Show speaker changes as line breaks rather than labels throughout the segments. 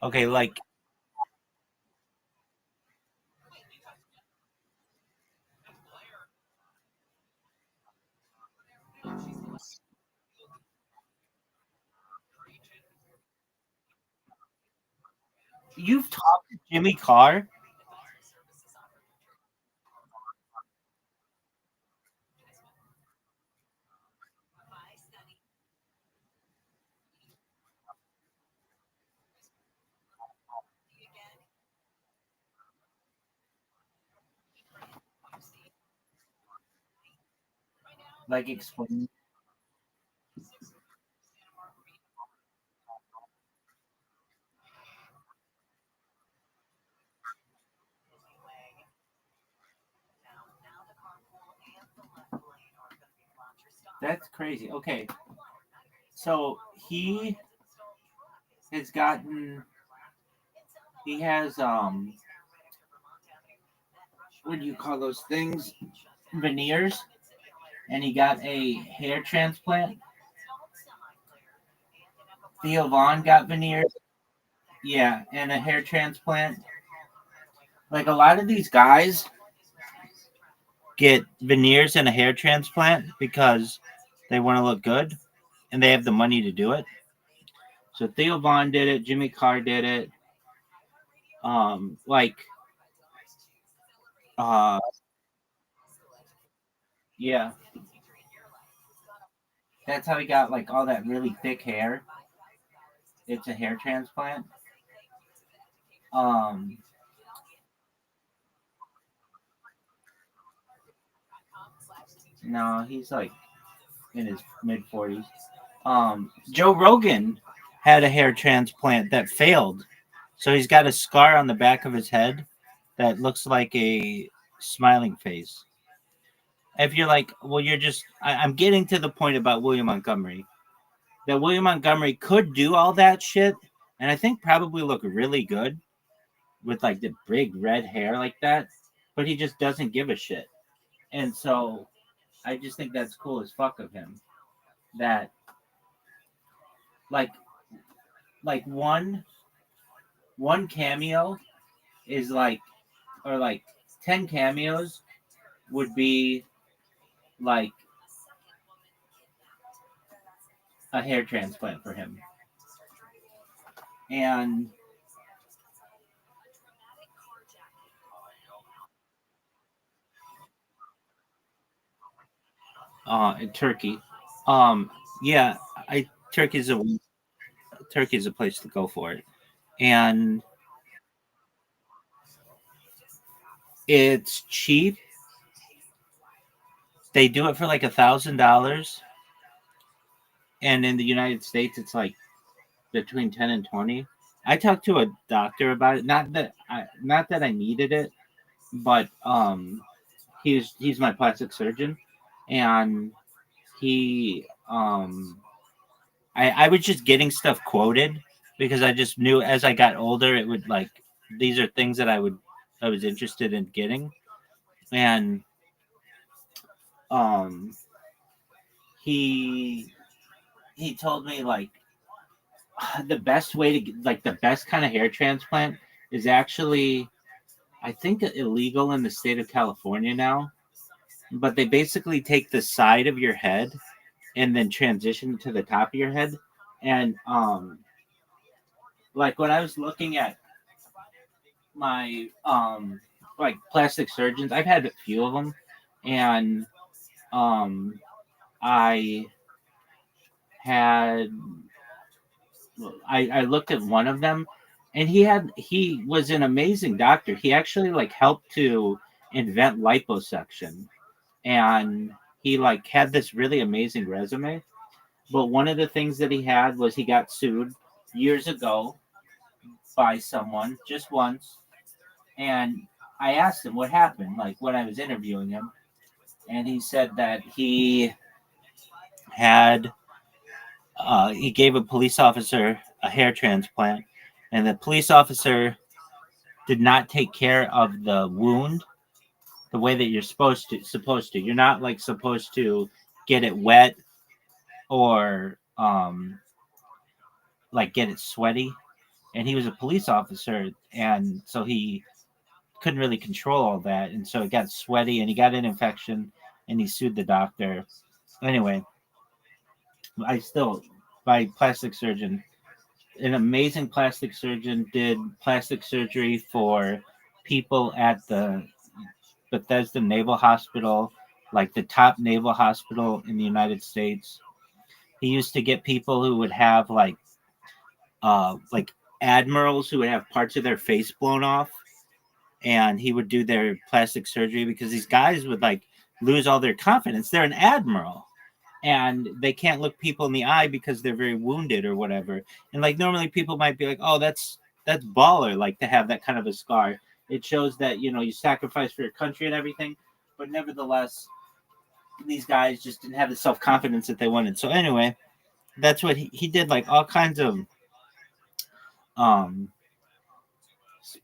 Okay, like you've talked to Jimmy Carr. Like explain. That's crazy. Okay, so has gotten he has what do you call those things? Veneers, and he got a hair transplant. Theo Vaughn got veneers. Yeah, and a hair transplant. Like a lot of these guys get veneers and a hair transplant because they want to look good and they have the money to do it. So Theo Vaughn did it, Jimmy Carr did it. Like uh yeah, that's how he got like all that really thick hair. It's a hair transplant. Um no, he's like in his mid 40s. Joe Rogan had a hair transplant that failed. So he's got a scar on the back of his head that looks like a smiling face. If you're like, well, I'm getting to the point about William Montgomery. That William Montgomery could do all that shit, and I think probably look really good with like the big red hair like that, but he just doesn't give a shit. And so I just think that's cool as fuck of him. That like like one cameo is like or like 10 cameos would be like a hair transplant for him. And in Turkey. Yeah, I Turkey's a Turkey's a place to go for it. And it's cheap. They do it for like $1,000, and in the United States, it's like between 10 and 20. I talked to a doctor about it. Not that I needed it, but he's my plastic surgeon, and he I was just getting stuff quoted because I just knew as I got older it would like these are things that I was interested in getting, and um he he told me like the best way to get, like the best kind of hair transplant is actually I think illegal in the state of California now, but they basically take the side of your head and then transition to the top of your head. And like when I was looking at my like plastic surgeons, I've had a few of them, and um I had I looked at one of them, and he was an amazing doctor. He actually like helped to invent liposuction, and he like had this really amazing resume. But one of the things that he had was he got sued years ago by someone just once, and I asked him what happened, like when I was interviewing him, and he said that had he gave a police officer a hair transplant, and the police officer did not take care of the wound the way that you're supposed to. You're not like supposed to get it wet or like get it sweaty. and he was a police officer, and so he couldn't really control all that, and so it got sweaty, and he got an infection, and he sued the doctor. Anyway, I still my plastic surgeon, an amazing plastic surgeon, did plastic surgery for people at the Bethesda Naval Hospital, like the top naval hospital in the United States. He used to get people who would have like admirals who would have parts of their face blown off, and he would do their plastic surgery because these guys would like lose all their confidence. They're an admiral, and they can't look people in the eye because they're very wounded or whatever. And like normally people might be like, "Oh, that's baller," like to have that kind of a scar. It shows that you sacrifice for your country and everything. But nevertheless, these guys just didn't have the self confidence that they wanted. So anyway, that's what he did. Like all kinds of um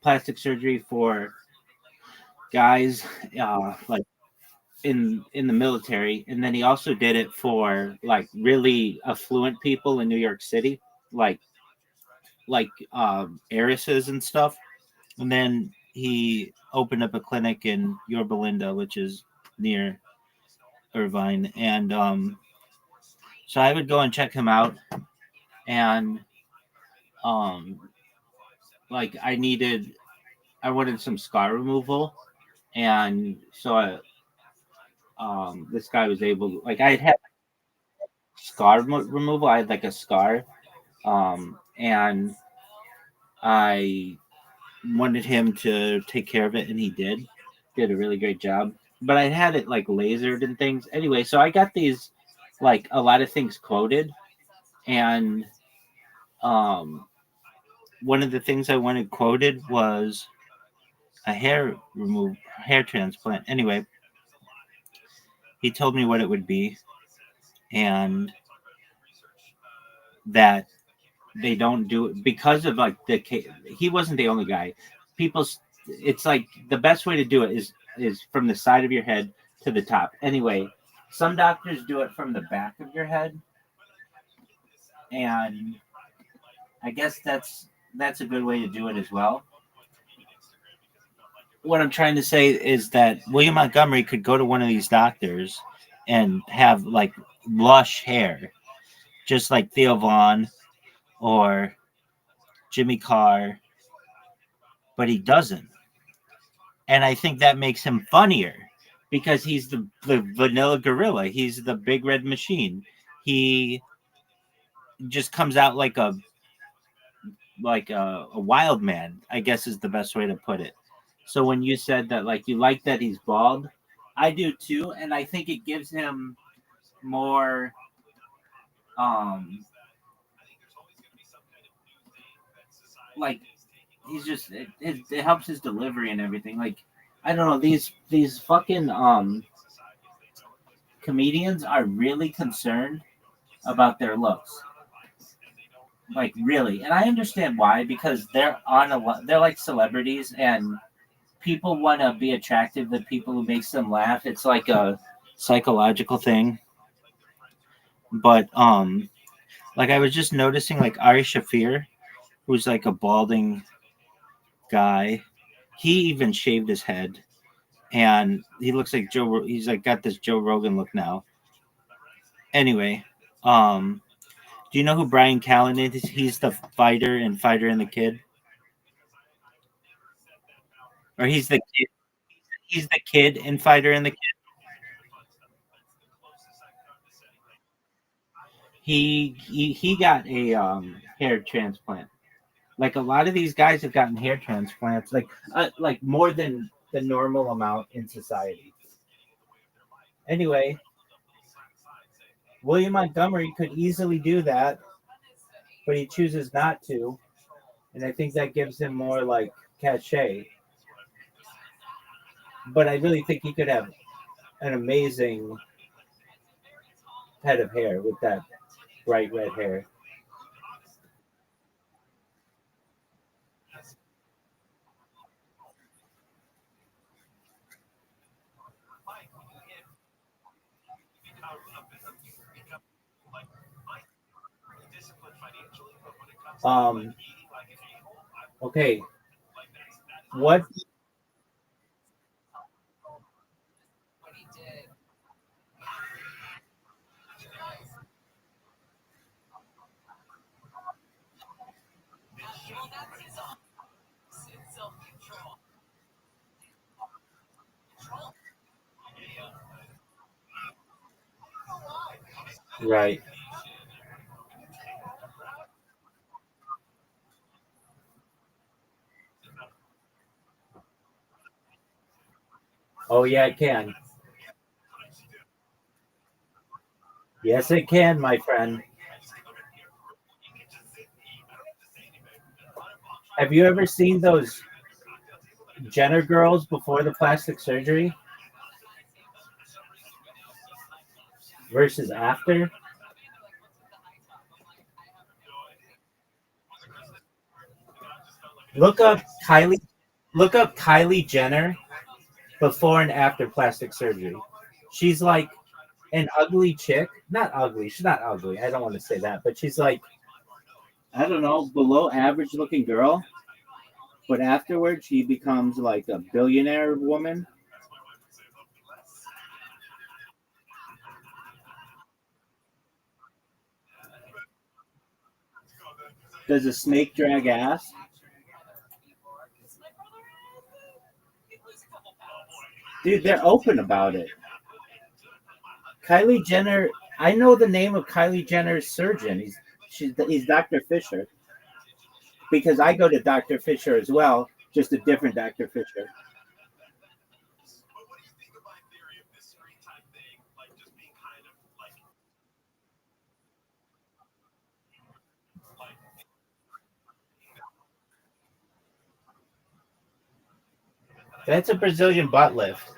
plastic surgery for guys, like in the military, and then he also did it for like really affluent people in New York City, like heiresses and stuff. And then he opened up a clinic in Yorba Linda, which is near Irvine, and so I would go and check him out, and um, like I wanted some scar removal, and so this guy was able, like I had scar removal. I had like a scar, and I wanted him to take care of it, and he did. Did a really great job. But I had it like lasered and things. Anyway, so I got these like a lot of things quoted, and um, one of the things I wanted quoted was a hair transplant. Anyway, he told me what it would be, and that they don't do it because of like he wasn't the only guy. People, it's like the best way to do it is from the side of your head to the top. Anyway, some doctors do it from the back of your head, and I guess that's a good way to do it as well. What I'm trying to say is that William Montgomery could go to one of these doctors and have like lush hair, just like Theo Vaughn or Jimmy Carr, but he doesn't. And I think that makes him funnier because he's the vanilla gorilla. He's the big red machine. He just comes out like a wild man, I guess is the best way to put it. So when you said that like you like that he's bald, I do too, and I think it gives him more um like he's just it helps his delivery and everything. Like I don't know, these fucking comedians are really concerned about their looks. Like really. And I understand why, because they're like celebrities, and people want to be attractive to people who makes them laugh. It's like a psychological thing. But like I was just noticing like Ari Shafir, who's like a balding guy. He even shaved his head, and he looks like Joe. He's like got this Joe Rogan look now. Anyway, um, do you know who Brian Callen is? He's the fighter in Fighter and the Kid, or he's the kid. He's the kid in Fighter and the Kid. He got a hair transplant. Like a lot of these guys have gotten hair transplants, like more than the normal amount in society. Anyway, William Montgomery could easily do that, but he chooses not to, and I think that gives him more like cachet. But I really think he could have an amazing head of hair with that bright red hair. Um, Okay, what? Right. Oh yeah, it can. Yes, it can, my friend. Have you ever seen those Jenner girls before the plastic surgery versus after? Look up Kylie. Look up Kylie Jenner before and after plastic surgery. She's like an ugly chick. Not ugly. She's not ugly. I don't want to say that, but she's like, I don't know, below average looking girl. But afterwards, she becomes like a billionaire woman. Does a snake drag ass? Dude, they're open about it. Kylie Jenner. I know the name of Kylie Jenner's surgeon. He's Dr. Fisher because I go to Dr. Fisher as well, just a different Dr. Fisher. That's a Brazilian butt lift,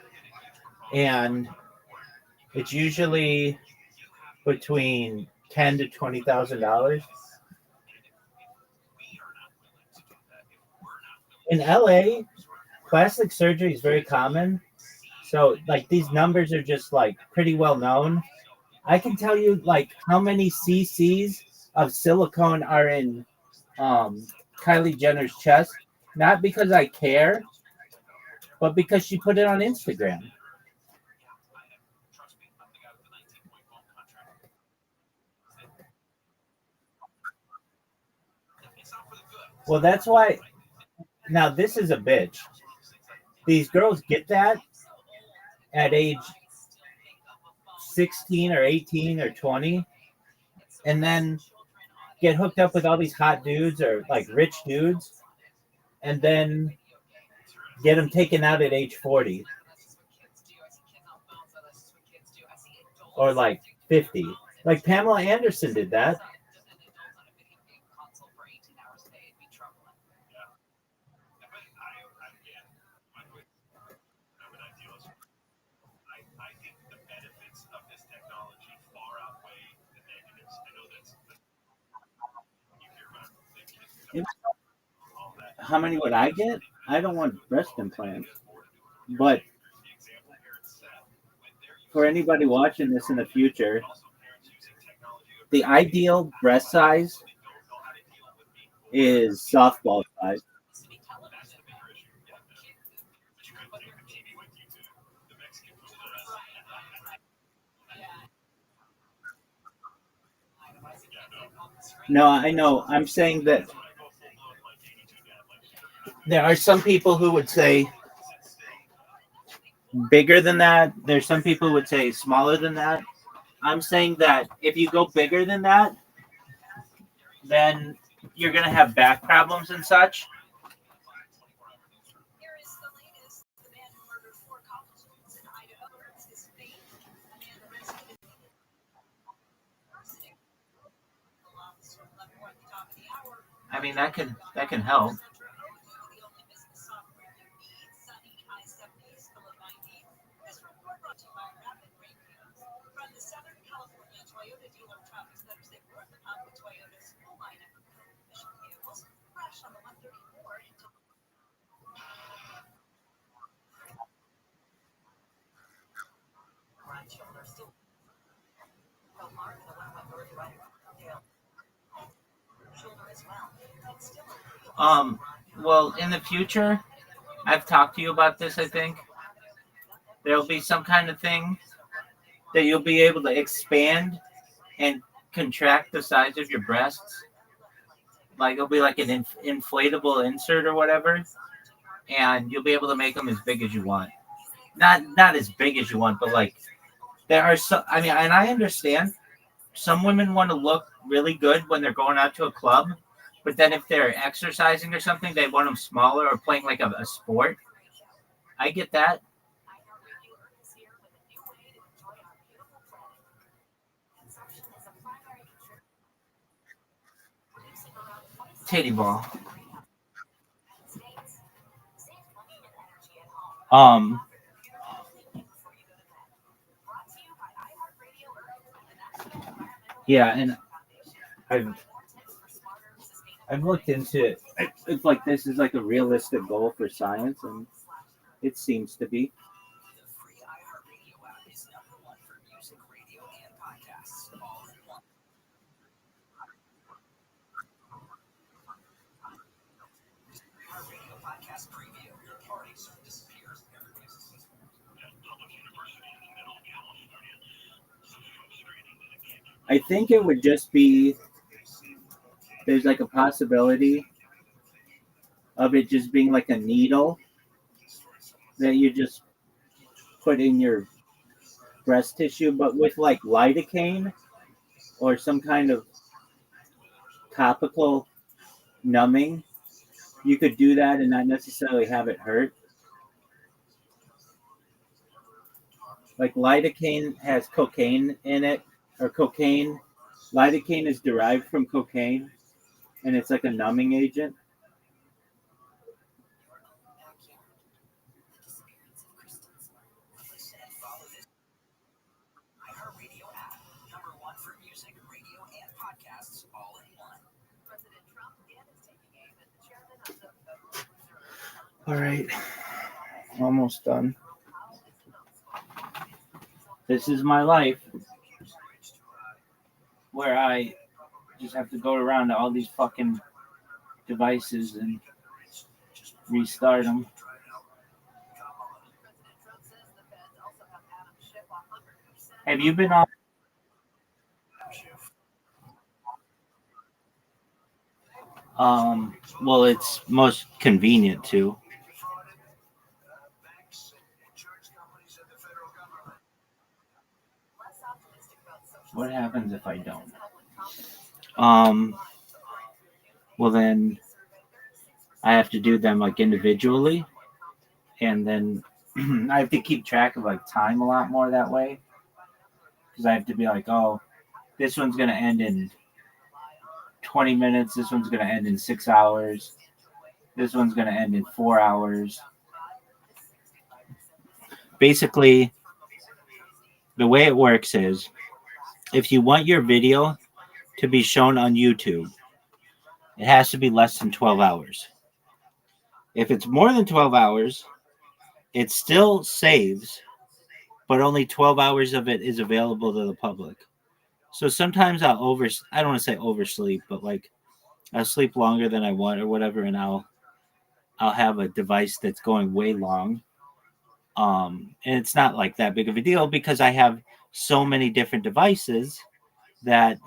and it's usually between $10,000 to $20,000. In LA, plastic surgery is very common. So like these numbers are just like pretty well known. I can tell you like how many cc's of silicone are in um, Kylie Jenner's chest, not because I care, but because she put it on Instagram. Well, that's why now this is a bitch. These girls get that at age 16 or 18 or 20 and then get hooked up with all these hot dudes or like rich dudes and then get them taken out at age 40 or like 50. Like Pamela Anderson did that. How many would I get? I don't want breast implants. But for anybody watching this in the future, the ideal breast size is softball size. No, I know. I'm saying that there are some people who would say bigger than that. There's some people who would say smaller than that. I'm saying that if you go bigger than that, then you're going to have back problems and such. I mean, that can help. Um, Well, in the future, I've talked to you about this. I think there'll be some kind of thing that you'll be able to expand and contract the size of your breasts. Like it'll be like an inflatable insert or whatever, and you'll be able to make them as big as you want. Not as big as you want, but like there are some. I mean, and I understand some women want to look really good when they're going out to a club, but then if they're exercising or something, they want them smaller or playing like a sport. I get that. Titty ball. Um, yeah, and I've I've looked into it. It's like this is like a realistic goal for science, and it seems to be. I think it would just be there's like a possibility of it just being like a needle that you just put in your breast tissue, but with like lidocaine or some kind of topical numbing, you could do that and not necessarily have it hurt. Like lidocaine has cocaine in it, or cocaine. Lidocaine is derived from cocaine, and it's like a numbing agent. All right, almost done. This is my life where I just have to go around to all these fucking devices and restart them. Have you been on? Well, it's most convenient to. What happens if I don't? Um, well then I have to do them like individually, and then I have to keep track of like time a lot more that way because I have to be like, oh, this one's gonna end in 20 minutes. This one's gonna end in 6 hours. This one's gonna end in 4 hours. Basically, the way it works is if you want your video to be shown on YouTube, it has to be less than 12 hours. If it's more than 12 hours, it still saves, but only 12 hours of it is available to the public. So sometimes I don't want to say oversleep, but like I'll sleep longer than I want or whatever, and I'll have a device that's going way long. And it's not like that big of a deal because I have so many different devices that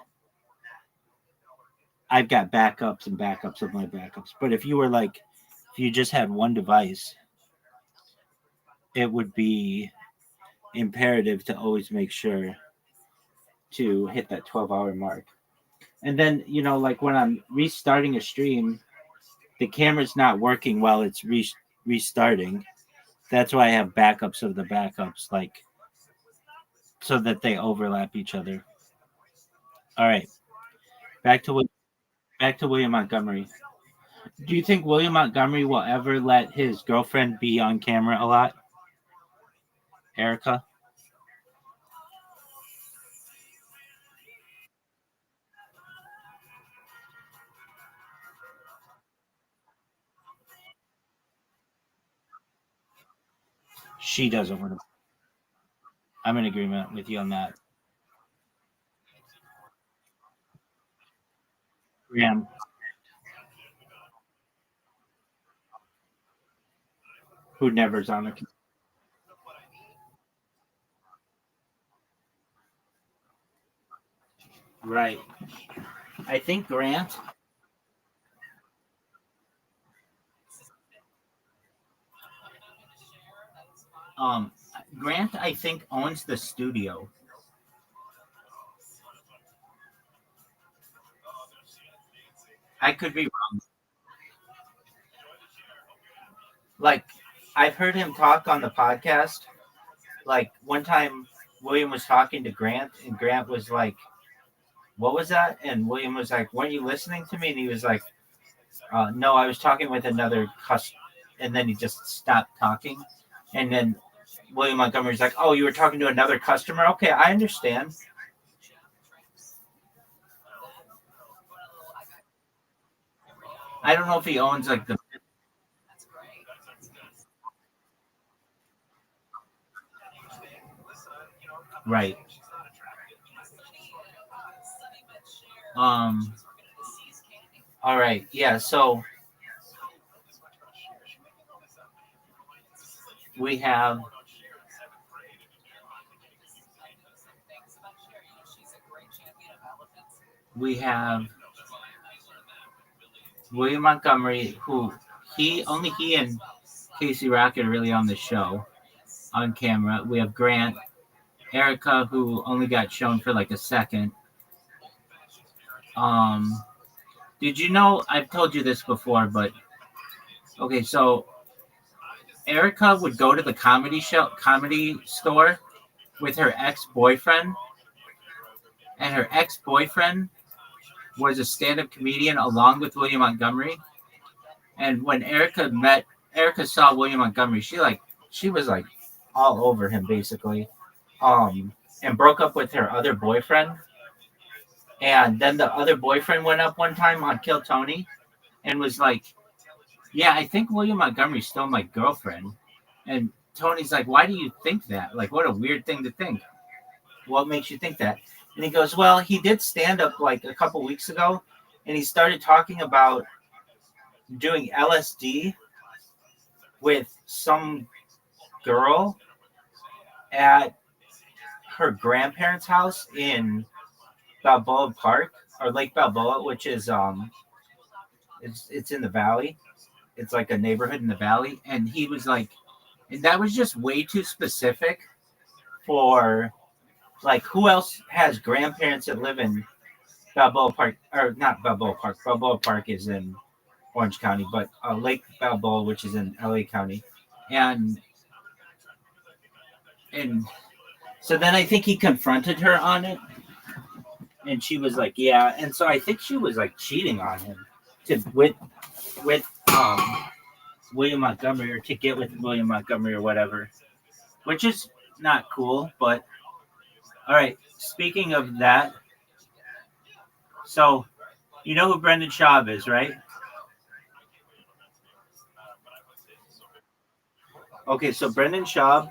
I've got backups and backups of my backups. But if you just had one device, it would be imperative to always make sure to hit that 12-hour mark. And then, like when I'm restarting a stream, the camera's not working while it's restarting. That's why I have backups of the backups, like so that they overlap each other. All right, back to back to William Montgomery. Do you think William Montgomery will ever let his girlfriend be on camera a lot, Erica? She doesn't want to. I'm in agreement with you on that. Graham. who never's on the. Right. I think Grant. Um, Grant, I think owns the studio. I could be wrong. Like, I've heard him talk on the podcast. Like one time, William was talking to Grant, and Grant was like, "What was that?" And William was like, "Weren't you listening to me?" And he was like, "No, I was talking with another customer." And then he just stopped talking. And then William Montgomery's like, "Oh, you were talking to another customer? Okay, I understand." I don't know if he owns like the right. Um. All right. Yeah. So we have we have William Montgomery, who he and Casey Rocket are really on the show on camera. We have Grant, Erica, who only got shown for like a second. Um, did you know? I've told you this before, but okay. So Erica would go to the comedy store with her ex-boyfriend, and her ex-boyfriend was a stand-up comedian along with William Montgomery. And when Erica saw William Montgomery, she was like all over him basically. And broke up with her other boyfriend. And then the other boyfriend went up one time on Kill Tony and was like, "Yeah, I think William Montgomery's still my girlfriend." And Tony's like, "Why do you think that? Like, what a weird thing to think. What makes you think that?" And he goes, "Well, he did stand up like a couple weeks ago, and he started talking about doing LSD with some girl at her grandparents' house in Balboa Park or Lake Balboa, which is it's in the valley. It's like a neighborhood in the valley." And he was like, and that was just way too specific for like who else has grandparents that live in Balboa Park or not Balboa Park. Balboa Park is in Orange County, but Lake Balboa, which is in LA County, and and so then I think he confronted her on it, and she was like, "Yeah," and so I think she was like cheating on him to with William Montgomery or to get with William Montgomery or whatever, which is not cool. But all right, speaking of that, so you know who Brendan Schaub is, right? Okay, so Brendan Schaub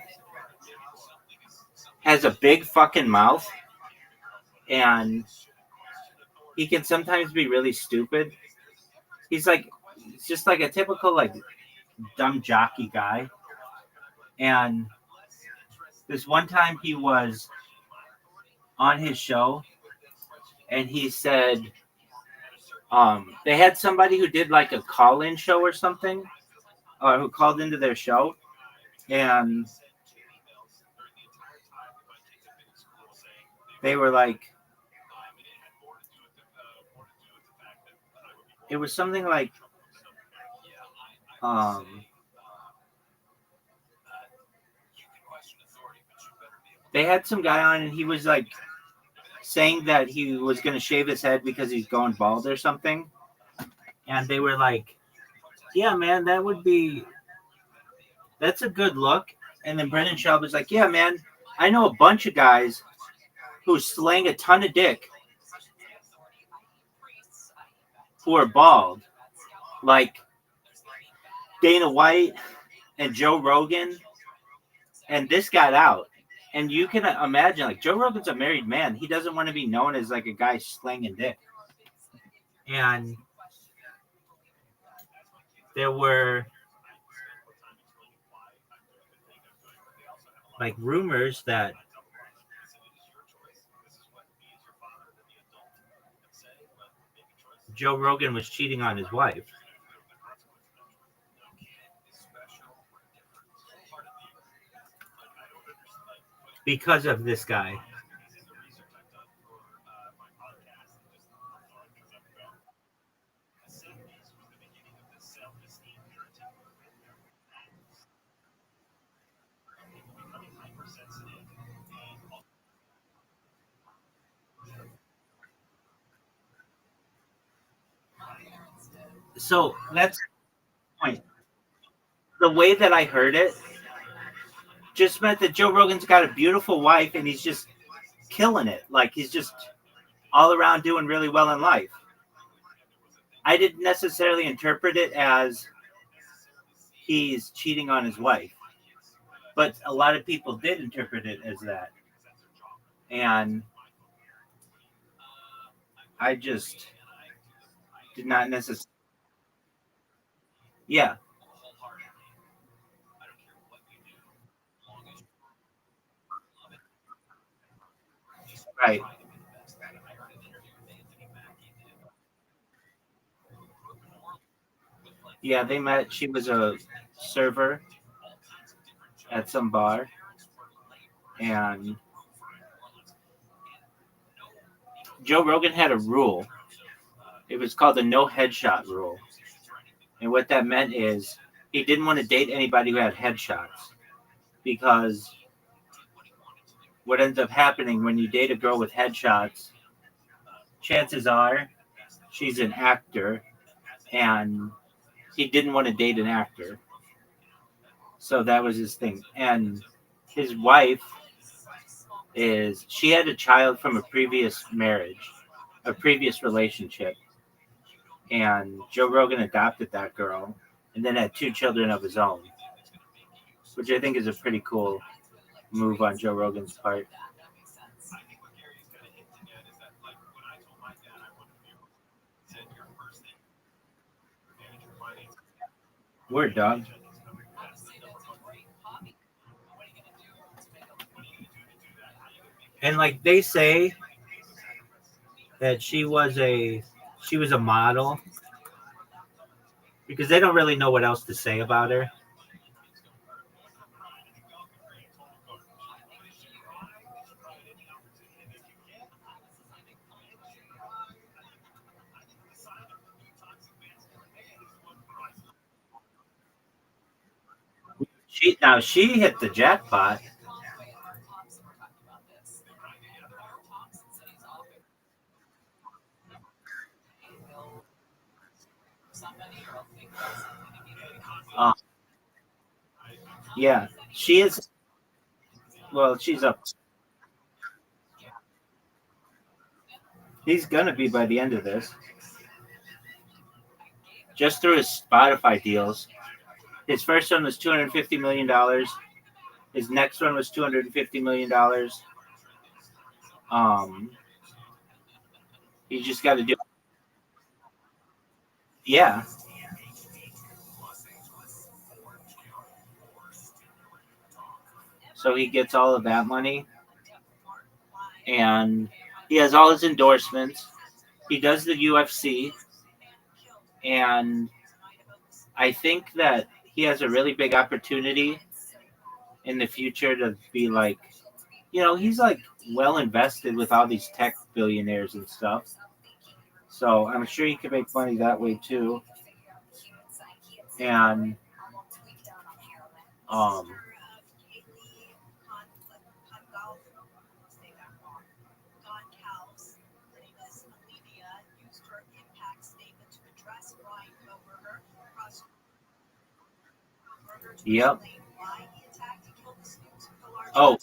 has a big fucking mouth, and he can sometimes be really stupid. He's like, it's just like a typical like dumb jockey guy. And this one time he was on his show, and he said, they had somebody who did like a call-in show or something, or who called into their show, and they were like, it was something like, um, they had some guy on, and he was like saying that he was going to shave his head because he's going bald or something, and they were like, "Yeah, man, that's a good look." And then Brendan Schaub was like, "Yeah, man, I know a bunch of guys who slang a ton of dick who are bald, like Dana White and Joe Rogan, and this got out." And you can imagine, like, Joe Rogan's a married man. He doesn't want to be known as like a guy slanging dick. And there were like rumors that Joe Rogan was cheating on his wife because of this guy. So that's the point. The way that I heard it just meant that Joe Rogan's got a beautiful wife and he's just killing it. Like he's just all around doing really well in life. I didn't necessarily interpret it as he's cheating on his wife, but a lot of people did interpret it as that. And I just did not necessarily. Yeah, right. Yeah, they met. She was a server at some bar, and Joe Rogan had a rule. It was called the no headshot rule. And what that meant is he didn't want to date anybody who had headshots because what ends up happening when you date a girl with headshots, chances are she's an actor, and he didn't want to date an actor. So that was his thing. And his wife she had a child from a previous marriage, a previous relationship. And Joe Rogan adopted that girl and then had two children of his own, which I think is a pretty cool move on Joe Rogan's part. Word, dog. And like they say that she was a model because they don't really know what else to say about her. She hit the jackpot. Uh, yeah, she is. Well, she's up. He's gonna be by the end of this, just through his Spotify deals. His first one was $250 million. His next one was $250 million. Um, he just got to do. Yeah, so he gets all of that money, and he has all his endorsements. He does the UFC, and I think that he has a really big opportunity in the future to be like, he's like well invested with all these tech billionaires and stuff. So I'm sure he could make money that way too. And um, yep. Oh,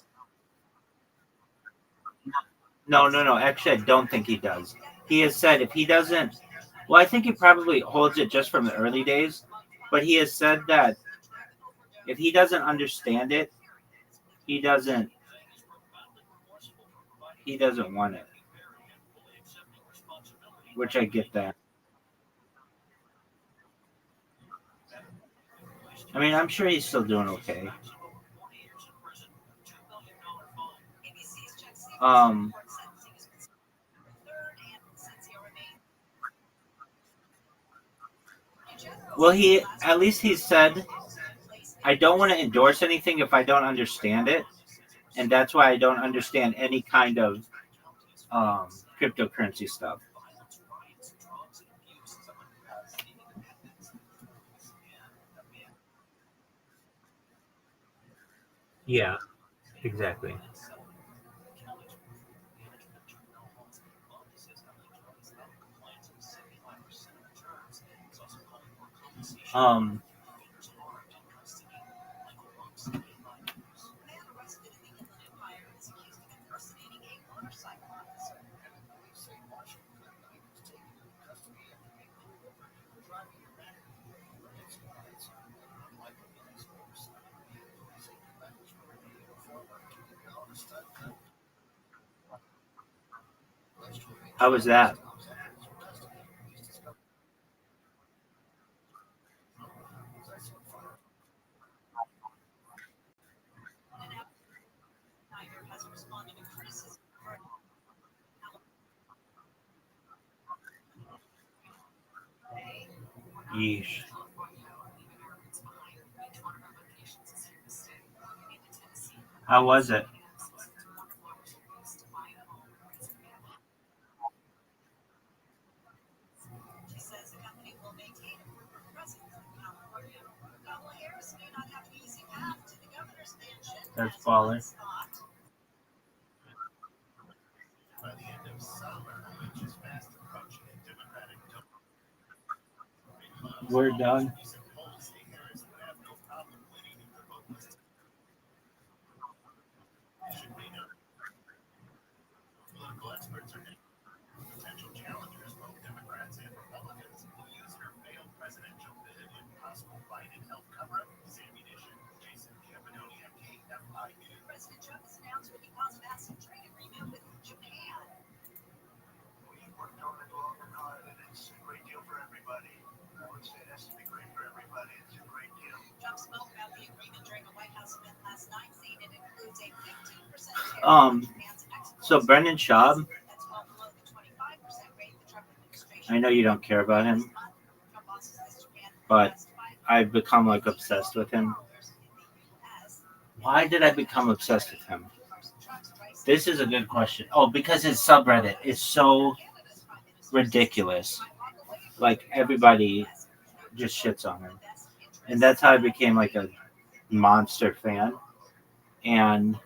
no, no, no. Actually, I don't think he does. He has said if he doesn't, well, I think he probably holds it just from the early days, but he has said that if he doesn't understand it, he doesn't he doesn't want it, which I get that. I mean, I'm sure he's still doing okay. Um, well, he at least he said, I don't want to endorse anything if I don't understand it, and that's why I don't understand any kind of um, cryptocurrency stuff. Yeah, exactly. Um, how was that? Yeesh. How was it? That's baller. We're done. Um, so Brendan Schaub, I know you don't care about him, but I've become like obsessed with him. Why did I become obsessed with him? This is a good question. Oh, because his subreddit is so ridiculous. Like everybody just shits on him, and that's how I became like a monster fan. And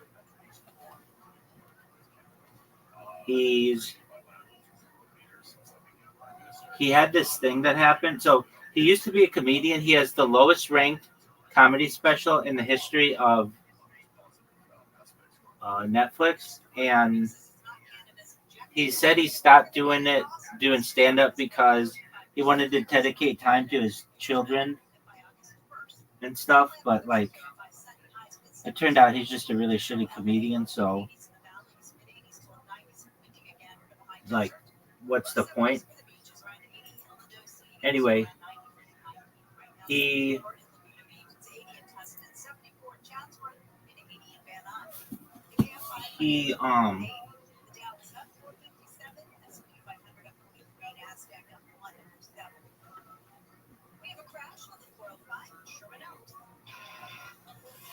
he's he had this thing that happened. So he used to be a comedian. He has the lowest ranked comedy special in the history of Netflix, and he said he stopped doing stand up because he wanted to dedicate time to his children and stuff. But like, it turned out he's just a really shitty comedian. So, like, what's the point? Anyway, he he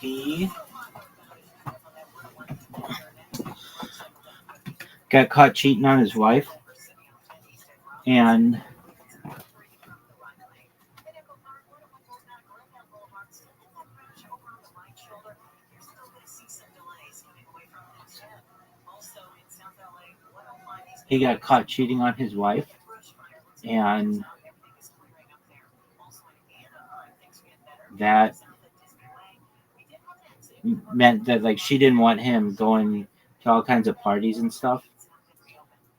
he got caught cheating on his wife, and he got caught cheating on his wife, and that meant that like she didn't want him going to all kinds of parties and stuff.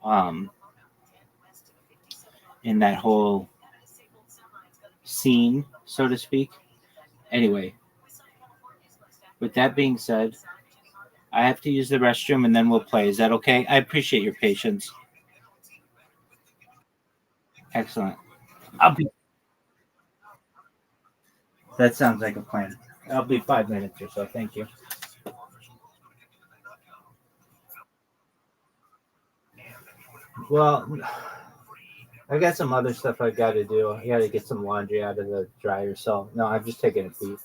Um, in that whole scene, so to speak. Anyway, with that being said, I have to use the restroom and then we'll play. Is that okay? I appreciate your patience. Excellent. I'll be. That sounds like a plan. I'll be 5 minutes or so. Thank you. Well, I got some other stuff I got to do. I got to get some laundry out of the dryer. So no, I'm just taking a pee.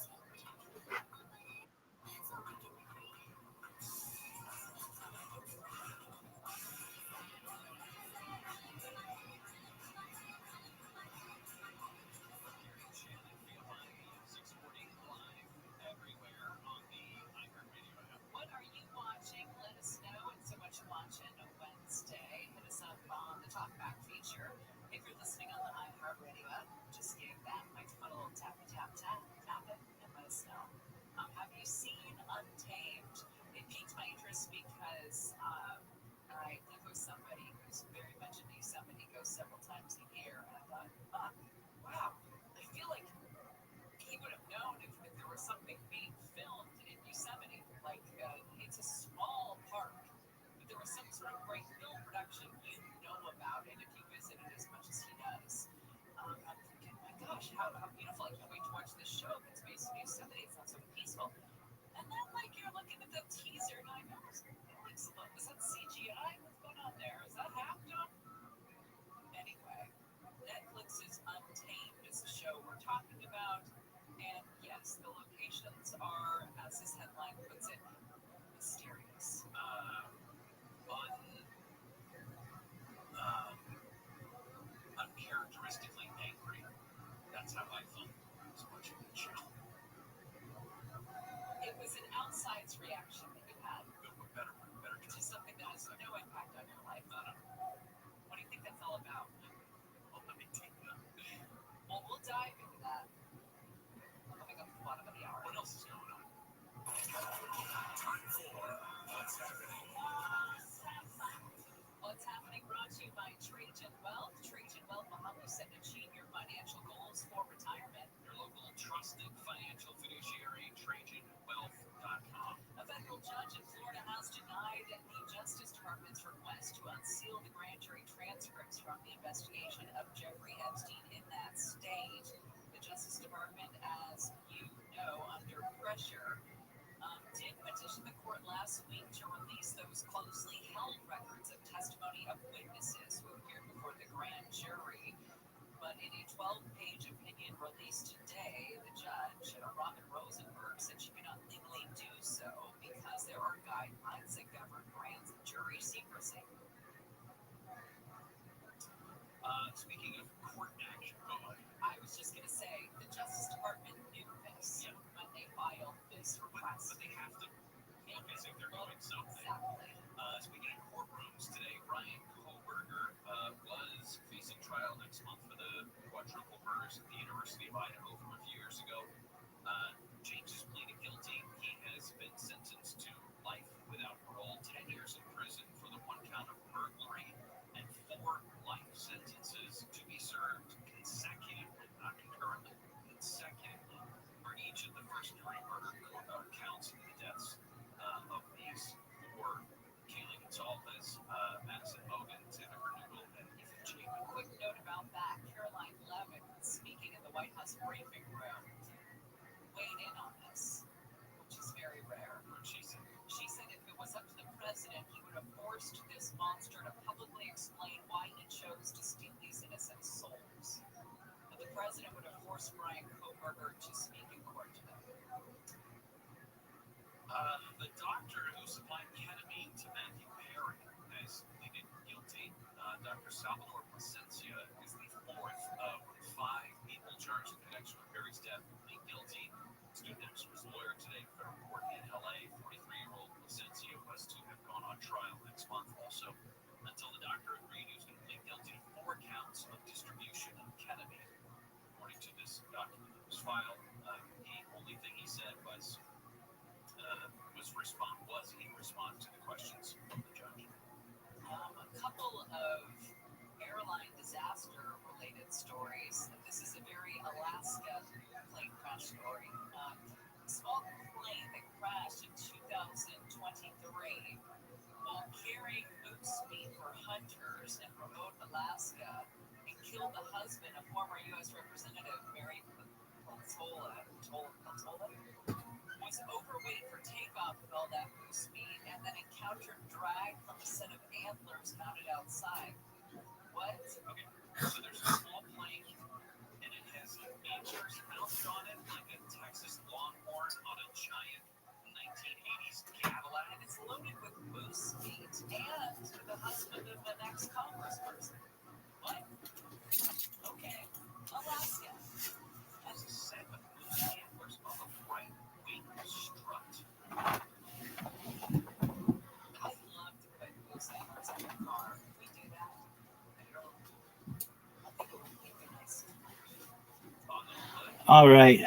All right.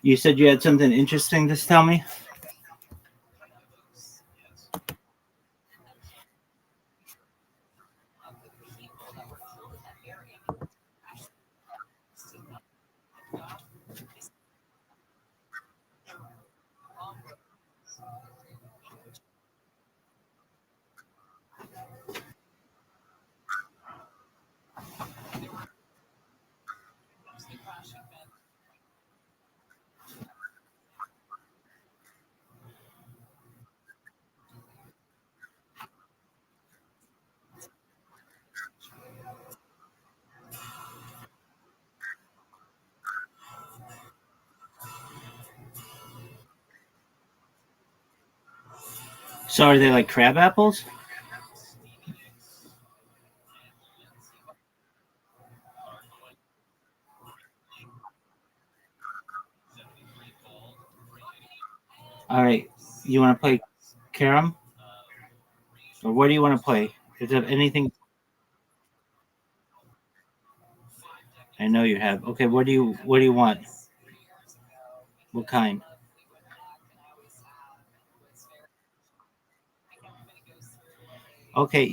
You said you had something interesting to tell me? So are they like crab apples? All right. You want to play carom? Or what do you want to play? Is there anything? I know you have. Okay, what do you want? What kind? Okay,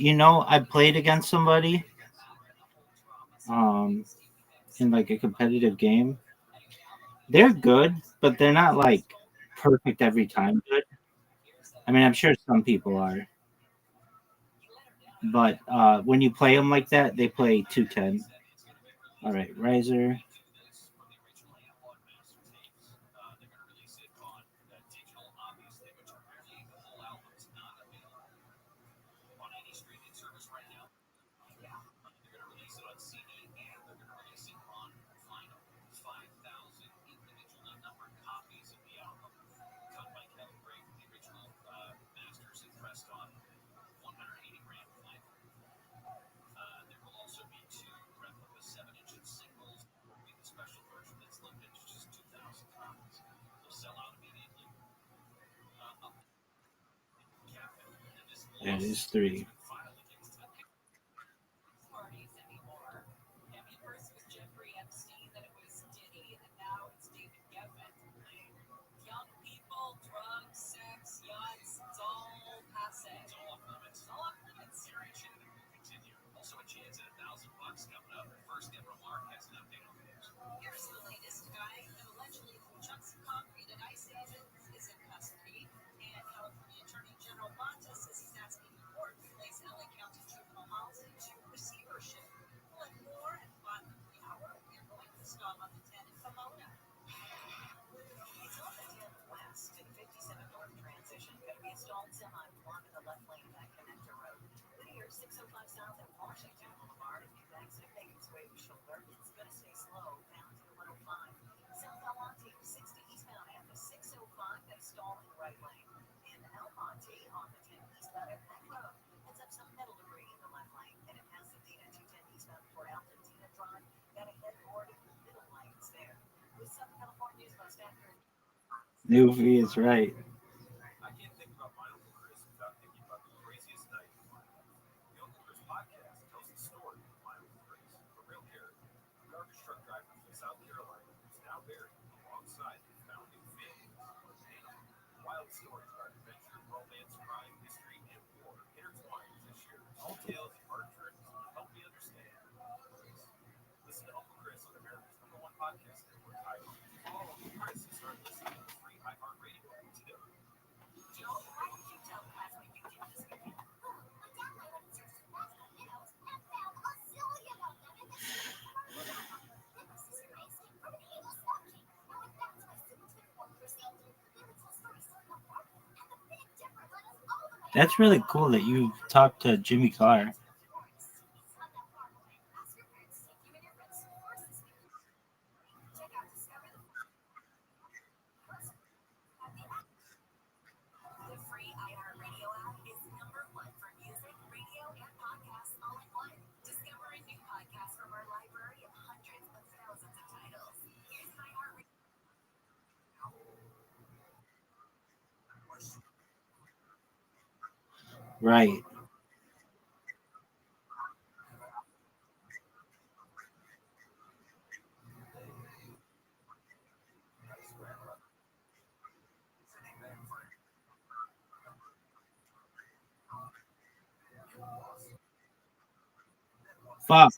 I played against somebody um in like a competitive game. They're good, but they're not like perfect every time good. I mean, I'm sure some people are, but when you play them like that, they play 210. All right, riser. That is three. Newfie is right. That's really cool that you talked to Jimmy Carr. Right. Fuck.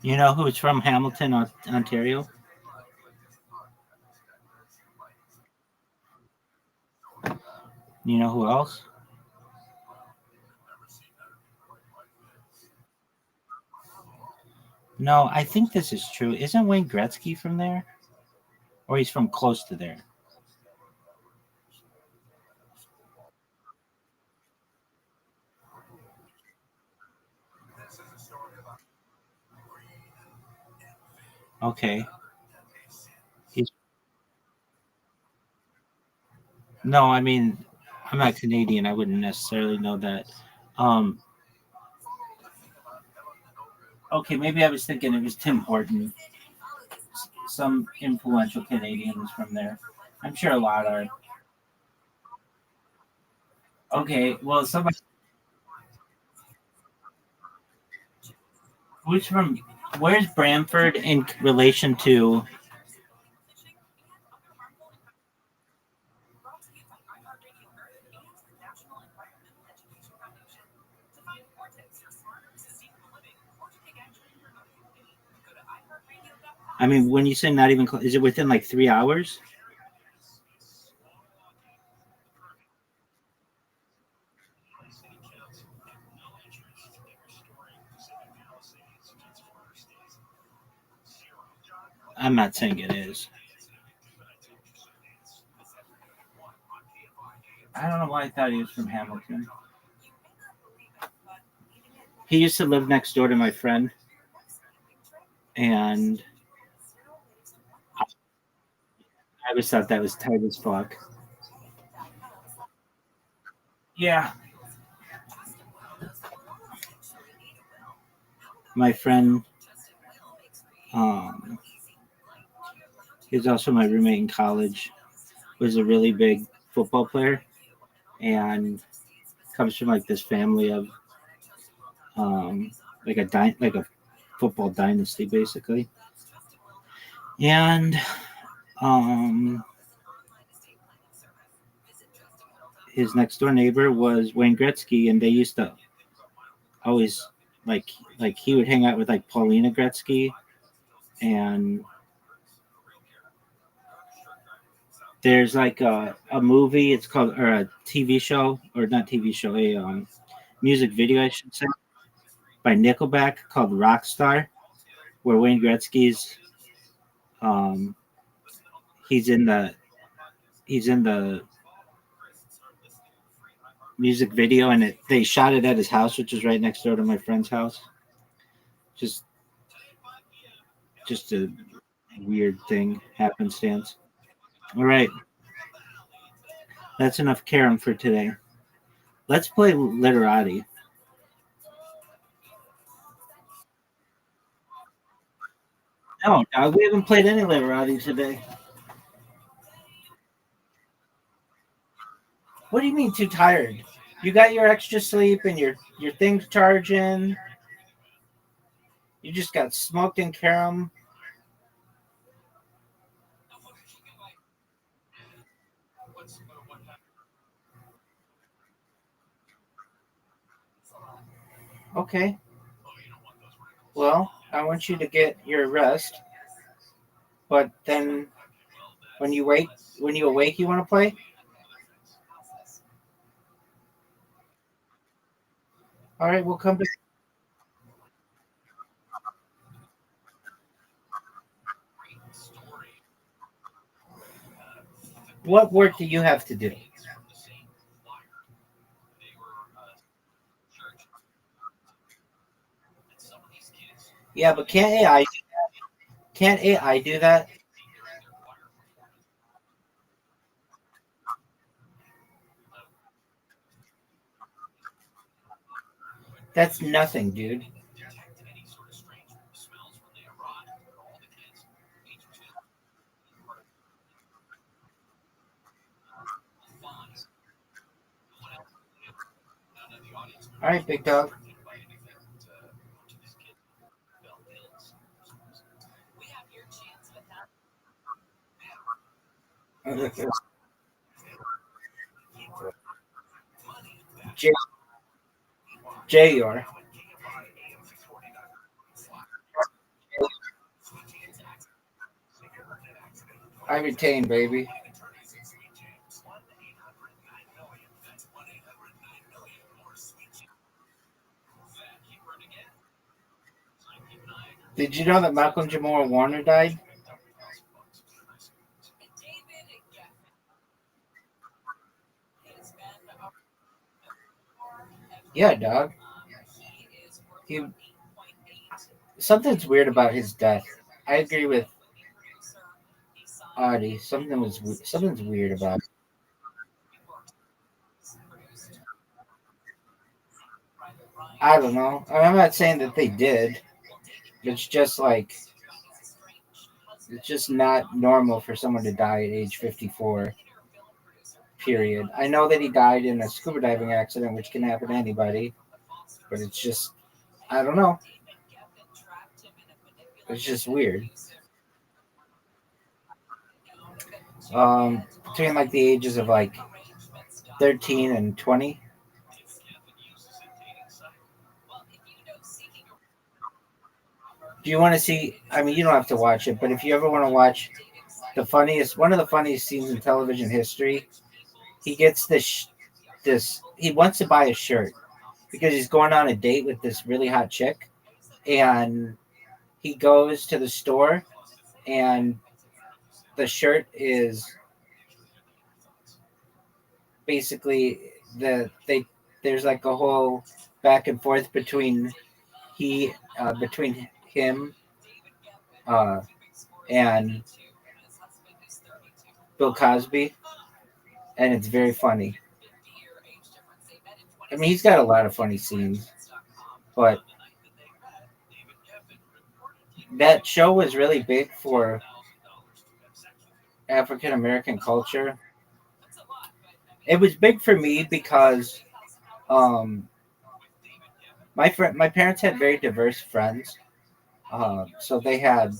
You know who's from Hamilton, Ontario? You know who else? No, I think this is true. Isn't Wayne Gretzky from there? Or he's from close to there. Okay. He's no, I mean, I'm not Canadian. I wouldn't necessarily know that. Um, okay, maybe I was thinking it was Tim Horton. Some influential Canadians from there. I'm sure a lot are. Okay, well, somebody who's from where's Brantford in relation to? I mean, when you say not even close, is it within like 3 hours? I'm not saying it is. I don't know why I thought he was from Hamilton. He used to live next door to my friend, and I always thought that was tight as fuck. Yeah, my friend, um, he was also my roommate in college. Was a really big football player, and comes from like this family of like like a football dynasty basically. And um, his next door neighbor was Wayne Gretzky, and they used to always like he would hang out with like Paulina Gretzky, and there's like a movie. It's called or a TV show or not TV show, a music video I should say by Nickelback called Rockstar, where Wayne Gretzky's um, he's in the he's in the music video, and they shot it at his house, which is right next door to my friend's house. Just just a weird thing, happenstance. All right, that's enough Karen for today. Let's play literati. No, dog, we haven't played any literati today. What do you mean too tired? You got your extra sleep and your thing's charging. You just got smoked in carom. Okay. Well, I want you to get your rest, but then when you wake when you awake you want to play? All right, we'll come back. What work do you have to do? Yeah, but can't AI do that? That's nothing, dude. All right, big dog. J JR. I retain, baby. Did you know that Malcolm Jamal Warner died? Yeah, dog. He something's weird about his death. I agree with Audie. Something's weird about it. I don't know. I'm not saying that they did. It's just like it's just not normal for someone to die at age 54. Period. I know that he died in a scuba diving accident, which can happen to anybody, but it's just I don't know. It's just weird. Between like the ages of like 13 and 20. Do you want to see? I mean, you don't have to watch it, but if you ever want to watch one of the funniest scenes in television history, he gets this. He wants to buy a shirt because he's going on a date with this really hot chick, and he goes to the store, and the shirt is basically there's like a whole back and forth between him uh, and Bill Cosby, and it's very funny. I mean, he's got a lot of funny scenes, but that show was really big for African American culture. It was big for me because um, my parents had very diverse friends. So they had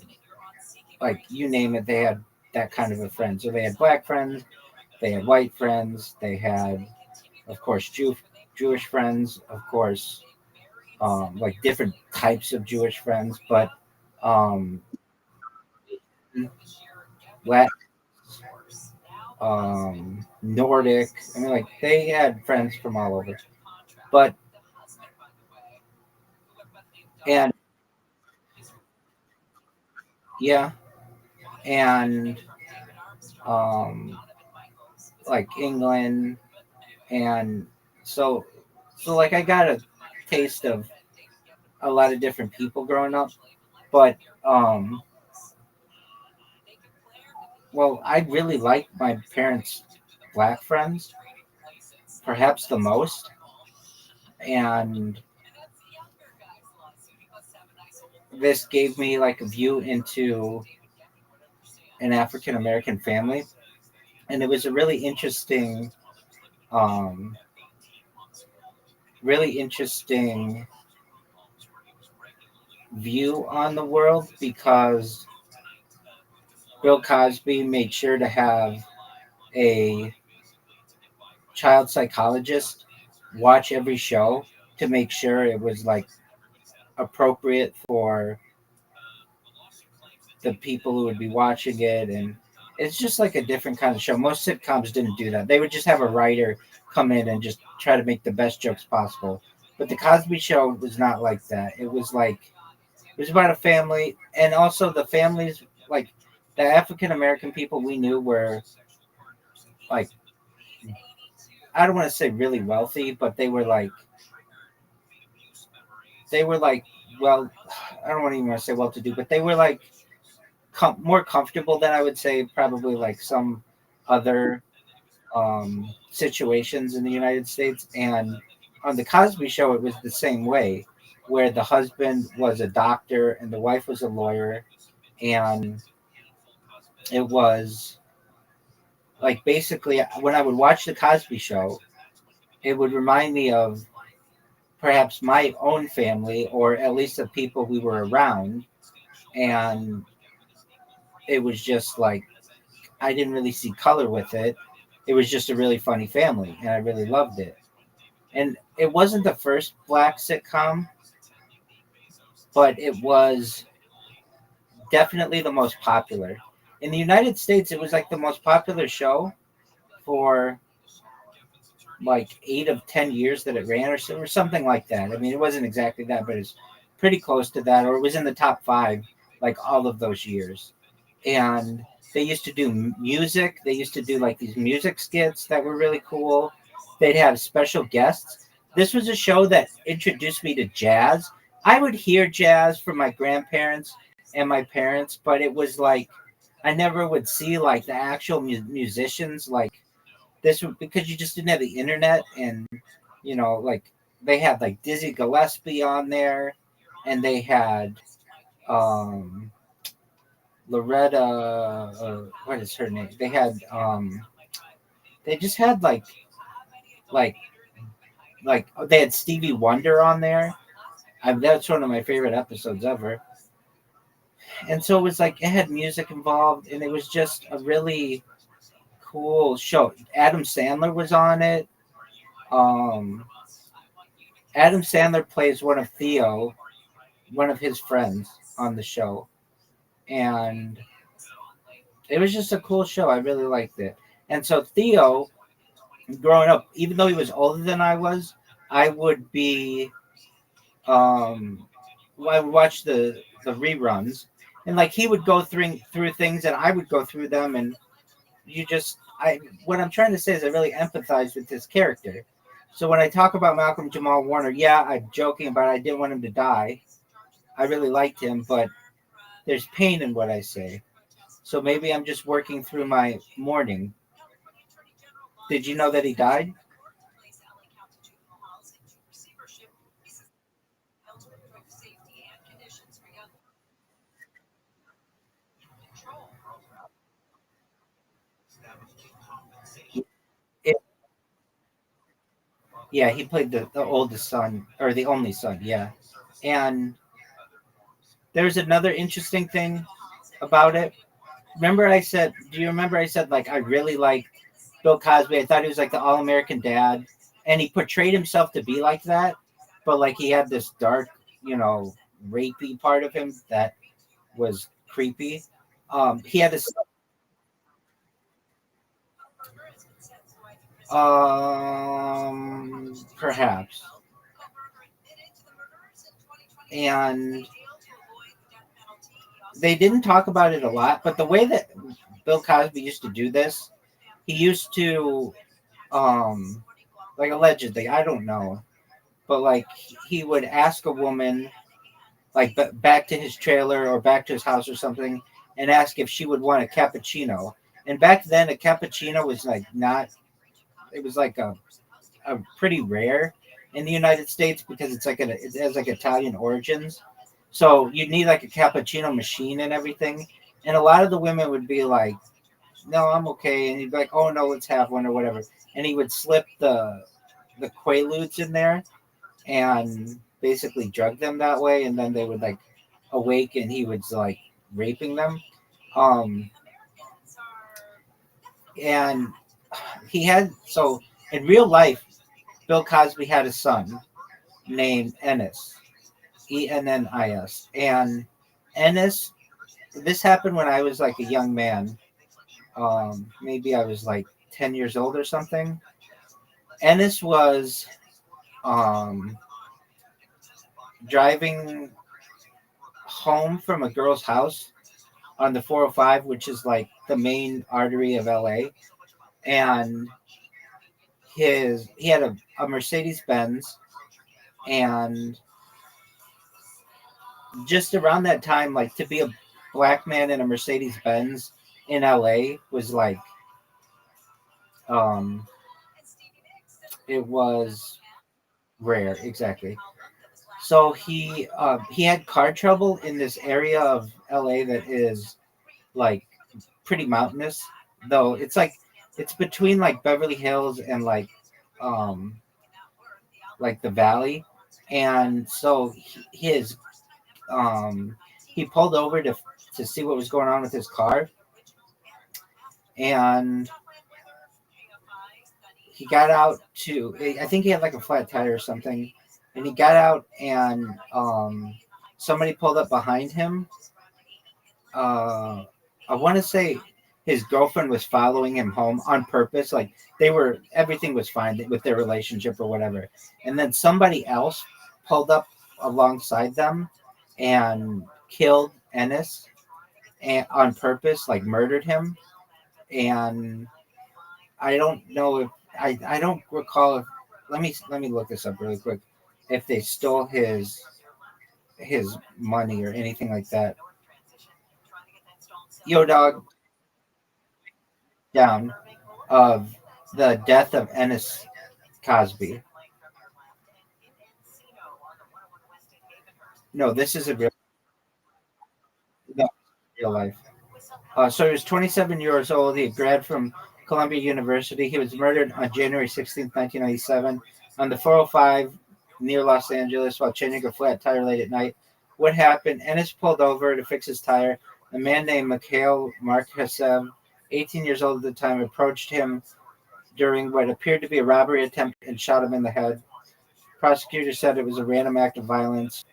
like you name it, they had that kind of a friend. So they had black friends, they had white friends, they had, of course, Jewish friends, of course, like different types of Jewish friends, but um, Latin, Nordic. I mean, like they had friends from all over. But and yeah, and um, like England, and so like I got a taste of a lot of different people growing up. But um, well, I really like my parents' black friends, perhaps the most, and this gave me like a view into an African American family, and it was a um, really interesting view on the world because Bill Cosby made sure to have a child psychologist watch every show to make sure it was like appropriate for the people who would be watching it. And it's just like a different kind of show. Most sitcoms didn't do that. They would just have a writer come in and just try to make the best jokes possible. But the Cosby Show was not like that. It was like it was about a family, and also the families, like the African American people we knew were like I don't want to say really wealthy, but they were like well, I don't want to even say well to do, but they were like more comfortable than I would say probably like some other situations in the United States, and on the Cosby Show, it was the same way, where the husband was a doctor and the wife was a lawyer, and it was like basically when I would watch the Cosby Show, it would remind me of perhaps my own family or at least the people we were around, and it was just like I didn't really see color with it. It was just a really funny family, and I really loved it. And it wasn't the first black sitcom, but it was definitely the most popular. In the United States, it was like the most popular show for like 8 of 10 years that it ran, or something like that. I mean, it wasn't exactly that, but it's pretty close to that, or it was in the top five like all of those years. And they used to do music. They used to do like these music skits that were really cool. They'd have special guests. This was a show that introduced me to jazz. I would hear jazz from my grandparents and my parents, but it was like I never would see like the actual musicians like this because you just didn't have the internet. And like they had like Dizzy Gillespie on there, and they had um Loretta, what is her name? They just had like they had Stevie Wonder on there. That's one of my favorite episodes ever. And so it was like it had music involved, and it was just a really cool show. Adam Sandler was on it. Um, Adam Sandler plays one of his friends on the show, and it was just a cool show. I really liked it. And so Theo, growing up, even though he was older than I was, I would be I would watch the reruns, and like he would go through things and I would go through them, and you just I what I'm trying to say is I really empathize with this character. So when I talk about Malcolm Jamal Warner, yeah, I'm joking about it. I didn't want him to die. I really liked him, but there's pain in what I say. So maybe I'm just working through my mourning. Did you know that he died? It, yeah, he played the oldest son or the only son. Yeah, and there's another interesting thing about it. Remember, I said, do you remember I said like I really like Bill Cosby? I thought he was like the all American dad, and he portrayed himself to be like that, but like he had this dark, you know, rapey part of him that was creepy. He had this, perhaps, and they didn't talk about it a lot. But the way that Bill Cosby used to do this, he used to, like allegedly, I don't know, but like he would ask a woman like back to his trailer or back to his house or something and ask if she would want a cappuccino. And back then, a cappuccino was like not. It was like a pretty rare in the United States because it has like Italian origins. So you need like a cappuccino machine and everything. And a lot of the women would be like, "No, I'm okay," and he'd be like, "Oh no, let's have one or whatever." And he would slip the quaaludes in there and basically drug them that way, and then they would like awake, and he was like raping them. Um, and he had so in real life, Bill Cosby had a son named Ennis, Ennis, and Ennis. This happened when I was like a young man. Maybe I was like 10 years old or something. Ennis was um, driving home from a girl's house on the 405, which is like the main artery of LA. And he had a Mercedes Benz, and just around that time, like to be a black man in a Mercedes Benz in LA was like um it was rare, exactly. So he had car trouble in this area of LA that is like pretty mountainous, though it's like it's between like Beverly Hills and um like the valley. And so his he pulled over to see what was going on with his car, and he got out to, I think he had like a flat tire or something, and he got out, and somebody pulled up behind him. I want to say his girlfriend was following him home on purpose. Like everything was fine with their relationship or whatever. And then somebody else pulled up alongside them and killed Ennis and on purpose, like murdered him. And I don't know if I don't recall if let me look this up really quick. If they stole his money or anything like that. Yo, dog, down of the death of Ennis Cosby. No, this is a real, no, real life. So he was 27 years old. He graduated from Columbia University. He was murdered on January 16th, 1997, on the 405 near Los Angeles while changing a flat tire late at night. What happened? Ennis pulled over to fix his tire. A man named Mikhail Markasev, 18 years old at the time, approached him during what appeared to be a robbery attempt and shot him in the head. Prosecutors said it was a random act of violence.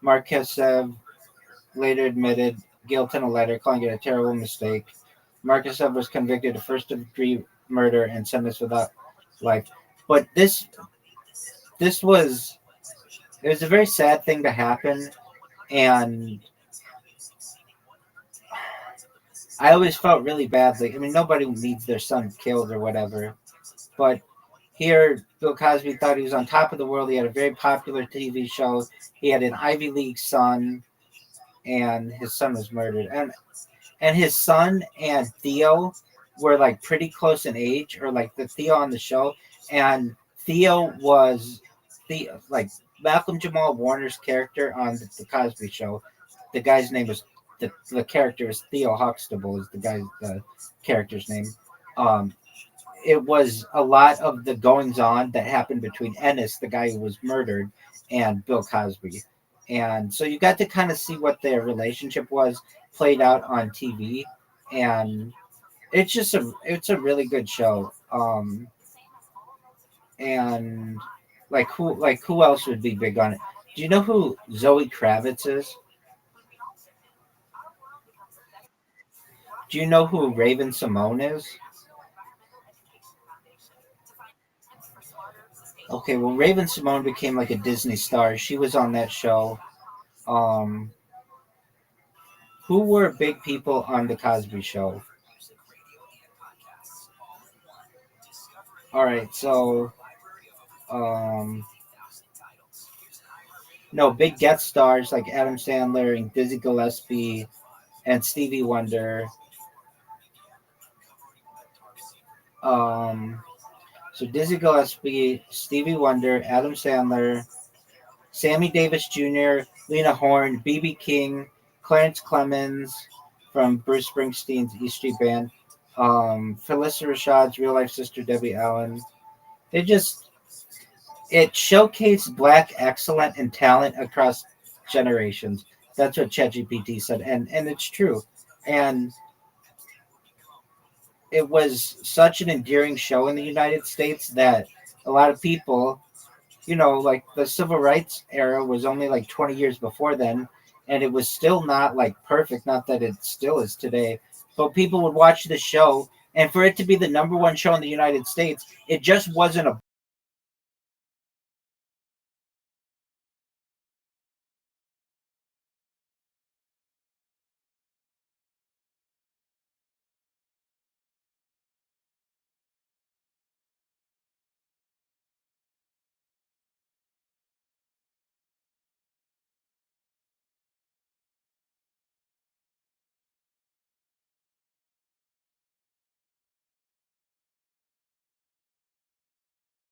Markasev later admitted guilt in a letter, calling it a terrible mistake. Markasev was convicted of first-degree murder and sentenced without life. But this was it was a very sad thing to happen, and I always felt really badly. I mean, nobody needs their son killed or whatever, but here Bill Cosby thought he was on top of the world. He had a very popular TV show. He had an Ivy League son, and his son was murdered. And his son and Theo were like pretty close in age, or like the Theo on the show, and Theo was like Malcolm Jamal Warner's character on the Cosby Show. The guy's name was the character is Theo Huxtable is the character's name. Um, it was a lot of the goings on that happened between Ennis, the guy who was murdered, and Bill Cosby. And so you got to kind of see what their relationship was played out on TV. And it's a really good show. And who else would be big on it? Do you know who Zoe Kravitz is? Do you know who Raven Simone is? Okay, well Raven Simone became like a Disney star. She was on that show. Um, who were big people on the Cosby Show? All right, so um, no big guest stars like Adam Sandler and Dizzy Gillespie and Stevie Wonder. Um, so Dizzy Gillespie, Stevie Wonder, Adam Sandler, Sammy Davis Jr., Lena Horne, BB King, Clarence Clemens from Bruce Springsteen's E Street Band, Phyllis Rashad's real life sister Debbie Allen. They just it showcased black excellence and talent across generations. That's what ChatGPT said, and it's true. And it was such an endearing show in the United States that a lot of people, like the civil rights era was only like 20 years before then, and it was still not like perfect, not that it still is today, but people would watch the show, and for it to be the number one show in the United States, it just wasn't a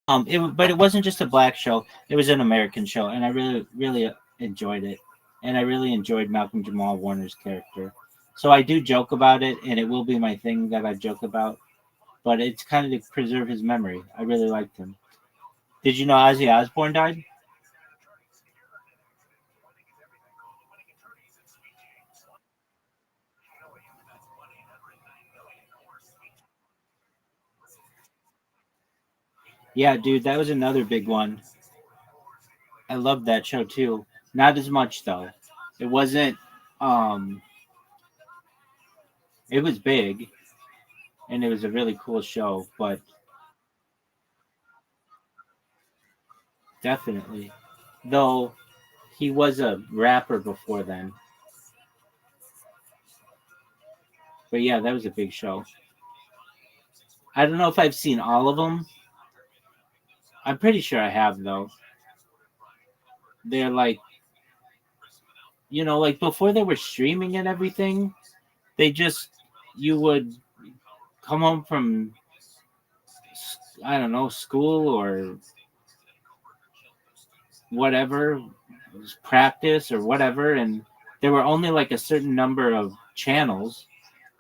But it wasn't just a black show; it was an American show, and I really enjoyed it, and I really enjoyed Malcolm Jamal Warner's character. So I do joke about it, and it will be my thing that I joke about. But it's kind of to preserve his memory. I really liked him. Did you know Ozzy Osbourne died? Yeah, dude, that was another big one. I loved that show too. Not as much though. It wasn't. Um, it was big, and it was a really cool show. But definitely, though, he was a rapper before then. But yeah, that was a big show. I don't know if I've seen all of them. I'm pretty sure I have though. They're like, like before they were streaming and everything. They just you would come home from, I don't know, school or whatever, practice or whatever, and there were only like a certain number of channels,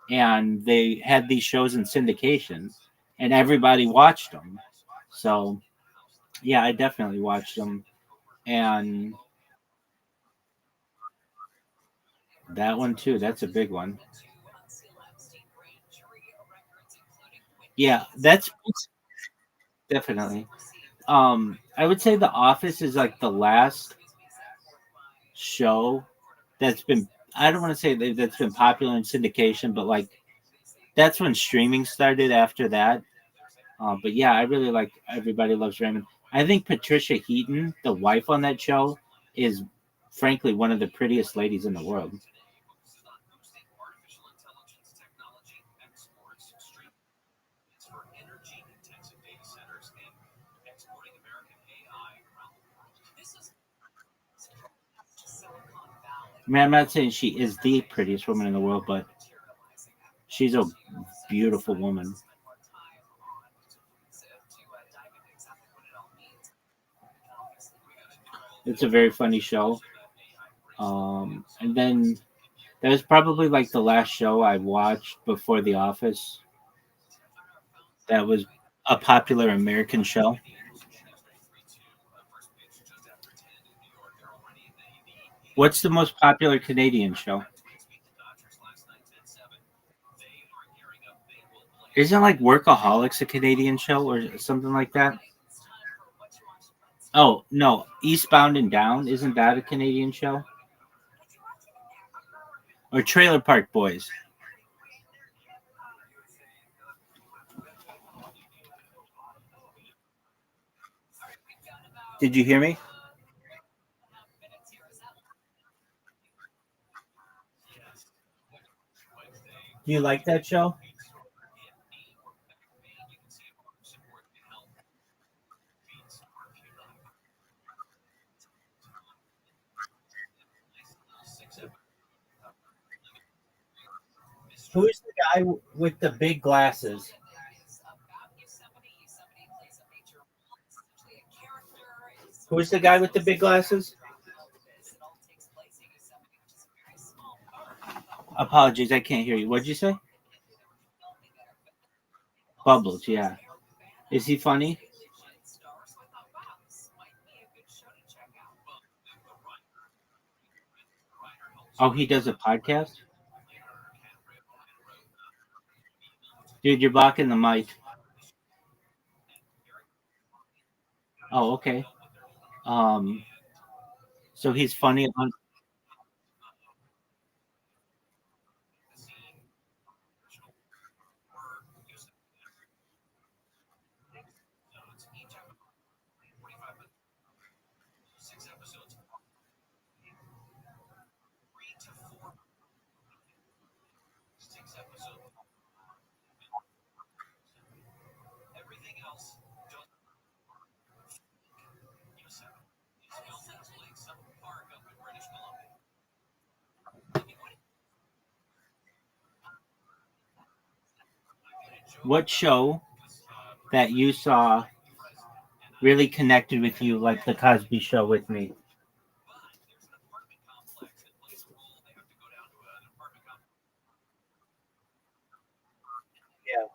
and they had these shows in syndication, and everybody watched them. So yeah, I definitely watched them, and that one too. That's a big one. Yeah, that's definitely. I would say The Office is like the last show that's been. I don't want to say that's been popular in syndication, but like that's when streaming started. After that, but yeah, I really like Everybody Loves Raymond. I think Patricia Heaton, the wife on that show, is frankly one of the prettiest ladies in the world. I mean, I'm not saying she is the prettiest woman in the world, but she's a beautiful woman. It's a very funny show. And then that was probably like the last show I watched before The Office. That was a popular American show. What's the most popular Canadian show? Isn't like Workaholics a Canadian show or something like that? Oh no, Eastbound and Down, isn't that a Canadian show? Or Trailer Park Boys? Did you hear me? Do you like that show? Who's the guy with the big glasses? Who's the guy with the big glasses? Apologies, I can't hear you. What'd you say? Bubbles, yeah. Is he funny? Oh, he does a podcast? Dude, you're blocking the mic. Oh, okay. Um, so he's funny on. What show that you saw really connected with you like the Cosby Show with me. Yeah.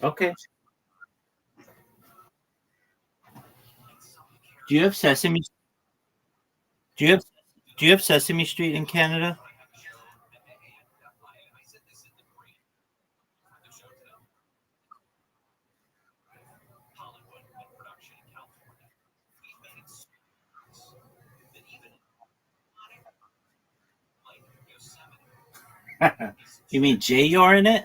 Okay. Do you have Sesame? Do you have Do you have Sesame Street in Canada? You mean Jay you're in it?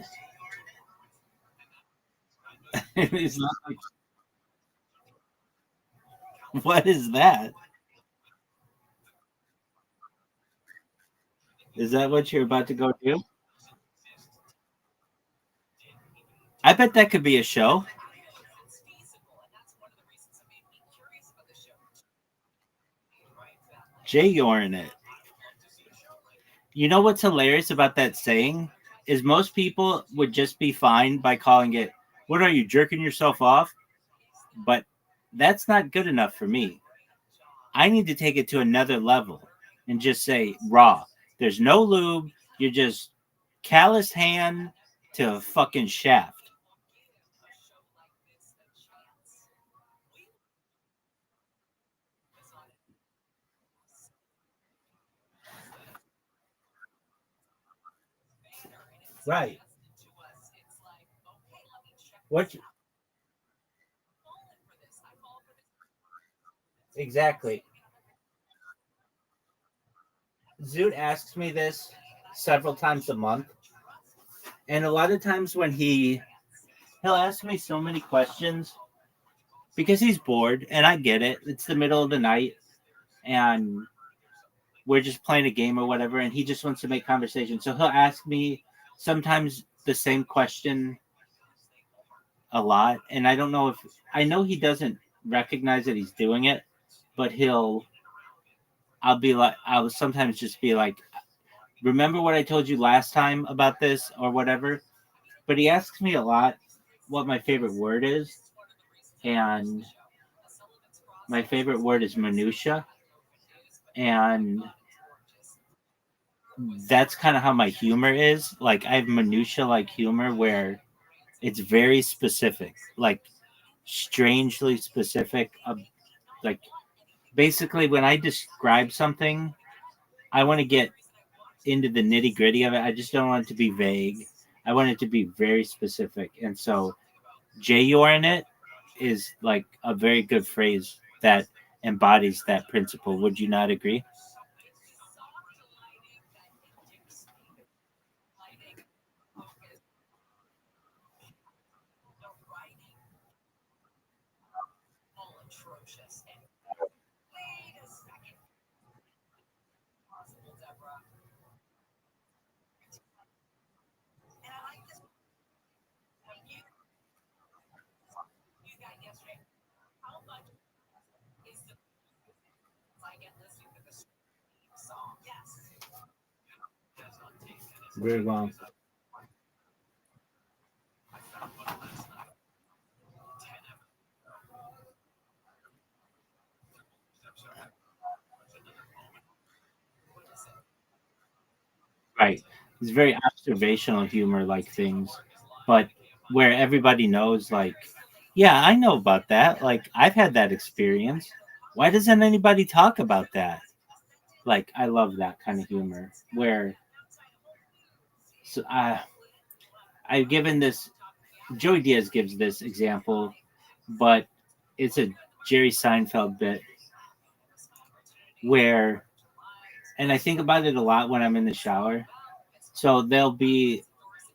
It's not like, what is that? Is that what you're about to go do? I bet that could be a show. Jay you're in it. You know what's hilarious about that saying is most people would just be fine by calling it, "What are you jerking yourself off?" But that's not good enough for me. I need to take it to another level and just say raw. There's no lube. You're just calloused hand to a fucking shaft. Right. What exactly? Zoot asks me this several times a month, and a lot of times when he'll ask me so many questions because he's bored, and I get it. It's the middle of the night, and we're just playing a game or whatever, and he just wants to make conversation. So he'll ask me sometimes the same question a lot, and I don't know if I know he doesn't recognize that he's doing it, but I'll sometimes just be like, remember what I told you last time about this or whatever. But he asks me a lot what my favorite word is, and my favorite word is minutia, and that's kind of how my humor is. Like I have minutia like humor where it's very specific, like strangely specific. Like basically, when I describe something, I want to get into the nitty gritty of it. I just don't want it to be vague. I want it to be very specific. And so, Jay, you're in it is like a very good phrase that embodies that principle. Would you not agree? Very well. Right. It's very observational humor like things, but where everybody knows, like, yeah, I know about that. Like, I've had that experience. Why doesn't anybody talk about that? Like, I love that kind of humor where so I've given this, Joey Diaz gives this example, but it's a Jerry Seinfeld bit where, and I think about it a lot when I'm in the shower. So they'll be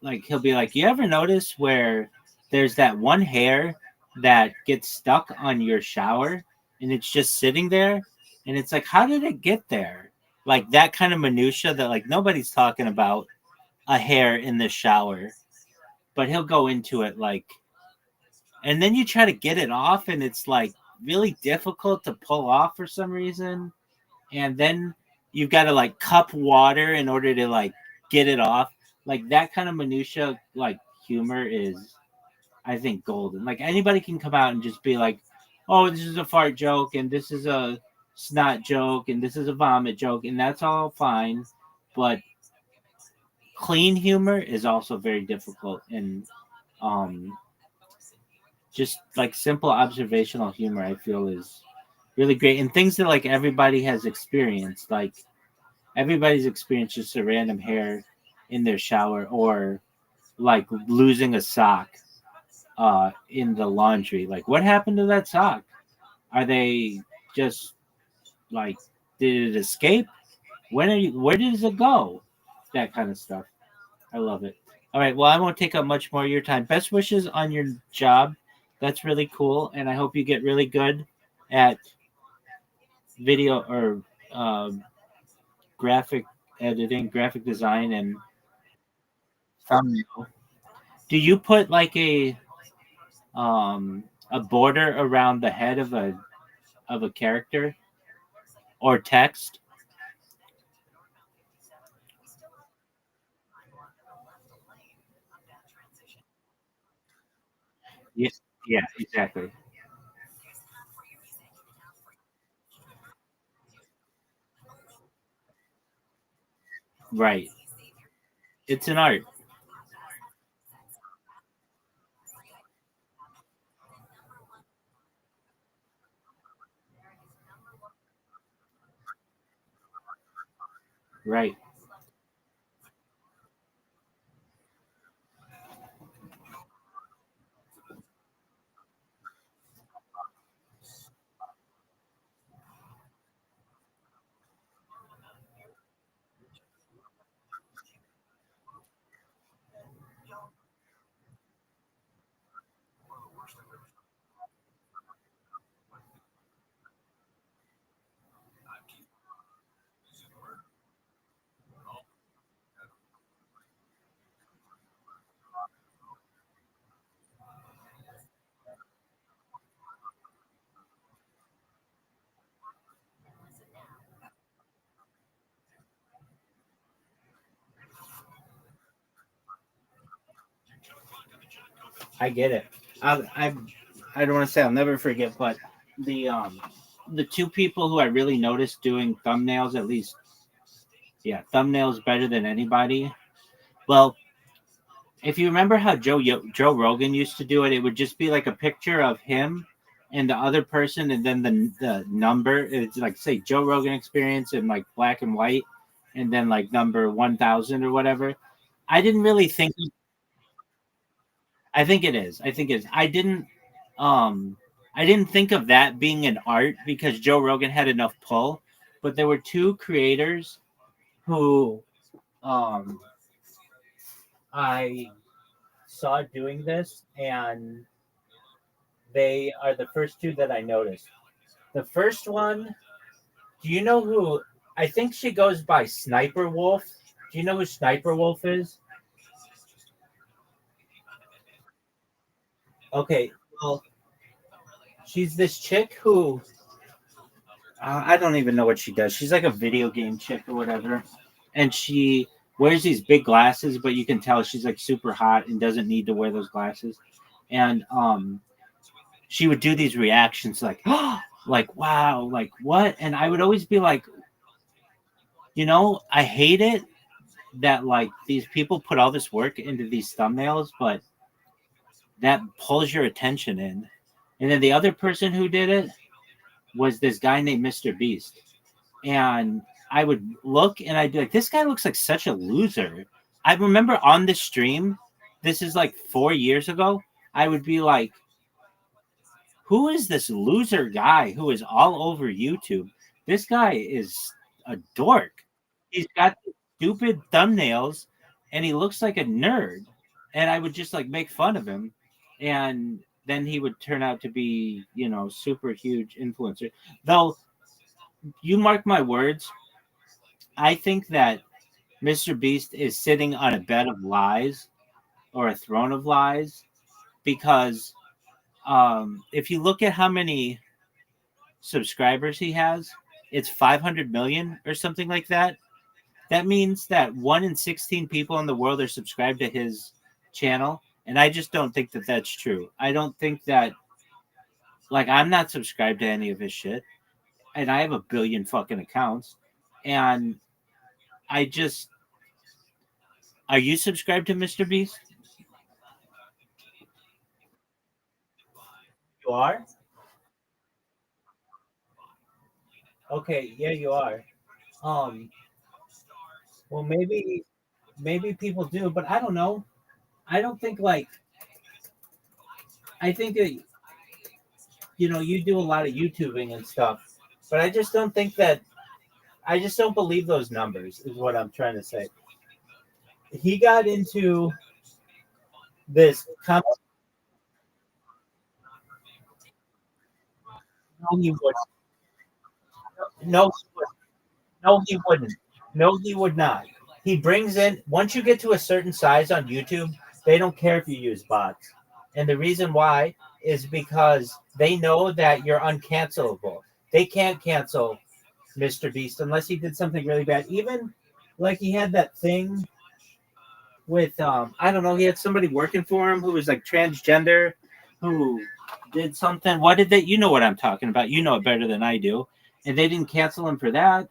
like, he'll be like, you ever notice where there's that one hair that gets stuck on your shower and it's just sitting there? And it's like, how did it get there? Like that kind of minutia that like nobody's talking about. a hair in the shower, but he'll go into it like, and then you try to get it off, and it's like really difficult to pull off for some reason. And then you've got to like cup water in order to like get it off. Like that kind of minutia, like humor is, I think, golden. Like anybody can come out and just be like, "Oh, this is a fart joke, and this is a snot joke, and this is a vomit joke," and that's all fine. But clean humor is also very difficult, and um, just like simple observational humor, I feel is really great, and things that like everybody has experienced. Like everybody's experienced just a random hair in their shower, or like losing a sock in the laundry. Like, what happened to that sock? Are they just like, did it escape? Where does it go? That kind of stuff. I love it. All right. Well, I won't take up much more of your time. Best wishes on your job. That's really cool. And I hope you get really good at video or graphic editing, graphic design, and thumbnail. Do you put like a border around the head of a character or text? Yes. Yeah. Exactly. Right. It's an art. Right. I get it. I don't want to say I'll never forget, but the um the two people who I really noticed doing thumbnails, at least, yeah, thumbnails better than anybody. Well, if you remember how Joe Rogan used to do it, it would just be like a picture of him and the other person, and then the number. It's like, say, Joe Rogan Experience in like black and white, and then like number 1,000 or whatever. I didn't really think. I think it is. I think it is. Um I didn't think of that being an art because Joe Rogan had enough pull, but there were two creators who um I saw doing this, and they are the first two that I noticed. The first one, do you know who? I think she goes by Sniper Wolf. Do you know who Sniper Wolf is? Okay, well, she's this chick who I don't even know what she does. She's like a video game chick or whatever, and she wears these big glasses, but you can tell she's like super hot and doesn't need to wear those glasses. And she would do these reactions like, oh, like wow, like what? And I would always be like, I hate it that like these people put all this work into these thumbnails, but that pulls your attention in. And then the other person who did it was this guy named Mr. Beast. And I would look and I'd be like, this guy looks like such a loser. I remember on the stream, this is like 4 years ago, I would be like, who is this loser guy who is all over YouTube? This guy is a dork. He's got stupid thumbnails and he looks like a nerd. And I would just like make fun of him. And then he would turn out to be, super huge influencer. Though, you mark my words, I think that Mr. Beast is sitting on a bed of lies or a throne of lies because if you look at how many subscribers he has, it's 500 million or something like that. That means that 1 in 16 people in the world are subscribed to his channel. And I just don't think that that's true. I don't think that, like, I'm not subscribed to any of his shit. And I have a billion fucking accounts. And I just, are you subscribed to Mr. Beast? You are? Okay, yeah, you are. Um, well, maybe people do, but I don't know. I don't think like I think that you do a lot of YouTubing and stuff, but I just don't think that I just don't believe those numbers. Is what I'm trying to say. He got into this. No, he would. No, no, he wouldn't. No, he would not. He brings in once you get to a certain size on YouTube, they don't care if you use bots, and the reason why is because they know that you're uncancelable. They can't cancel Mr. Beast unless he did something really bad. Even like he had that thing with I don't know, he had somebody working for him who was like transgender who did something. What did they you know what I'm talking about. You know it better than I do. And they didn't cancel him for that.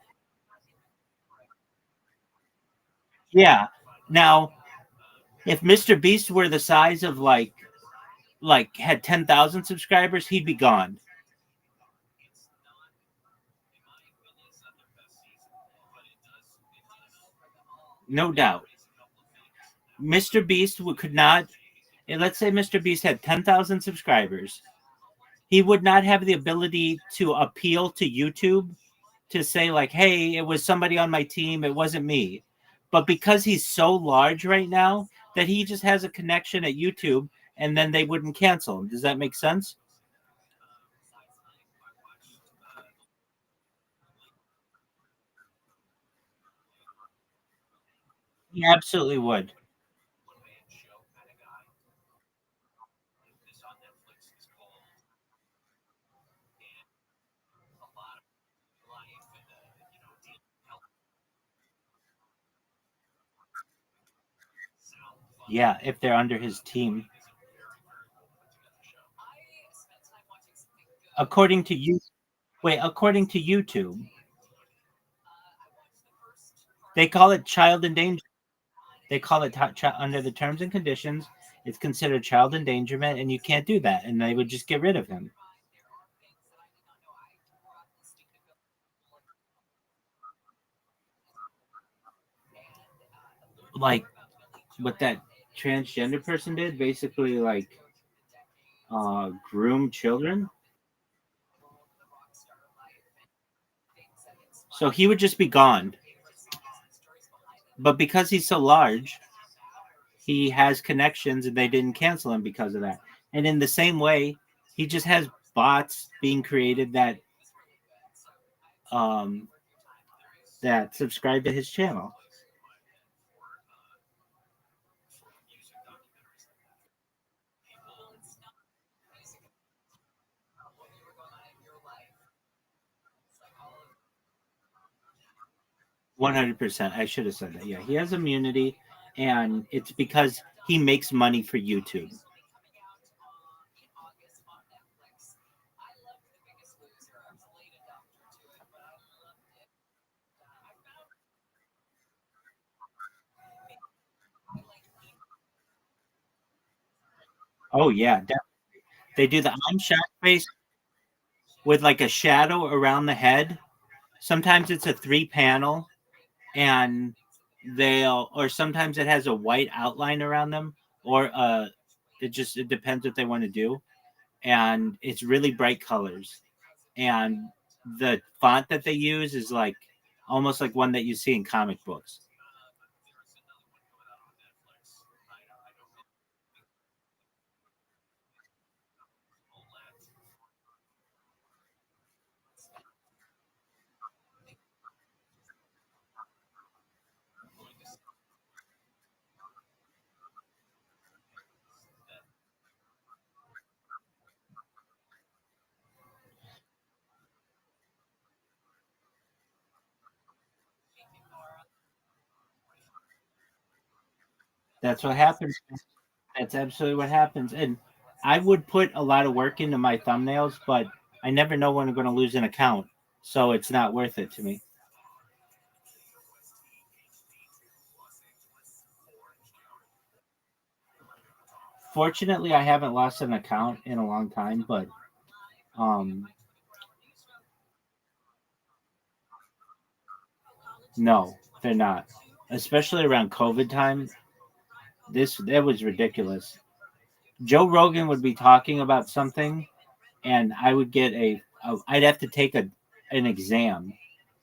Yeah. Now, if Mr. Beast were the size of like had 10,000 subscribers, he'd be gone. No doubt. Mr. Beast could not and let's say Mr. Beast had 10,000 subscribers. He would not have the ability to appeal to YouTube to say like, "Hey, it was somebody on my team. It wasn't me." But because he's so large right now that he just has a connection at YouTube, and then they wouldn't cancel him. Does that make sense? He absolutely would. Yeah, if they're under his team, according to you. Wait, according to YouTube, they call it child endangerment. They call it under the terms and conditions. It's considered child endangerment, and you can't do that. And they would just get rid of him. Like what that transgender person did, basically like groom children. So he would just be gone. But because he's so large, he has connections, and they didn't cancel him because of that. And in the same way, he just has bots being created um, that subscribe to his channel. 100%. I should have said that. Yeah, he has immunity, and it's because he makes money for YouTube. Oh yeah, they do the I'm shot face with like a shadow around the head. Sometimes it's a three panel, and or sometimes it has a white outline around them, or it depends what they want to do, and it's really bright colors, and the font that they use is like almost like one that you see in comic books. That's what happens. That's absolutely what happens. And I would put a lot of work into my thumbnails, but I never know when I'm going to lose an account, so it's not worth it to me. Fortunately, I haven't lost an account in a long time, but um, no, they're not. Especially around COVID time, this that was ridiculous. Joe Rogan would be talking about something, and I would get I'd have to take an exam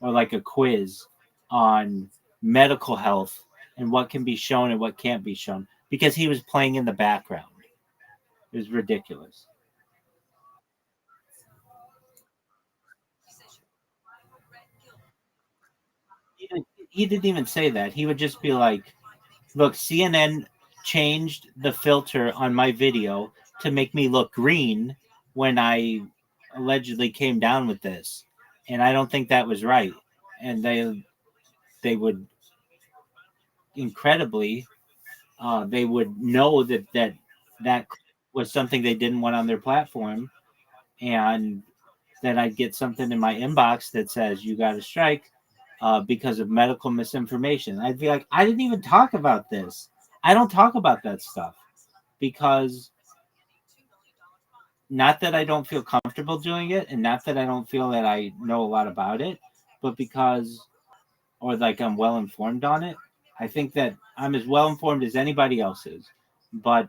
or like a quiz on medical health and what can be shown and what can't be shown because he was playing in the background. It was ridiculous. He didn't even say that. He would just be like, "Look, CNN changed the filter on my video to make me look green when I allegedly came down with this, and I don't think that was right." And they would incredibly they would know that was something they didn't want on their platform, and then I'd get something in my inbox that says you got a strike because of medical misinformation. I'd be like, I didn't even talk about this. I don't talk about that stuff because not that I don't feel comfortable doing it, and not that I don't feel that I know a lot about it, but because or like I'm well informed on it. I think that I'm as well informed as anybody else is, but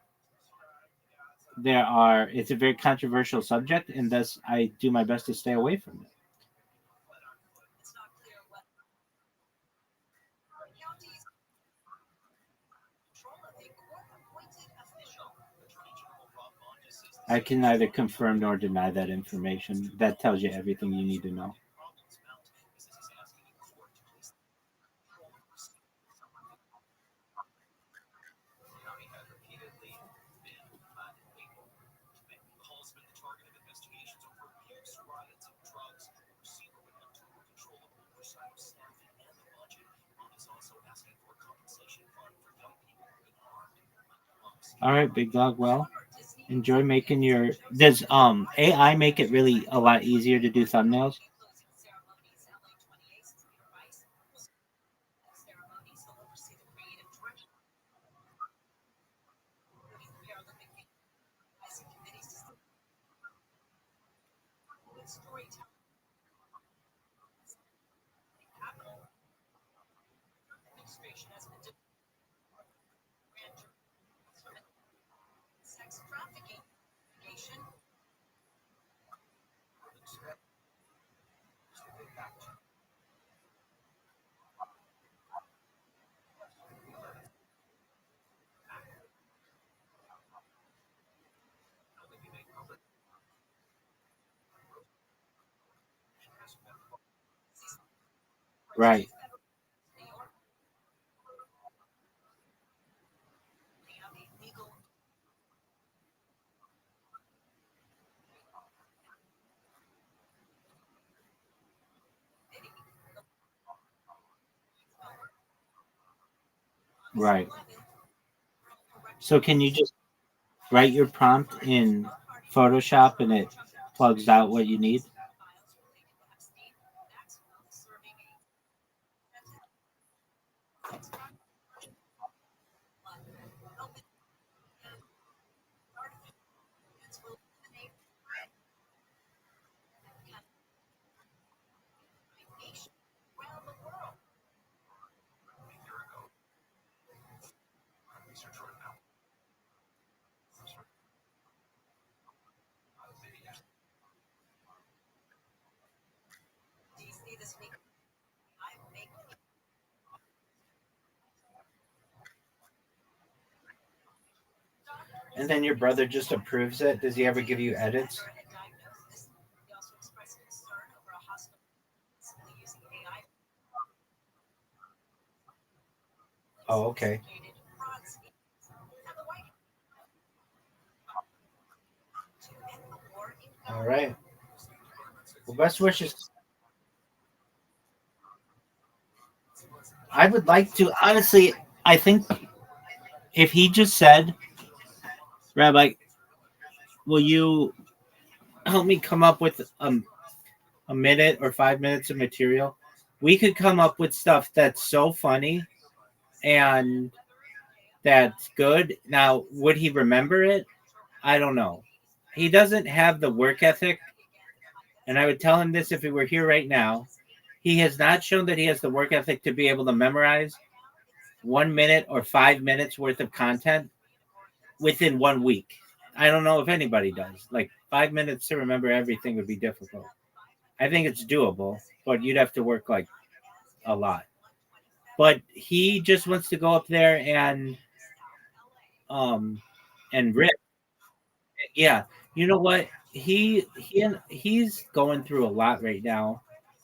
it's a very controversial subject, and thus I do my best to stay away from it. I can neither confirm nor deny that information. That tells you everything you need to know. All right, big dog. Well, enjoy making your. Does AI make it really a lot easier to do thumbnails? Right, right. So can you just write your prompt in Photoshop and it plugs out what you need? And then your brother just approves it. Does he ever give you edits? Oh, okay. All right. Well, best wishes. I would like to honestly. I think If he just said, Rabbi, will you help me come up with a minute or 5 minutes of material? We could come up with stuff that's so funny and that's good. Now, would he remember it? I don't know. He doesn't have the work ethic, and I would tell him this if he were here right now. He has not shown that he has the work ethic to be able to memorize 1 minute or 5 minutes worth of content within 1 week. I don't know if anybody does. Like 5 minutes to remember everything would be difficult. I think it's doable, but you'd have to work like a lot. But he just wants to go up there um and rip. Yeah, you know what? He's going through a lot right now.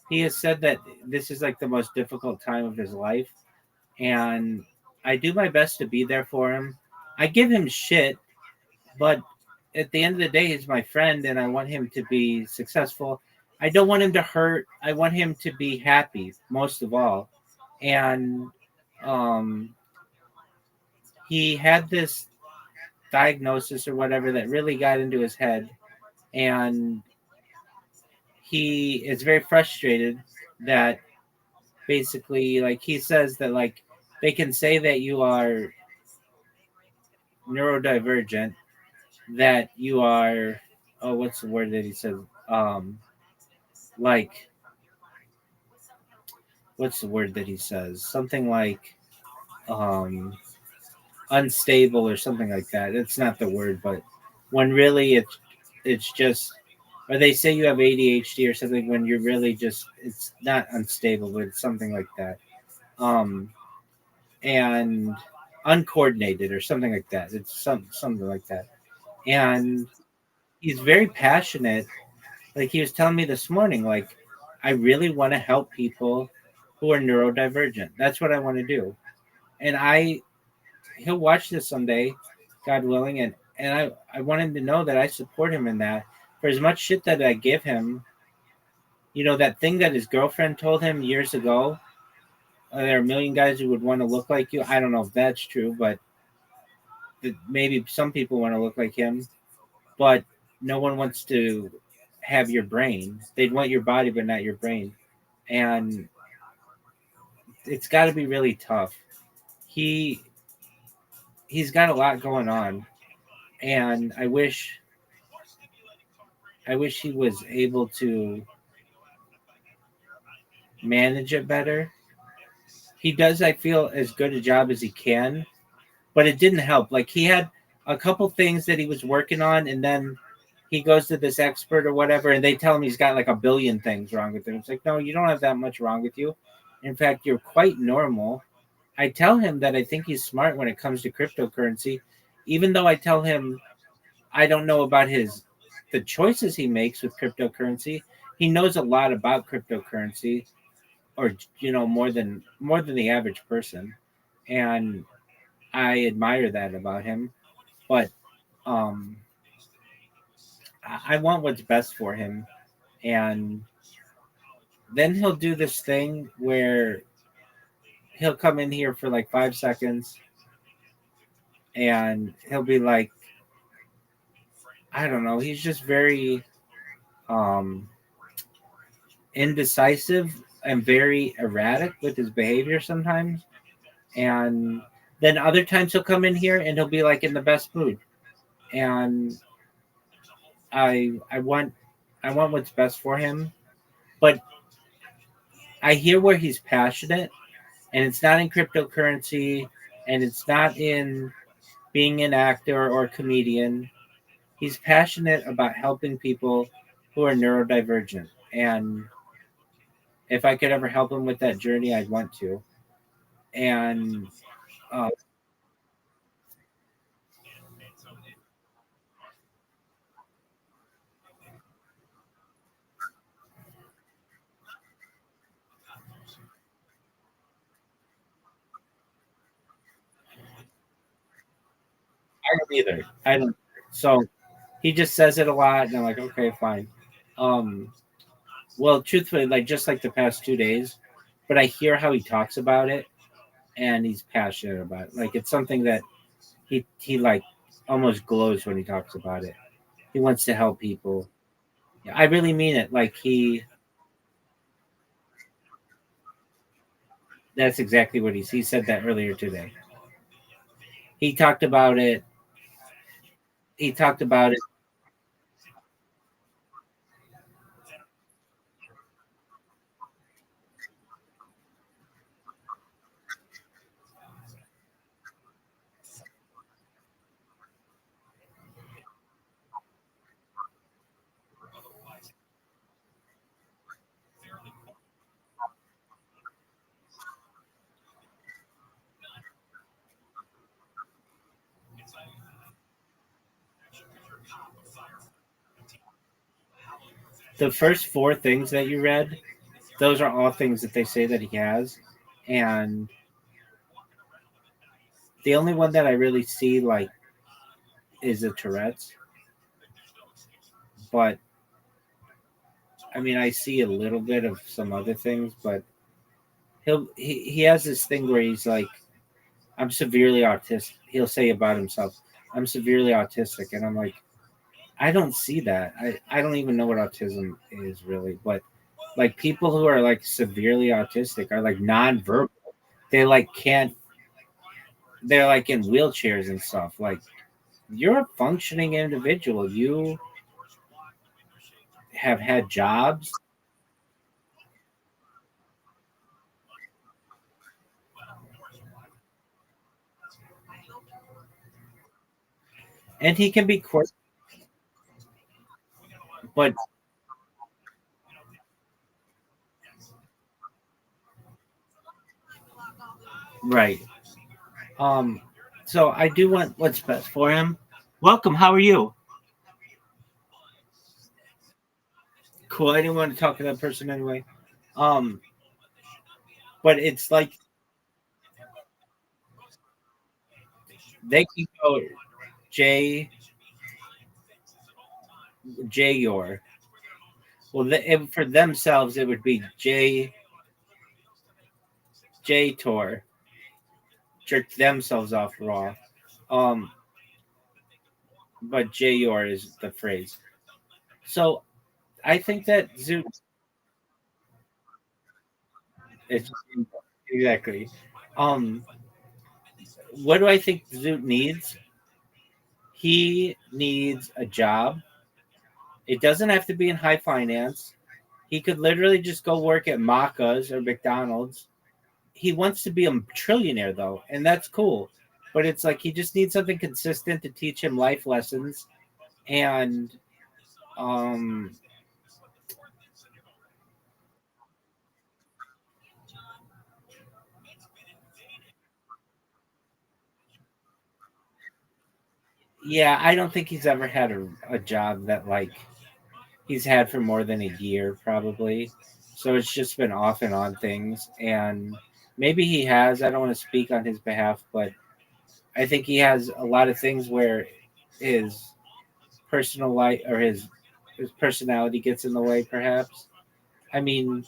He has said that this is like the most difficult time of his life, and I do my best to be there for him. I give him shit, but at the end of the day, he's my friend, and I want him to be successful. I don't want him to hurt. I want him to be happy most of all. And um, he had this diagnosis or whatever that really got into his head, and he is very frustrated that basically, like, he says that like they can say that you are neurodivergent, that you are, oh, what's the word that he says, like, what's the word that he says, something like um unstable or something like that. It's not the word, but when really it's just, or they say you have ADHD or something, when you're really just, it's not unstable, but it's something like that. um and uncoordinated or something like that. It's something like that. And he's very passionate. Like he was telling me this morning, like, I really want to help people who are neurodivergent. That's what I want to do. And he'll watch this someday, God willing, and I want him to know that I support him in that. For as much shit that I give him, that thing that his girlfriend told him years ago, there are a million guys who would want to look like you. I don't know if that's true, but maybe some people want to look like him, but no one wants to have your brain. They'd want your body, but not your brain. And it's got to be really tough. He he's got a lot going on, and I wish he was able to manage it better. He does, I feel, as good a job as he can, but it didn't help. Like he had a couple things that he was working on, and then he goes to this expert or whatever, and they tell him he's got like a billion things wrong with him. It's like, no, you don't have that much wrong with you. In fact, you're quite normal. I tell him that I think he's smart when it comes to cryptocurrency, even though I tell him I don't know about the choices he makes with cryptocurrency. He knows a lot about cryptocurrency, or more than the average person, and I admire that about him. But um, I want what's best for him, and then he'll do this thing where he'll come in here for like 5 seconds, and he'll be like, I don't know, he's just very um, indecisive and very erratic with his behavior sometimes. And then other times he'll come in here and he'll be like in the best mood. And I want what's best for him, but I hear where he's passionate, and it's not in cryptocurrency, and it's not in being an actor or a comedian. He's passionate about helping people who are neurodivergent, and if I could ever help him with that journey, I'd want to. And uh, I don't either. I don't. So he just says it a lot, and I'm like, okay, fine. Um, well, truthfully, like just like the past 2 days, but I hear how he talks about it, and he's passionate about it. Like it's something that he like almost glows when he talks about it. He wants to help people. I really mean it. Like that's exactly what he said that earlier today. He talked about it. He talked about it. The first four things that you read, those are all things that they say that he has, and the only one that I really see like is the Tourette's. But I mean, I see a little bit of some other things, but he has this thing where he's like, I'm severely autistic. He'll say about himself, I'm severely autistic, and I'm like, I don't see that. I don't even know what autism is really, but like people who are like severely autistic are like nonverbal. They like can't. They're like in wheelchairs and stuff. Like you're a functioning individual. You have had jobs, and he can be quirky, but right. Um. So I do want what's best for him. Welcome. How are you? Cool. I didn't want to talk to that person anyway. Um. But it's like they can go J Yor. Well, for themselves, it would be J Tor. Jerk themselves off raw. Um, but Yor is the phrase. So I think that Zoot is exactly. Um, what do I think Zoot needs? He needs a job. It doesn't have to be in high finance. He could literally just go work at Macca's or McDonald's. He wants to be a trillionaire though, and that's cool. But it's like he just needs something consistent to teach him life lessons and um yeah, I don't think he's ever had a job that like he's had for more than a year probably. So it's just been off and on things, and maybe he has. I don't want to speak on his behalf, but I think he has a lot of things where his personal life or his personality gets in the way perhaps. I mean,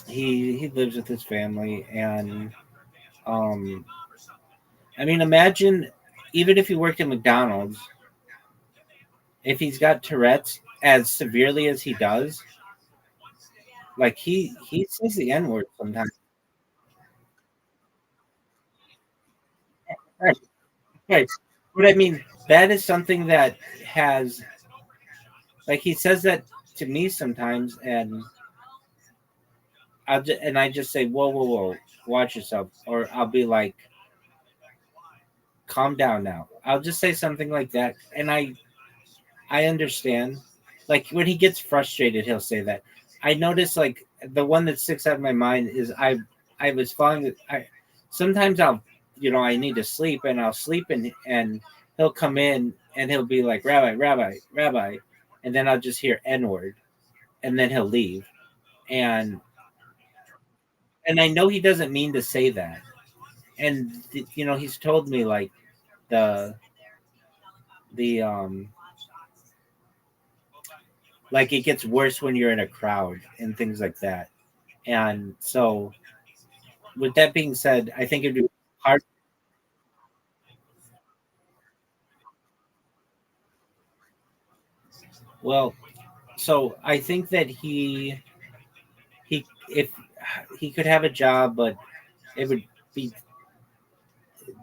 he lives with his family, and um I mean, imagine even if he worked at McDonald's, if he's got Tourette's as severely as he does, like he says the N word sometimes. Right, right. But I mean, that is something that has like he says that to me sometimes, and I just say, whoa, whoa, whoa, watch yourself, or I'll be like, calm down now. I'll just say something like that, and I understand. Like when he gets frustrated, he'll say that. I notice like the one that sticks out of my mind is I was falling. I sometimes I need to sleep and I'll sleep and he'll come in and he'll be like Rabbi, and then I'll just hear N word and then he'll leave and I know he doesn't mean to say that and he's told me like the the like it gets worse when you're in a crowd and things like that. And so with that being said, I think it'd be hard. Well, so I think that he if he could have a job, but it would be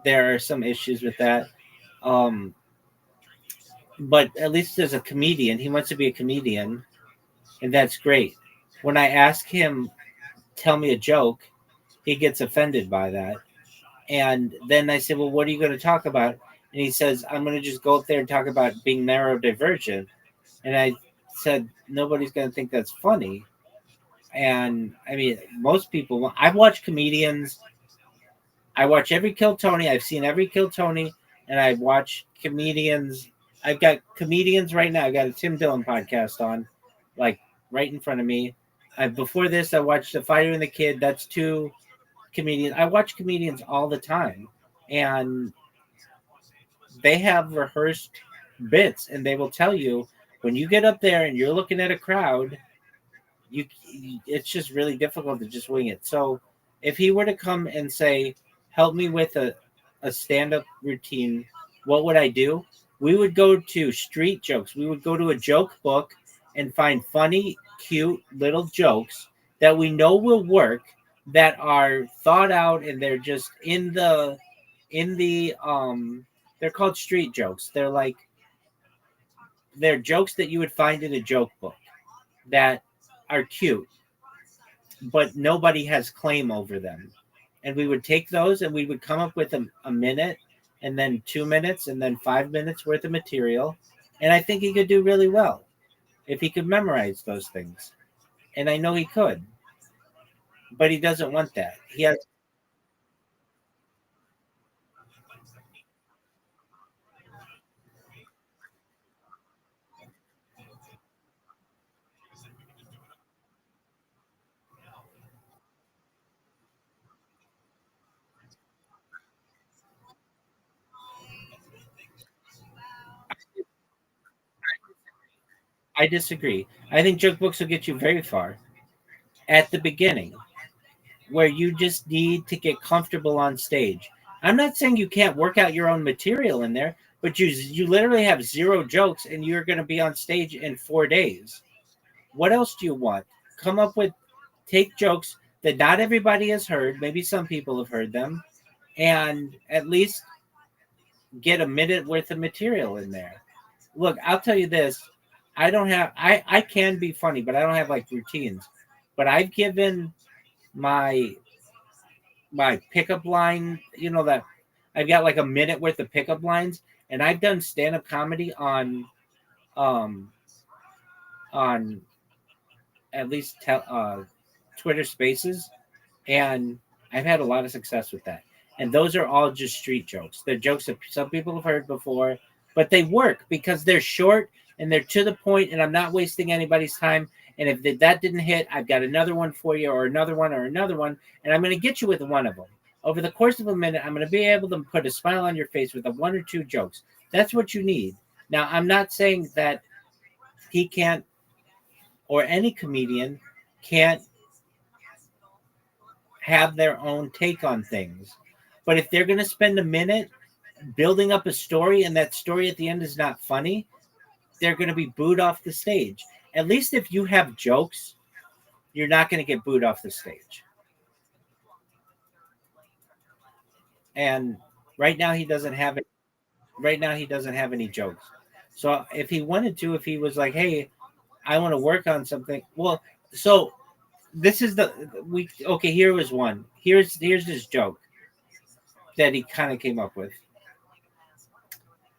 there are some issues with that. Um, but at least as a comedian, he wants to be a comedian, and that's great. When I ask him, tell me a joke, he gets offended by that. And then I say, well, what are you going to talk about? And he says, I'm going to just go up there and talk about being neurodivergent. And I said, nobody's going to think that's funny. And I mean, most people, I've watched comedians. I watch every Kill Tony. I've seen every Kill Tony, and I watch comedians. I've got comedians right now. I got a Tim Dillon podcast on, like right in front of me. Before this, I watched The Fighter and the Kid. That's two comedians. I watch comedians all the time, and they have rehearsed bits, and they will tell you when you get up there and you're looking at a crowd, you it's just really difficult to just wing it. So if he were to come and say, help me with a stand-up routine, what would I do? We would go to street jokes. We would go to a joke book and find funny, cute little jokes that we know will work, that are thought out, and they're just in the they're called street jokes. They're jokes that you would find in a joke book that are cute, but nobody has claim over them. And we would take those and we would come up with a minute, and then 2 minutes, and then 5 minutes worth of material. And I think he could do really well if he could memorize those things. And I know he could, but he doesn't want that. He has. I disagree. I think joke books will get you very far at the beginning, where you just need to get comfortable on stage. I'm not saying you can't work out your own material in there, but you literally have zero jokes and you're going to be on stage in 4 days. What else do you want? Come up with take jokes that not everybody has heard, maybe some people have heard them, and at least get a minute worth of material in there. Look, I'll tell you this. I can be funny, but I don't have like routines. But I've given my pickup line, that I've got like a minute worth of pickup lines, and I've done stand up comedy um on at least Twitter Spaces, and I've had a lot of success with that. And those are all just street jokes. They're jokes that some people have heard before, but they work because they're short and they're to the point, and I'm not wasting anybody's time. And if that didn't hit, I've got another one for you, or another one, or another one, and I'm going to get you with one of them. Over the course of a minute, I'm going to be able to put a smile on your face with a one or two jokes. That's what you need. Now, I'm not saying that he can't, or any comedian can't have their own take on things. But if they're going to spend a minute building up a story, and that story at the end is not funny, they're going to be booed off the stage. At least if you have jokes, you're not going to get booed off the stage. And right now he doesn't have it. Right now he doesn't have any jokes. So if he wanted to, if he was like, "Hey, I want to work on something," well, so this is the we okay. Here was one. Here's this joke that he kind of came up with.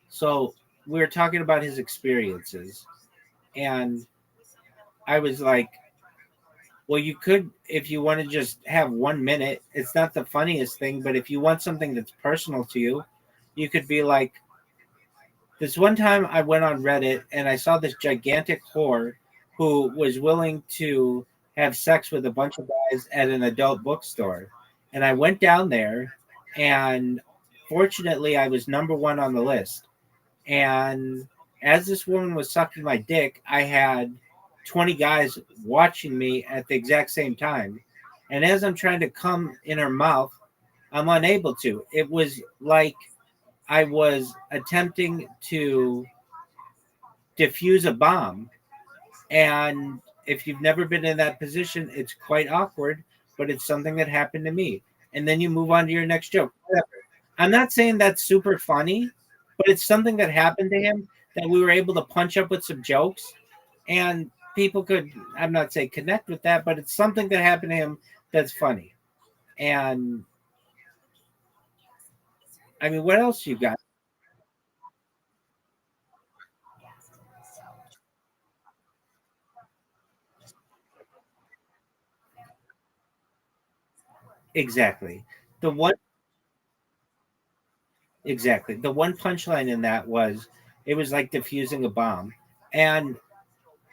So we were talking about his experiences, and I was like, well, you could, if you want to just have 1 minute, it's not the funniest thing, but if you want something that's personal to you, you could be like, this one time I went on Reddit and I saw this gigantic whore who was willing to have sex with a bunch of guys at an adult bookstore. And I went down there, and fortunately I was number one on the list. And as this woman was sucking my dick, I had 20 guys watching me at the exact same time. and as I'm trying to come in her mouth, I'm unable to. It was like I was attempting to defuse a bomb. And if you've never been in that position, it's quite awkward, but it's something that happened to me. And then you move on to your next joke. Whatever. I'm not saying that's super funny, but it's something that happened to him that we were able to punch up with some jokes, and people could, I'm not saying connect with that, but it's something that happened to him that's funny. And I mean, what else you got? Exactly. The one Exactly. The one punchline in that was it was like diffusing a bomb. And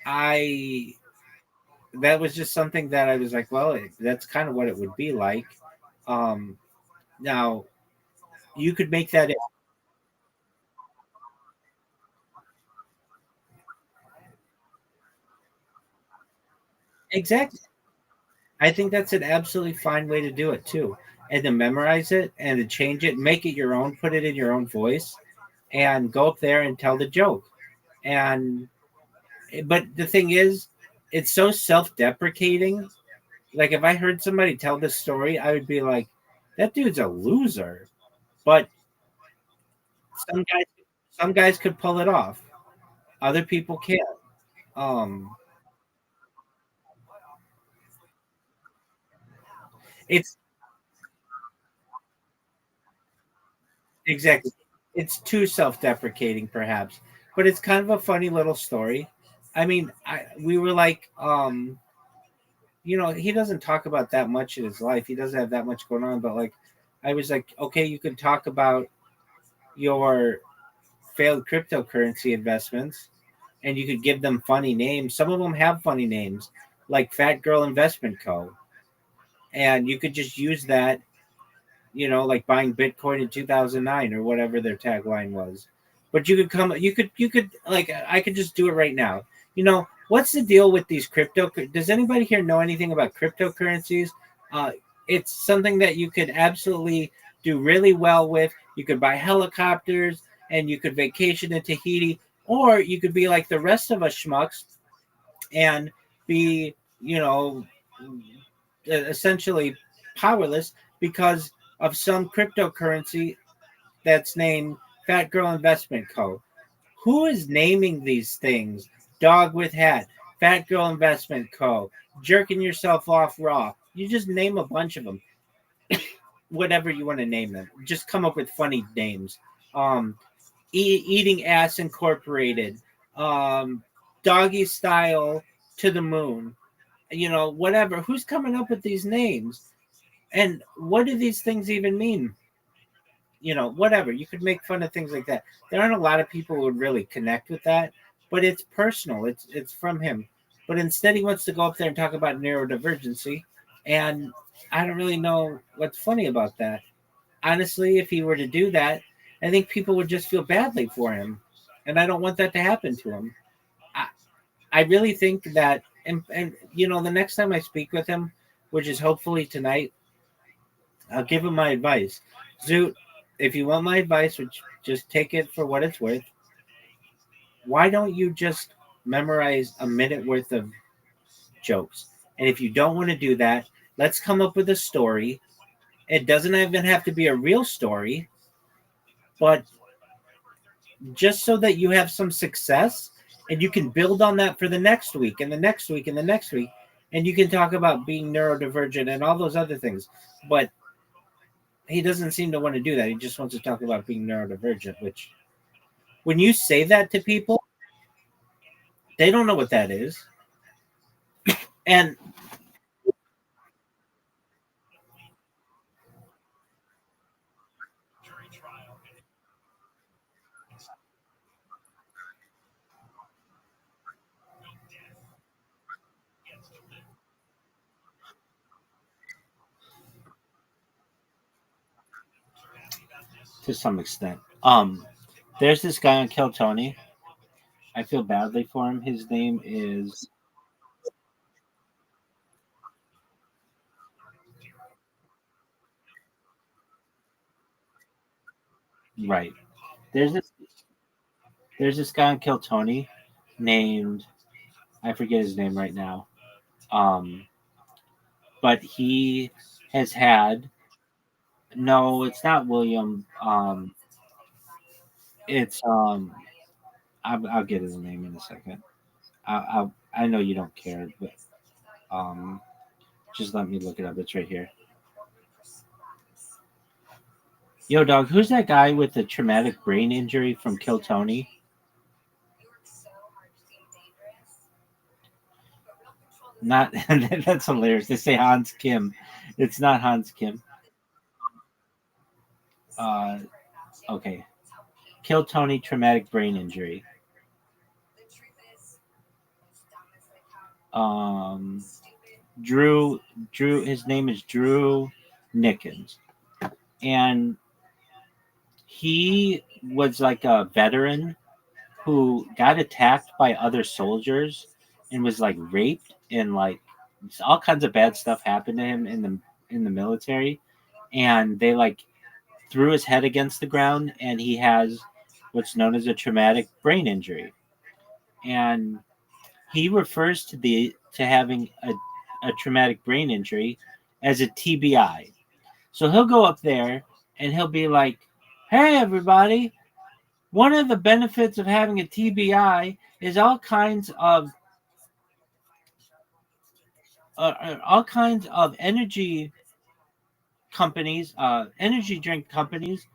I that was just something that I was like, well, that's kind of what it would be like. Um Now you could make that exactly. I think that's an absolutely fine way to do it too. And to memorize it and to change it, make it your own, put it in your own voice, and go up there and tell the joke. And but the thing is, it's so self-deprecating. Like if I heard somebody tell this story, I would be like, that dude's a loser. But some guys some guys could pull it off. Other people can't. Um it's exactly it's too self-deprecating perhaps, but it's kind of a funny little story. I mean, we were like he doesn't talk about that much in his life. He doesn't have that much going on, but like I was like, okay, you can talk about your failed cryptocurrency investments and you could give them funny names. Some of them have funny names, like Fat Girl Investment Co. And you could just use that, like buying Bitcoin in 2009 or whatever their tagline was. But you could like I could just do it right now. What's the deal with these crypto? Does anybody here know anything about cryptocurrencies? Uh, it's something that you could absolutely do really well with. You could buy helicopters and you could vacation in Tahiti, or you could be like the rest of us schmucks and be, essentially powerless because of some cryptocurrency that's named Fat Girl Investment Co. Who is naming these things? Dog with hat, Fat Girl Investment Co., jerking yourself off raw. You just name a bunch of them, whatever you want to name them. Just come up with funny names. Um, Eating Ass Incorporated, Doggy Style to the Moon. Whatever. Who's coming up with these names? And what do these things even mean? Whatever. You could make fun of things like that. There aren't a lot of people who would really connect with that, but it's personal. It's from him. But instead, he wants to go up there and talk about neurodivergency, and I don't really know what's funny about that. Honestly, if he were to do that, I think people would just feel badly for him, and I don't want that to happen to him. I, I really think that, and the next time I speak with him, which is hopefully tonight, I'll give him my advice. Zoot, if you want my advice, which just take it for what it's worth, why don't you just memorize a minute worth of jokes? And if you don't want to do that, let's come up with a story. It doesn't even have to be a real story, but just so that you have some success and you can build on that for the next week and the next week and the next week. And you can talk about being neurodivergent and all those other things. But he doesn't seem to want to do that. He just wants to talk about being neurodivergent, which when you say that to people, they don't know what that is. And to some extent, there's this guy on Kill Tony. I feel badly for him. His name is Right. There's this guy on Kill Tony named, I forget his name right now. But he has had, no, it's not William. It's I'll get his name in a second. I know you don't care, but um, just let me look it up. It's right here. Yo, dog, who's that guy with the traumatic brain injury from Kill Tony? Not that's hilarious. They say Hans Kim. It's not Hans Kim. Uh, okay. Kill Tony traumatic brain injury. Um, Drew. His name is Drew Nickens, and he was like a veteran who got attacked by other soldiers and was like raped, and like all kinds of bad stuff happened to him in the military, and they like threw his head against the ground, and he has what's known as a traumatic brain injury, and he refers to having a traumatic brain injury as a TBI. So he'll go up there and he'll be like, "Hey everybody, one of the benefits of having a TBI is all kinds of energy companies, energy drink companies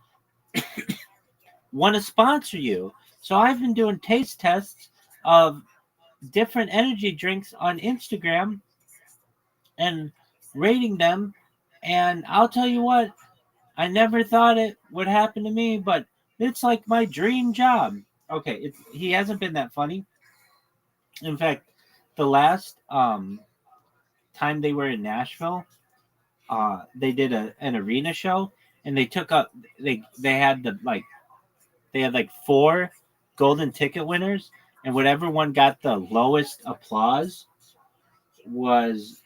want to sponsor you. So I've been doing taste tests of different energy drinks on Instagram and rating them. And I'll tell you what, I never thought it would happen to me, but it's like my dream job." Okay, he hasn't been that funny. In fact, the last time they were in Nashville, they did an arena show, and they took up they had like four golden ticket winners, and whatever one got the lowest applause was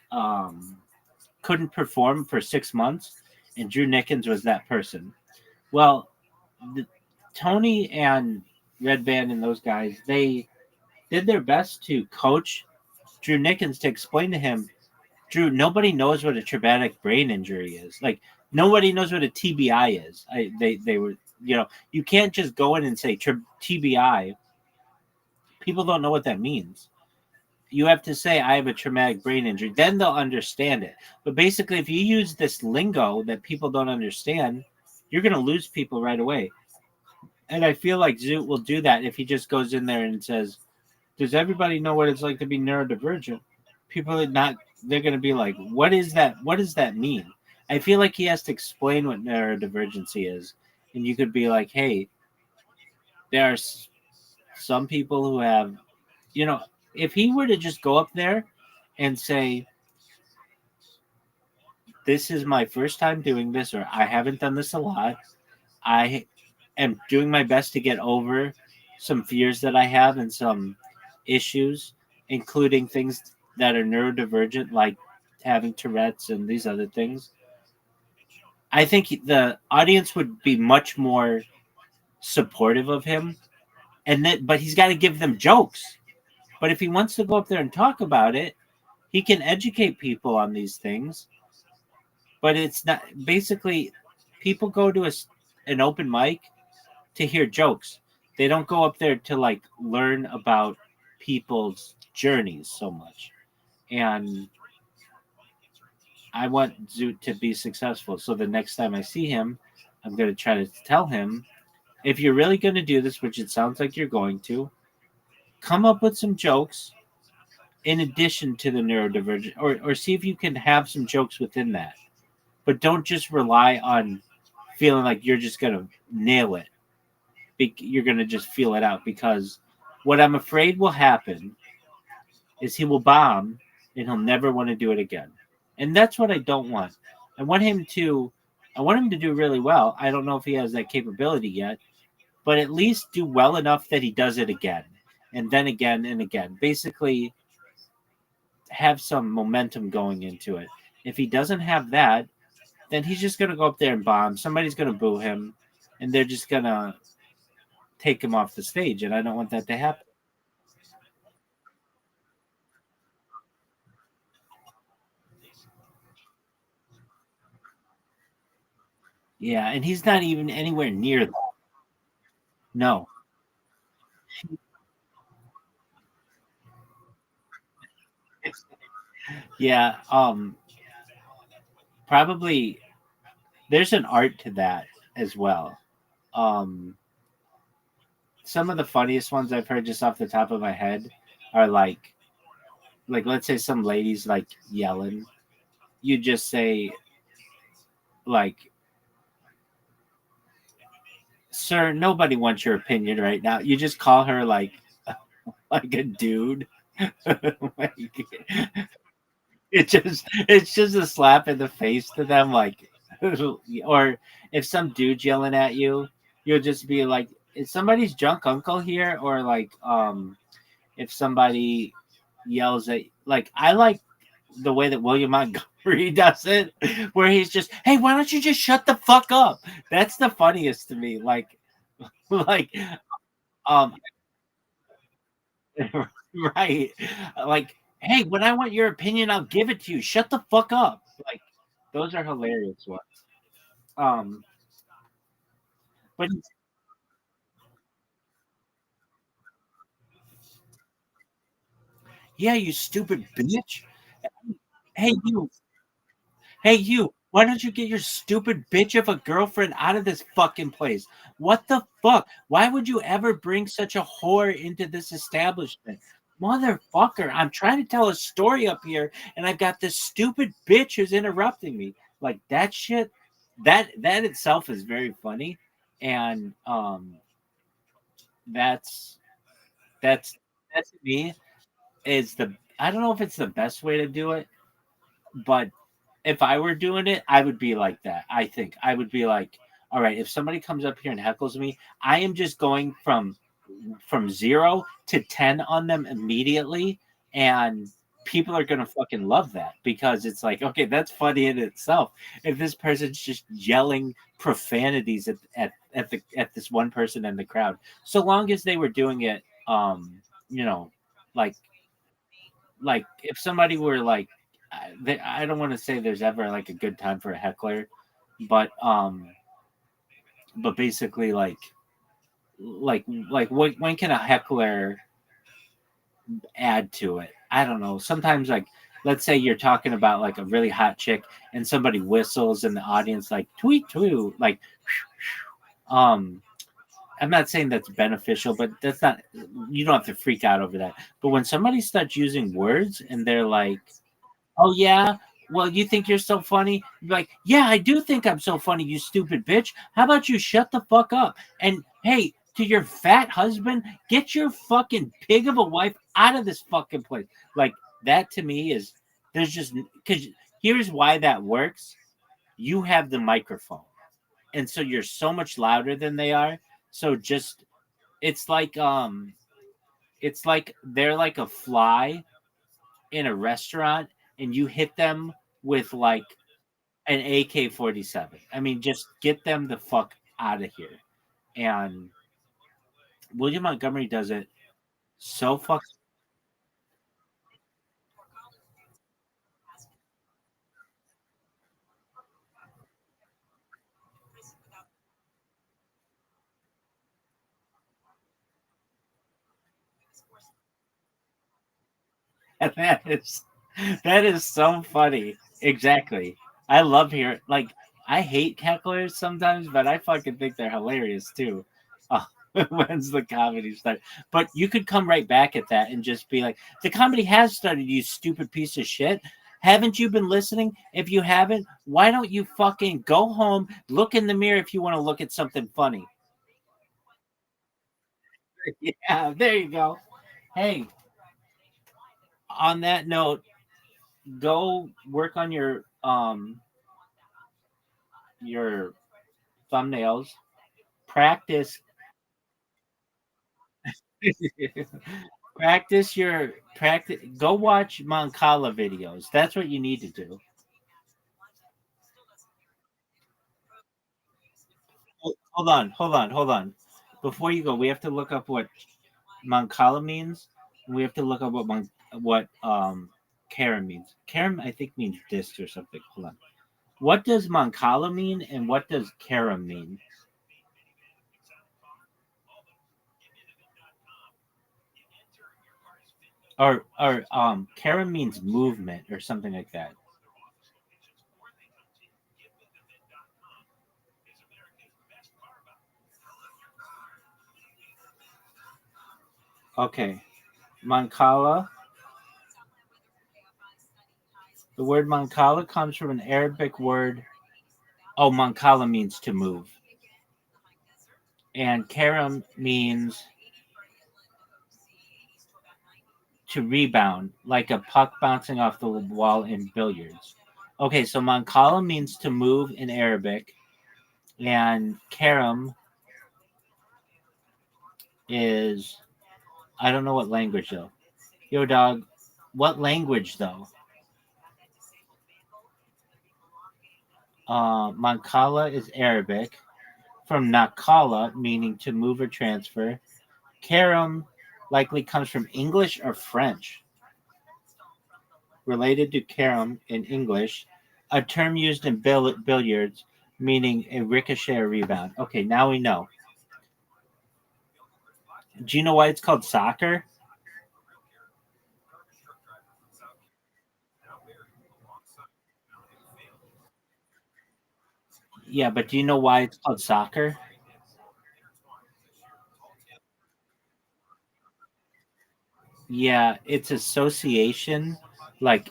couldn't perform for 6 months, and Drew Nickens was that person. Well, Tony and Red Band and those guys, they did their best to coach Drew Nickens to explain to him, Drew, nobody knows what a traumatic brain injury is. Like nobody knows what a TBI is. They were, you can't just go in and say TBI. People don't know what that means. You have to say I have a traumatic brain injury, then they'll understand it. But basically, if you use this lingo that people don't understand, you're going to lose people right away. And I feel like Zoot will do that if he just goes in there and says, "Does everybody know what it's like to be neurodivergent?" People are not. They're going to be like, "What is that? What does that mean?" I feel like he has to explain what neurodivergency is, and you could be like, "Hey, there are some people who have, if he were to just go up there and say, 'This is my first time doing this,' or 'I haven't done this a lot. I am doing my best to get over some fears that I have and some issues, including things that are neurodivergent, like having Tourette's and these other things,' I think the audience would be much more supportive of him. But he's got to give them jokes. But if he wants to go up there and talk about it, he can educate people on these things. But it's not, basically, people go to an open mic to hear jokes. They don't go up there to like learn about people's journeys so much. And I want Zoot to be successful. So the next time I see him, I'm going to try to tell him, if you're really going to do this, which it sounds like you're going to, come up with some jokes in addition to the neurodivergent, or see if you can have some jokes within that. But don't just rely on feeling like you're just going to nail it. You're going to just feel it out, because what I'm afraid will happen is he will bomb and he'll never want to do it again. And that's what I don't want. I want him to do really well. I don't know if he has that capability yet, but at least do well enough that he does it again and then again and again. Basically have some momentum going into it. If he doesn't have that, then he's just going to go up there and bomb. Somebody's going to boo him. and they're just gonna take him off the stage, and I don't want that to happen. Yeah, and he's not even anywhere near that. No. Yeah, probably there's an art to that as well. Um, some of the funniest ones I've heard just off the top of my head are like let's say some ladies like yelling. You just say like, "Sir, nobody wants your opinion right now." You just call her like a dude. Like, it's just a slap in the face to them, like, or if some dude's yelling at you, you'll just be like, "Is somebody's drunk uncle here?" Or like, if somebody yells at, like, I like the way that William Montgomery does it, where he's just, "Hey, why don't you just shut the fuck up?" That's the funniest to me. Like, um, right, like, "Hey, when I want your opinion, I'll give it to you. Shut the fuck up." Like, those are hilarious ones. Um, but yeah, you stupid bitch. Hey, you. Hey, you. Why don't you get your stupid bitch of a girlfriend out of this fucking place? What the fuck? Why would you ever bring such a whore into this establishment? Motherfucker, I'm trying to tell a story up here, and I've got this stupid bitch who's interrupting me. Like that shit, that itself is very funny. And that's that's that to me is the, I don't know if it's the best way to do it, but if I were doing it, I would be like that. I think I would be like, all right, if somebody comes up here and heckles me, I am just going from 0 to 10 on them immediately, and people are gonna fucking love that because it's like, okay, that's funny in itself. If this person's just yelling profanities at this one person in the crowd, so long as they were doing it, you know, like if somebody were like, I don't want to say there's ever like a good time for a heckler, but basically like when can a heckler add to it? I don't know. Sometimes like, let's say you're talking about like a really hot chick and somebody whistles in the audience like tweet tweet, like, um I'm not saying that's beneficial, but that's not, you don't have to freak out over that. But when somebody starts using words and they're like, "Oh yeah, well you think you're so funny?" You're like, "Yeah, I do think I'm so funny, you stupid bitch. How about you shut the fuck up? And hey, to your fat husband, get your fucking pig of a wife out of this fucking place." Like that to me is, there's just, because here's why that works. You have the microphone, and so you're so much louder than they are. So just, it's it's like they're like a fly in a restaurant, and you hit them with like an AK-47. I mean, just get them the fuck out of here. And William Montgomery does it so fuck. That is that is so funny. Exactly. I love hearing, like, I hate hecklers sometimes, but I fucking think they're hilarious too. Uh, when's the comedy start? But you could come right back at that and just be like, the comedy has started, you stupid piece of shit. Haven't you been listening? If you haven't, why don't you fucking go home, look in the mirror if you want to look at something funny? Yeah, there you go. Hey, on that note, go work on your thumbnails. Practice practice. Go watch Mancala videos. That's what you need to do. hold on. Before you go, we have to look up what Mancala means. And we have to look up what Karen means. Karen, I think, means disc or something. Hold on. What does Mancala mean, and what does Karen mean? Or Karen means movement or something like that. Okay, Mancala. The word Mancala comes from an Arabic word. Oh, Mancala means to move, and Karam means to rebound, like a puck bouncing off the wall in billiards. Okay, so Mancala means to move in Arabic, and Karam is, I don't know what language though. Yo, dog, what language though? Mancala is Arabic, from Nakala, meaning to move or transfer. Karam likely comes from English or French, related to carom in English, a term used in billiards, meaning a ricochet or rebound. Okay, now we know. Do you know why it's called soccer? Yeah, but do you know why it's called soccer? Yeah, it's association. Like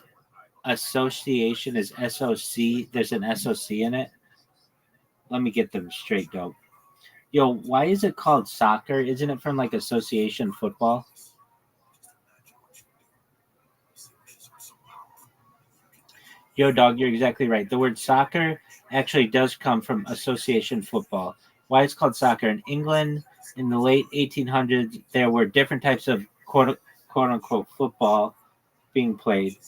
association is SOC. There's an SOC in it. Let me get them straight, though. Yo, why is it called soccer? Isn't it from like association football? Yo, dog, you're exactly right. The word soccer actually does come from association football. Why it's called soccer in England in the late 1800s, there were different types of quote unquote football being played.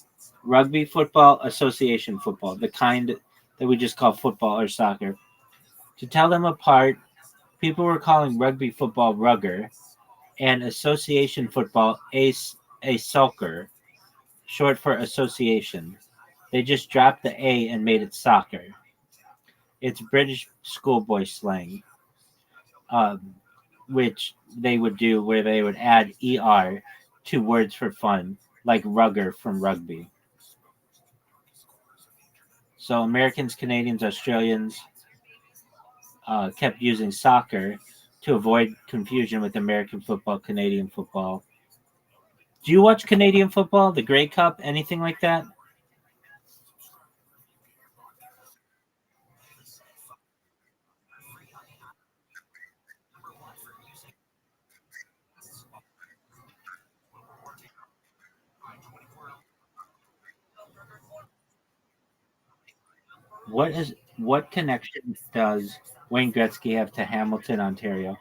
Rugby football, association football, the kind that we just call football or soccer. To tell them apart, people were calling rugby football rugger and association football a soccer, short for association. They just dropped the A and made it soccer. It's British schoolboy slang, um, which they would do where they would add ER to words for fun, like rugger from rugby. So Americans, Canadians, Australians kept using soccer to avoid confusion with American football, Canadian football. Do you watch Canadian football, the Grey Cup, anything like that? What connection does Wayne Gretzky have to Hamilton, Ontario?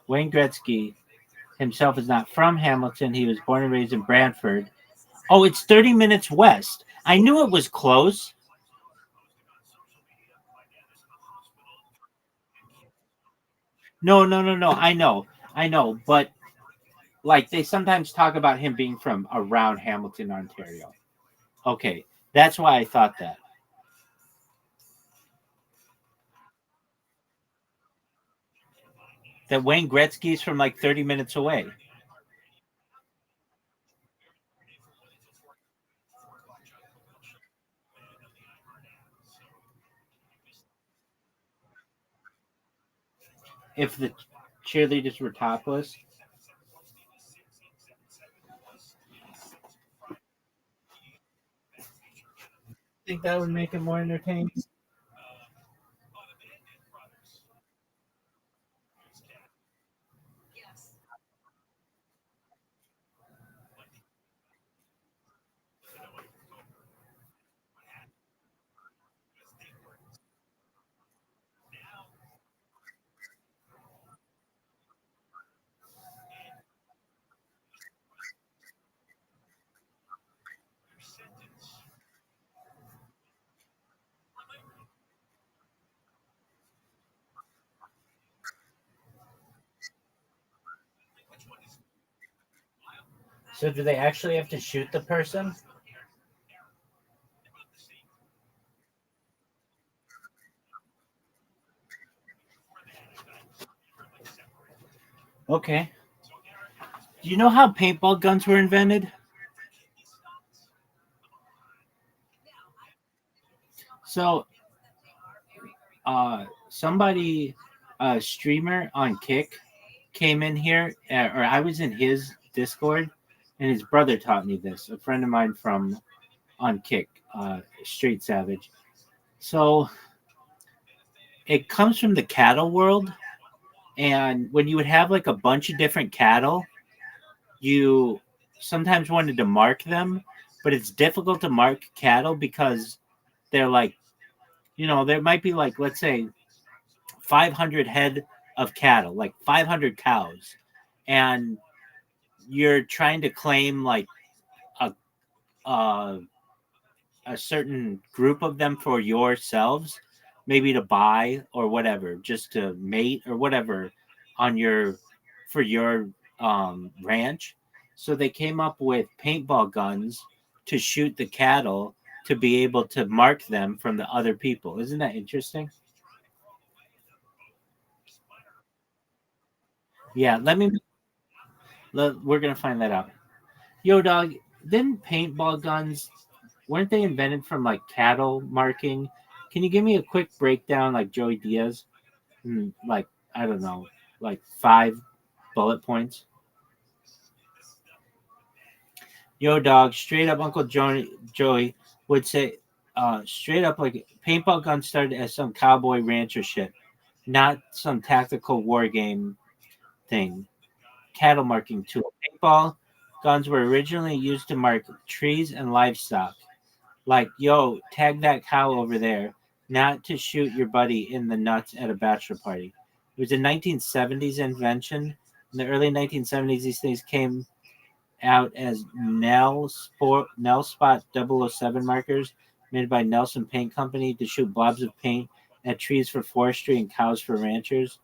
Wayne Gretzky himself is not from Hamilton. He was born and raised in Brantford. Oh, it's 30 minutes west. I knew it was close. No. I know. But like they sometimes talk about him being from around Hamilton, Ontario. Okay, that's why I thought that. That Wayne Gretzky's from like 30 minutes away. If the cheerleaders were topless, I think that would make it more entertaining. So do they actually have to shoot the person? Okay. Do you know how paintball guns were invented? So, somebody, a streamer on Kick, came in here, or I was in his Discord, and his brother taught me this. A friend of mine from on Kick, Street Savage. So it comes from the cattle world, and when you would have like a bunch of different cattle, you sometimes wanted to mark them, but it's difficult to mark cattle because they're like, there might be like, let's say 500 head of cattle, like 500 cows, and you're trying to claim like a, a, a certain group of them for yourselves, maybe to buy or whatever, just to mate or whatever on your for your ranch. So they came up with paintball guns to shoot the cattle to be able to mark them from the other people. Isn't that interesting? Yeah, we're gonna find that out. Yo, dog, didn't paintball guns weren't they invented from like cattle marking? Can you give me a quick breakdown, like Joey Diaz? Like I don't know, like 5 bullet points. Yo, dog, straight up, Uncle Joey would say, straight up, like paintball guns started as some cowboy rancher shit, not some tactical war game thing. Cattle marking tool. Paintball guns were originally used to mark trees and livestock. Like, yo, tag that cow over there, not to shoot your buddy in the nuts at a bachelor party. It was a 1970s invention. In the early 1970s, these things came out as Nell Spot 007 markers made by Nelson Paint Company to shoot blobs of paint at trees for forestry and cows for ranchers.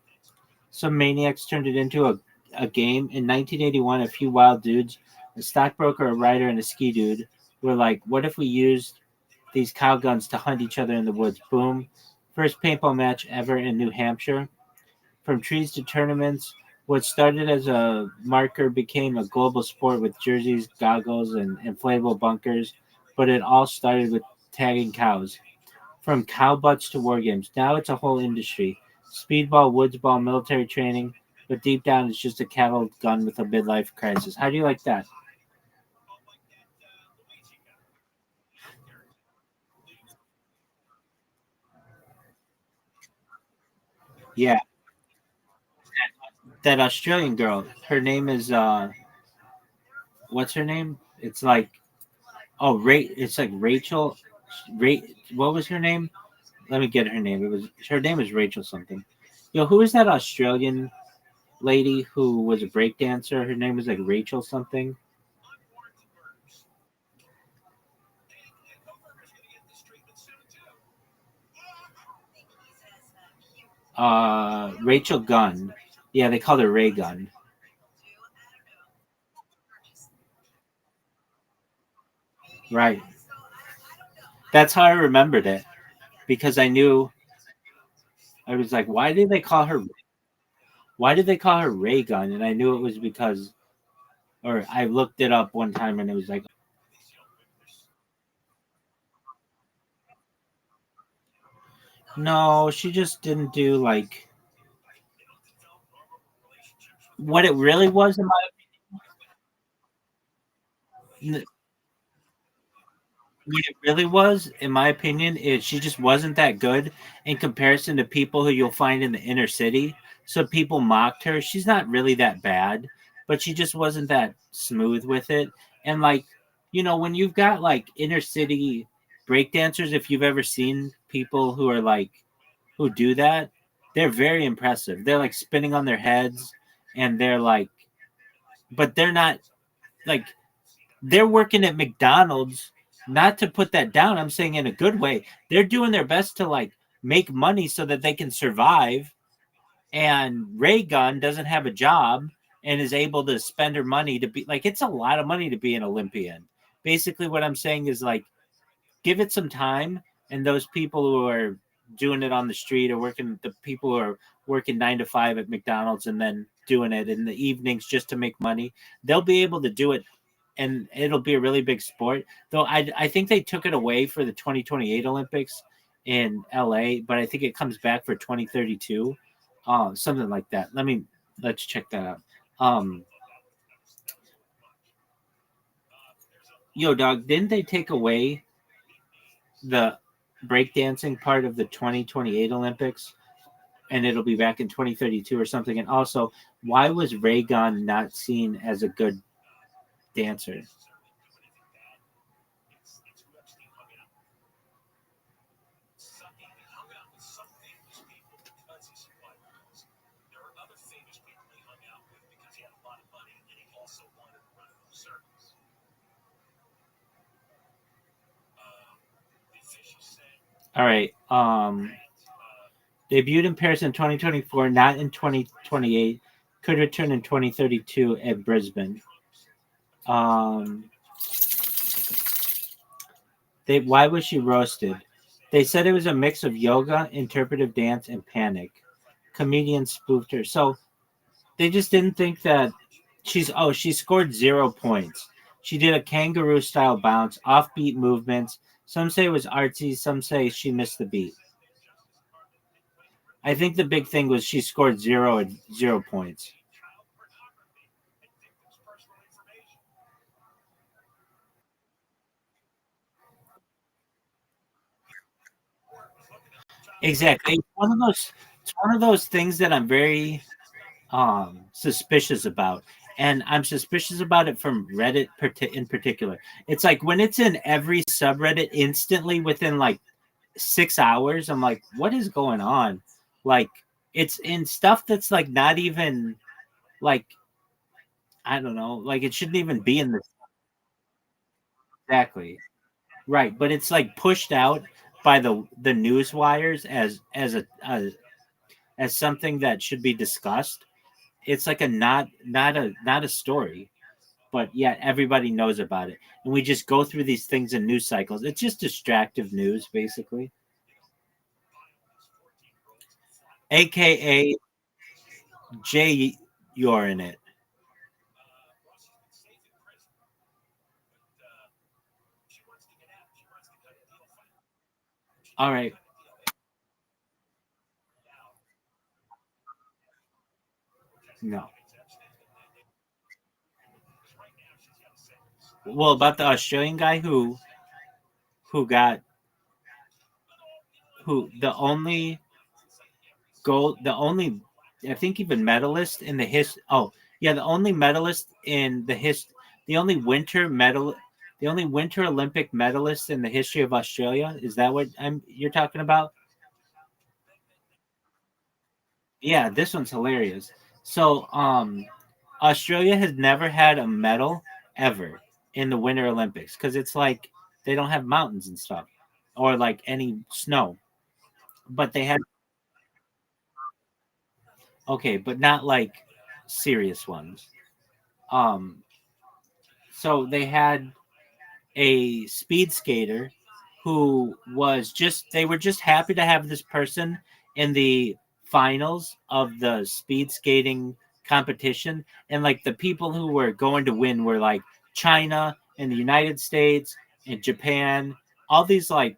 Some maniacs turned it into a game. In 1981, a few wild dudes, a stockbroker, a writer, and a ski dude, were like, what if we used these cow guns to hunt each other in the woods? Boom. First paintball match ever in New Hampshire. From trees to tournaments, what started as a marker became a global sport with jerseys, goggles, and inflatable bunkers, but it all started with tagging cows. From cow butts to war games, now it's a whole industry. Speedball, woodsball, military training, but deep down it's just a cattle gun with a midlife crisis. How do you like that? Yeah, that Australian girl. Her name is what's her name? It's like it's like Rachel. What was her name? Let me get her name. Her name is Rachel something. Yo, who is that Australian lady who was a breakdancer? Her name was like Rachel something. Rachel Gunn. Yeah, they called her Ray Gun. Right. That's how I remembered it because I knew I was like, why did they call her Ray Gun? And I knew it was because, or I looked it up one time and it was like, no, she just didn't do like what it really was. What it really was, in my opinion, is she just wasn't that good in comparison to people who you'll find in the inner city. So people mocked her. She's not really that bad, but she just wasn't that smooth with it. And like, when you've got like inner city breakdancers, if you've ever seen people who are like who do that, they're very impressive. They're like spinning on their heads and they're like, but they're not like they're working at McDonald's. Not to put that down, I'm saying in a good way. They're doing their best to like make money so that they can survive. And Ray Gun doesn't have a job, and is able to spend her money to be like, it's a lot of money to be an Olympian. Basically, what I'm saying is like, give it some time, and those people who are doing it on the street or working, the people who are working 9 to 5 at McDonald's and then doing it in the evenings just to make money, they'll be able to do it, and it'll be a really big sport. Though I think they took it away for the 2028 Olympics in LA, but I think it comes back for 2032, something like that. Let's check that out. Um, Yo, dog, didn't they take away the breakdancing part of the 2028 Olympics, and it'll be back in 2032 or something? And also, why was Raygon not seen as a good dancer? All right. Debuted in Paris in 2024, not in 2028. Could return in 2032 at Brisbane. Um, why was she roasted? They said it was a mix of yoga, interpretive dance, and panic. Comedians spoofed her. So they just didn't think that she scored 0 points. She did a kangaroo style bounce, offbeat movements. Some say it was artsy, some say she missed the beat. I think the big thing was she scored 0 points. Exactly. It's one of those things that I'm very suspicious about. And I'm suspicious about it from Reddit in particular. It's like when it's in every subreddit instantly within like 6 hours, I'm like, what is going on? Like, it's in stuff that's like not even like, I don't know, like it shouldn't even be in this. Exactly. Right. But it's like pushed out by the news wires as something that should be discussed. It's like a not a story, but yet everybody knows about it, and we just go through these things in news cycles. It's just distractive news, basically, aka Jay, you're in it. All right. No. Well, about the Australian guy who got who the only, I think, even medalist in the his oh yeah, the only medalist in the only winter medal the only winter Olympic medalist in the history of Australia. Is that what you're talking about? Yeah, this one's hilarious. So, Australia has never had a medal ever in the Winter Olympics because it's like they don't have mountains and stuff or like any snow. But they had, okay, but not like serious ones. Um, so they had a speed skater who was just they were just happy to have this person in the finals of the speed skating competition, and like the people who were going to win were like China and the United States and Japan, all these like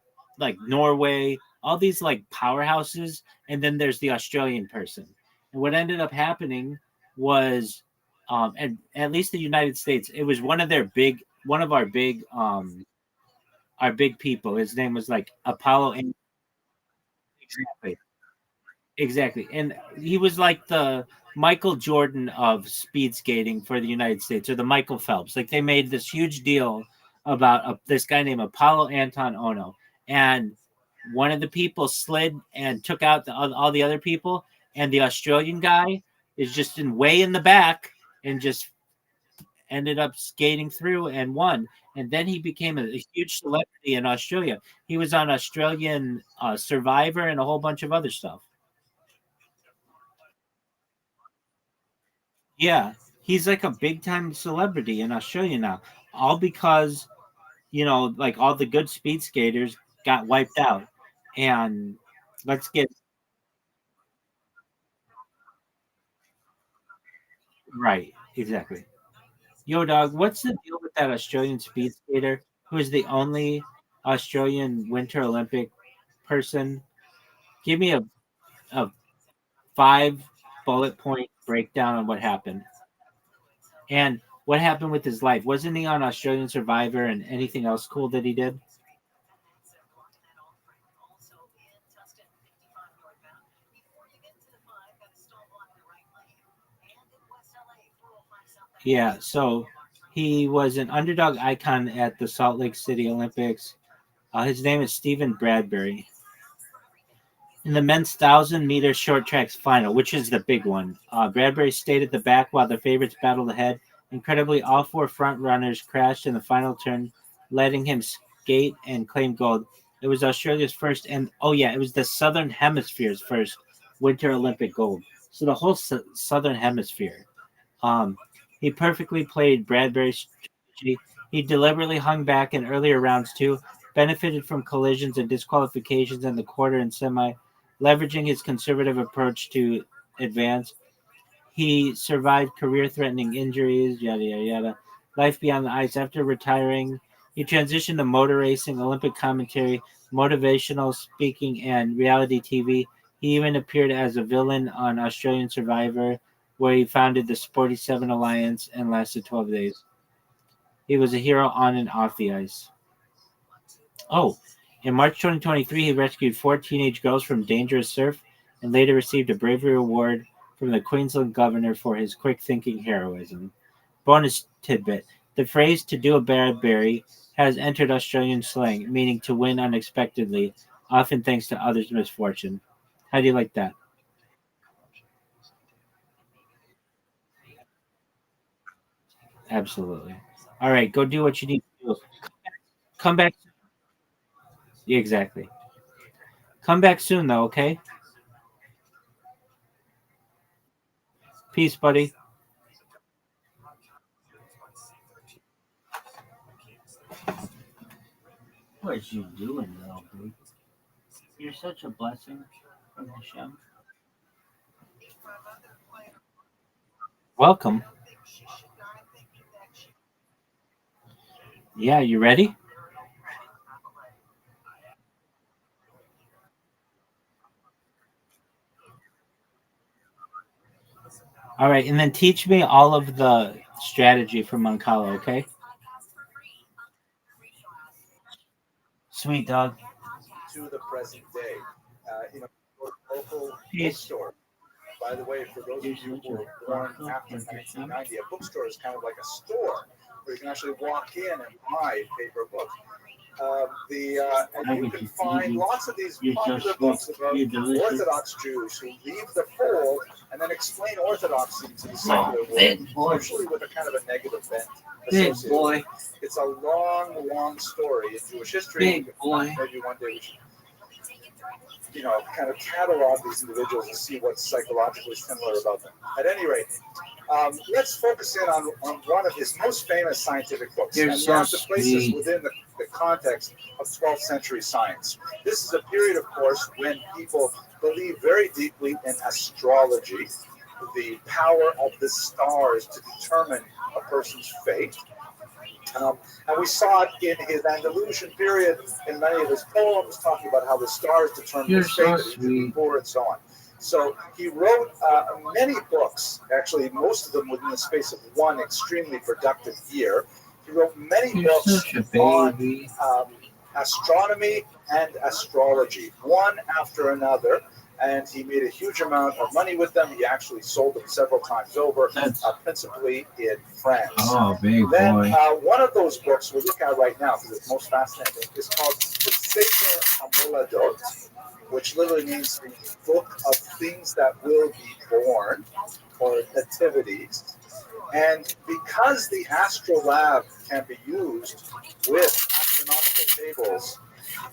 Norway, all these like powerhouses, and then there's the Australian person. And what ended up happening was, and at least the United States, it was one of our big people. His name was like Apollo. Exactly, exactly, and he was like the Michael Jordan of speed skating for the United States, or the Michael Phelps. Like they made this huge deal about this guy named Apollo Anton Ono, and one of the people slid and took out all the other people, and the Australian guy is just way in the back and just ended up skating through and won. And then he became a huge celebrity in Australia. He was on Australian Survivor and a whole bunch of other stuff. Yeah. He's like a big time celebrity in Australia now, all because like all the good speed skaters got wiped out. And let's get right, exactly. Yo, dog, what's the deal with that Australian speed skater who is the only Australian Winter Olympic person? Give me a 5 bullet point breakdown on what happened and what happened with his life. Wasn't he on Australian Survivor and anything else cool that he did? Yeah, so he was an underdog icon at the Salt Lake City Olympics. His name is Stephen Bradbury. In the men's 1,000-meter short tracks final, which is the big one, Bradbury stayed at the back while the favorites battled ahead. Incredibly, all four front runners crashed in the final turn, letting him skate and claim gold. It was Australia's first, and oh yeah, it was the Southern Hemisphere's first Winter Olympic gold. So the whole Southern Hemisphere. Um, he perfectly played Bradbury's strategy. He deliberately hung back in earlier rounds too, benefited from collisions and disqualifications in the quarter and semi, leveraging his conservative approach to advance. He survived career-threatening injuries, yada yada yada. Life beyond the ice. After retiring, he transitioned to motor racing, Olympic commentary, motivational speaking, and reality TV. He even appeared as a villain on Australian Survivor, where he founded the Sporty Seven Alliance and lasted 12 days. He was a hero on and off the ice. Oh, in March 2023, he rescued 4 teenage girls from dangerous surf and later received a bravery award from the Queensland governor for his quick thinking heroism. Bonus tidbit: the phrase "to do a Bradbury" has entered Australian slang, meaning to win unexpectedly, often thanks to others' misfortune. How do you like that? Absolutely. All right, go do what you need to do. Come back. Yeah, exactly. Come back soon, though, okay? Peace, buddy. What you doing, little dude? You're such a blessing from Hashem. Welcome. Yeah, you ready? All right, and then teach me all of the strategy for Moncala, okay? Sweet dog.
To the present day. Local
Peace.
bookstore. By the way, for those of you who were born after 1990, a bookstore is kind of like a store where you can actually walk in and buy paper books. And you can find lots of these popular books about Orthodox Jews who leave the fold and then explain Orthodoxy to the secular world, usually with a kind of a negative bent.
Big boy.
It's a long, long story in Jewish history.
Big boy.
Maybe one day we should, kind of catalog these individuals and see what's psychologically similar about them. At any rate, let's focus in on one of his most famous scientific books.
You're
and
so
we have to place this
sweet.
within the context of 12th century science. This is a period, of course, when people believe very deeply in astrology, the power of the stars to determine a person's fate. And we saw it in his Andalusian period in many of his poems, talking about how the stars determine
You're
his fate,
so
that he could be
sweet.
poor, and so on. So he wrote many books, actually, most of them within the space of one extremely productive year. He wrote many
You're
books
such a baby.
on astronomy and astrology, one after another. And he made a huge amount of money with them. He actually sold them several times over, principally in France.
Oh, big
Then
boy.
one of those books we'll look at right now, because it's most fascinating, is called the Sefer HaMoladot, which literally means the book of things that will be born, or nativities. And because the astrolabe can be used with astronomical tables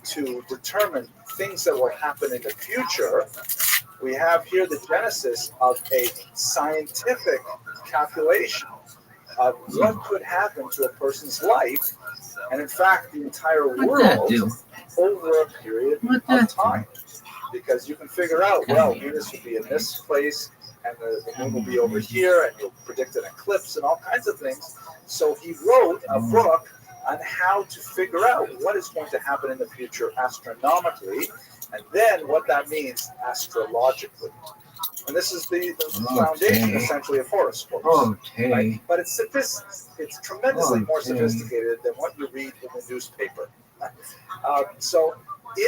to determine things that will happen in the future, we have here the genesis of a scientific calculation of what could happen to a person's life, and in fact, the entire world over a period of time. Because you can figure out, well, Venus will be in this place, and the moon will be over here, and you'll predict an eclipse and all kinds of things. So he wrote a book on how to figure out what is going to happen in the future astronomically, and then what that means astrologically. And this is the foundation, essentially, of horoscopes. Right? But it's tremendously more sophisticated than what you read in the newspaper. So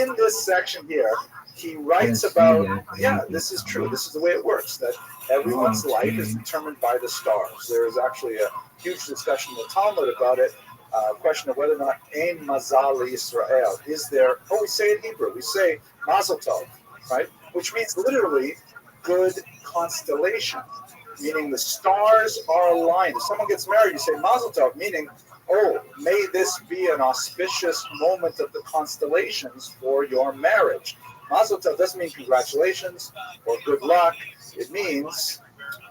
in this section here, he writes about, this is true. This is the way it works, that everyone's life is determined by the stars. There is actually a huge discussion in the Talmud about it, question of whether or not Ein Mazal Yisrael is there. Oh, we say in Hebrew, we say Mazel Tov, right? Which means literally good constellation, meaning the stars are aligned. If someone gets married, you say Mazel Tov, meaning, oh, may this be an auspicious moment of the constellations for your marriage. Mazel Tov doesn't mean congratulations or good luck. It means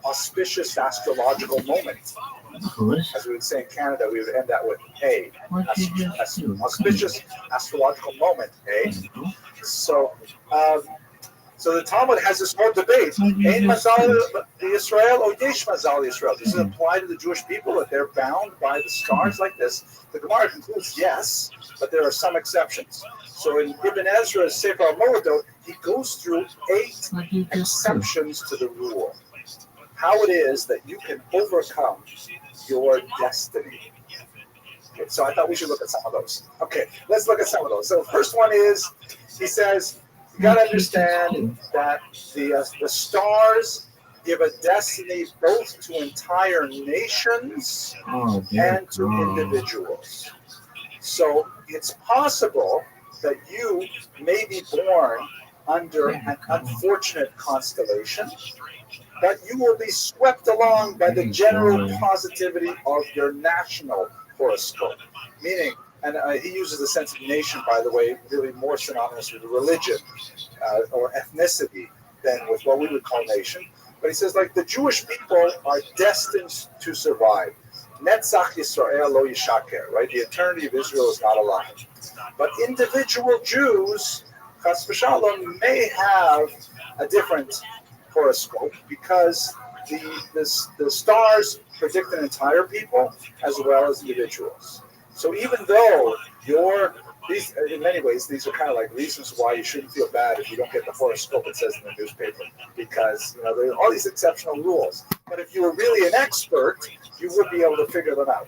auspicious astrological moment. As we would say in Canada, we would end that with A. Auspicious astrological moment, A. So the Talmud has this whole debate. Ein Mazal Yisrael or Yesh Mazal Yisrael. Does it apply to the Jewish people that they're bound by the stars like this? The Gemara concludes yes, but there are some exceptions. So in Ibn Ezra's Sefer Moedot, he goes through 8 exceptions to the rule. How it is that you can overcome your destiny. Okay, so I thought we should look at some of those. Okay, let's look at some of those. So the first one is, he says, you got to understand that the stars give a destiny both to entire nations and to individuals. So it's possible that you may be born under an unfortunate constellation, but you will be swept along by the general positivity of your national horoscope. Meaning, and he uses the sense of nation, by the way, really more synonymous with religion or ethnicity than with what we would call nation. But he says, like, the Jewish people are destined to survive. Netzach Yisrael lo yishaker, right? The eternity of Israel is not a lie. But individual Jews, chas v'shalom, may have a different horoscope because the stars predict an entire people as well as individuals. So even though these, in many ways, these are kind of like reasons why you shouldn't feel bad if you don't get the horoscope it says in the newspaper, because there are all these exceptional rules. But if you were really an expert, you would be able to figure them out.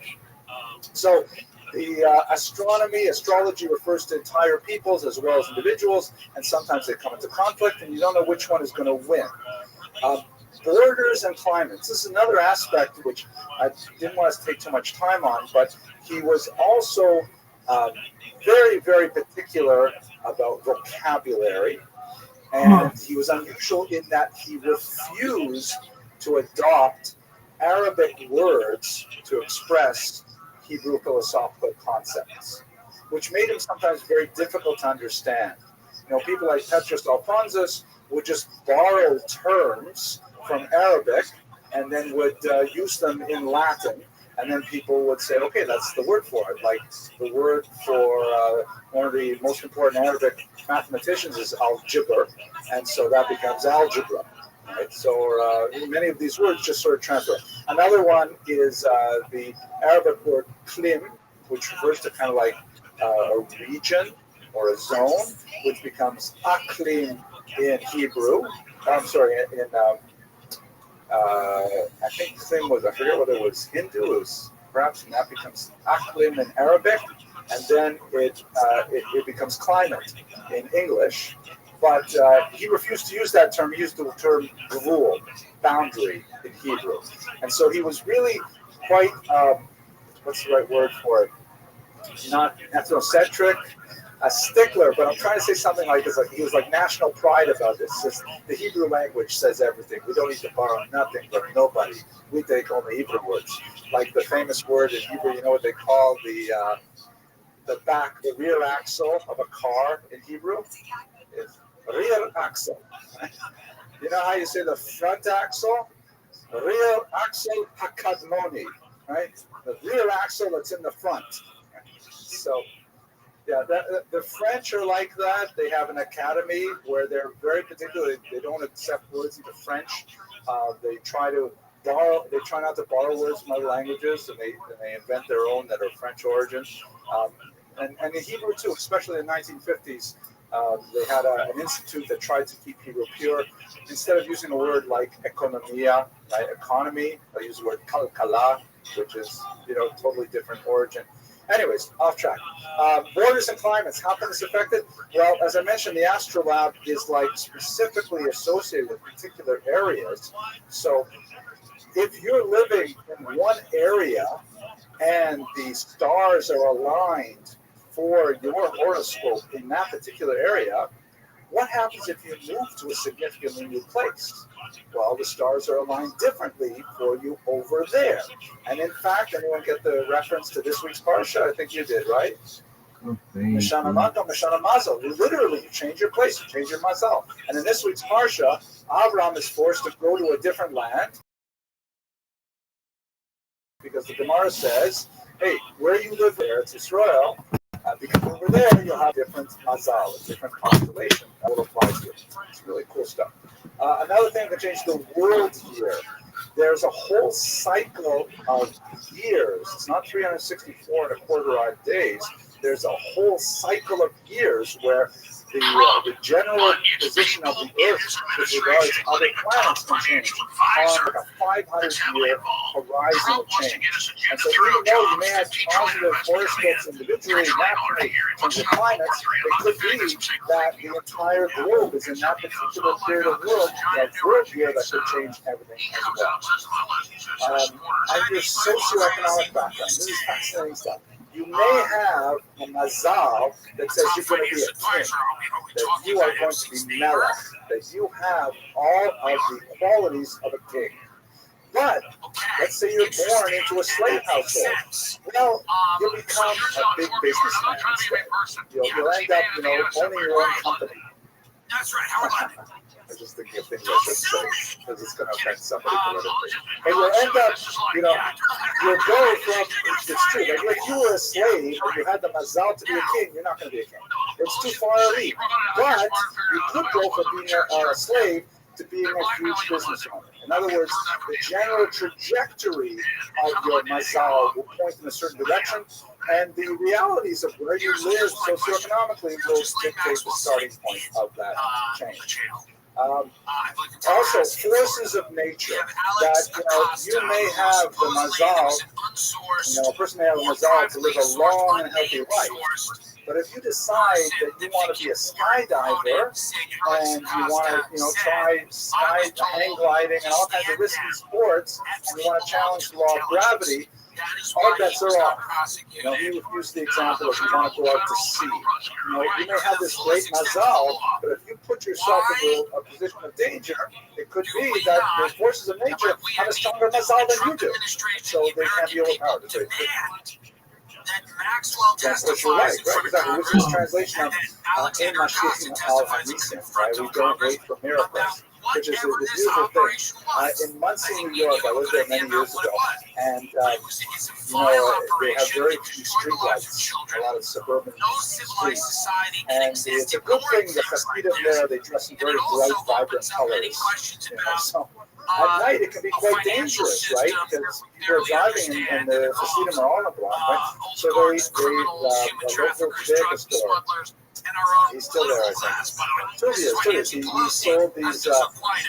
So the astrology refers to entire peoples as well as individuals, and sometimes they come into conflict, and you don't know which one is going to win. Borders and climates. This is another aspect which I didn't want us to take too much time on, but he was also very, very particular about vocabulary, and he was unusual in that he refused to adopt Arabic words to express Hebrew philosophical concepts, which made him sometimes very difficult to understand. People like Petrus Alphonsus would just borrow terms from Arabic and then would use them in Latin, and then people would say, okay, that's the word for it. Like the word for one of the most important Arabic mathematicians is algebra, and so that becomes algebra. Right? So many of these words just sort of transfer. Another one is the Arabic word klim, which refers to kind of like a region or a zone, which becomes aklim in Hebrew. I'm sorry, I think klim was, I forget whether it was Hindu, perhaps, and that becomes aklim in Arabic, and then it becomes climate in English. But he refused to use that term. He used the term gvul, boundary, in Hebrew. And so he was really quite, what's the right word for it? Not ethnocentric, a stickler, but I'm trying to say something like this. Like he was like national pride about this. Just, the Hebrew language says everything. We don't need to borrow nothing from nobody. We take only Hebrew words. Like the famous word in Hebrew, you know what they call the rear axle of a car in Hebrew? It's rear axle. You know how you say the front axle? The rear axle hakadmoni, right? The rear axle that's in the front. So, yeah, the French are like that. They have an academy where they're very particular. They don't accept words into French. They try to borrow. They try not to borrow words from other languages, and they invent their own that are French origin. And in Hebrew too, especially in the 1950s, they had an institute that tried to keep Hebrew pure. Instead of using a word like economia, right, economy, they use the word kalkala, which is totally different origin. Anyways, off track. Borders and climates. How can this affect it? Well, as I mentioned, the astrolab is like specifically associated with particular areas. So if you're living in one area and the stars are aligned for your horoscope in that particular area, what happens if you move to a significantly new place? Well, the stars are aligned differently for you over there. And in fact, anyone get the reference to this week's Parsha? I think you did, right? Mishana Mato, Mishana Mazal. Literally, you change your place, you change your Mazal. And in this week's Parsha, Abraham is forced to go to a different land because the Gemara says, hey, where you live there, it's Israel. Because over there, you'll have different mazal, a different constellation that will apply to you. It's really cool stuff. Another thing that changed the world year. There's a whole cycle of years. It's not 364 and a quarter odd days. There's a whole cycle of years where the general position of the Earth with regards to other planets can change on like a 500-year horizon of change. And so even though you may have positive horoscopes individually, naturally, from the planets, it could be that the entire globe is in that particular period of world year that could change everything as well. And your socioeconomic background. This is fascinating stuff. You may have a mazal that says you're going to be a king, that you are going to be melech, that you have all of the qualities of a king. But let's say you're born into a slave household. Well, you'll become a big businessman instead. You'll end up, owning your own company. That's right. How about it? I just think of things I should say because it's going to affect somebody politically. And you'll end up, you'll go from, it's true, like if you were a slave and you had the mazal to be a king, you're not going to be a king. It's too far a leap. But you could go from being a slave to being a huge business owner. In other words, the general trajectory of your mazal will point in a certain direction, and the realities of where you live socioeconomically will dictate the starting point of that change. Also, forces of nature that you may have the mazal. A person may have a mazal to live a long and healthy life. But if you decide that you want to be a skydiver and you want to, try hang gliding and all kinds of risky sports, and you want to challenge the law of gravity, all bets are off. He used the example of you want to go out to sea. You may have this great mazal, but if you put yourself into a position of danger, it could be that the forces of nature have a stronger mazal than you do. So they can't be overpowered. That's what you're right? Exactly. Which is translation of "In Mashiachim al Hanisim," right? We don't wait for miracles, which is a beautiful thing. In Muncie, New York, I lived there many years ago, and they have very few street lights, a lot of suburban streets, and it's a good thing the Hasidim there, they dress in very bright, vibrant colors. So at night, it can be quite dangerous, right? Because people are driving and the Hasidim are on the block, right? So the local Judaica store, he's still there, I think. Still is. He sold these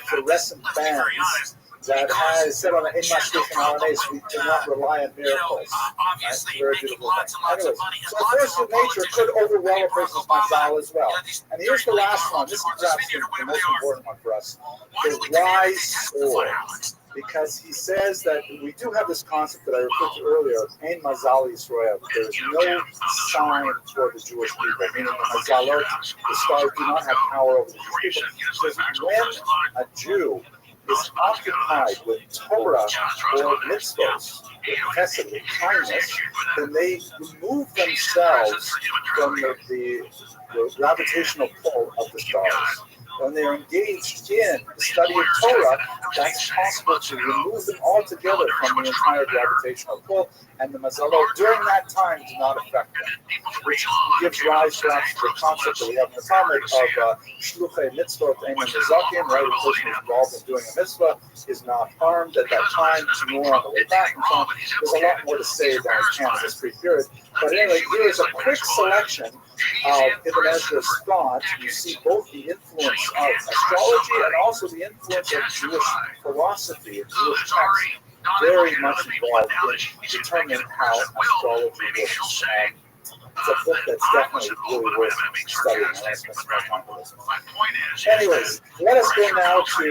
fluorescent bands that has said on the In Mashiachim al Hanisim, we do not rely on miracles. That's a very beautiful thing. Anyways, so the force of nature could overwhelm a person's mazal as well. And here's the last one. This is perhaps the most important one for us. The wise sword. Because he says that we do have this concept that I referred to earlier, Ein Mazal Yisrael. There is no sign for the Jewish people, meaning the Mazalot, the stars do not have power over the Jewish people. Because when a Jew is occupied with Torah or mitzvos, with chesed, with kindness, then they remove themselves from the gravitational pull of the stars. when they're engaged in the study of Torah, that's possible to remove them altogether from the entire gravitational pull, and the mazalot during that time do not affect them, which gives rise perhaps to the concept that we have in the Talmud of shluchei mitzvot ein nezakim, right? A person who's involved in doing a mitzvah is not harmed at that time, nor on the way back, and so on. There's a lot more to say than I can in this brief period. But anyway, here is a quick selection of Ibn Ezra's thought. You see both the influence of astrology and also the influence of Jewish philosophy and Jewish texts, very much involved in determining how astrology works. It's a book that's definitely really worth studying. Anyways, let us go now to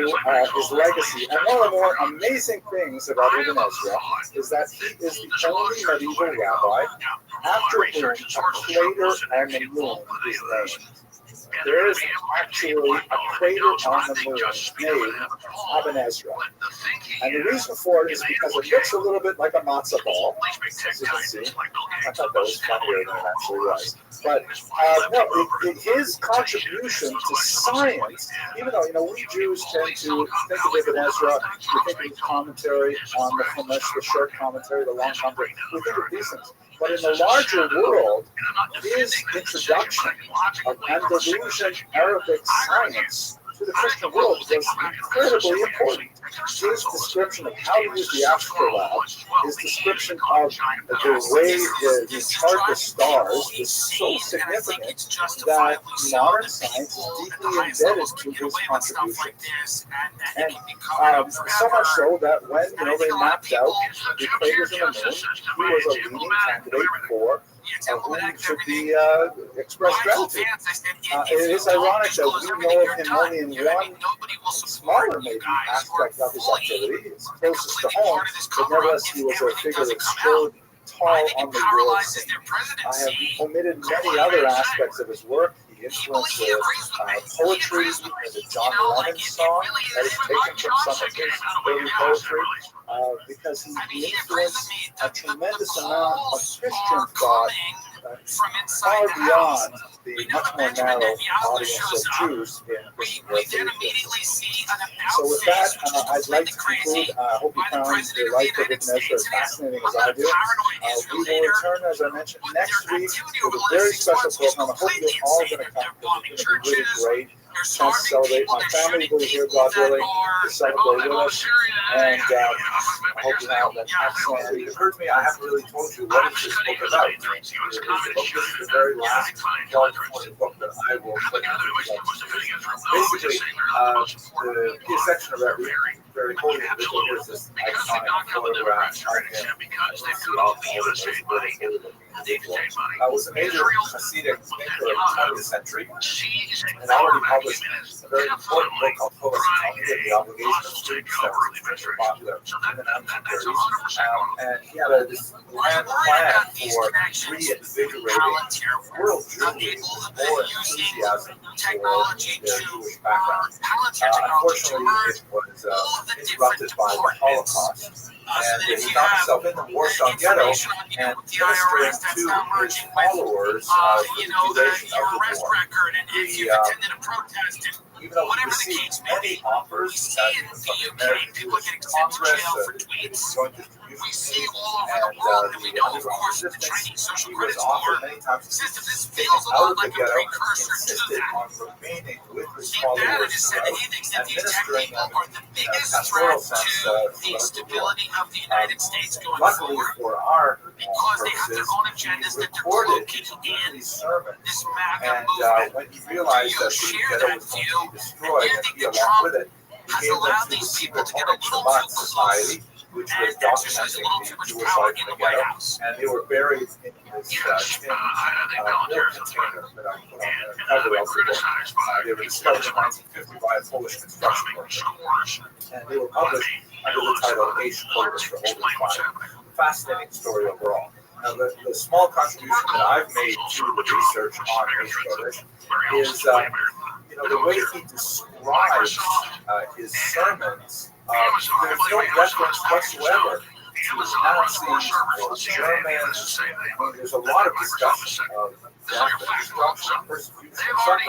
his legacy. And one of the more amazing things about Ibn Ezra is that he is the only medieval rabbi after whom a crater on the moon is named. There is actually a crater on the moon named Ibn Ezra. And the reason for it is because it looks a little bit like a matzah ball, as you can see. I thought that was funnier than it actually was. But his contribution to science, even though we Jews tend to think of Ibn Ezra, we think of commentary on the Chumash, the short commentary, the long commentary, we think of these things. But in the larger world, his introduction of Andalusian Arabic science to the Christian world was incredibly important. His description of how to use the astrolabe, his description of the way they chart the stars is so significant that modern science is deeply embedded to his contributions. And so much so that when they mapped out the craters in the moon, he was a leading candidate for who should be expressed gratitude. It is ironic that we know of him only in one smaller maybe aspect of his activity. It's closest to home, but nevertheless he was a figure that stood tall on the world scene. I have omitted many other aspects of his work. He influenced poetry. There's a John Lennon song that is taken from some of his early poetry. Because he influenced a tremendous amount of Christian thought far beyond the much more narrow audience of Jews in Christian religion. So with that, I'd like to conclude. I hope you found the life of Ibn Ezra as fascinating as I do. We will return, as I mentioned, next week with a very special program. I hope you're all going to come. It's going to be really great. Chance to celebrate. My family will be here, God willing, to celebrate with us. And I hope you have an excellent.
You've heard me, I haven't really told you what is this book about. This is the very last part of the book that I will put in. Basically, the key section of that very holy individual is this iconic photograph of him. Was a major Hasidic thinker of the 20th century, and already published a very important book called Poets and the Obligation of Students that was very popular in the 1930s. And he had this grand plan for reinvigorating world Jews with more enthusiasm for their Jewish background. Unfortunately, it was interrupted by the Holocaust. And he found himself in the Warsaw Ghetto and ministering to his followers for the duration of the war. Even though he received many offers from the American Jewish Congress, joint distribution, and the underground resistance, he was offered many times to be taken out of the ghetto. He insisted on remaining with his followers and ministering in a pastoral sense throughout the war. Luckily for our purposes, he recorded his sermons, and when he realized that the ghetto was going to be destroyed and he along with it, he gave them to the people of Shabbat Society, which was documenting the Jewish life in the ghetto, and they were buried in this tin milk container that I put on the cover of the book. They were discovered in 1950 by a Polish construction worker, and they were published under the title H. Kodesh for Holy Fire. Fascinating story overall. Now, the small contribution that I've made to the research on H. Kodesh is the way he describes his sermons. There's no reference whatsoever
Nazis or Germans. There's a lot of discussion of death and destruction, persecution, and suffering.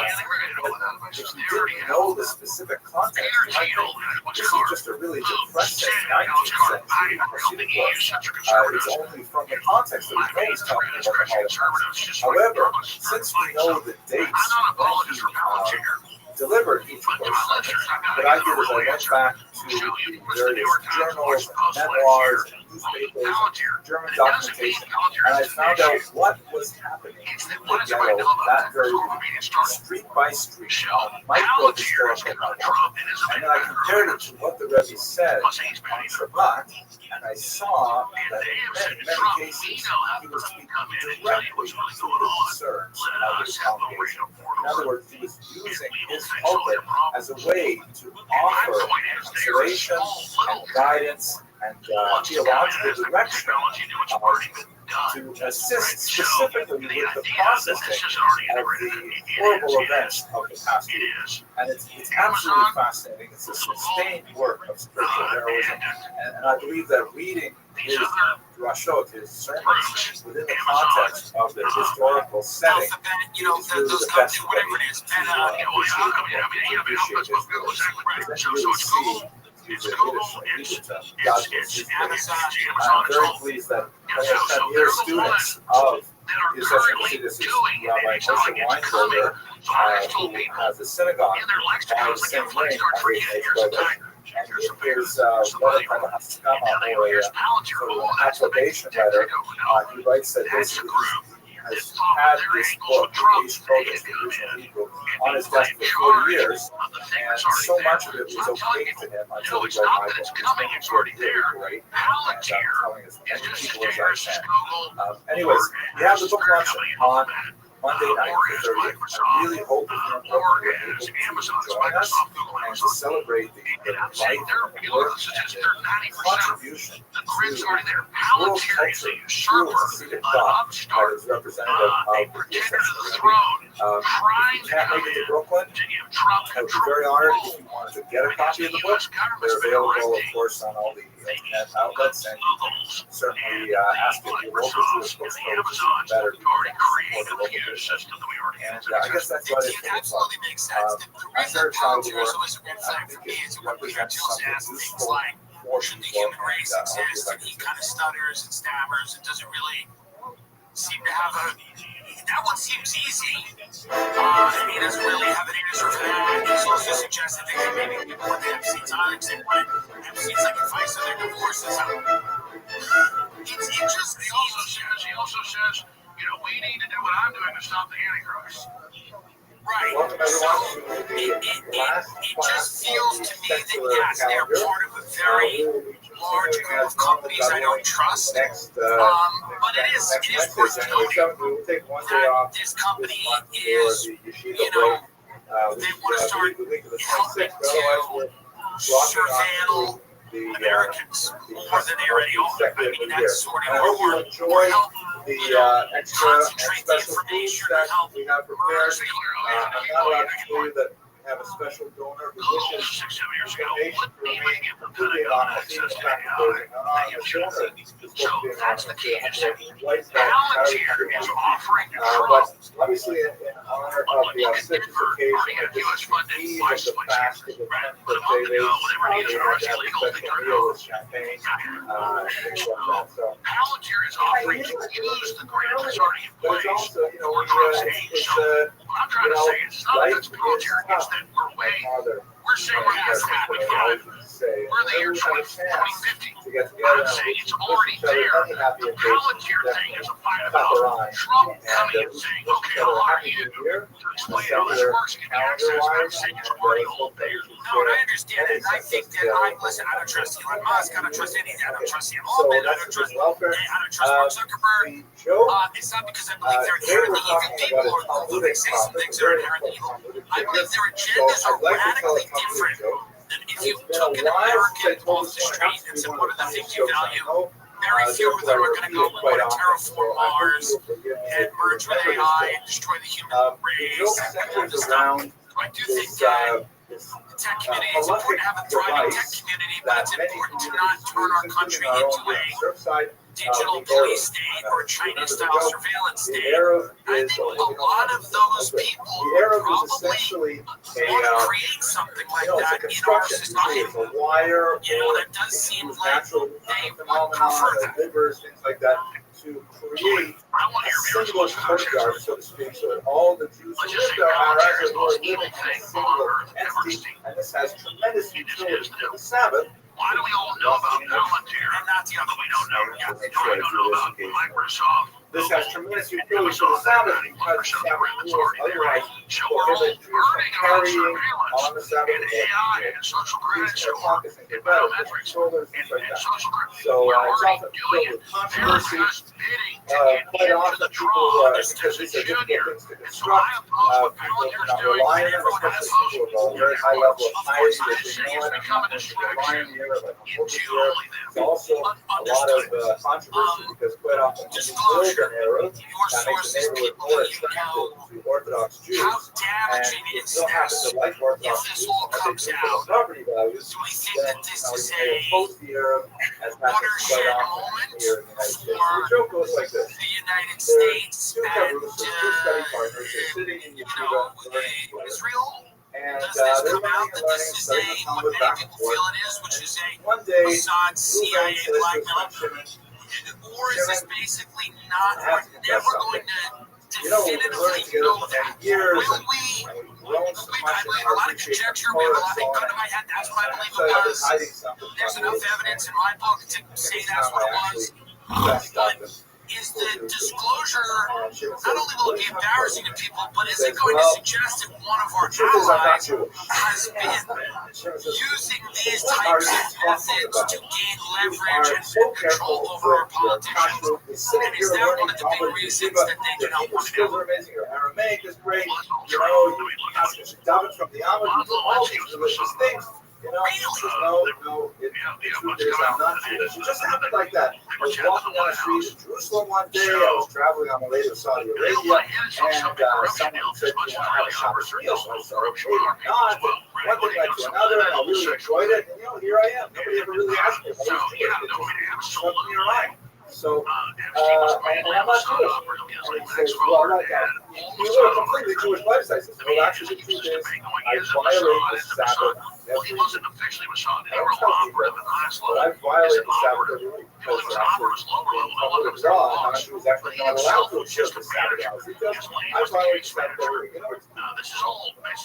But if you didn't know the specific context, you might think this is just a really depressing 19th century Hasidic book. It's only from the context that we know he's talking about the Holocaust. However, since we know the dates when he delivered each of those sermons, what I did is I went back to the various journals, memoirs, newspapers, German documentation, and I found out what was happening in the ghetto that very week, street by street, micro historical level. And then I compared it to what the Rebbe said on Shabbat, and I saw that in many cases he was speaking directly to the concerns of his congregation. In other words, he was using his pulpit as a way to offer consolation and guidance and theological direction to assist specifically with the processing of the horrible events of the past week. And it's absolutely fascinating. It's a sustained work of spiritual heroism. And I believe that reading his drashot, his sermons, within the context of the historical setting, is really the best way to appreciate his work. Because then you really see I'm very pleased that I have spent years students of his session. This is Rabbi Rothschild, who has a synagogue by the same name, and in his letter called a Haskama, or an approbation letter, he writes that basically has had this book, the Eish Kodesh, the original Hebrew, on his desk for 40 years, and so much of it was okay to him until he read my book. It's making sure it's really great, and I'm telling as many people as I can. Anyways, we have the book launch on Monday night, the 30th. I really hope that you're able to join us and to celebrate the life and work and the contribution to world culture through Hasidic thought that is representative of the essential Rebbe. If you can't make it to Brooklyn, I would be very honored if you wanted to get a copy of the book. They're available, of course, on all the internet outlets, and you can certainly ask if your local Jewish bookstore, which is even better, to support the local business. And I guess that's what it is. I'm very proud of the work. I think it represents something useful for
the human race exists, and he kind of stutters and stammers and doesn't really seem to have a... That one seems easy. And he doesn't really have an answer for that. He's also suggested that maybe people with Epstein's Islands, they want Epstein's like advice on their divorces. It's interesting. He also says, you know, we need to do what I'm doing to stop the Antichrist. Right. So it just feels to me that, yes, they're part of a very large group of companies I don't trust. But it is worth noting that this company is, you know, they want to start helping to surveil Americans more than they already are. I mean, that's sort of more help.
The extra special foods that we have prepared. I'm not allowed to tell you that we have a special donor who wishes donation to remain completely anonymous. He is not proposing anonymous donor. This will be anonymous. But obviously, in honor of the auspicious occasion of this eve of the fast of the 10th birthday, they had to have a special meal with champagne, things like that. So, but it's also, you know, life is tough.
We're saying we're past that. We're the year 2050.
To get together and
it's already there. The Palantir thing is a fight about Trump coming and saying, okay, how are you? To explain how this works and get access. I'm saying it's already all there. No, and I understand it. And I think that I don't trust Elon Musk. I don't trust anything. I don't trust Sam Altman. I don't trust Mark Zuckerberg. It's not because I believe they're inherently evil people, although they say some things that are inherently evil. I believe their agendas are radically different than if you took an American off the street and said, what are the things you value? Very few of them are going to go, we want to terraform Mars and merge with AI and destroy the human race and all this stuff. So I do think that
this
The tech community, it's important to have a thriving tech community, but it's important to not turn our country into a digital police state or China-style surveillance state. I think a lot of those people probably want to create something like that in our society. That does seem like they would prefer that.
Things like that, to create a single courtyard, so to speak, so that all the Jews who live there are as it were living in a single entity, and this has tremendous utility for the Sabbath.
Why do we all know about Palantir and not the other we don't know? Yeah, we don't know about Microsoft.
This has tremendous utility for the Sabbath because the Sabbath rules otherwise prohibit Jews from carrying on the Sabbath
AI and social credits or
biometrics, shoulders, things like that. So it's often filled with controversy. Quite often people, because these are difficult things to construct, people cannot rely on them, especially people with a very high level of piety that they know it, and not going to rely on the Arab, like on focus here. It's also a lot of controversy because quite often when you build an Arab, that makes the neighborhood more attractive to Orthodox Jews. And if you don't happen to like Orthodox Jews, and they do for the property values, then you may oppose the Arab, as happens quite often here in the United States. The joke goes like this.
The United States and
two study partners are sitting in Yeshiva learning together.
Israel.
And
Does
they're
this come out
learning
that
and
this is
learning,
a, what many people feel it is, which is a
one day,
Mossad CIA blackmail?
Shimon,
Or is this basically not, we're never going to
you know, we've been learning
definitively
together
know
for
that?
many years,
Will
and
we?
we've grown so much in
A
our
lot of
appreciation
conjecture,
for
we have a
it,
lot
so
of
on.
gun in my head, that's what I believe
So
it
I'm
was.
hiding something
There's
from
enough
you.
evidence in my book to say that's what it was.
Messed up and
Is the disclosure,
Shimon
not
says,
only will it be embarrassing to people, but is it
says,
going to
well,
suggest that one of our
the truth is I'm not
allies
Jewish.
has been
Shimon says,
using these
what are
types
you
of
talking
methods
about?
to gain
You
leverage
are
and
so
control
careful
over our
with your
politicians?
kashrut. You're sitting
And is
here
that
learning
one of the big
Talmud
reasons
Yeshiva.
that they do
Your
not
Hebrew
want to
skills
do?
are amazing. Your Aramaic is great. You know, you ask a David from the Amud, you do all these delicious things. You know, he says, no, the truth is I'm not Jewish. It just happened like that. I was walking down the street in Jerusalem one day. I was traveling on my way to Saudi Arabia, and someone said, "Do you want to have a Shabbos meal?" So I said, "Okay, why not?" One thing led to another, and I really enjoyed it. And here I am. Nobody ever really asked me if I was Jewish. It just swept me around. So, and I'm not Jewish. And he says, well, like, you live a completely Jewish lifestyle. I says, well, actually, the truth is, I violate the Sabbath every week. I don't tell people, but I violate the Sabbath every week because actually, in public law, non-Jews actually not allowed to observe the Sabbath hours because I violate the Sabbath every week. You know, it's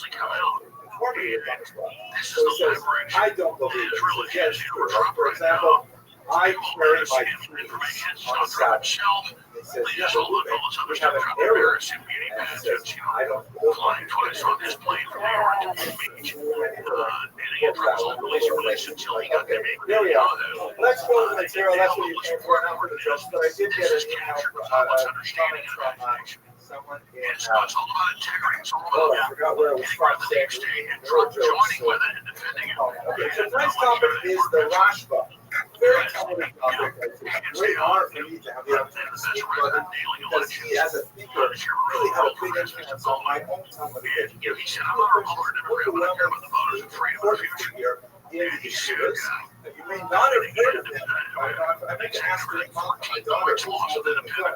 conformity with God's law. So he says, I don't believe it. He says, yes, true. Like, for example, I carry my keys on the Sabbath. He says, yeah, but we have an area. And he says, I don't hold my keys on this plane from Okay, there we are. Let's go to the material. That's what you came for, not for the jokes. But I did get an email comment from someone in, oh, I forgot where it was from. Okay, so tonight's topic is the Rashba. Very talented topic. It's a great honor for me to have the opportunity to speak about him because he, as a thinker, really had a big influence on my own Talmud education. He's an overwhelming important figure in yeshivas. You may not have heard of him. I meant to ask my daughter, who's older than the film,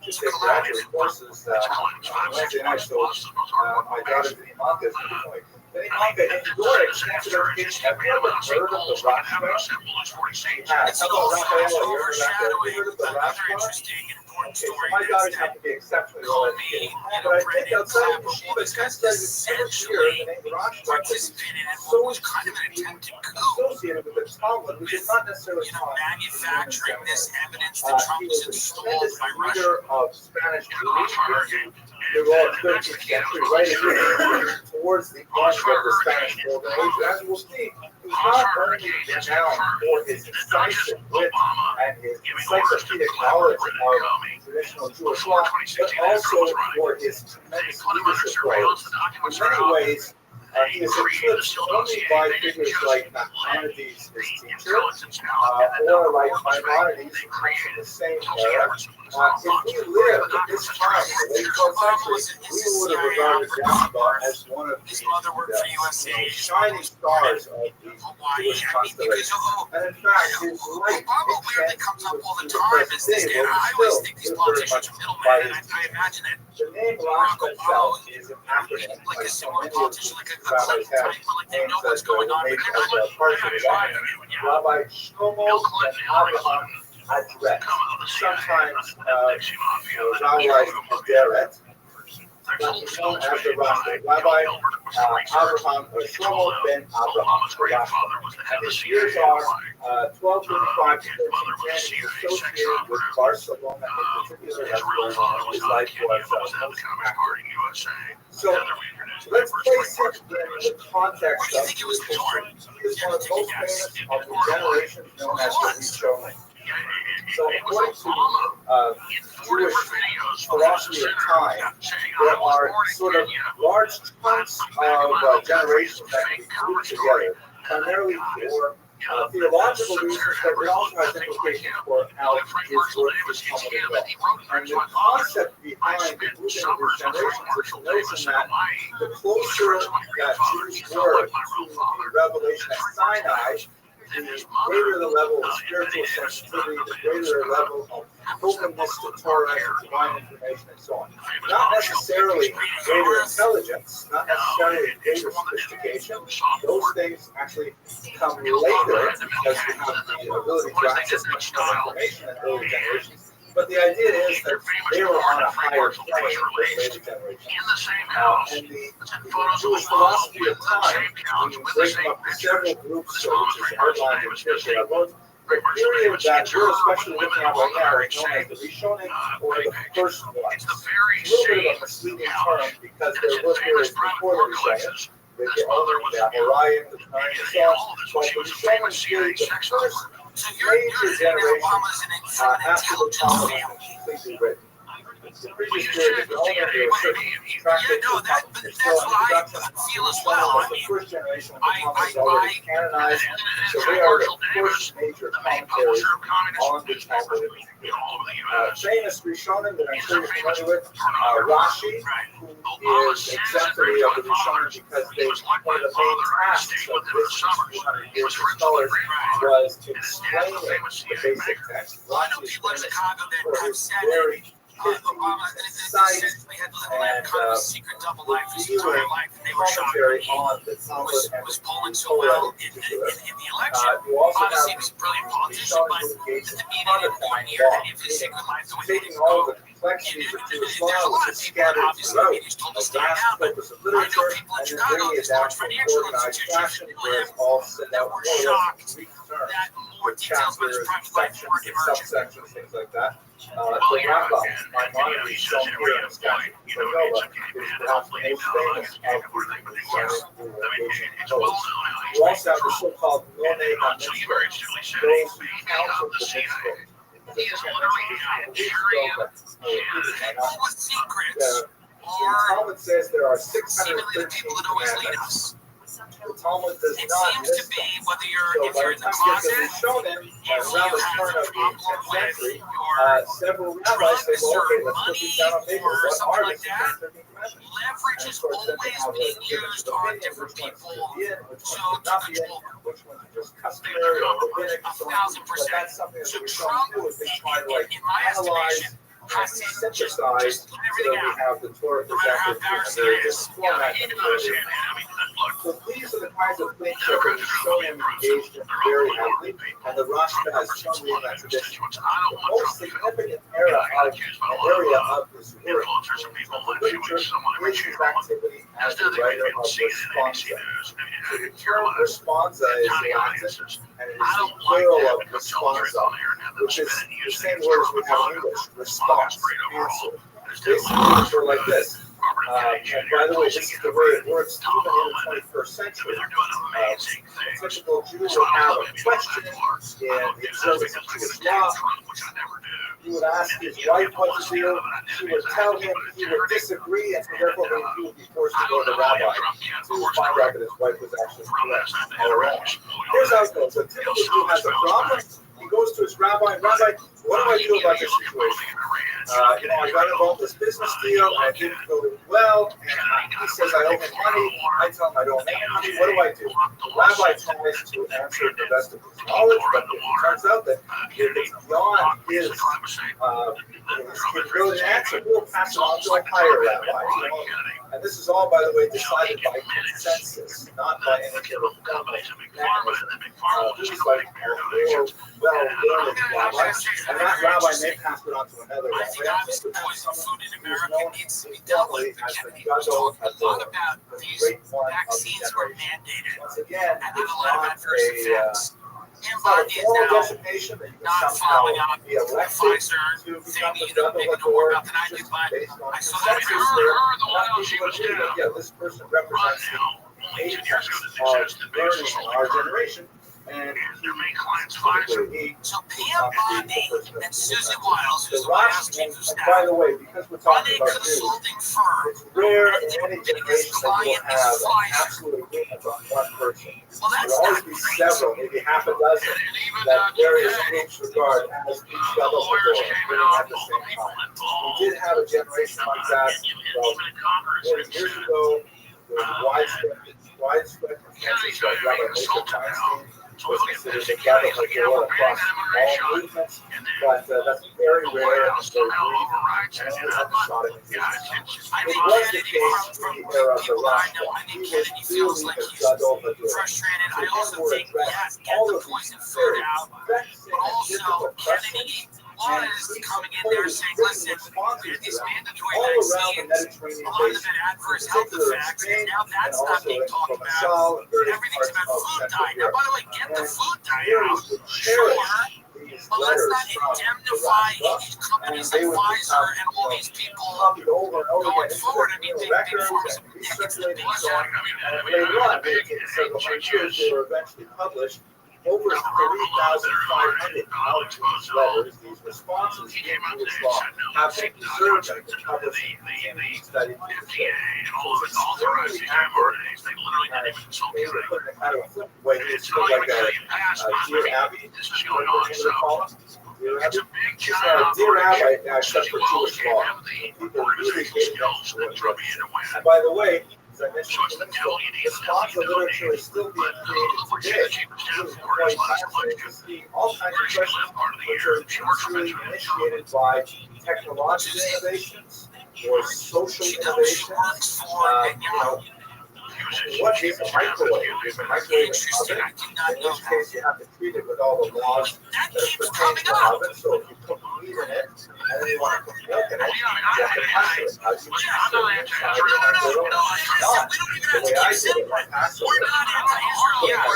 to take graduate courses on Wednesday night. So my daughter's in Imanka is going to be going. Imanka in Doric, cancer education. Have you ever heard of the Rashba?
It's also foreshadowing another interesting and important
So
story.
my daughters have to be exceptionally well educated. But I think outside of yeshiva, it's kind of every year the name Rashba
Participated in
so
what was kind of an attempted coup.
associated with the Talmud, which is not necessarily
Manufacturing this evidence
He
that Trump
was
was
a
installed
tremendous
by Russia.
leader of Spanish Jews. They were all 13th century, right towards the end of the Spanish Golden Age. As we'll see, he was not only renowned for his incisive wit and his encyclopedic knowledge of traditional Jewish law, but also for his tremendous leadership qualities. In many ways, He is eclipsed only by figures like Maimonides, his teacher, or like Maimonides, who comes from the same era. If we lived at this time, in the late 12th century, we would have regarded Jasper as one of the shining stars of the Jewish constellation. And in fact, his light comes up all the time. And I always think these politicians are middlemen. I imagine that the name Rosh itself is an acronym, like a similar politician, like a clip type, like they know what's going on. Rabbi Shlomo and Abraham Adret, sometimes Rabbi Adret, but he's known as the Rashid. Rabbi Abraham or Shlomo ben Abraham, the Rashid. And his years are 1235 to 1310. He's associated with Barcelona in particular, as where his life was most active. So let's place him in the context of Jewish history. He is one of the most famous of the generation known as the Rishonim. So according to Jewish philosophy of time, there are sort of large chunks of generations that can be grouped together, primarily for theological reasons, but it also has implications for how his work is coming about. And the concept behind the grouping of these generations is the notion that the closer that Jews were to the revelation at Sinai, the greater the level of spiritual sensitivity, the greater level of openness to Torah and divine information and so on. Not necessarily greater intelligence, not necessarily greater sophistication. Those things actually come later because we have the ability to access much more information in early generations. But the idea is that they were on a higher plane than later generations. And the Jewish philosophy of time, we break them up into several groups, which is outlined in Scripture. I wrote the period that we're especially looking at right now is known as the Rishonim, or the first ones. It's a little bit of a misleading term because there were periods before the Rishonim. The Amorayim, the Tanai, and so on. But the Rishonim is really the first major generation after the Talmud was completely written. The previous period, the only there were certain tractates that's what I feel as well. The first generation when the Talmud was already canonized, so they are the first major commentaries on the Talmud. Famous Rishonim that I'm sure you're familiar with, Rashi, who is exemplary of the Rishonim because one of the main tasks of this 300 years of scholars was explaining the basic text. Rashi explains it for his very concise and commentary on the Talmud and the Torah in particular. You also have the Rishonim who engage in codifying law, meaning taking all the complexities of Jewish law, which is scattered throughout a vast corpus of literature, and then bringing it down to an organized fashion where it's all set out more or less in Greek terms, with chapters, sections, and subsections, things like that. The Rambam, Maimonides, shown here in the statue of Nova, is perhaps the most famous of the Rishonim who engage in Torah. You also have the so-called Nonei HaMitzvot, those who counsel the mitzvot. The Talmud says there are 613 commandments. The Talmud does not list them. So by the time you get to Rishonim, around the turn of the 10th century, several rabbis say, well, okay, let's put these down on paper. What are the 613 commandments? And of course, then they have a difference of opinion, which ones should be in, which ones should not be in, which ones are just customary or rabbinic, and so on. But that's something that the Rishonim do, is they try to analyze and synthesize so that we have the Torah presented in a very different format than so these are the kinds of things that the Rishonim engaged in very heavily, and the Rashba has shown me in that tradition. The most significant area of this work in literature is his activity as the writer of responsa. So the term responsa is Latin, and it is the plural of responsa, which is the same word as we have in English, response, answer. Basically, things are like this. And by the way, this is the way it works even in the 21st century. A typical Jew would have a question in the observance of Jewish law. He would ask his wife what to do. She would tell him, he would disagree, and so therefore he would be forced to go to the rabbi to find out that his wife was actually correct all around. Here's how it goes. A typical Jew has a problem. He goes to his rabbi, and Rabbi, what do I do about this situation? I got involved in this business deal, and it didn't go well, and he says I owe him money. I tell him I don't owe him money. What do I do? The rabbi tries to answer the best of his knowledge, but it turns out that if it's beyond his ability to answer, he'll pass it on to a higher rabbi. And this is all, by the way, decided by consensus, not by any sort of formal mechanism. This is like a well-learned rabbi, and that rabbi may pass it on to another rabbi.
I think obviously poison food in America needs to be dealt with. But Kennedy was talking a lot about these vaccines were mandated and have a lot of adverse effects. Him is now not following up Pfizer, maybe know more about than I do, but I saw that
yeah, this person represents the apex of learning in our generation. And
their main client's Pfizer. So Pam Bondi and Susie Wiles, who's the White House chief of staff,
by the way, because we're talking about
consulting firm,
it's rare in any generation that you'll have an absolute agreement on one person.
Well,
there will always be several, maybe half a dozen, that various groups regard as each other at the same time. We did have a generation like that about 40 years ago. There was widespread consensus that Rabbi Moshe Feinstein was considered the God of the world across all movements, but that's very rare and very brief, and only episodic existence. It was the case in the era of the Rothschild. He was clearly a Gadol Hador.
Frustrated. I also
were
think
addressed
get
all
the
of
poison
these
food
very
out,
vexing
but
and
also
difficult
Kennedy
questions.
was coming in there saying, listen, these mandatory
all around the
vaccines,
Mediterranean
a lot of
basin,
them had adverse health effects, and now that's not being talked about. Everything's about food diet. Now, by the way, get the food diet out, sure, but let's not indemnify companies like Pfizer and all these people going forward. I mean, big pharma, it's the big shot.
Later on, several hundred they were eventually published. Over 3,500 of these letters, these responses to Jewish law, have been preserved and been published in studies. They were put in kind of a flip way. It's sort of like a Dear Abby. Dear Rabbi, except for Jewish law. People really hate that. And by the way, as I mentioned, responsive literature is still being created today. It is quite fascinating to see all kinds of questions which are usually initiated by technological innovations or social innovations. What is a microwave? Is a microwave an oven? In which case, you have to treat it with all the laws that pertain to an oven. So if you put meat in it, and then you want to put milk in it, you have to pass it. How do you pass it? The way I did it, I passed it. Put a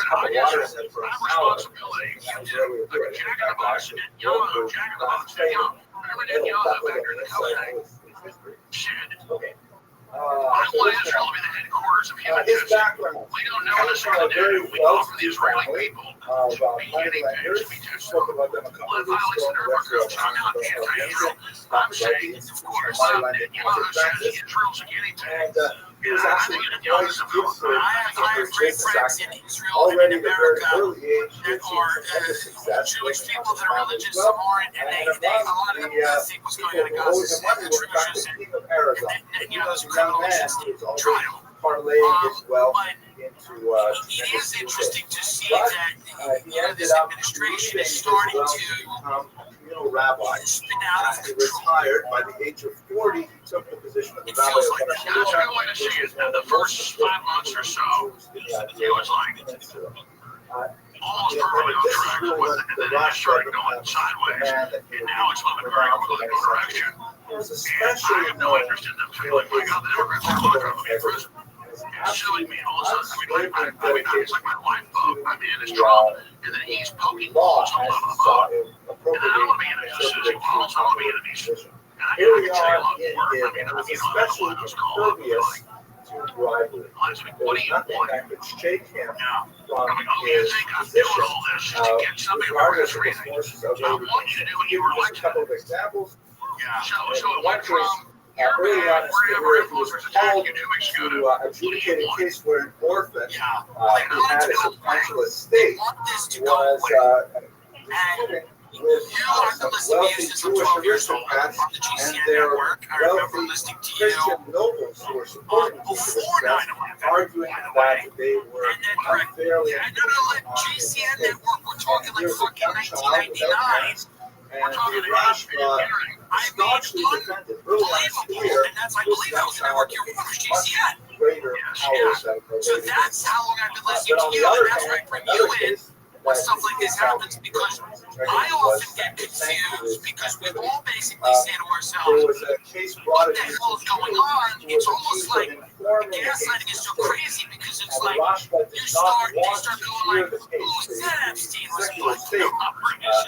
cup of water in it for an hour. That was the way we would do it. In fact, I actually drove to training. Okay. His background. Comes from a very wealthy family of money lenders. We spoke about them a couple of weeks ago. And he was actually quite gifted for business acumen. Already at a very early age, he had seen tremendous success.
Jewish people that are religious, some aren't, and they a lot of them think what's going on in Gaza is atrocious. And you know, those criminal justice trial.
Parlaying his wealth into
it is interesting to see that this administration is starting to
become a communal rabbi.
spin out of
He
control.
retired by the age of 40. He took the position of the rabbi of Barcelona, which is one of the most
5 months or so. It was like almost perfectly on track, and then it started going sideways, and now it's moving very quickly in the direction.
He was
I
especially
have no interest in them feeling like, oh, they're going to look at me first. Showing me all of a sudden, it's like my life book. I'm in his drum, and then he's poking holes all over the book. And I don't want to be in his decision. I don't want to be in his decision. And I
Here we are in him, and was especially impervious to rivalry. There was nothing that could shake him from his position, regardless of the forces of labor. Here are just a couple of examples. In one case, early on in his career, he was called to adjudicate a case where an orphan who had a substantial estate was disputing with some wealthy Jewish aristocrats and their wealthy Christian nobles who were supporting these aristocrats, arguing that they were unfairly
JCN Network, we're talking like fucking 1999.
and the Rothschild staunchly defended early on in his career
And that's, I believe that was the network you're with, JCN.
greater powers that
So that's how long I've been listening to you, and that's why I bring you in when stuff like this happens, because I often get confused, because we all basically say to
there
ourselves,
was a case brought
what the hell is going on? It's almost like gaslighting is so crazy, because it's like you start going like, who said Epstein was not British?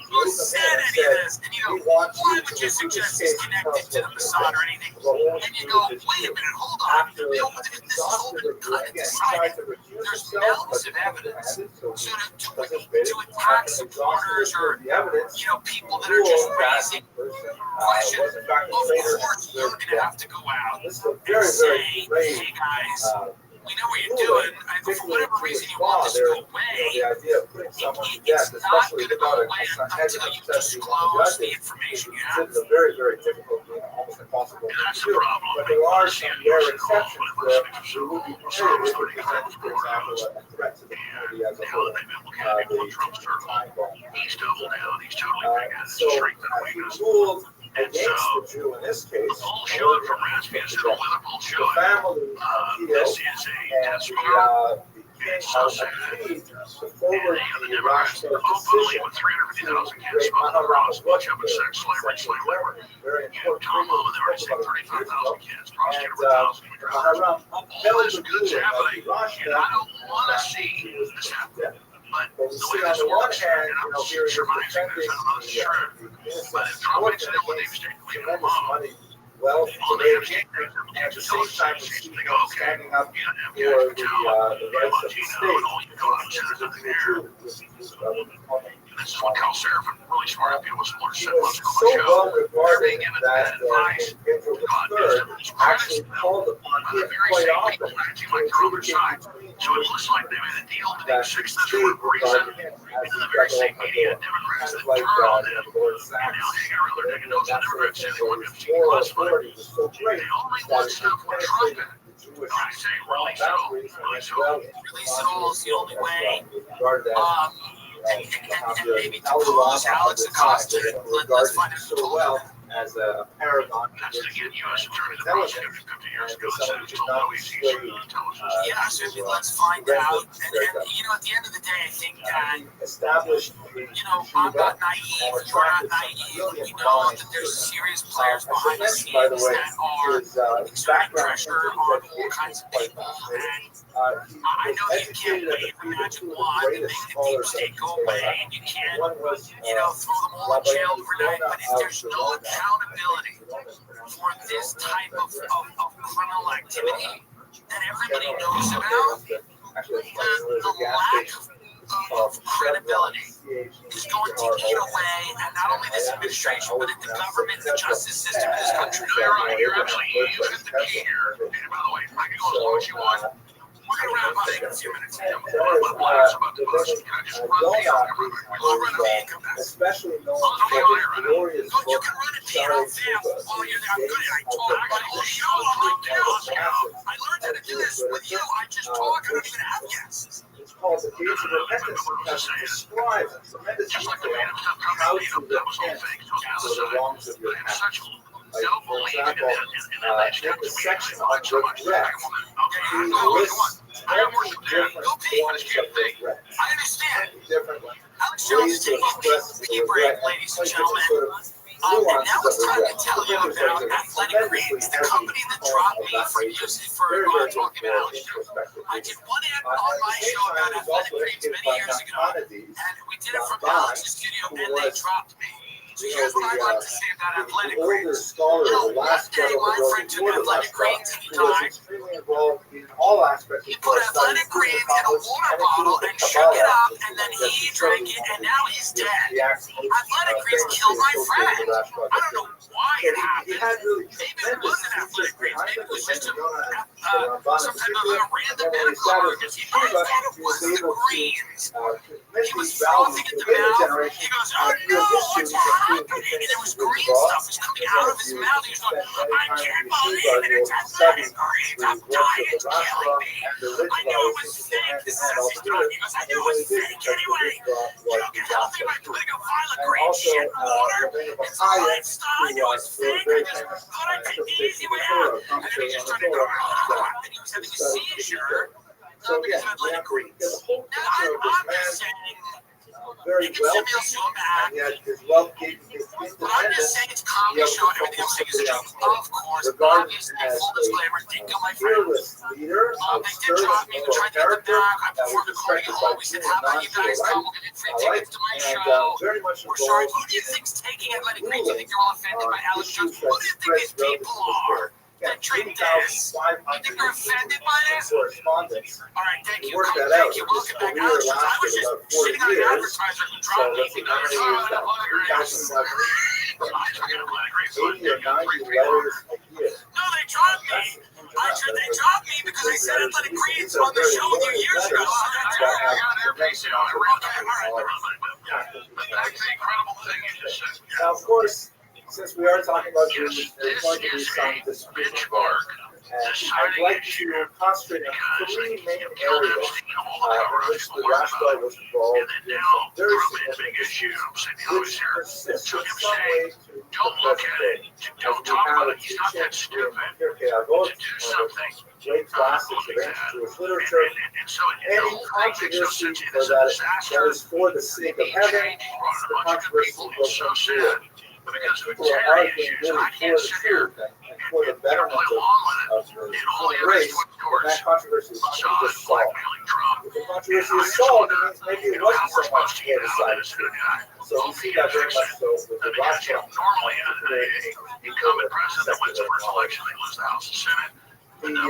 Who said any of this? And you know, why would you suggest he's connected to the Mossad or anything? And you go, wait a minute, hold on. This has all been cut and decided. There's mountains of evidence. So to attack supporters or, you know, people that are just raising questions, of course you're going to have to go out and say, hey guys, we know what you're doing. For whatever reason you want this to go away, it's not going to go away until you disclose the information you have.
It's very, very difficult, almost impossible to do. But there are some rare exceptions where we would be permitted if we present, for example, a threat to the community as a whole. So he ruled against the Jew in this case. The family appealed, and the king agreed to forward the Rothschild decision to great Maharaj Rothschild, very important and Maharaj upheld the ruling of the Rothschild. But we see on the one hand, here is defending the innocent orphan against tremendous money, wealth, and at the same time we see him standing up for the rights of the state.
This is what Cal Seraphin, really smart people, was
He was so well regarded that Pedro III actually called upon him quite often to adjudicate between
so it looks like they made a deal to
that
make six
the
that
state
were represented
regarded him
in
as
the very same media.
the
Democrats that
like
turned on them.
Lord
And
Sachs.
now hang around their neck and nose on Democrats saying they want
His
15
moral
plus, but
authority was so great
they only
that
want
it
stuff with Trump in it.
Jewish
I say release it all.
boundaries and
Release
as
it all.
well
Release it all is the only way.
regard that
And maybe to close Alex Acosta, let's find out who
so
told
well
him.
as a paragon.
That's to get U.S. attorney that prosecuted 50 years ago that said it's told no easy intelligence. Yeah, so let's find out. And, you know, at the end of the day, I think that,
Established,
you know, I'm not naive, we're not naive. We know that there's serious players behind the scenes that are exerting pressure on all kinds of people. And I know you can't wave a magic wand and make the deep state go away, and you can't, you know, throw them all in jail overnight. But if there's no accountability for this type of criminal activity that everybody knows about, the lack of credibility is going to eat away at not only this administration, but at the government, the justice system in this country. No, you're right. You're absolutely, you hit the key here. And by the way, I can go as long as you want. We're going to wrap up in a few minutes. One of my bloggers about to post. Can I just run the income tax?
Especially known for his glorious book,
You can run it to your own family while you're there. I'm good at it. I told actually, you know, I'm like Dallas now. I learned how to do this with you. I just talk. I don't even have guests.
It's called the Gates of Repentance, because it describes in tremendous detail how to repent for the wrongs of your past. Like, for example, in the section on regret, he lists 10 different forms of regret.
I understand.
Different
Alex Jones is taking a pee break, ladies and gentlemen. And now it's time to tell you about Athletic Greens, the company that dropped me for using for talking about Alex Jones. I did one ad on my show about Athletic Greens many years ago, and we did it from Alex's studio, and they dropped me. So here's what I'd like to say about athletic
the older
greens.
scholar,
You know,
the last
one day
fellow
my
who wrote
friend took
before the
athletic
last fellow,
greens and he
who was
died.
extremely involved in all aspects
He
of
put
sports science,
athletic greens in a water bottle and shook it up, and then he drank it, and now he's dead. Athletic greens killed my friend. I don't know why it happened. Maybe it wasn't athletic greens. Maybe it was just some type of a random medical emergency. But I thought it was the greens. He was frothing at the mouth. He goes, oh no, what's happening? And there was green stuff was coming out of his mouth. He was going, I can't believe it. It's athletic greens. I'm dying. It's killing me. I knew it was fake. This is as he's talking. He goes, I knew it was fake anyway. You don't get healthy by putting a vial of green shit in water. It's a lifestyle. I knew it was fake. I just thought I'd take the easy way out. And then he just started going, and he was having a seizure. Because of athletic greens. Now, I'm just saying,
very
you can send me
wealthy,
else to a back.
and yet his wealth gave him his
But I'm just
independence.
saying it's comedy show and everything I'm saying is a joke. Of course,
Regarded
obviously,
as
full disclaimer, did kill my
a
friend.
fearless leader,
They did drop me, we tried to get them back. I performed according to law. We said, how about you guys come? We'll give you free tickets to my show.
very much
We're sorry. Who do you think's taking athletic greens? You think they're all offended by Alex Jones? Who do you think these people are that drink this? You think they're offended by this?
correspondence.
All right, thank you.
Work that
Thank
out.
you. Welcome back,
We
Alex
were
Jones. I was
lasted
just
about 40
sitting on an
years.
advertiser who
So
dropped me.
let's see
He
how
goes,
many
oh,
years that
I took athletic greens.
80 or 90 letters a year.
No, they dropped me. They dropped me because I said athletic greens on the show with you years ago. So that's why I got their piece. Okay, all right.
But that's the incredible thing you just said.
Now, of course, since we are talking about dreams, there's going to be some dispute. And I'd like to concentrate on three main areas in which the Rothschild was involved in some very significant issues, which persist in some way to
Don't look at it. Don't talk about it. He's not that stupid to do something.
great classics of ancient Jewish literature.
And so
Any controversy for that is for the sake of heaven, the controversy will come true.
Because of
People are
integrity
arguing
issues,
really
I
for
can't
the
sit here
truth and for the
and
betterment
play along with
of
it.
the
And all the
human
others
race.
went
And
towards
that controversy is
John
not
is
just solved.
blackmailing Trump.
If the controversy is solved, it means maybe it wasn't so much the other side of the truth. So we see that very much so with the Rothschild.
Normally, an incumbent president that wins the first election, they lose the House and Senate. And now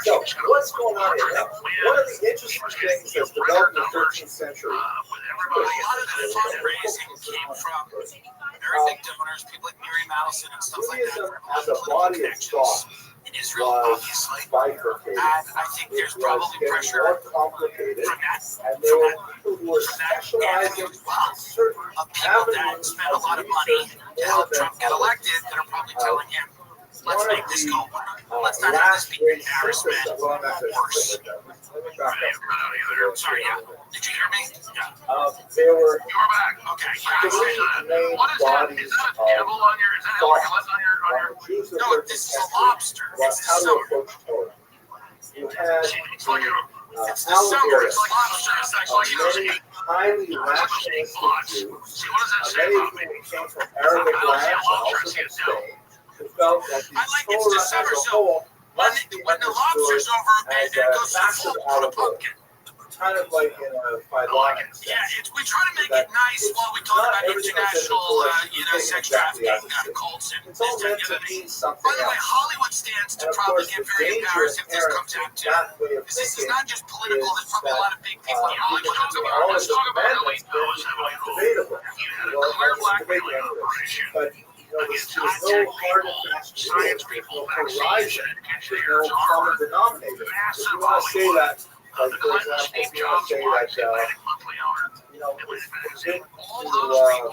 So
it's
what's going on here? One of the interesting things that's developed in the 13th century.
A lot of the fundraising came from very big donors, people like Miriam Allison and stuff like that.
Judaism as a body of thought
In Israel,
was
obviously.
bifurcated.
And I think there's
It was
probably
getting
pressure
more complicated,
from that,
and there were people who were specializing in certain
of people that
avenues
spent a lot of money to help Trump get elected that are probably telling him, let's make this go. Let's not have this be embarrassment or worse. Sorry, yeah. Did you hear me? Yeah.
There were
You're back.
Okay.
three main
What is that?
bodies
Is that a
of
devil on your? Is that
thought
on your?
on the Jews of the
No,
13th
this is a
century
lobster.
about
It's the
how to
summer.
approach Torah. You had
It's like a.
It's the summer.
allegories
It's like lobster. It's
of
actually,
many highly rationalistic Jews,
See, what does that say
many of
about me?
whom came from Arabic lands and also from Spain, who felt that the
I like it's
Torah
December,
as a
so
whole
when
must be
the lobster's
understood
over and
as
it
a
goes to the
massive
floor, put a
allegory,
pumpkin.
kind of like in a phylonic
Yeah,
sense.
we try to make it nice while we talk about international, sex trafficking, cults, and
It's
this,
all
that,
meant
and the
to
other thing.
mean something
By the way,
else.
Hollywood stands to
And of
probably
course,
get
the
very
danger
embarrassed if this
inherent
comes out
in
too.
that way of
Because this is
thinking
not just political, there's probably a lot of big people in
you
Hollywood.
can do all of the commandments, but it's debatable. Well, it's debatable anyway. But there's no hard and fast rule. There's no horizon. There's no common denominator. If you want to say that, like for example, if you want to say that, it's forbidden to,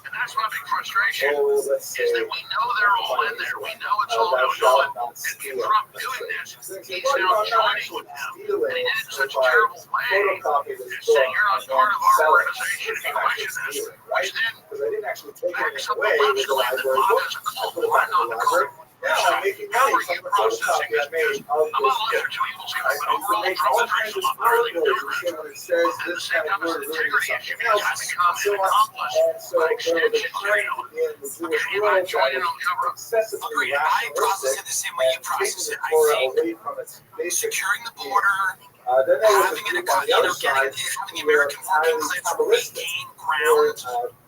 And that's my big frustration.
let's say,
Is that we know they're all in there. We know it's all
thou
going
shalt
on.
not
And
steal.
Trump doing this, he's now joining with them.
Stealing,
And he did it in such a
by
terrible way.
photocopy this
They're
book
saying you're not
and
part
then
of our
sell it.
organization if you
It's
question this.
stealing,
Which
right?
then
Because I didn't actually take
backs
it
up the
away with the
punchline that
library
Bob
book.
is a
I
cult.
put it
We're
back in
not
the
a
library.
cult.
Now I'm making money from the photocopy I made of
I'm
this
not
book.
lesser to evil,
I
but overall,
make
Trump
all
is
kinds
a
of
lot better than
allegories
Democrats.
and when it says
At the
this
same
kind
time,
of
it's
word
an
really
integrity
means
issue.
something
It has
else.
become
So
an
on.
accomplice.
And so
An
there was a
extension,
trend
you know.
in the Jewish
You're not
world
joining on
that
cover.
was excessively
Agreed. I process
rationalistic
it the same way you
and
process
taking
it.
the
I
Torah
think
away from its basic.
securing the border,
Then there was a
having
group on the other side
having the
who were
American voting
highly
clips
Kabbalistic,
regain
who were
ground.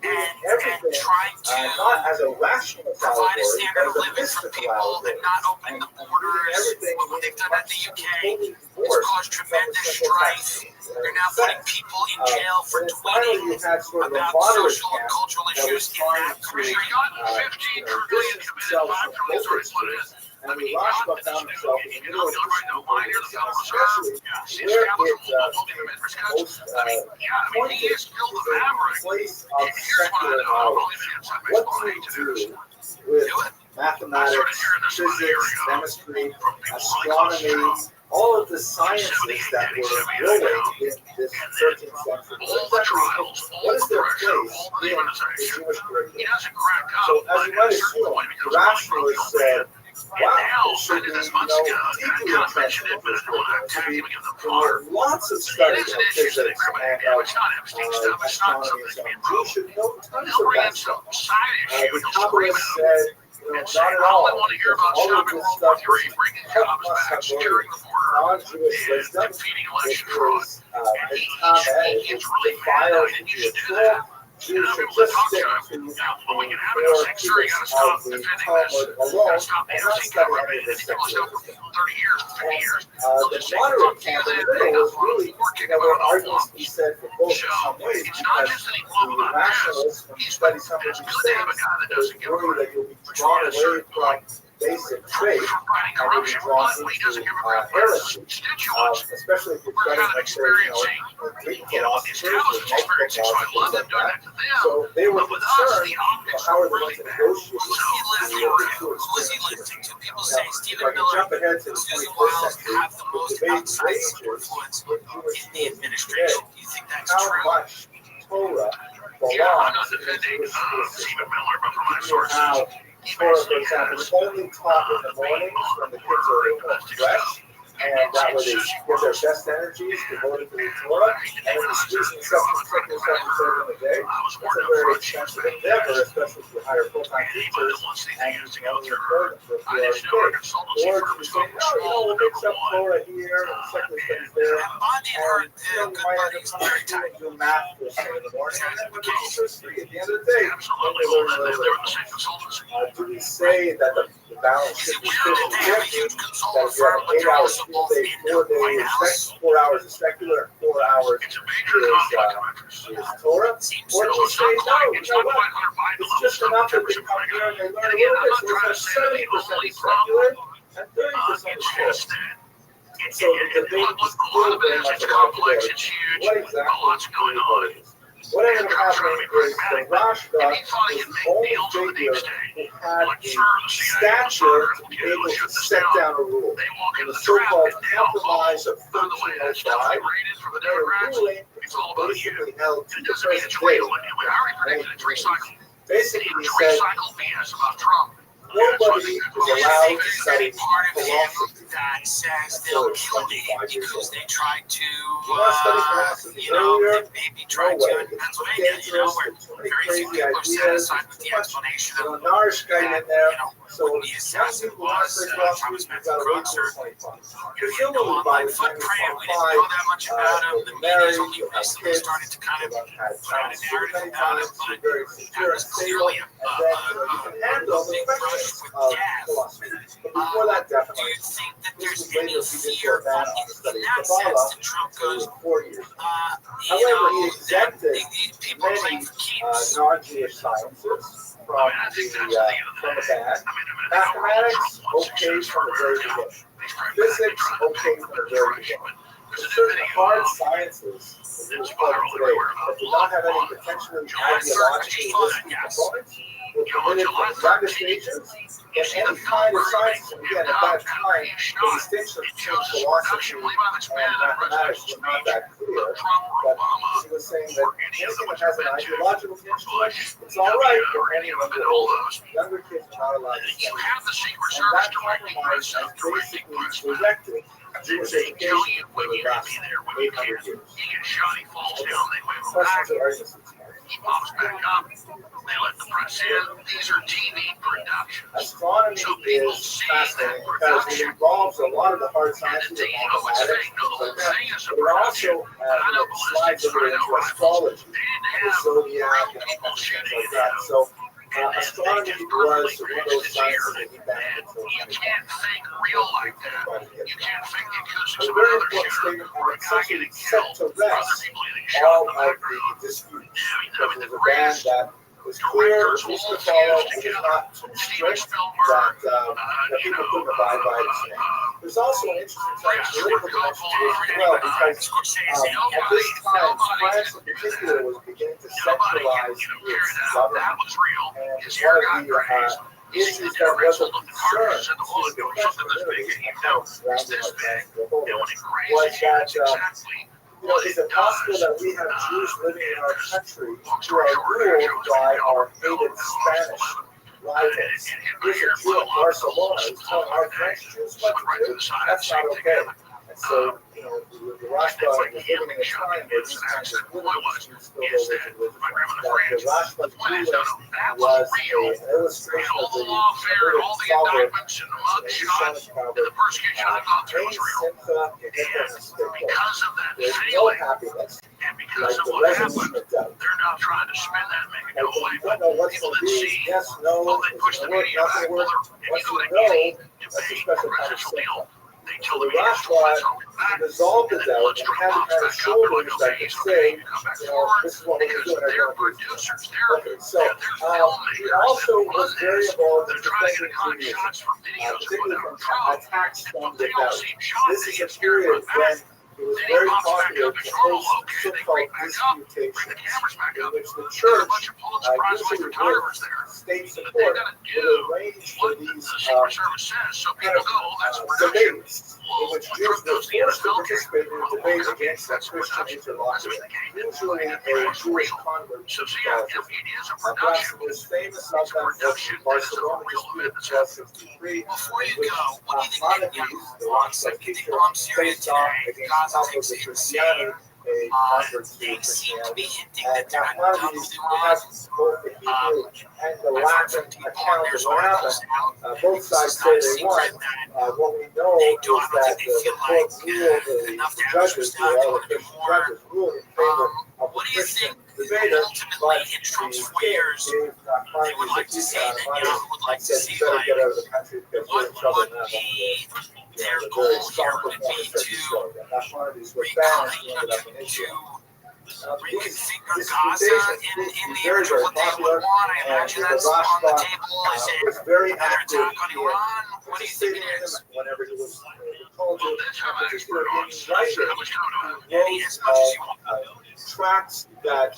everything
trying to
not as a rational
provide a
allegory,
standard of
but as a
living for
mystical
people
allegory.
and not open the borders.
Everything
What they've done at the UK has caused tremendous
simple
strife.
fact.
They're now putting people in jail for
And then finally,
tweeting
you had sort of a
about
moderate
social and
camp
cultural
that was
issues in
trying
that
to
country.
distance themselves from both extremes. And the Rashba found himself in the middle of this especially where it most pointed is in place of secular knowledge. What do you do with mathematics, physics, chemistry, astronomy, all of the sciences that were growing in this 13th century? What is their place in the Jewish curriculum? So, as you might assume, the rationalists said, wow, it should be, deeply entrenched in this curriculum. There should be lots of study of physics and of astronomy and so on. You should know tons of that stuff. The Kabbalists said, not at all. Because all of this stuff must have learned non-Jewish wisdom. It is defiled to be a Torah. Jews should just stick to the core teachings of the Talmud alone and not study any of this secular wisdom. And the moderate camp in the middle was really, there were arguments to be said for both in some ways, because the rationalists, when you study some of these things, they worry that you'll be drawn away from basic faith and you'll be drawn into heresy, especially if you're studying, like, say, Greek philosophers or Greek philosophers like that. So they were concerned, how are they going to negotiate the two extremes? Now, if I can jump ahead to the 21st century, the debate rages in Jewish today. How much Torah belongs in the Jewish school system? How Torah, for example, is only taught in the mornings when the kids are fresh, and that way they get their best energies devoted to the Torah, and then the squeezing secular stuff in the day. It's a very expensive endeavor, especially if you hire full-time teachers, and you can only afford them for 4 hours a day. Or you say, no, we'll make some Torah here, and secular studies there, and you might end up having to do math first thing in the morning, and then when the teacher's free at the end of the day, then they learn a little bit. Do we say that the balance should be 50-50, that if you have an 8-hour school day, 4 hours is secular, and 4 hours is Torah? Or do we say, no, you know what, it's just enough that they come here and they learn a little bit, so it's 70% is secular and 30% is Torah. So the debate is still very much about today. What exactly is what ended up happening is the Rashba was the only figure who had the stature to be able to set down a rule. In the so-called Compromise of 1305, their ruling basically held to the present day. Basically, he said, nobody is allowed to study philosophy.
That says they'll kill me because they tried to, maybe tried to in Pennsylvania, where very few people are satisfied with the explanation of, what the assassin was, Thomas Benson Crooks, or, online footprint. We didn't know that much about him. The media's only recently started to kind of put out a narrative about him, but that was clearly a big brush with death.
Before that,
Do you think that there's any fear in that sense that Trump goes,
however, he exempted many non-Jewish sciences from the ban. Mathematics, okay from the very beginning. Physics, okay from the very beginning. Certain hard sciences in this part today that do not have any potentially ideologically risky components were permitted from the youngest ages. And any kind of sciences, and again, at that time, the distinction between philosophy and mathematics was not that clear. But he was saying that anything that has an ideological tinge to it, it's all right for anyone to hold. Younger kids are not allowed to study. And that compromise has basically directed Jewish education for the last 800 years. Questions or arguments?
Pops back up. They let the press in. These are TV productions.
Astronomy
So people
is
see
fascinating
that
because it
production.
involves a lot of the hard
And
sciences
they
of
know it's
mathematics,
fake. The whole thing is a
but it
production.
also
I know
slides
ballistics
over
rhino
into
rifles.
astrology,
They didn't
the
have
zodiac,
real
and all
people
kinds of
shooting
things like
it.
that. So
And
astronomy
they just
was
perfectly
one of those
fixed it here.
sciences that he found
And
until
you can't think real like that. You can't think the acoustics
a
of
very
another
important
shooter
statement,
or a
and
guy
it's
getting
set
killed
to
or other
rest
people getting shot
all
in the
of
background.
the disputes.
I mean,
Because it
the
was a band
greatest
that was clear,
directors
at least
all
to follow,
fused
it was
together.
not too
Steven
strict
Spielberg,
that people couldn't abide by its name. There's also an interesting sort of political dimension to this as well, because at this time, France in particular was beginning to centralize its government.
That was real.
And
His
one
hair
of
got
the
crazy.
issues that was a concern to the French community,
It's this big. And when it
was
crazy,
that,
that's exactly
is it possible that we have Jews living in our country who are ruled by our hated Spanish rivals? Here's a Jew in Barcelona who's telling our French Jews what to do. That's not okay. And so, the Rothschild was living in a time where these kinds of political issues spilled over to religion. The Rothschild ruling was an illustration of the solver
the persecution I've gone through was real. Because of that
there's no
feeling,
happiness,
and because
like
of
the
what
resolution
happened,
of doubt.
they're not trying to spin that and make it go
Like,
away.
you don't know what's
People
going to
that
be,
see,
yes, no,
well, they
it's
push the
going to work,
media
not
back.
going to
Well,
work.
and
Once
you know
you
they
know,
need
that's a
a
special kind of
presidential deal.
symptom.
They
So
tell
the
the media, so let's
Rothschild
hold it back.
dissolved the
And then
doubt
once
and
Trump
had
pops
kind of
back up, they're like,
shoulders
okay,
that could
he's
say,
okay, come back forward.
this is what we're
Because
doing.
they're
Everyone agrees.
producers,
Okay, so
they're
he
filmmakers
also
that
was
run
very
this.
involved in
They're trying to
defending
get
Judaism,
shots from videos or
particularly
whatever.
from attacks
And
from
they
the
all
belly.
seem shocked.
This
They
is
get
a
scared
period
and run
when
back.
it was
Then he
very
pops back
popular
up
to
as normal.
host
Okay, they
so-called
crank back up, bring the
disputations,
cameras back
in
up.
which the
There's a
church,
bunch of Pulitzer Prize winning
usually
photographers
with
there.
state
But they
support,
gotta
would
do
arrange for
what the
these
Secret Service says. So people go, oh, that's a production.
debates in
Well,
which
when
Jews
Trump
were
goes to the
forced to
NFL game,
participate in a debate against a
that's a
Christian
production. That's
interlocutor,
what the game is.
usually a
It's
Jewish
real.
convert
So
to
see, it
Catholicism.
is a
Perhaps
production.
the most famous
It's
of
a
them was
production
the
that is a
Barcelona
real
dispute
event
of
that's
1263,
Before
in
you
which
go, what do you think
Maimonides, the Rothschild teacher, faced off against Pablo de Cristiani, a convert to
they seem to be
Christianity.
hinting
And
that they're not done
Maimonides
with Iran.
has both the Hebrew and the
I've heard
Latin
from people on
account of
there's
what
articles
happened.
out.
Both
This
sides
is
say
not a
they won.
secret that
What we know
they
is
don't. I don't
that
think they
the
feel
court
like
ruled,
enough
the
damage was
judges,
done.
all
They
the
want to do
Christian
more.
judges, ruled in favor of
What
the
do you
Christian
think
debater,
ultimately
but
in Trump's
the
4
king
years
gave
they would like to see, that Netanyahu would like to
said,
see,
you better
like,
get out of the country because you're
what
in trouble
would
now.
be their
The
goal
very
here?
strong
Would it be
performance that
to
he showed. And Maimonides was banned, he ended up in Israel.
reconfigure Gaza in the image of what they would want? I imagine
the
that's on the
Rothschild
table. Is
was
it
very
another
active
attack on
in
Iran? What do you think
participating
it
in
is?
them whenever he was told to, in particular in writing,
Any
he
as much as you want.
wrote tracts that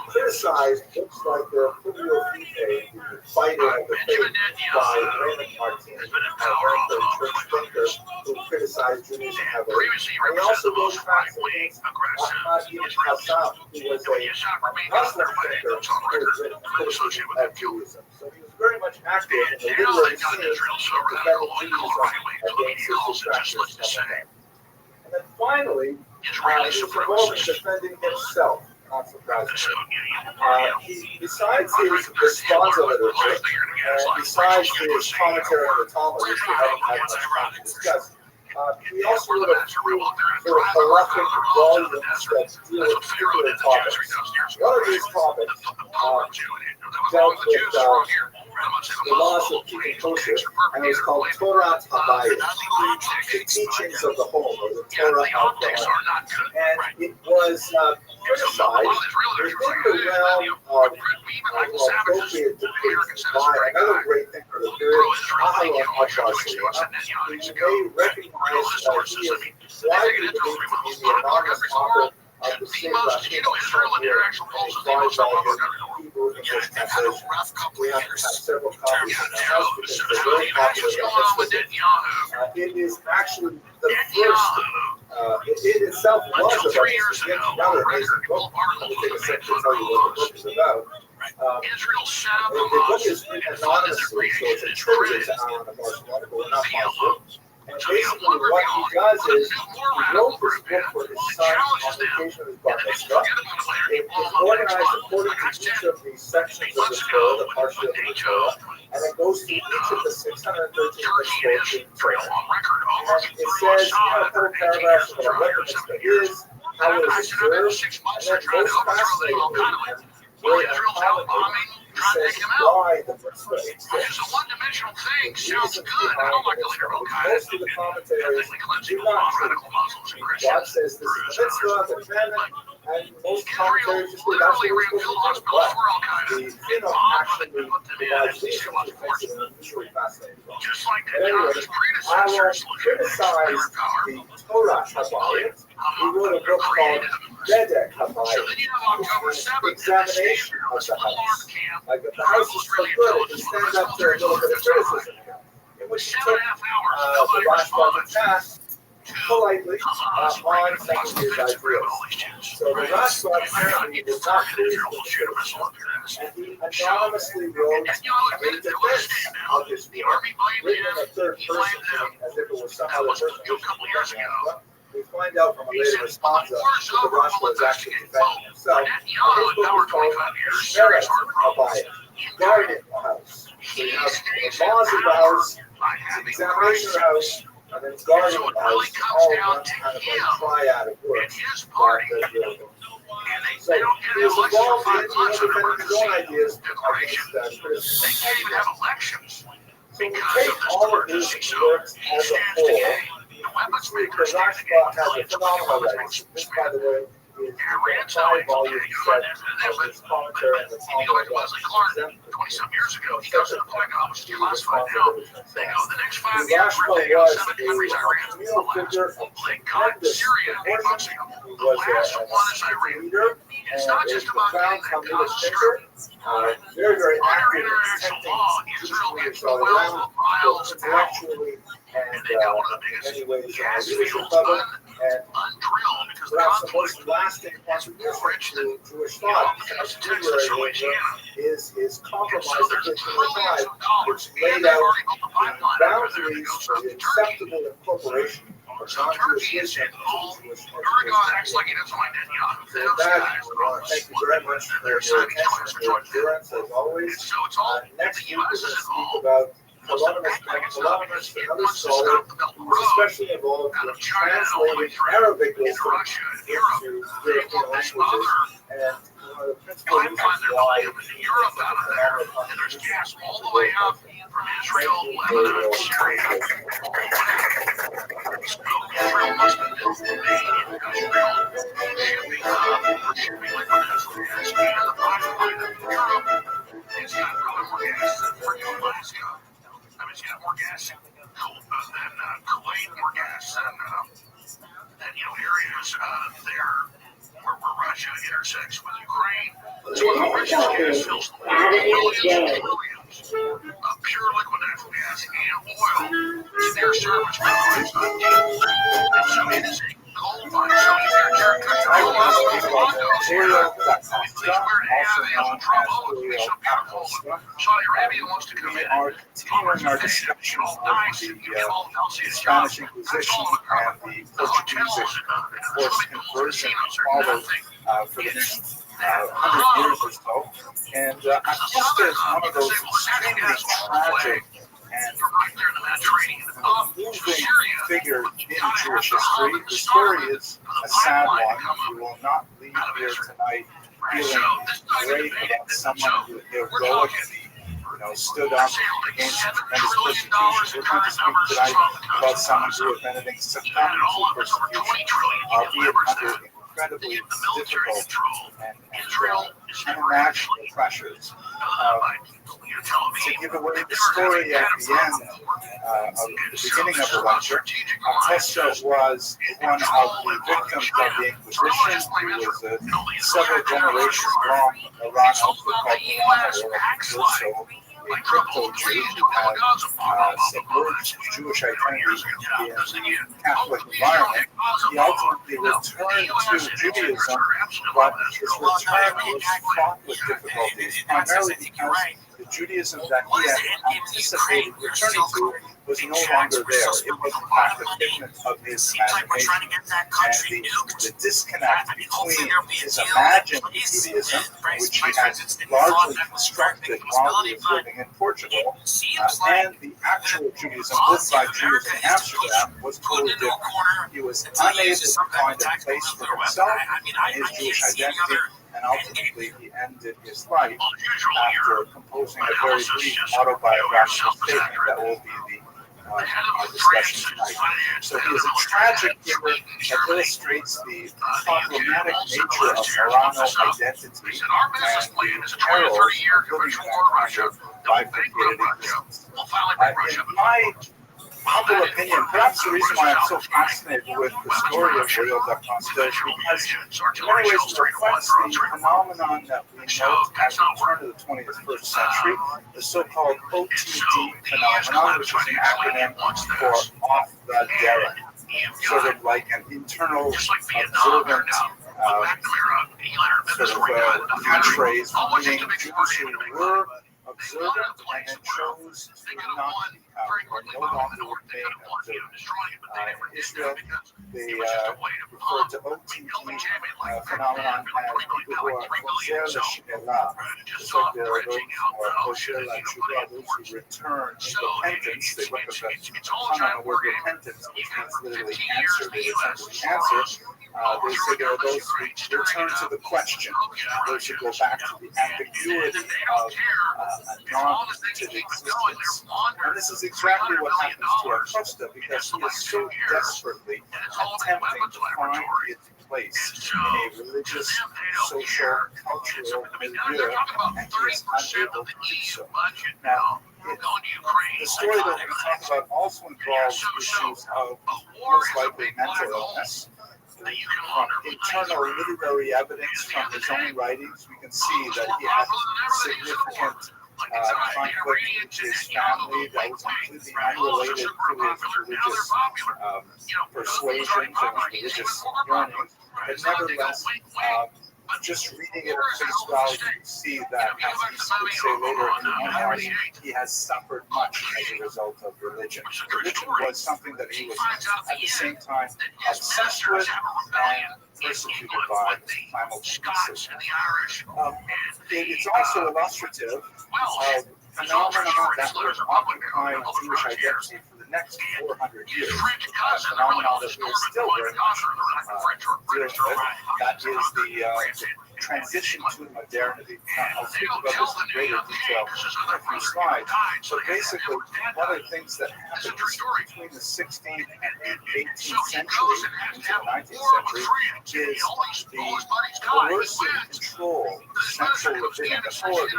criticized books like the Bibliothèque, the Fighter of the Faith by Raymond Martin, a very church thinker who criticized Judaism heavily.
Previously,
And he also wrote
representatives
tracts
right-wing,
against
aggressive
Ahmad ibn
Israel.
Hassan, who was a Muslim thinker
It's on
who
record.
was a
Associated with
critic
that
of
killed.
Judaism. So he was very much active in the
Now
literary
they've got
scene
Israel so
defending
radical, we call it
Judaism
right-wing. So the
against
media
its
calls it just like
detractors.
the same.
And then finally,
Israeli
he's involved in
supremacists.
defending himself, not surprisingly.
So,
Besides his responsa literature, and besides his commentary on the Talmud, which we haven't had much time to discuss, he also wrote a few sort of prolific volumes that deal with particular topics. One of these topics dealt with the laws of keeping kosher, and it was called Torah Habayit, the teachings of the home, or the Torah of the home. And it was criticized within the realm of appropriate debates by another great thinker, the very Aharon Abbasi. You may recognize he is widely believed to be the anonymous author of the State Rashid Hebrew English translation. We have several copies in the house because they're very popular. It is actually the first, it itself was about this. Yet another amazing book. Let me take a second to tell you what the book is about. The book is written anonymously, so it's attributed to Aaron of Barcelona, but we're not Muslim. And basically what he does is he wrote this book for his son on the occasion of his bar mitzvah. It is organized according to each of the sections of the Torah, the parsha of the Torah, and it goes through each of the 613 mitzvot in Torah. And it says, a couple paragraphs about what the mitzvah is, how it is observed, and then most fascinatingly, and very uncommon, he says why the mitzvah exists.
It's a one-dimensional thing. Sounds good. I don't like the literal kind.
Most of the commentaries do not treat. God says this is the mitzvah, the commandment, and most commentaries just say that's what we're supposed to do. But the Chinuch actually provides research that makes it an unusually fascinating book. But anyway, I will criticize the Torah Habayit. He wrote a book called Bedek Habayit, which is the examination of the house. Like if the house is so good, it can stand up to a little bit of criticism here. In which he took the Rothschild task politely on second year's ideas. So the Rothschild apparently did not please the criticism, and he anonymously wrote a defense of his work, written in a third person, as if it was some other person who was defending him. But we find out from a later response that the Rothschild is actually defending himself. And his book is called Sheret Habayit, guarding the house. So you have the laws of the house, the examination of the house, and then guarding the house, all in one kind of like triad of work. So he was involved in defending his own ideas against criticism. So we take all of these works as a whole. The Rothschild has a phenomenal writing. This, by the way, is a 5-volume set of his commentary on the Talmud.
20-some years ago, he goes to the Pentagon, which is classified now. They go, the next 5
The
years,
Rothschild
they go
was
7 countries I ran.
a real figure of tremendous
Syria 8 months
importance.
ago.
He
The last one
was
is Iran.
a leader and a profound Talmudic thinker. Very, very active in attempting Jewish leaders all around, both intellectually and in many ways leadership level, and perhaps the most lasting contribution to Jewish thought as literary is his compromise of 1505, which laid out the boundaries for the acceptable incorporation of non-Jewish wisdom into Jewish education. So with that, thank you very much for your attention and your endurance, as always. Next week, we're going to speak about Kalonimus, another scholar who was especially involved in translating Arabic wisdom into European languages, and one of the principal reasons why Europe out of there, and there's gas all the way up from Israel, Lebanon, Syria. Israel must have been the main industrial shipping hub for shipping liquid natural gas, and the pipeline of Europe. It's got probably more gas than freaking Alaska. I mean, it's got more gas than Kuwait, more gas than areas there where Russia intersects with Ukraine. So the Russian gas fills millions of pure liquid natural gas and oil in their service providers. And so it is a gold mine. So if you're Kushner, Saudi Arabia wants to come in. Are continuing our discussion of the Spanish Inquisition and the Portuguese forced conversion followed for the next 100 years or so. And I guess there's one of those extremely tragic and moving figure in Jewish history. The story is a sad one. We will not leave here tonight feeling great about someone who heroically stood up against tremendous persecution. We're going to speak tonight about someone who, if anything, succumbed to persecution, albeit under incredibly difficult and unimaginable pressures. To give away the story at the end of the beginning of the lecture, Tessa was one of the victims of the Inquisition. He was a several generations long Iran called so a crypto-Jew who had submerged Jewish identity in Catholic environment. He ultimately returned to Judaism, but his return was fraught with difficulties, primarily because the Judaism that he had anticipated returning to was no longer there. It was in fact a figment of his imagination. And the disconnect between his imagined Judaism, which he had largely constructed while he was living in Portugal, and the actual Judaism lived by Jews in Amsterdam was totally different. He was unable to find a place for himself and his Jewish identity, and ultimately he ended his life after composing a very brief autobiographical statement that will be the discussion tonight. So he is a tragic figure that illustrates the problematic nature of Marano identity and the perils of living that kind of bifurcated existence. In my humble opinion, perhaps the reason why I'm so fascinated with the story of Rio da Costa is because in many ways it reflects the phenomenon that we note at the turn of the 21st century, the so-called OTD phenomenon, which is an acronym for off the derech, sort of like an internal observant sort of catchphrase, meaning Jews who were observant and then chose to not become or no longer remain observant. In Israel, they refer to OTD phenomenon as people who are Khosher L'Shmelah, just like there are those who are Khosher L'Tshuva, those who return in repentance. They look at the ton on the word repentance, which means literally answer. They essentially answer. They say there are those who return to the question, those who go back to the ambiguity of a non-entity existence. And this is exactly what happens to Acosta, because he is so desperately attempting to find its place in a religious, social, cultural milieu, and he is unable to do so. Now, the story that we talk about also involves issues of most likely mental illness. From internal literary evidence from his own writings, we can see that he had significant conflict with his family that was completely unrelated to his religious persuasions and religious yearnings. But nevertheless, just reading it at face value, you see that, as he would say later in the memoirs, he has suffered much as a result of religion. Religion was something that he was at the same time obsessed with and persecuted by simultaneously. It's also illustrative of phenomena that would occupy Jewish identity for the next 400 years. Phenomena that we are still very much dealing with. That is the transition to modernity. I'll speak about this in greater detail in a few slides. So basically, one of the things that happened between the 16th and 18th century into the 19th century is the coercive control, central rabbinic authority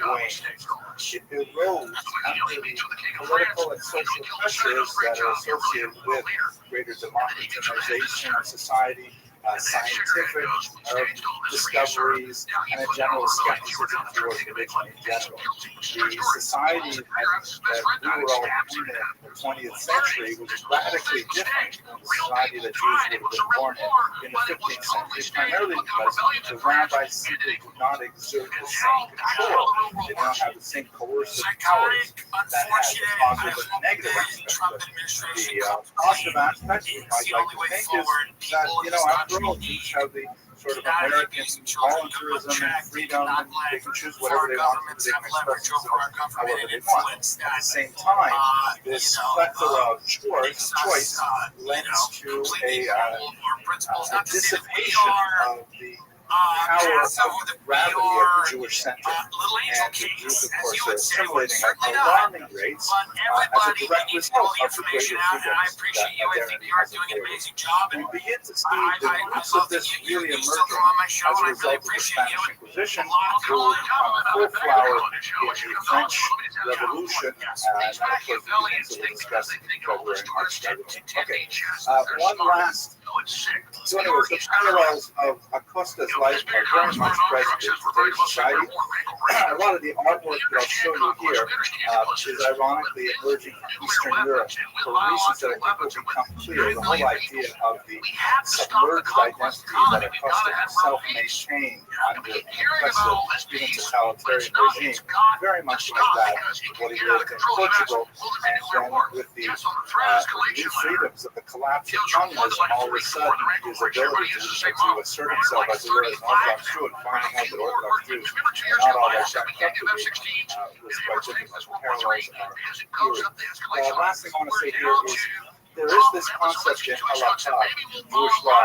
waned. It arose under the political and social pressures that are associated with greater democratization of society, scientific discoveries, and a general skepticism towards religion in general. The society that we were all in the 20th century was radically different from the society that Jews would have been born in the 15th century, primarily because the rabbis simply did not exert the same control. They did not have the same coercive powers that had the positive and negative aspects. The positive aspect, we might like to think, is that, after all, Jews have the sort of American volunteerism and freedom, and they can choose whatever they want, they can express themselves however they want. At the same time, this plethora of choice lends to a dissipation of the power of the gravity of the Jewish center. And the Jews, of course, are assimilating at alarming rates as a direct result of the greater freedoms that modernity has afforded. We begin to see the roots of this really emerging as a result of the Spanish Inquisition, who full flower in the French Revolution, and of course, the things that we'll discuss in February and March. Okay, one last So anyways, the parallels of Acosta's life are very much present in today's society. A lot of the artwork that I'll show you here is ironically emerging from Eastern Europe for reasons that I think will become clear. The whole idea of the submerged identity that Acosta himself maintained under an oppressive, even totalitarian regime, very much like that, what he lived in Portugal, and then with the new freedoms of the collapse of communism, all of a sudden his ability to assert himself as a Orthodox Jew and finding out that Orthodox Jews are not all that kept to be was quite difficult. Parallels are here. The last thing I want to say here is there is this concept in halakha, Jewish law,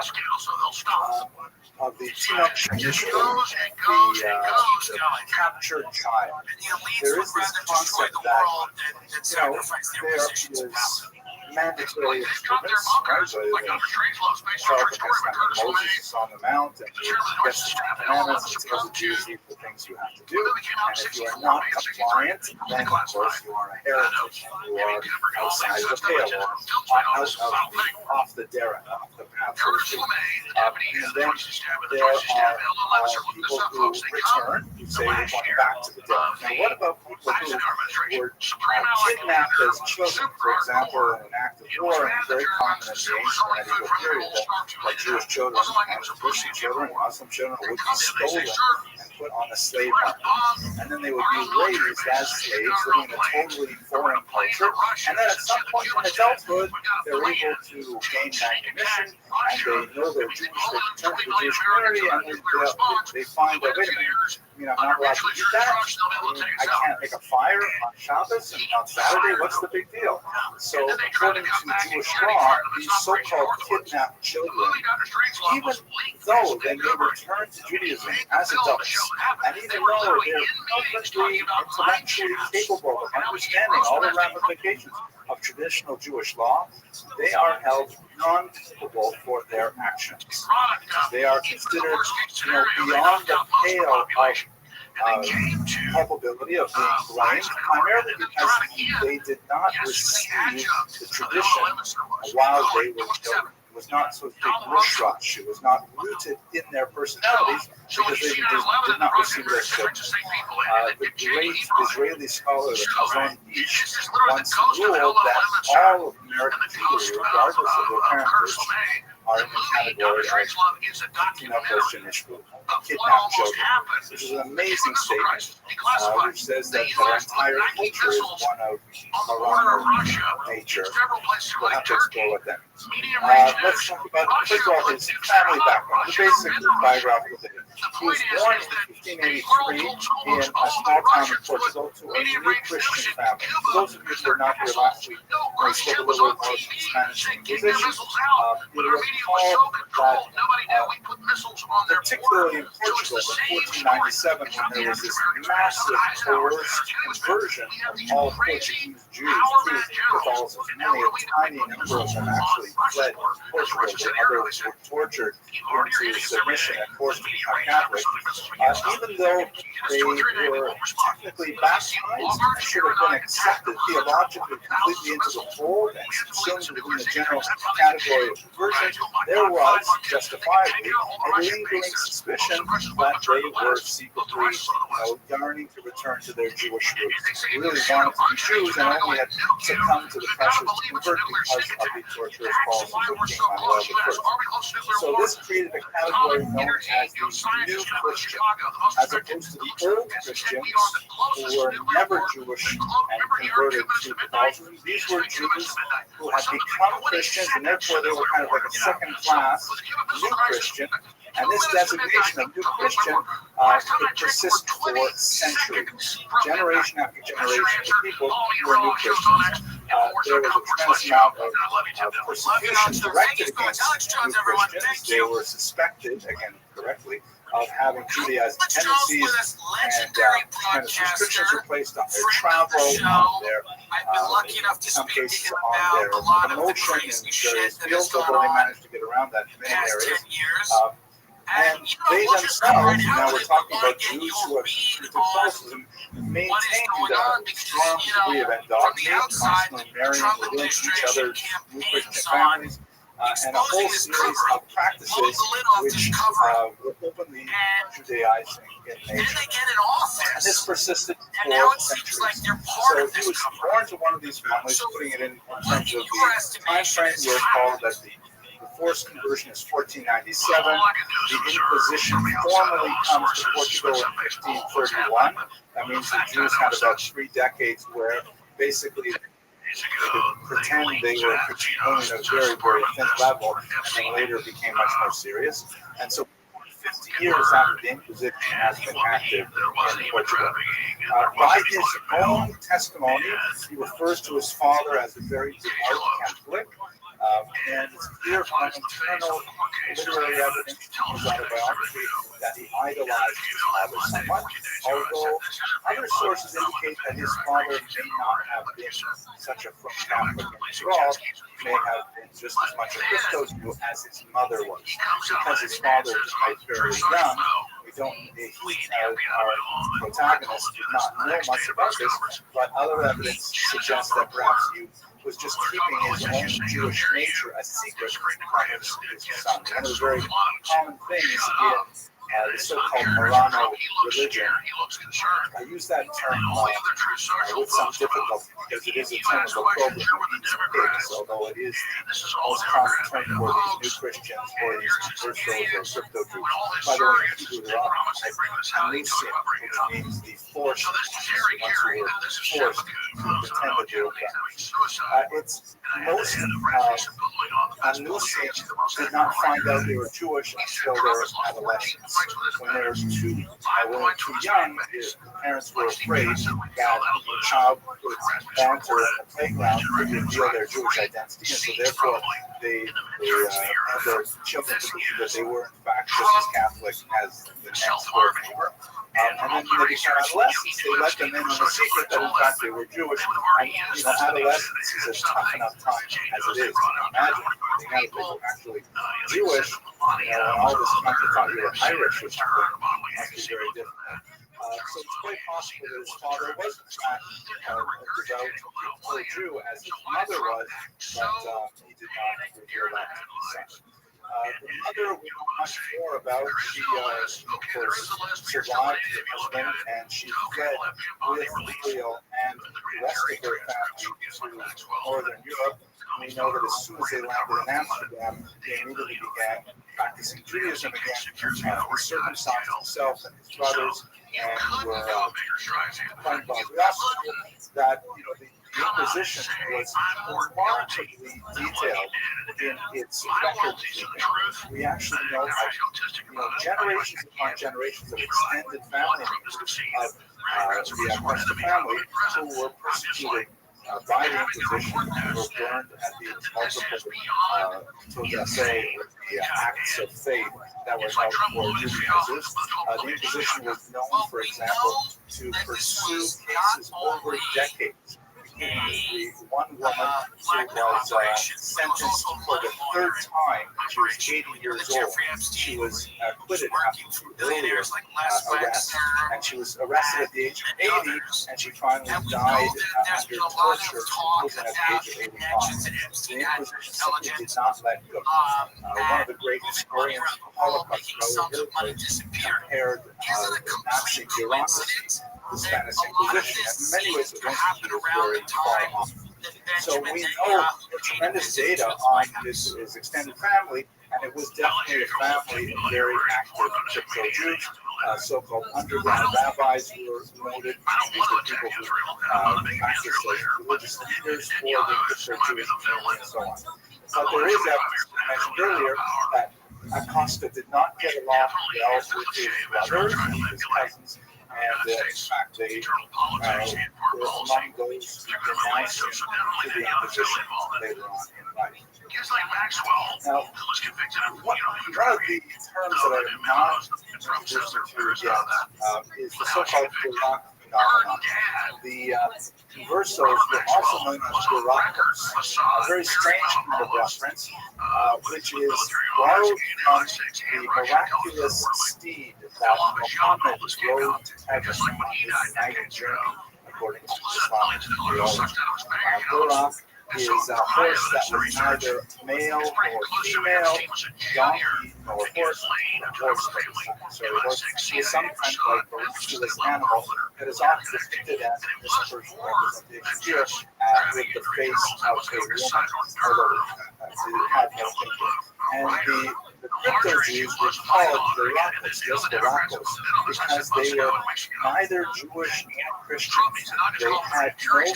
of the Tinoch initiative, the captured child. There is this concept that, there is mandatory observance, right? Moses is on the mount and he gets the commandments and tells the Jews the things you have to do. And if you are not compliant, then of course you are a heretic. You are outside the pale or off the derech, off the path. And then there are people who return, who say we're going back to the derech. Now what about people who were kidnapped as children, for example, in an act of war, and very common in the ancient medieval period that Jewish children and Christian children, Muslim children would be stolen and put on a slave market. And then they would be raised as slaves living in a totally foreign culture. And then at some point in adulthood, they're able to gain manumission and they know they're Jewish, they return to the Jewish community, and they find that, wait a minute, I'm not allowed to eat that. I can't make a fire on Shabbos and on Saturday. What's the big deal? So according to Jewish law, these so-called kidnapped children, even though they may return to Judaism as adults, and even though they're perfectly intellectually capable of understanding all the ramifications of traditional Jewish law, they are held non-culpable for their actions. They are considered, beyond the pale of culpability of being blamed, primarily because they did not receive the tradition while they were children. It was not so big rush. It was not rooted in their personalities because they did not receive their children. The great Israeli scholar Hazon Ish once ruled that all of American Jewry, regardless of their parentage, are in the category of Christian Ishmael, kidnapped children, which is an amazing statement, which says that their entire culture is one of Iran nature. We'll have to explore what that means. Let's talk about, first of all, his family background, the basic biographical data. He was born in 1583 in a small town in Portugal to a new Christian family. For those of you who were not here last week, we spoke a little bit more Spanish and English. You'll recall that, particularly in Portugal in 1497, when there was this massive coerced conversion of all Portuguese Jews to Catholicism, only a tiny number of them actually fled Portugal, where others were tortured into submission and forced to become Catholic. Even though they were technically baptized and should have been accepted theologically completely into the fold and subsumed within the general category of conversion, there was, justifiably, a lingering suspicion that they were secretly yearning to return to their Jewish roots. They really wanted to be Jews and only had succumbed to the pressures to convert because of the torturous policies of King Manuel I. So this created a category known as the New Christian, as opposed to the Old Christians who were never Jewish and converted to Catholicism. These were Jews who had become Christians, and therefore they were kind of like a second-class New Christian. And this designation of New Christian could persist for centuries, generation after generation of people who were New Christians. There was a tremendous amount of persecution directed against New Christians. They were suspected, again correctly, of having Judaizing tendencies, and tremendous restrictions were placed on their travel, on their, in some cases, on their promotion in various fields, although they managed to get around that in many areas. And they themselves, now we're talking about Jews who have converted to Catholicism, maintained a strong degree of endogamy, constantly marrying within each other's New Christian families. and a whole series of practices which were openly Judaizing in nature. And this persisted for centuries. So he was born to one of these families, putting it in terms of the time frame, we're told that the forced conversion is 1497. The Inquisition formally comes to Portugal in 1531. That means the Jews had about 3 decades where basically they could pretend they were only at a very, very thin level, and then later became much more serious. And so 50 years after the Inquisition has been active in Portugal. By his own testimony, he refers to his father as a very devout Catholic. And it's clear from internal literary evidence in his autobiography that he idolized his father somewhat, although other sources indicate that his father may not have been such a firm Catholic after all. He may have been just as much a Christo Jew as his mother was. Because his father died fairly young, we don't, our protagonist did not know much about this, but other evidence suggests that perhaps he was just keeping his own Jewish nature a secret from his son. One of the very common things in the so-called Marano religion. I use that term with some difficulty because it is a term of opprobrium. It means pigs, although it is the most common term for these new Christians or these conversos or crypto Jews. By the way, in Hebrew, there are anusim, which means the forced, ones who were forced to pretend that they were God. It's most anusim did not find out they were Jewish until they were adolescents. When they were too young, his parents were afraid that the child would enter a playground and reveal their Jewish identity, and so therefore they had their children to believe that they were in fact just as Catholic as the next door neighbor. And then when they became adolescents, they let them in on a secret that in fact they were Jewish. And adolescence is a tough enough time as it is. Imagine being out that you're actually Jewish, and all this time they thought you were Irish, which must be very difficult. So it's quite possible that his father was in fact a devout Jew as his mother was, but he did not reveal that to his son. The mother we know much more about. She survived her husband, and she fled with Leo and the rest of her family to Northern Europe. We know that as soon as they landed in Amsterdam, they immediately began practicing Judaism again. He circumcised himself and his brothers, and were quite involved. We also know that the Inquisition was remarkably detailed in its record keeping. We actually know that generations upon generations of extended family members of the Acosta family who were persecuted by the Inquisition and were burned at the multiple the acts of faith that were held for Judaizers. The Inquisition was known, for example, to pursue cases over decades. One woman who was sentenced for the 3rd time. She was 80 years old. She was acquitted after 2 earlier arrests, and she was arrested at the age of 80, and she finally died under torture in prison at the age of 85. The Inquisition simply did not let go. One of the great historians of the Holocaust, Rabbi Rothschild, compared the Nazi bureaucracy the Spanish Inquisition. And in many ways, it was very far off. So we know tremendous data on this extended family, and it was definitely a family of very active crypto Jews, so-called underground rabbis who were noted. These were people who practiced as religious leaders for the crypto Jewish family and so on. But there is evidence, I mentioned earlier, that Acosta did not get along well with his brothers and his cousins. And in fact, they were among those who denounced him to the Inquisition later on in life. Now, one of the terms that I have not introduced you to yet is the so-called Iraq phenomenon. The conversos were also known as Iraqers, a very strange kind of reference, which is borrowed from the miraculous steed that Muhammad rode to heaven on his united journey, according to Islamic theology. Iraq his horse that was neither male nor female, donkey nor horse, so he was sometimes like a ridiculous animal that is often depicted as this person represented here with the face of a woman, although it had no thinking. And the crypto Jews were called Viracos, yes, Viracos, because they were neither Jewish nor Christian. They had no free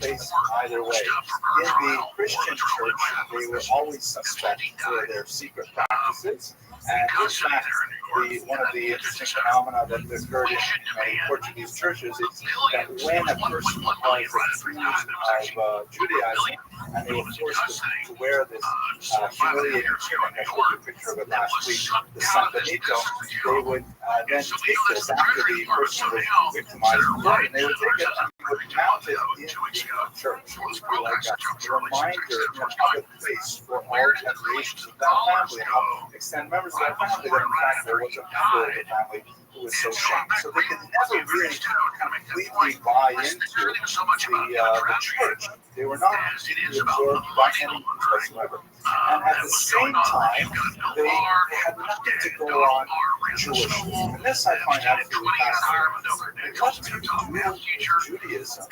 place either way. In the Christian church, they were always suspect for their secret practices. And in fact, one of the interesting phenomena that occurred in many Portuguese churches is that when a person was accused of Judaizing, and they were forced to wear this humiliating tunic, I showed you a picture of it last week, the San Benito, they would then take this after the person was victimized for blood, and they would take it and would mount it in the church. It would be like a reminder in a public place for all generations of that family, and all extended members of that family, that in fact there was a member of the family who was so shamed. So they could never really completely buy into the church. They were not completely absorbed by any means whatsoever. And at the same time, they had nothing to go on Jewish. And this I find absolutely fascinating. What do you do with Judaism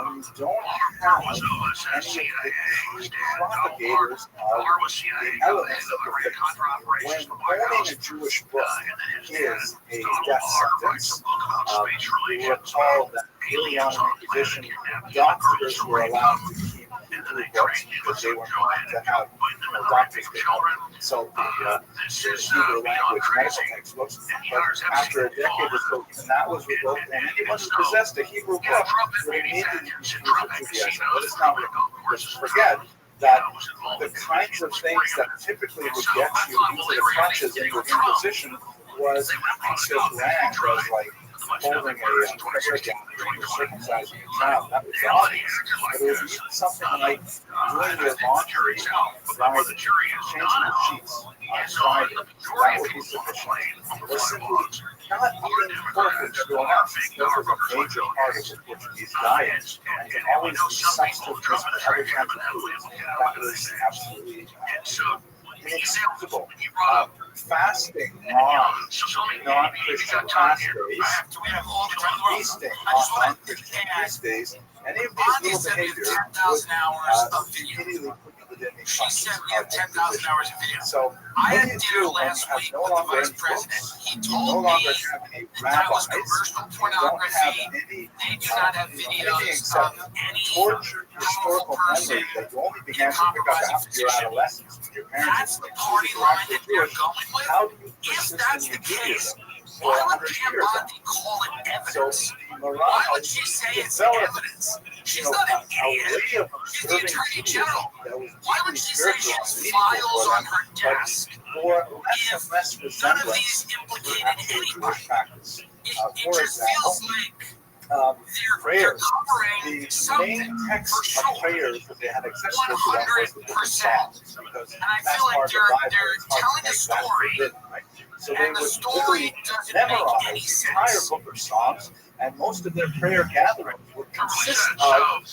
when you don't have any of the propagators of the elements of the faith? When owning a Jewish book is a death sentence, you recall that early on in the Inquisition, doctors were allowed to keep Hebrew books because they were going to have doctors consult the Hebrew language medical textbooks. But after a decade or so, even that was revoked, and anyone who possessed a Hebrew book would immediately be accused of Judaism. Let us not forget that the kinds of things that typically would get you into the trenches in the Inquisition was acts of land, was like holding a prayer gathering or circumcising a child. That was obvious. But it was even something like doing your laundry, changing the sheets on Friday. That would be sufficient. Or simply not eating pork and growing up. This was a major part of the Portuguese diet. And to always be substitutes for other kinds of foods. That was absolutely inexcusable. Fasting on non-Christian fast days, feasting on non-Christian feast days, any of these little behaviors would immediately put you within the conscience of Inquisition. So, what do you do when you have no longer any books, you no longer have any rabbis, you don't have anything except tortured historical memory that you only began to pick up after your adolescence when your parents were actually Jewish? How do you persist in your Judaism for 100 years? So the Morales developed a way of observing Judaism that was deeply spiritual and meaningful for them, but more less and less resemblance to actual Jewish practice. For example, prayers. The main text of prayers that they had access to was the book of Psalms, because that's part of the Bible. It's hard to make that forbidden, right? So they would literally memorize the entire book of Psalms, and most of their prayer gatherings would consist of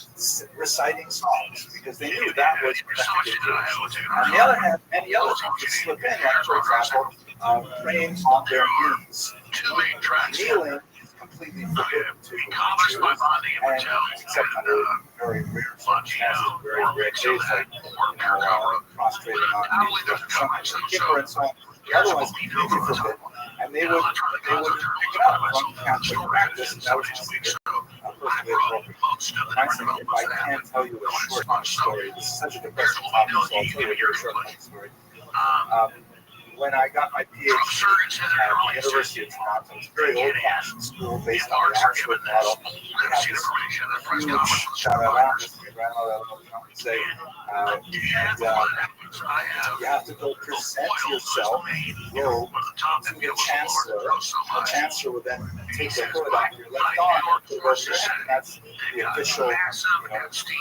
reciting Psalms, because they knew that was effective Jewish. On the other hand, many other things would slip in, like, for example, praying on their knees. Kneeling completely forbidden to Jews, and except under very rare circumstances, very rare cases, like prostrating on knees, something like Kippur and so on. Otherwise, completely forbidden, and they would pick it up from Catholic practice, and that was just perfectly appropriate. If I can tell you a short story, this is such a depressing topic, so I'll tell you a very short story. When I got my PhD at the University of Toronto, it was a very old-fashioned school based on the actual model. We have this huge chaturanga, as my grandmother would say, and you have to go present yourself robed to the chancellor. The chancellor will then take the hood off your left arm and put it over your head, and that's the official,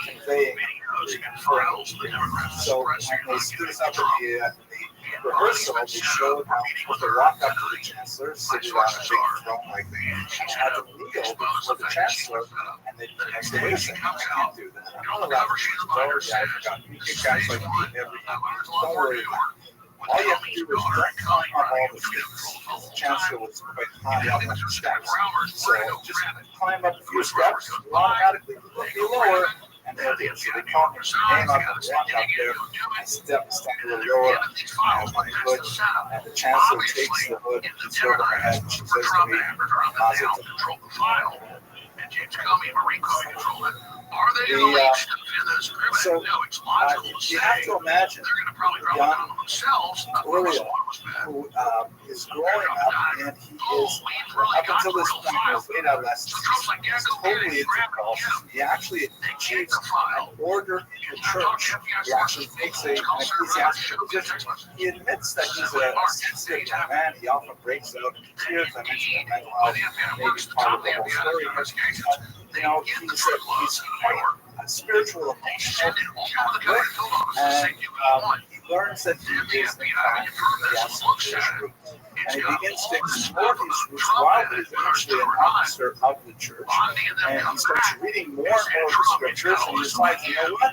conveying the conferral. So when they stood us up at the rehearsal, they showed how people to walk up to the chancellor, sit on a big throne like that, and had to kneel before the chancellor and And they say, wait a second, I can't do that. I'm not allowed to do that. Yeah, I forgot. You get guys like me every time. Don't worry about it. All you have to do is don't climb up all the steps. The chancellor was quite high up on the steps. So just climb up a few steps, you'll automatically be lower, and they'll do it. So they call me, name up and walk up there. I step a little lower, I have my hood, and the chancellor takes the hood, it's over her head, and she says to me, so you have to imagine young Uriel, who is growing up, and he is, up until this point, in his late adolescence, he's totally into golf. He actually achieves an order in the church. He actually takes an ecclesiastical position. He admits that he's a sensitive young man. He often breaks out in tears. I mentioned that mental health maybe part of the whole story. You know, he's quite spiritual, emotional, and he learns that he is, in fact, yes, and he begins to explore these roots while he's actually an officer of the church, and he starts reading more and more of the scriptures, and he decides, you know what?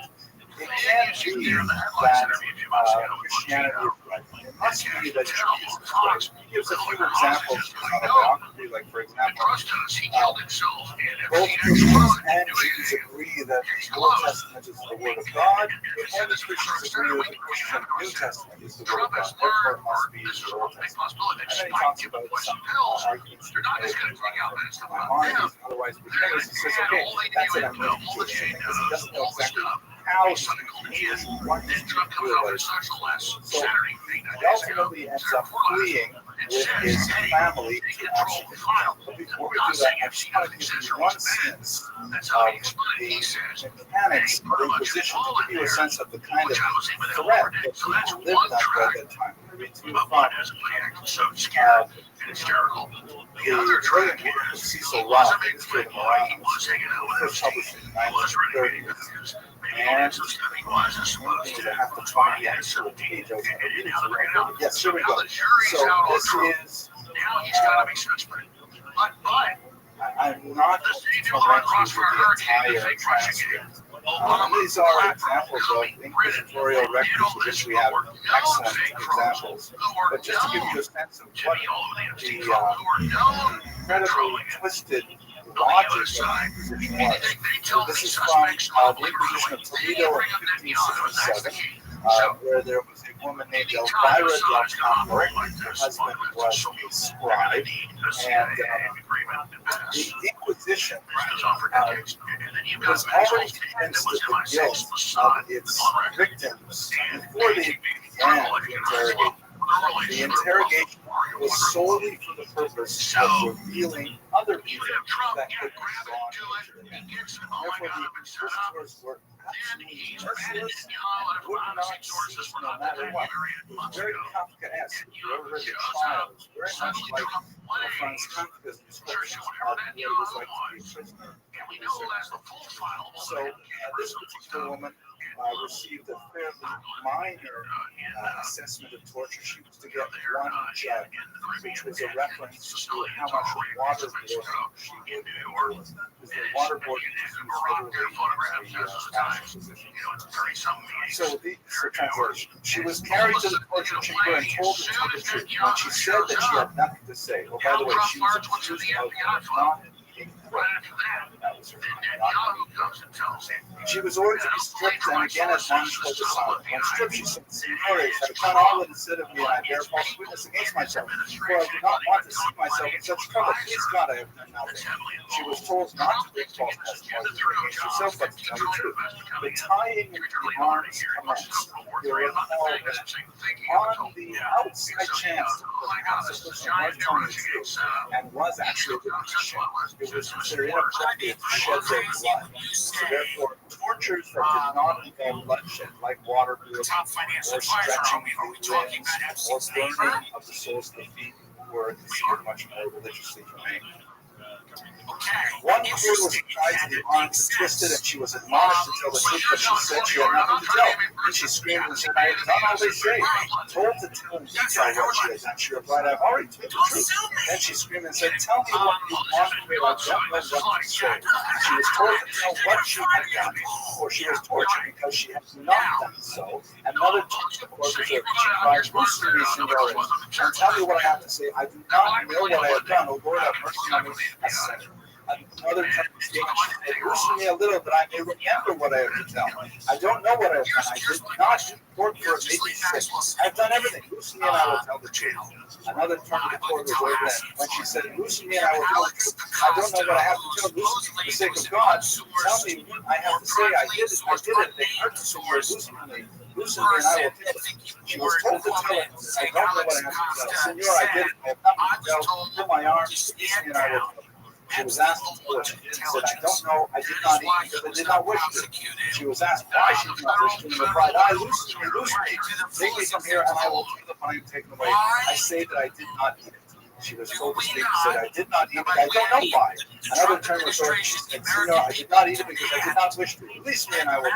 It can't be that Christianity is right. It must be that Jesus is right. He gives a few examples of biography, like, for example, both Christians and Jews agree that the Old Testament is the Word of God. Only Christians agree that the Christian New Testament is the Word of God. Therefore, it must be the Old Testament. And then he talks about some arguments that my mind is otherwise beginners. He says, okay, that's an amazing thing, because he doesn't know exactly how he's going to use what he's going to do about it. So he ultimately ends up fleeing with his family to actually. But before we do that, I just want to give you one sense of the mechanics of the Inquisition to give you a sense of the kind of threat that people lived under at that time. I'm going to read to you from the brilliant work of Cecil Roth, the history of Morons, first published in the 1930s. And I have to find the actual page. I was going to read it to you. Yes, here we go. So this is. I'm not going to run through the entire transcript. These are examples of inquisitorial records, of which we have excellent examples. But just to give you a sense of what the incredibly twisted logic of the Inquisition was. So this is from the Inquisition of Toledo in 1567, where there was a woman named Elvira del Campo. Her husband was a scribe, and the Inquisition was already convinced of the guilt of its victims before they began to interrogate. The interrogation was solely for the purpose of revealing other people that could be drawn into the net. Therefore, the inquisitors were absolutely merciless and would not cease no matter what. It was very Kafkaesque. If you ever read The Trial, it was very much like Franz Kafka's description of what it was like to be a prisoner. So this particular woman received a fairly minor assessment of torture. She was to get one jug, which was a reference to how much waterboarding she would endure. Because the waterboarding was used literally as a national position. So the translation. She was carried to the torture chamber and told to tell the truth. When she said that she had nothing to say, oh, by the way, she was accused of not eating bread. That was her She was ordered to be stripped and again admonished for the silent. When stripped, she said, Senores, I have done all that is said of me, and I bear false witness against myself. For I do not want to see myself in such trouble. Please God, I have done nothing. She was told not to bring false testimony against herself, but to tell the truth. The tying of the arms commenced. There were on the outside chance that perhaps the person was telling the truth and was actually a good Christian. It was considered inappropriate to shed their blood. So therefore, tortures that did not involve bloodshed, like waterboarding or stretching the limbs or burning of the soles of the feet, were considered much more religiously humane. One cord was tied to the arms and twisted, and she was admonished to tell the truth, but she said she had nothing to tell. And she screamed and said, I have done all they say. Told to tell in detail what she had done. She replied, I've already told the truth. Then she screamed and said, tell me what you want from me. I don't know what to say. She was told to tell what she had done, for she was tortured because she had not done so. Another took the cord with her. She cried, loosen me, Senora, and tell me what I have to say. I do not know what I have done. Oh Lord, have mercy on me. I said, another time she said, loosen me a little that I may remember what I have to tell. I don't know what I have done. I did not report for it made me sick. I have done everything. Loosen me and I will tell the truth. Another turn the cord was over then. When she said, loosen me and I will tell the truth. I don't know what I have to tell. Loosen me for the sake of God. Tell me what I have to say. I did it. I did it. They hurt the Senor. Loosen me. Loosen me and I will tell it. She was told to tell it. I don't know what I have to tell. Senor, I did it. I have nothing to tell. Pull my arms. Loosen me and I will tell it. She was asked to tell what she did. She said, I don't know. I did not eat because I did not wish to. She was asked why she did not wish to, and replied, loosen me. Take me from here, and I will take it when I am taken away. I say that I did not eat it. She was told to speak and said, I did not eat it. I don't know why. Another turn was over. She said, Senor, I did not eat it because I did not wish to. Release me and I will go.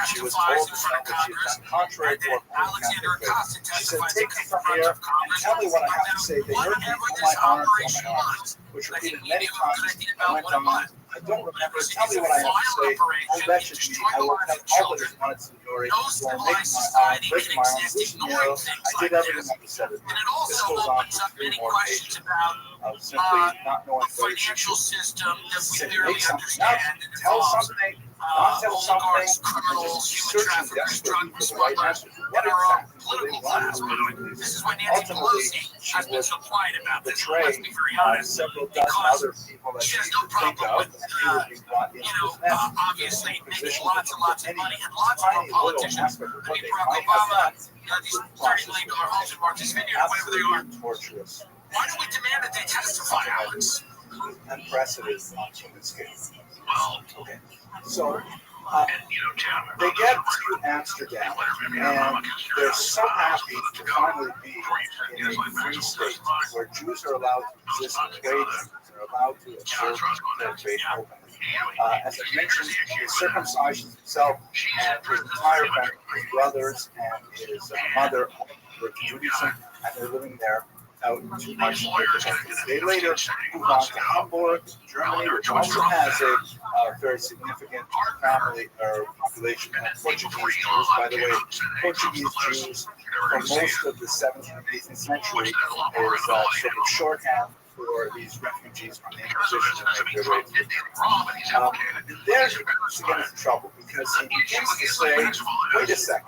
She was told to tell what she had done contrary to her own Catholic faith. She said, take me from here and tell me what I have to say. They heard me on my arms, which repeated many times. I went on. I don't remember. Tell me what I have to say. Oh, wretched me. I will tell all that is wanted to the glory. I will make my arm, break my arm, loosen me out. I did everything I said. This goes on for 3 more pages of simply not knowing what it is. Make something up, tell something, not tell something, and just searching desperately for the right answer. What exactly do they want? Ultimately, she was betrayed by several dozen other people that she could think of, and he would be brought into this mess.
Obviously, making lots and lots of money, and lots of
tiny
politicians.
little aspect of what they
Barack
might have
Obama,
done.
these $30 million homes in Martha's Vineyard, whatever they are.
Absolutely torturous.
Why do we demand that they testify, Alex?
Unprecedented on human scale.
Well,
Okay. So they get to Amsterdam, and they're so happy to finally be in a free state where Jews are allowed to exist and trade, are allowed to observe their faith openly. As I mentioned, he circumcises himself and his entire family, his brothers and his mother, were Judaism, and they're living there out too much difficulties. They later move on to Hamburg, Germany, which also has a very significant family or population of Portuguese Jews. By the way, Portuguese Jews for most of the 17th and 18th century is sort of shorthand for these refugees from the Inquisition and make their way to there he begins to get into trouble because he begins to say, wait a second,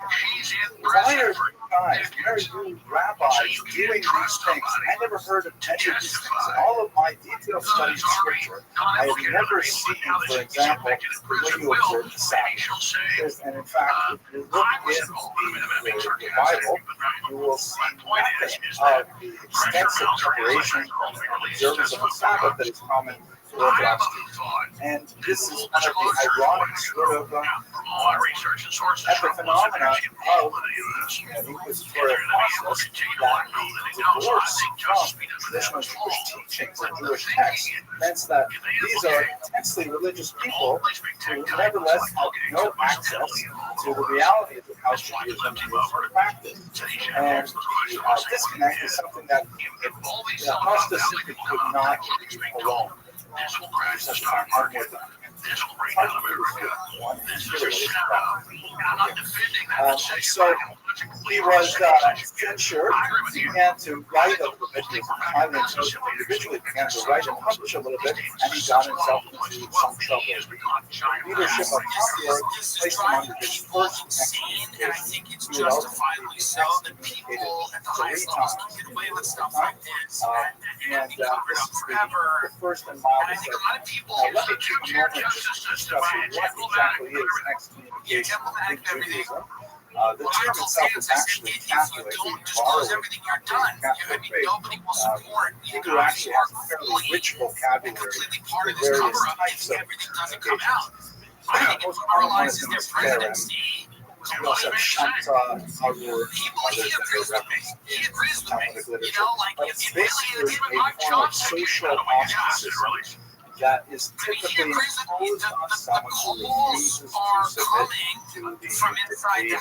why are you guys, why are you rabbis doing these things? I never heard of any of these things. In all of my detailed studies of scripture, I have never seen, for example, the way you observe the Sabbath. And in fact, if you look in the Bible, you will see nothing of the extensive preparation and observance of the Sabbath that is common to Orthodox Jews. And this is one of the ironic sort of epiphenomena of the inquisitorial process that the divorce from traditional Jewish teachings and Jewish texts meant that these are intensely religious people who nevertheless have no access to the realities of how Judaism is practiced. And the disconnect is something that Apostasy simply could not leave alone. So he was censured. He began to write a little bit. He was highly intelligent individually. Began to write and publish a little bit, and he got himself into some trouble. The leadership of Hamburg placed him under his first excommunication.
And I think it's justifiably so that people at the highest levels can get away with stuff like this and be covered up forever.
The first and
And I think a lot of people
let me take a moment just to discuss what exactly is excommunication in Judaism. The term itself is actually Catholic.
If you don't disclose everything you're done, nobody will support you
Hebrew actually has a fairly rich vocabulary
completely part of
with
this
various
cover-up
types
if
of
everything doesn't come out.
I
I
think
think it
most common one is
demoralizes
known
their
as Karen.
presidency.
We also have Shanta, Harur,
He
others that
agrees
are
with me.
referenced
He
in
agrees with me.
Talmudic
You
literature.
know, like
But
it
it's
really
basically
is even
a
Mike
form of
Johnson.
social ostracism. that is typically imposed on someone who refuses to submit to the decree of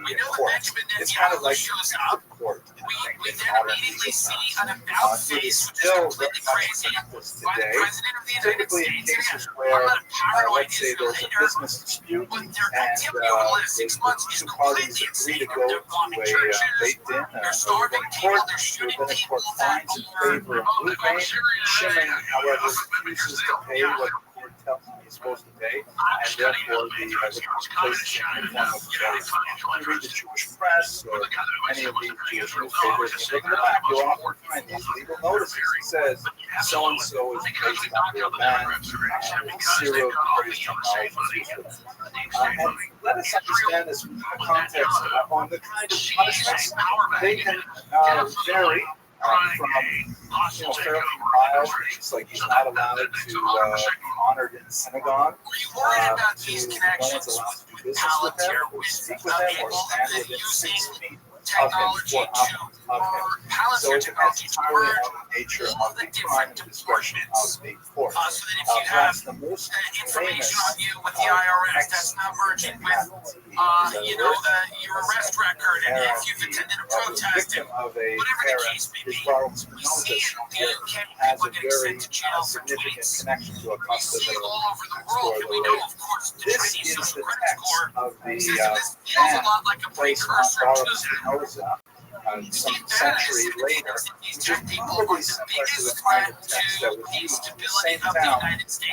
the court. It's kind of like the court.
We then immediately see an about face, which is completely crazy, by the President of the United States.
Cases where,
I'm not a paranoid
let's say there's a business dispute
but
and
their activity over the last 6 months is
two parties
completely
agree
insane.
to go
They're bombing
to
churches,
a baked-in,
they're starving people, they're shooting people that
finds in
are
favor of blue paint. Shimon, however, refuses to pay what the court tells him he's supposed to pay, and therefore the places in the form of justice. You read the Jewish press or any of these Jewish newspapers, and look in the back, you'll often find these legal notices. It says so-and-so is placed under a ban, zero degrees technology. And let us understand this context on the kind of punishments they can vary from fairly mild things like he's not allowed to be honored in synagogue, to no one's allowed to do business with him or speak with him or stand within 6 feet of him for of him. So it depends entirely on the nature of the crime and discretion of the court. Perhaps the most famous
on you with the IRS, that's not merging with, your arrest record, and if you've attended a protest, and whatever the case may be, we see it in the UK,
has
people
a
getting
very
sent to jail for
significant
tweets.
connection to a
We see
custody.
it all over the world, and we know, of course, the
This
Chinese
is
social
the
credit
text
score
of the
system. This feels a lot like a
place on
precursor
Baruch
to
Spinoza, some century later, which is probably similar to the kind of text that was used in the same town against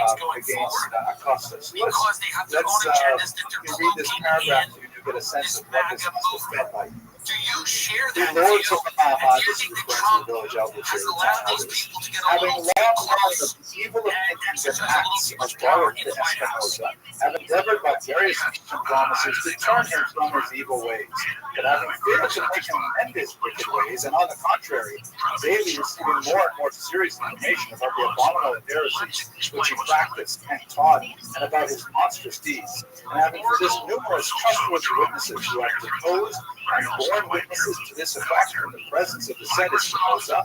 Augustus.
Because they have their own agendas that they're
you read this
cloaking
paragraph,
in
you get a sense of what this must have felt like.
Do you share
The
that
Lords
view?
of
And do you
this
think
is
that
referring
Trump
to the village elders
has
here,
allowed
the
these
elders.
people to get a
Having
little
long
too
known
close
the evil
and
intentions and
exercise a little
acts
too
of
much power
Baruch
in
to
the White House?
Espinosa, have endeavored by various promises to turn him from his evil ways, but having failed to make him mend his wicked ways, and on the contrary, daily receiving more and more serious information about the abominable heresies which he practiced and taught, and about his monstrous deeds, and having for this numerous trustworthy witnesses who have deposed and borne witnesses to this effect in the presence of the said Espinosa,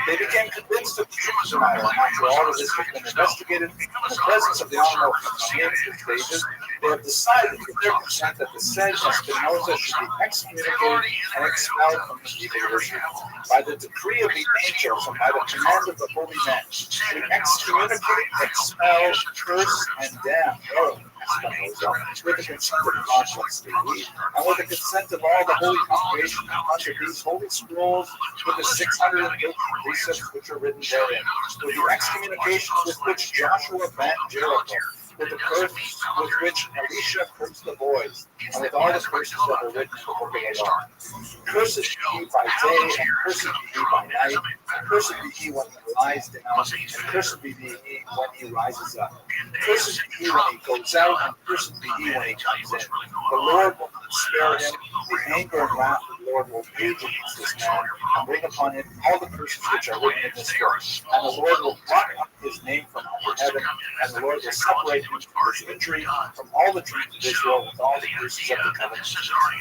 they became convinced of the truth of the matter, and after all of this has been investigated in the presence of the honorable Names and stages, they have decided with their consent that the said Espinosa should be excommunicated and expelled from the evil worship. By the decree of the angels and by the command of the holy men, we excommunicate, expel, curse, and damn Espinosa with the consent of conscience, and with the consent of all the holy congregation under these holy scrolls, with the 680 precepts which are written therein, with the excommunications with which Joshua banned Jericho, with the curse with which Elisha cursed the boys, and with all the curses that are written in the book of the law. Cursed be he by day, and cursed be he by night, and cursed be he when he lies down, and cursed be he when he rises up. Cursed be he when he goes out, and cursed be he when he comes in. The Lord will not spare him. The anger and wrath of the Lord will rage against this man, and bring upon him all the curses which are written in this book. And the Lord will blot out his name from under heaven, and the Lord will separate him from his injury from all the tribes of Israel with all the curses of the covenant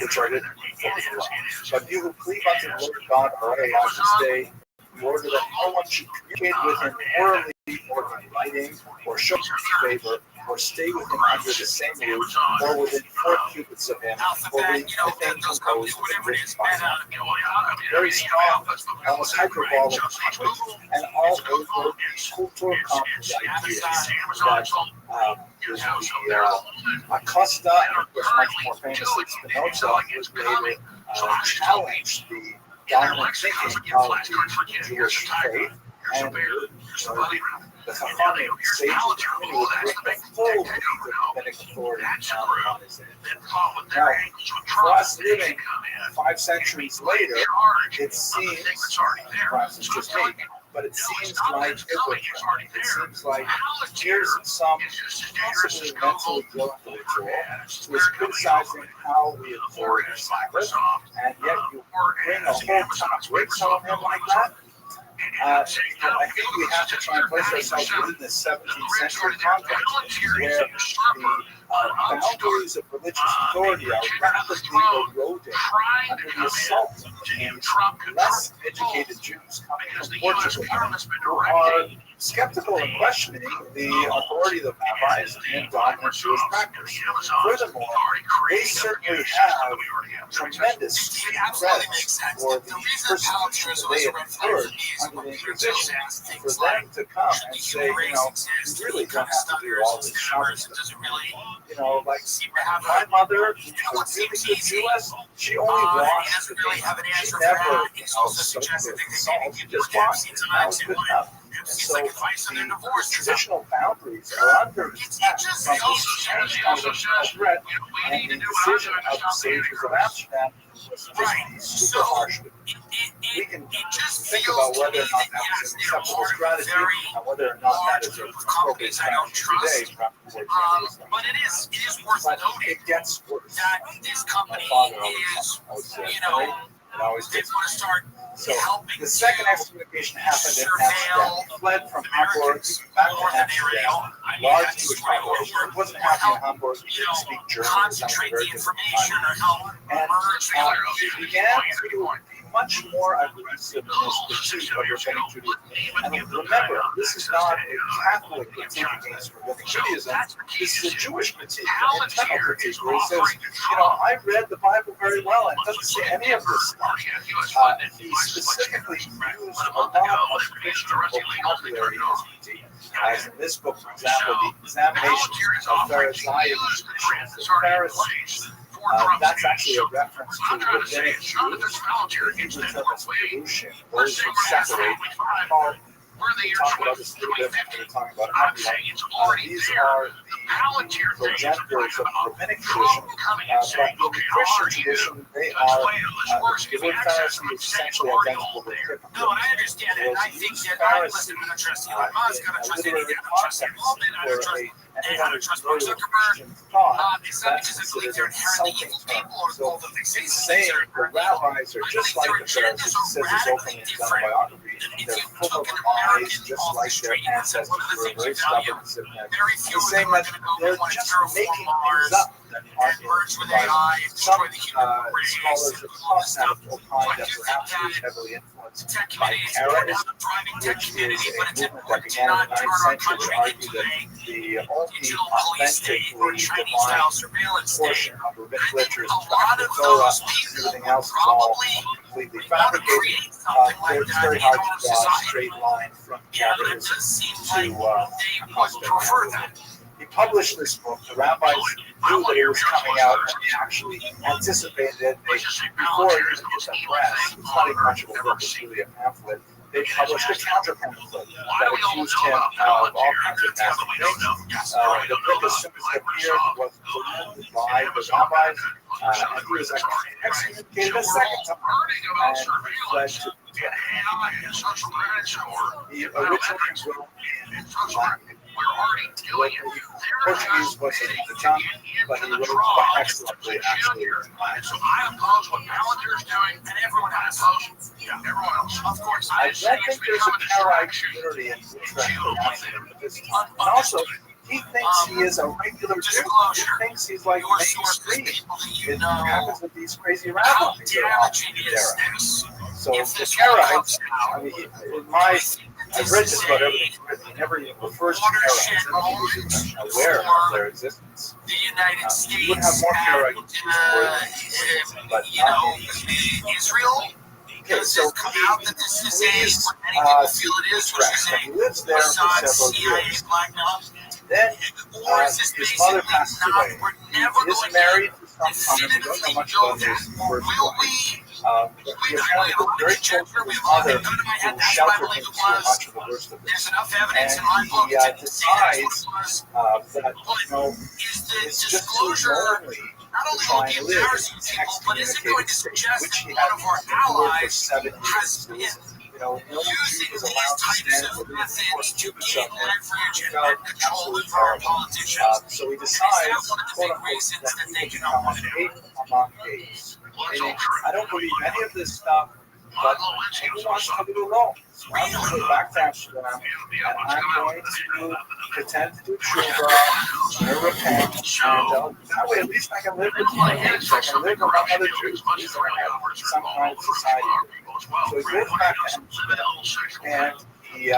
which are written in the book of the law. But you who cleave unto the Lord God are allowed to stay, in order that no one should communicate with him orally or in writing, or show him favor, or stay with him under the same roof, or within 4 cubits of him, or read anything composed and written by him. Very strong, almost hyperbolic language, and all over cultural complex ideas that the Acosta, and of course much more famously Spinoza, was later challenged the dominant thinking of the Jewish faith, and the Chachamim, sages, would bring the full weight of rabbinic authority down on his head. Now, for us living 5 centuries later, it seems, perhaps it's just me, but it seems like it seems like here's some possibly mentally ill individual who is criticizing how we observe the Sabbath, and yet you bring a whole ton of bricks on him like that. I think we have to try and place ourselves within this 17th century context where the boundaries of religious authority are rapidly eroding under the assault of less educated Jews coming from Portugal who are skeptical and questioning the authority of the rabbis and dominant Jewish practice. Furthermore, they certainly have tremendous credit for the persecution that they have endured under the Inquisition. For them to come and say, you really don't have to do all this shopping stuff. Like my mother, who was really good Jewess, she only washed the meat. She never, soaked it in salt. She just washed it. That was good enough. And so the traditional boundaries are under attack from this change of the threat, and the decision of the sages of Amsterdam was just super harsh. We can think about whether or not that was an acceptable strategy and whether or not that is an appropriate strategy today.
But it is worth noting
it gets worse.
that this company is, they want to start helping.
The second excommunication happened in Amsterdam. He fled from Hamburg back to Amsterdam. Large Jewish population. It wasn't happy in Hamburg. He didn't speak German.
Concentrate the information or help merge.
He began to be much more aggressive in his pursuit of rabbinic Judaism. And remember, this is not a Catholic critique against rabbinic Judaism. This is a Jewish critique, an internal critique, where he says, I read the Bible very well, and it doesn't say any of this stuff. He specifically used a lot of Christian vocabulary in his critique. As in this book, for example, the examination of Pharisees. That's actually a reference to rabbinic Jews. Usually term as pollution, those who separate. We talk about this a little bit when we're talking about Abiyah. These are the progenitors of rabbinic tradition, but in the Christian tradition, they are the word Pharisee is essentially identical with hypocrite.
No, I understand it. I think that I'm listening to trust Elon Musk, I don't trust anything. I don't trust Goldman, I don't trust Mark Zuckerberg. It's not because I believe they're inherently evil people or both of these things.
He's saying the rabbis are just like the Pharisees. He says this openly in his autobiography. They're full of lies, just like their ancestors were very stubborn and stiff-necked. He's saying that they're just making things up that aren't right. Some scholars of thought have opined that perhaps he was heavily influenced by Karaism, which is a movement that began in the 9th century to argue that the only authentically divine portion of rabbinic literature is the Torah. Everything else is all completely fabricated. It's very hard to draw a straight line from Karaism to Constantinople. He published this book. The rabbis knew that it was coming out, and they actually anticipated it. Before it even hit the press, it's not even much of a book, it's really a pamphlet. They published a counter pamphlet that accused him of all kinds of nasty things. The book, as soon as it appeared, was burned by the rabbis, and he was excommunicated a second time, and fled to he originally wrote in Latin. Portuguese wasn't the tongue, but he wrote quite excellently, actually.
So I oppose what Palantir's doing, and everyone has. Everyone else. Of course,
I don't think there's a Karaite community in Utrecht at this time. And also, he thinks he is a regular Jew. He thinks he's like mainstream. It happens with these crazy rabbis. So the Karaites, I mean, I've read just about everything. He never even refers to Karaites. He's even aware of their existence.
The United States,
you would have more Karaites, but not
Israel.
Okay, so
out that this is a many people feel it is, which is
he lives there for several years. Then his mother passes away. He is married for some time. We don't know much about his first wife. He apparently was very close to his mother, who sheltered him through much of the worst of it. And he decides that, it's just too lonely to try and live in an excommunicated state, which he had endured for 7 years. No Jew was allowed to stand within the force to himself, and he felt absolutely terrible. So he decides, quote unquote, that he will become an ape among apes. Meaning, I don't believe any of this stuff, but he wants to live alone. So I'm going to go back to Amsterdam, and I'm going to pretend to do tshuva, to repent, and that way at least I can live with my apes. I can live among other Jews. At least I have some kind of society. So he goes back to Amsterdam, and he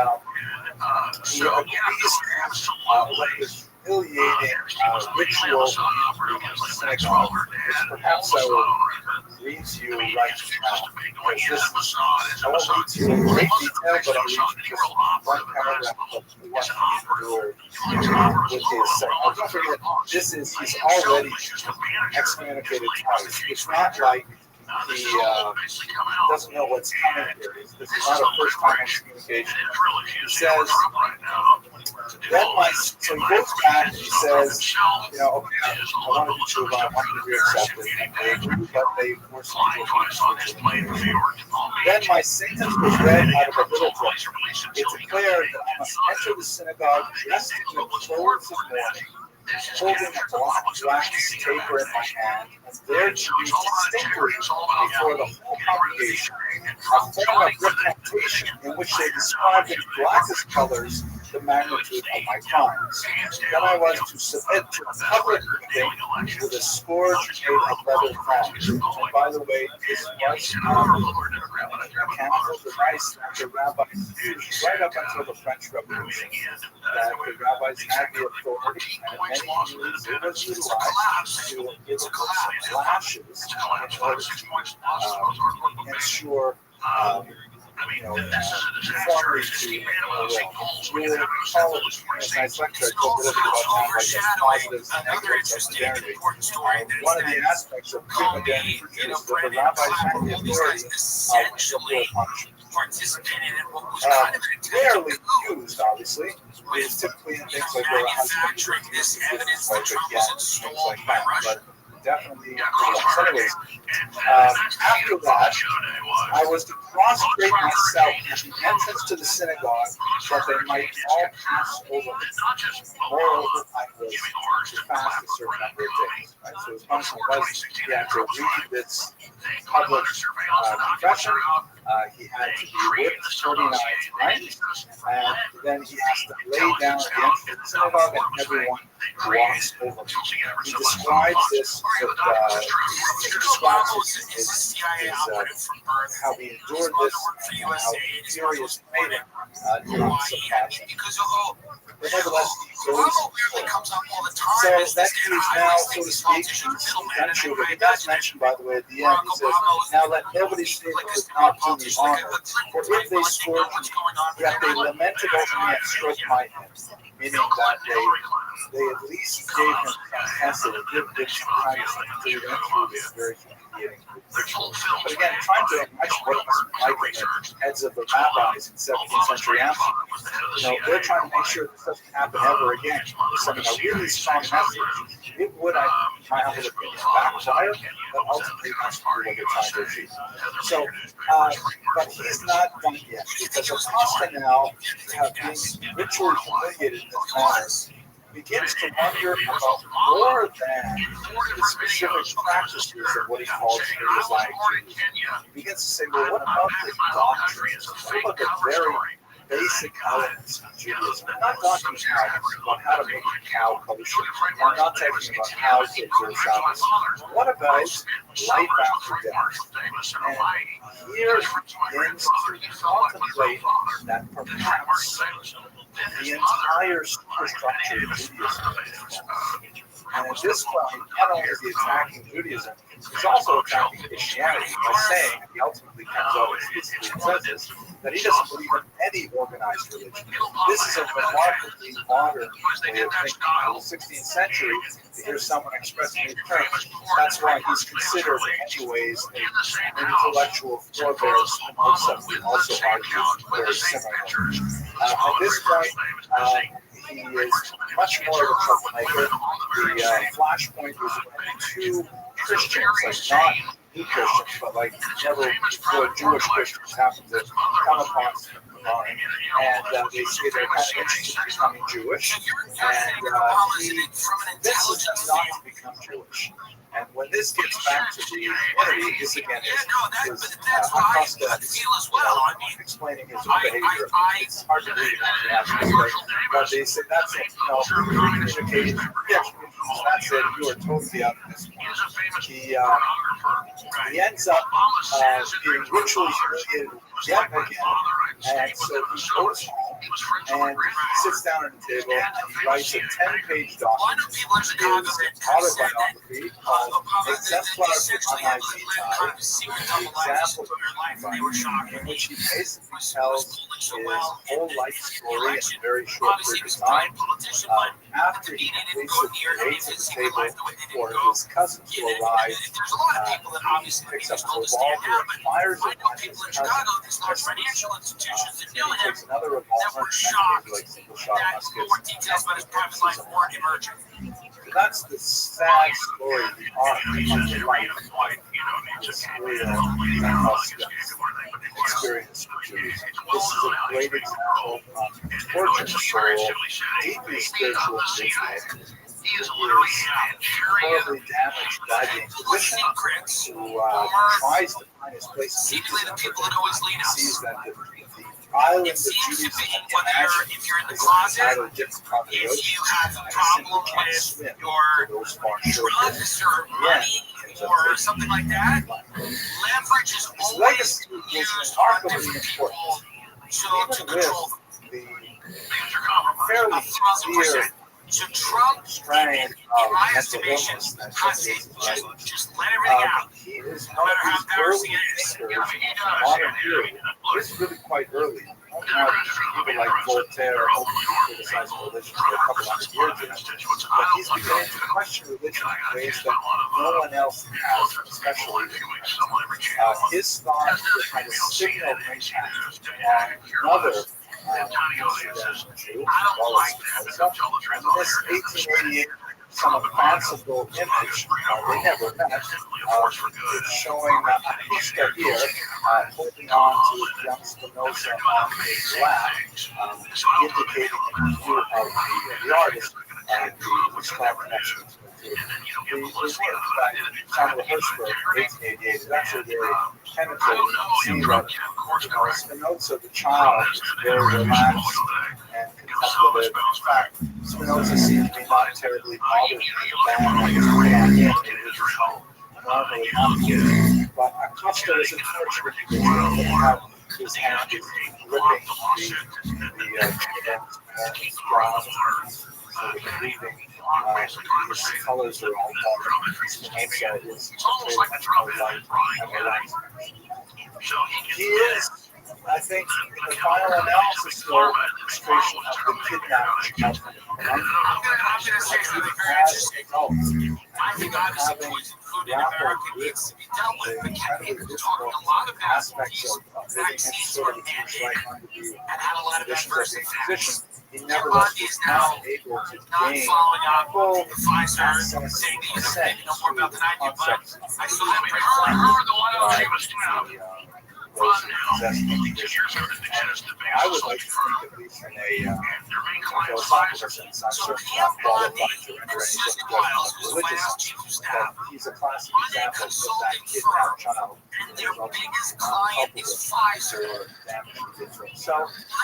he agrees to let this humiliating ritual be in the synagogue, which perhaps I will read to you right now. Because this is, I won't read to you in great detail, but I'll read you just one paragraph of what he endured with his. Don't forget, this is, he's already excommunicated twice. It's not like he doesn't know what's coming here. This is not a first time excommunication. He says, so he goes back and he says, you know, okay, I want to be true, I want to be accepted. And they agree, but they force me to be. Then my sentence was read out of a little book. It declared that I must enter the synagogue dressed in the clothes of mourning, holding a black wax taper in my hand, and there to be distinctly before the whole congregation a form of recantation in which they described in blackest colors the magnitude of my crimes. Then I was to submit to a public meeting with a scourge made of leather thongs. And by the way, this was mechanical device that the rabbis used right up until the French Revolution, that the rabbis had the authority, and in many communities it was utilized to give some lashes in order to ensure conformity to we will call it a nice lecture. I talked a little bit about that, like positives and negatives of modernity. One of the aspects of pre-modernity is that the rabbis had the authority of punishment. Rarely used, obviously. It's typically in things like where a husband is like a things like that. But definitely. So anyways, after that, I was to prostrate myself at the entrance to the synagogue that they might all pass over me. Moreover, I was to fast a certain number of days. Right? So his punishment was he had to read this public confession. He had to be whipped 49 times, and then he has to lay down at the entrance of the synagogue, and everyone walks over him. He describes this with how he endured this, and how furious it made him during some passion. But nevertheless, he goes so that he is now, so to speak, eventually, but he does mention, by the way, at the end, he says, now let nobody say that does not do me honor, for if they scourge me, that they lamented over me and stroked my head, meaning that they at least gave him some hesed, and give him some kindness, until he went through this very humiliating. But again, trying to imagine what it must be like in the heads of the rabbis in 17th century Amsterdam. They're trying to make sure this doesn't happen ever again. They're sending a really strong message. It would, my humble opinion, backfire, but ultimately that's what they're trying to achieve. So, but he's not done yet, because Acosta now, being ritually humiliated in this manner, begins to wonder about more than the specific practices of what he calls Messianic Jews. He begins to say, well, what about the doctrines? What about the very basic elements of Judaism? I'm not talking about how to make a cow kosher. I'm not talking about how to observe Shabbos. What about life after death? And here he begins to contemplate that perhaps the entire superstructure of Judaism. And at this point, not only is he attacking Judaism, he's also attacking Christianity by saying, and he ultimately comes out explicitly and says this, that he doesn't believe in any organized religion. This is a remarkably modern way of thinking. In the 16th century, to hear someone expressing these terms, that's why he's considered, in many ways, an intellectual forebear of Spinoza, who also argues very similarly. At this point, he is much more of a troublemaker. The flashpoint was when two Christians, like not new Christians, but like never before Jewish Christians happened to come upon him. And they say they're kind of interested in becoming Jewish. And he convinces them not to become Jewish. And when this gets back to the unity, this again is Acosta explaining his own behavior. It's hard to read it, but they say that's it. Communication. Yeah, that's it. You are totally out of this point. He ends up being ritually humiliated yet again, and so he goes home. And he sits down at the table and he writes a 10-page document. His autobiography called Exemplars of Unidentified, the example of in which he basically tells his whole life story in a very short period of time. After he basically waits at the table for his cousins to arrive, he picks up a revolver and fires it at his cousin. Then he takes another revolver and like single shot muskets. That's the sad story of the arc of the life of this real experience. This is a great example of fortune soul, deeply spiritual individual. He is horribly damaged by the Inquisition, who tries to find his place in Judaism. Sees that the island of Judaism
if you're in the closet, if you have a problem with your drugs or money or something like that, leverage is always used on different people to control
the fairly severe
so Trump, in my estimation, has just let everything out.
He is
No matter how embarrassing it is.
Modern period. This is really quite early. People like Voltaire criticizing religion for a couple hundred years ago. But he's beginning to question religion in ways that no one else has, especially his thought had a signal impact on another Jew, in this 1888 somewhat fanciful image they never met, it's showing Pushka here holding on to young Spinoza on his lap, indicating the view of the artist and the strong connections. The work by Samuel Hirschberg in 1888 is actually very penetrating. You see that Spinoza, the child, is very relaxed and contemplative. In fact, Spinoza seems to be not terribly bothered by the normally happens. But Acosta is unfortunate because he had his hand gripping the ground, so the breathing. His colors are all dark. Spinoza is almost like a light and the light. He is, I think, the final analysis still an illustration of the kidnapping of
I'm going to say something very interesting. I think obviously poison food in America needs to be dealt with, but Kevin was talking a lot about these vaccines were mandated and had a lot of adverse effects. Everybody is now not following up with Pfizer, saying that you know more about than I do, but I still have her the one who she was
I would like to think, at least in a philosophical sense, I'm certainly not qualified to render any sort of religious, but he's a classic example of that kidnapped child.
And their biggest client is Pfizer.
So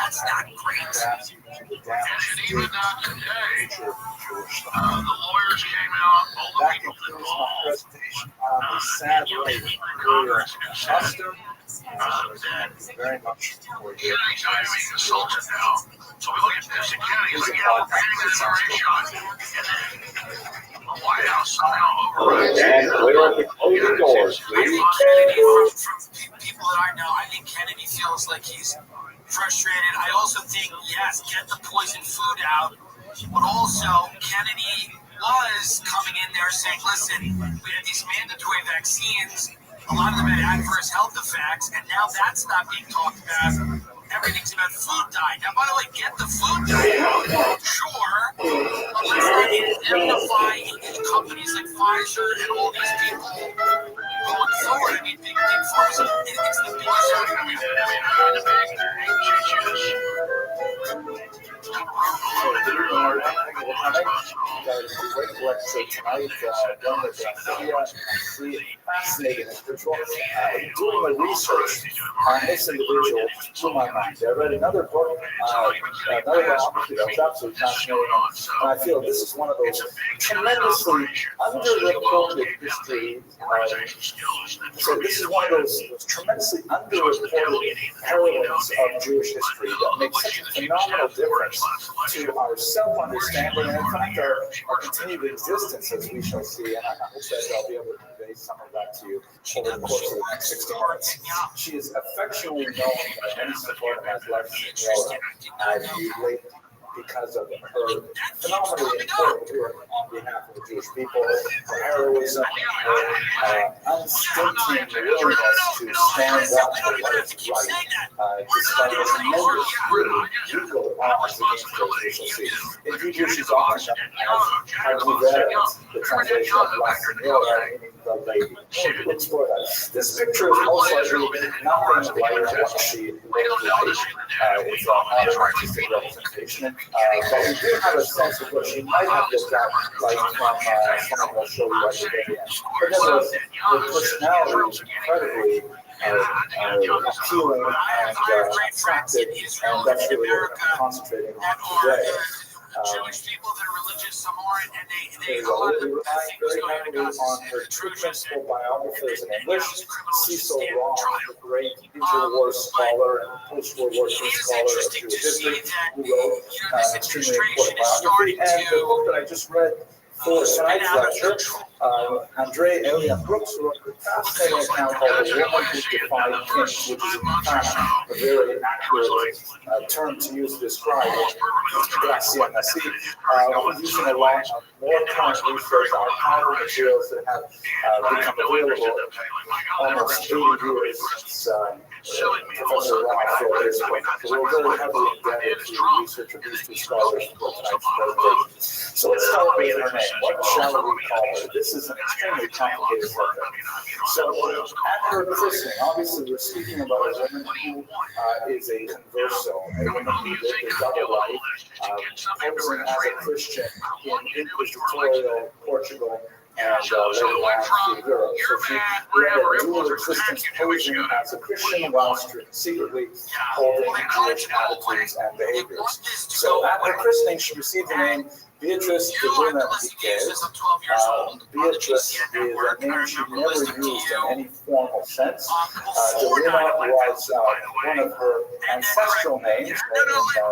that's not great.
Perhaps the damage
Even today, the lawyers came out.
that concludes my presentation on the sad life of imperial custom. Very much for you.
Kennedy's not even being assaulted now. So we look at this, and Kennedy's like, yeah, we're getting this information. And then the White House somehow overrides it.
And clear up the closing doors,
I
please.
think Kennedy, from people that I know, I think Kennedy feels like he's frustrated. I also think, yes, get the poison food out, but also Kennedy was coming in there saying, listen, we had these mandatory vaccines, a lot of them had adverse health effects, and now that's not being talked about. Everything's about food diet. Now, by the way, get the food diet out. Sure, but let's not indemnify companies like Pfizer and all these people going forward. I mean, big pharma, it's the biggest.
great lecture tonight. One with fascinating individual. Doing the research on this individual blew my mind. I read another book, another biography that was absolutely fascinating, and I feel this is one of those tremendously underreported histories. So this is one of those tremendously underreported heroines of Jewish history that makes such a phenomenal difference to our self-understanding and, in fact, our continued existence, as we shall see. And I hope that I'll be able to convey some of that to you over the course of the next 60 minutes. She is affectionately known by many supporters as Lex late because of her phenomenally important work on behalf of the Jewish people, her heroism, her unstinting willingness to stand up for what is right, despite a tremendous legal odds against her, as we shall see. In Hebrew, she's often known as the translation of La Senora, meaning the lady. We'll explore that. This picture is most likely nothing like what she looked like. It's an artistic representation. But we do have a sense of what she might have looked at, like from something I'll show you at the very end. But nevertheless, her personality is incredibly appealing and attractive, and that's really what I'm concentrating on today.
Jewish people that are religious, some aren't, and they
We rely very heavily on her two principal biographers in English, Cecil Roth, the great interwar scholar and post-World War II scholar of Jewish history, who wrote an extremely important biography, and the book that I just read for tonight's lecture, Andre Elian Brooks wrote a fascinating account called The Woman Who Defied Kings, which is in fact a very accurate term to use to describe Gracia Nasi, using a lot of more current research, archival materials that have become available almost 80 years since Professor Roth wrote his book. So we're very heavily indebted to the research of these two scholars for tonight's presentation. So let's start with her name. What shall we call her? This is an extremely complicated subject. So at her christening, obviously we're speaking about a woman who is a converso, a woman who lived a double life, posing as a Christian in inquisitorial Portugal and later on to Europe. So she had a dual existence, posing as a Christian whilst secretly holding Jewish attitudes and behaviors. So at her christening, she received the name Beatrice de Luna Piquet. Beatrice is a name she never used in any formal sense. De Luna was one of her ancestral names. In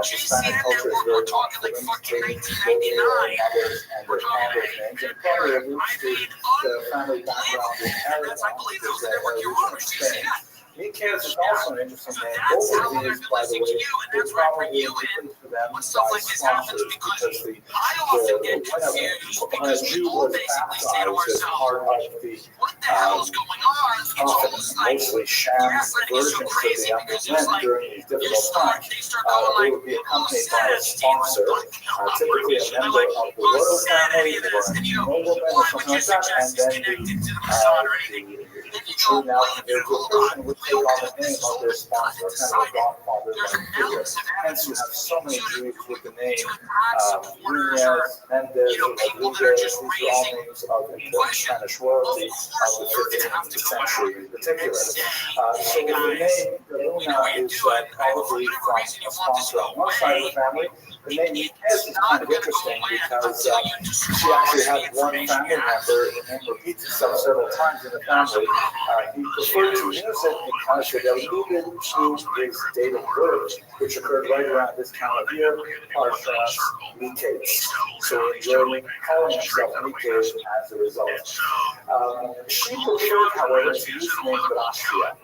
Hispanic culture, it's very common for them to take both their mothers and their father's names. And probably alludes to the family background in Aragon, because they're originally from Spain. Miquez is also an interesting name. Both of these, by the way, were probably given to them by sponsors, because when a Jew was baptized as part of the often mostly sham versions of the younger men during these difficult times, they would be accompanied by a sponsor, typically a member of the royal family or a nobleman or something like that, and then the true now individual person would take on the name of their sponsor, kind of a godfather-like figure. Hence, you have so many Jews with the name Nunez, Mendez, Rodriguez. These are all names of important Spanish royalty of the 15th century in particular. So the name Luna is probably from a sponsor on one side of the family. The name Miquez is kind of interesting because she actually had one family member, the name repeats itself several times in the family. He preferred to use it because it alluded to his date of birth, which occurred right around this time of year, Parshas Miquez. So he enjoyed calling himself Miquez as a result. She preferred, however, to use the name Gracia,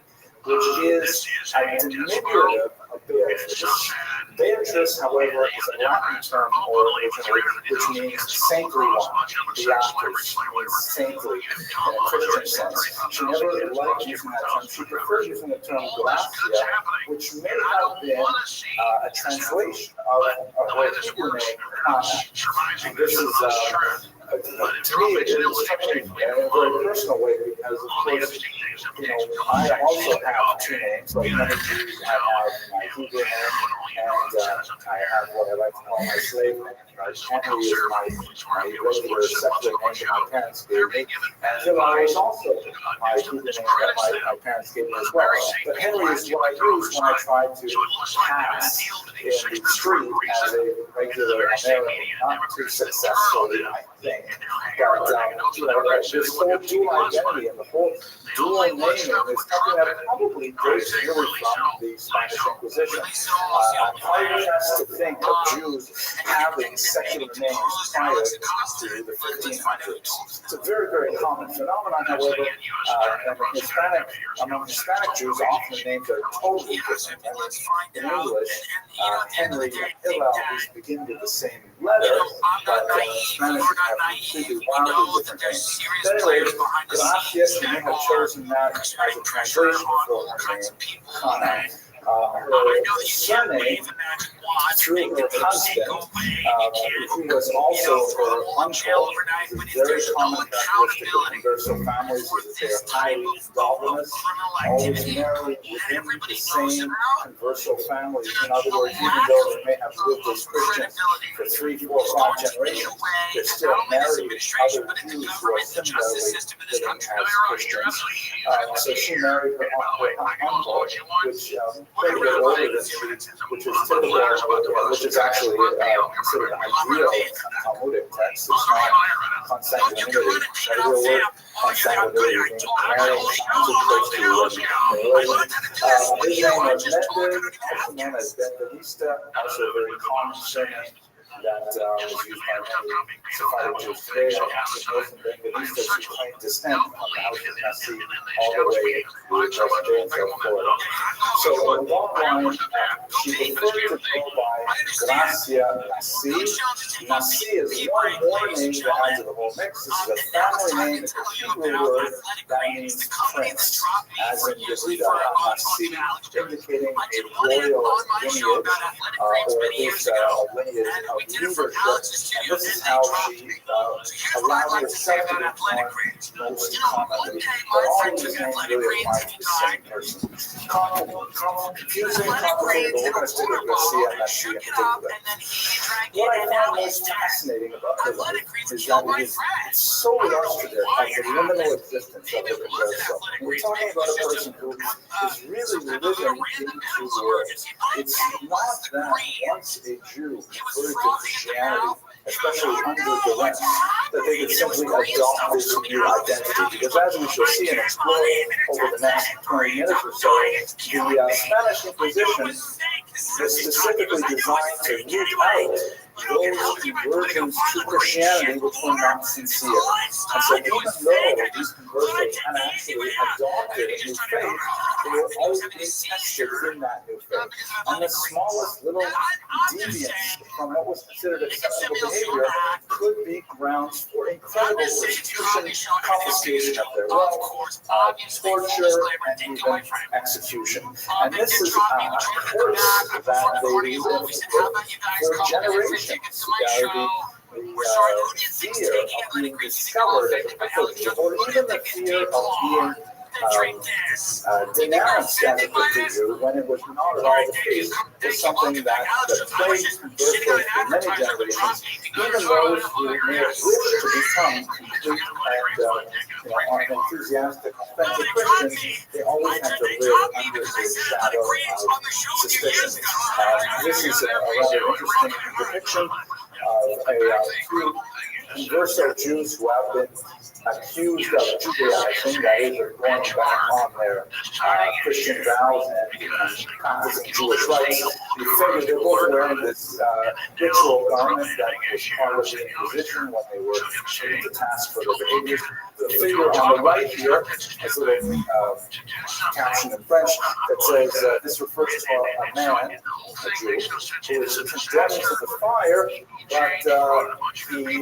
which is a diminutive of Beatrice. Beatrice, however, is a Latin term originally, which means saintly one. Beatus means saintly in a Christian sense. She never liked using that term. She preferred using the term Gracia, which may have been a translation of her Hebrew name, Hannah. And this is to me, it is touching in a very personal way because, of course, I also have two names, like many Jews. I have my Hebrew name, and I have what I like to call my slave name. Henry is my regular secular name that my parents gave me, and Hillel is also my Hebrew name that my parents gave me as well. But Henry is what I use when I try to pass in the street as a regular American, not too successfully, I think. But this whole dual identity and the whole dual naming is something that probably dates really from the Spanish Inquisition. I'm hard-pressed to think of Jews having secular names prior to the 1500s. It's a very, very common phenomenon, however, among Hispanic Jews, often the names are totally different. In English, Henry and Hillel begin with the same letter, but in Spanish, you have completely wildly different names. But anyway, Gracias, you may have chosen that as a translation for her name, Hannah. Her surname, through her husband, who was also her uncle, is a very common characteristic of converso families, is that they are highly monogamous, always married within the same converso family. In other words, even though they may have lived as Christians for 3, 4, 5 generations, they're still married to other Jews who are similarly living as Christians. So she married her uncle, which pretty good older than she, which is typical, which is actually considered ideal Talmudic text. It's not consanguinity, but it will work consanguinity, meaning marrying too close to relation. His name was Medved, also known as Ben-Benista, also a very common surname that was used by many Sephardic Jews today. Actually, both from Ben-Benista, she claimed descent from the house of Nasi all the way to present day in South Florida. So, in the long line, she preferred to go by Gracia Nasi. Nasi is one more name to add to the whole mix. This is a family name. It's a Hebrew word that means prince, as in Yehuda Nasi, indicating a royal lineage, or at least a lineage of leadership. And this is how she allowed herself to be known most commonly. But all of these names really apply to the same person. Confusing, complicated, but we're going to stick with Garcia Nasi in particular. What I find most fascinating about her life is that it's so illustrative of the liminal existence of the converso. We're talking about a person who is really living in two worlds. It's not that once a Jew converted to Christianity, especially under duress, that they could simply adopt this new identity. Because as we shall see and explore over the next 20 minutes or so, the Spanish Inquisition is specifically designed to root out those conversions to Christianity which were not sincere. And so even though these conversions had actually adopted a new faith, they were always being tested in that new faith. And the smallest little deviance from what was considered acceptable behavior could be grounds for incredible persecution, confiscation of their wealth, torture, and even execution. And this is a curse that they lived with for generations. The fear of being discovered as a Christian, or even the fear of being denounced as a Christian when it was not at all the case, was something that plagued conversos for many generations. Even those who may have wished to become complete and enthusiastic, authentic Christians, they always had to live under the shadow of suspicion. This is a rather interesting depiction of a few converso Jews who have been accused of Judaizing, that is, of going back on their Christian vows and practicing Jewish rites. You figure they're both wearing this ritual garment that was part of the Inquisition when they were put to task for their behaviors. The figure on the right here has a little caption in French that says this refers to a man, a Jew, who is condemned to the fire, but he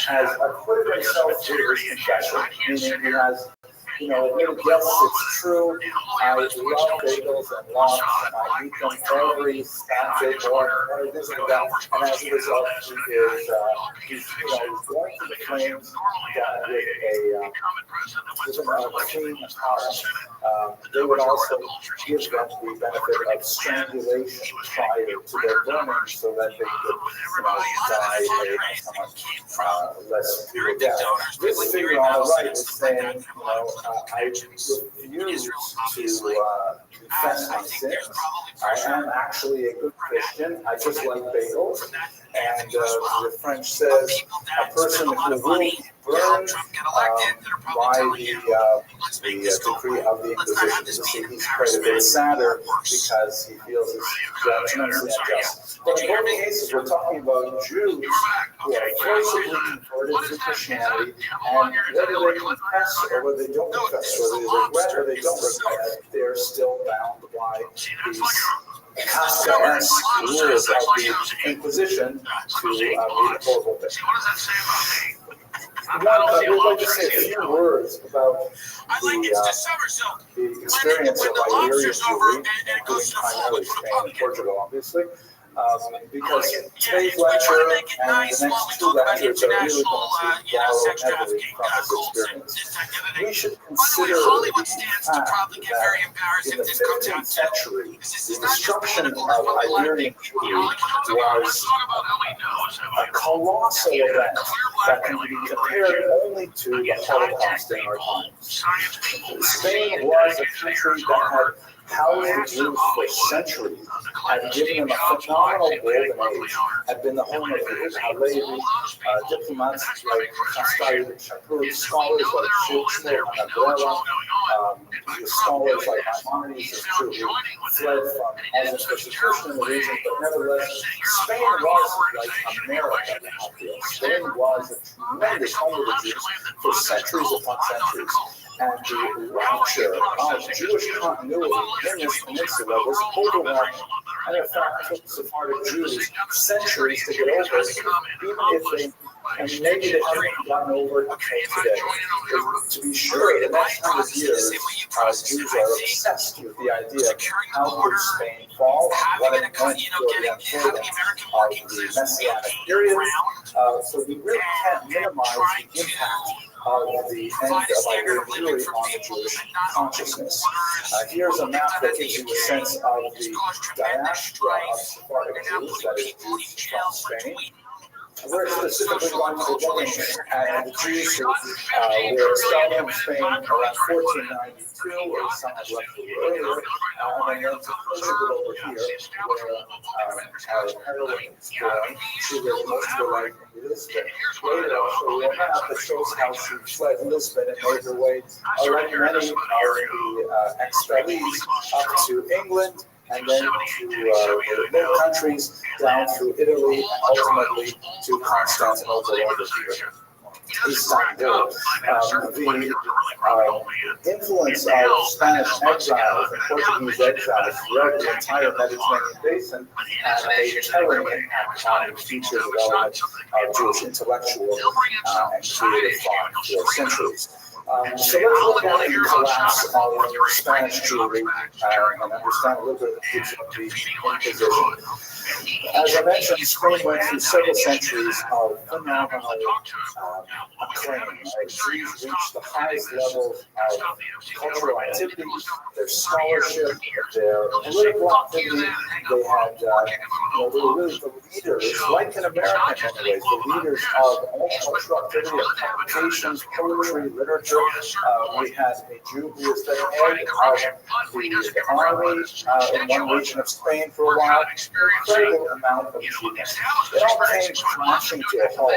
has acquitted himself through his confession, meaning he has, admitted, yes, it's true, I love bagels and lox, and I eat them every Saturday morning, or this and that, and as a result, he's going to the framed done with a clean heart. They would also give them the benefit of strangulation prior to their burning so that they could die a somewhat less brutal death. This figure on the right is saying, I refuse to confess my sins. I am actually a good Christian. I just like bagels. And the French says a person who will be burned by the decree of the Inquisition. He's credited sadder because he feels his judgments unjust. But in both cases, we're talking about Jews who are forcibly converted to Christianity, and whether they confess or whether they don't confess, whether they regret or they don't regret, they're still bound by these Kafkaesque rules of the Inquisition to read horrible things. We'd like to say a few words about the experience of Iberian Jewry, including primarily Spain and Portugal, obviously. Because today's lecture and the next two lectures are really going to borrow heavily from this experience. We should consider the fact that in the 15th century, the destruction of Iberian Jewry was a colossal event that can be compared only to the Holocaust in our times. Spain was a country that had housed Jews for centuries, had given them a phenomenal golden age, had been the home of the Halevi, diplomats like Cascais and Chaput, scholars like Schultzner and Abuela, scholars like Maimonides who fled from Muslim persecution in the region, but nevertheless, Spain was like America out there. Spain was a tremendous home of the Jews for centuries upon centuries. And the rupture of Jewish continuity in this peninsula was overwhelming. And in fact, it took Sephardic Jews centuries to get over it, even if they, and maybe they haven't gotten over it until today. To be sure, the next 100 years, Jews are obsessed with the idea of how could Spain fall, what it meant for the unfolding of the Messianic period. So we really can't minimize the impact of the end of Iberian Jewry on the Jewish consciousness. Here's a map that gives you a sense of the diaspora of Sephardic Jews, that is, Jews from Spain. We're specifically going to be looking at the Jews who were expelled from Spain around 1492, or some have left a little earlier, and then to Portugal over here, where our heroine is born. She lived most of her life in Lisbon. Later, I'll show you a map that shows how she fled Lisbon and made her way, like many of the expellees, up to England, and then to the Low Countries, down through Italy, and ultimately to Constantinople over here. Istanbul. The influence of Spanish exiles and Portuguese exiles throughout the entire Mediterranean basin had a telling impact on the future development of Jewish intellectual and creative thought for centuries. So let's look at the collapse of Spanish Jewry and understand a little bit of the Inquisition. As I mentioned, Spain went through several centuries of phenomenal acclaim. Jews reached the highest levels of cultural activity, their scholarship, their political activity. They had, they were really the leaders, like in America in many ways, the leaders of all cultural activity, of publications, poetry, literature. We had a Jew who was the head of the army in one region of Spain for a while. Incredible amount of achievement. It all came crashing to a halt,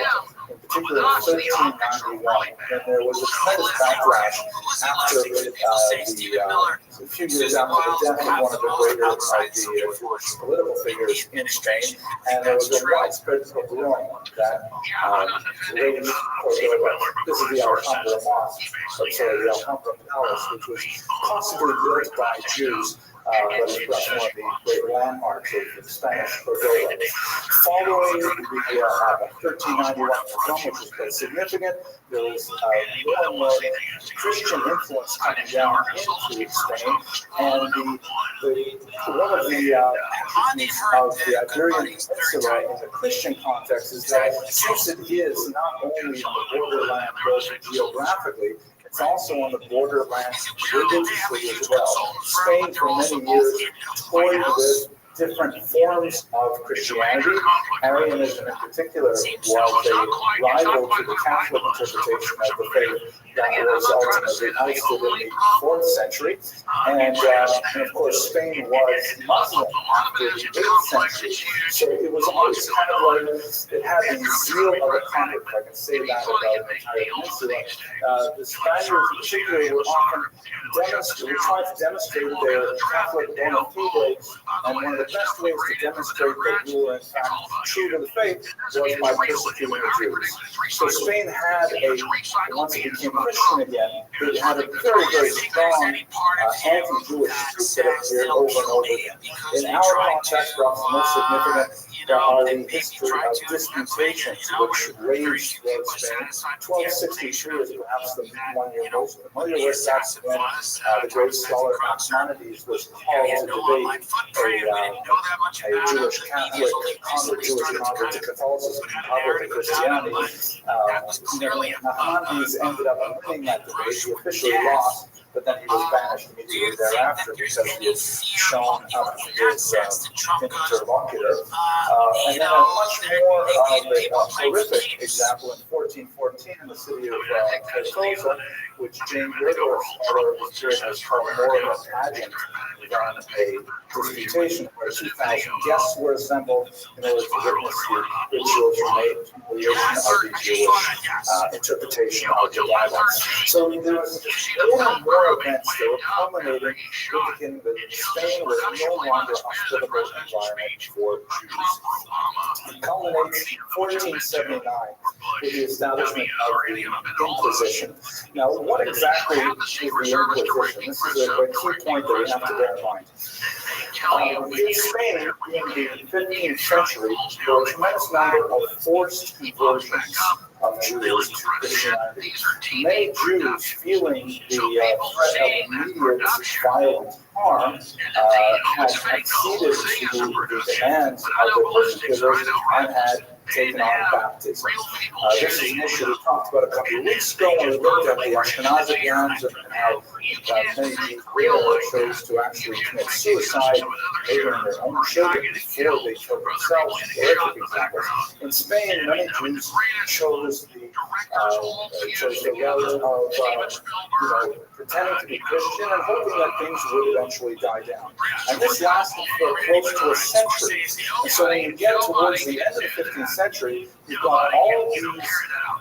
in particular in 1391, when there was a tremendous backlash after a few years after the death of one of the greater of the political figures in Spain, and there was a widespread pogrom that raged for this is the Alhambra Mosque, the Alhambra Palace, which was possibly built by Jews but it's perhaps one of the great landmarks of the Spanish Cordova. Following the 1391 pogrom, which was quite significant, there was more and more Christian influence coming down into Spain, and one of the of the Iberian Peninsula in the Christian context is that since it is not only on the borderland geographically, it's also on the borderland religiously as well. Spain for many years toyed with different forms of Christianity. Arianism in particular was a rival to the Catholic interpretation of the faith that was ultimately ousted in the 4th century. And of course, Spain was Muslim after the 8th century. So it was always kind of like it had the zeal of a convert, if I can say that about the entire peninsula. The Spaniards in particular were often trying to demonstrate their Catholic bona fides, and one of the best ways to demonstrate that you were in fact true to the faith was by persecuting the Jews. So Spain had once it became Christian again, it had a very, very strong anti-Jewish troop that appeared over and over again. In our context, perhaps the most significant are the history of disputations which raged throughout Spain. 1263 is perhaps the one you're most familiar with. That's when the great scholar Maimonides was called to debate a Jewish Catholic convert, Jewish convert to Catholicism, convert to Christianity. Maimonides ended up winning that debate. He officially lost, but then he was banished immediately thereafter because he had shown up his interlocutor. And then a much more of a horrific example in 1414 in the city of Tortosa, which James Whitworth, scholar of the period, has called more of a pageant than a disputation, where 2,000 guests were assembled in order to witness the rituals from the of the Jewish interpretation of the Bible. So there was more and more events that were culminating, indicating that Spain was no longer a hospitable environment for Jews. It culminates in 1479 with the establishment of the Inquisition. Now, what exactly is the Inquisition? This is a key point that we have to bear in mind. In Spain, in the 15th century, there were a tremendous number of forced conversions of Jews to Christianity. Many Jews, feeling the threat of immediate violent harm, had acceded to the demands of the persecutors and had taken on baptism. This is an issue we talked about a couple of weeks ago when we looked at the Ashkenazic lands and how many people chose to actually commit suicide, murdering their own children before they killed themselves. Horrific examples. In Spain, many Jews chose the route of pretending to be Christian and hoping that things would eventually die down. And this lasted for close to a century. And so when you get towards the end of the 15th century, you've got all these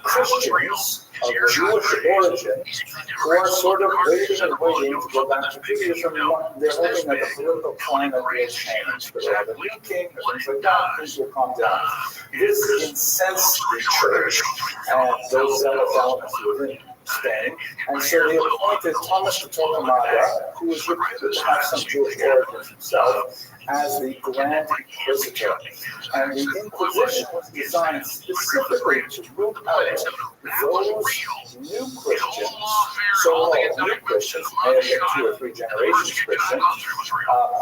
Christians of Jewish origin who are sort of waiting and waiting to go back to Judaism. They're hoping that the political climate will change. But they have a new king, and things like that, things will calm down. This incensed the church and those zealous elements within Spain, and so they appointed Thomas de Torquemada, who was reputed to have some Jewish origins himself, as the Grand Inquisitor. And the Inquisition was designed specifically to root out those new Christians, so-called new Christians, may have been 2 or 3 generations Christian,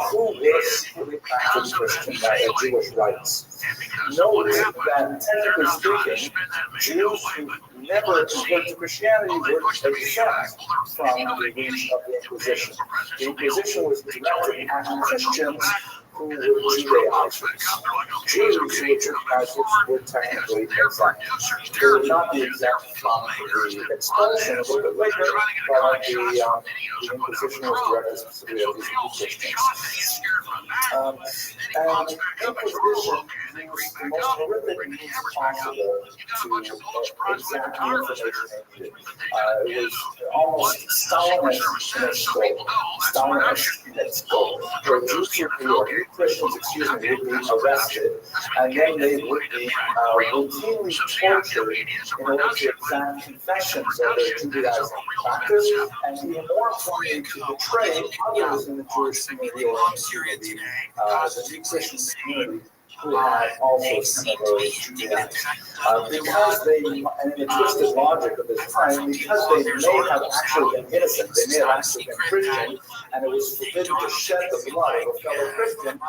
who were secretly practicing Christian Jewish rites. Note that, technically speaking, Jews who never converted to Christianity were exempt from the reach of the Inquisition. The Inquisition was directed at Christians who were Judaizers. Jews who were Judaizers were technically exempt. They would not be exempt from the expulsion a little bit later, but the Inquisition was directed specifically at these new Christians. And the Inquisition used the most horrific means possible to exact the information they needed. It was almost Stalinist in its scope. Stalinist scope, where Jews would be, or new Christians, excuse me, would be arrested, and then they would be routinely tortured in order to exact confessions of their Judaizing practice, and even more importantly, to betray others in the Jewish community or community, the new Christian community, who had also similarly Judaized. Because they, and in the twisted logic of this time, because they may have actually been innocent, they may have actually been Christian, and it was forbidden to shed the blood of a fellow Christian,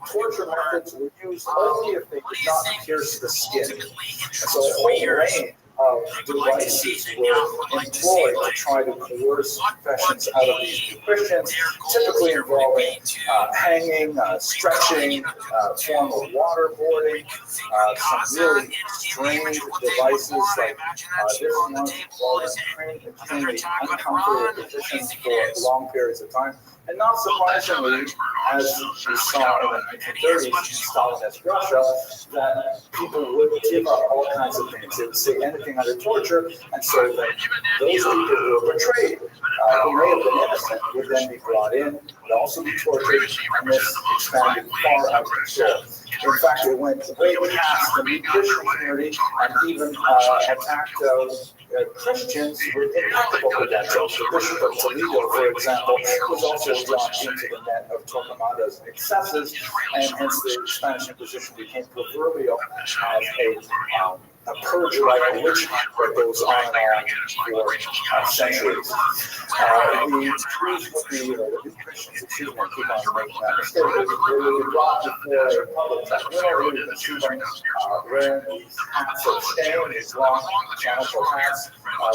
torture methods were used only if they did not pierce the skin. And so a whole range of devices were employed to try to coerce confessions out of these new Christians, typically involving hanging, stretching, form of waterboarding, some really strange devices like this one involving extremely uncomfortable positions for long periods of time. And not surprisingly, as we saw in the 1930s in Stalinist Russia, that people would give up all kinds of things. They would say anything under torture, and so that those people who were betrayed, who may have been innocent, would then be brought in, would also be tortured, and this expanded far out of control. In fact, it went way past the new Christian community and even attacked Christians with impeccable credentials. The Bishop of Toledo, for example, was also drawn into the net of Torquemada's excesses, and hence the Spanish Inquisition became proverbial as a purge like a witch hunt that goes on and on for centuries. The Jews would be, the new Christians, excuse me, I keep on making that mistake, they would be brought before a public tribunal. They would see them wearing these hats of shame, these long mechanical hats,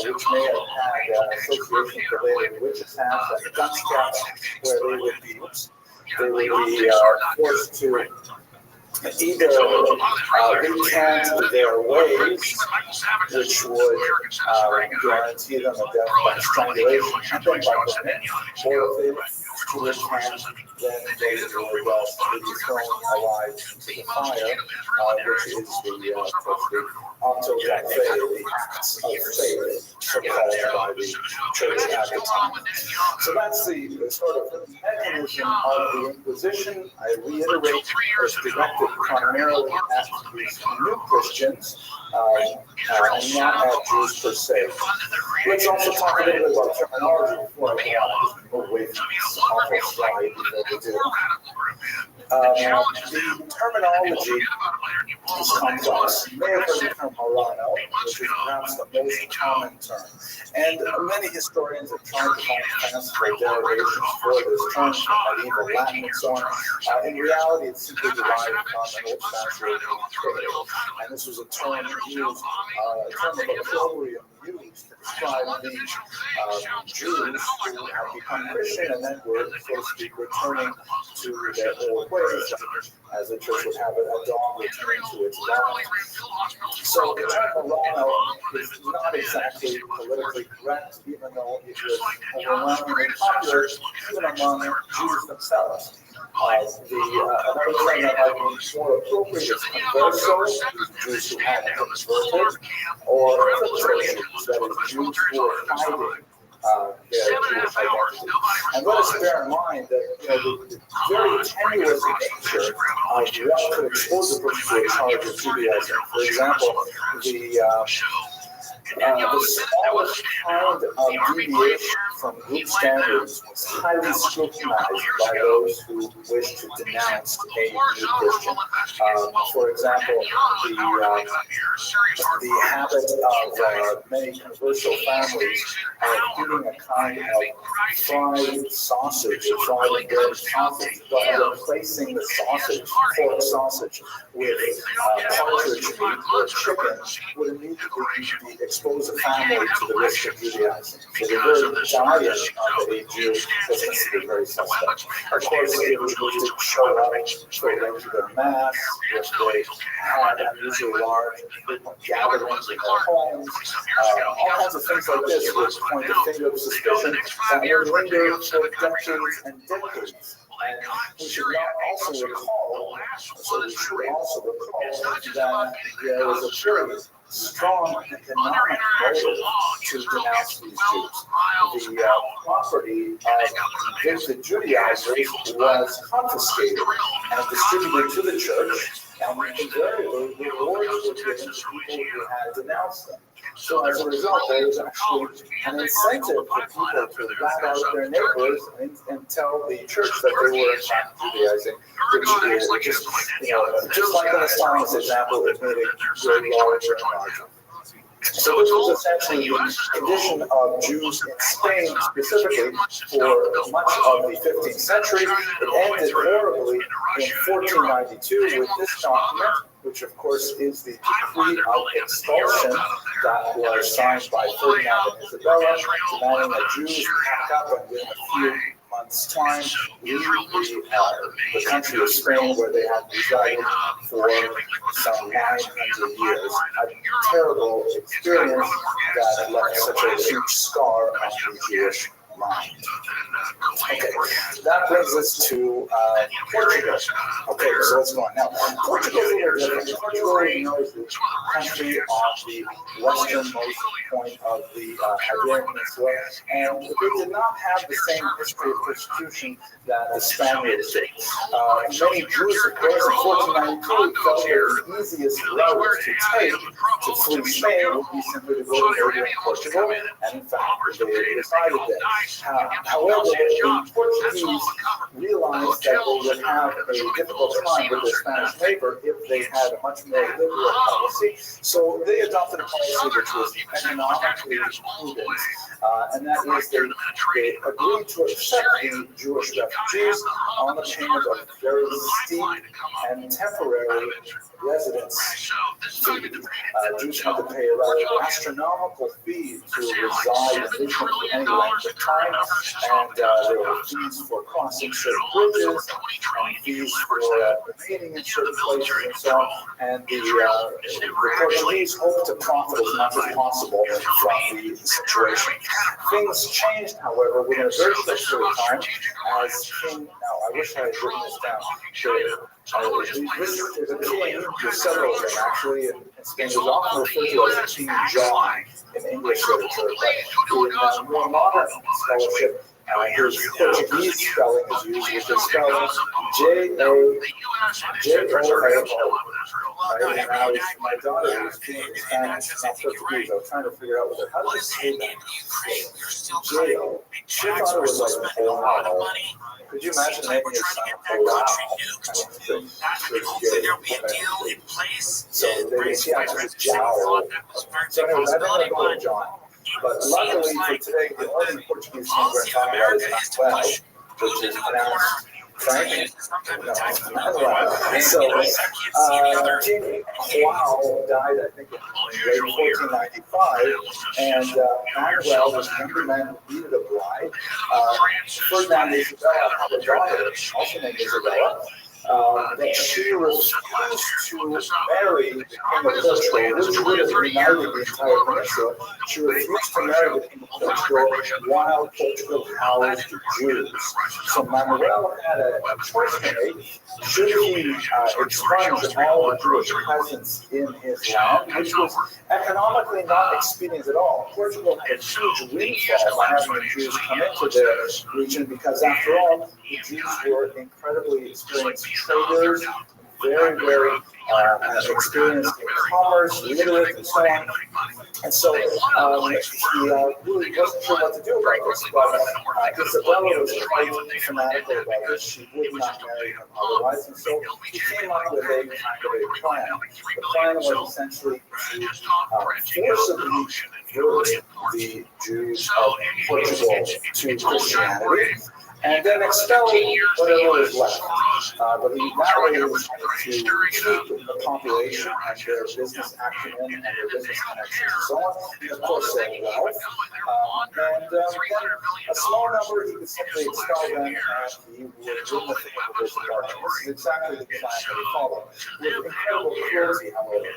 which may have had associations related to witches' hats and dunce caps, where they would be forced to either recant their ways, which would guarantee them a death by strangulation and then by burning, or if they recant, then they would be thrown alive into the fire, which is the autodafé, the acts of faith, so-called by the church at the time. So that's the sort of mechanism of the Inquisition. I reiterate, it was directed primarily at these new Christians, and not at Jews per se. Let's also talk a little bit about terminology before I move away from this awful slide before we do. The terminology is complex. You may have heard the term Marano, which is perhaps the most common term. And many historians have tried to find fanciful derivations for this term, from medieval Latin and so on. In reality, it's simply derived from an Old Spanish word, and this was a term used, a term of opprobrium used to describe the Jews who had become Christian and then were, so to speak, returning to their old ways, as the church would have a dog returning to its vomit. So the term Marano is not exactly politically correct, even though it was overwhelmingly popular even among Jews themselves. Another term that might be more appropriate is conversos, Jews who had converted, or crypto Jews, that is, Jews who were hiding their Jewish identity. And let us bear in mind that the very tenuous nature of what could expose a person to a charge of Judaism. For example, the smallest kind of deviation from group standards was highly scrutinized by those who wished to denounce a new Christian. For example, the habit of many converso families of eating a kind of fried sausage, fried bread sausage, but replacing the sausage, pork sausage, with partridge meat or chicken would immediately expose a family to the risk of Judaizing. So the very diet of a Jew was considered very suspect. Of course, it was supposed to show up for them to their mass, if they had unusually large and frequent gatherings in their homes. All kinds of things like this would point the finger of suspicion that would linger for decades and decades. And we should also recall that there was a period strong economic motive to denounce these Jews. The property of the Judaizers was confiscated and distributed to the church, and invariably rewards were given to people who had denounced them. So as a result, there was actually an incentive for people to rat out their neighbors and tell the church that they were in fact Judaizing, which just like in the Stalin's example, it made it very larger and larger. So this was essentially the condition of Jews in Spain specifically for much of the 15th century. It ended horribly in 1492 with this document, which of course is the decree of expulsion that was signed by Ferdinand and Isabella, demanding that Jews pack up and within a few months' time leave the country of Spain, where they had resided for some 900 years. A terrible experience that left such a huge scar on the Jewish mind. Okay, that brings us to Portugal. Okay, so what's going on now? Portugal is a little different. Portugal, is the country on the westernmost point of the Iberian Peninsula, and they did not have the same history of persecution that the Spaniards did. Many Jews, of course, in 1492 felt that the easiest route to take to flee Spain would be simply to go to neighboring Portugal, and in fact, they decided that. However, the Portuguese realized that they would have a difficult time with their Spanish neighbor if they had a much more liberal policy. So they adopted a policy which was economically prudent, and that is they agreed to accept the Jewish refugees on the payment of very steep and temporary residence fee. Jews had to pay a rather astronomical fee to reside in Israel for any length of time, and there were fees for crossing certain bridges, and fees for remaining in certain places, and so on. And the Portuguese hoped to profit as much as possible from the situation. Things changed, however, within a very short period of time, as King. Now, I wish I had written this down. This is a king. There's several of them actually in Spain. Is often referred to as King John in English literature, but in more modern scholarship, his Portuguese spelling is used, which is spelled J-O-A-O. Right? And my daughter was being Spanish, not Portuguese. I was trying to figure out how do you say that? J-O. She thought it was like Polao. Could you imagine naming your son Polao? So she actually was Jowl. So anyways, I don't go with John. But luckily for today, the only Portuguese name we're talking about is Manuel, which is pronounced Frank. No. So King João died, I think, in late 1495, and Manuel was a younger man who needed a bride. Ferdinand and Isabella had a daughter, also named Isabella. That she refused to marry the king of Portugal, which would have united the entire peninsula. She refused to marry the king of Portugal while Portugal housed Jews. So Manuel had a choice to make. Should he expunge all the Jewish presence in his land, which was economically not expedient at all? Portugal had a huge windfall by having the Jews come into their region because, after all, the Jews were incredibly experienced traders, very, very experienced in commerce, literate, and so on. And so he really wasn't sure what to do about this. But Isabella was quite fanatical about this. She would not marry him otherwise. And so he came up with a kind of a plan. The plan was essentially to forcibly convert the Jews of Portugal to Christianity, and then expel whatever was left. But that way it was to keep the population and their business acumen and their business connections and so on, and of course their wealth. And then a small number, he could simply expel them, and he would win the thing of his departure. This is exactly the plan that he followed. With incredible cruelty, however,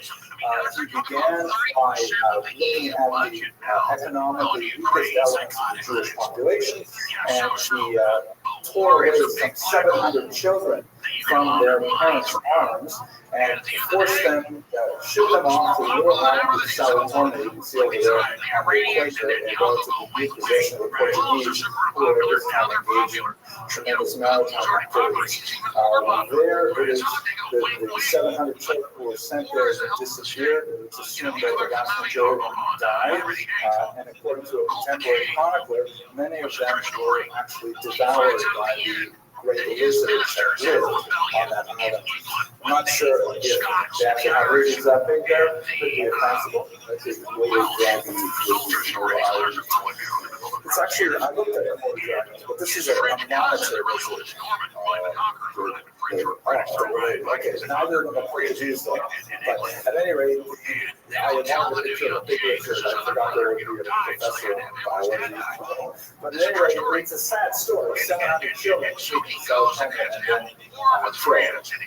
he began by looking at the economically weakest elements of the Jewish population, and he tore away some 700 children from their parents' arms and forced them, shipped them off to the little island of Sao Tome. You can see over there on the equator, a relatively new possession of the Portuguese, who are at this time engaged in tremendous maritime activities. There it is, the 700 children who were sent there and disappeared. It's assumed that the vast majority of them died, and according to a contemporary chronicler, many of them were actually devoured by the great lizards that lived on that island. I'm not sure if they actually have lizards that big there. Could be possible. It's actually, I looked at it, but this is a monitor lizard. Okay, neither of them are Portuguese though. But at any rate, I wanted to picture a big lizard. I forgot there would be a professor in biology. But at any rate, it's a sad story. 700 children sleep in Sao Tome and then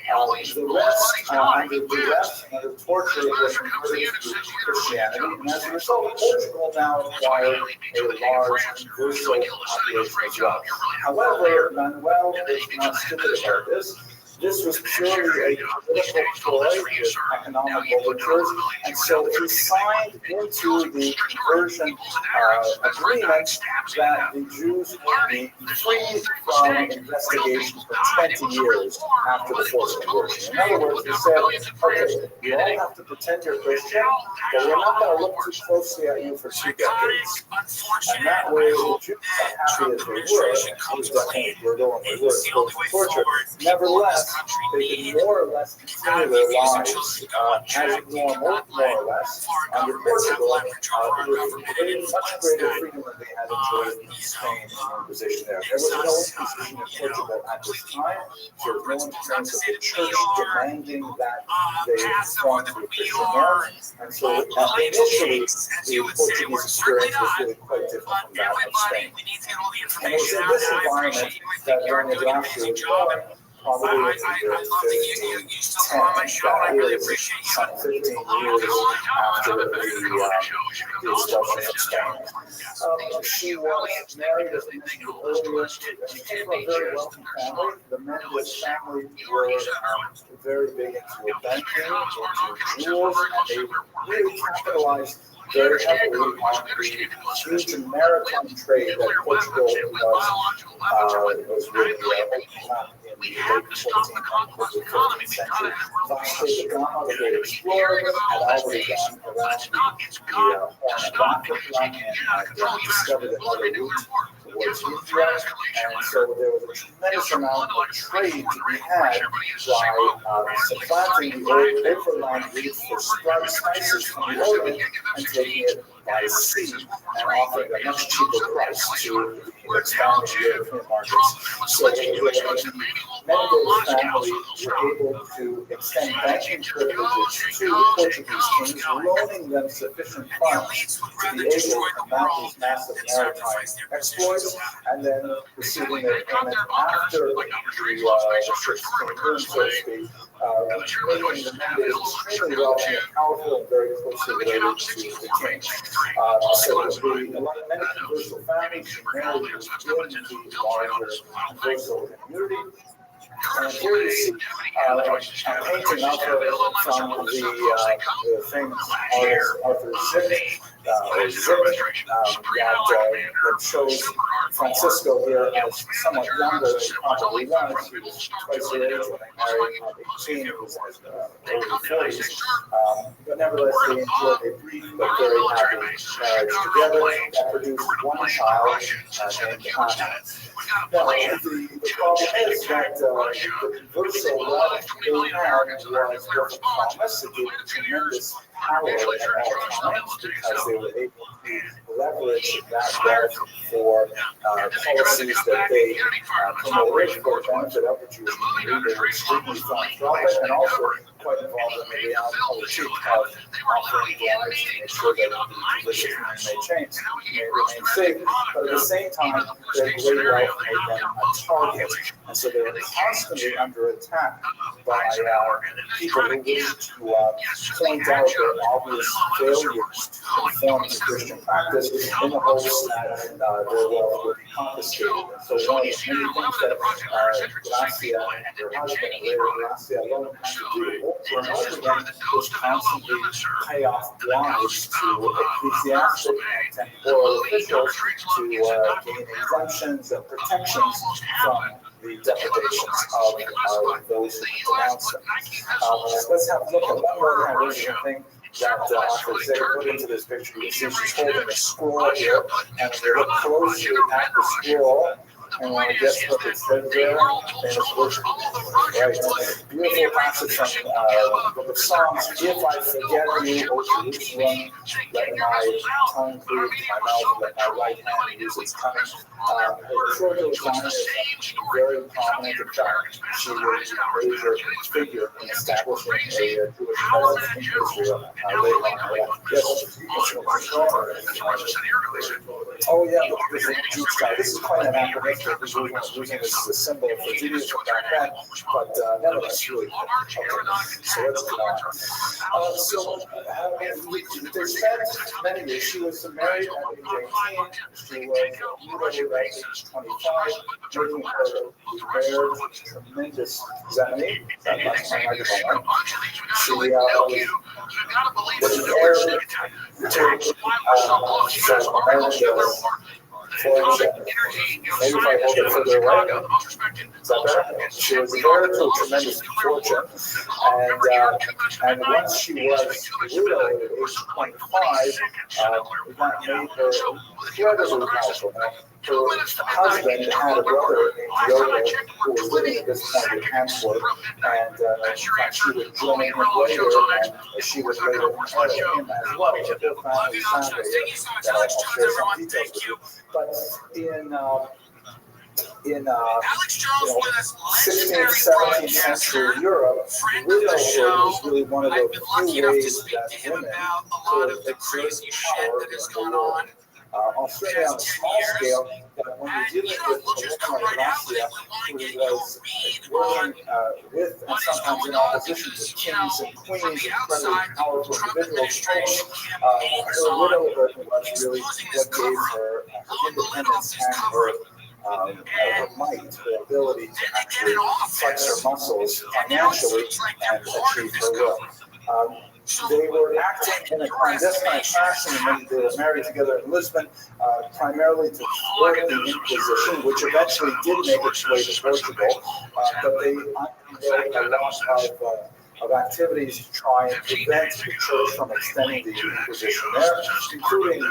killed. The rest, under duress, under torture, was converted to Christianity, and as a result, Portugal now acquired a large universal population as well. However, Manuel is not stupid about this. This was purely a political ploy with economic overtures, and so he signed into the conversion agreement that the Jews would be free from investigation for 20 years after the forced conversion. In other words, he said, okay, you all have to pretend you're Christian, but we're not going to look too closely at you for 2 decades. And that way, the Jews, as happy as they were, it was definitely brutal and they were exposed to torture. Nevertheless, they can more or less continue their lives as normal, more or less, under Portugal, with much greater freedom than they had enjoyed in Spain and their position there. There was no position in Portugal at this time, so there was no influence of the church demanding that they conform to a Christian norm, and so initially, the Portuguese experience was really quite different from that of Spain. And it was in this environment that during the Rostchild was going, probably in the year 1510, that is some 15 years after the expulsion of Spain. She was married, as we mentioned earlier, she came from a very wealthy family. The men of this family were very big into banking, into jewels, and they really capitalized very heavily on the huge maritime trade that Portugal was really opening up in the late 14th and early 15th century. Vasco da Gama, the great explorer, had already gone around the Horn of Africa and discovered another route towards India, and so there was a tremendous amount of trade to be had by supplanting the old overland route for spices from the Orient and taking it by sea and offering a much cheaper price to expand the European markets. So many of those families were able to extend banking privileges to the Portuguese kings, loaning them sufficient funds to be able to mount these massive maritime exploits, and then receiving their payment after the ships came in, so to speak, making the members extremely wealthy and powerful and very closely related to the king. So many conversal families married within the larger conversal community. And here you see a painting of her from the famous artist Arthur Zick, that shows Francisco here as somewhat younger than he probably was. He was twice her age when they married at 18. He was in his early 40s. But nevertheless, they enjoyed a brief but very happy marriage together that produced one child named Anna. Now, the problem is that the conversal wealth they had was both a promise. It gave tremendous power at all times because they were able to leverage that wealth for policies that they promoted for the benefit of the Jewish community. They were extremely philanthropic and also quite involved in the reality politic of offering bribes to make sure that the religious may remain safe, but at the same time, their great wealth made them a target, and so they were constantly under attack by people who wished to point out their obvious failures to conform to Christian practice in the hopes that their wealth would be confiscated. And so one of the many things that Gracia and her husband, and later Gracia alone, had to do over and over again was constantly pay off bribes to ecclesiastic and temporal officials to gain exemptions and protections from the depredations of those who denounce them. Let's have a look at one more kind of interesting thing that author Zay put into this picture. You see she's holding a scroll here, and when you look closely at the scroll, and want to guess what it says there, and it's worship. Right, beautiful passage from the book of Psalms. If I forget you, O Jerusalem, let my tongue cleave to my mouth, let my right hand use its cunning. Betrothal of Zion is very prominent. In fact, she was a major figure in establishing a Jewish presence in Israel later on. Yes. Oh yeah, this is a Jewish guy. This is quite an anachronistic. This was using this as a symbol for Judaism back then, but nevertheless, really cool. Okay, so let's go on. They spent many years. She was married at age 18. She was widowed at age 25. Making her repaired tremendous. Is that me? That's my microphone, right? She was married to maybe if I hold it further away, is that better? She was married to a tremendous fortune, and once she was widowed at age 25, that made her incredibly powerful. Her husband had a brother named Yogo who was living at this point in Antwerp, and in fact, she would join him later, and she was later inherit him as well. It's a whole family saga here that I'll share some details with you. But in 16th, 17th century Europe, widowhood was really one of the few ways that women could exert power in the world. Australia on a small scale, but when you're dealing with a woman like Gracia, who was working with and sometimes in opposition to kings and queens, incredibly powerful individuals, her widowhood was really what gave her independence and her might, her ability to actually flex her muscles financially and achieve her will. They were acting in a clandestine fashion, and they were married together in Lisbon, primarily to thwart the Inquisition, which eventually did make its way to Portugal, but they underwent a lot of activities to try and prevent the church from extending the Inquisition there, including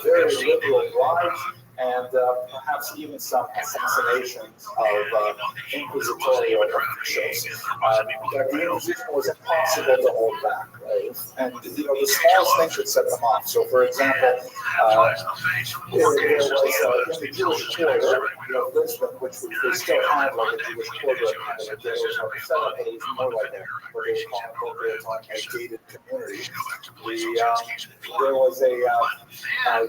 very liberal bribes, and perhaps even some assassinations of inquisitorial officials. But the Inquisition was impossible to hold back, right? And the smallest thing could set them off. So, for example, there was in the Jewish quarter of Lisbon, which they still had like a Jewish quarter, kind of a ghetto type of setup, but it was more like what they were calling a gated community. There was a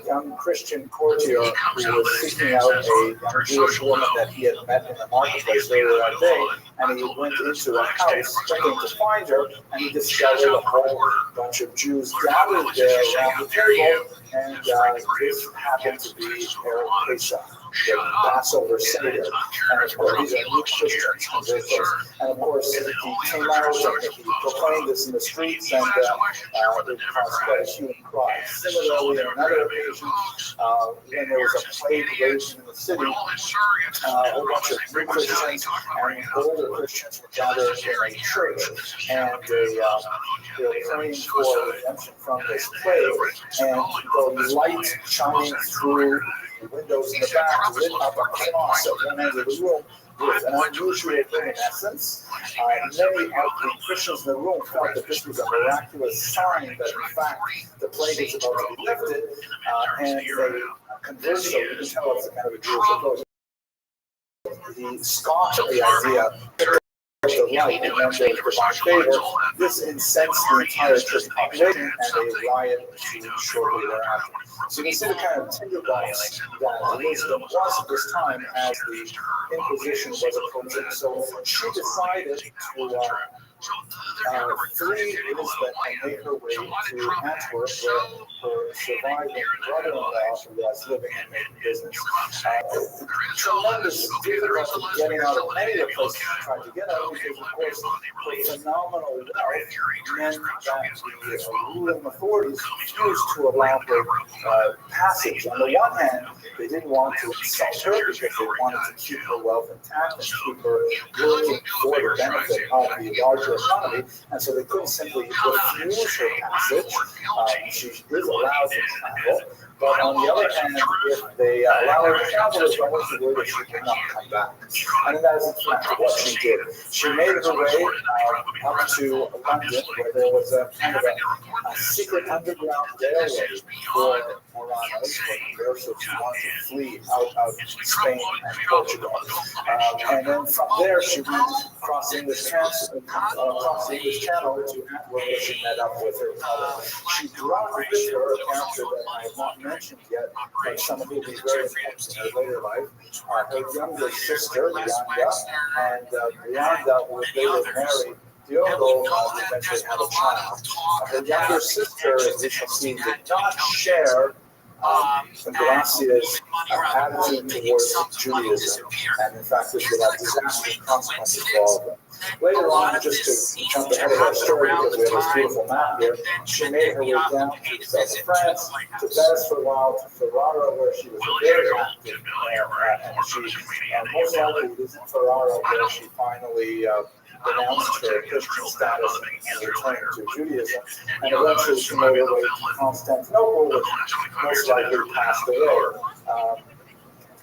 young Christian courtier who was seeking out a young Jewish woman that he had met in the marketplace later that day, and he went into a house thinking to find her, and he discovered a whole bunch of Jews gathered there around the table, and this happened to be Erev Pesach, the Passover Seder, and of course these are new Christians conversos, and of course he came out and he proclaimed this in the streets, and it caused quite a hue and cry. Similarly, on another occasion, when there was a plague raging in the city, a whole bunch of new Christians and older Christians were gathered in a church, and they were praying for redemption from this plague, and the light shining through the windows in the back lit up a cross at one end of the room with an unusual luminescence. Many of the Christians in the room felt that this was a miraculous sign that, in fact, the plague was about to be lifted, and they conversed. So you can tell it's a kind of a Jewish approach. He scoffed at the idea the light and then there's divine favor. This incensed the entire church population, and they riot shortly thereafter. So you can see the kind of tinderbox that wisdom was at this time as the Inquisition was approaching. So she decided to flee Lisbon and make her way to Antwerp, where her surviving brother-in-law was living and making business. Tremendous difficulty getting out of any of the places she tried to get out, because of course her phenomenal wealth meant that the ruling authorities refused to allow her passage. On the one hand, they didn't want to insult her because they wanted to keep her wealth intact and keep her working for the benefit of the larger economy, and so they couldn't simply refuse her passage. She is allowed to travel, but on the other hand, if they allow her to travel, there's always the word that she will not come back. And that is in fact what she did. She made her way up to London, where there was a kind of a secret underground railway for Moranos, where so she wanted to flee out of Spain and Portugal. And then from there, she went across the English Channel to Antwerp, where she met up with her mother. She brought with her a character that I have not mentioned yet, but someone who will be very important in her later life, her younger sister, Yanda, and Yanda would later marry Diogo, who eventually had a child. Her younger sister, as we shall see, did not share Gracia's attitude towards Judaism, and in fact, this would have disastrous consequences for all of them. Later on, just to jump ahead of our story, because we have this beautiful map here, she made her way down to the south of France, to Venice for a while, to Ferrara, where she was a very active mayor, and she most likely it is in Ferrara where she finally renounced her Christian status and returned to Judaism, and eventually she made her way to Constantinople, which most likely passed away.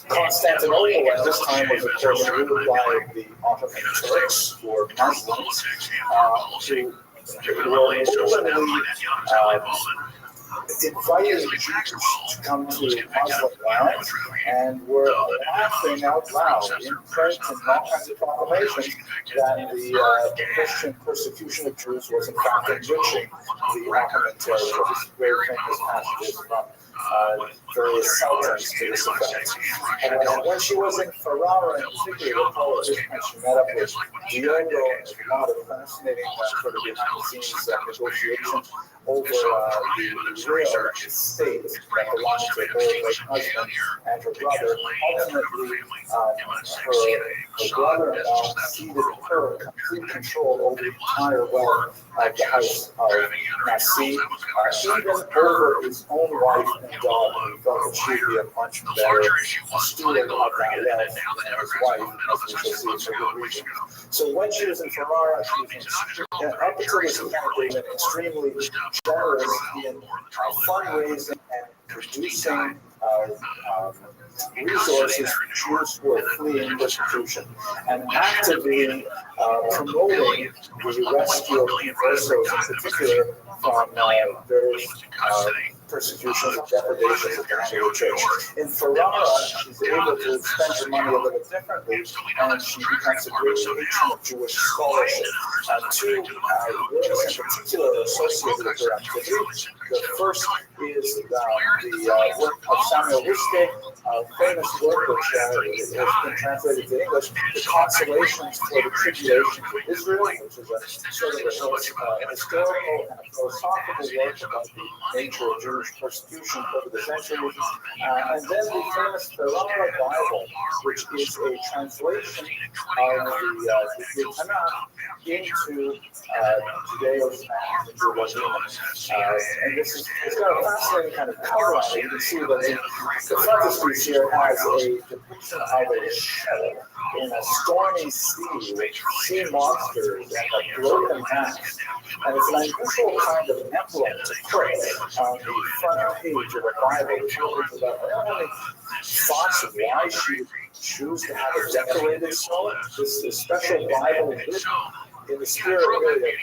Constantinople at this time was, of course, ruled by the Ottoman Turks, or Muslims, who were openly invited Jews to come to Muslim lands and were laughing out loud in print and all kinds of proclamations that the Christian persecution of Jews was in fact enriching the Ottoman territories. Very famous passages from various sultans to this effect. And when she was in Ferrara, in particular, the politician, she met up with Diogo, and a lot of fascinating sort of behind-the-scenes negotiations over the real estate that belonged to her late husband and her brother. Ultimately, her brother-in-law ceded her complete control over the entire wealth of the house of Nassi, even over his own wife and daughter. He felt that she would be a much better steward of that wealth than his wife, as we shall see for good reason. So when she was in Ferrara, she was up until this point, been extremely generous in fundraising and producing resources for Jews who are fleeing persecution, and actively promoting the rescue of conversos, in particular from various persecutions and depredations of the Catholic Church. In Ferrara, she's able to spend her money a little differently, and she becomes a great patron of Jewish scholarship. Two works in particular are associated with her activity. The first is the work of Samuel Huske, a famous work which has been translated to English, The Consolations for the Tribulation of Israel, which is a sort of a historical and a philosophical work about the nature of Jewish persecution over the centuries. And then the famous Ferrara Bible, which is a translation of the Tanakh into Judeo-Spanish, into Latino. And this is, it's got a fascinating kind of cover on it. You can see that the frontispiece here has a depiction of a shell in a stormy sea with sea monsters and a broken mast. And it's an unusual kind of emblem to put on the front page of a Bible, which opens about not only thoughts of why she would choose to have it decorated so, this special Bible edition in the spirit really of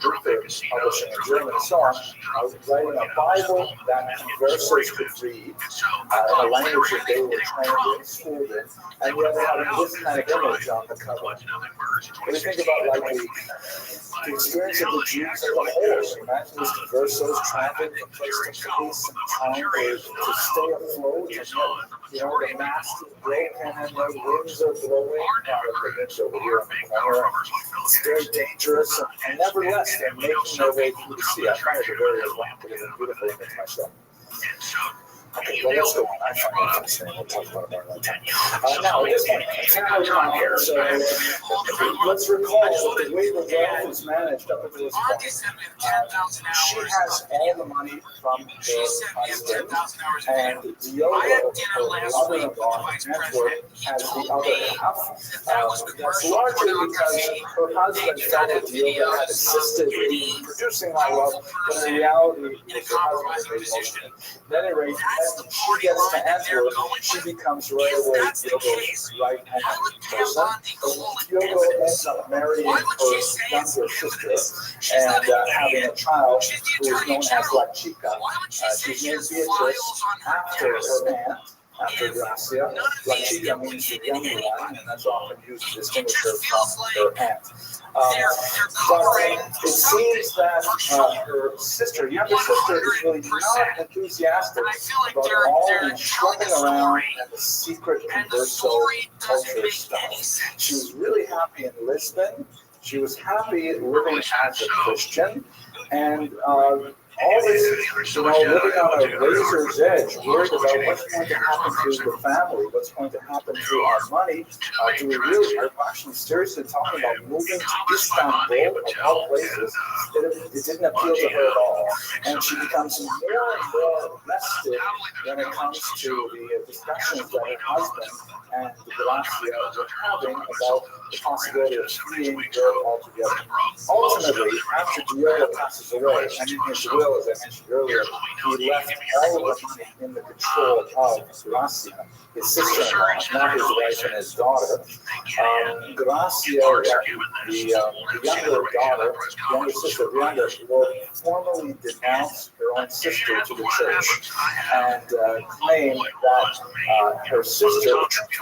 Luther publishing in German and so on, writing a Bible that conversos could read in a language that they were trained and schooled in, and yet having this kind of image on the cover. When you think about like the experience of the Jews as a whole, imagine these conversos traveling from place to place and trying to stay afloat, and yet, the mast is broken and the winds are blowing. The winds over here on the corner. It's very dangerous, and nevertheless, they're making their way through the sea. I find it a very evocative and beautiful image myself. Okay, well, let's go on. I find it fascinating. We'll talk about it more another time. Now, at this point, let's recall that the way the wealth is managed up until this point. She has all the money from her husband, and Diogo, her mother-in-law, network, has the other half. That's largely because her husband felt that Diogo had assisted in producing my wealth, but in reality, it was her husband who made most of it. At any rate, when she gets to Antwerp, she becomes right away Diogo's right-hand person. Diogo ends up marrying her younger sister and having a child who is known as La Chica. She's named Beatrice after her aunt. After Gracia, La Chica means the young one, and that's often used to distinguish her from her aunt. But it seems that her sister, younger sister, is really not enthusiastic about all the schlepping around and the secret converso culture stuff. She was really happy in Lisbon. She was happy living as a Christian, and all this, living on a razor's edge, worried about what's going to happen to the family, what's going to happen to our money. Do we really, are actually seriously talking about moving to Istanbul, of all places? It didn't appeal to her at all. And she becomes more and more restive when it comes to the discussions that her husband and Gracia were having about the possibility of freeing Europe altogether. Ultimately, after Diogo passes away, and in his will, as I mentioned earlier, he left all of the money in the control of Gracia, his sister-in-law, not his wife and his daughter. Gracia, the younger sister, Brianda, will formally denounce her own sister to the church and claim that her sister,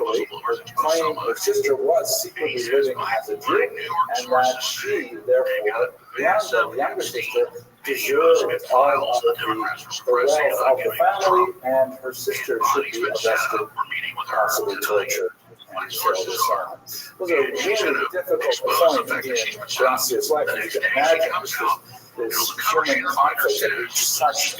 her sister was secretly living as a Jew, and that she, therefore, Brianda, the younger sister, deserved all of the wealth of the family, and her sister should be arrested, possibly tortured, and killed and so on. It was a really difficult point in Gracia's life, and you can imagine this human conflict that reached such a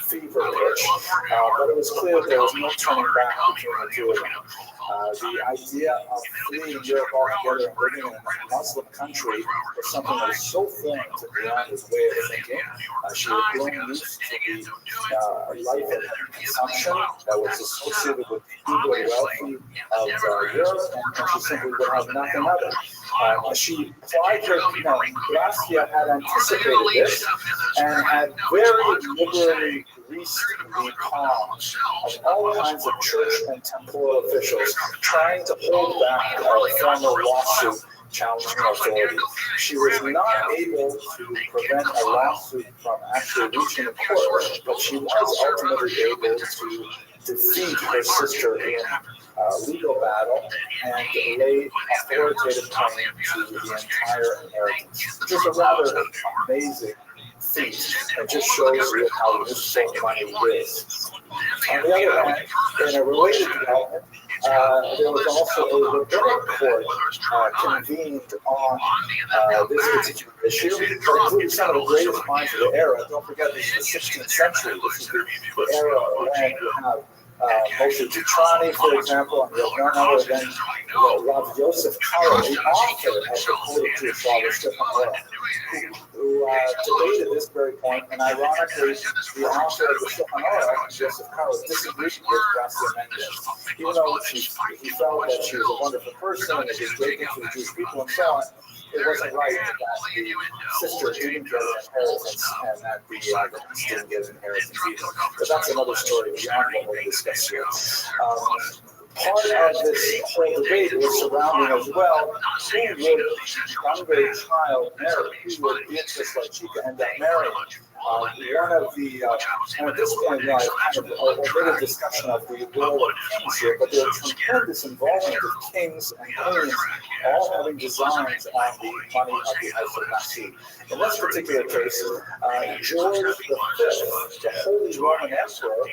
fever pitch, but it was clear that there was no turning back between the two of them. The idea of fleeing Europe altogether and living in a Muslim country was something that was so foreign to Brianda's way of thinking. She had grown used to the life of consumption that was associated with the uber wealthy of Europe, and she simply would have nothing of it. She applied her, Gracia had anticipated this and had very liberally greased the palms of all kinds of church and temporal officials trying to hold back a formal lawsuit challenging authority. She was not able to prevent a lawsuit from actually reaching the court, but she was ultimately able to defeat her sister in legal battle and lay authoritative claim to the entire inheritance, which is a rather amazing feat. It just shows you how useful money is. On the other hand, in a related development, there was also a rabbinic court convened on this particular issue, that included some of the greatest minds of the era. Don't forget, this is the 16th century. This is the era when you have Moshe Titrani, for example, and you have none other than Rav Yosef Karo, the author of the Code of Jewish Law, the Shulchan Aruch, who debated this very point, and ironically, the author of the Shulchan Aruch, Yosef Karo, disagreed with Gracia Mendez. Even though he felt that she was a wonderful person and it was great things for the Jewish people and so on, it wasn't right that the sister didn't get an inheritance and that the niece didn't get an inheritance either. But that's another story beyond what we're discussing here. part of this whole debate was surrounding as well who would younger child marry, who would Beatrice La Chica end up marrying. One of the, and at this point, I've kind of omitted discussion of the role of kings here, but there was tremendous involvement of kings and queens, all having designs on the money of the House of Nasi. In this particular case, George V, the Holy Roman Emperor,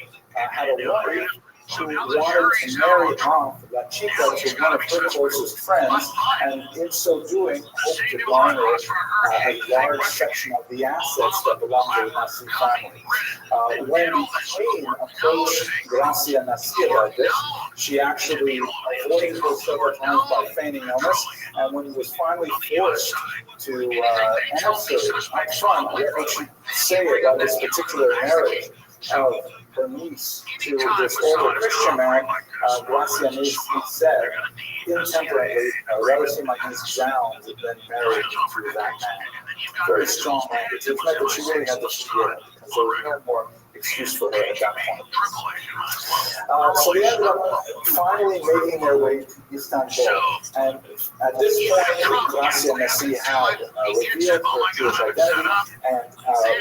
had a wife who wanted to marry off La Chica to one of her closest friends, and in so doing, hoped to garner a large section of the assets that belonged to the Nasi family. When the queen approached Gracia Nasi about this, she actually avoided her several times by feigning illness, and when was finally forced to answer up front what she say about this particular marriage of her niece to this older Christian man, Gracia Nasi said, intemperately, rather seem like he's drowned than married to that man. Very strong language. It meant that she really had to forgive him, because there was no more excuse for her at that point. So they ended up finally making their way to Istanbul, and at this point, Gracia Nasi had revealed her Jewish identity and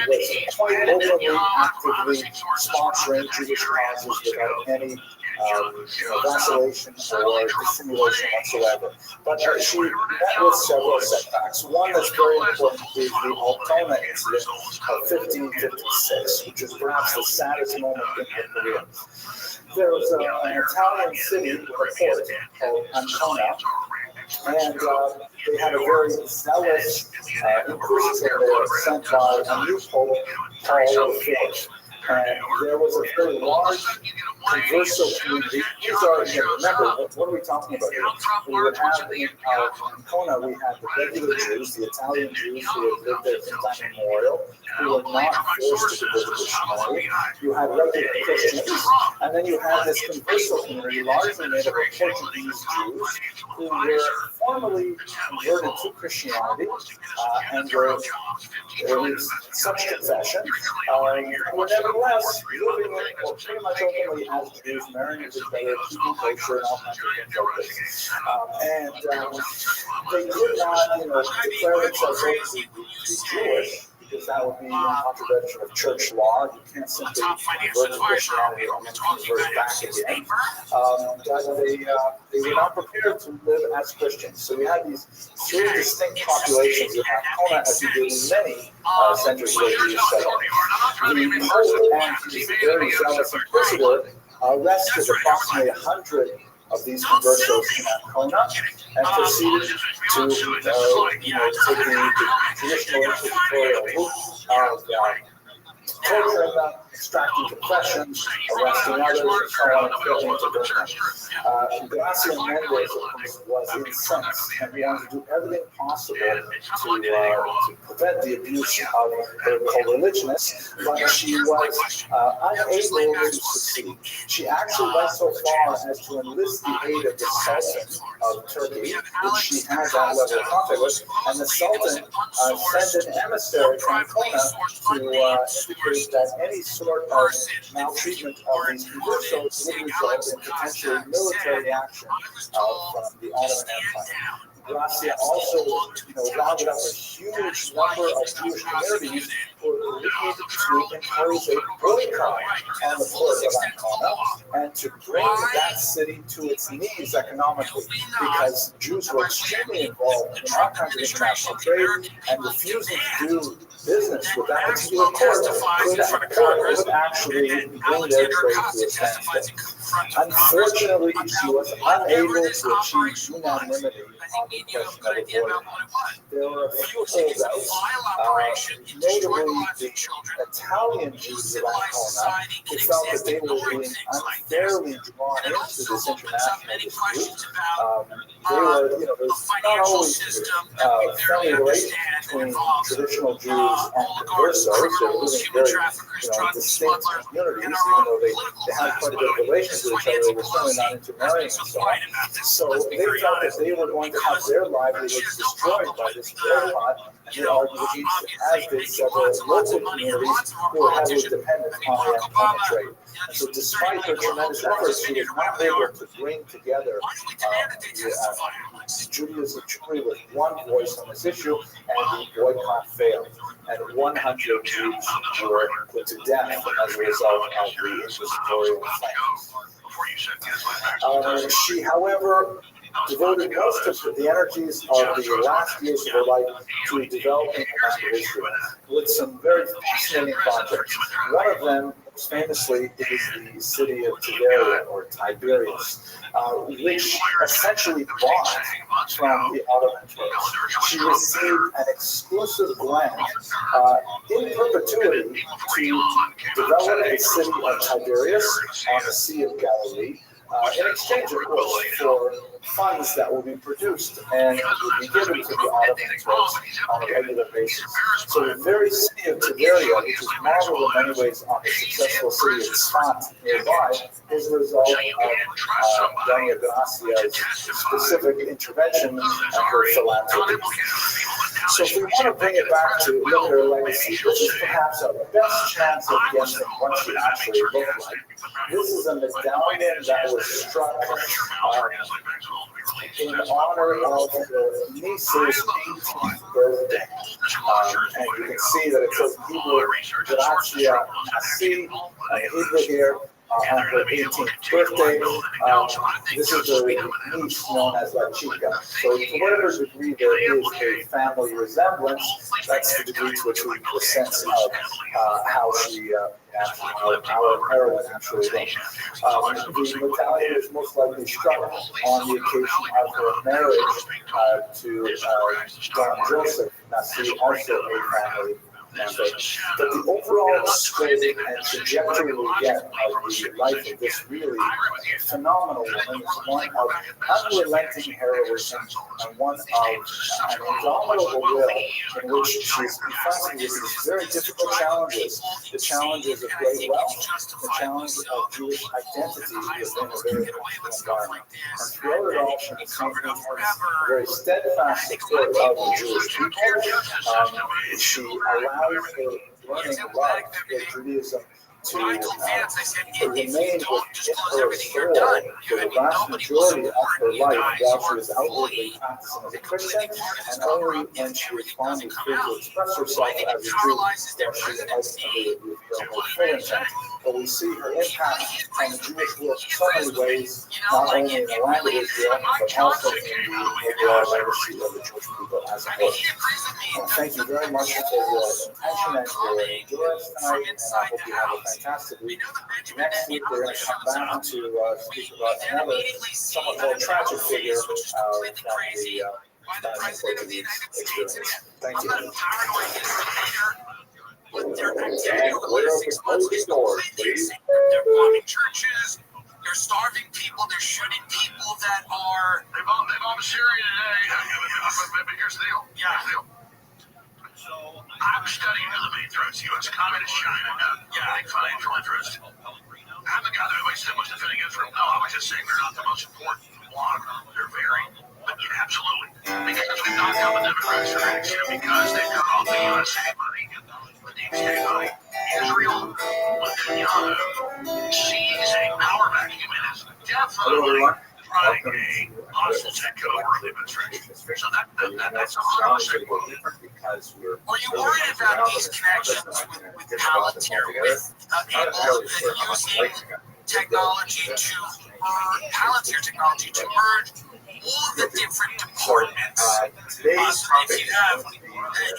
was quite openly, actively sponsoring Jewish causes without any vacillation or dissimulation whatsoever. But she met with several setbacks. One that's very important is the Altona incident of 1556, which is perhaps the saddest moment in her career. There was an Italian city with a port called Ancona, and they had a very zealous inquisitor there sent by a new pope, Paul V. And there was a very large converso community. These are, remember, what are we talking about here? We would have in Ancona, we had the regular Jews, the Italian Jews who had lived there from time immemorial, who were not forced to convert to Christianity. You had regular Christians, and then you had this converso community, largely made up of Portuguese Jews, who were formally converted to Christianity, and were in such confession, were nevertheless living pretty much openly as Jews, marrying each other, keeping kosher, and all kinds of things like this. And they did not, declare themselves openly Jewish, because that would be in contravention of church law. You can't simply convert to Christianity and then convert back again. They were not prepared to live as Christians. So we had these three distinct populations in Ancona, as we did in many centers where we settled. The Pope and his very zealous inquisitor arrested approximately 100 of these conversos in Ancona and proceeded to take the traditional inquisitorial route of torturing them, extracting confessions, arresting others, and so on, and threatening to burn them. Gracia Mendez was incensed and wanted to do everything possible to prevent the abuse of her co-religionists, but she was unable to succeed. She actually went so far as to enlist the aid of the Sultan of Turkey, which she had that level of contact with, and the Sultan sent an emissary from Ancona to indicate that any sort of maltreatment of these conversos would result in potentially military action from the Ottoman Empire. Gracia also, rounded up a huge number of Jewish communities who agreed to impose a boycott on the port of Ancona and to bring that city to its knees economically, because Jews were extremely involved in all kinds of international trade, and refusing to do business with that particular port would actually bring their trade to a standstill. Unfortunately, she was unable to achieve unanimity on the question of avoidance. There were a few holdouts, notably the Italian Jews of Ancona, who felt that they were being unfairly drawn into this international dispute. They were, there's not always friendly relations between traditional Jews and conversos. They were living very, distinct communities, even though they had quite a bit of relations with each other. They were certainly not into marrying and so on. So they felt that they were going to have their livelihoods destroyed by this boycott, and they argued against it, as did several local communities who were heavily dependent on the Ancona trade. And so despite her tremendous efforts, she was not able to bring together Judaism truly with one voice on this issue, and the boycott failed. And 100 Jews were put to death as a result of the inquisitorial findings. She, however, devoted most of the energies of the last years of her life to developing the land of Israel with some very fascinating projects. One of them, most famously, is the city of Tiberia, or Tiberias, which essentially bought from the Ottoman Turks. She received an exclusive land in perpetuity to develop the city of Tiberias on the Sea of Galilee, in exchange, of course, for funds that will be produced and will be given to the Ottoman Turks on a regular basis. So the very city of Tiberia, which is modeled in many ways on the successful city of Tzfat nearby, is a result of Doña Gracia's specific intervention and her philanthropy. So if we want to bring it back to look at her legacy, this is perhaps our best chance of guessing what she actually looked like. This is a medallion that was struck in honor of her niece's 18th birthday. And you can see that it says Hebrew Grazia Nasi, Hebrew here, on her 18th birthday. This is a niece known as La Chica. So to whatever degree there is a family resemblance, that's the degree to which we get a sense of how she our heroine actually looked. The medallion is most likely struck on the occasion of her marriage to Don Joseph Nasi, also a family. But the overall scope and trajectory we get of the life of this really phenomenal woman is one of unrelenting heroism and one of an indomitable will in which she's confronted with these very difficult challenges, the challenges of great wealth, the challenge of Jewish identity within a very hostile environment. And throughout it all, she has a very steadfast support of the Jewish people. She allowed her learning love of Judaism to remain within her soul for the vast majority of her life while she was outwardly practicing as a Christian, and only when she was finally free to express herself as a Jew that she ultimately revealed her full intent. But we see her impact on the Jewish world in so many ways, not only in the land of Israel, but also in the overall legacy of the Jewish people as a whole. Thank you very much for your attention and your endurance tonight, and I hope you have a fantastic week. Next week, we're going to come back to speak about another somewhat more tragic figure from the Portuguese experience. Thank you.
Their activity over the last 6 months is completely insane. They're bombing churches, they're starving people, they're shooting people that are... They bombed Syria today. But here's the deal. So I'm studying who the main threats, U.S. Communist China, big financial interest. I'm the guy that always said was defending Israel. No, I was just saying they're not the most important one. They're very, but yeah, absolutely. Because we've knocked out the Democrats' critics, because they've got all the USA money, the deep state money. Israel, Netanyahu, sees a power vacuum and is definitely trying a hostile takeover of the administration. So that's a hostile. Are you worried about these connections with Palantir, with people using technology to merge, Palantir technology to merge all the different departments? If you have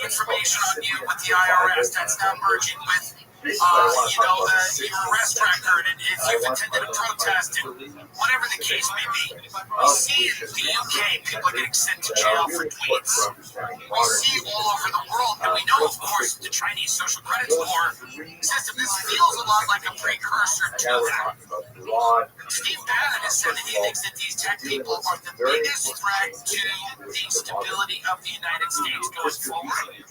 information on you with the IRS that's now merging with your arrest record, and if you've attended a protest, and whatever the case may be. We see in the UK people are getting sent to jail for tweets. We see all over the world, and we know, of course, the Chinese social credit score system. This feels a lot like a precursor to that. Steve Bannon has said that he thinks that these tech people are the biggest threat to the stability of the United States going forward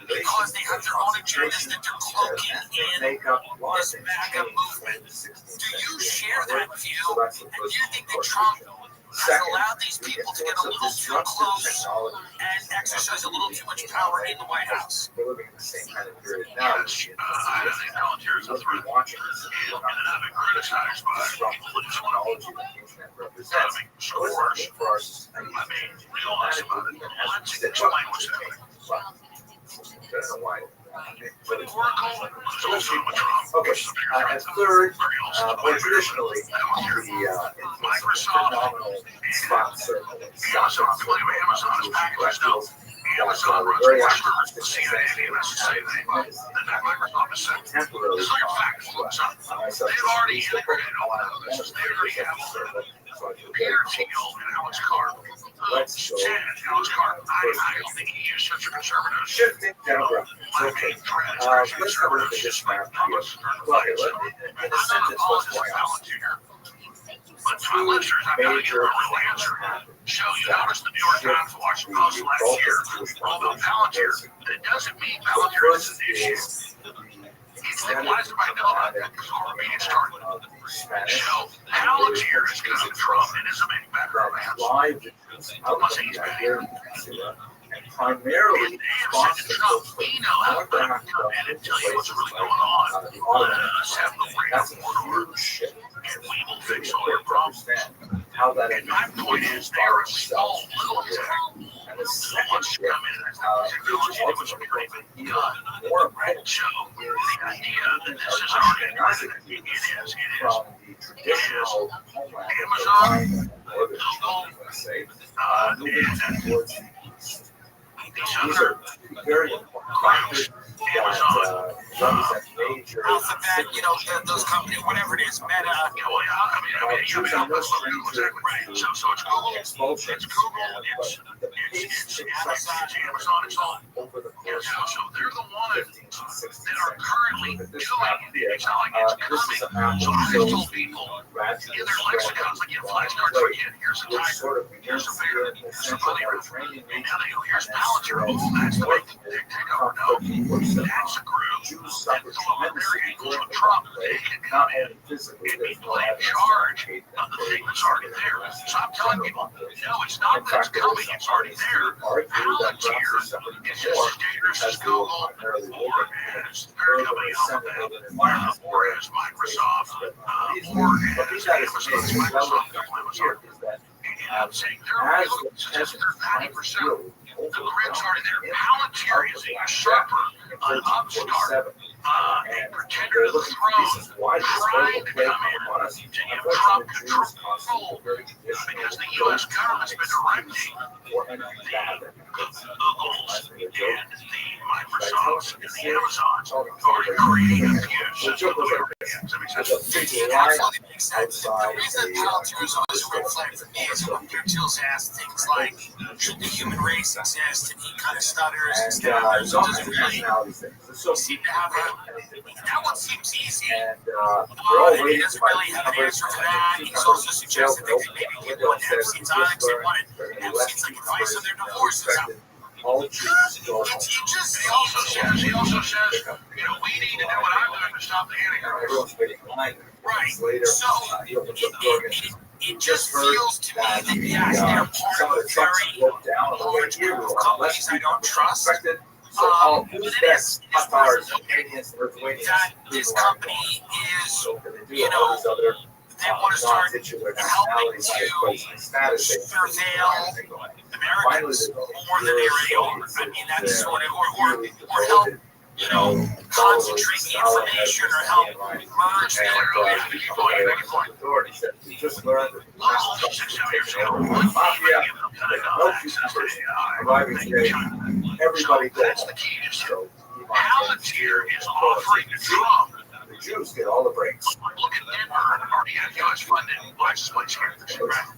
because they have their own agendas that they're cloaking in this MAGA movement. Do you share that view? And do you think that Trump has allowed these people to get a little too close and exercise a little too much power in the White House.
We're living in the same kind of period now.
I think Palantir is a threat.
Watching this,
And having criticized by people that just want
technology that the internet represents.
scores.
For our society.
I mean, real honest about it. Let's explain what's happening.
I don't know why.
But it's Oracle, it's also with Trump.
Okay, and third, more traditionally, the phenomenal spot circle.
Amazon, I believe Amazon is packaged now. Amazon runs
Very
more
active.
servers than CNN and NSA that Microsoft has sent.
Temporarily.
It's like a factory. So they've already integrated all of this. They already have Peter Thiel and Alex Carr. Chad and Alex Carr. I don't think he is such a conservative.
Shifting demographics.
My
Okay.
main threat is
Let's have a look at this map here.
conservative.
In a sentence, what's going on?
But to my listeners, I've got to get a real answer. So you notice the New York Times, the Washington Post last year wrote about Palantir. That doesn't mean Palantir is an issue. It's like, why does everybody know about that? Because we're being started. So Palantir is coming from, and is a manufacturer of apps. Once he's back here.
And primarily responsible for
We know how to come in and tell you what's really going on. Let us have the
that's
freedom
a
order,
huge shift.
and we will fix all your problems.
Understand how that
And my point is, they are a small little tech.
and the
So
second
once you
shift,
come in and technology that was really been done,
more important
so the idea that this is organized, it is.
from the traditional homeland of
Amazon,
northern China, let's say,
And
moving towards the east.
these
These
other
are very important factors that represent major
Alphabet, those companies, whatever it is, Meta.
I mean, that's exactly right. So it's Google, it's Google, it's Amazon, it's all.
over the
Yeah,
course
so they're the ones
15 to 16
that are currently doing it. It's not like it's
this is a
coming.
map
So I
that
just
shows
told people,
gradually
in their lexicons, like in flashcards, like, here's a
which
tiger,
sort of
here's a bear, here's a bunny,
training
and now they go, here's Palantir. That's the way they take over. No, that's a group
Jews
that
suffer
through a
tremendously
variables of Trump, they can come
not
in
only physically,
and be
but
put in charge of the thing that's already there. So I'm telling people, no, it's not that it's coming, it's already there. Palantir is just as dangerous as Google, or as their company Alphabet, or as Microsoft, or as Amazon's Microsoft, Amazon. And I'm saying they're really, since they're 90%, the grid's already there. Palantir is a usurper, an upstart, a pretender to the throne, trying to come in to give Trump control, because the U.S. government's been directing the Googles and the Microsofts and the Amazons are creating abuse.
It absolutely makes sense. The reason that Palantir is always a red flag for me is when Peter Thiel's asked things like, should the human race exist? And he kind of stutters and stammers. It doesn't really seem to have that one seems easy.
And
And he doesn't really have an answer for that. He's also suggested that maybe people in Epstein's Onyx, they wanted Epstein's like advice on their divorces.
all Jews go home.
He also says, we need to do what I'm doing to stop the antichrist.
Everyone's waiting in line.
Right.
Later,
So
he opens up the door and
it just feels to me that yes, they're
some
part
of
of
the
a
trucks
very
broke down on the way
large
here.
group of companies I don't trust.
Expected. So all
But
who's
it
best?
is
Hot bars, Canadians, Lithuanians.
that this company is,
So can they do
you
all
know,
these other
they want to start
non-titular
helping
nationalities,
to
like status,
surveil Americans more than they already are. I mean, that's sort of, or help, concentrate the information or help merge the
authorities that we just learned that
Well, 6, 7 years ago, one mafia
arriving today, everybody
that's the key. So Palantir is offering Trump.
the Jews get all the breaks.
Look at Denver, already had U.S. funded license plates here.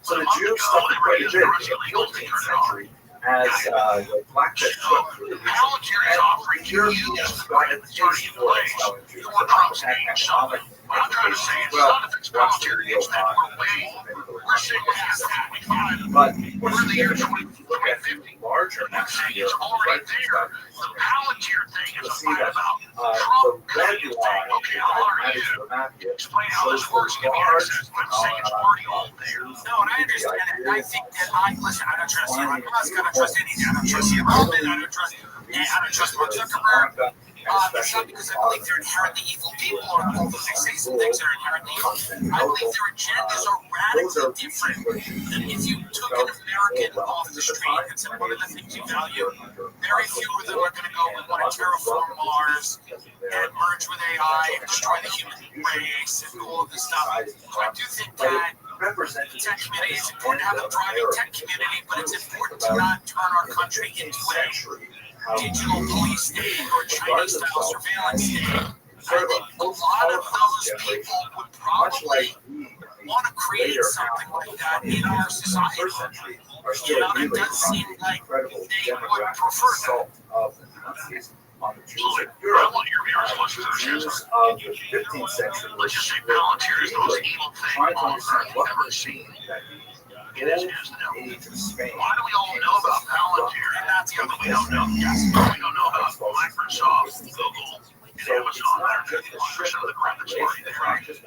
So the Jews suffered quite a bit in the 14th century as the black
Palantir is offering to use the credit that's already in place for Trump's economic. What I'm trying to say is not if it's Palantir, it's that we're saying we're past that. We find
but
we're in the year 2050.
larger
I'm saying it's already there. The Palantir thing is a fight about
The red line, if I added to the map here,
explain how
shows
this works
the
in the
large
United States. I'm saying it's party all there. No, and I understand that. And I think that listen, I don't trust Elon Musk. I don't trust anything. I don't trust Elon. I don't trust Mark Zuckerberg. It's not because I believe they're inherently evil people, or although they say some things are inherently evil. I believe their agendas are radically different than if you took an American off the street and said, what are the things you value? Very few of them are going to go, we want to terraform Mars and merge with AI and destroy the human race and all of this stuff. So I do think that the tech community, it's important to have a thriving tech community, but it's important to not turn our country into a digital police state or Chinese-style surveillance state. I think a lot of those people would probably want to create something like that in our society. You know, it does seem like they would prefer that.
On the Jews of Europe, Jews of the 15th century,
Let's just say Palantir is the most evil thing
trying to
on
understand
earth
what
ever
was
seen.
that
It is no.
age of Spain.
Why do we all know about Palantir and not the other we don't know? Yes, we don't know about Microsoft, Google, and Amazon. They're 50% of the crap that's already there.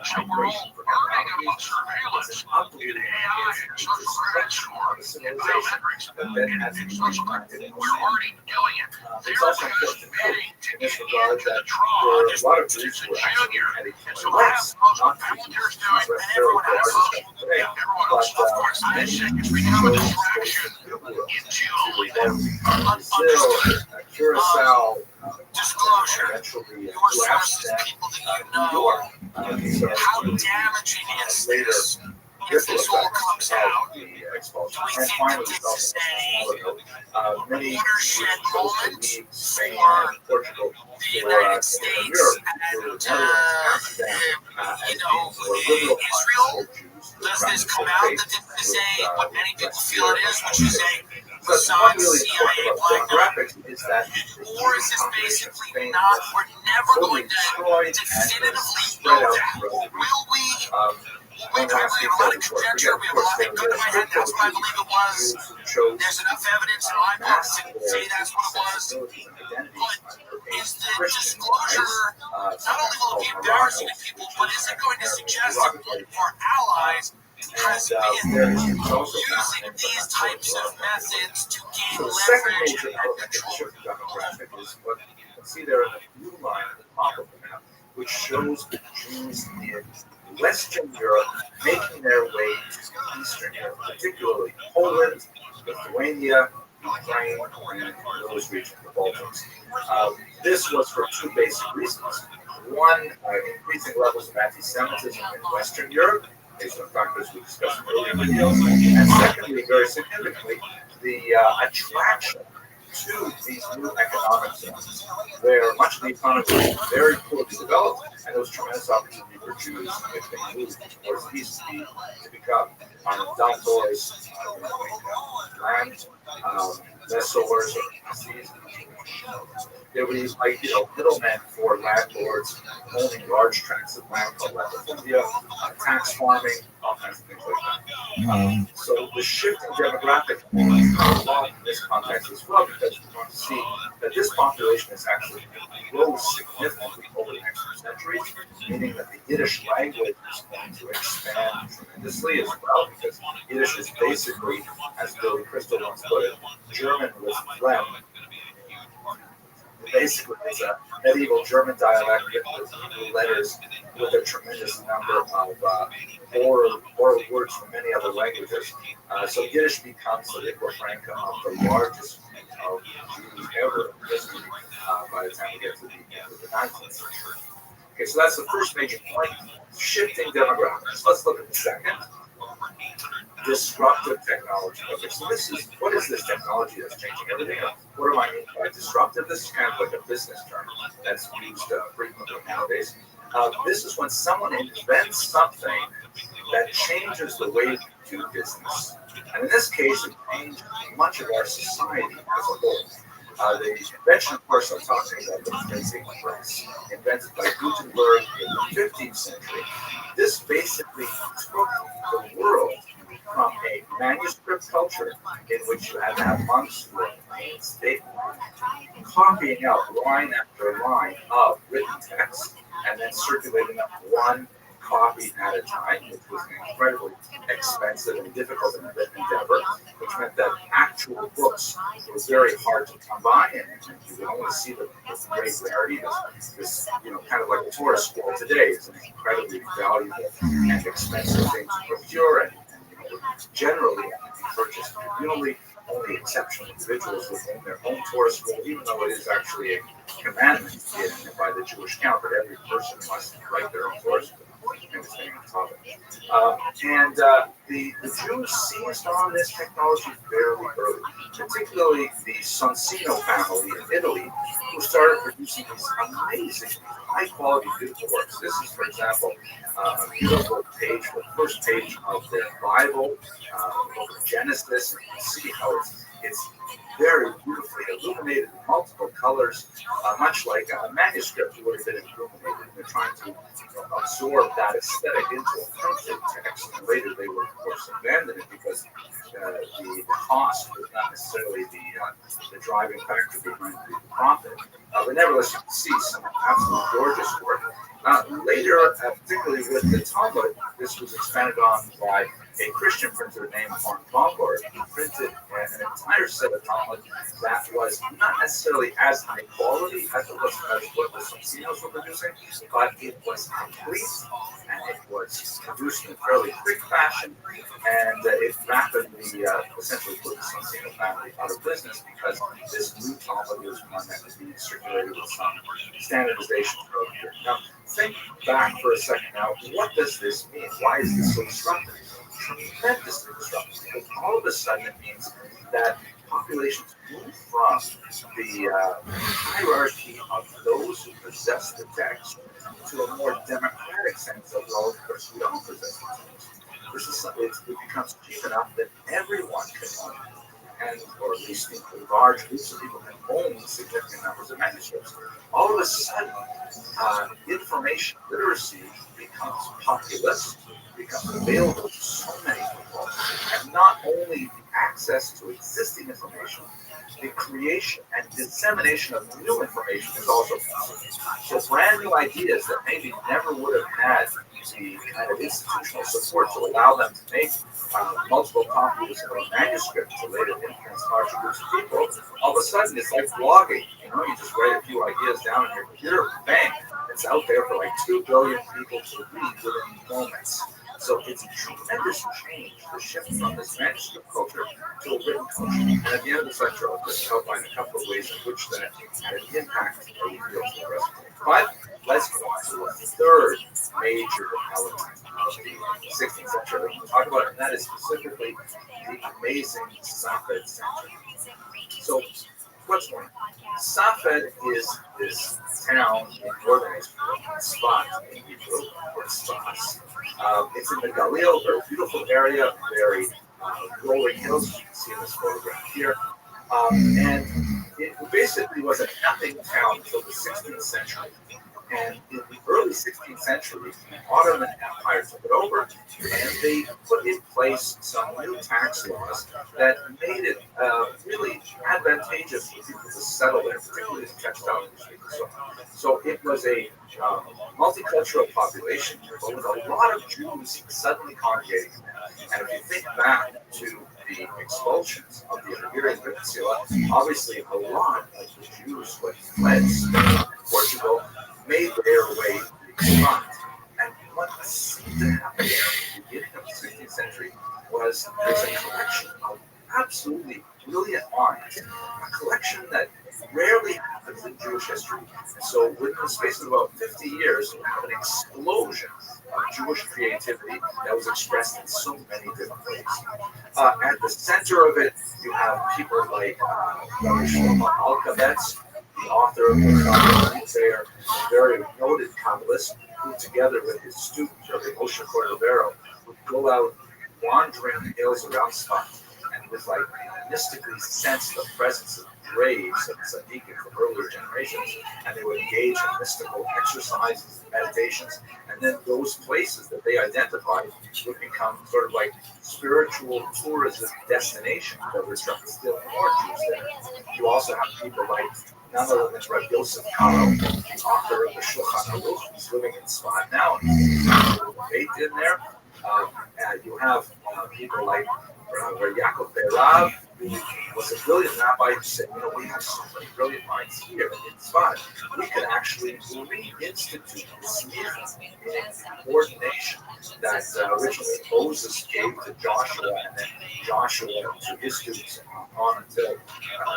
So we're all learning about surveillance in AI and social credit score and biometrics and social credit. We're already doing it. They're just admitting to getting into the draw just to junior. And so I have what Palantir's doing, and everyone has social. Everyone else, of course. I'm saying it's become a distraction into understood.
Curacao,
Disclosure. Your sources, people that you know. How damaging is this if this all comes out? Do we think that this is a watershed moment for the United States and, Israel? Does this come out that this is what many people feel it is, which is a Mossad CIA black
is that,
or is this basically not, we're never going to definitively know that? Will we? We have a lot of conjecture, we have a lot of good in my head, that's what I believe it was. There's enough evidence in my books to say that's what it was. But is the disclosure, not only will it be embarrassing to people, but is it going to suggest that one of our allies has been using these types of methods to gain leverage and control?
See there in the blue line at the top of the map, which shows the Jews in Western Europe making their way to Eastern Europe, particularly Poland, Lithuania, Ukraine, and those regions, the Balkans. This was for two basic reasons. One, increasing levels of anti-Semitism in Western Europe, based on factors we discussed in earlier videos, and secondly, very significantly, the attraction to these new economic zones, where much of the economy is very poorly developed, and there was tremendous opportunity for Jews if they moved towards the east to become donors, land, lessors, or there was middlemen for landlords owning large tracts of land called India, tax farming, all kinds of things like that. So the shifting demographic along in this context as well, because we want to see that this population is actually grow significantly over the next few centuries, meaning that the Yiddish language is going to expand tremendously as well, because Yiddish is basically, as Billy Crystal once put it, German with phlegm. Basically, it's a medieval German dialect with Hebrew letters with a tremendous number of oral words from many other languages. So Yiddish becomes the lingua franca of the largest of Jews ever in history by the time we get to the end of the 19th century. Okay, so that's the first major point, shifting demographics. Let's look at the second. Disruptive technology. Okay, so what is this technology that's changing everything? What do I mean by disruptive? This is kind of like a business term that's used frequently nowadays. This is when someone invents something that changes the way we do business. And in this case, it changed much of our society as a whole. The invention, of course, I'm talking about the printing press, invented by Gutenberg in the 15th century. This basically took the world from a manuscript culture in which you had to have monks who were painstakingly copying out line after line of written text and then circulating them one copy at a time, which was an incredibly expensive and difficult endeavor, which meant that actual books were very hard to come by, and you would only see the great rarity. This, kind of like a tourist school today is an incredibly valuable and expensive thing to procure, and generally purchased communally. Only exceptional individuals would own their own Torah school, even though it is actually a commandment by the Jewish count that every person must write their own Torah school. The Jews seized on this technology very early, particularly the Sonsino family in Italy, who started producing these amazing, high-quality, beautiful works. This is, for example, a beautiful page, the first page of their Bible, the book of Genesis. And you can see how it's very beautifully illuminated in multiple colors, much like a manuscript would have been illuminated. They're trying to absorb that aesthetic into a printed text. And later they would, of course, abandon it because the cost was not necessarily the driving factor behind the profit. But nevertheless, you can see some absolutely gorgeous work. Later, particularly with the Talmud, this was expanded on by a Christian printer named Mark Lombard, who printed an entire set of Talmud that was not necessarily as high quality as what the Sonsinos were producing, but it was complete and it was produced in a fairly quick fashion, and it rapidly essentially put the Sonsino family out of business because this new Talmud was one that was being circulated with some standardization throughout the year. Now, think back for a second now. What does this mean? Why is this so disruptive? Tremendously disruptive. Because all of a sudden it means that populations move from the hierarchy of those who possess the text to a more democratic sense of, well, of course, we all possess the text. This is something it becomes cheap enough that everyone can own it, and or at least large groups of people can own significant numbers of manuscripts. All of a sudden, information literacy becomes populist, becomes available to so many people, and not only the access to existing information, the creation and dissemination of new information is also possible. So brand new ideas that maybe never would have had the kind of institutional support to allow them to make multiple copies of a manuscript to later influence large groups of people, all of a sudden it's like blogging. You just write a few ideas down on your computer, bang, it's out there for like 2 billion people to read within moments. So it's a tremendous change, the shift from this manuscript culture to a written culture. And at the end of this lecture, I'll just outline a couple of ways in which that had an impact on the field for the rest of it. But let's go on to the third major element of the 16th century that we'll talk about, and that is specifically the amazing Safed Center. So what's going on? Safed is this town in northern Israel, Sfat in Hebrew, or Sfas. It's in the Galil, very beautiful area, very rolling hills, you can see in this photograph here. And it basically was a nothing town until the 16th century. And in the early 16th century, the Ottoman Empire took it over, and they put in place some new tax laws that made it really advantageous for people to settle there, particularly the textile industry. So it was a multicultural population, but with a lot of Jews suddenly congregating there. And if you think back to the expulsions of the Iberian Peninsula, obviously a lot of the Jews who had fled Spain and Portugal made their way to the front. And what seemed to happen there at the beginning of the 16th century was there's a collection of absolutely brilliant minds, a collection that rarely happens in Jewish history. And so within the space of about 50 years, you have an explosion of Jewish creativity that was expressed in so many different ways. At the center of it, you have people like Rabbi Shlomo Alkabetz, the author of the Kabbalah. They are very noted Kabbalists who, together with his student, Rabbi Moshe Cordovero, would go out wandering the hills around Sfat and would mystically sense the presence of graves of tzaddikim from earlier generations, and they would engage in mystical exercises, meditations, and then those places that they identified would become sort of like spiritual tourism destinations that would attract still more Jews there. You also have people like none other than Rabbi Yosef Karo, the author of the Shulchan Aruch. He's living in Sfat now, and he's debate in there. You have people like Rabbi Yaakov Be'erav, who was a brilliant rabbi who said, we have so many brilliant minds here in Tzfat. We could actually reinstitute the smicha, meaning the ordination that originally Moses gave to Joshua, and then Joshua to his students on until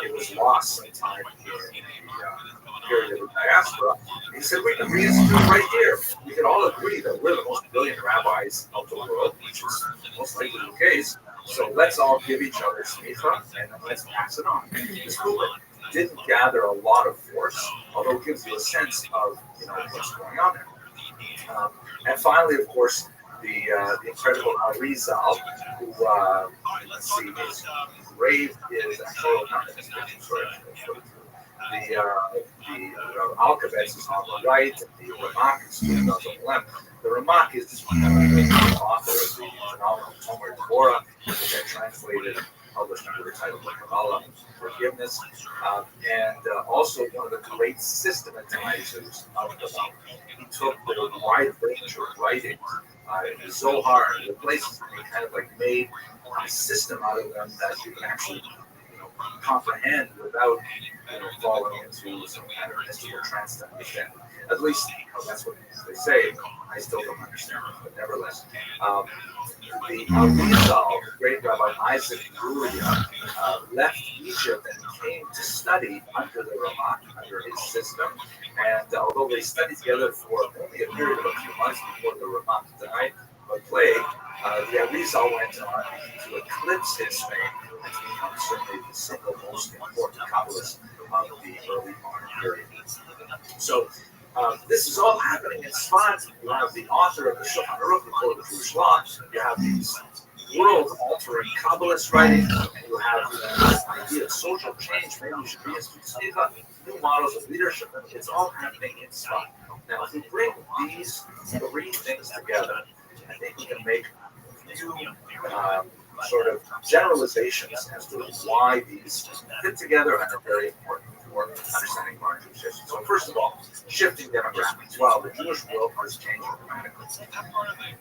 it was lost sometime in the period of the diaspora. He said, we can reinstitute it right here. We can all agree that we're the most brilliant rabbis of the world, which is most likely the case. So let's all give each other smicha and let's pass it on. This movement didn't gather a lot of force, although it gives you a sense of what's going on there. And finally, of course, the incredible Arizal, who let's see, his grave is actually not in this picture. Sorry, the Alkabetz is on the right, and the Ramak is on the left. The Ramak is the author of the phenomenal Tomer Devorah, which I translated and published under the title of Kabbalah Forgiveness, and also one of the great systematizers of Kabbalah. He took the wide range of writing in the Zohar and the places, and he kind of like made a system out of them that you can actually comprehend without falling into some kind of mystical trance to understand. At least that's what they say. I still don't understand it, but nevertheless. The Arizal, the great Rabbi Isaac Luria, left Egypt and came to study under the Ramak, under his system. And although they studied together for only a period of a few months before the Ramak died of a plague, the Arizal went on to eclipse his fame and to become certainly the single most important Kabbalist of the early modern period. So this is all happening in Sfat. You have the author of the Shulchan Aruch, the Code of Jewish Law. You have these world-altering Kabbalist writings, and you have this idea of social change. Maybe you should reinstitute new models of leadership. It's all happening in Sfat. Now, if we bring these three things together, I think we can make two sort of generalizations as to why these fit together and are very important for understanding modern Jewish history. So first of all, shifting demographics. Well, the Jewish world has changed dramatically.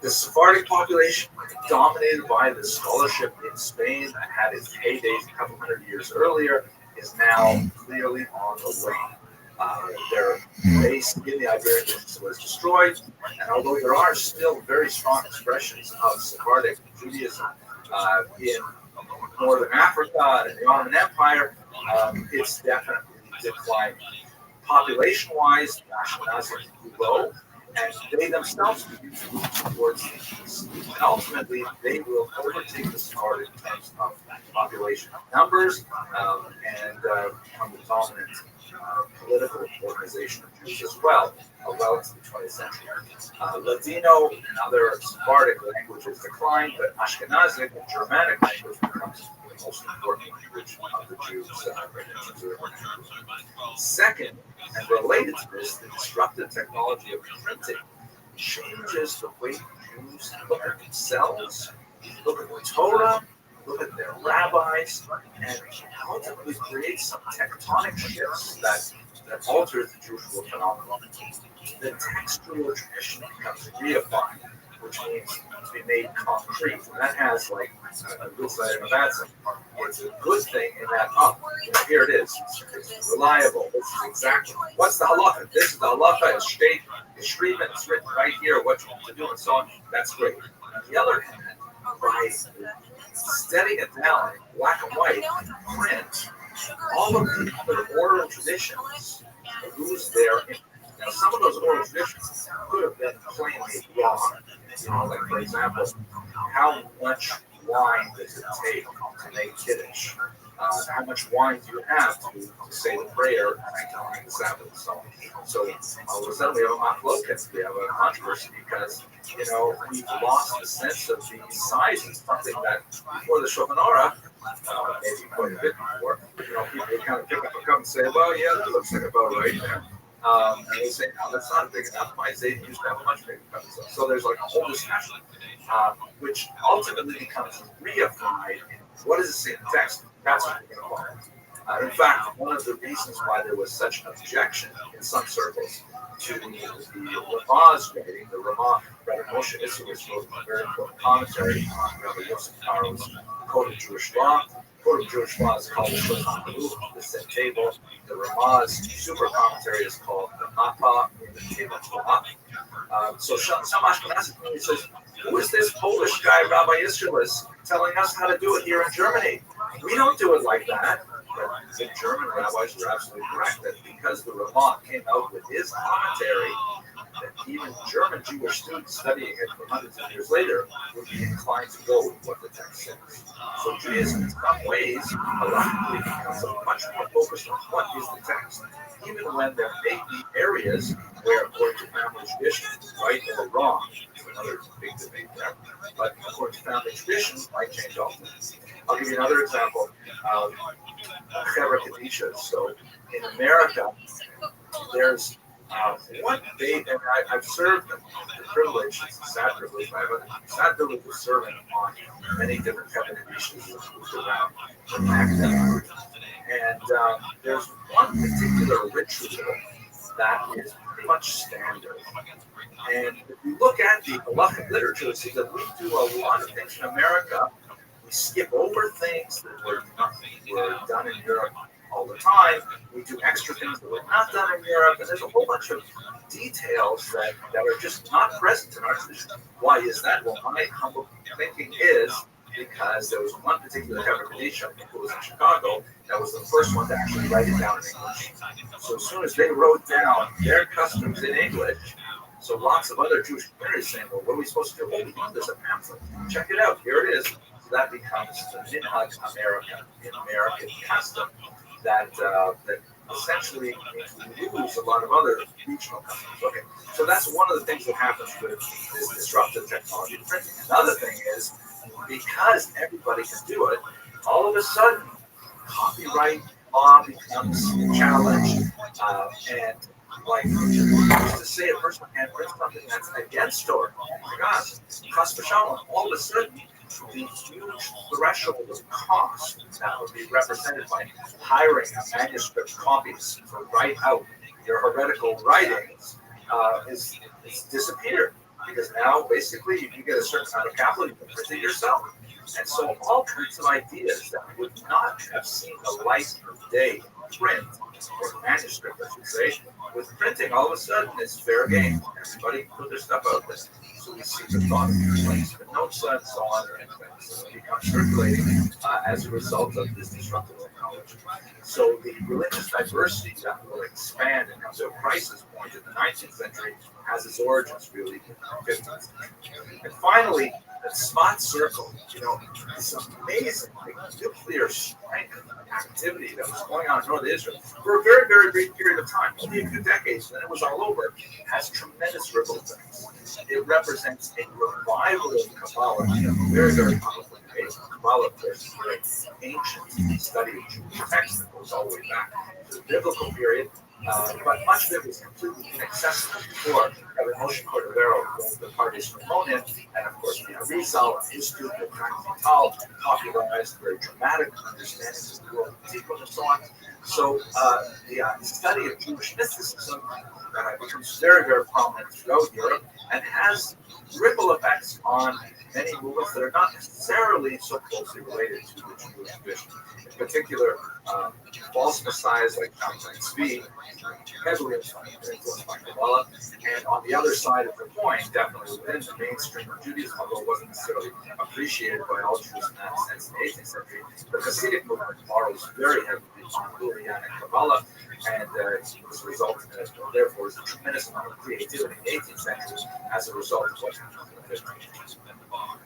The Sephardic population, dominated by the scholarship in Spain that had its heydays a couple hundred years earlier, is now clearly on the wane. Their base in the Iberian Peninsula was destroyed, and although there are still very strong expressions of Sephardic Judaism in northern Africa and the Ottoman Empire, it's definitely declining. Population-wise, the Ashkenazim grow, and they themselves begin to move towards the east. And ultimately, they will overtake the Sephardic in terms of population numbers and become the dominant political organization of Jews as well into the 20th century. Ladino and other Sephardic languages decline, but Ashkenazic and Germanic language becomes the most important language of the Jews. Second, and related to this, the disruptive technology of printing changes the way Jews look at themselves, look at the Torah, look at their rabbis, and ultimately create some tectonic shifts that alter the Jewish world phenomenon. The textual tradition becomes reified, which means to be made concrete. And that has like a good side and a bad side. It's a good thing in that, here it is. It's reliable. This is exactly what's the halacha. This is the halacha. It's straight. It's Restream. It's written right here what you want to do and so on. That's great. On the other hand, by setting it down in black and white print, all of the other oral traditions lose their impact. Now, some of those oral traditions could have been plainly wrong. Like for example, how much wine does it take to make Kiddush? How much wine do you have to say the prayer on the Sabbath and so on? So all of a sudden we have a machloket, we have a controversy because we've lost the sense of the sizes, something that before the Shulchan Aruch, maybe quite a bit before, people would kind of pick up a cup and say, well, yeah, that looks like about right there. And they say, no, that's not big enough. My Zayden used to have a much bigger cup. So there's like a whole discussion, which ultimately becomes reified. What does it say in the text? That's what we're going to follow. In fact, one of the reasons why there was such an objection in some circles to the Ramah's writing, the Ramah, Rabbi Moshe Isserles wrote a very important commentary on Rabbi Yosef Karo's Code of Jewish Law. Code of Jewish Law is called the Shulchan Aruch, the set table. The Ramah's super commentary is called the Mapa, the table Torah. So some Ashkenazi community says, who is this Polish guy, Rabbi Isserles, telling us how to do it here in Germany? We don't do it like that. But the German rabbis were absolutely correct that because the Ramah came out with his commentary, that even German Jewish students studying it for hundreds of years later would be inclined to go with what the text says. So Judaism, in some ways, halachically becomes much more focused on what is the text, even when there may be areas where, according to family tradition, right or wrong, is another big debate there, but according to family tradition, might change all things. I'll give you another example. Chevra Kadisha. So in America, there's one day, and I've served the privilege, it's a sad privilege, I have a sad privilege of serving on many different Chevra Kadishas around the academic. And there's one particular ritual that is pretty much standard. And if you look at the halachic literature, you see that we do a lot of things in America. We skip over things that were done in Europe all the time. We do extra things that were not done in Europe. And there's a whole bunch of details that are just not present in our tradition. Why is that? Well, my humble thinking is because there was one particular Kadisha, I think it was in Chicago, that was the first one to actually write it down in English. So as soon as they wrote down their customs in English, so lots of other Jewish communities saying, well, what are we supposed to do? Well, we found there's a pamphlet. Check it out. Here it is. So that becomes the Minhag America, the American custom that essentially we lose a lot of other regional customs. Okay, so that's one of the things that happens with this disruptive technology of printing. Another thing is, because everybody can do it, all of a sudden, copyright law becomes challenged, and like used to say, a person can't print something that's against or gosh, cost per shalom. All of a sudden, the huge threshold of cost that would be represented by hiring a manuscript copies to write out your heretical writings is disappeared. Because now, basically, you get a certain amount of capital, you can print it yourself. And so all kinds of ideas that would not have seen the light of day in print, or manuscript, I should say, with printing, all of a sudden, it's fair game. Everybody put their stuff out there. So we see the thought of the notes and so on, and things become circulating as a result of this disruptive technology. So the religious diversity that will expand and come to a crisis point in the 19th century has its origins really in the 15th century. And finally, the Smart Circle, this amazing nuclear strength activity that was going on in Northern Israel for a very, very brief period of time, only a few decades, and then it was all over, has tremendous ripple effects. It represents a revival of Kabbalah, very, very powerful. Kabbalah, of course, is a very ancient study of Jewish text that goes all the way back to the biblical period. But much of it was completely inaccessible before Rabbi Moshe Cordovero, the parties from Monin, and of course, Rizal and his student, Vital, popularized very dramatic understandings of the world of Tikkun and so on. So the study of Jewish mysticism becomes very, very prominent throughout Europe and has ripple effects on many movements that are not necessarily so closely related to the Jewish tradition. In particular, false messiahs like Jonathan Tzvi, heavily influenced by Kabbalah, and on the other side of the coin, definitely within the mainstream of Judaism, although it wasn't necessarily appreciated by all Jews in that sense in the 18th century, the Hasidic movement borrows very heavily on Lurianic Kabbalah, and as a result, therefore, there's a tremendous amount of creativity in the 18th century as a result of what happened in the 15th century.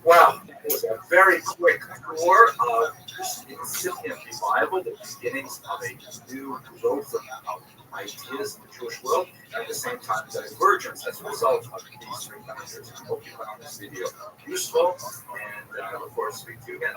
Well, it was a very quick tour of this incipient revival, the beginnings of a new growth of ideas in the Jewish world, and at the same time, the divergence as a result of these three factors. I hope you found this video useful, and I look forward to speaking to you again.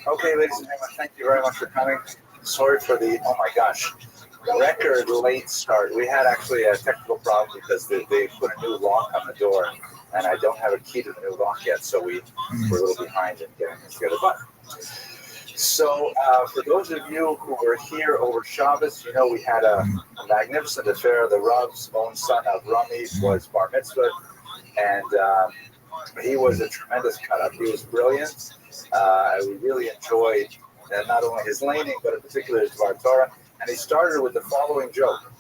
Okay, ladies and gentlemen, thank you very much for coming. Sorry for the, oh my gosh, record late start. We had actually a technical problem because they put a new lock on the door, and I don't have a key to the new lock yet, so we're a little behind in getting it together. But so for those of you who were here over Shabbos, you know we had a magnificent affair. The Rav's own son of Rami was bar mitzvah, and he was a tremendous cut-up. He was brilliant. We really enjoyed not only his laning, but in particular his Dvar Torah. And he started with the following joke.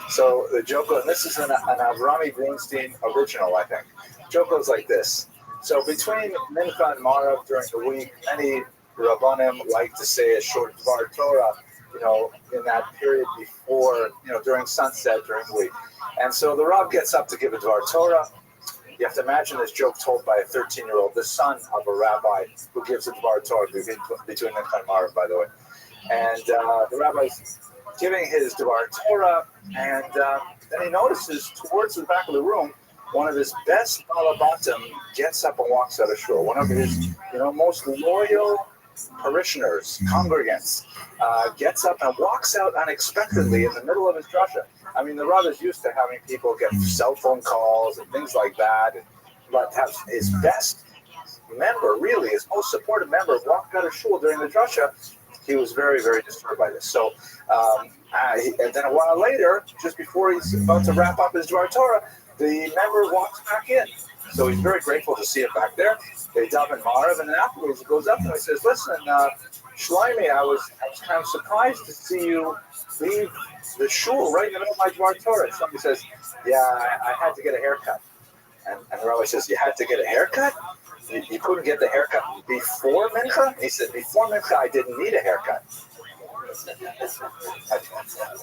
So the joke, and this is an Avrami Greenstein original, I think. The joke goes like this. So between Mincha and Marav during the week, many Rabbanim like to say a short Dvar Torah, you know, in that period before, you know, during sunset, during the week. And so the Rav gets up to give a Dvar Torah. You have to imagine this joke told by a 13-year-old, the son of a rabbi who gives a Dvar Torah between Mincha and Marav, by the way. And the rabbi's giving his Dvar Torah, and then he notices towards the back of the room, one of his best balabatim gets up and walks out of shul. One of his, you know, most loyal parishioners, congregants, gets up and walks out unexpectedly in the middle of his drasha. I mean, the Rav is used to having people get cell phone calls and things like that, but have his best member, really, his most supportive member, walk out of shul during the drasha. He was very, very disturbed by this. So, and then a while later, just before he's about to wrap up his Dvar Torah, the member walks back in. So he's very grateful to see him back there. They daven Marav, and then afterwards he goes up and he says, "Listen, Shlomi, I was kind of surprised to see you leave the shul right in the middle of my Dvar Torah." Somebody says, "Yeah, I had to get a haircut." And the rabbi says, "You had to get a haircut? You couldn't get the haircut before Mincha?" He said, "Before Mincha, I didn't need a haircut."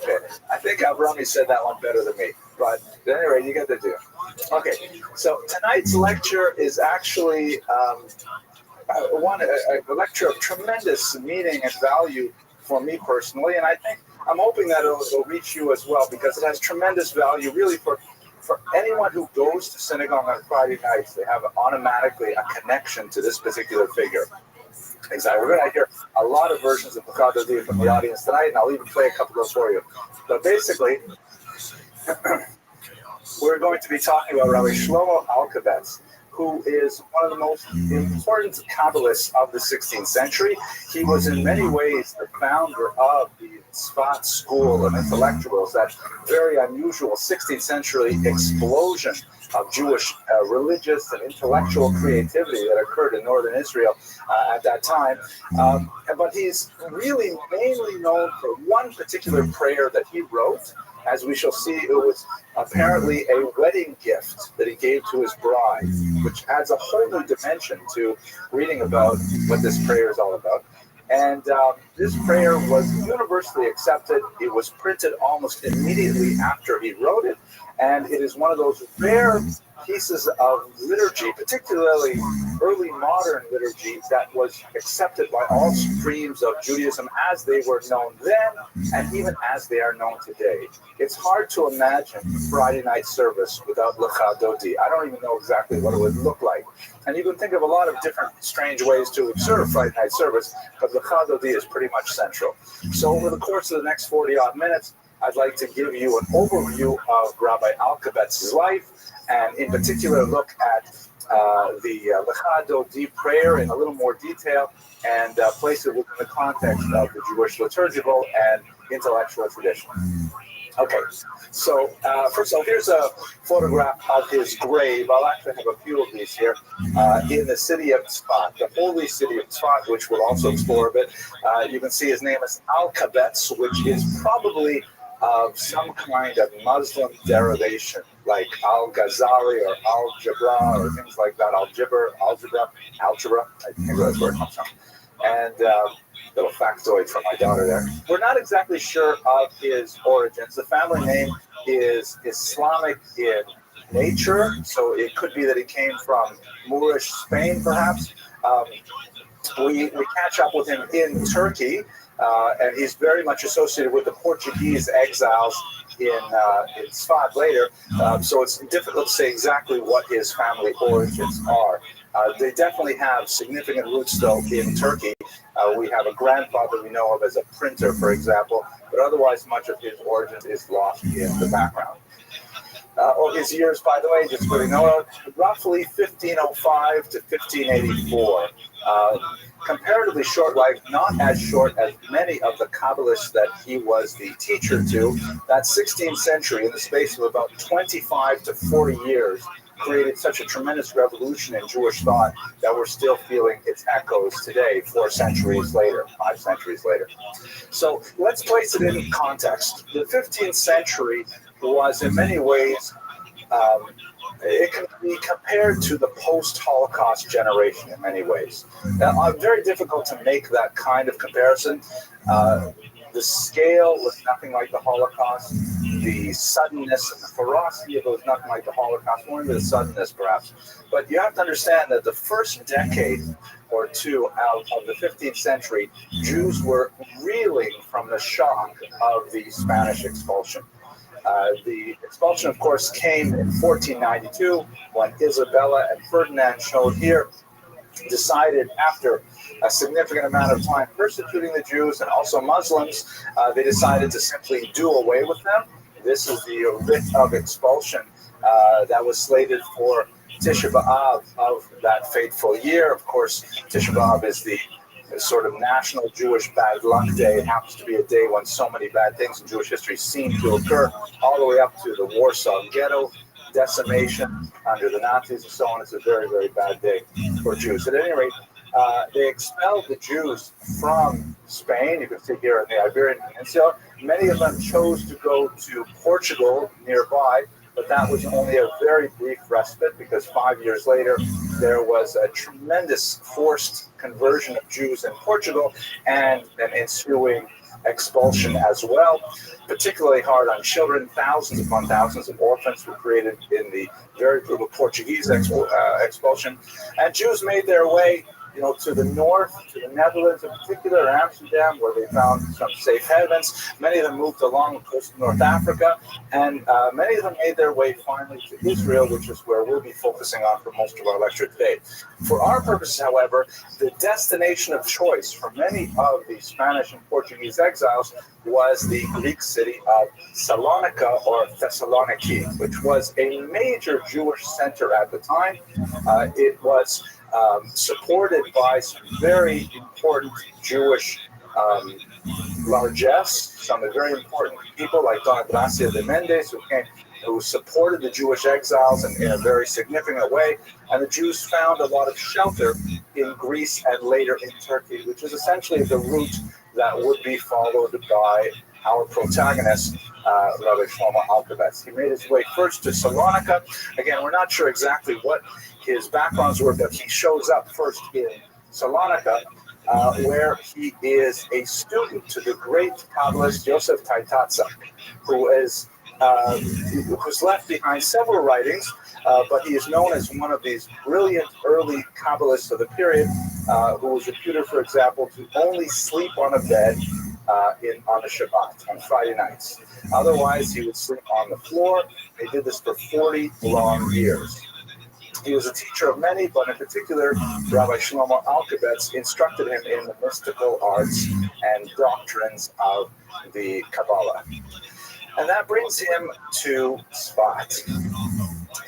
Okay. I think Avrami said that one better than me. But anyway, you get the deal. Okay, so tonight's lecture is actually a lecture of tremendous meaning and value for me personally, and I'm hoping that it'll reach you as well, because it has tremendous value really for anyone who goes to synagogue on Friday nights. They have automatically a connection to this particular figure. Exactly. We're going to hear a lot of versions of Lecha Dodi from the audience tonight, and I'll even play a couple of those for you. But basically, we're going to be talking about Rabbi Shlomo Alkabetz, who is one of the most important Kabbalists of the 16th century. He was in many ways the founder of the Tzfat school of intellectuals, that very unusual 16th century explosion of Jewish religious and intellectual creativity that occurred in northern Israel at that time. But he's really mainly known for one particular prayer that he wrote. As we shall see, it was apparently a wedding gift that he gave to his bride, which adds a whole new dimension to reading about what this prayer is all about. And this prayer was universally accepted. It was printed almost immediately after he wrote it. And it is one of those rare pieces of liturgy, particularly early modern liturgy, that was accepted by all streams of Judaism as they were known then and even as they are known today. It's hard to imagine Friday night service without Lecha Dodi. I don't even know exactly what it would look like. And you can think of a lot of different strange ways to observe Friday night service, but Lecha Dodi is pretty much central. So over the course of the next 40-odd minutes, I'd like to give you an overview of Rabbi Alkabetz's life, and in particular look at the Lecha Dodi prayer in a little more detail, and place it within the context of the Jewish liturgical and intellectual tradition. Okay, so first of all, here's a photograph of his grave. I'll actually have a few of these here in the city of Tzfat, the holy city of Tzfat, which we'll also explore a bit. You can see his name is Alkabetz, which is probably of some kind of Muslim derivation. like Al-Ghazali or Al-Jabra or things like that, algebra. I think that's where it comes from. And little factoid from my daughter there. We're not exactly sure of his origins. The family name is Islamic in nature, so it could be that he came from Moorish Spain, perhaps. We catch up with him in Turkey, and he's very much associated with the Portuguese exiles in Sfat later. So it's difficult to say exactly what his family origins are. They definitely have significant roots, though, in Turkey. We have a grandfather we know of as a printer, for example, but otherwise much of his origins is lost in the background. His years, by the way, just so you know, roughly 1505 to 1584. Comparatively short life, not as short as many of the Kabbalists that he was the teacher to. That 16th century, in the space of about 25 to 40 years, created such a tremendous revolution in Jewish thought that we're still feeling its echoes today, 4 centuries later, 5 centuries later. So let's place it in context. The 15th century was in many ways, it can be compared to the post-Holocaust generation in many ways. Now, very difficult to make that kind of comparison. The scale was nothing like the Holocaust. The suddenness and the ferocity of it was nothing like the Holocaust, more than the suddenness perhaps. But you have to understand that the first decade or two out of the 15th century, Jews were reeling from the shock of the Spanish expulsion. The expulsion, of course, came in 1492 when Isabella and Ferdinand, shown here, decided after a significant amount of time persecuting the Jews and also Muslims, they decided to simply do away with them. This is the writ of expulsion that was slated for Tisha B'Av of that fateful year. Of course, Tisha B'Av is the sort of national Jewish bad luck day. It happens to be a day when so many bad things in Jewish history seem to occur, all the way up to the Warsaw Ghetto decimation under the Nazis and so on. It's a very, very bad day for Jews. At any rate, they expelled the Jews from Spain. You can see here in the Iberian Peninsula. Many of them chose to go to Portugal nearby, but that was only a very brief respite because 5 years later, there was a tremendous forced conversion of Jews in Portugal and an ensuing expulsion as well, particularly hard on children. Thousands upon thousands of orphans were created in the very brutal Portuguese expulsion. And Jews made their way to the north, to the Netherlands in particular, Amsterdam, where they found some safe havens. Many of them moved along the coast of North Africa, and many of them made their way finally to Israel, which is where we'll be focusing on for most of our lecture today. For our purposes, however, the destination of choice for many of the Spanish and Portuguese exiles was the Greek city of Salonika or Thessaloniki, which was a major Jewish center at the time. It was supported by some very important Jewish largesse, some very important people like Dona Gracia de Mendes, who supported the Jewish exiles in a very significant way. And the Jews found a lot of shelter in Greece and later in Turkey, which is essentially the route that would be followed by our protagonist, Rabbi Shlomo Alkabetz. He made his way first to Salonika. Again, we're not sure exactly what his backgrounds were, but he shows up first in Salonika, where he is a student to the great Kabbalist Yosef Taitatza, who's left behind several writings, but he is known as one of these brilliant early Kabbalists of the period, who was reputed, for example, to only sleep on a bed on the Shabbat, on Friday nights. Otherwise, he would sleep on the floor. He did this for 40 long years. He was a teacher of many, but in particular, Rabbi Shlomo Alkabetz instructed him in the mystical arts and doctrines of the Kabbalah. And that brings him to Tzfat.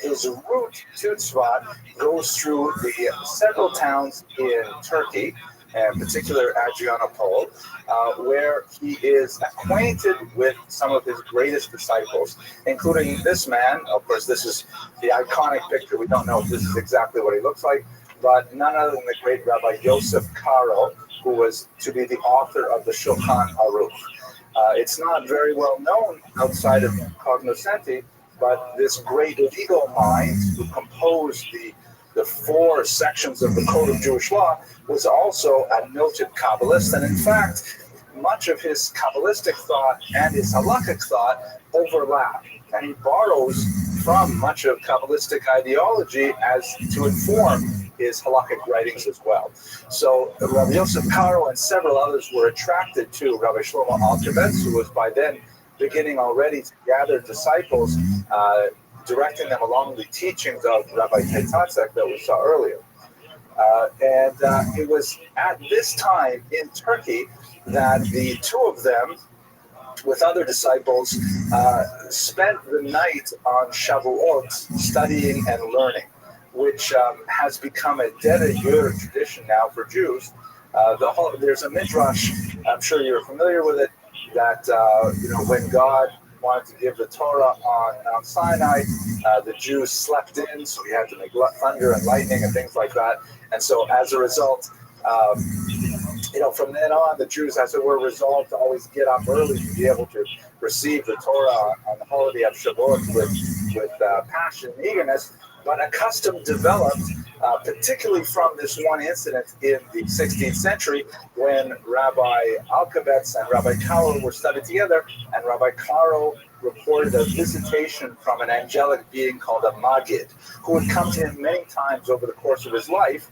His route to Tzfat goes through the several towns in Turkey, in particular Adrianople, where he is acquainted with some of his greatest disciples, including this man. Of course, this is the iconic picture. We don't know if this is exactly what he looks like, but none other than the great Rabbi Yosef Karo, who was to be the author of the Shulchan Aruch. It's not very well known outside of cognoscenti, but this great legal mind who composed the 4 sections of the Code of Jewish Law was also a noted Kabbalist, and in fact, much of his Kabbalistic thought and his halakhic thought overlap, and he borrows from much of Kabbalistic ideology as to inform his halakhic writings as well. So Rabbi Yosef Karo and several others were attracted to Rabbi Shlomo Alkabetz, who was by then beginning already to gather disciples, directing them along the teachings of Rabbi Teitatzek that we saw earlier. It was at this time in Turkey that the 2 of them, with other disciples, spent the night on Shavuot studying and learning, which has become a de tradition now for Jews. There's a midrash, I'm sure you're familiar with it, that when God wanted to give the Torah on Mount Sinai, the Jews slept in, so he had to make thunder and lightning and things like that. And so as a result, from then on, the Jews, as it were, resolved to always get up early to be able to receive the Torah on the holiday of Shavuot with passion and eagerness. But a custom developed, particularly from this one incident in the 16th century when Rabbi Alkabetz and Rabbi Karo were studied together, and Rabbi Karo reported a visitation from an angelic being called a Magid, who would come to him many times over the course of his life.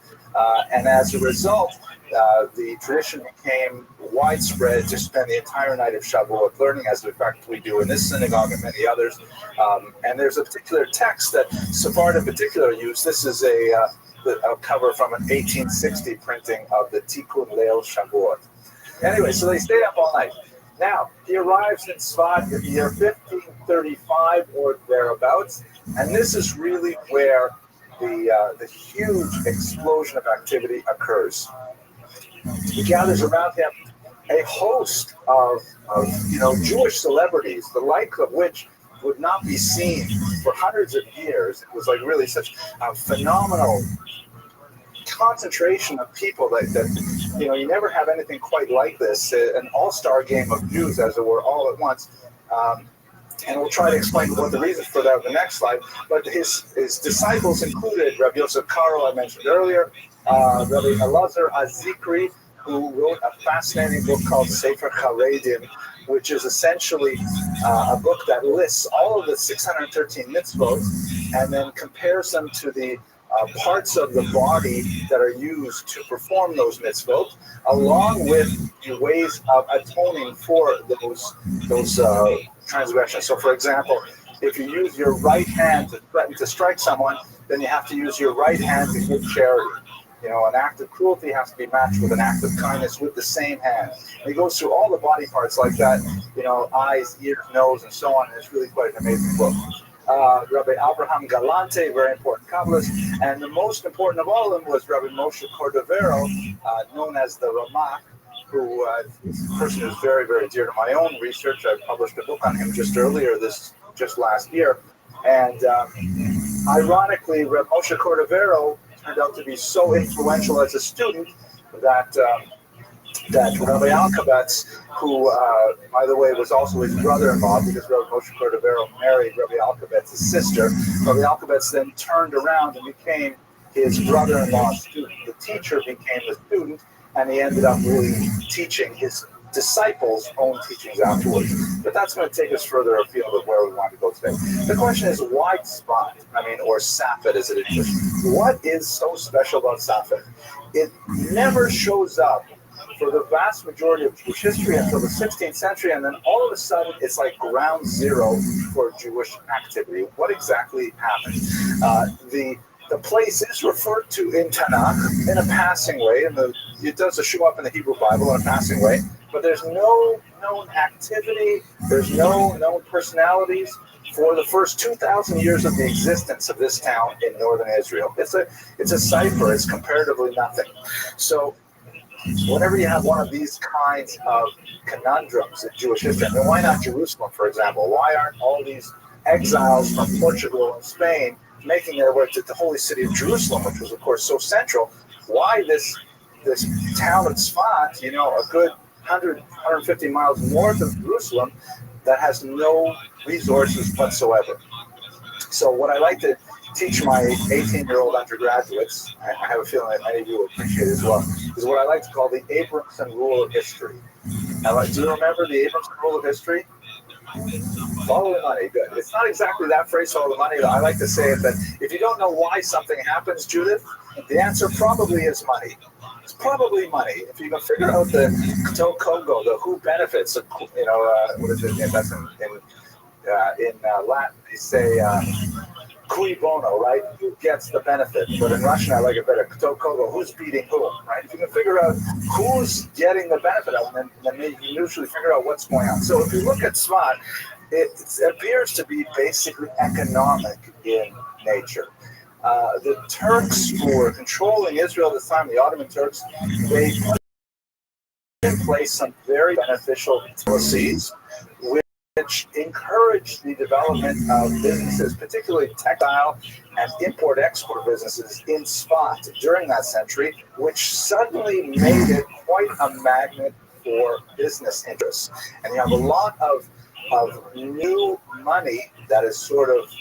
And as a result, the tradition became widespread to spend the entire night of Shavuot learning, as in fact we do in this synagogue and many others. And there's a particular text that Sephardim in particular use. This is a cover from an 1860 printing of the Tikkun Leil Shavuot. Anyway, so they stayed up all night. Now, he arrives in Tzfat in the year 1535 or thereabouts, and this is really where the huge explosion of activity occurs. He gathers around him a host of Jewish celebrities, the like of which would not be seen for hundreds of years. It was like really such a phenomenal concentration of people that you never have anything quite like this, an all-star game of Jews, as it were, all at once. And we'll try to explain what the reasons for that in the next slide. But his disciples included Rabbi Yosef Karo, I mentioned earlier, Rabbi Elazar Azikri, who wrote a fascinating book called Sefer Charedim, which is essentially a book that lists all of the 613 mitzvot and then compares them to the parts of the body that are used to perform those mitzvot, along with the ways of atoning for those transgressions. So, for example, if you use your right hand to threaten to strike someone, then you have to use your right hand to give charity. An act of cruelty has to be matched with an act of kindness with the same hand. And he goes through all the body parts like that, eyes, ears, nose, and so on. And it's really quite an amazing book. Rabbi Abraham Galante, very important Kabbalist, and the most important of all of them was Rabbi Moshe Cordovero, known as the Ramak, who is a person who's very, very dear to my own research. I published a book on him just last year. And ironically, Rabbi Moshe Cordovero turned out to be so influential as a student that Rabbi Alkabetz, who, by the way, was also his brother-in-law, because Rabbi Moshe Cordovero married Rabbi Alkabetz's sister. Rabbi Alkabetz then turned around and became his brother-in-law's student. The teacher became the student, and he ended up really teaching his disciples' own teachings afterwards. But that's going to take us further afield of where we want to go today. The question is, why Tzfat? Or Safed as it is. What is so special about Safed? It never shows up for the vast majority of Jewish history until the 16th century, and then all of a sudden it's like ground zero for Jewish activity. What exactly happened? The place is referred to in Tanakh in a passing way, and it does show up in the Hebrew Bible in a passing way, but there's no known activity, there's no known personalities for the first 2,000 years of the existence of this town in northern Israel. It's a cipher, it's comparatively nothing. So whenever you have one of these kinds of conundrums in Jewish history, why not Jerusalem, for example? Why aren't all these exiles from Portugal and Spain making their way to the holy city of Jerusalem, which was, of course, so central? Why this town of Tzfat, a good 150 miles north of Jerusalem, that has no resources whatsoever? So what I like to teach my 18-year-old undergraduates, I have a feeling that many of you will appreciate it as well, is what I like to call the Abramson rule of history. Now, do you remember the Abramson rule of history? Follow the money. Good. It's not exactly that phrase, follow the money. I like to say it that if you don't know why something happens, Judith, the answer probably is money. It's probably money. If you can figure out the to Congo, the who benefits, what is it? That's in Latin, they say cui bono, right? Who gets the benefit? But in Russian, I like it better. To Congo, who's beating whom, right? If you can figure out who's getting the benefit of it, then you can usually figure out what's going on. So if you look at Tzfat, it appears to be basically economic in nature. The Turks who were controlling Israel at the time, the Ottoman Turks, they put in place some very beneficial policies which encouraged the development of businesses, particularly textile and import-export businesses in Tzfat during that century, which suddenly made it quite a magnet for business interests. And you have a lot of new money that is sort of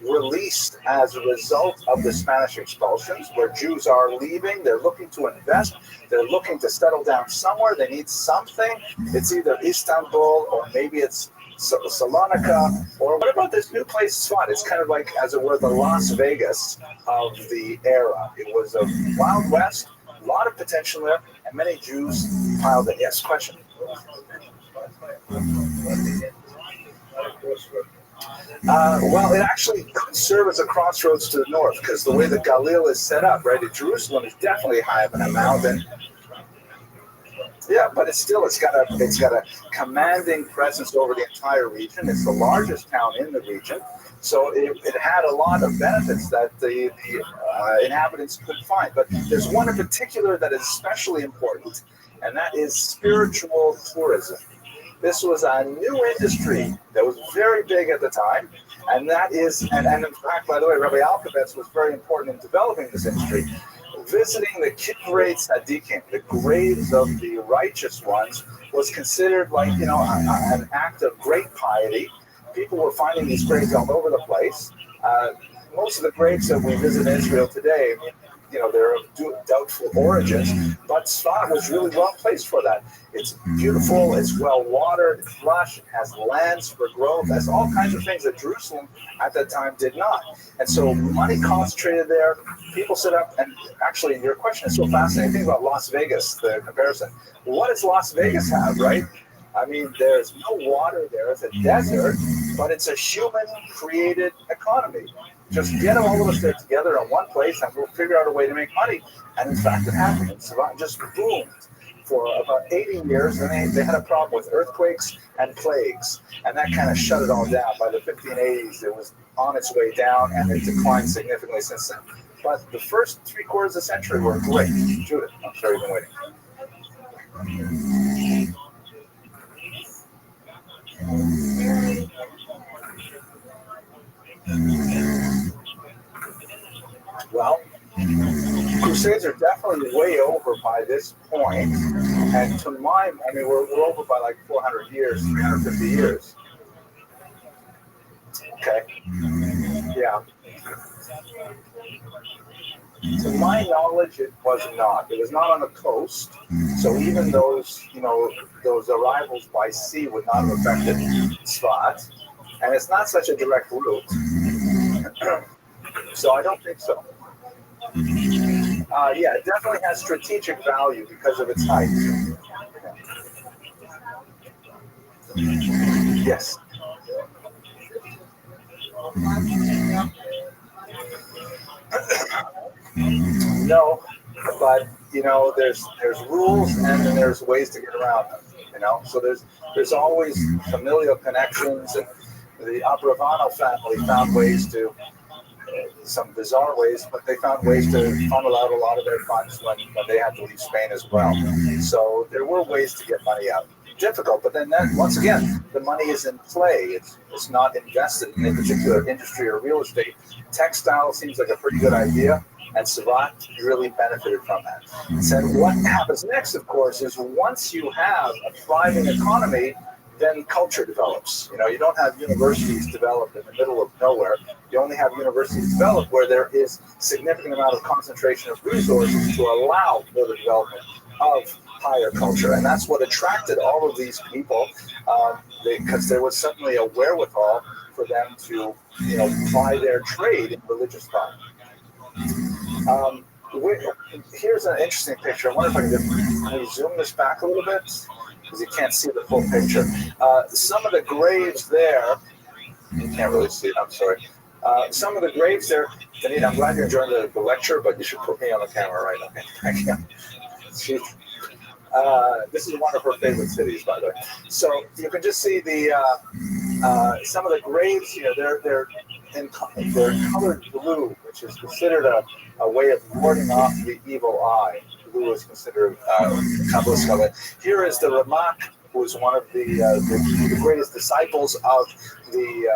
released as a result of the Spanish expulsions, where Jews are leaving, they're looking to invest, they're looking to settle down somewhere, they need something. It's either Istanbul or maybe it's Salonika, or what about this new place, Tzfat? It's kind of like, as it were, the Las Vegas of the era. It was a Wild West, a lot of potential there, and many Jews piled in. Yes, question? Well, it actually could serve as a crossroads to the north, because the way the Galil is set up, right, Jerusalem is definitely high up in a mountain. Yeah, but it's got a commanding presence over the entire region. It's the largest town in the region, so it had a lot of benefits that the inhabitants could find. But there's one in particular that is especially important, and that is spiritual tourism. This was a new industry that was very big at the time, and that is, and in fact, by the way, Rabbi Alkabetz was very important in developing this industry. Visiting the Kivrei Tzadikim, the graves of the righteous ones, was considered like, an act of great piety. People were finding these graves all over the place. Most of the graves that we visit in Israel today, they're of doubtful origins, but Tzfat was really well placed for that. It's beautiful, it's well watered, it's lush, it has lands for growth, it has all kinds of things that Jerusalem at that time did not. And so money concentrated there, people set up, and actually your question is so fascinating. Think about Las Vegas, the comparison. What does Las Vegas have, right? I mean, there's no water there, it's a desert, but it's a human-created economy. Just get all of us there together in one place, and we'll figure out a way to make money. And in fact, it happened. It just boomed for about 80 years, and they had a problem with earthquakes and plagues, and that kind of shut it all down. By the 1580s, it was on its way down, and it declined significantly since then. But the first 3/4 of the century were great. Judith, I'm sorry you've been waiting. Well, Crusades are definitely way over by this point, and we're over by like 400 years, 350 years. Okay. Yeah. To my knowledge, it was not. It was not on the coast, so even those arrivals by sea would not have affected Tzfat, and it's not such a direct route. So I don't think so. Yeah, it definitely has strategic value because of its height. Yes. No, but there's rules and then there's ways to get around them. So there's always familial connections, and the Abravano family found ways to. Some bizarre ways, but they found ways to funnel out a lot of their funds when they had to leave Spain as well. So there were ways to get money out. Difficult, but then once again, the money is in play. It's not invested in a particular industry or real estate. Textile seems like a pretty good idea, and Tzfat really benefited from that. So what happens next, of course, is once you have a thriving economy, then culture develops. You don't have universities develop in the middle of nowhere. You only have universities develop where there is significant amount of concentration of resources to allow for the development of higher culture. And that's what attracted all of these people, because there was suddenly a wherewithal for them to, ply their trade in religious thought. Here's an interesting picture. I wonder if I can just zoom this back a little bit, because you can't see the full picture. Some of the graves there, you can't really see it, I'm sorry. Some of the graves there, Danita, I'm glad you're enjoying the lecture, but you should put me on the camera, right? Okay, thank you. This is one of her favorite cities, by the way. So you can just see some of the graves here. They're colored blue, which is considered a way of warding off the evil eye. Blue is considered Kabbalist color. Here is the Ramak, who is one of the greatest disciples of the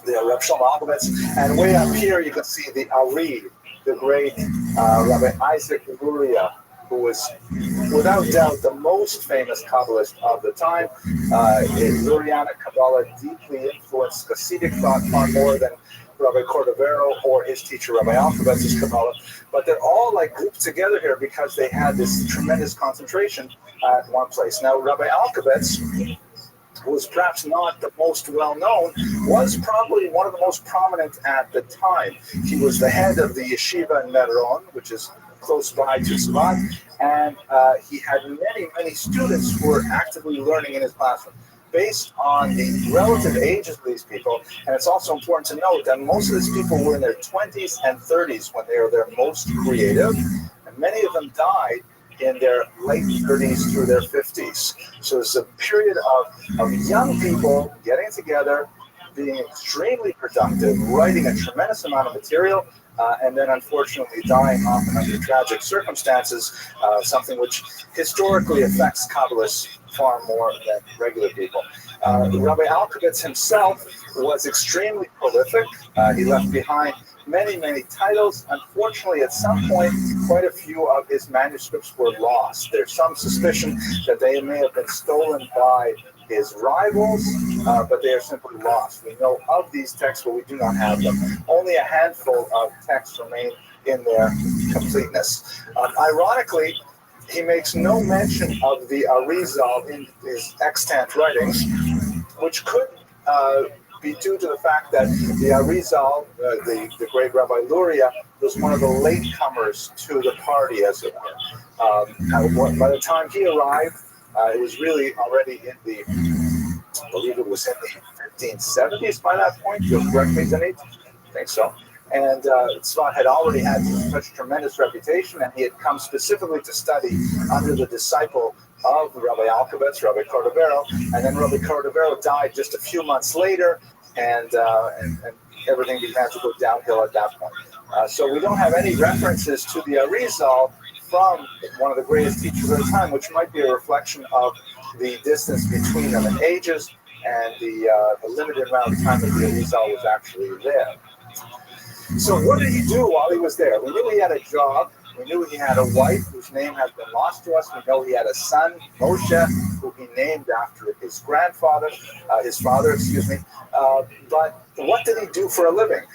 Reb Shlomo Alkovitz. And way up here, you can see the Ari, the great Rabbi Isaac Luria, who was, without doubt, the most famous Kabbalist of the time. Lurianic Kabbalah deeply influenced Hasidic thought far more than Rabbi Cordovero or his teacher Rabbi Alkovitz's Kabbalah. But they're all grouped together here because they had this tremendous concentration at one place. Now, Rabbi Alkovitz, who was perhaps not the most well-known, was probably one of the most prominent at the time. He was the head of the yeshiva in Meron, which is close by to Tzvat, and he had many, many students who were actively learning in his classroom. Based on the relative ages of these people, and it's also important to note that most of these people were in their 20s and 30s when they were their most creative, and many of them died in their late 30s through their 50s. So it's a period of young people getting together, being extremely productive, writing a tremendous amount of material, and then unfortunately dying often under tragic circumstances, something which historically affects Kabbalists far more than regular people. Rabbi Alkovitz himself was extremely prolific. He left behind many, many titles. Unfortunately, at some point, quite a few of his manuscripts were lost. There's some suspicion that they may have been stolen by his rivals, but they are simply lost. We know of these texts, but we do not have them. Only a handful of texts remain in their completeness. Ironically, he makes no mention of the Arizal in his extant writings, which could be due to the fact that the Arizal, the great Rabbi Luria, was one of the latecomers to the party, as it were. By the time he arrived, it was really already in I believe it was in the 1570s by that point. You'll correct me, Denise? I think so. And Tzvat had already had such tremendous reputation, and he had come specifically to study under the disciple of Rabbi Alkovitz, Rabbi Cordovero, and then Rabbi Cordovero died just a few months later, and everything began to go downhill at that point. So we don't have any references to the Arizal from one of the greatest teachers of the time, which might be a reflection of the distance between them in ages and the limited amount of time that the Arizal was actually there. So what did he do while he was there? We knew he had a job. We knew he had a wife whose name has been lost to us. We know he had a son, Moshe, who he named after his father. But what did he do for a living?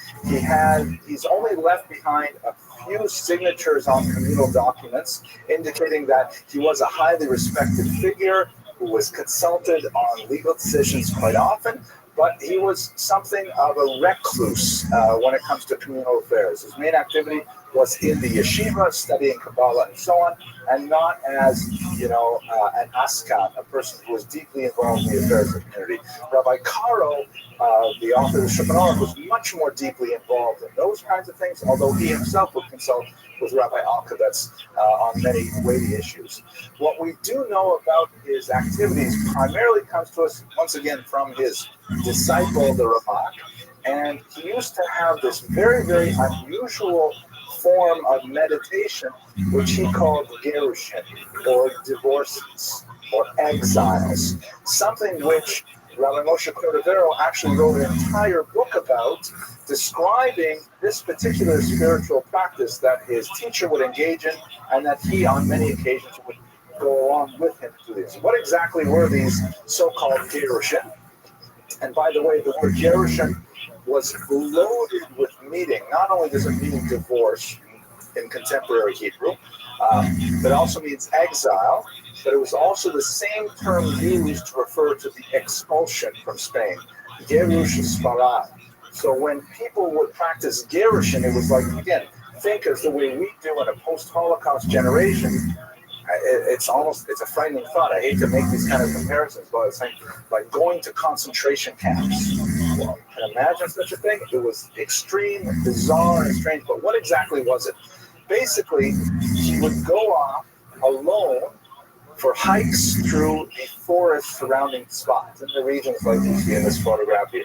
He's only left behind a few signatures on communal documents, indicating that he was a highly respected figure who was consulted on legal decisions quite often. But he was something of a recluse when it comes to communal affairs. His main activity was in the yeshiva, studying Kabbalah and so on, and not as, an askat, a person who was deeply involved in the affairs of the community. Rabbi Caro, the author of Shulchan Aruch, was much more deeply involved in those kinds of things, although he himself would consult with Rabbi Alkovitz on many weighty issues. What we do know about his activities primarily comes to us, once again, from his disciple, the Ramak, and he used to have this very, very unusual form of meditation, which he called gerushin, or divorces, or exiles, something which Rabbi Moshe Cordovero actually wrote an entire book about, describing this particular spiritual practice that his teacher would engage in, and that he, on many occasions, would go along with him to these. What exactly were these so-called Gerushin? And by the way, the word Gerushin was loaded with meaning. Not only does it mean divorce in contemporary Hebrew, but it also means exile, but it was also the same term used to refer to the expulsion from Spain, Gerush Sfarad. So when people would practice Gerushin, it was like, again, think of the way we do in a post-Holocaust generation. It's a frightening thought. I hate to make these kind of comparisons, but it's like going to concentration camps. Well, can imagine such a thing? It was extreme, bizarre, and strange. But what exactly was it? Basically, he would go off alone for hikes through the forest surrounding spots in the regions like you see in this photograph here.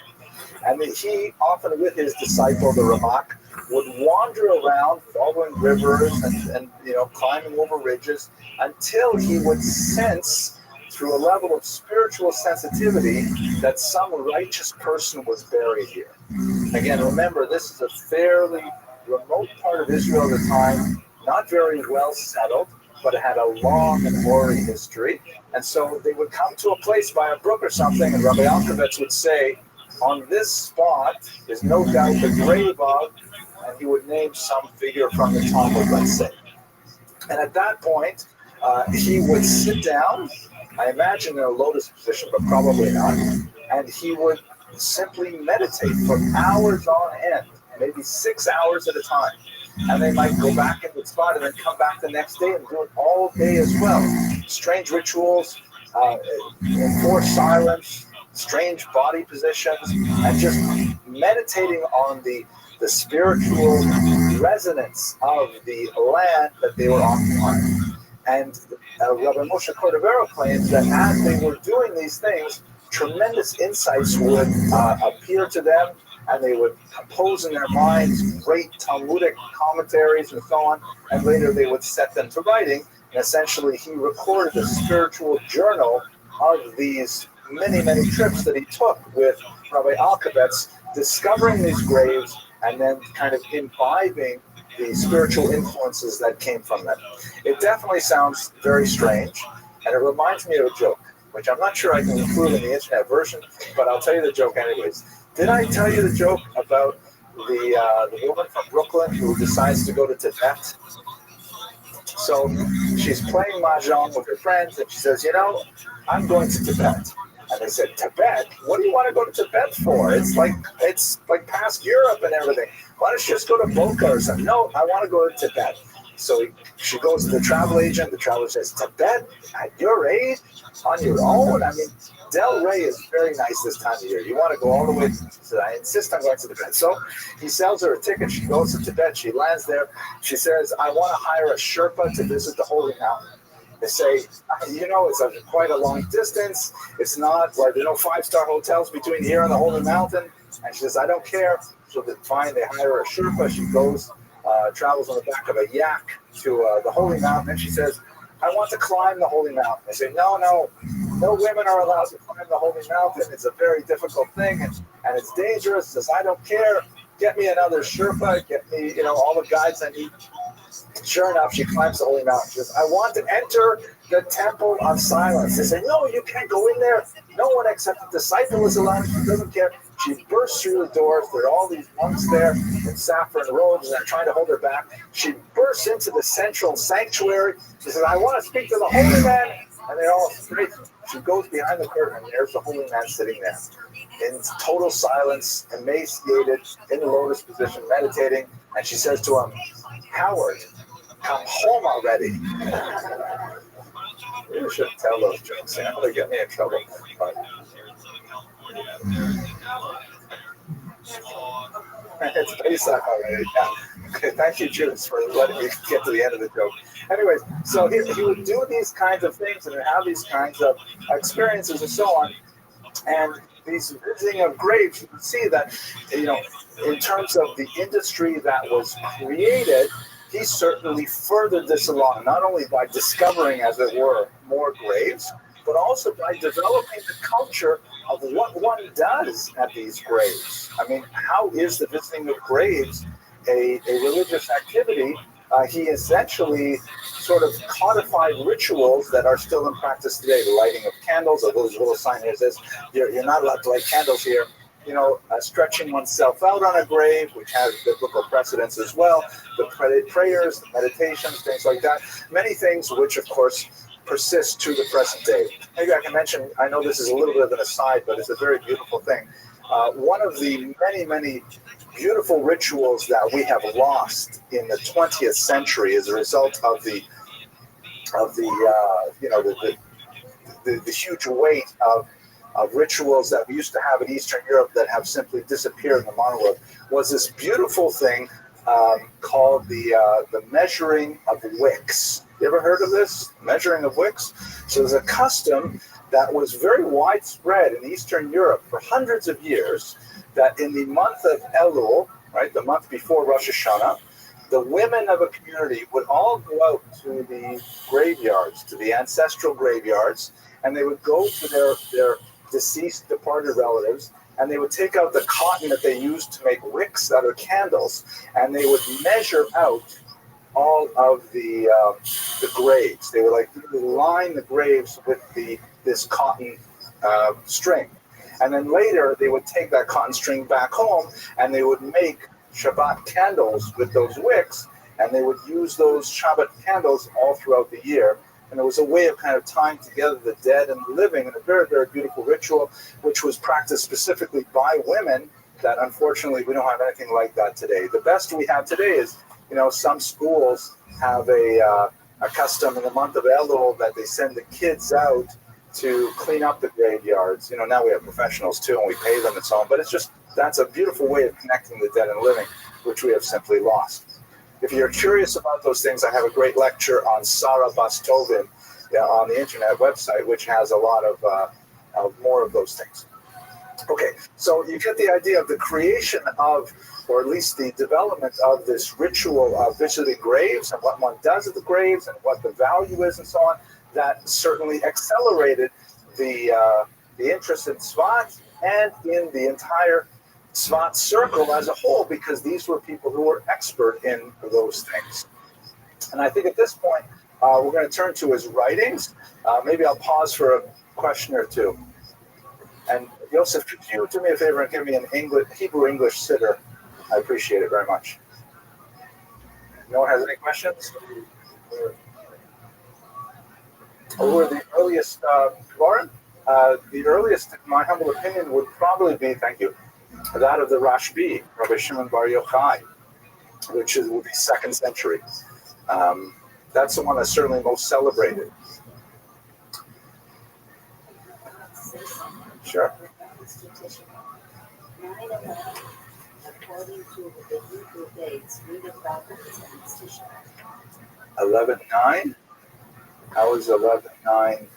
And then he, often with his disciple, the Ramak, would wander around following rivers and climbing over ridges until he would sense through a level of spiritual sensitivity that some righteous person was buried here. Again, remember, this is a fairly remote part of Israel at the time, not very well settled, but it had a long and hoary history. And so they would come to a place by a brook or something, and Rabbi Alkovitz would say, on this spot is no doubt the grave of, and he would name some figure from the Talmud, let's say. And at that point, he would sit down, I imagine in a lotus position, but probably not, and he would simply meditate for hours on end, maybe 6 hours at a time. And they might go back into the spot and then come back the next day and do it all day as well. Strange rituals, enforced silence, strange body positions, and just meditating on the spiritual resonance of the land that they were occupying. And Rabbi Moshe Cordovero claims that as they were doing these things, tremendous insights would appear to them, and they would compose in their minds great Talmudic commentaries and so on, and later they would set them to writing. And essentially, he recorded a spiritual journal of these many, many trips that he took with Rabbi Alkovitz, discovering these graves and then kind of imbibing the spiritual influences that came from them. It definitely sounds very strange, and it reminds me of a joke, which I'm not sure I can include in the internet version, but I'll tell you the joke anyways. Did I tell you the joke about the woman from Brooklyn who decides to go to Tibet? So she's playing mahjong with her friends, and she says, I'm going to Tibet. And they said, Tibet? What do you want to go to Tibet for? It's like past Europe and everything. Why don't you just go to Boca or something? No, I want to go to Tibet. So she goes to the travel agent. The traveler says, Tibet? At your age? On your own? I mean, Del Rey is very nice this time of year. You want to go all the way? She said, I insist on going to Tibet. So he sells her a ticket. She goes to Tibet. She lands there. She says, I want to hire a Sherpa to visit the Holy Mountain. They say, it's quite a long distance. It's not like there are no 5-star hotels between here and the Holy Mountain. And she says, I don't care. So they hire a Sherpa. She goes, travels on the back of a yak to the Holy Mountain. And she says, I want to climb the Holy Mountain. They say, no women are allowed to climb the Holy Mountain. It's a very difficult thing, and it's dangerous. She says, I don't care. Get me another Sherpa. Get me, all the guides I need. Sure enough, she climbs the Holy Mountain. She says, I want to enter the Temple of Silence. They say, no, you can't go in there. No one except the disciple is allowed. She doesn't care. She bursts through the doors. There are all these monks there in saffron robes, and they're trying to hold her back. She bursts into the central sanctuary. She says, I want to speak to the holy man. And they're all straight. She goes behind the curtain, and there's the holy man sitting there in total silence, emaciated, in the lotus position, meditating. And she says to him, Howard, come home already. You shouldn't tell those jokes. They only get me in trouble. But it's Pesach already. Yeah. Okay, thank you, Judas, for letting me get to the end of the joke. Anyways, so he would do these kinds of things and have these kinds of experiences and so on. And these visiting of graves, you can see that, in terms of the industry that was created, he certainly furthered this along, not only by discovering, as it were, more graves, but also by developing the culture of what one does at these graves. I mean, how is the visiting of graves a religious activity he essentially sort of codified rituals that are still in practice today. The lighting of candles, a little sign here says you're not allowed to light candles here. Stretching oneself out on a grave, which has biblical precedence as well. The prayers, the meditations, things like that. Many things which, of course, persist to the present day. Maybe I can mention, I know this is a little bit of an aside, but it's a very beautiful thing. One of the many, many beautiful rituals that we have lost in the 20th century as a result of the huge weight of rituals that we used to have in Eastern Europe that have simply disappeared in the modern world was this beautiful thing called the measuring of wicks. You ever heard of this? Measuring of wicks? So there's a custom that was very widespread in Eastern Europe for hundreds of years, that in the month of Elul, right, the month before Rosh Hashanah, the women of a community would all go out to the graveyards, to the ancestral graveyards, and they would go to their deceased, departed relatives, and they would take out the cotton that they used to make wicks out of candles, and they would measure out all of the graves. They would line the graves with this cotton string, and then later they would take that cotton string back home, and they would make Shabbat candles with those wicks, and they would use those Shabbat candles all throughout the year. And it was a way of kind of tying together the dead and the living in a very, very beautiful ritual, which was practiced specifically by women that unfortunately we don't have anything like that today. The best we have today is, some schools have a custom in the month of Elul that they send the kids out to clean up the graveyards. Now we have professionals too, and we pay them and so on. But that's a beautiful way of connecting the dead and living, which we have simply lost. If you're curious about those things, I have a great lecture on Sarah Bastovin on the internet website, which has a lot of more of those things. Okay, so you get the idea of the creation of, or at least the development of this ritual of visiting graves and what one does at the graves and what the value is and so on. That certainly accelerated the interest in Tzvat and in the entire Tzvat circle as a whole, because these were people who were expert in those things. And I think at this point, we're going to turn to his writings. Maybe I'll pause for a question or two. And Yosef, could you do me a favor and give me an Hebrew-English siddur? I appreciate it very much. No one has any questions? Who are the earliest, Lauren? The earliest, in my humble opinion, would probably be, thank you, that of the Rashbi, Rabbi Shimon Bar Yochai, which would be 2nd century. That's the one that's certainly most celebrated. Sure.
According to the Hebrew dates, read about the
11-9? How is 11-9?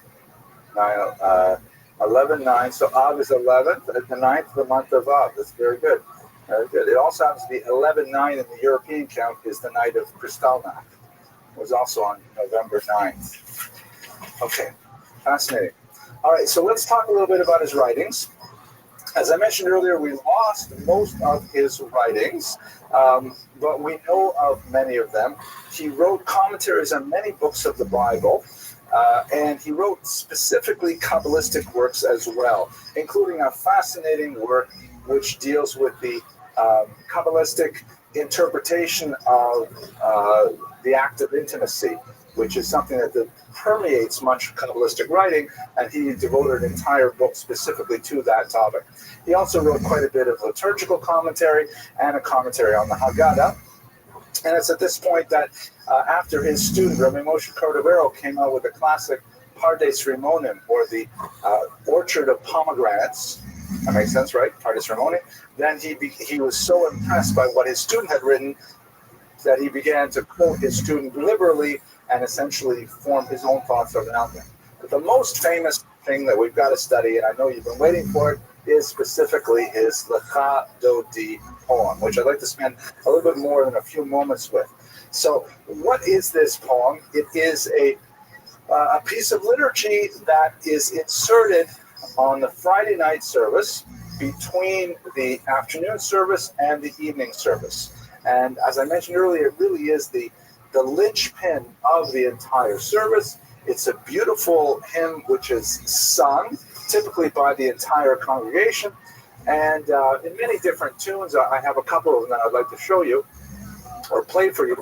11-9, so Av is 11th, and the 9th, the month of Av. That's very good. Very good. It also happens to be 11-9 in the European count is the night of Kristallnacht. It was also on November 9th. Okay, fascinating. All right, so let's talk a little bit about his writings. As I mentioned earlier, we lost most of his writings, but we know of many of them. He wrote commentaries on many books of the Bible. And he wrote specifically Kabbalistic works as well, including a fascinating work which deals with the Kabbalistic interpretation of the act of intimacy, which is something that permeates much Kabbalistic writing, and he devoted an entire book specifically to that topic. He also wrote quite a bit of liturgical commentary and a commentary on the Haggadah. And it's at this point that after his student, Rabbi Moshe Cordovero, came out with a classic Pardes Rimonim, or the Orchard of Pomegranates. That makes sense, right? Pardes Rimonim. Then he was so impressed by what his student had written that he began to quote his student liberally and essentially form his own thoughts around them. But the most famous thing that we've got to study, and I know you've been waiting for it, is specifically his Lecha Dodi poem, which I'd like to spend a little bit more than a few moments with. So what is this poem? It is a piece of liturgy that is inserted on the Friday night service between the afternoon service and the evening service. And as I mentioned earlier, it really is the the linchpin of the entire service. It's a beautiful hymn which is sung typically by the entire congregation, and in many different tunes. I have a couple of them that I'd like to show you or play for you,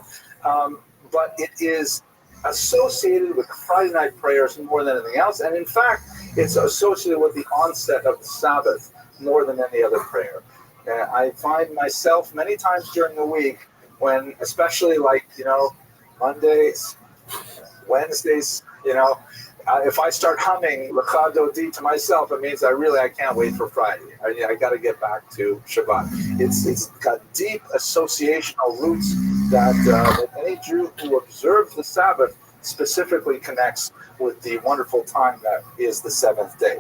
but it is associated with Friday night prayers more than anything else, and in fact, it's associated with the onset of the Sabbath more than any other prayer. I find myself many times during the week when, especially like, Mondays, Wednesdays, if I start humming Lecha Dodi to myself, it means I can't wait for Friday. I got to get back to Shabbat. It's got deep associational roots that any Jew who observes the Sabbath specifically connects with the wonderful time that is the seventh day.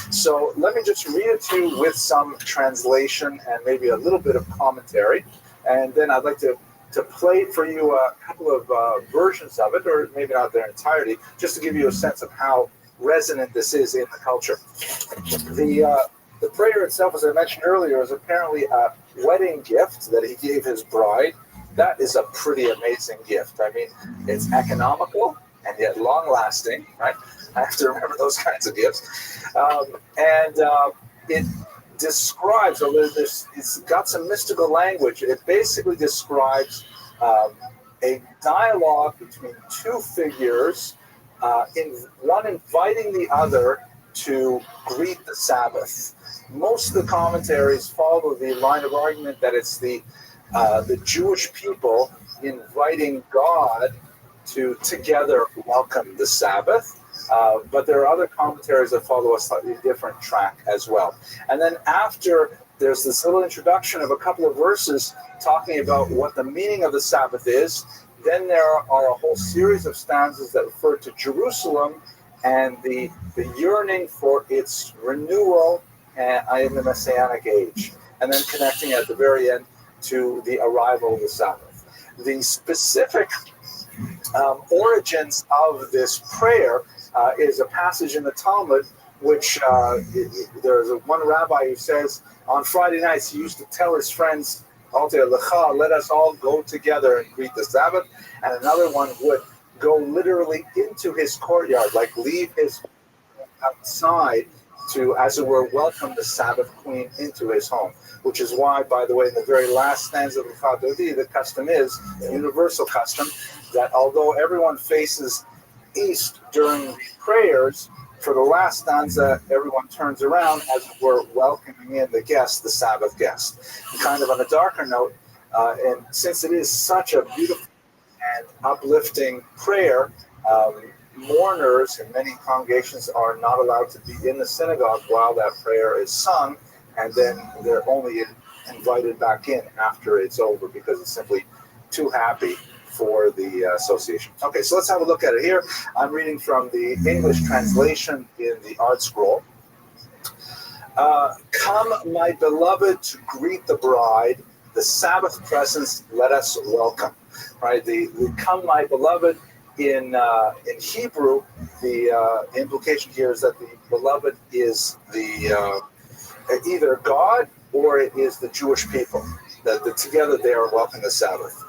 So let me just read it to you with some translation and maybe a little bit of commentary, and then I'd like to play for you a couple of versions of it, or maybe not their entirety, just to give you a sense of how resonant this is in the culture. The prayer itself, as I mentioned earlier, is apparently a wedding gift that he gave his bride. That is a pretty amazing gift. I mean, it's economical and yet long-lasting, right? I have to remember those kinds of gifts. It describes, it's got some mystical language. It basically describes a dialogue between two figures, one inviting the other to greet the Sabbath. Most of the commentaries follow the line of argument that it's the Jewish people inviting God to together welcome the Sabbath. But there are other commentaries that follow a slightly different track as well. And then after, there's this little introduction of a couple of verses talking about what the meaning of the Sabbath is. Then there are a whole series of stanzas that refer to Jerusalem and the yearning for its renewal in the Messianic age. And then connecting at the very end to the arrival of the Sabbath. The specific origins of this prayer is a passage in the Talmud, which there's one rabbi who says on Friday nights he used to tell his friends, let us all go together and greet the Sabbath. And another one would go literally into his courtyard, like leave his outside to, as it were, welcome the Sabbath queen into his home. Which is why, by the way, in the very last stanza of Lecha Dodi, the custom is, a universal custom, that although everyone faces east during prayers, for the last stanza, everyone turns around as we're welcoming in the guest, the Sabbath guest. And kind of on a darker note, and since it is such a beautiful and uplifting prayer, mourners in many congregations are not allowed to be in the synagogue while that prayer is sung, and then they're only invited back in after it's over because it's simply too happy for the association. Okay, so let's have a look at it here. I'm reading from the English translation in the Art Scroll. Come, my beloved, to greet the bride, the Sabbath presence let us welcome. Right, the come, my beloved, in Hebrew, the implication here is that the beloved is the either God or it is the Jewish people. That together they are welcoming the Sabbath.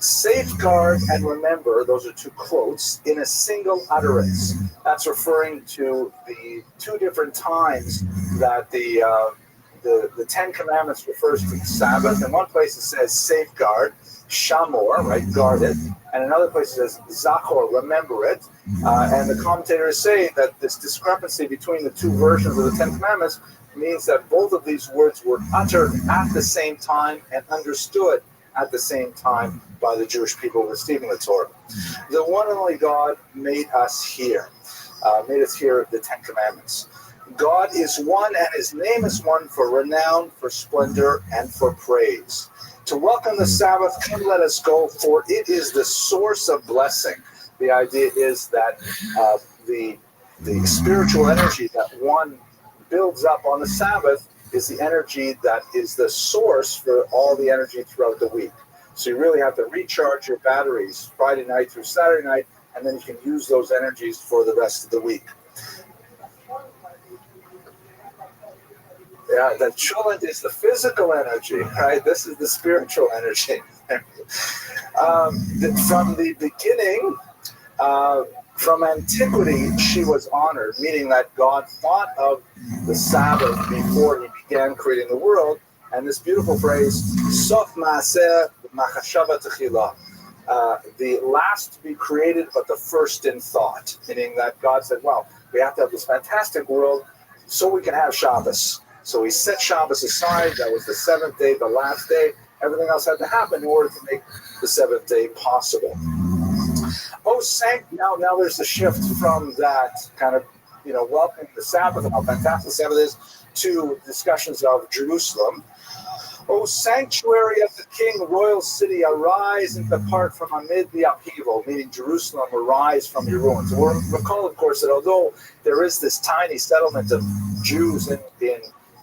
Safeguard and remember, those are two quotes, in a single utterance. That's referring to the two different times that the Ten Commandments refers to the Sabbath. In one place it says safeguard, shamor, right, guard it. And another place it says zachor, remember it. And the commentators say that this discrepancy between the two versions of the Ten Commandments means that both of these words were uttered at the same time and understood at the same time by the Jewish people receiving the Torah. The one and only God made us hear the Ten Commandments. God is one and his name is one for renown, for splendor, and for praise. To welcome the Sabbath, come let us go, for it is the source of blessing. The idea is that the spiritual energy that one builds up on the Sabbath is the energy that is the source for all the energy throughout the week. So you really have to recharge your batteries Friday night through Saturday night, and then you can use those energies for the rest of the week. Yeah, the cholent is the physical energy, right? This is the spiritual energy. From the beginning, from antiquity, she was honored, meaning that God thought of the Sabbath before he began creating the world. And this beautiful phrase, Sof Maaseh Machashava Techila, the last to be created, but the first in thought, meaning that God said, well, we have to have this fantastic world so we can have Shabbos. So he set Shabbos aside. That was the seventh day, the last day. Everything else had to happen in order to make the seventh day possible. Oh, now there's a shift from that kind of, welcoming the Sabbath and how fantastic the Sabbath is to discussions of Jerusalem. O sanctuary of the king, royal city, arise and depart from amid the upheaval, meaning Jerusalem, arise from your ruins. We'll recall, of course, that although there is this tiny settlement of Jews in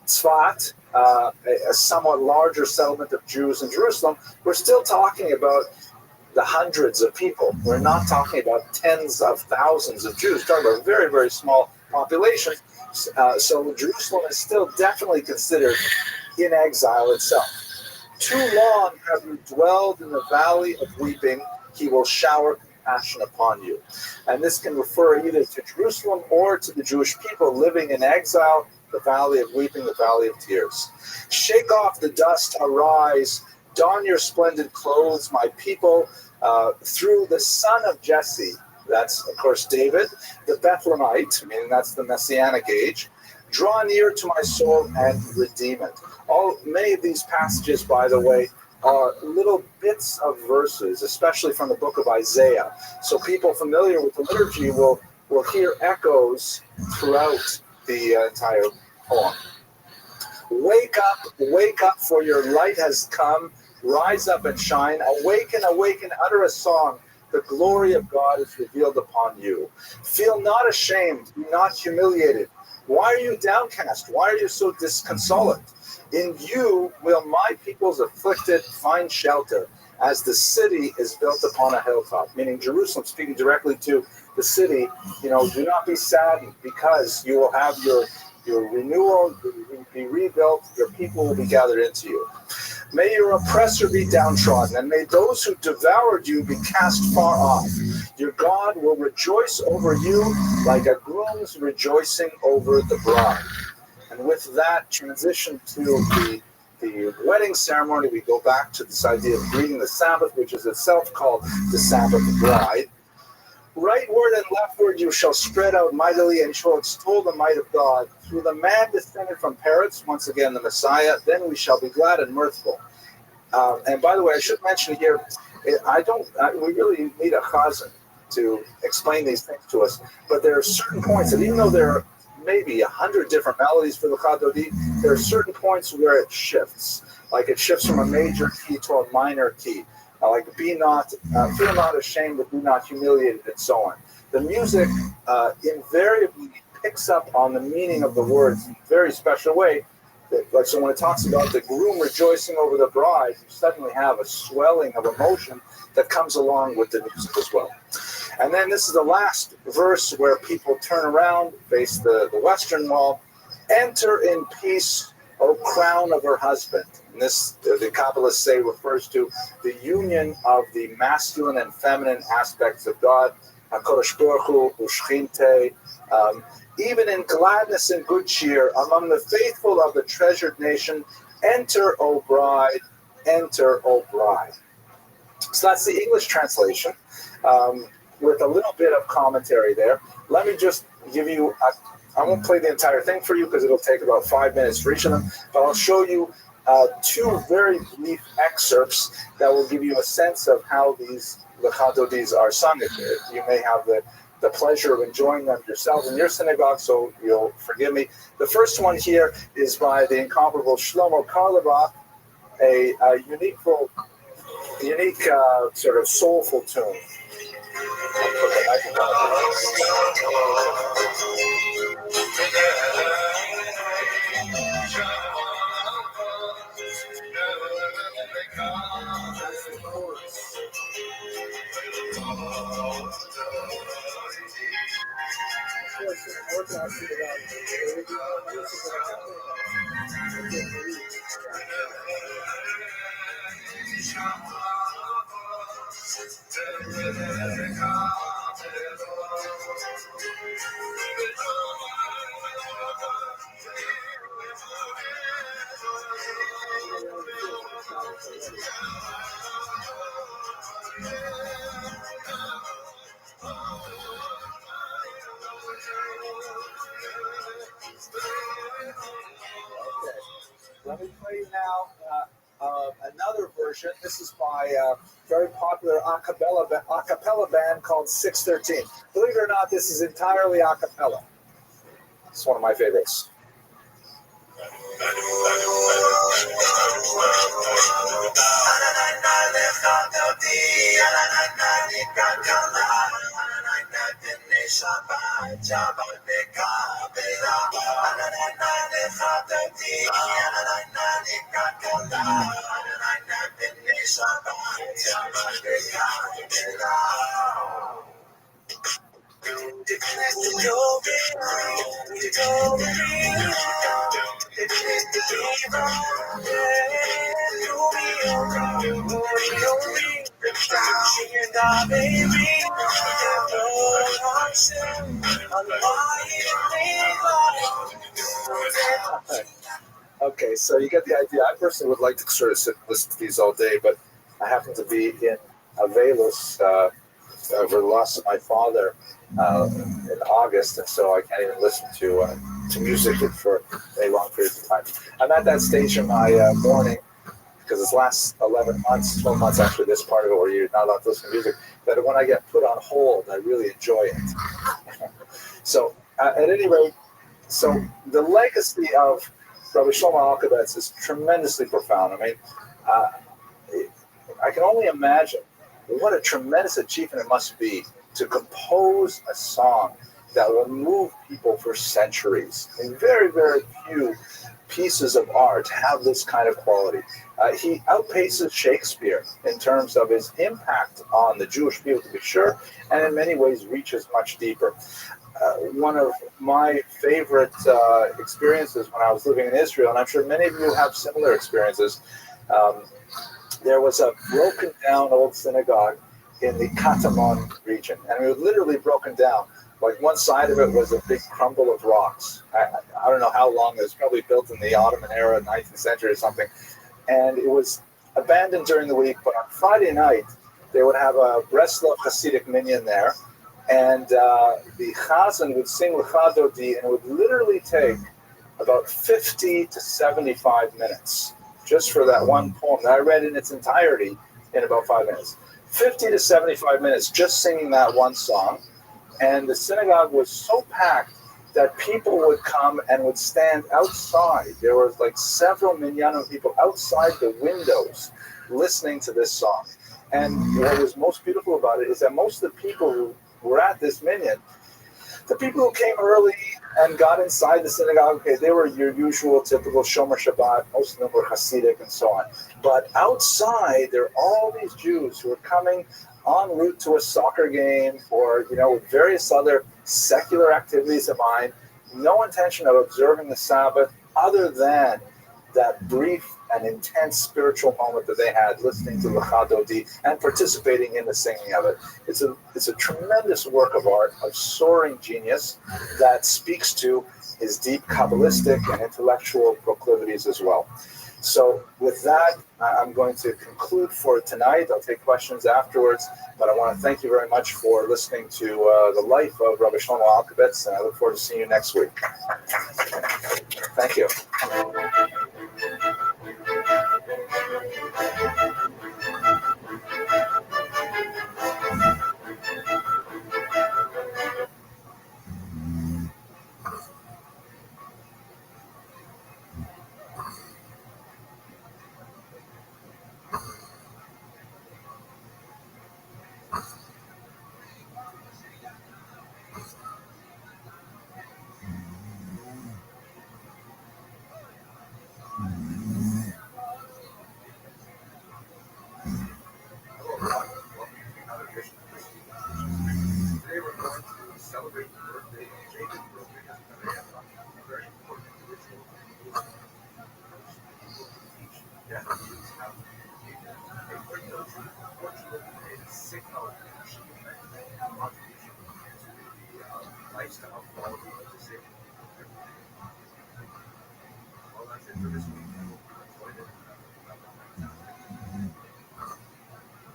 Tzfat, a somewhat larger settlement of Jews in Jerusalem, we're still talking about the hundreds of people. We're not talking about tens of thousands of Jews. We're talking about a very, very small population. So Jerusalem is still definitely considered in exile itself. Too long have you dwelled in the valley of weeping. He will shower compassion upon you. And this can refer either to Jerusalem or to the Jewish people living in exile, the valley of weeping, the valley of tears. Shake off the dust, arise, don your splendid clothes, my people, through the son of Jesse. That's, of course, David, the Bethlehemite, meaning that's the Messianic age. Draw near to my soul and redeem it. Many of these passages, by the way, are little bits of verses, especially from the book of Isaiah. So people familiar with the liturgy will hear echoes throughout the entire poem. Wake up, for your light has come. Rise up and shine. Awaken, utter a song. The glory of God is revealed upon you. Feel not ashamed, be not humiliated. Why are you downcast? Why are you so disconsolate? In you will my peoples afflicted find shelter, as the city is built upon a hilltop. Meaning Jerusalem, speaking directly to the city, do not be saddened, because you will have your renewal, you will be rebuilt, your people will be gathered into you. May your oppressor be downtrodden, and may those who devoured you be cast far off. Your God will rejoice over you like a groom's rejoicing over the bride. And with that transition to the wedding ceremony, we go back to this idea of greeting the Sabbath, which is itself called the Sabbath bride. Rightward and leftward you shall spread out mightily, and you shall extol the might of God. Through the man descended from Peretz, once again the Messiah, then we shall be glad and mirthful. And by the way, I should mention here, we really need a chazan to explain these things to us. But there are certain points, and even though there are maybe 100 different melodies for the Chadodi, there are certain points where it shifts. Like it shifts from a major key to a minor key. Like feel not ashamed, but be not humiliated, and so on. The music invariably picks up on the meaning of the words in a very special way. So when it talks about the groom rejoicing over the bride, you suddenly have a swelling of emotion that comes along with the music as well. And then this is the last verse where people turn around, face the western wall. Enter in peace, O crown of her husband. And this, the Kabbalists say, refers to the union of the masculine and feminine aspects of God. HaKadosh Baruch Hu, Ushchinte. Even in gladness and good cheer, among the faithful of the treasured nation, enter, O bride, enter, O bride. So that's the English translation, with a little bit of commentary there. Let me just give you, I won't play the entire thing for you because it'll take about 5 minutes for each of them, but I'll show you two very brief excerpts that will give you a sense of how these Lechadodis are sung. You may have the pleasure of enjoying them yourself in your synagogue, so you'll forgive me. The first one here is by the incomparable Shlomo Karlebach, a unique sort of soulful tune. Let me play you now another version. This is by a very popular a cappella band called 613. Believe it or not, this is entirely a cappella. It's one of my favorites. Okay, so you get the idea. I personally would like to sort of sit and listen to these all day, but I happen to be in Avelos over the loss of my father in August, and so I can't even listen to music for any long periods of time. I'm at that stage in my morning, because it's last 11 months, 12 months after this part of it, where you're not allowed to listen to music, that when I get put on hold, I really enjoy it. So, at any rate, so the legacy of Rabbi Shlomo Alkabetz is tremendously profound. I mean, I can only imagine what a tremendous achievement it must be to compose a song that will move people for centuries. And very, very few pieces of art have this kind of quality. He outpaces Shakespeare in terms of his impact on the Jewish people, to be sure, and in many ways reaches much deeper. One of my favorite experiences when I was living in Israel, and I'm sure many of you have similar experiences, there was a broken down old synagogue in the Katamon region, and it was literally broken down. Like one side of it was a big crumble of rocks. I don't know how long. It was probably built in the Ottoman era, 19th century or something. And it was abandoned during the week, but on Friday night, they would have a Breslov Hasidic minyan there, and the Chazan would sing L'cha Dodi, and it would literally take about 50 to 75 minutes just for that one poem that I read in its entirety in about 5 minutes. 50 to 75 minutes just singing that one song. And the synagogue was so packed that people would come and would stand outside. There was like several minyanim people outside the windows listening to this song. And what was most beautiful about it is that most of the people who were at this minyan, the people who came early and got inside the synagogue, okay, they were your usual typical Shomer Shabbat. Most of them were Hasidic and so on. But outside, there are all these Jews who are coming en route to a soccer game or, with various other secular activities in mind, no intention of observing the Sabbath other than that brief and intense spiritual moment that they had listening to L'cha Dodi and participating in the singing of it. It's a tremendous work of art, of soaring genius that speaks to his deep Kabbalistic and intellectual proclivities as well. So with that, I'm going to conclude for tonight. I'll take questions afterwards, but I want to thank you very much for listening to the life of Rabbi Shlomo Alkabetz, and I look forward to seeing you next week. Thank you.
signal contribution to the lifestyle quality of the city. Well, that's it for this week. I hope you enjoyed it.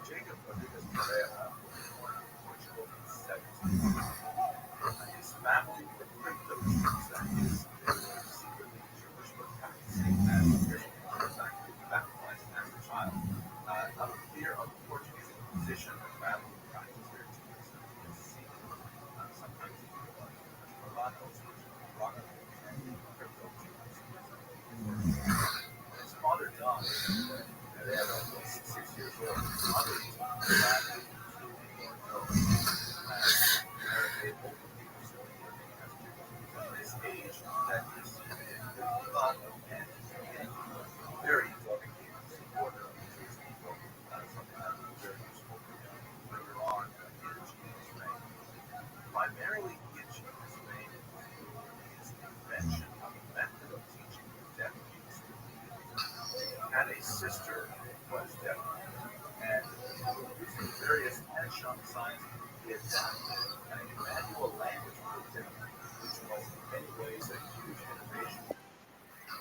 Jacob Rodriguez Pereira was born in Portugal in 17. His family were quick to believe that they were secretly Jewish but practicing as Christian. In fact, he was baptized as a child. Out of fear of the Portuguese Inquisition, the family practiced their Judaism in secret. Sometimes even mulattoes, which are rock and crypto Jews. His father died when Pereira was 6 years old. His mother traveled to Bordeaux. They both became living as Jews. At this age, that is and very loving supporter of the Jewish people, something that was very useful for him later on in Jesus' reign. Primarily in Jesus' reign through his invention of a method of teaching deaf youth. He had a sister who was deaf, and using various hands-on signs, he adapted an manual language for deaf, which was in many ways a huge innovation.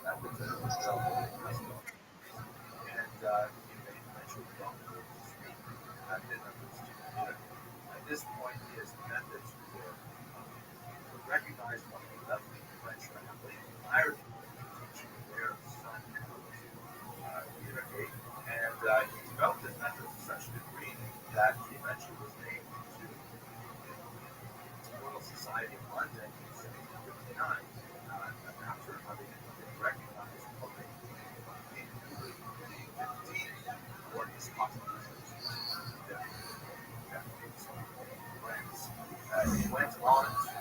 That was a and he made eventually doctor to speak and did understand community. At this point, his methods were recognized by the lovely French family, hired him to teach their son how to communicate, and he developed his methods to such a degree that he eventually was named to the Royal Society of London in 1759 after having been recognized only in 15 for his contributions to deaf friends. He went on to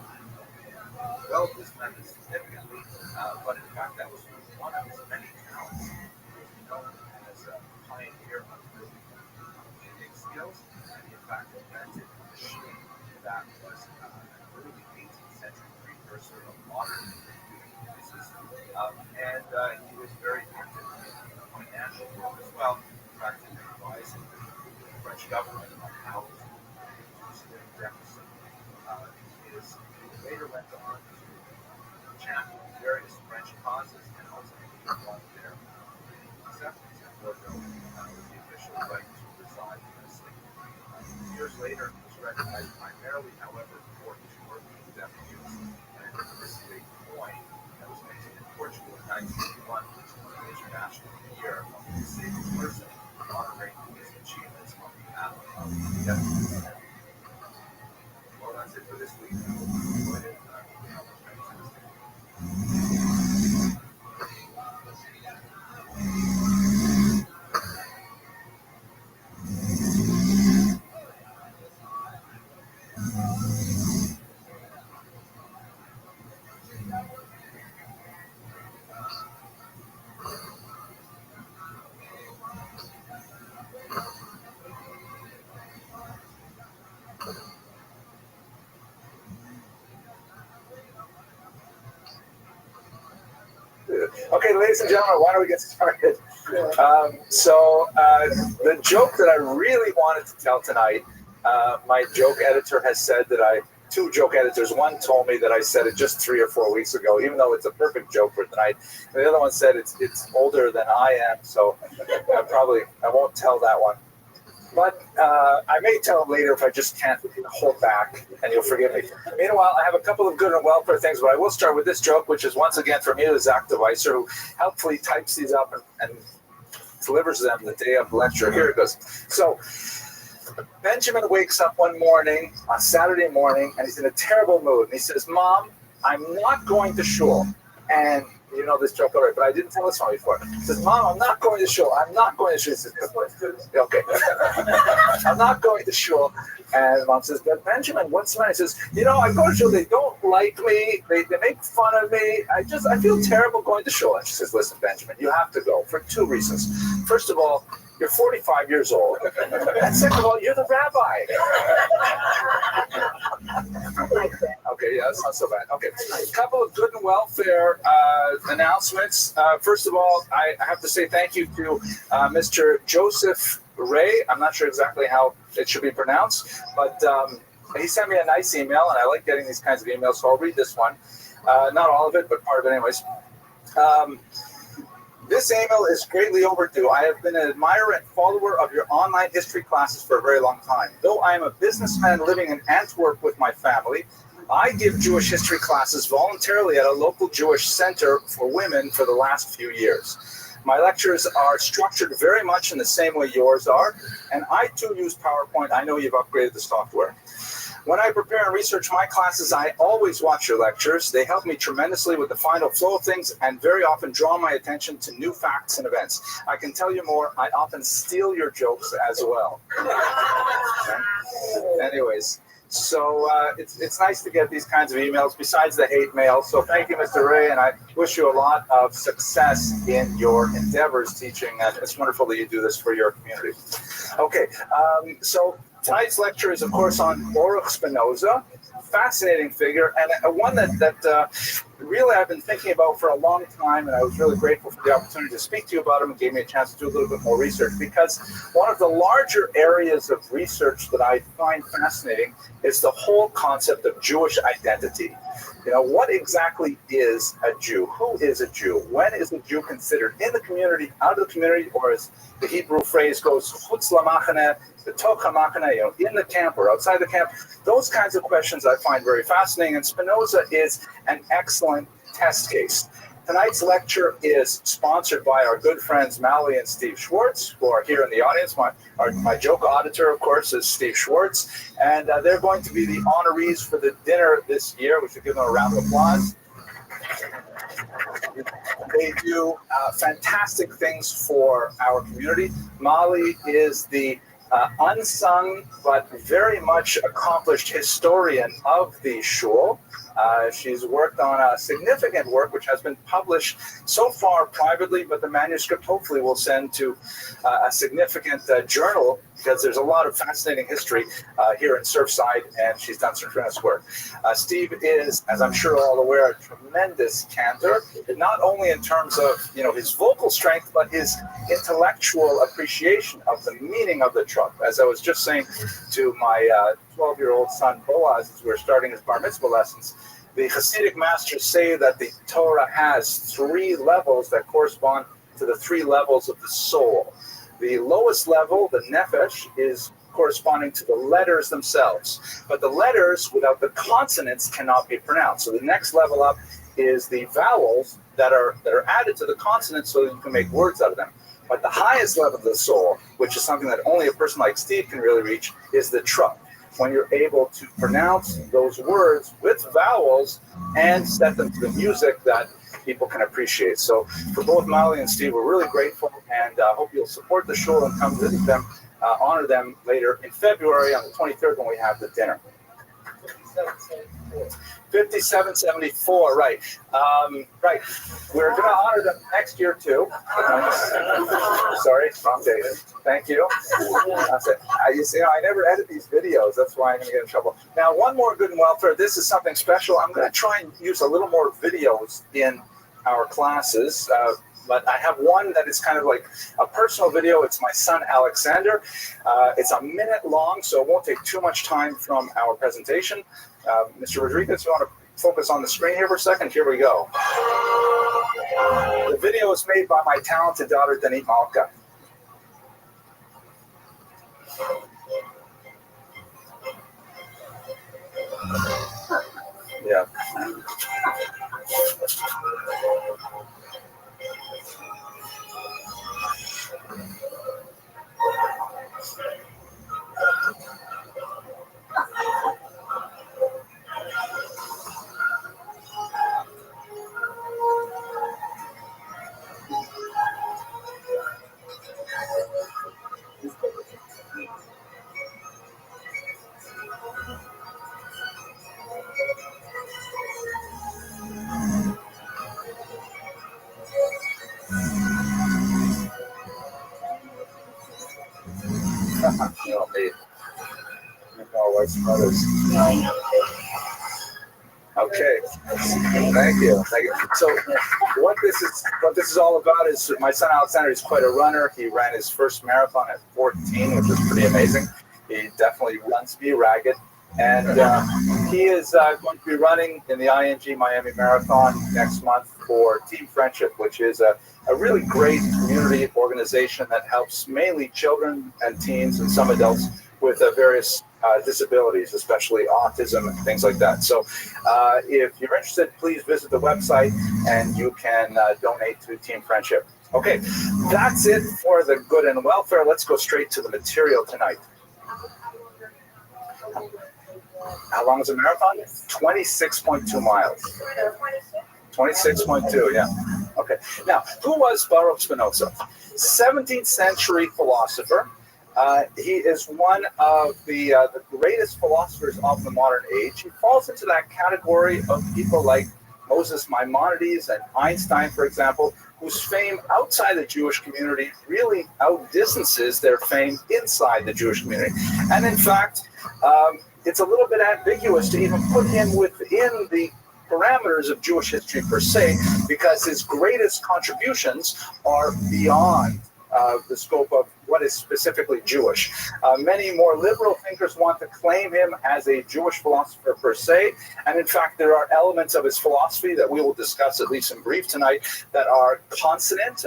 develop this method significantly, but in fact that was one of his many talents. He was known as a pioneer of computing skills, and he in fact invented a machine that was an early 18th century precursor of modern computing devices. And he was very active in the financial world as well, practically advising the French government on how to reduce their deficit. He later went on to champion various French causes and ultimately won their acceptance in Bordeaux with the official right to reside in the city. Years later, he was recognized primarily, however, for his work with deaf youth, and this is a coin that was minted in Portugal in 1981, the International Year of the Disabled Person, honoring his achievements on behalf of deaf youth. Well, that's it for this week. I hope you enjoyed it. Okay, ladies and gentlemen, why don't we get started? The joke that I really wanted to tell tonight, my joke editor has said that two joke editors, one told me that I said it just 3 or 4 weeks ago, even though it's a perfect joke for tonight. And the other one said it's older than I am, so I won't tell that one. But I may tell them later if I just can't hold back, and you'll forgive me. Meanwhile, I have a couple of good and welfare things, but I will start with this joke, which is once again from you, Zach Devicer, who helpfully types these up and delivers them the day of the lecture. Here it goes. So, Benjamin wakes up one morning, on Saturday morning, and he's in a terrible mood. And he says, "Mom, I'm not going to shul." And you know this joke already, but I didn't tell this one before. He says, "Mom, I'm not going to shul. I'm not going to shul." He says, "Okay." "I'm not going to shul." And Mom says, "But Benjamin, what's the matter?" He says, "I go to shul. They don't like me. They make fun of me. I feel terrible going to shul." And she says, "Listen, Benjamin, you have to go for 2 reasons. First of all, you're 45 years old. And second of all, you're the rabbi." Okay, yeah, that's not so bad. Okay, a couple of good and welfare announcements. First of all, I have to say thank you to Mr. Joseph
Ray. I'm not sure exactly how it should be pronounced, but he sent me a nice email, and I like getting these kinds of emails, so I'll read this one. Not all of it, but part of it anyways. This email is greatly overdue. I have been an admirer and follower of your online history classes for a very long time. Though I am a businessman living in Antwerp with my family, I give Jewish history classes voluntarily at a local Jewish center for women for the last few years. My lectures are structured very much in the same way yours are, and I too use PowerPoint. I know you've upgraded the software. When I prepare and research my classes, I always watch your lectures. They help me tremendously with the final flow of things and very often draw my attention to new facts and events. I can tell you more. I often steal your jokes as well. Anyways, so it's nice to get these kinds of emails besides the hate mail. So thank you, Mr. Ray, and I wish you a lot of success in your endeavors teaching. And it's wonderful that you do this for your community. Okay, so tonight's lecture is, of course, on Baruch Spinoza, fascinating figure, and one that really I've been thinking about for a long time, and I was really grateful for the opportunity to speak to you about him and gave me a chance to do a little bit more research, because one of the larger areas of research that I find fascinating is the whole concept of Jewish identity. You know, what exactly is a Jew? Who is a Jew? When is a Jew considered in the community, out of the community, or as the Hebrew phrase goes, chutz lamachane, b'toch hamachane, you know, in the camp or outside the camp? Those kinds of questions I find very fascinating, and Spinoza is an excellent test case. Tonight's lecture is sponsored by our good friends Mally and Steve Schwartz, who are here in the audience. My joke auditor, of course, is Steve Schwartz, and they're going to be the honorees for the dinner this year. We should give them a round of applause. They do fantastic things for our community. Mally is the unsung but very much accomplished historian of the shul. She's worked on a significant work which has been published so far privately, but the manuscript hopefully will send to a significant journal, because there's a lot of fascinating history here in Surfside, and she's done some tremendous work. Steve is, as I'm sure all aware, a tremendous cantor, not only in terms of his vocal strength, but his intellectual appreciation of the meaning of the truck. As I was just saying to my 12-year-old son Boaz, as we're starting his bar mitzvah lessons, the Hasidic masters say that the Torah has three levels that correspond to the three levels of the soul. The lowest level, the nefesh, is corresponding to the letters themselves. But the letters without the consonants cannot be pronounced. So the next level up is the vowels that are added to the consonants so that you can make words out of them. But the highest level of the soul, which is something that only a person like Steve can really reach, is the truck. When you're able to pronounce those words with vowels and set them to the music that people can appreciate. So for both Mally and Steve, we're really grateful, and hope you'll support the show and come visit them, honor them later in February on the 23rd when we have the dinner. 5774, right. Right. We're going to honor them next year, too. Sorry, wrong day. Thank you. I never edit these videos. That's why I'm going to get in trouble. Now, one more good and welfare. This is something special. I'm going to try and use a little more videos in our classes. But I have one that is kind of like a personal video. It's my son, Alexander. It's a minute long, so it won't take too much time from our presentation. Mr. Rodriguez, you want to focus on the screen here for a second? Here we go. The video is made by my talented daughter, Danit Malka. Yeah. White brothers. Okay, thank you. So, what this is all about is my son Alexander is quite a runner. He ran his first marathon at 14, which is pretty amazing. He definitely runs me ragged, and he is going to be running in the ING Miami Marathon next month for Team Friendship, which is a really great community organization that helps mainly children and teens and some adults with various disabilities, especially autism and things like that. So if you're interested, please visit the website and you can donate to Team Friendship. Okay, that's it for the good and welfare. Let's go straight to the material tonight. How long is a marathon? 26.2 miles. 26.2, yeah. Okay. Now, who was Baruch Spinoza? 17th century philosopher. He is one of the greatest philosophers of the modern age. He falls into that category of people like Moses Maimonides and Einstein, for example, whose fame outside the Jewish community really outdistances their fame inside the Jewish community. And in fact, it's a little bit ambiguous to even put him within the parameters of Jewish history per se, because his greatest contributions are beyond the scope of what is specifically Jewish. Many more liberal thinkers want to claim him as a Jewish philosopher per se, and in fact there are elements of his philosophy that we will discuss at least in brief tonight that are consonant,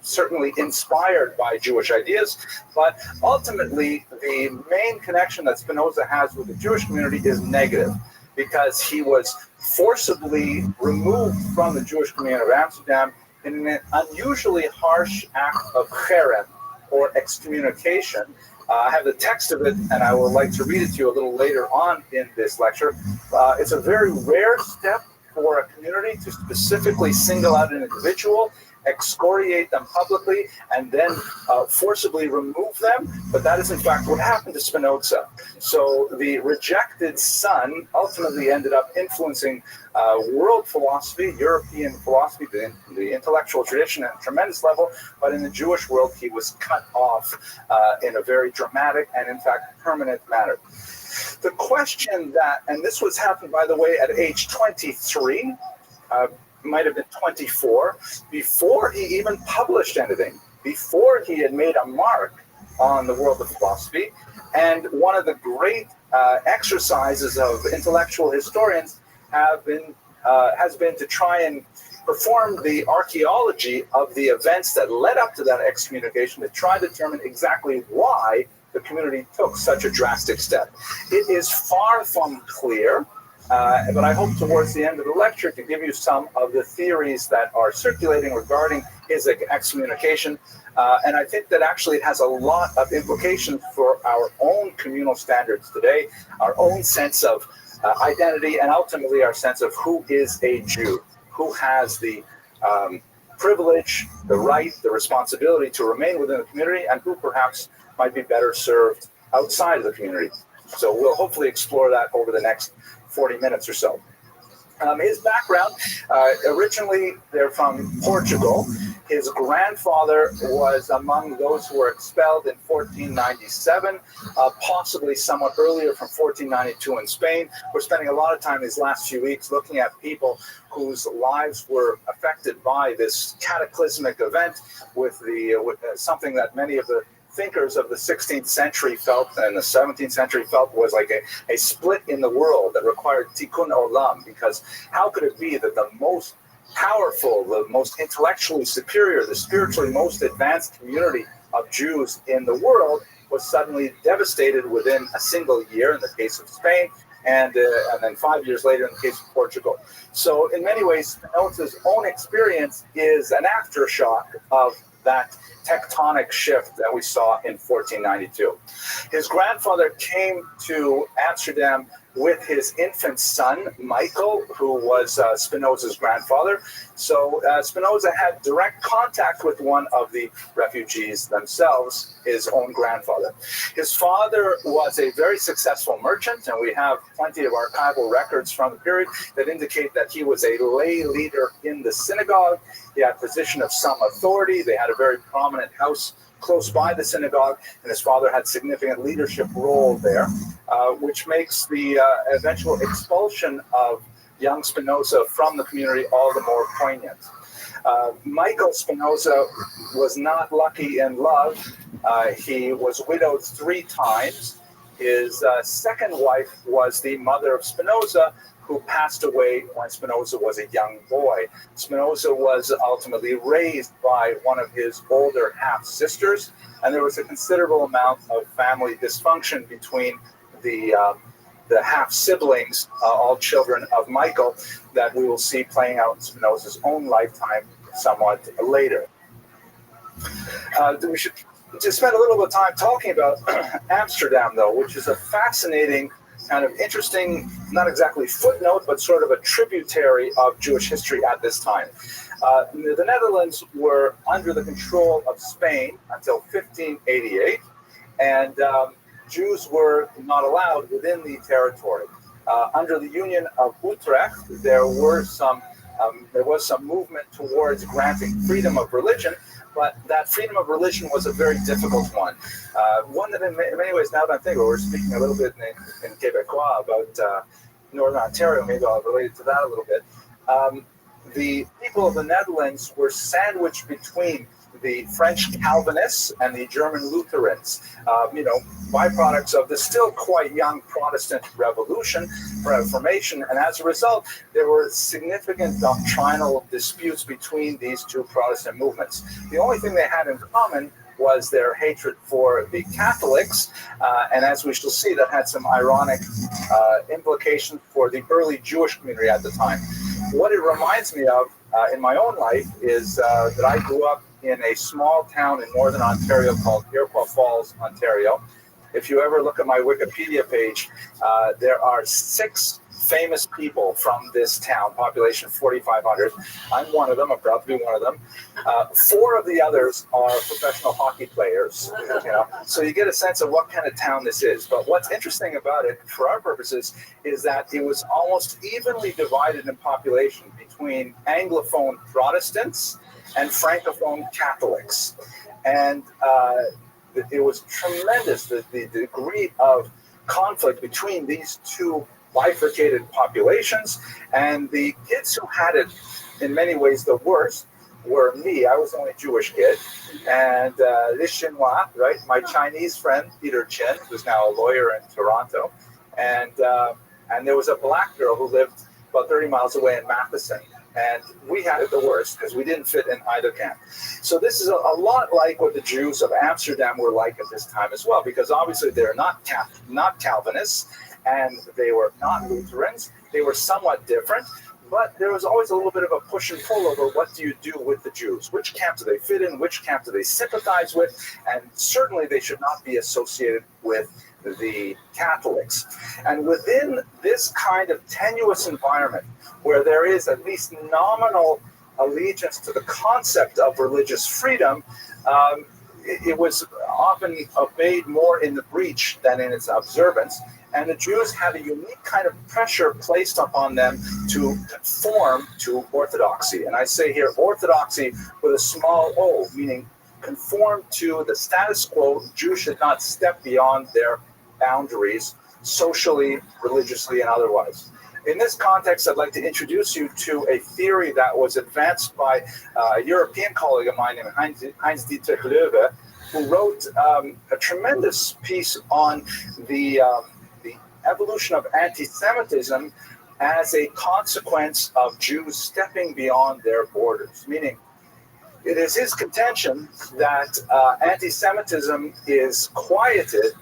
certainly inspired by Jewish ideas, but ultimately the main connection that Spinoza has with the Jewish community is negative, because he was forcibly removed from the Jewish community of Amsterdam in an unusually harsh act of cherem, or excommunication. I have the text of it, and I would like to read it to you a little later on in this lecture. It's a very rare step for a community to specifically single out an individual, excoriate them publicly, and then forcibly remove them. But that is in fact what happened to Spinoza. So the rejected son ultimately ended up influencing world philosophy, European philosophy, the intellectual tradition at a tremendous level. But in the Jewish world, he was cut off in a very dramatic and in fact permanent manner. The question that, and this was happened, by the way, at age 23, might have been 24, before he even published anything, before he had made a mark on the world of philosophy. And one of the great exercises of intellectual historians has been to try and perform the archaeology of the events that led up to that excommunication, to try to determine exactly why the community took such a drastic step. It is far from clear. But I hope towards the end of the lecture to give you some of the theories that are circulating regarding his excommunication. And I think that actually it has a lot of implications for our own communal standards today, our own sense of identity, and ultimately our sense of who is a Jew, who has the privilege, the right, the responsibility to remain within the community, and who perhaps might be better served outside of the community. So we'll hopefully explore that over the next 40 minutes or so. His background, originally they're from Portugal. His grandfather was among those who were expelled in 1497, possibly somewhat earlier from 1492 in Spain. We're spending a lot of time these last few weeks looking at people whose lives were affected by this cataclysmic event with something that many of the thinkers of the 16th century felt and the 17th century felt was like a split in the world that required tikkun olam, because how could it be that the most powerful, the most intellectually superior, the spiritually most advanced community of Jews in the world was suddenly devastated within a single year in the case of Spain, and then 5 years later in the case of Portugal. So in many ways, Spinoza's own experience is an aftershock of that tectonic shift that we saw in 1492. His grandfather came to Amsterdam with his infant son, Michael, who was Spinoza's grandfather. So Spinoza had direct contact with one of the refugees themselves, his own grandfather. His father was a very successful merchant, and we have plenty of archival records from the period that indicate that he was a lay leader in the synagogue. He had a position of some authority. They had a very prominent house close by the synagogue, and his father had significant leadership role there, which makes the eventual expulsion of young Spinoza from the community all the more poignant. Michael Spinoza was not lucky in love. He was widowed 3 times. His second wife was the mother of Spinoza, who passed away when Spinoza was a young boy. Spinoza was ultimately raised by one of his older half-sisters, and there was a considerable amount of family dysfunction between the half-siblings, all children of Michael, that we will see playing out in Spinoza's own lifetime somewhat later. We should just spend a little bit of time talking about Amsterdam, though, which is a fascinating, kind of interesting, not exactly footnote, but sort of a tributary of Jewish history at this time. The Netherlands were under the control of Spain until 1588, and Jews were not allowed within the territory. Under the Union of Utrecht, there was some movement towards granting freedom of religion, but that freedom of religion was a very difficult one. One that in many ways, now that I'm thinking, we're speaking a little bit in Quebecois about Northern Ontario, maybe I'll relate it to that a little bit. The people of the Netherlands were sandwiched between the French Calvinists and the German Lutherans, byproducts of the still quite young Protestant Reformation, and as a result, there were significant doctrinal disputes between these two Protestant movements. The only thing they had in common was their hatred for the Catholics, and as we shall see, that had some ironic implications for the early Jewish community at the time. What it reminds me of in my own life is that I grew up in a small town in northern Ontario called Iroquois Falls, Ontario. If you ever look at my Wikipedia page, there are 6 famous people from this town, population 4,500. I'm one of them. I'm proud to be one of them. 4 of the others are professional hockey players. So you get a sense of what kind of town this is. But what's interesting about it, for our purposes, is that it was almost evenly divided in population between Anglophone Protestants and Francophone Catholics. And it was tremendous, the degree of conflict between these two bifurcated populations. And the kids who had it in many ways the worst were me. I was the only Jewish kid. And Les Chinois, right? My Chinese friend, Peter Chin, who's now a lawyer in Toronto. And there was a black girl who lived about 30 miles away in Matheson. And we had it the worst because we didn't fit in either camp. So this is a lot like what the Jews of Amsterdam were like at this time as well, because obviously they're not Calvinists and they were not Lutherans. They were somewhat different, but there was always a little bit of a push and pull over what do you do with the Jews? Which camp do they fit in? Which camp do they sympathize with? And certainly they should not be associated with the Catholics. And within this kind of tenuous environment, where there is at least nominal allegiance to the concept of religious freedom, it was often obeyed more in the breach than in its observance. And the Jews had a unique kind of pressure placed upon them to conform to orthodoxy. And I say here orthodoxy with a small o, meaning conform to the status quo. Jews should not step beyond their boundaries socially, religiously, and otherwise. In this context, I'd like to introduce you to a theory that was advanced by a European colleague of mine named Heinz-Dietrich Löwe, who wrote a tremendous piece on the evolution of anti-Semitism as a consequence of Jews stepping beyond their borders. Meaning, it is his contention that anti-Semitism is quieted,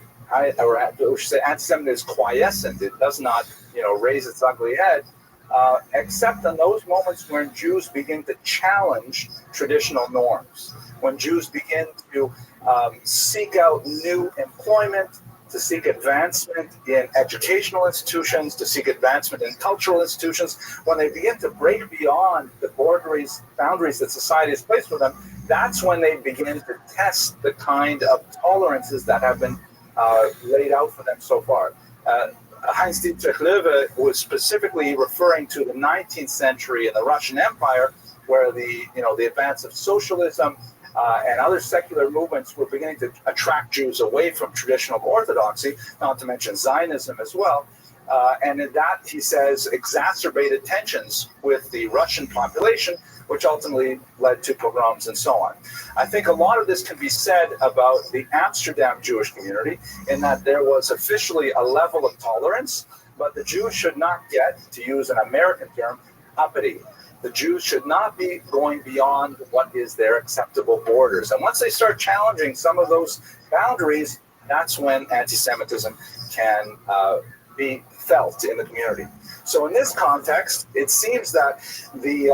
or I should say anti-Semitism is quiescent. It does not raise its ugly head, except in those moments when Jews begin to challenge traditional norms, when Jews begin to seek out new employment, to seek advancement in educational institutions, to seek advancement in cultural institutions. When they begin to break beyond the boundaries that society has placed for them, that's when they begin to test the kind of tolerances that have been laid out for them so far. Heinz-Dietrich Löwe was specifically referring to the 19th century and the Russian Empire, where the advance of socialism and other secular movements were beginning to attract Jews away from traditional orthodoxy, not to mention Zionism as well. And in that, he says, exacerbated tensions with the Russian population, which ultimately led to pogroms and so on. I think a lot of this can be said about the Amsterdam Jewish community in that there was officially a level of tolerance, but the Jews should not get, to use an American term, uppity. The Jews should not be going beyond what is their acceptable borders. And once they start challenging some of those boundaries, that's when anti-Semitism can be felt in the community. So in this context, it seems that the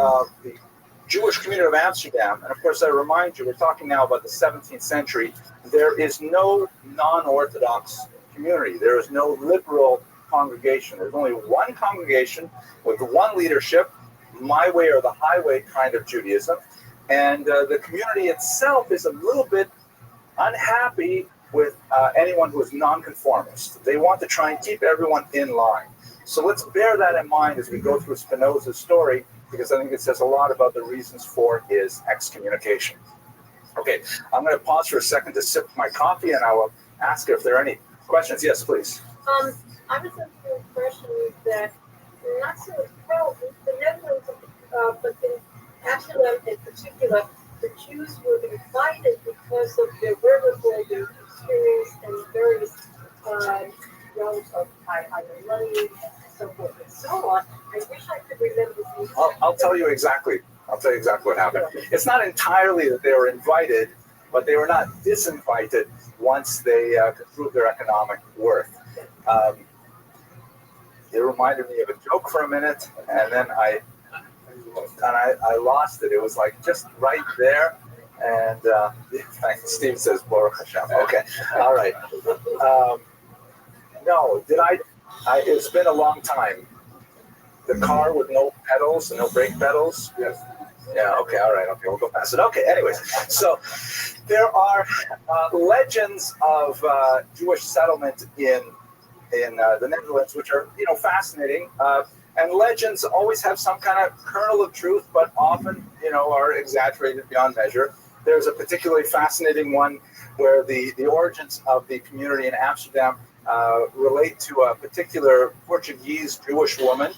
Jewish community of Amsterdam, and of course I remind you, we're talking now about the 17th century, there is no non-Orthodox community. There is no liberal congregation. There's only one congregation with one leadership, my way or the highway kind of Judaism. And the community itself is a little bit unhappy with anyone who is nonconformist. They want to try and keep everyone in line. So let's bear that in mind as we go through Spinoza's story, because I think it says a lot about the reasons for his excommunication. Okay, I'm going to pause for a second to sip my coffee, and I will ask if there are any questions. Yes, please.
I was under the impression that not so well the Netherlands, but in Amsterdam in particular, the Jews were invited because of their wherewithal, their experience, and various realms of higher money, so forth and so on. I wish I could remember these.
I'll tell you exactly. I'll tell you exactly what happened. It's not entirely that they were invited, but they were not disinvited once they could prove their economic worth. It reminded me of a joke for a minute, and then I lost it. It was like just right there. And Steve says, Baruch Hashem. Okay, all right. No, did I? It's been a long time. The car with no pedals and no brake pedals? Yes. Yeah, okay, all right, okay, we'll go past it. Okay, anyways, so there are legends of Jewish settlement in the Netherlands, which are, fascinating. And legends always have some kind of kernel of truth, but often, are exaggerated beyond measure. There's a particularly fascinating one where the origins of the community in Amsterdam relate to a particular Portuguese Jewish woman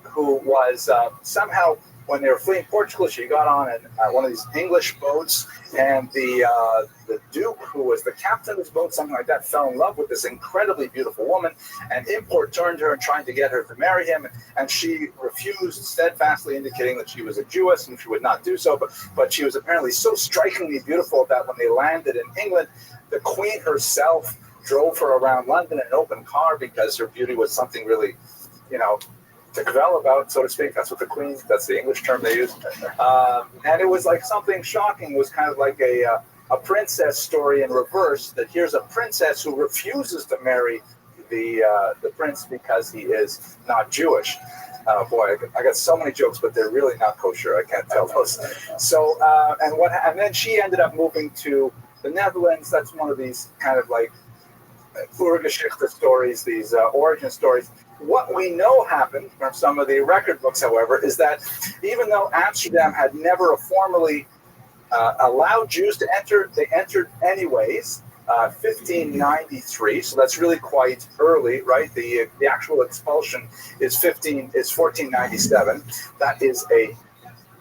who was somehow, when they were fleeing Portugal, she got on one of these English boats, and the Duke, who was the captain of this boat, something like that, fell in love with this incredibly beautiful woman, and import turned her and trying to get her to marry him, and she refused, steadfastly indicating that she was a Jewess and she would not do so, but she was apparently so strikingly beautiful that when they landed in England, the Queen herself drove her around London in an open car because her beauty was something really, to cavil about, so to speak. That's the English term they use. And it was like something shocking. It was kind of like a princess story in reverse, that here's a princess who refuses to marry the prince because he is not Jewish. Boy, I got so many jokes, but they're really not kosher. I can't tell those. So, and then she ended up moving to the Netherlands. That's one of these kind of like Urgeschichte stories, these origin stories. What we know happened from some of the record books, however, is that even though Amsterdam had never formally allowed Jews to enter, they entered anyways, 1593, so that's really quite early, right? The actual expulsion is 1497. That is a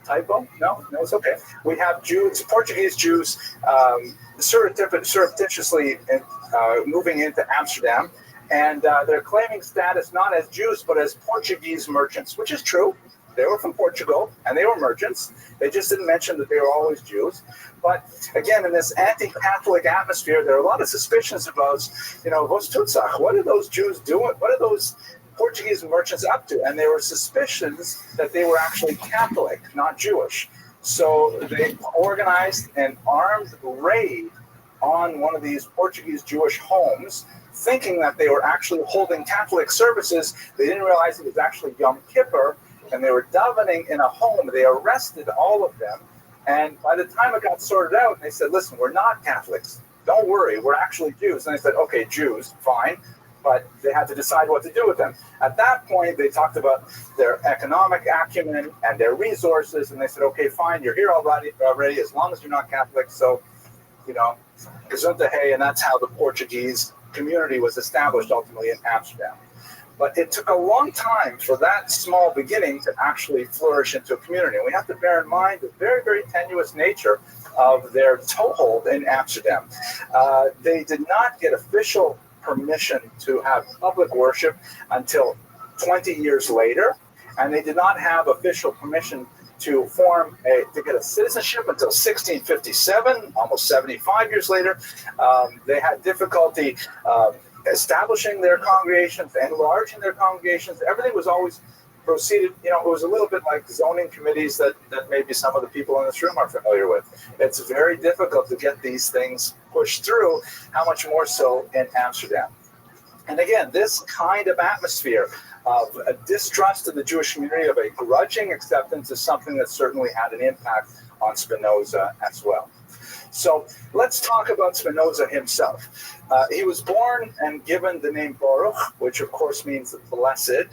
typo? No, it's okay. We have Jews, Portuguese Jews, surreptitiously moving into Amsterdam, and they're claiming status not as Jews, but as Portuguese merchants, which is true. They were from Portugal, and they were merchants. They just didn't mention that they were always Jews. But again, in this anti-Catholic atmosphere, there are a lot of suspicions about, what's Tutsach? What are those Jews doing? What are those Portuguese merchants up to? And there were suspicions that they were actually Catholic, not Jewish. So they organized an armed raid on one of these Portuguese Jewish homes, thinking that they were actually holding Catholic services. They didn't realize it was actually Yom Kippur, and they were davening in a home. They arrested all of them, and by the time it got sorted out, they said, listen, we're not Catholics. Don't worry, we're actually Jews. And they said, okay, Jews, fine, but they had to decide what to do with them. At that point, they talked about their economic acumen and their resources, and they said, okay, fine, you're here already as long as you're not Catholic, so, Gesundheit, and that's how the Portuguese community was established ultimately in Amsterdam. But it took a long time for that small beginning to actually flourish into a community. And we have to bear in mind the very, very tenuous nature of their toehold in Amsterdam. They did not get official permission to have public worship until 20 years later, and they did not have official permission to get a citizenship until 1657, almost 75 years later. They had difficulty establishing their congregations, enlarging their congregations. Everything was always proceeded, it was a little bit like zoning committees that maybe some of the people in this room are familiar with. It's very difficult to get these things pushed through, how much more so in Amsterdam. And again, this kind of atmosphere of a distrust of the Jewish community, of a grudging acceptance, is something that certainly had an impact on Spinoza as well. So let's talk about Spinoza himself. He was born and given the name Baruch, which of course means blessed.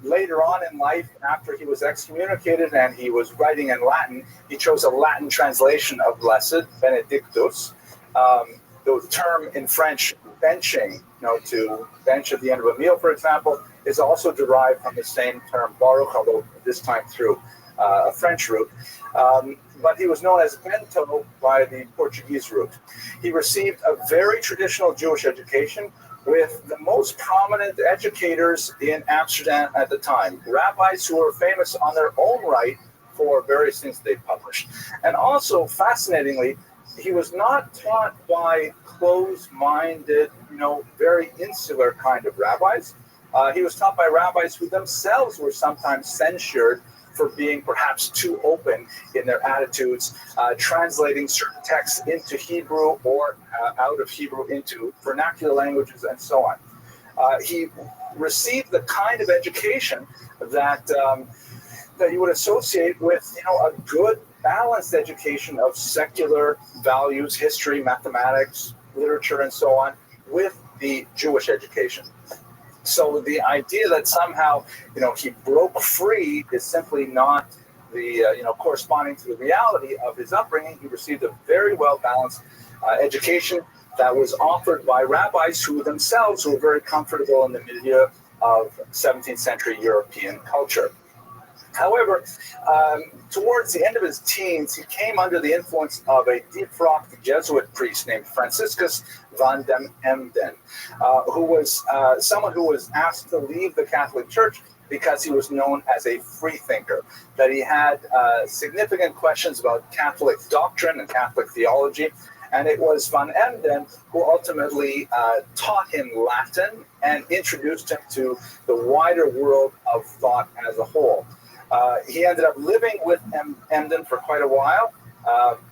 Later on in life, after he was excommunicated and he was writing in Latin, he chose a Latin translation of blessed, Benedictus. The term in French, benching, to bench at the end of a meal, for example, is also derived from the same term Baruch, although this time through a French root. But he was known as Bento by the Portuguese root. He received a very traditional Jewish education with the most prominent educators in Amsterdam at the time, rabbis who were famous on their own right for various things they published. And also, fascinatingly, he was not taught by closed-minded, very insular kind of rabbis. He was taught by rabbis who themselves were sometimes censured for being perhaps too open in their attitudes, translating certain texts into Hebrew or out of Hebrew into vernacular languages and so on. He received the kind of education that you would associate with, a good, balanced education of secular values, history, mathematics, literature, and so on, with the Jewish education. So the idea that somehow, he broke free is simply not the, corresponding to the reality of his upbringing. He received a very well-balanced education that was offered by rabbis who themselves were very comfortable in the milieu of 17th century European culture. However, towards the end of his teens, he came under the influence of a deep-frocked Jesuit priest named Franciscus van den Emden, who was someone who was asked to leave the Catholic Church because he was known as a freethinker, that he had significant questions about Catholic doctrine and Catholic theology. And it was van Emden who ultimately taught him Latin and introduced him to the wider world of thought as a whole. He ended up living with Emden for quite a while,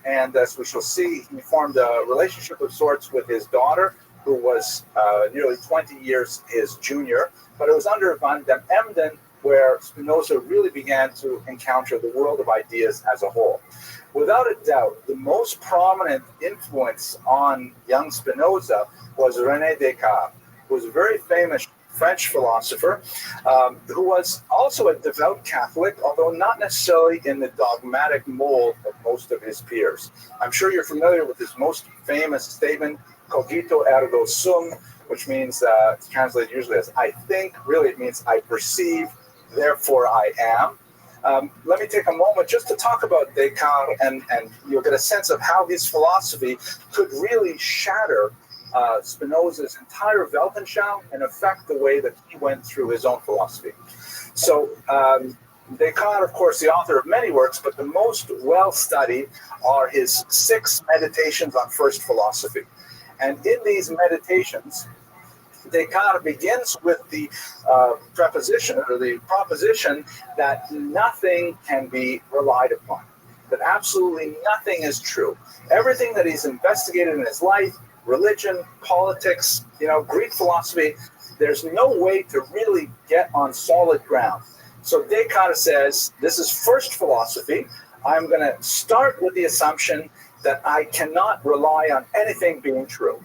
and as we shall see, he formed a relationship of sorts with his daughter, who was nearly 20 years his junior. But it was under van den Emden where Spinoza really began to encounter the world of ideas as a whole. Without a doubt, the most prominent influence on young Spinoza was René Descartes, who was a very famous French philosopher, who was also a devout Catholic, although not necessarily in the dogmatic mold of most of his peers. I'm sure you're familiar with his most famous statement, cogito ergo sum, which means, it's translated usually as I think. Really, it means I perceive, therefore I am. Let me take a moment just to talk about Descartes, and you'll get a sense of how his philosophy could really shatter Spinoza's entire Weltanschauung and affect the way that he went through his own philosophy. So Descartes, of course, the author of many works, but the most well-studied are his 6 meditations on first philosophy. And in these meditations, Descartes begins with the proposition that nothing can be relied upon, that absolutely nothing is true. Everything that he's investigated in his life, religion, politics, Greek philosophy, there's no way to really get on solid ground. So Descartes says, this is first philosophy. I'm going to start with the assumption that I cannot rely on anything being true.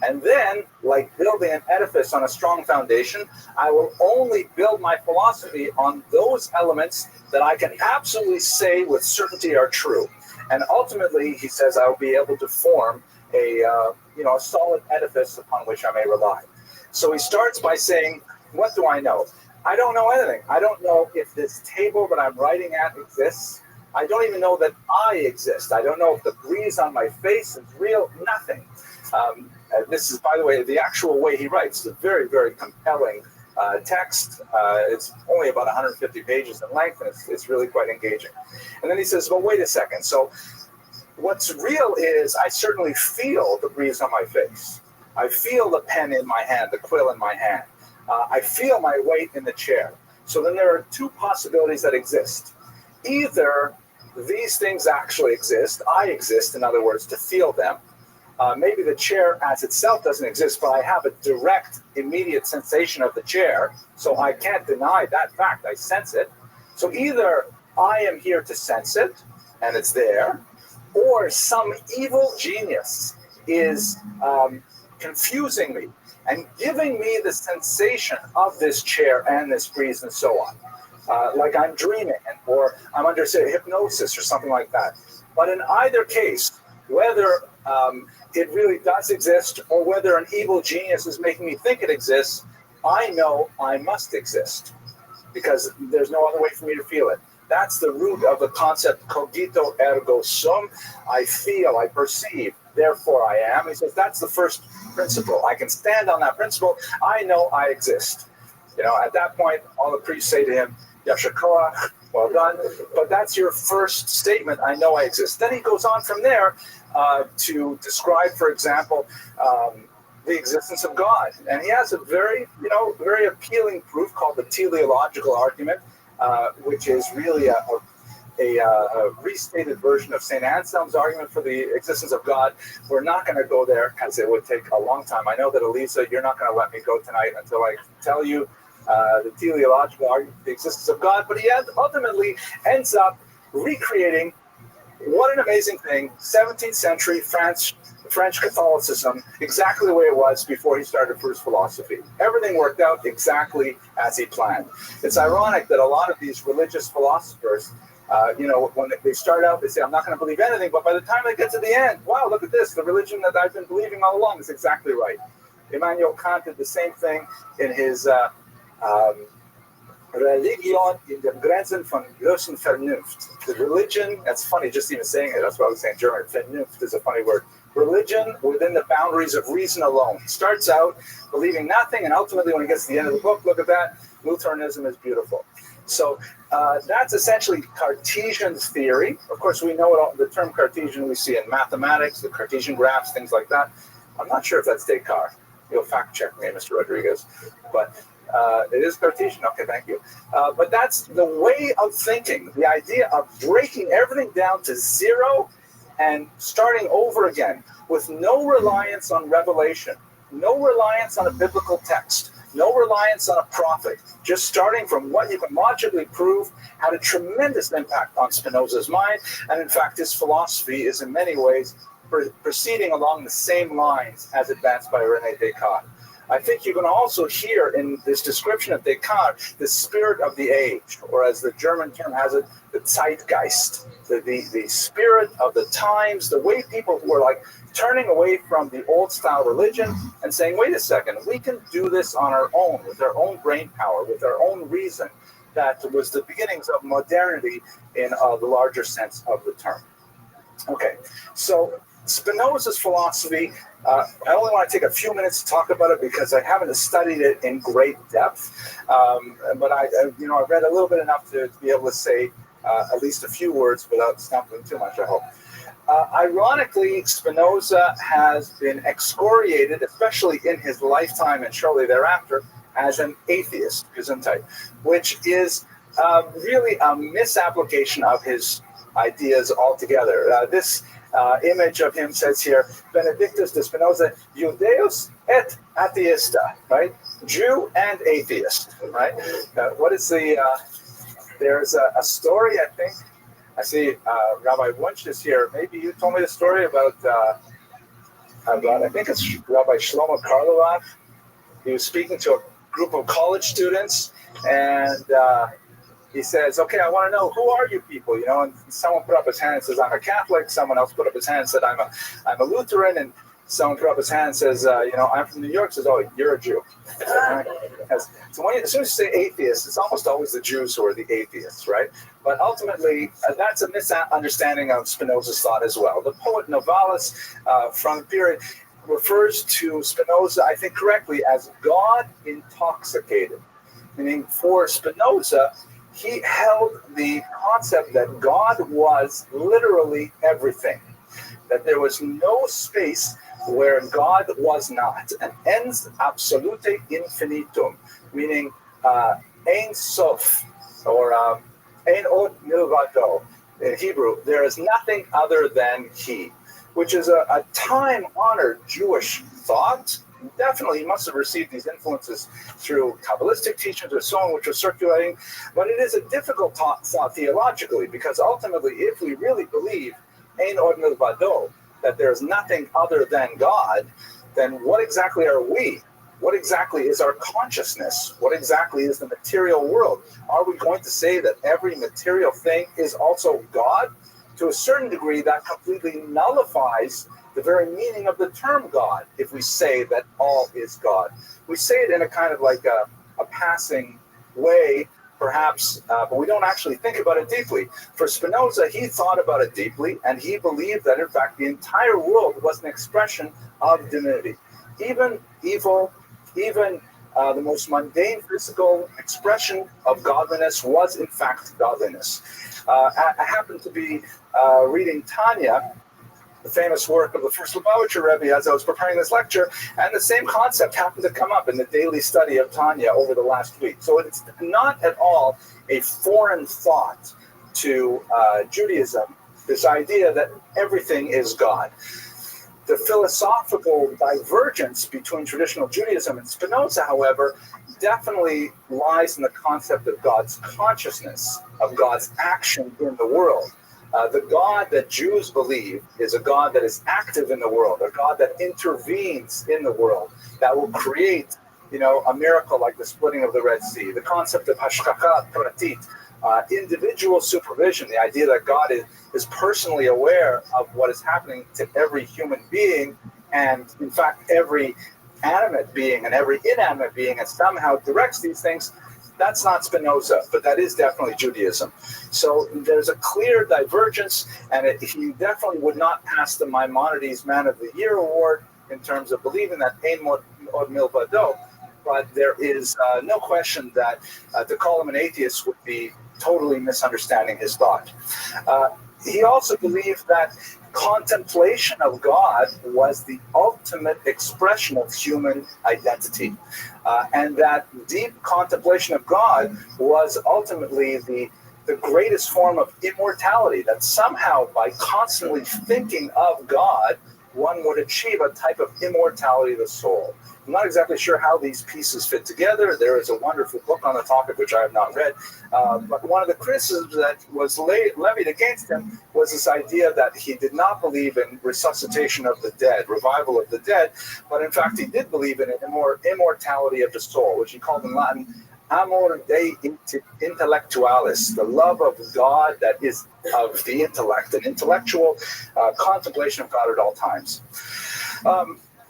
And then, like building an edifice on a strong foundation, I will only build my philosophy on those elements that I can absolutely say with certainty are true. And ultimately, he says, I will be able to form a solid edifice upon which I may rely. So he starts by saying, what do I know? I don't know anything. I don't know if this table that I'm writing at exists. I don't even know that I exist. I don't know if the breeze on my face is real. Nothing. This is, by the way, the actual way he writes. It's a very, very compelling text. It's only about 150 pages in length, and it's really quite engaging. And then he says, well, wait a second. So what's real is I certainly feel the breeze on my face. I feel the pen in my hand, the quill in my hand. I feel my weight in the chair. So then there are two possibilities that exist. Either these things actually exist, I exist, in other words, to feel them. Maybe the chair as itself doesn't exist, but I have a direct, immediate sensation of the chair, so I can't deny that fact. I sense it. So either I am here to sense it, and it's there, or some evil genius is confusing me and giving me the sensation of this chair and this breeze and so on. Like I'm dreaming, or I'm under, say, hypnosis or something like that. But in either case, whether it really does exist or whether an evil genius is making me think it exists, I know I must exist because there's no other way for me to feel it. That's the root of the concept cogito ergo sum. I feel, I perceive, therefore I am. He says that's the first principle. I can stand on that principle. I know I exist. You know, at that point, all the priests say to him, Yasher koach, well done. But that's your first statement, I know I exist. Then he goes on from there to describe, for example, the existence of God. And he has a very appealing proof called the teleological argument, which is really a restated version of St. Anselm's argument for the existence of God. We're not going to go there because it would take a long time. I know that, Elisa, you're not going to let me go tonight until I tell you the teleological argument for the existence of God. But he ultimately ends up recreating, what an amazing thing, 17th century French Catholicism, exactly the way it was before he started first philosophy. Everything worked out exactly as he planned. It's ironic that a lot of these religious philosophers, when they start out, they say, I'm not going to believe anything, but by the time they get to the end, wow, look at this, the religion that I've been believing all along is exactly right. Immanuel Kant did the same thing in his Religion in den Grenzen von großen Vernunft. The religion, that's funny just even saying it, that's what I was saying in German, Vernunft is a funny word. Religion within the boundaries of reason alone. Starts out believing nothing, and ultimately when he gets to the end of the book, look at that, Lutheranism is beautiful. So that's essentially Cartesian theory. Of course, we know it all, the term Cartesian we see in mathematics, the Cartesian graphs, things like that. I'm not sure if that's Descartes. You'll fact check me, Mr. Rodriguez. But it is Cartesian. Okay, thank you. But that's the way of thinking, the idea of breaking everything down to zero and starting over again with no reliance on revelation, no reliance on a biblical text, no reliance on a prophet, just starting from what you can logically prove had a tremendous impact on Spinoza's mind. And in fact, his philosophy is in many ways proceeding along the same lines as advanced by René Descartes. I think you can also hear in this description of Descartes the spirit of the age, or as the German term has it, the Zeitgeist, the spirit of the times, the way people who are like turning away from the old style religion and saying, wait a second, we can do this on our own, with our own brain power, with our own reason. That was the beginnings of modernity in the larger sense of the term. Okay, so Spinoza's philosophy, I only want to take a few minutes to talk about it because I haven't studied it in great depth. But I read a little bit enough to be able to say at least a few words without stumbling too much, I hope. Ironically, Spinoza has been excoriated, especially in his lifetime and shortly thereafter, as an atheist, Gesundheit, which is really a misapplication of his ideas altogether. This image of him says here, Benedictus de Spinoza, Judeus et atheista, right? Jew and atheist, right? What is the, there's a story, I think. I see Rabbi Wunsch is here. Maybe you told me the story about I think it's Rabbi Shlomo Karlovac. He was speaking to a group of college students, and he says, okay, I want to know, who are you people? And someone put up his hand and says, I'm a Catholic. Someone else put up his hand and said, I'm a Lutheran. And someone put up his hand and says, I'm from New York, says, oh, you're a Jew. Right? So as soon as you say atheist, it's almost always the Jews who are the atheists, right? But ultimately, that's a misunderstanding of Spinoza's thought as well. The poet Novalis from the period refers to Spinoza, I think correctly, as God intoxicated. Meaning for Spinoza, he held the concept that God was literally everything, that there was no space where God was not, an ens absolute infinitum, meaning ein sof, or ein od milvado. In Hebrew, there is nothing other than he, which is a time-honored Jewish thought. Definitely, he must have received these influences through Kabbalistic teachings or so on, which were circulating. But it is a difficult thought theologically, because ultimately, if we really believe ein od milvado, that there is nothing other than God, then what exactly are we? What exactly is our consciousness? What exactly is the material world? Are we going to say that every material thing is also God? To a certain degree, that completely nullifies the very meaning of the term God, if we say that all is God. We say it in a kind of like a passing way, perhaps, but we don't actually think about it deeply. For Spinoza, he thought about it deeply, and he believed that, in fact, the entire world was an expression of divinity. Even evil, even the most mundane physical expression of godliness was, in fact, godliness. I happened to be reading Tanya, the famous work of the first Lubavitcher Rebbe, as I was preparing this lecture, and the same concept happened to come up in the daily study of Tanya over the last week. So it's not at all a foreign thought to Judaism, this idea that everything is God. The philosophical divergence between traditional Judaism and Spinoza, however, definitely lies in the concept of God's consciousness, of God's action in the world. The God that Jews believe is a God that is active in the world, a God that intervenes in the world, that will create, a miracle like the splitting of the Red Sea. The concept of hashgacha pratit, individual supervision, the idea that God is personally aware of what is happening to every human being, and in fact every animate being and every inanimate being, and somehow directs these things. That's not Spinoza, but that is definitely Judaism. So there's a clear divergence, and he definitely would not pass the Maimonides Man of the Year award in terms of believing that ein od milvado. But there is no question that to call him an atheist would be totally misunderstanding his thought. He also believed that contemplation of God was the ultimate expression of human identity, and that deep contemplation of God was ultimately the greatest form of immortality, that somehow by constantly thinking of God, one would achieve a type of immortality of the soul. I'm not exactly sure how these pieces fit together. There is a wonderful book on the topic, which I have not read. But one of the criticisms that was levied against him was this idea that he did not believe in resuscitation of the dead, revival of the dead, but in fact he did believe in immortality of the soul, which he called in Latin amor Dei intellectualis, the love of God that is of the intellect, an intellectual contemplation of God at all times.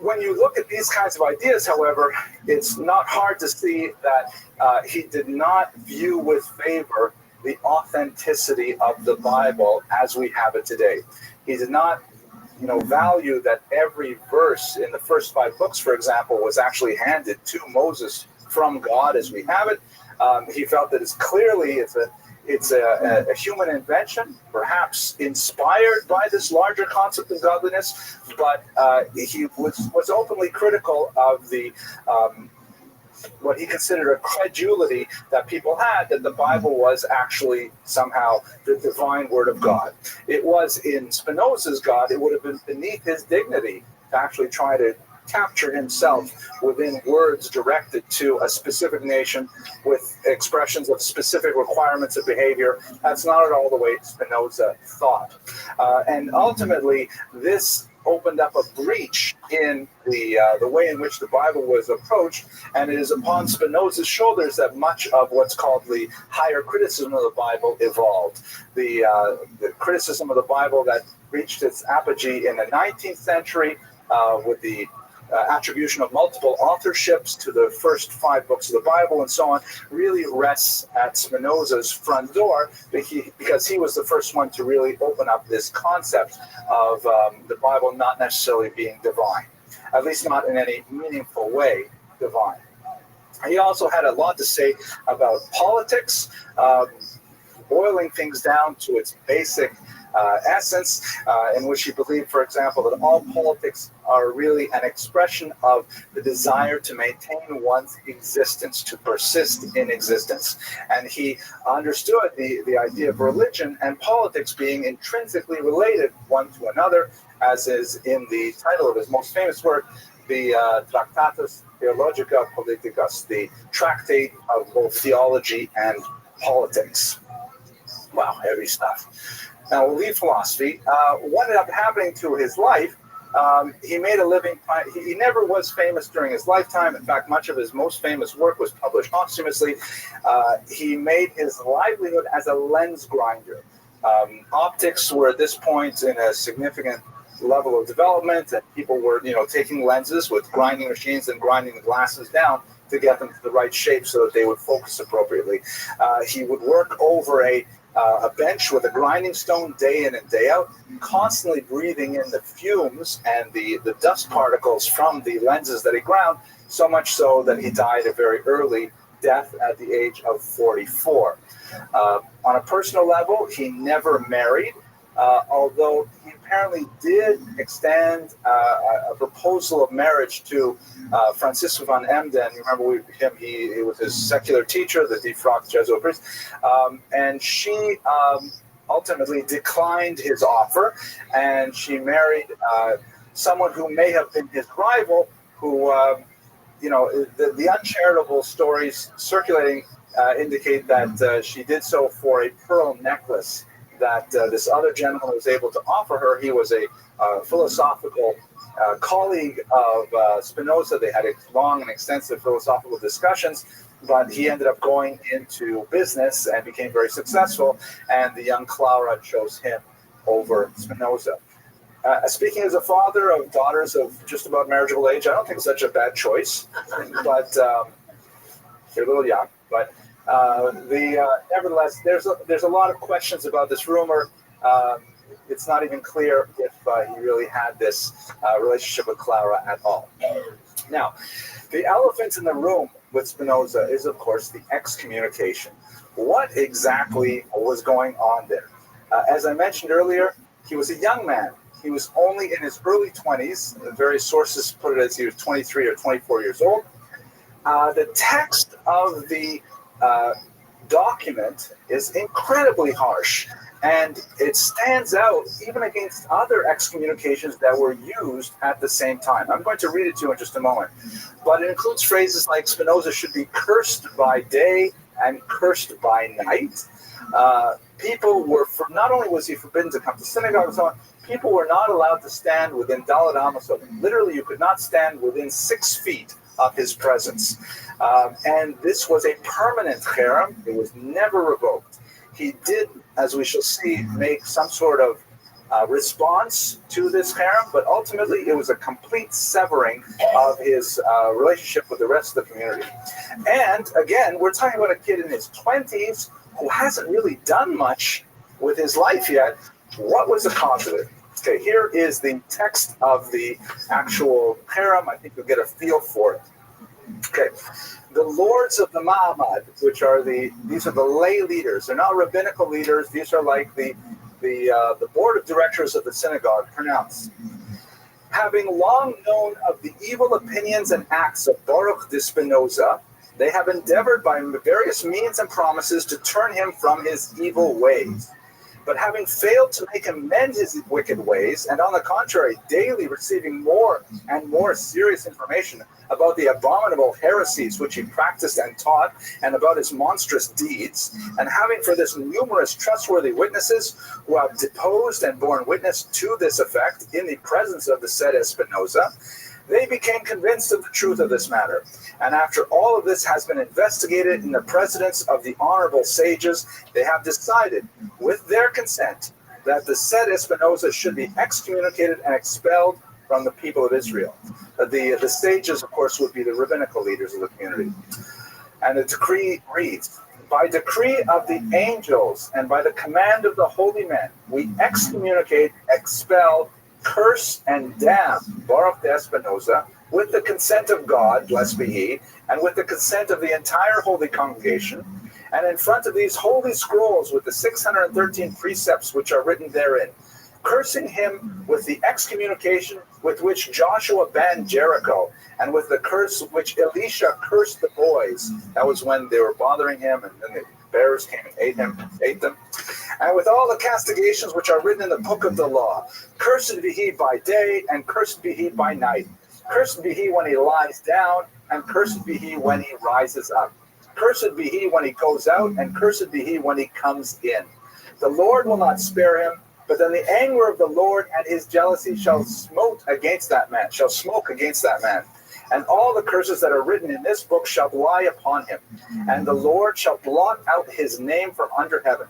When you look at these kinds of ideas, however, it's not hard to see that he did not view with favor the authenticity of the Bible as we have it today. He did not, value that every verse in the first 5 books, for example, was actually handed to Moses from God as we have it. He felt that it's a human invention, perhaps inspired by this larger concept of godliness, but he was openly critical of the what he considered a credulity that people had, that the Bible was actually somehow the divine word of God. It was in Spinoza's God, it would have been beneath his dignity to actually try to capture himself within words directed to a specific nation with expressions of specific requirements of behavior. That's not at all the way Spinoza thought. And ultimately, this opened up a breach in the way in which the Bible was approached, and it is upon Spinoza's shoulders that much of what's called the higher criticism of the Bible evolved. The criticism of the Bible that reached its apogee in the 19th century with the attribution of multiple authorships to the first 5 books of the Bible and so on, really rests at Spinoza's front door, because he was the first one to really open up this concept of the Bible not necessarily being divine, at least not in any meaningful way divine. He also had a lot to say about politics, boiling things down to its basic essence, in which he believed, for example, that all politics are really an expression of the desire to maintain one's existence, to persist in existence. And he understood the idea of religion and politics being intrinsically related one to another, as is in the title of his most famous work, the Tractatus Theologica Politicus, the tractate of both theology and politics. Wow, heavy stuff. Now, we'll leave philosophy. What ended up happening to his life, he made a living. He never was famous during his lifetime. In fact, much of his most famous work was published posthumously. He made his livelihood as a lens grinder. Optics were at this point in a significant level of development, and people were, taking lenses with grinding machines and grinding the glasses down to get them to the right shape so that they would focus appropriately. He would work over a bench with a grinding stone day in and day out, constantly breathing in the fumes and the dust particles from the lenses that he ground, so much so that he died a very early death at the age of 44. On a personal level, he never married, although he apparently did extend a proposal of marriage to Francisco van Emden. You remember him? He was his secular teacher, the defrocked Jesuit priest, and she ultimately declined his offer, and she married someone who may have been his rival, who, the uncharitable stories circulating indicate that she did so for a pearl necklace that this other gentleman was able to offer her. He was a philosophical colleague of Spinoza. They had long and extensive philosophical discussions, but he ended up going into business and became very successful, and the young Clara chose him over Spinoza. Speaking as a father of daughters of just about marriageable age, I don't think it's such a bad choice, but they're a little young. But nevertheless, there's a lot of questions about this rumor. It's not even clear if he really had this relationship with Clara at all. Now, the elephant in the room with Spinoza is, of course, the excommunication. What exactly was going on there? As I mentioned earlier, he was a young man. He was only in his early 20s. Various sources put it as he was 23 or 24 years old. The text of the document is incredibly harsh, and it stands out even against other excommunications that were used at the same time. I'm going to read it to you in just a moment, but it includes phrases like Spinoza should be cursed by day and cursed by night. People were, not only was he forbidden to come to synagogue and so on, people were not allowed to stand within Dalet Amos. Literally, you could not stand within 6 feet of his presence. And this was a permanent cherem. It was never revoked. He did, as we shall see, make some sort of response to this cherem, but ultimately it was a complete severing of his relationship with the rest of the community. And again, we're talking about a kid in his 20s who hasn't really done much with his life yet. What was the cause of it? Okay, here is the text of the actual cherem. I think you'll get a feel for it. Okay, the lords of the Ma'amad, these are the lay leaders. They're not rabbinical leaders. These are like the board of directors of the synagogue, pronounce. Having long known of the evil opinions and acts of Baruch de Spinoza, they have endeavored by various means and promises to turn him from his evil ways. But having failed to make him mend his wicked ways, and on the contrary, daily receiving more and more serious information about the abominable heresies which he practiced and taught, and about his monstrous deeds, and having for this numerous trustworthy witnesses who have deposed and borne witness to this effect in the presence of the said Spinoza, they became convinced of the truth of this matter. And after all of this has been investigated in the presence of the honorable sages, they have decided, with their consent, that the said Spinoza should be excommunicated and expelled from the people of Israel. The sages, of course, would be the rabbinical leaders of the community. And the decree reads, by decree of the angels and by the command of the holy men, we excommunicate, expel, curse, and damn Baruch de Espinosa with the consent of God, blessed be he, and with the consent of the entire holy congregation, and in front of these holy scrolls with the 613 precepts which are written therein, cursing him with the excommunication with which Joshua banned Jericho, and with the curse which Elisha cursed the boys. That was when they were bothering him, and then the bears came and ate them. And with all the castigations which are written in the book of the law, cursed be he by day, and cursed be he by night. Cursed be he when he lies down, and cursed be he when he rises up. Cursed be he when he goes out, and cursed be he when he comes in. The Lord will not spare him, but then the anger of the Lord and his jealousy shall smoke against that man. And all the curses that are written in this book shall lie upon him. And the Lord shall blot out his name from under heaven.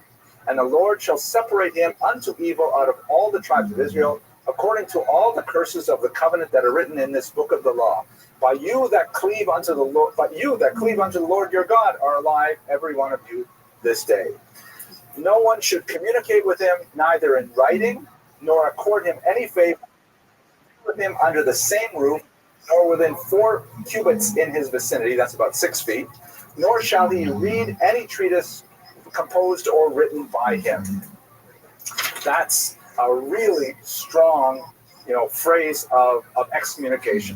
And the Lord shall separate him unto evil out of all the tribes of Israel, according to all the curses of the covenant that are written in this book of the law. By you that cleave unto the Lord, your God are alive, every one of you, this day. No one should communicate with him, neither in writing, nor accord him any favor with him under the same roof, nor within 4 cubits in his vicinity, that's about 6 feet, nor shall he read any treatise composed or written by him. That's a really strong, phrase of excommunication.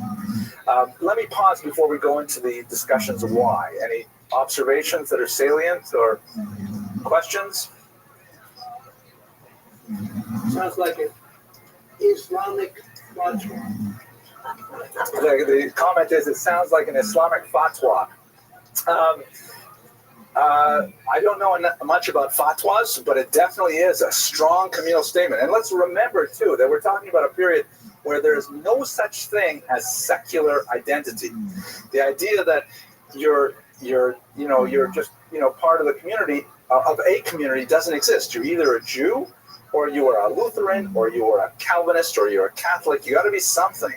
Let me pause before we go into the discussions of why. Any observations that are salient or questions?
Sounds like an Islamic fatwa.
The comment is, it sounds like an Islamic fatwa. I don't know much about fatwas, but it definitely is a strong communal statement. And let's remember, too, that we're talking about a period where there is no such thing as secular identity. The idea that you're just part of the community, of a community, doesn't exist. You're either a Jew, or you are a Lutheran, or you are a Calvinist, or you're a Catholic. You got to be something.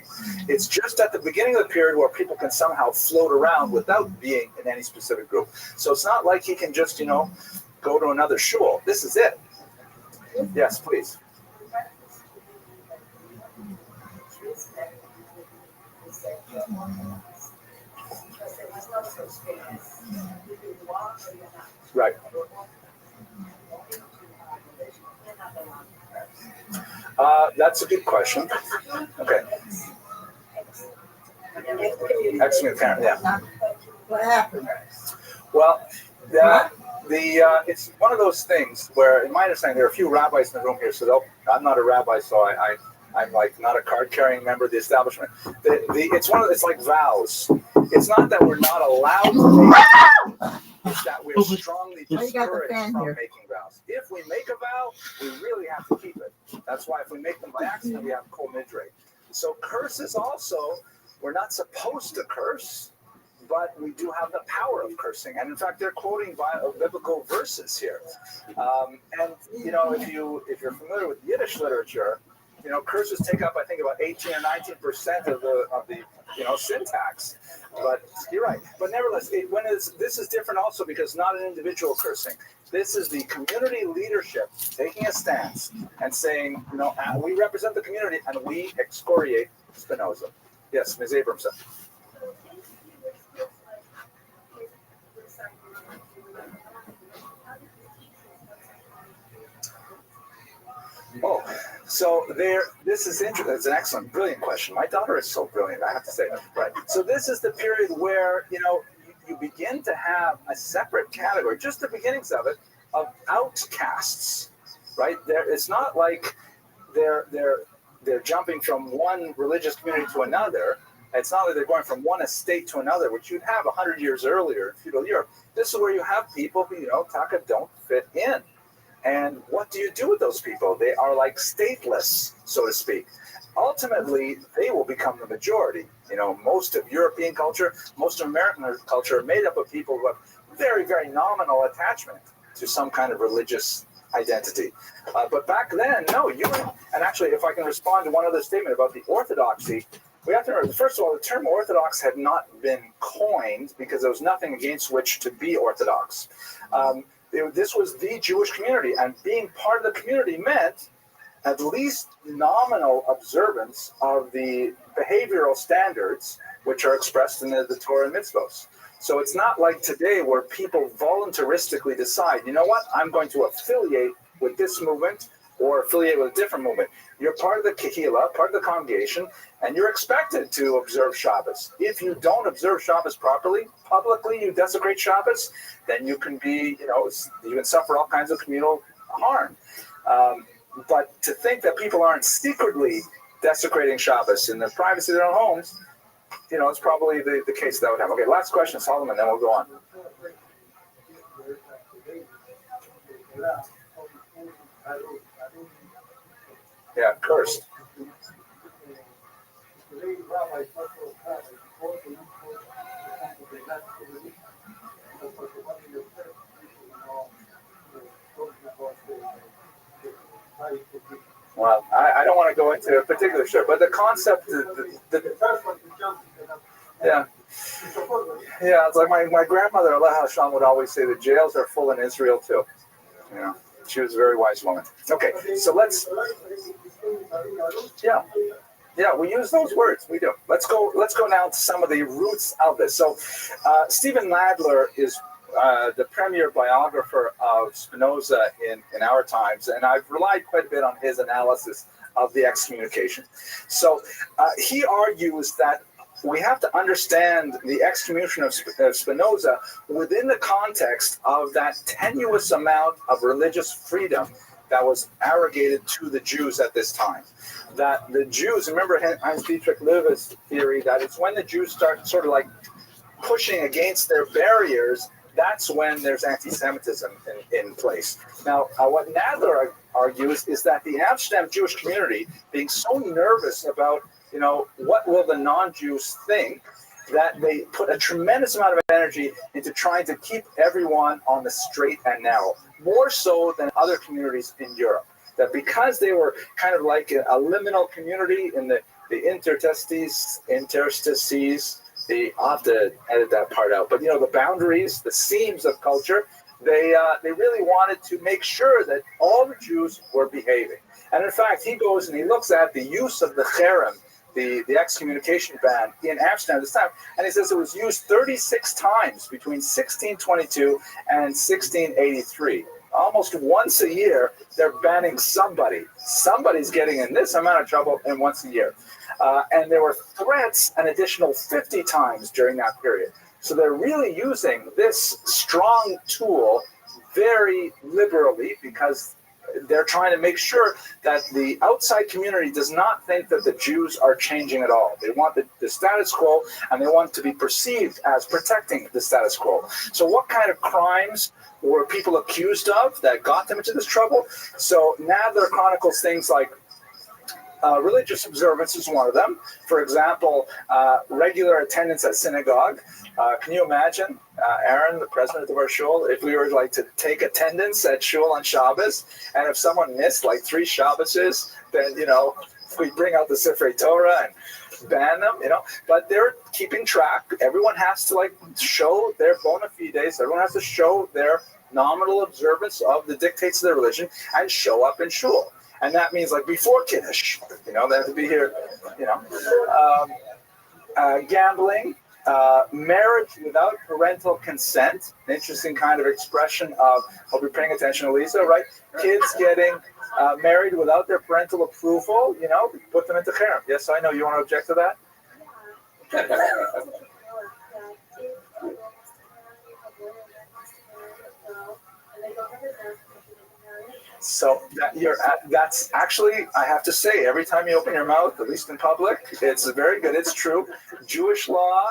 It's just at the beginning of the period where people can somehow float around without being in any specific group. So it's not like he can just, go to another shul. This is it. Yes, please. Right. That's a good question. Okay. Excommunicate, yeah.
What happened?
Well, it's one of those things where, in my understanding, there are a few rabbis in the room here, so I'm not a rabbi, so I'm like not a card-carrying member of the establishment. It's like vows. It's not that we're not allowed to make it, it's that we're strongly discouraged from making vows. If we make a vow, we really have to keep it. That's why if we make them by accident, we have kol nidre. So curses also, we're not supposed to curse, but we do have the power of cursing. And in fact, they're quoting biblical verses here. And if you're familiar with Yiddish literature, curses take up, I think, about 18 or 19% of the syntax. But you're right. But nevertheless, this is different also because not an individual cursing. This is the community leadership taking a stance and saying, we represent the community and we excoriate Spinoza. Yes, Ms. Abramson. Oh, so this is interesting. It's an excellent, brilliant question. My daughter is so brilliant, I have to say. Right. So this is the period where, you begin to have a separate category, just the beginnings of it, of outcasts, right? It's not like they're jumping from one religious community to another. It's not like they're going from one estate to another, which you'd have 100 years earlier in feudal Europe. This is where you have people who, Taka, don't fit in. And what do you do with those people? They are like stateless, so to speak. Ultimately, they will become the majority. Most of European culture, most of American culture are made up of people who have very, very nominal attachment to some kind of religious identity. But back then, no, and actually, if I can respond to one other statement about the orthodoxy, we have to remember, first of all, the term Orthodox had not been coined because there was nothing against which to be Orthodox. This was the Jewish community, and being part of the community meant at least nominal observance of the behavioral standards which are expressed in the Torah and mitzvos. So it's not like today where people voluntaristically decide, you know what, I'm going to affiliate with this movement or affiliate with a different movement. You're part of the kehillah, part of the congregation, and you're expected to observe Shabbos. If you don't observe Shabbos properly, publicly you desecrate Shabbos, then you can be, you can suffer all kinds of communal harm. But to think that people aren't secretly desecrating Shabbos in the privacy of their own homes, it's probably the case that would happen. Okay, last question, Solomon, then we'll go on. Yeah, cursed. Well, I don't want to go into a particular show, but the concept, it's like my grandmother, Allah Hashem, would always say the jails are full in Israel too. She was a very wise woman. Okay, so let's, we use those words. We do. Let's go now to some of the roots of this. So, Stephen Nadler is the premier biographer of Spinoza in our times, and I've relied quite a bit on his analysis of the excommunication. So, he argues that we have to understand the excommunication of Spinoza within the context of that tenuous amount of religious freedom that was arrogated to the Jews at this time. That the Jews, remember Heinz Dietrich Löwe's theory, that it's when the Jews start sort of like pushing against their barriers, that's when there's anti-Semitism in place. Now, what Nadler argues is that the Amsterdam Jewish community, being so nervous about what will the non-Jews think, that they put a tremendous amount of energy into trying to keep everyone on the straight and narrow, more so than other communities in Europe. That because they were kind of like a liminal community in the interstices, I'll have to edit that part out, but the boundaries, the seams of culture, they really wanted to make sure that all the Jews were behaving. And in fact, he goes and he looks at the use of the cherem, the excommunication ban in Amsterdam this time, and he says it was used 36 times between 1622 and 1683. Almost once a year, they're banning somebody. Somebody's getting in this amount of trouble, and once a year. And there were threats an additional 50 times during that period. So they're really using this strong tool very liberally because they're trying to make sure that the outside community does not think that the Jews are changing at all. They want the status quo, and they want to be perceived as protecting the status quo. So what kind of crimes were people accused of that got them into this trouble? So Nadler chronicles things like religious observance is one of them. For example, regular attendance at synagogue. Can you imagine, Aaron, the president of our shul, if we were like to take attendance at shul on Shabbos, and if someone missed like 3 Shabboses, then, we bring out the Sifrei Torah and ban them, but they're keeping track. Everyone has to show their bona fides. Everyone has to show their nominal observance of the dictates of their religion and show up in shul. And that means before Kiddush, they have to be here, gambling, marriage without parental consent, an interesting kind of expression of, hope you're paying attention, Elisa, right? Kids getting married without their parental approval, put them into cherem. Yes, I know. You want to object to that? So that's actually, I have to say, every time you open your mouth, at least in public, it's very good. It's true. Jewish law,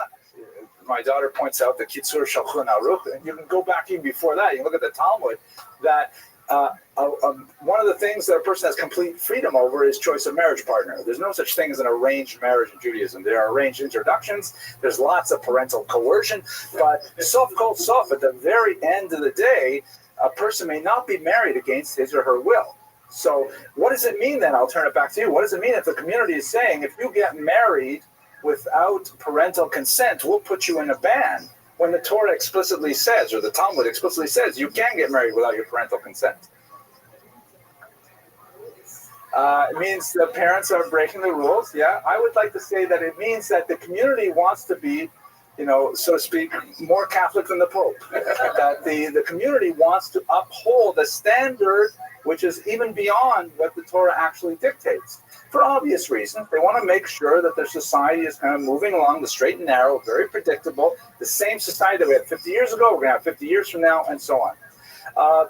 my daughter points out the Kitzur Shulchan Aruch, and you can go back even before that. You can look at the Talmud, that one of the things that a person has complete freedom over is choice of marriage partner. There's no such thing as an arranged marriage in Judaism. There are arranged introductions. There's lots of parental coercion. But sof kol sof, at the very end of the day, a person may not be married against his or her will. So what does it mean then? I'll turn it back to you. What does it mean if the community is saying, if you get married without parental consent, we'll put you in a ban, when the Torah explicitly says, or the Talmud explicitly says, you can get married without your parental consent? It means the parents are breaking the rules. Yeah, I would like to say that it means that the community wants to be, so to speak, more Catholic than the Pope. That the community wants to uphold a standard which is even beyond what the Torah actually dictates. For obvious reasons, they want to make sure that their society is kind of moving along the straight and narrow, very predictable, the same society that we had 50 years ago, we're going to have 50 years from now, and so on.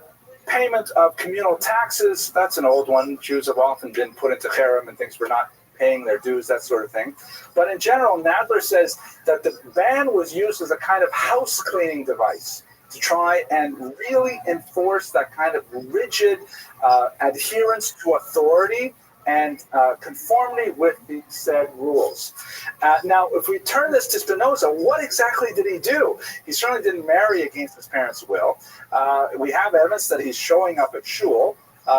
Payment of communal taxes, that's an old one. Jews have often been put into cherem and things for not paying their dues, that sort of thing. But in general, Nadler says that the ban was used as a kind of house cleaning device to try and really enforce that kind of rigid adherence to authority and conformity with the said rules. Now, if we turn this to Spinoza, what exactly did he do? He certainly didn't marry against his parents' will. We have evidence that he's showing up at shul.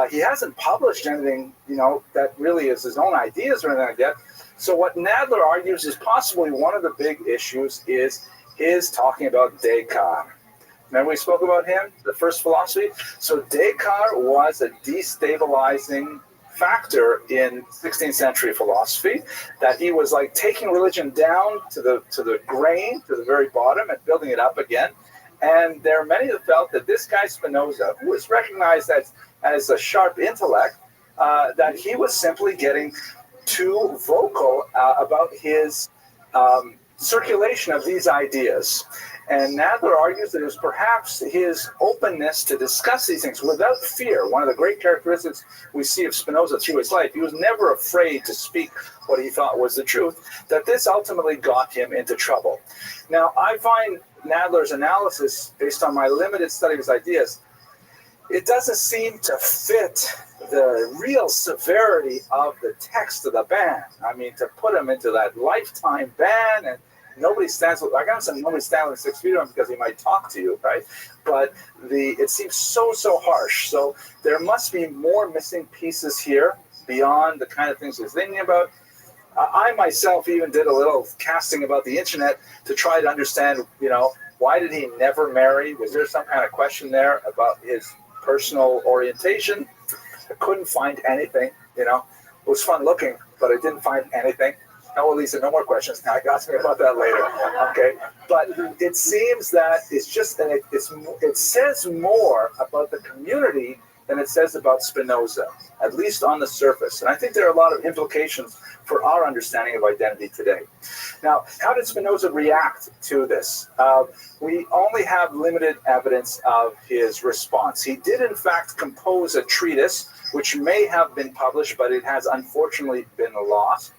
He hasn't published anything, that really is his own ideas or anything like that. So what Nadler argues is possibly one of the big issues is talking about Descartes. Remember we spoke about him, the first philosophy? So Descartes was a destabilizing factor in 16th century philosophy, that he was like taking religion down to the grain, to the very bottom, and building it up again. And there are many that felt that this guy Spinoza, who was recognized as a sharp intellect, that he was simply getting too vocal about his circulation of these ideas. And Nadler argues that it was perhaps his openness to discuss these things without fear. One of the great characteristics we see of Spinoza through his life, he was never afraid to speak what he thought was the truth, that this ultimately got him into trouble. Now, I find Nadler's analysis, based on my limited study of his ideas, it doesn't seem to fit the real severity of the text of the ban. I mean, to put him into that lifetime ban, and nobody stands. I gotta say, nobody stands within 6 feet of him because he might talk to you, right? But it seems so harsh. So there must be more missing pieces here beyond the kind of things he's thinking about. I myself even did a little casting about the internet to try to understand, why did he never marry? Was there some kind of question there about his personal orientation? I couldn't find anything. It was fun looking, but I didn't find anything. No, Lisa, no more questions now. Ask me about that later. Okay, but it seems that it's just, and it says more about the community than it says about Spinoza, at least on the surface. And I think there are a lot of implications for our understanding of identity today. Now, how did Spinoza react to this? We only have limited evidence of his response. He did, in fact, compose a treatise, which may have been published, but it has unfortunately been lost.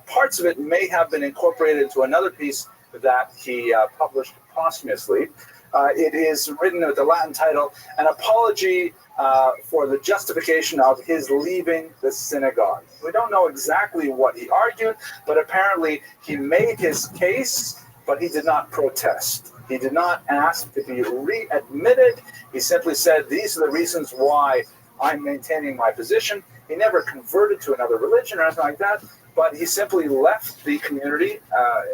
Parts of it may have been incorporated into another piece that he published posthumously. It is written with the Latin title, An Apology for the Justification of His Leaving the Synagogue. We don't know exactly what he argued, but apparently he made his case, but he did not protest. He did not ask to be readmitted. He simply said, these are the reasons why I'm maintaining my position. He never converted to another religion or anything like that, but he simply left the community,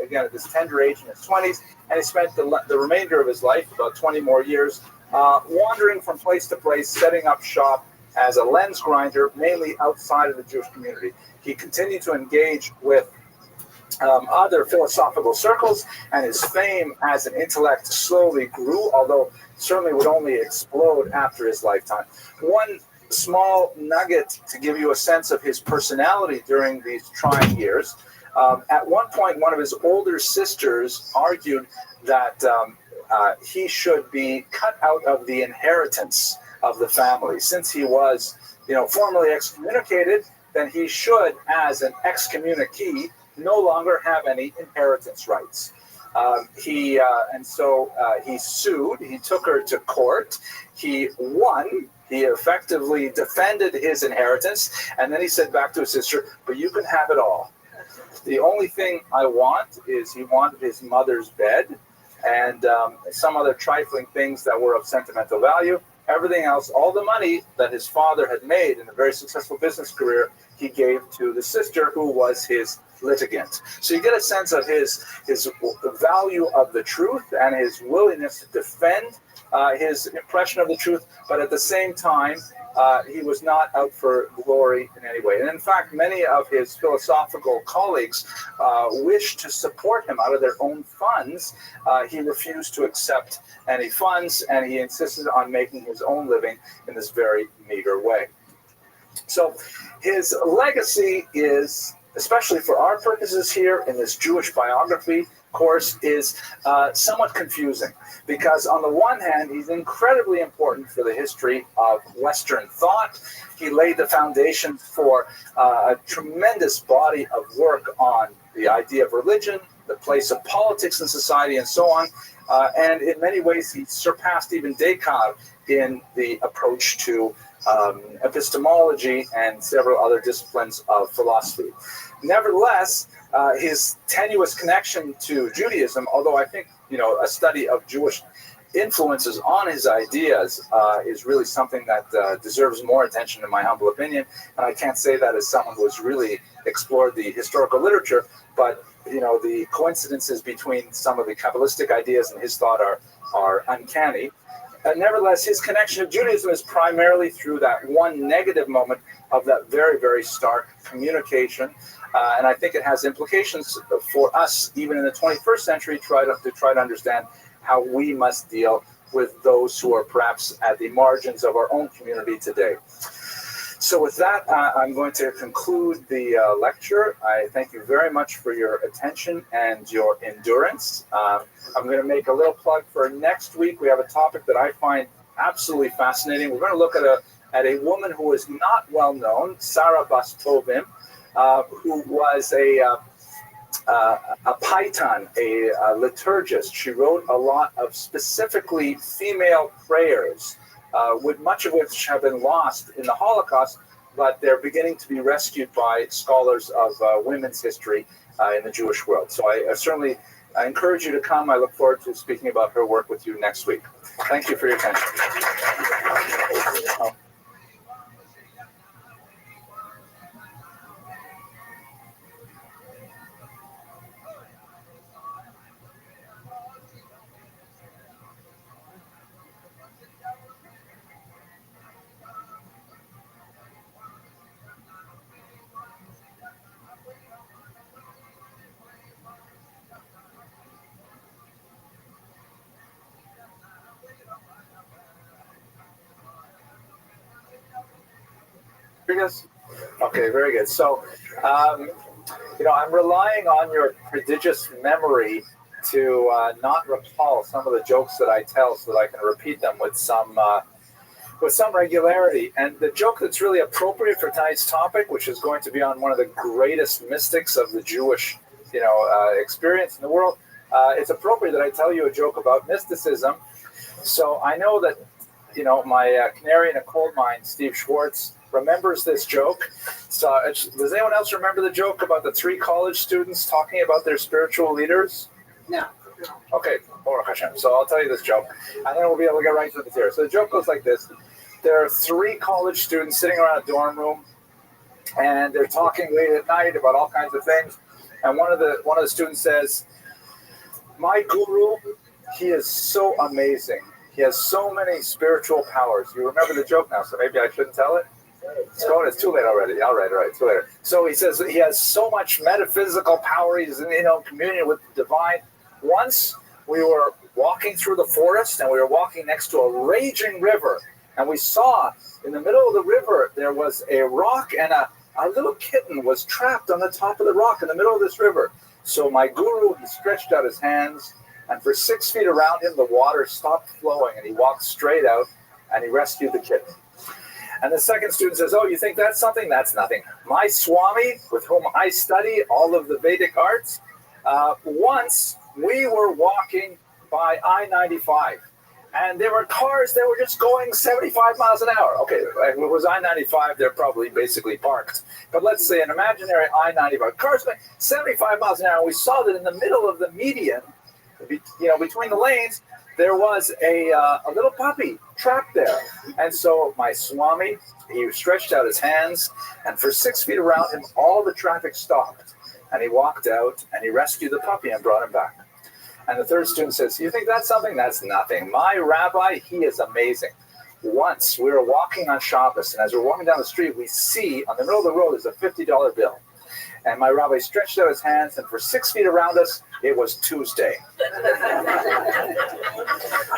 again, at this tender age in his 20s, and he spent the remainder of his life, about 20 more years, wandering from place to place, setting up shop as a lens grinder, mainly outside of the Jewish community. He continued to engage with other philosophical circles, and his fame as an intellect slowly grew, although certainly would only explode after his lifetime. One small nugget to give you a sense of his personality during these trying years. At one point, one of his older sisters argued that he should be cut out of the inheritance of the family. Since he was, formally excommunicated, then he should, as an excommunicee, no longer have any inheritance rights. He sued. He took her to court. He won. He effectively defended his inheritance, and then he said back to his sister, but you can have it all. The only thing I want is, he wanted his mother's bed and some other trifling things that were of sentimental value, Everything else, all the money that his father had made in a very successful business career, he gave to the sister who was his litigant. So you get a sense of his value of the truth and his willingness to defend his impression of the truth, but at the same time, he was not out for glory in any way. And in fact, many of his philosophical colleagues wished to support him out of their own funds. He refused to accept any funds, and he insisted on making his own living in this very meager way. So his legacy is, especially for our purposes here in this Jewish biography course, is somewhat confusing, because on the one hand, he's incredibly important for the history of Western thought. He laid the foundations for a tremendous body of work on the idea of religion, the place of politics in society, and so on. And in many ways, he surpassed even Descartes in the approach to epistemology and several other disciplines of philosophy. Nevertheless, his tenuous connection to Judaism, although I think a study of Jewish influences on his ideas is really something that deserves more attention, in my humble opinion. And I can't say that as someone who has really explored the historical literature, but the coincidences between some of the Kabbalistic ideas and his thought are uncanny. Nevertheless, his connection to Judaism is primarily through that one negative moment of that very, very stark communication. And I think it has implications for us, even in the 21st century, to try to understand how we must deal with those who are perhaps at the margins of our own community today. So with that, I'm going to conclude the lecture. I thank you very much for your attention and your endurance. I'm going to make a little plug for next week. We have a topic that I find absolutely fascinating. We're going to look at a woman who is not well known, Sarah Bas Tovim, who was a paitan, a liturgist. She wrote a lot of specifically female prayers, with much of which have been lost in the Holocaust, but they're beginning to be rescued by scholars of women's history in the Jewish world. So I certainly encourage you to come. I look forward to speaking about her work with you next week. Thank you for your attention. Okay, very good. So, I'm relying on your prodigious memory to not recall some of the jokes that I tell, so that I can repeat them with some regularity. And the joke that's really appropriate for tonight's topic, which is going to be on one of the greatest mystics of the Jewish, experience in the world, it's appropriate that I tell you a joke about mysticism. So I know that, my canary in a coal mine, Steve Schwartz, remembers this joke. So does anyone else remember the joke about the 3 college students talking about their spiritual leaders?
No.
Okay, Baruch Hashem. So I'll tell you this joke, and then we'll be able to get right to the material. So the joke goes like this. There are 3 college students sitting around a dorm room, and they're talking late at night about all kinds of things. And one of the students says, "My guru, he is so amazing. He has so many spiritual powers." You remember the joke now, so maybe I shouldn't tell it? It's too late already. All right, too late. So he says that he has so much metaphysical power. He's in communion with the divine. Once we were walking through the forest, and we were walking next to a raging river, and we saw in the middle of the river there was a rock, and a little kitten was trapped on the top of the rock in the middle of this river. So my guru, he stretched out his hands, and for 6 feet around him the water stopped flowing, and he walked straight out, and he rescued the kitten. And the second student says, "Oh, you think that's something? That's nothing. My Swami, with whom I study all of the Vedic arts, once we were walking by I-95, and there were cars that were just going 75 miles an hour. Okay, if it was I-95, they're probably basically parked. But let's say an imaginary I-95. Cars going 75 miles an hour. We saw that in the middle of the median, between the lanes, there was a little puppy trapped there. And so my Swami, he stretched out his hands, and for 6 feet around him, all the traffic stopped. And he walked out, and he rescued the puppy and brought him back. And the third student says, you think that's something? That's nothing. My rabbi, he is amazing. Once we were walking on Shabbos, and as we're walking down the street, we see on the middle of the road is a $50 bill. And my rabbi stretched out his hands, and for 6 feet around us, it was Tuesday.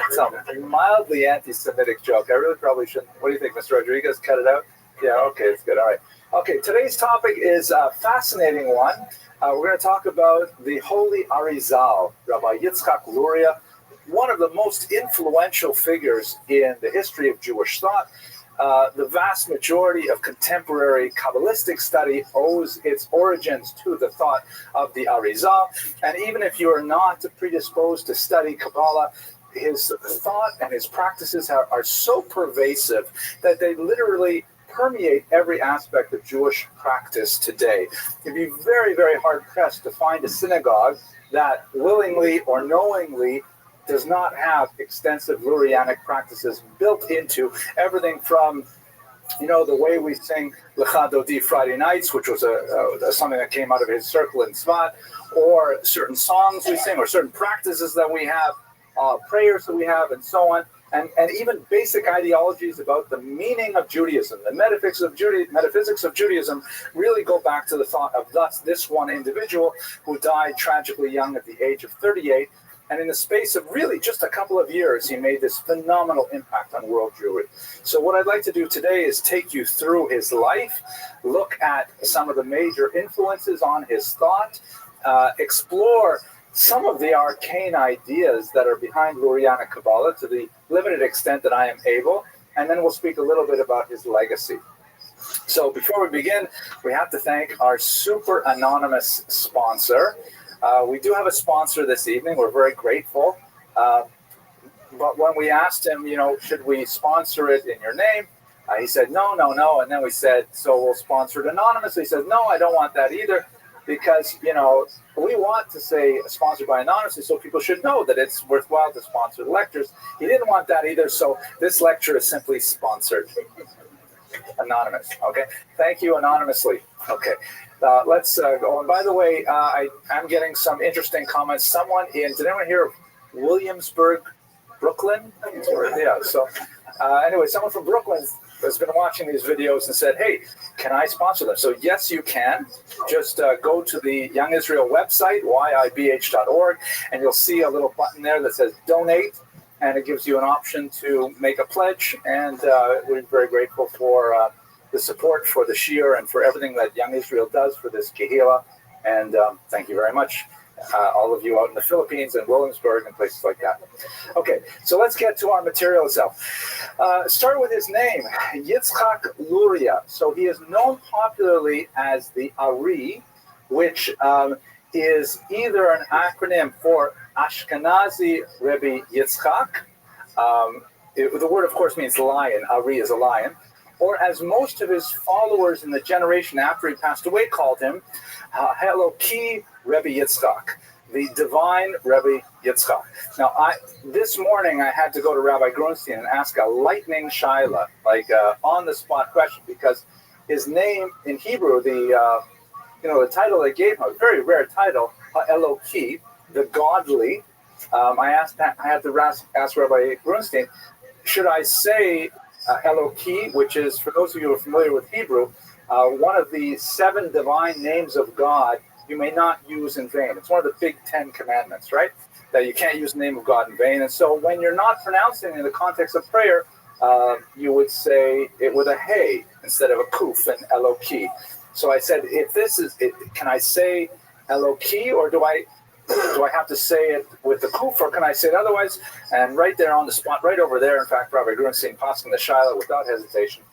It's a mildly anti-Semitic joke. I really probably shouldn't. What do you think, Mr. Rodriguez? Cut it out? Yeah, okay, it's good. All right. Okay, today's topic is a fascinating one. We're going to talk about the Holy Arizal, Rabbi Yitzchak Luria, one of the most influential figures in the history of Jewish thought. The vast majority of contemporary Kabbalistic study owes its origins to the thought of the Arizal. And even if you are not predisposed to study Kabbalah, his thought and his practices are so pervasive that they literally permeate every aspect of Jewish practice today. You'd be very, very hard-pressed to find a synagogue that willingly or knowingly does not have extensive Lurianic practices built into everything from, the way we sing Lecha Dodi Friday nights, which was something that came out of his circle in Tzvat, or certain songs we sing, or certain practices that we have, prayers that we have, and so on. And even basic ideologies about the meaning of Judaism, the metaphysics of Judaism really go back to the thought of this one individual who died tragically young at the age of 38. And in the space of really just a couple of years, he made this phenomenal impact on world Jewry. So what I'd like to do today is take you through his life, look at some of the major influences on his thought, explore some of the arcane ideas that are behind Lurianic Kabbalah to the limited extent that I am able, and then we'll speak a little bit about his legacy. So before we begin, we have to thank our super anonymous sponsor. We do have a sponsor this evening. We're very grateful. But when we asked him, should we sponsor it in your name? He said, no. And then we said, so we'll sponsor it anonymously. He said, no, I don't want that either. Because, we want to say sponsored by anonymously so people should know that it's worthwhile to sponsor the lectures. He didn't want that either. So this lecture is simply sponsored. Anonymous. Okay. Thank you anonymously. Okay. Let's go. And by the way, I'm getting some interesting comments. Did anyone hear of Williamsburg, Brooklyn? Yeah. So anyway, someone from Brooklyn has been watching these videos and said, hey, can I sponsor them? So yes, you can. Just go to the Young Israel website, yibh.org, and you'll see a little button there that says donate. And it gives you an option to make a pledge. And we're very grateful for the support for the Shir and for everything that Young Israel does for this Kehillah. And thank you very much, all of you out in the Philippines and Williamsburg and places like that. Okay, so let's get to our material itself. Start with his name, Yitzchak Luria. So he is known popularly as the Ari, which is either an acronym for Ashkenazi Rebbe Yitzchak. The word, of course, means lion. Ari is a lion. Or as most of his followers in the generation after he passed away called him, Eloki Rebbe Yitzchak, the divine Rebbe Yitzchak. Now, this morning I had to go to Rabbi Grunstein and ask a lightning shaila, like on-the-spot question, because his name in Hebrew, the title they gave him, a very rare title, Eloki, the godly. I had to ask Rabbi Grunstein, should I say Eloki, which is, for those of you who are familiar with Hebrew, one of the 7 divine names of God you may not use in vain. It's one of the big 10 commandments, right? That you can't use the name of God in vain. And so when you're not pronouncing it in the context of prayer, you would say it with a hey instead of a kuf and Eloki. So I said, if this is it, can I say Eloki, or do I have to say it with the kuf, or can I say it otherwise? And right there on the spot, right over there, in fact, Rabbi Grunstein passing the shaila without hesitation,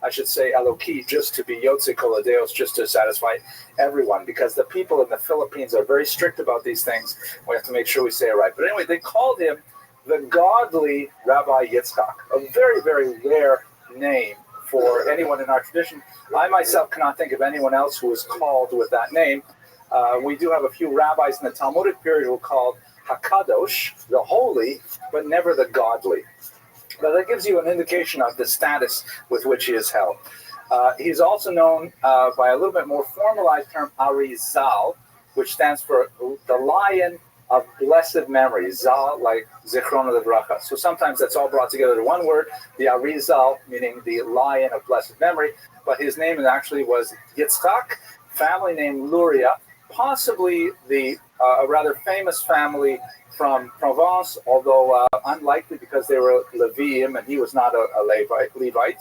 I should say Eloki, just to be Yotze Kol Hadeos, just to satisfy everyone, because the people in the Philippines are very strict about these things. We have to make sure we say it right. But anyway, they called him the godly Rabbi Yitzchak, a very, very rare name for anyone in our tradition. I myself cannot think of anyone else who is called with that name. We do have a few rabbis in the Talmudic period who are called Hakadosh, the holy, but never the godly. Now that gives you an indication of the status with which he is held. He's also known by a little bit more formalized term, Arizal, which stands for the lion of blessed memory. Zal, like Zichron Livracha. So sometimes that's all brought together to one word, the Arizal, meaning the lion of blessed memory. But his name actually was Yitzchak, family name Luria, possibly a rather famous family from Provence, although unlikely because they were Leviim and he was not a Levite.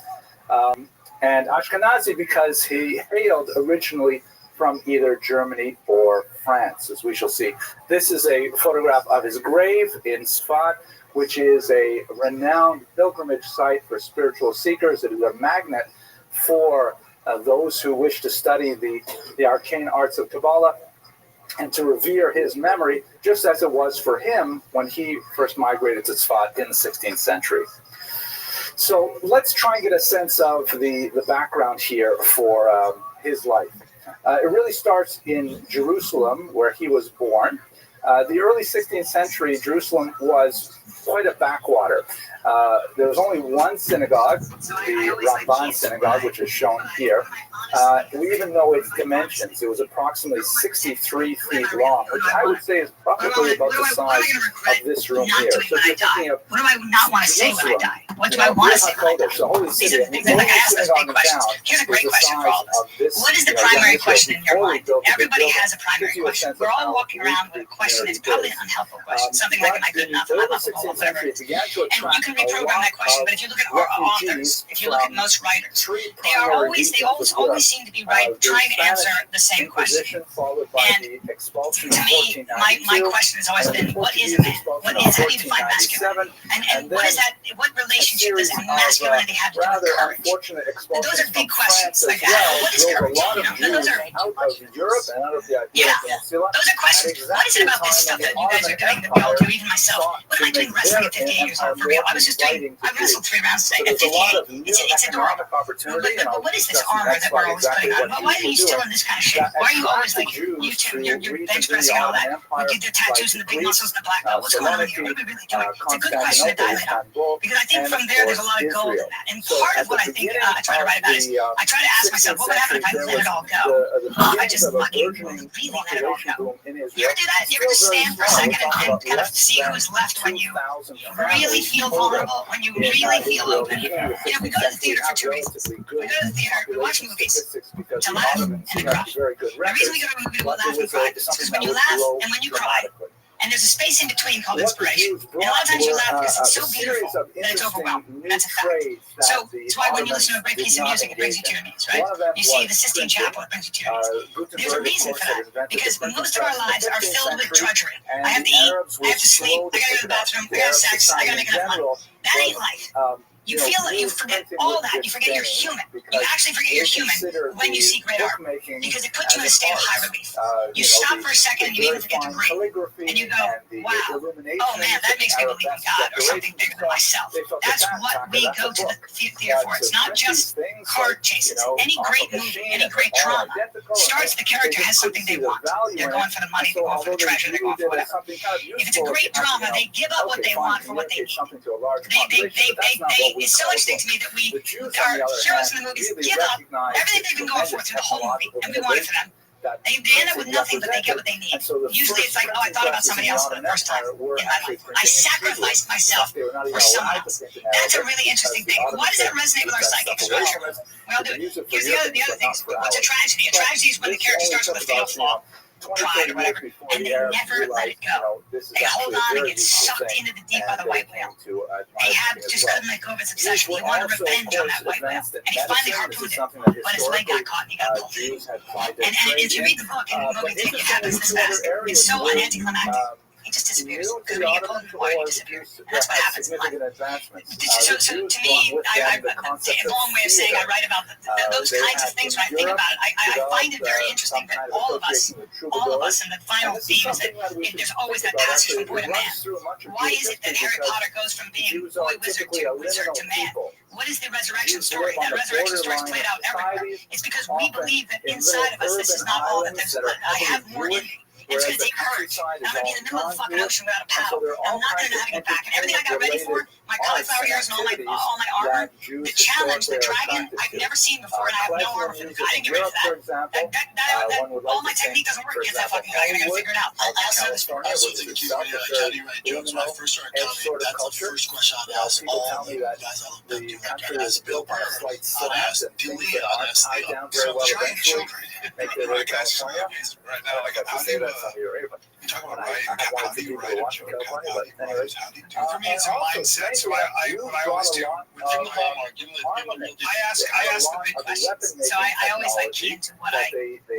And Ashkenazi because he hailed originally from either Germany or France, as we shall see. This is a photograph of his grave in Sfat, which is a renowned pilgrimage site for spiritual seekers. It is a magnet for those who wish to study the arcane arts of Kabbalah and to revere his memory, just as it was for him when he first migrated to Tzfat in the 16th century. So let's try and get a sense of the background here for his life. It really starts in Jerusalem, where he was born. The early 16th century, Jerusalem was quite a backwater. There was only one synagogue, the Ramban synagogue, which is shown here. We even know its dimensions. It was approximately 63 feet long, which I would say is probably about the size of this room here. So if you're thinking of
what do I not want to say when I die? What do I want to say when I die?
the holy
These
city,
are the things that, like, I ask those big questions. Here's a great question for all of us. What is the primary question in your mind? Everybody has a primary question. We're all walking around with a question that's probably an unhelpful question. Something like, am I good enough? Am I lovable? Whatever it is. And you can reprogram that question, but if you look at our authors, if you look at most writers, they always seem to be trying to answer the same question. And to me, my question has always been, what is a man? How do you define masculinity? And what is that? What relationship does masculinity have to do with courage? And those are big questions. Like, what is courage? Those are those are questions. What is it about this stuff that you guys are doing that we all do, even myself? What am I doing wrestling at 58 years old? For real, I wrestled 3 rounds today at 58. It's adorable. But what is this armor that we're always putting on? Why are you still in this kind of shape? Why are you always like, you're bench pressing and all that? You get the tattoos and the big muscles and the black belt. What's going on here? What are we really doing? It's a good question to dive in on. Because I think from there's a lot of gold in that. And part of what I think I try to write about is, I try to ask myself, what would happen if I let it all go? I just fucking really let it all go. You ever do that? You ever just stand for a second and kind of see who's left when you really feel vulnerable, when you really feel open? We go to the theater for 2 reasons. We go to the theater, we watch movies to laugh and to cry. The reason we go to a movie to laugh and cry is because when you laugh and when you cry, and there's a space in between called inspiration. And a lot of times you laugh because it's so beautiful that it's overwhelming. That's a fact. So it's why when you listen to a great piece of music, it brings you to your knees, right? You see the Sistine Chapel, it brings you to your knees. There's a reason for that, because most of our lives are filled with drudgery. I have to eat, I have to sleep, I gotta go to the bathroom, I gotta have sex, I gotta make enough money. That ain't life. You feel that you forget all that. You forget you're human. You actually forget you're human when you see great art, because it puts you in a state of high relief. You stop for a second and you even forget to breathe, and you go, "Wow, oh man, that makes me believe in God or something bigger than myself." That's what we go to the theater for. It's not just car chases. Any great movie, any great drama starts. The character has something they want. They're going for the money. They're going for the treasure. They're going for whatever. If it's a great drama, they give up what they want for what they need. It's so interesting to me that our heroes in the movies give up everything they've been going for through the whole movie, and we want it for them. They end up with nothing, but they get what they need. Usually it's like, oh, I thought about somebody else for the first time in my life. I sacrificed myself for someone else. That's a really interesting thing. Why does that resonate with our psychic structure? Well, here's the other things. What's a tragedy? A tragedy is when the character starts with a fatal flaw, pride or whatever, and they never let it go. They hold on and get sucked into the deep by the white whale. Ahab just couldn't let go of his obsession. He wanted revenge on that white whale, and he finally harpooned it, but his leg got caught and he got pulled. And if you read the book and the movie, it happens this fast. It's so anticlimactic. He just disappears. Because when you get pulled in the water, you disappear. And that's what happens in life. So to me, a long way of saying I write about those kinds of things when I think about it. I find it very interesting that all of us, and the final theme is that there's always that passage from boy to man. Why is it that Harry Potter goes from being boy wizard to man? What is the resurrection story? That resurrection story is played out everywhere. It's because we believe that inside of us, this is not all that there's. I have more in me. and it's
whereas
going to
the
take courage.
countryside
And
is
I'm going to be in the middle of the fucking
non-Jewish.
ocean without a
And so
paddle.
there are
I'm
all
not going
kinds
to know how
of
to get back. And everything I got ready for, my
arts
cauliflower
and
ears and all my
activities
armor,
that Jews
the challenge, the
historically are
dragon,
attracted
I've
to.
never seen before, and I have no armor for the I didn't get ready for
For
that.
example, one would
All
like
my
to think,
technique doesn't work
for
against that
example,
fucking guy. I gotta
Hollywood,
figure it out. I also know this.
California,
Also
which
think
is
you
itself a
Academy
very
Right Jones. When I first started
edge
comedy,
sort of
that's the
culture.
first question I'd ask
People
all
tell
the
me that
guys I looked up
the
to.
country
I'd
is
ask Bill
built on a
Burr,
slight
I'd
slant
ask
and
Bill
things
Lee,
that
I'd
aren't
ask
tied
the
down very well
giant
eventually
children.
make their way to
Guys,
California.
right now,
I got to say that some of you are able.
you talk
And
about
I
writing.
have
How
wanted
do
to
you
people
write
to
a
watch
joke?
California,
How
but
do you
anyways.
write? How do you do? For me, it's a
And also,
mindset. So
thankfully,
I
you
what I
brought
always do,
a lot
give them the
of
Hallmark, give them the
armament.
I ask the big questions. So I always like key into what am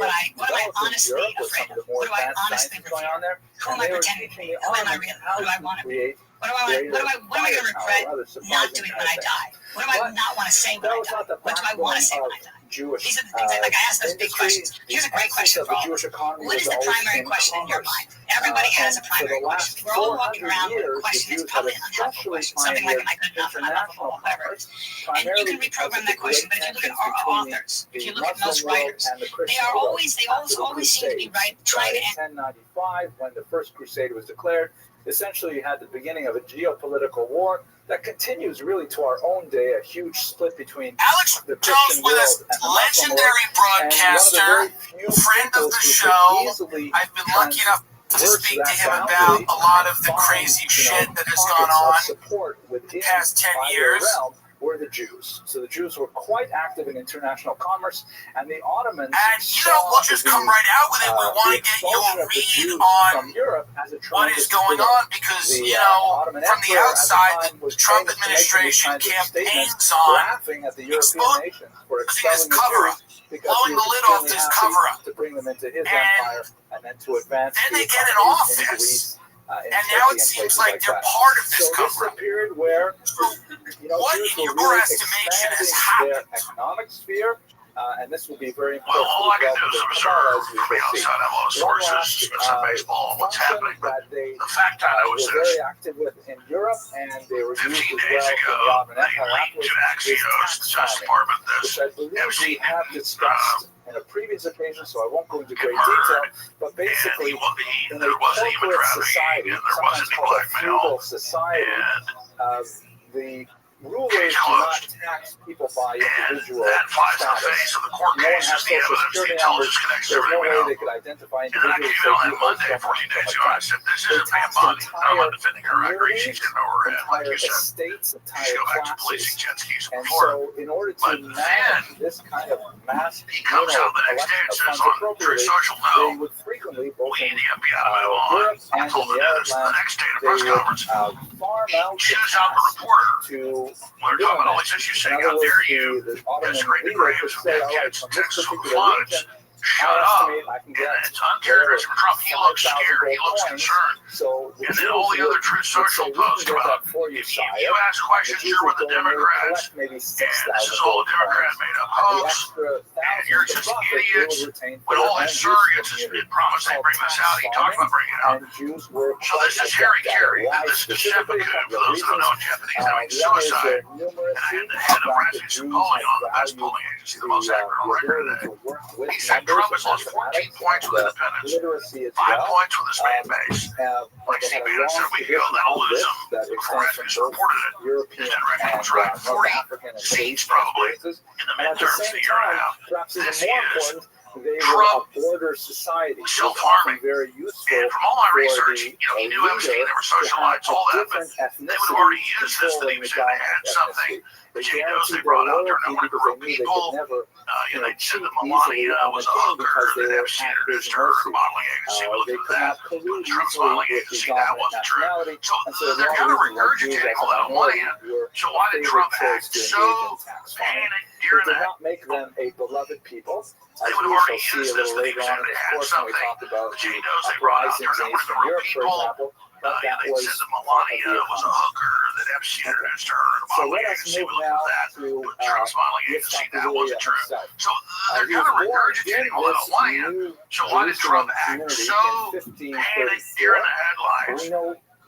I honestly afraid of? What do I honestly fear? Who am I pretending to be? Who am I really? Who do I want to be? What am I going to regret not doing when I die? What do I not want to say when I die? What do I want to say when I die? These are the things like I ask those big questions. Here's a great question for all of us. What is the primary question in your mind? Everybody has a primary question. We're all walking around with a question that's probably an unhelpful question. Something like, am I good enough? Am I lovable? Whatever it is. And you can reprogram that question. But if you look at our authors, if you look at most writers, they always seem to be right, trying to answer.
1095, when the First Crusade was declared, essentially you had the beginning of a geopolitical war that continues really to our own day, a huge split between
Alex
the
Jones
Christian
with
world
us,
and the Muslim world.
legendary broadcaster, friend of the show. I've been lucky enough to speak to him about a lot of the crazy shit that has gone on the past 10 years.
Were the Jews. So the Jews were quite active in international commerce, and the Ottomans.
And we'll just come right out with it. We want to get you a read on what is going on because, from the outside, the Trump administration campaigns on exposing his cover-up, blowing the lid off his cover-up.
To bring them into his empire and then to advance.
Then they get an office. And now it seems like they're part of this cover-up.
This is a period where,
what
Jews
in
were
your
really
estimation has
expanding their
happened?
economic sphere, and this will be very important.
Well, all I can do is observe from the outside. I have a lot of sources, some baseball, and what's happening. But the fact I know is
were very
this.
active with in Europe, and they were
15
used as
days
well
ago,
in the Ottoman
they
Empire.
leaked to Axios, the Justice Department,
Which I
this
believe
MC
we have discussed in a previous occasion, so I won't go into great detail. But basically, in a
there was a human
corporate
trafficking,
society,
and there
sometimes
wasn't any
called a
blackmail.
feudal society,
And
the rulers do not tax people by individual
that flies in the
status.
face of the court
No one
cases,
has
the
social
evidence, the
security
intelligence
numbers.
connections,
There's no
everything we
way
know.
they could identify
And then I
individuals.
came out on Monday, 14 days ago, and I said, this isn't being bonding. I'm not defending her. I agree she's getting over it. Like you said,
Estates,
she
entire
go back to
classes.
policing jet skis from
And
Florida.
so, in order
But
to manage
then
this kind of mass
he comes out the next day and says on Truth Social,
they
no,
would frequently, both
we
in
need the FBI to move on.
Europe
I
and
told
in
the
the
Dennis the
Netherlands,
next day at a
they
press
would
conference.
farm out the
Choose out the
task
reporter.
to
We're talking about all these issues saying, how dare you
the Ottoman
desecrate the
leader
graves
could
of
say,
dead
all right,
kids
from
in
this
Texas from
particular
floods.
region,
Shut
I
up.
estimate I can
And
get
it's uncharacteristic for Trump. He looks scared. He looks
coins.
concerned.
So
And then all the other Truth Social posts come out. If you ask questions, you're with the Democrats, and this is all a Democrat made up hoax, and you're just idiots. When all his surrogates had promised they'd bring this out, he talked about bringing it out. So this is Harry Carey, and this is Jeff McCoon. For those that don't know, Japanese having suicide, and I had the head of Rasmussen polling on the best polling agency, the most accurate on record today. He said Trump has lost 14 points with independents, 5 points with his fan base. Like C. Bannon said a week ago, that'll lose him before Rasmussen reported it. And then Reagan was right. 40 seats probably in the midterms a year and a half. This is Trump self-harming. And from all my research, he knew Epstein, there were socialites, all that, but they would have already used this that he was saying they had something. The Jane Does they brought out there, nobody wrote people. They said that Melania was a hooker, that Epstein introduced her modeling agency. We looked at that. Trump's modeling agency, that wasn't true. So they're kind of regurgitating all that on one hand. So why did Trump act so panic during
did
that?
not make them a beloved people.
They would have already used this that he was saying they had something. The Jane Does they brought out there, nobody wrote people. They said that Melania was a hooker, that Epstein introduced her in a modeling agency. We looked at that. But Trump's modeling agency, that wasn't true. So they're kind of regurgitating all that on one hand. So why did Trump act so panicked during the headlines?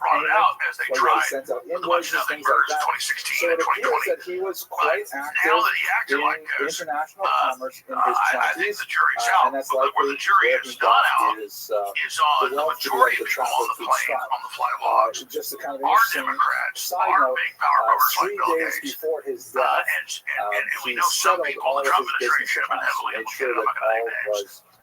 brought it
payment,
out as they
where
tried
he sends out
with a bunch
invoices,
of
things
numbers,
like that.
2016
So
and
it appears
2020.
that he was quite
Now
active
that he acted
in
like this,
international commerce in his
I think
20s,
the jury's out.
and that's
But where
likely
the jury
where
has
he
gone
got
out
his
is on the
wealth to be
majority
able
of
to
people
travel
on the
through
plane,
Scott.
on the flight logs,
Just a kind of
are
interesting
Democrats,
side
are
note,
big power brokers
3
like Bill
days
Gates.
before his death,
And we
he
know some
settled
people
all
in the
of
Trump
his business
administration have been
accounts,
heavily
made sure
implicated. I'm
that
not going to
all
name names.
was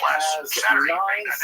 has
Saturday,
9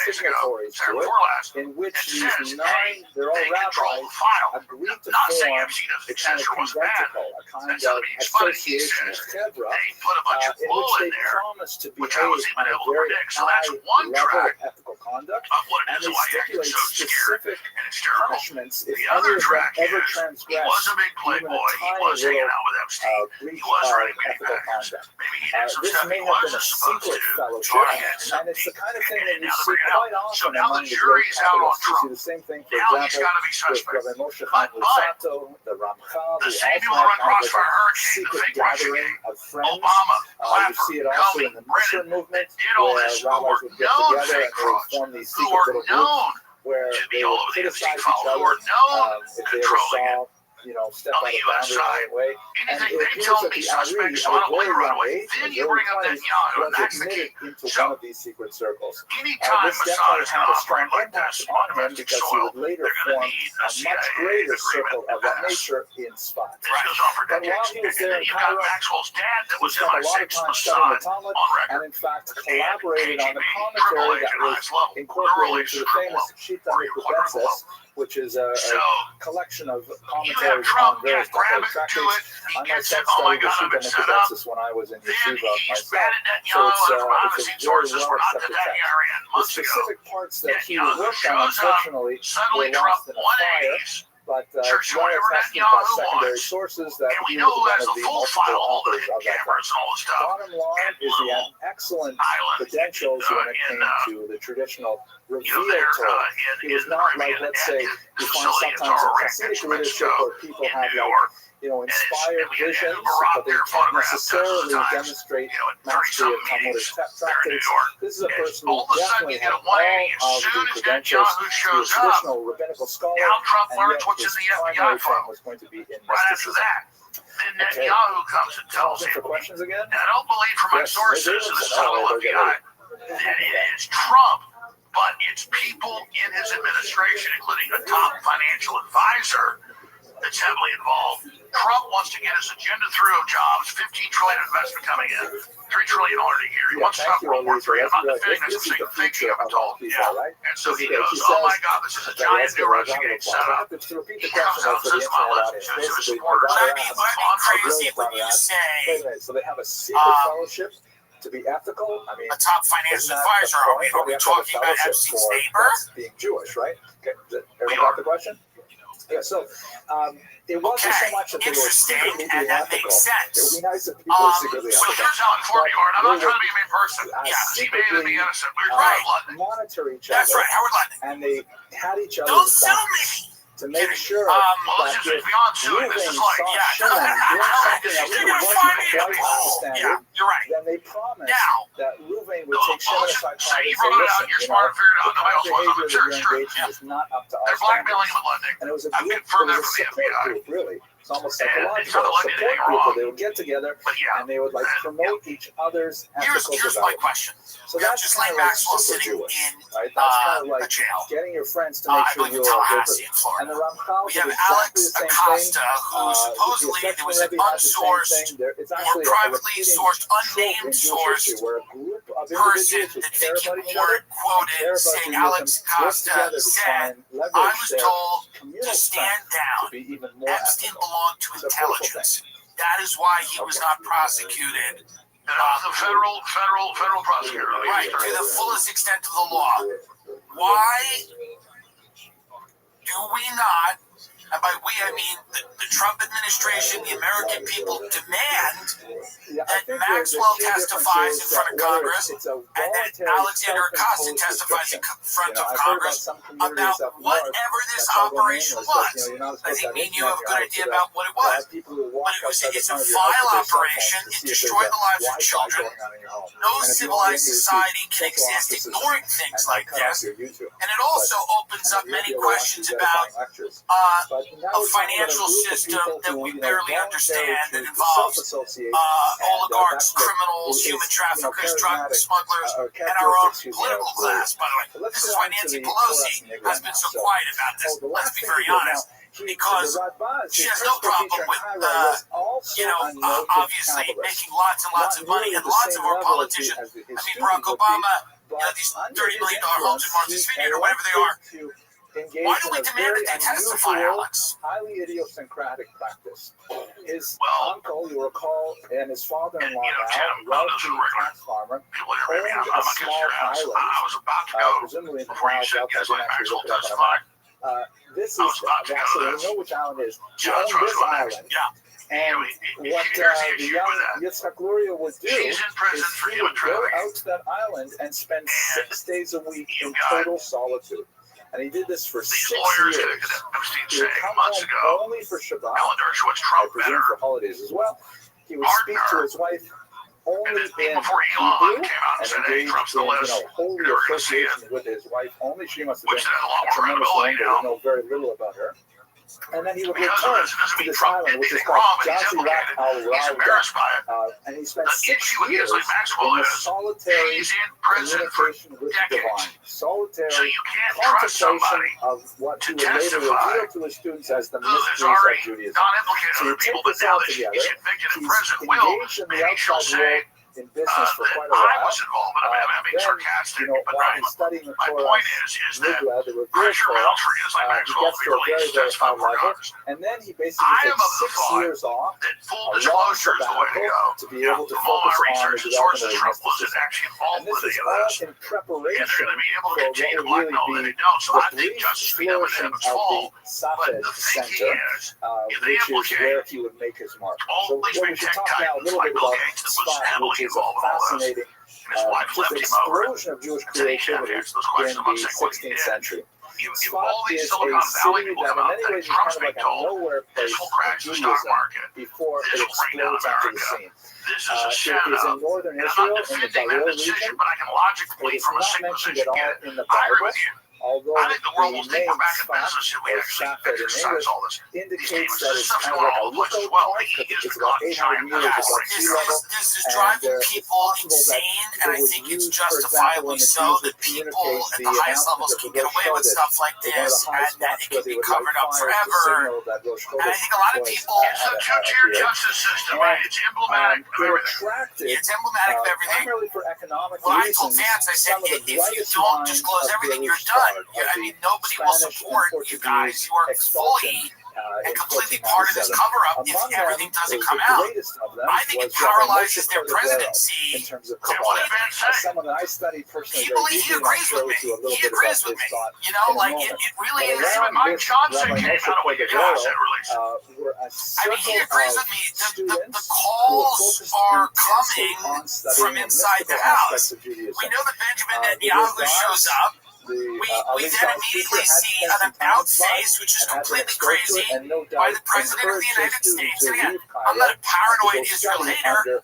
days ago,
signatories to
Saturday
it,
before last,
in which
it says,
these 9, they're all
they control
rabbis,
the file.
agreed to
Not saying
form
MC
a
doesn't
kind of
exist or wasn't bad.
conventicle, a kind
That's not
of
being funny. He
association of
says
Hebra,
they put a bunch of
in
bull
which
in
they
there,
promise to
which
behave
I wasn't
on
even
a
able to
very
predict. So that's
high
one
level
track
of ethical conduct,
of what it
and
is
they
and why he acted
stipulate
so scared.
specific
And hysterical.
punishments, if
The
any
other
of them
track
ever
is,
transgress
he was a big
even a
playboy. He
tiny
was hanging
little
out with Epstein.
breach
He was
of
writing many
ethical
magazines.
conduct.
Maybe he did some
This
stuff
may
he
have been
wasn't
a
supposed
secret
to.
fellowship,
Thought he had some
and it's the kind of thing
and
that you
now they're
see
bringing it out.
quite
So
often
now the
among the great
jury's out on
capitalists. You see
Trump.
the same thing, for
Now he's
example,
got to be
with
suspect.
Rabbi Moshe
But
Luzzatto, the Ramchal,
the
who
same
also
people that run
had kind of
Crossfire
a
Hurricane, the
secret
fake
gathering
Russiagate,
of friends.
Obama,
You
Clapper,
see it also in
Comey,
the Muslim
Brennan,
movement,
that did all
where
this, who
rabbis
were
would get
known
together
fake
and they would
frauds,
form these
who
secret
were
little groups
known
where
to
they
be all
would
over the
criticize
Epstein
each
file, who
other
were known
if they ever
controlling it.
saw, step
On
out
the
of
U.S.
boundary in
side,
any way. And
anything
it
they
appears
tell
that
me
the Ari,
suspect,
at
so I
a
don't believe
very
right
young
away.
age,
Then
in
you
his
bring up
early 20s,
Netanyahu, and
was
that's the
admitted
key.
into
So
one of these secret circles.
anytime
This
Mossad
definitely
is going
had
to
a strong
operate like
impact
this
on
on
him
domestic
because he
soil,
would later
they're going to
form
need
a
a
much
CIA
greater
agreement
circle
to
of that
pass.
nature in Spot.
This goes on for
But while
decades.
he was
And
there
then
in
you've got
Cairo,
Maxwell's dad that
he
was
spent a lot of
MI6
time studying the
Mossad
Talmud,
on
and
record.
in fact
And
collaborated on the
KGB, Triple
commentary that
Agent,
was
highest level.
incorporated into the
Triple
famous
level.
Shita Mikubetzes, which is a
So
collection of
you have
commentaries
Trump,
on various
grab
Talmudic
it, do
tractates.
it. He
I
gets it.
myself
Oh my
studied the
God, I've
Shita
been set up.
Mikubetzes when I was in
Then
yeshiva
he's
myself.
bad at
So
Netanyahu,
it's
and from
a
Odyssey
very
sources
well
were not the
accepted text.
Daniel
The
months ago.
specific parts that he
Netanyahu
worked on,
shows up.
unfortunately,
Suddenly
were
Trump
lost in a fire.
180s.
But
Church
well
whatever
attested by
Netanyahu
secondary
wants.
sources that
And we
he
know
was
who
one
has
of
the
the
full
multiple
file, all the
authors
hidden
of that
cameras
text.
and all the stuff.
Bottom line is he had excellent credentials when it came to the traditional reveal Torah. He was not like, let's say, you find sometimes in Hasidic leadership where people have like, inspired visions, but they can't necessarily demonstrate mastery of Talmudic tractates. This is a person who definitely had all of the credentials to be a traditional rabbinical scholar, and yet his primary thing was going to be in
Right after
mysticism.
that, then Netanyahu comes and tells
Calling
him,
for questions again?
and I don't believe from my
Yes,
sources,
they do.
and this is
Oh,
how the
they're
FBI, that it is Trump, but it's people in his administration, including a top financial advisor that's heavily involved. Trump wants to get his agenda through of jobs, $15 trillion investment coming in, $3 trillion a year. He wants to stop World War III. I'm not defending this. I'm saying the thing you haven't told. Yeah. And so he goes, oh my God, this is a giant new Russiagate setup. He comes out and says to my listeners, to his supporters,
Let me crazy when you say
So they have a secret fellowship to be ethical. I mean,
a top financial advisor. Are we talking about Epstein's neighbor?
Being Jewish, right? Okay. Everyone got the question? Yeah, so it wasn't so much that they were secretly being ethical. It would be nice if people were secretly
so
ethical.
here's how informed you are, and I'm not trying to be a mean person. Yes, he may even be innocent. We were right, London.
Monitor each
That's
other,
right, Howard London.
and they had each other's
Don't sue
backs
me.
to make sure
Well,
that
this is
if
beyond suing. This
Reuven
is like,
saw
yeah.
Shimon doing something that
You're
really
gonna
wasn't
find me in a
quite
pool.
standard,
Yeah, you're right.
then they promised
Now,
that Reuven would
Those
take Shimon
bullshit.
aside
Say,
and
you
say,
wrote it out,
listen,
you're smart, figured it out, nobody else was. I'm
the
a church
behavior that you're engaging is not up to our
They're blackmailing
standards.
him with London.
And it was a
I've
group,
confirmed
it
that
was a
from the
support
FBI.
group, really. It's almost
And
psychological
it's not that London did
support
anything
group where
wrong.
they would get together
But yeah.
and they would like promote each other's
here's
ethical
my
development.
question.
So
We have
that's
Ghislaine
kind of like
Maxwell
super
sitting
Jewish,
in
right? That's kind of
a
like
jail.
getting your friends to make
I
sure
believe in
you're
Tallahassee, in
and
Florida.
the Ramchal
We
did
have
exactly
Alex
the same
Acosta,
thing.
who supposedly
The
there was an
Rebbe had the same
unsourced
thing. It's
or
actually
privately
a
sourced,
trope
unnamed
in Jewish
source
history where a group of
person
individuals who
that
care
think
about
you
each other,
weren't quoted
care about
saying
Judaism,
Alex
work
Acosta
together to try
said,
and
I
leverage
was
their
told
communal
to stand
strength to
down.
be even more
Epstein
ethical.
belonged to
It's a beautiful
intelligence. That is why he was not prosecuted.
And I was a federal prosecutor.
Right, to the fullest extent of the law. Why do we not, and by we I mean the Trump administration, the American people demand that Maxwell testifies in front of Congress and that Alexander Acosta testifies in front of Congress about whatever this operation was. I think me and you have a good idea about what it was. But it's a vile operation. It destroyed the lives of children. No civilized society can exist ignoring things like this. And it also opens up many questions about a financial system that we barely understand that involves oligarchs, criminals, human traffickers, drug smugglers, and our own political class, by the way. This is why Nancy Pelosi has been so quiet about this. Let's be very honest. Because she has no problem with, obviously making lots and lots of money, and lots of our politicians. I mean, Barack Obama, these $30 million homes in Martha's Vineyard or whatever they are. Why do we demand that they testify, Alex?
Highly idiosyncratic practice. His uncle, you recall, and his father-in-law now, wealthy tax farmer, owned a small island, presumably in the Nile Delta. I didn't actually look it up on a map. This is
I was about to go
so
to
we
this.
know which island is.
Yeah,
On
that's where I was
this
going
island,
next. Yeah.
and what
Here's the
the
issue
young
with that.
Yitzhak Luria would do
She's in prison
is
for
he
human
would go
trafficking.
out to that island and spend 6 days a week
You
in
got
total solitude. And he did this for
These
6
lawyers
years.
that Epstein
He would
saying
come
months
home
ago,
only for Shabbat,
Ellen Dershowitz,
I
Trump
presume
better.
for holidays as well. He would speak to his wife only
And then
in
before Elon
Hebrew
came out and
and
said, hey,
engaged
Trump's
in,
the list,
holy
never gonna see it.
association with his wife only. She must have
Which
been
has a lot
a
more
tremendous
credibility
woman, but we know very little about her. And then he would
Because of
return
this, it doesn't
to
mean
this
Trump
island,
did
which is
anything wrong,
called
but he's
Jazirat
implicated. He's
al-Rauda.
embarrassed by it.
And he spent
The
6
issue he
years
is, like Maxwell
in the
is,
solitary
he's in prison for
communication with the divine,
decades.
solitary
So you can't trust
contemplation
somebody
of what
to
he would later
testify
reveal to his students as the
who is
mysteries of
already
Judaism.
not implicated
So
other
you
people,
take
but
this
now
all
that
together.
he's convicted in
He's
prison, will
engaged in the
maybe she'll
outside
say
world in business for
that
quite a
I
while.
was involved, but I'm being
Then,
sarcastic. But
while he's studying the
my
Torah,
point is that
Nigla, the revealed
pressure
Torah,
mounts for guys like
he
Maxwell
gets
to be
to a very,
released.
very
That's
high
not working
level.
honest.
And then he basically
I am
takes
of the
6
thought
years off,
that full
a long
disclosure is the way to
sabbatical,
go.
to be able to
From all
focus
my
on the
research, the
development
sources
of
Trump wasn't
mysticism.
actually
And
involved
this
with
is
any of
all
this.
in
And they're
preparation
going to be able to
for what
continue to
will really
blackmail that
be
they don't. So
the
I think
brief
justice will be done when they
flourishing
have its
of the
fall. But
Safed
the thinking
Center,
is, if they
which is
implicate
where he would make his mark.
all
So
these
we
big
should
tech
talk now a
titans
little
like
bit
Bill
about
Gates that was
Spot,
heavily
which is a
involved in all this,
fascinating
and his wife
just
left him over.
explosion of Jewish
So you can't
creativity
answer those
in
questions. I'm
the
not saying what he
16th
did.
century.
If
Spot
all these
is
Silicon
a
Valley
city
people
that
come
in
out
many
that
ways is
Trump's
kind of like
being
a
told,
nowhere place
this will
in
crash the stock
Judaism
market.
before
This
it
will bring down
explodes onto the
America.
scene.
This is a
It is in
setup.
northern
And I'm
Israel,
not
in the
defending that
Galil
decision,
region.
but I can
It
logically,
is
from a
not
sick
mentioned
position,
at all
get it.
in the
I agree
Bible,
with you.
although
I think the world will
the
think
name
we're back in
Spot
business and we
or
actually
Shafet in
exercise
English
all this.
indicates
This
that it's
stuff's
kind of
going
like a
all over the place as
lookout
well.
point
He
because
is
it's about
the
800
giant
meters
guy.
above sea level.
This is
And
driving
it's
people
possible that
insane,
it
and I
was
think it's
used, for example,
justifiably
when the
so
Jews
that
would
people
communicate
at
the
the highest
announcement
levels
of
can
the
get
Rosh
away with
Chodesh,
stuff like
one of
this,
the high
and that
spots
it
where
can
they
be
would light
covered up
fires to
forever.
signal that Rosh
And I
Chodesh
think a lot of
was
people,
had
it's a two-tier
appeared.
justice system, right? It's emblematic of
They're
everything.
attracted
It's emblematic of everything.
primarily for economic
Well, I told
reasons.
Vance, I said,
Some of the
if you
brightest
don't
minds
disclose
of
everything,
the
you're done.
Restream,
I mean, nobody will
Spanish and
support you guys.
Portuguese
You are
expulsion
fully
in
and completely part of this
1497.
cover-up if
Among
everything
them,
doesn't
the
come out.
greatest of them
I think
was
it paralyzes
Rabbi
their
Rothschild in
presidency.
terms of
And what
Kabbalah.
did Vance
As
say?
someone that I study personally
He
very
believes, he
deeply, and I'll
agrees
share
with
with you a
me.
little
He
bit about
agrees with
his
me.
thought
You know,
in a
like
moment.
it really
But
is. Even
around
Mike
this
Johnson
Rabbi
came
Moshe
out with your asset release.
were a
I mean,
circle
he agrees
of
with me. The
students
calls
focused
are
intensely
coming
on studying
from
the
inside the
mystical
house.
aspects of Judaism.
We know that Benjamin
This
Netanyahu
guy,
shows up.
the
We then immediately see an about-face, which is completely crazy, by the President of the United States. And again, I'm not a paranoid Israel hater,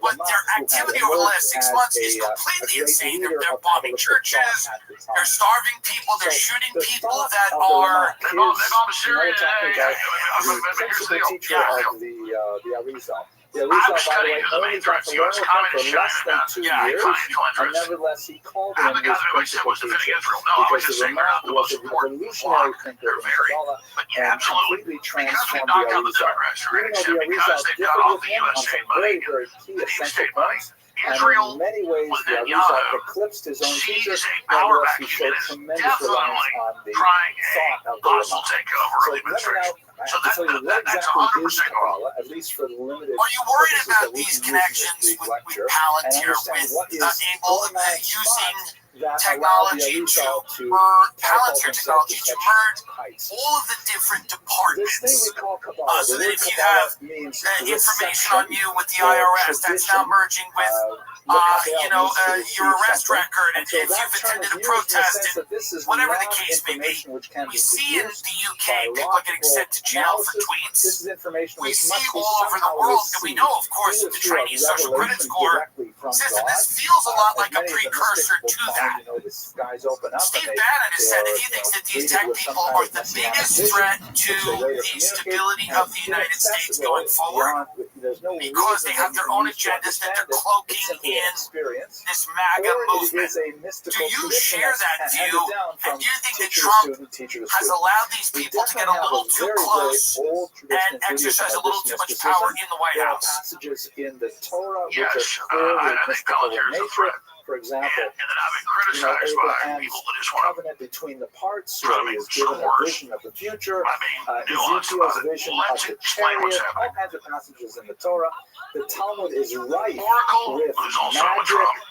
but their activity over the last 6 months is completely insane. They're bombing churches, they're starving people, they're shooting people that are...
They bomb Syria. The principal teacher of the Arizal. The Arizal, by the way, only got to learn with him for less than 2 years, and nevertheless he called him his principal teacher because the Ramah was a revolutionary thinker in Kabbalah and completely transformed the Arizal. Even though the Arizal differed with him on some very, very key essential points, and in many ways the Arizal eclipsed his own teacher, nevertheless he showed tremendous reliance on the thought of the Ramah. So let me now I have to tell you what exactly is Kabbalah, at least for the limited
Are you worried
purposes that
about
we
these
can use in this
connections
brief
with
lecture, and
Palantir,
understand what
with
is
Able
going on in
using
Spot that
technology
allowed the Arizal to
Palantir technology to merge
heights.
all of the different
This
departments?
thing we call Kabbalah,
So
the
that
word
if you
Kabbalah
have
means
information on you with the
or
IRS, that's now
tradition,
merging with your arrest record, and if you've attended a protest, and whatever the case may be. We see in the UK people are getting sent to jail for tweets. We see all over the world, and we know, of course, that the Chinese social credit score says that this feels a lot like a precursor to that. Steve Bannon has said that he thinks that these tech people are the biggest threat to the stability of the United States going forward because they have their own agendas that they're cloaking in this MAGA movement. Do you share that view? And do you think that Trump has allowed these people to get a little too close and exercise a little too much power in the White House?
Passages in the Torah which
Yes,
are clearly
I think
mystical
Palantir
in
is a
nature.
threat.
For example,
And then I've been criticized by people that just want
covenant between the parts,
try to
where he
make
is given a
scores.
vision of the future,
I mean, nuance
Ezekiel's
about it.
vision
Let's
of the
explain what's
chariot, all kinds of passages in the Torah. The Talmud is rife
Oracle,
with
who's also with
magic,
Trump,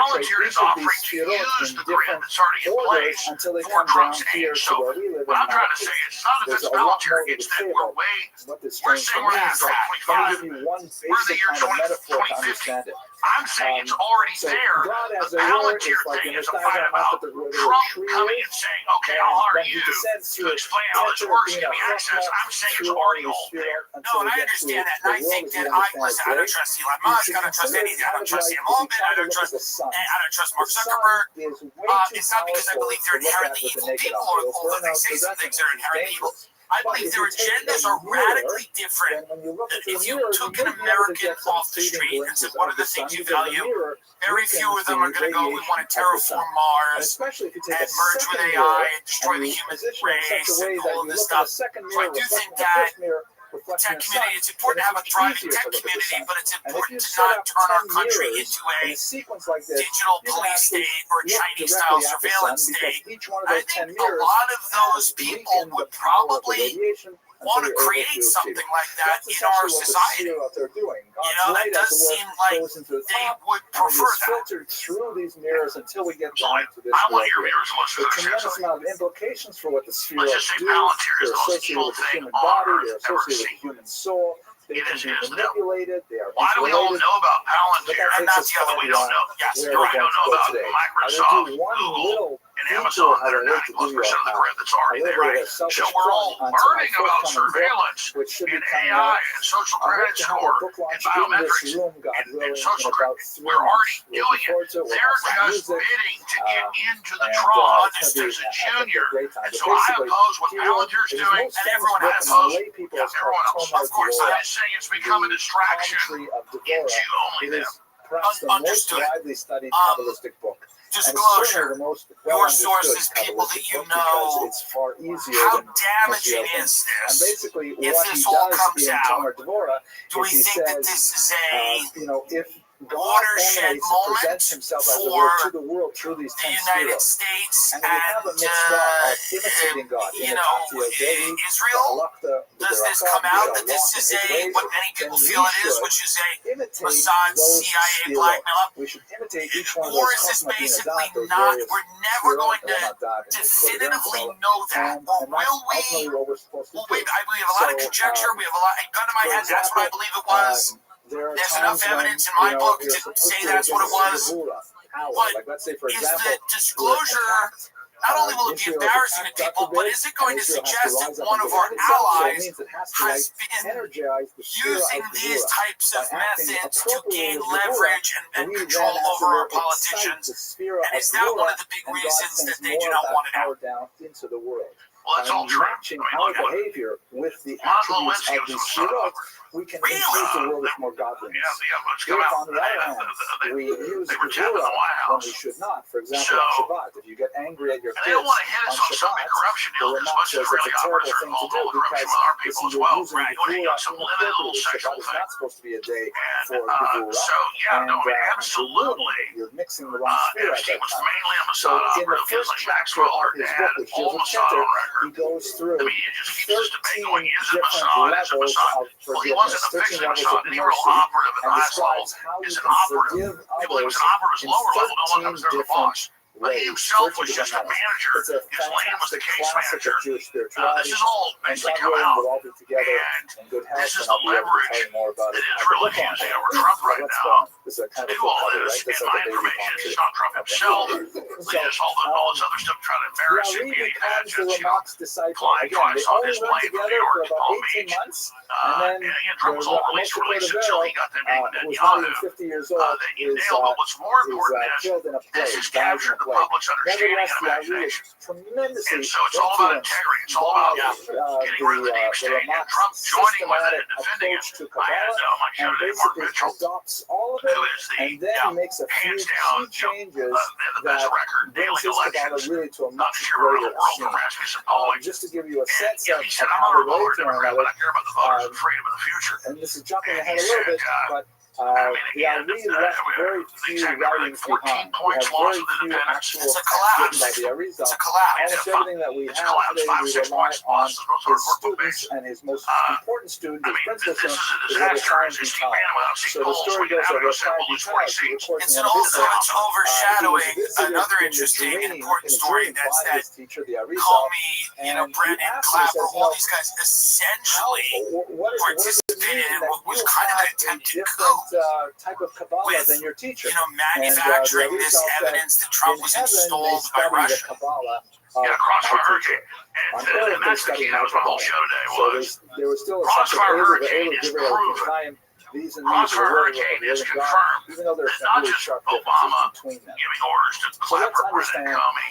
Volunteer is
each of
offering
these
to
spheroids
use
in
the grid
different
that's already in
orders
place
until they
for
come down
trucks and
here
age.
to
So
where we live
what I'm
in
trying to say is, it's not that
there's
it's
a lot
volunteer,
more we
it's
could say
that we're
about
way,
what this
we're
means
saying
for
we're
me.
past
So
that
let me
25.
give you one
We're the
basic
year
kind of metaphor to
2050.
understand it.
I'm saying it's already
So
there.
God as
The
a word
volunteer
is like
thing
in
is
this
a fight
diagram
about
up at the
Trump
tree
coming
is,
and saying, okay, I'll
and
hire
then he
you
descends
to
through
explain how this
tension of
works,
being
give
a
me access.
chokmah
I'm saying it's
through
already
all
all
these
there.
spheroids
No,
until
and
we
I
get to
understand that.
the
And I
world
think
as we
that
understand
I
it
don't
today.
trust Elon
You
Musk.
should
I don't trust
consider
any of
it
that. I
kind
don't
of
trust
like
Sam
if you
Altman.
try
I
to
don't
look at
trust
the sun.
I don't trust
The
Mark
sun
Zuckerberg.
is way too
It's not because I
powerful
believe
to
they're
look at
inherently
with the
evil
naked
people
eye.
or
It'll burn
that they
out
say
the
some
retina,
things that are
which is
inherently evil.
dangerous.
I believe their agendas are radically different than if you took an American off the street and said, what are the things you value? Very few of them are going to go, we want to terraform Mars and merge with AI and destroy the human race and all of this stuff. So I do think that tech community, it's important to have a thriving tech community, but it's important to not turn our country into a digital police state or a Chinese-style surveillance state. I think a lot of those people would probably want to create something like that in our society. That does seem like they would prefer that.
Through these mirrors until we get down to this.
I want your viewers to listen
The
to
tremendous
this.
amount of implications for what the spheres
Let's just say
do.
Palantir is
They're
the most
associated
evil
with the
thing
human
on
body.
earth
They're
ever
associated with
seen.
the human soul. They
It
can
is
be
his
manipulated. They are
Why do we all
interrelated.
know about Palantir
And not the other
we don't know?
Yes,
Where
you're
we're
right.
We
going
don't know
to go
about
today.
Microsoft,
I will do one
Google,
little
and
detour
Amazon.
how
They're
to relate to
90+%
New York
of the
now.
grid that's already
A
there,
little bit
right?
of selfish
So we're all
plug onto my
learning about
forthcoming book,
surveillance
which should be
and
coming
AI
out.
and social
I hope
credit
to have a
score
book
and
launch in this
biometrics
room, God
and
willing, in
social
about
credit.
3
We're already
months.
doing it.
Forward to it. We'll
They're
have some
just
music.
bidding to get into the
And
draw.
it's
There's
gonna
a
be, I think, a
junior.
great time.
And
But
so I
basically,
oppose what
here,
Palantir's
his
doing,
most
and
famous
everyone
book
has
among
opposed.
lay people
Yeah,
is called
everyone else.
Tomer
Of course,
Dvorah,
I'm just saying it's become a
the
distraction
Commentary of
into
Dvorah.
only
It
them.
is perhaps the most
Understood.
widely studied Kabbalistic book. And it's
Disclosure.
certainly the most
Your
well-understood
sources, people that
Kabbalistic
you
book because
know,
it's far easier
how
than most
damaging
of the other
is
things. And
this?
basically,
If
what he
this all
does
comes
in
out,
Tomer Dvorah
do we
is he
think that
says,
this is a
if God
watershed
emanates and
moment
presents himself as it
for
were to the world through these
the
10
United
spheres,
States
and we have a mitzvah of imitating God.
Israel? Does this come out that this is what many people feel it is, which is a Mossad CIA blackmail?
We should imitate each one of those
Or is this basically not, we're never going to definitively know that? Or will we? I believe a lot of conjecture, we have a lot, a gun to my head, that's what I believe it was. There's enough evidence in my book to say that's what it was. But
let's say, for
is
example,
the disclosure, not only will it be embarrassing to people, but is it going to suggest that one of our allies has been using these types of methods to gain leverage and control over our politicians? And is that one of the big reasons that they do not want it out?
Into the world.
Well, that's all true.
Matching our behavior with the
Oslo
attributes of these spheres, we can
Really?
infuse the world with more godliness.
let's
If,
come out.
on the other hand, we use
They were tapping the White
when
House.
we should not. For example,
So-
on Shabbat, if you get angry at your
And
kids
they don't want to hit us
on
on some
Shabbat,
big corruption
the
deal as
Ramak
much
says
as
it's
really
a terrible
operas are
thing to do
all the corruption
because
with our people as
you're
well.
using
Right.
the
Well, then you got
Gvura
some limited little
inappropriately.
sexual
Shabbat is
thing.
not supposed to be a day for
And
Gvura.
so, yeah, no, absolutely.
You're mixing the wrong sphere at
Epstein
that
was
time.
mainly a
So
Mossad
in the
operative. He was
first
like
chapter
Maxwell or
of his
Dad,
book, which
all
deals with
Mossad
Tinder,
on record.
he goes through
The media just keeps this debate going, is it
13
Mossad,
different
is it
levels
Mossad?
of
Well, he
forgiveness,
wasn't
13
officially
levels
Mossad,
of
and he was
mercy,
operative at the
and
highest level.
describes how
He's
you
an
can
operative.
forgive
People think
others
it's an operative
in
lower level, no one
13
comes to the
different
boss. But he himself was just a manager.
It's a
His lane was the
fantastic
case
classic
manager.
of Jewish
This
spirituality.
is all
And
basically
God
come
willing,
out.
we'll all be together
And
in good health.
this is
and
the
I'll be able to tell
leverage
you more about
that
it.
Israel is using over Trump right
Let's
now
go on. This is a kind
to
of
do
full
all
cover,
this.
right? This
And
is
my
like a baby
information
palm
is
tree.
not Trump himself. They just all this other stuff trying to embarrass him.
Rabbi
He had
becomes the
just,
Ramak's disciple.
flying
Again, they
twice on
only
his
run
plane from New
together
York
for
to
about
Palm
18
Beach.
months.
And Trump was all release until he got them named
who's not even
Netanyahu.
50 years old,
That you
is
nailed, but what's more important is
killed in a
this
plague,
has
dies in
captured
a
the
plague.
public's understanding
Nevertheless,
and
the Ari
imagination.
is tremendously
And so it's all about integrity. It's all about getting rid of the deep state. And Trump joining with it and defending it. I had my show
and
today, Mark
basically
Mitchell,
adopts all of
who
it,
is the
and then makes a few
hands down
key changes
the best
that
record
brings
daily
his Kabbalah
elections.
really to a
Not
much
sure around the
greater
world
scene.
for Rasmussen polling.
Just to give you a
And,
sense of
he said, I'm
how
not a
they relate
voter
to one
Democrat, but
another,
I care about the voters and freedom of the future.
and this is jumping
And
ahead
he
a little
said,
bit, but
I mean,
the
again,
Ari left very few writings
14
behind. We
points
have
loss
very
of
few
independence.
actual
It's a
texts
collapse.
written by the Arizal.
It's a collapse.
Almost everything that we
It's
have
collapsed.
today,
5,
we
6
rely
points
on
lost of those
his
workbook
students,
base.
and his most important student,
I
his
mean,
principal
this is
student,
a
is Rabbi
disaster.
Chaim
It's just
Vital.
man without
So the
goals.
story
We get
goes
out
that
of
Rabbi
Chaim
Chaim
Vital,
Vital,
he's
he records
It's
in one of his
also
books,
it's overshadowing
he was visited
another
in the
interesting and
dream,
important
in a
story.
dream
That's
by
that
his teacher, the Arizal.
Comey,
And
Brennan,
he asked him,
Clapper,
he says,
all these guys essentially
what does it
participated
mean
in
that
what was
you
kind of
have
an
a
attempted
different
coup
type of Kabbalah
with,
than your teacher?
manufacturing
And,
this
Arizal said,
evidence that Trump
in
was
heaven,
installed
they
by
study the
Russia.
Kabbalah
Yeah,
of
Crossfire
my
Hurricane.
teacher.
And,
On earth,
and that's the
they
key.
study
That
my
was my whole
Kabbalah.
show today
So
was
there was still a sense of
Crossfire
Ezer,
Hurricane
Ezer,
is
Givre,
proven.
Chaim, these and these
Crossfire
are the word
Hurricane
of the
is
living God,
confirmed
even though there's
that
some
not
really
just
sharp
Obama
differences between them.
giving orders to
So let's
Clapper, Brennan,
understand
Comey,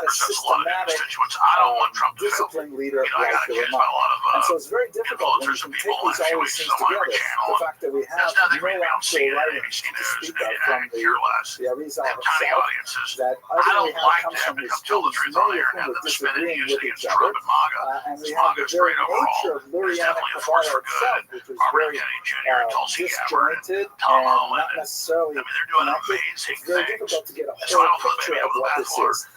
not a
represents a lot of
systematic
constituents. I don't want Trump to fail.
disciplined leader
You know, I
like
got
the
accused by a lot of
And so it's very difficult when you
influencers
can
and
take
people
these
last
all
week
these things
on my
together.
channel.
The fact that we have
There's nothing
no
really on
actual
CNN,
writing
ABC
to
News,
speak
and
of
I
from
could care less.
the Arizal
They have tiny
himself,
audiences.
that
I don't
everything
like
comes
to have
from
to
his
come tell the
students,
truth on the
many of
internet
whom
that
are
they're spinning
disagreeing
usually
with
against
each
Trump
other.
and MAGA.
And we have
MAGA
the
is
very
great overall.
nature of
There's
Lurianic
definitely a force for
Kabbalah
good.
itself, which is
Robert
very
Kennedy Jr. and Tulsi Gabbard and
disjointed
Tom
and
Holland.
not necessarily
I mean, they're doing
connected.
amazing
It's very
things.
difficult to get a
And so I
whole
don't throw the
picture
baby
of
out with the
what this
bathwater.
is.